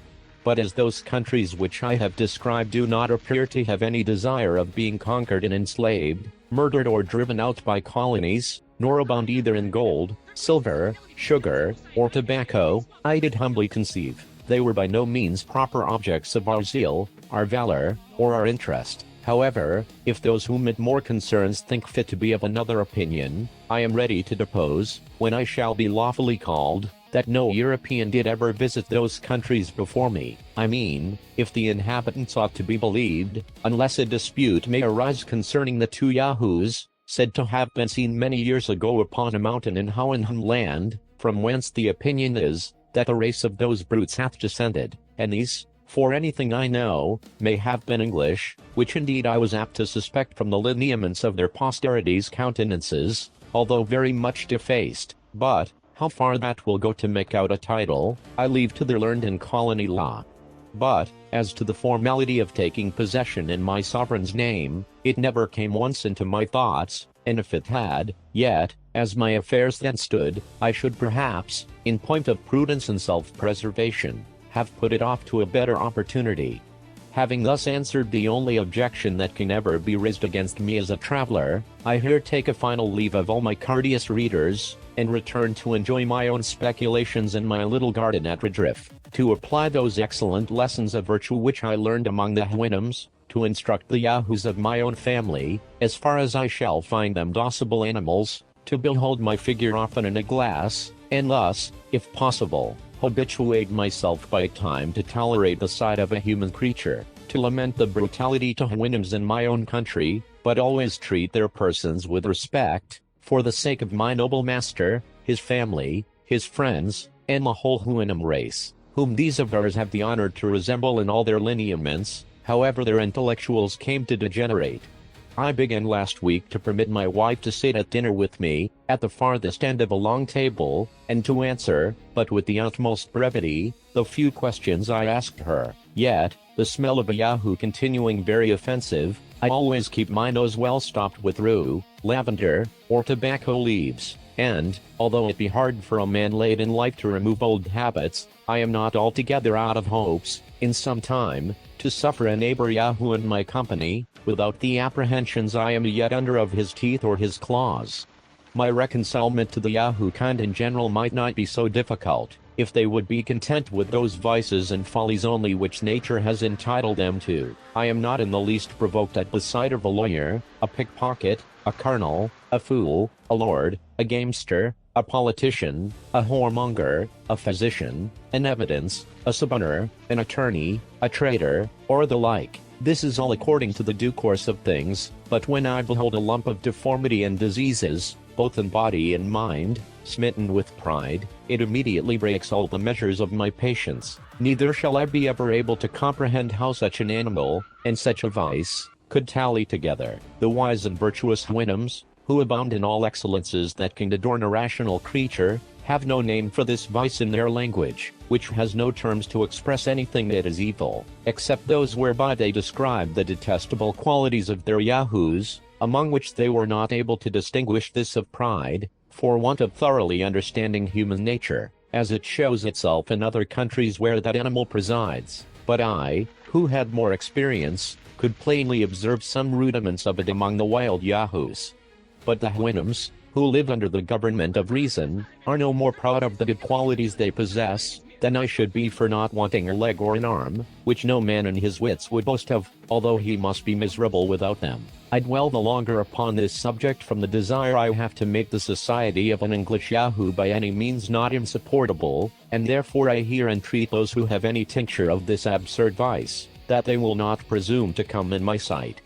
But as those countries which I have described do not appear to have any desire of being conquered and enslaved, murdered or driven out by colonies, nor abound either in gold, silver, sugar, or tobacco, I did humbly conceive, they were by no means proper objects of our zeal, our valor, or our interest. However, if those whom it more concerns think fit to be of another opinion, I am ready to depose, when I shall be lawfully called, that no European did ever visit those countries before me. I mean, if the inhabitants ought to be believed, unless a dispute may arise concerning the two Yahoos, said to have been seen many years ago upon a mountain in Hohenheim land, from whence the opinion is, that the race of those brutes hath descended, and these, for anything I know, may have been English, which indeed I was apt to suspect from the lineaments of their posterity's countenances, although very much defaced, but, how far that will go to make out a title, I leave to the learned in colony law. But, as to the formality of taking possession in my sovereign's name, it never came once into my thoughts, and if it had, yet, as my affairs then stood, I should perhaps, in point of prudence and self-preservation, have put it off to a better opportunity. Having thus answered the only objection that can ever be raised against me as a traveler, I here take a final leave of all my courteous readers, and return to enjoy my own speculations in my little garden at Redriff, to apply those excellent lessons of virtue which I learned among the Houyhnhnms, to instruct the Yahoos of my own family, as far as I shall find them docile animals, to behold my figure often in a glass, and thus, if possible, habituate myself by time to tolerate the sight of a human creature, to lament the brutality to Houyhnhnms in my own country, but always treat their persons with respect, for the sake of my noble master, his family, his friends, and the whole Houyhnhnm race, whom these of ours have the honor to resemble in all their lineaments, however their intellectuals came to degenerate. I began last week to permit my wife to sit at dinner with me, at the farthest end of a long table, and to answer, but with the utmost brevity, the few questions I asked her. Yet, the smell of a Yahoo continuing very offensive, I always keep my nose well stopped with rue, lavender, or tobacco leaves, and, although it be hard for a man late in life to remove old habits, I am not altogether out of hopes, in some time, to suffer a neighbor Yahoo in my company, without the apprehensions I am yet under of his teeth or his claws. My reconcilement to the Yahoo kind in general might not be so difficult, if they would be content with those vices and follies only which nature has entitled them to. I am not in the least provoked at the sight of a lawyer, a pickpocket, a colonel, a fool, a lord, a gamester, a politician, a whoremonger, a physician, an evidence, a suborner, an attorney, a traitor, or the like. This is all according to the due course of things, but when I behold a lump of deformity and diseases, both in body and mind, smitten with pride, it immediately breaks all the measures of my patience. Neither shall I be ever able to comprehend how such an animal, and such a vice, could tally together. The wise and virtuous Houyhnhnms, who abound in all excellences that can adorn a rational creature, have no name for this vice in their language, which has no terms to express anything that is evil, except those whereby they describe the detestable qualities of their Yahoos, among which they were not able to distinguish this of pride, for want of thoroughly understanding human nature, as it shows itself in other countries where that animal presides. But I, who had more experience, could plainly observe some rudiments of it among the wild yahoos. But the Houyhnhnms, who live under the government of reason, are no more proud of the good qualities they possess, than I should be for not wanting a leg or an arm, which no man in his wits would boast of, although he must be miserable without them. I dwell no longer upon this subject from the desire I have to make the society of an English Yahoo by any means not insupportable, and therefore I here entreat those who have any tincture of this absurd vice, that they will not presume to come in my sight.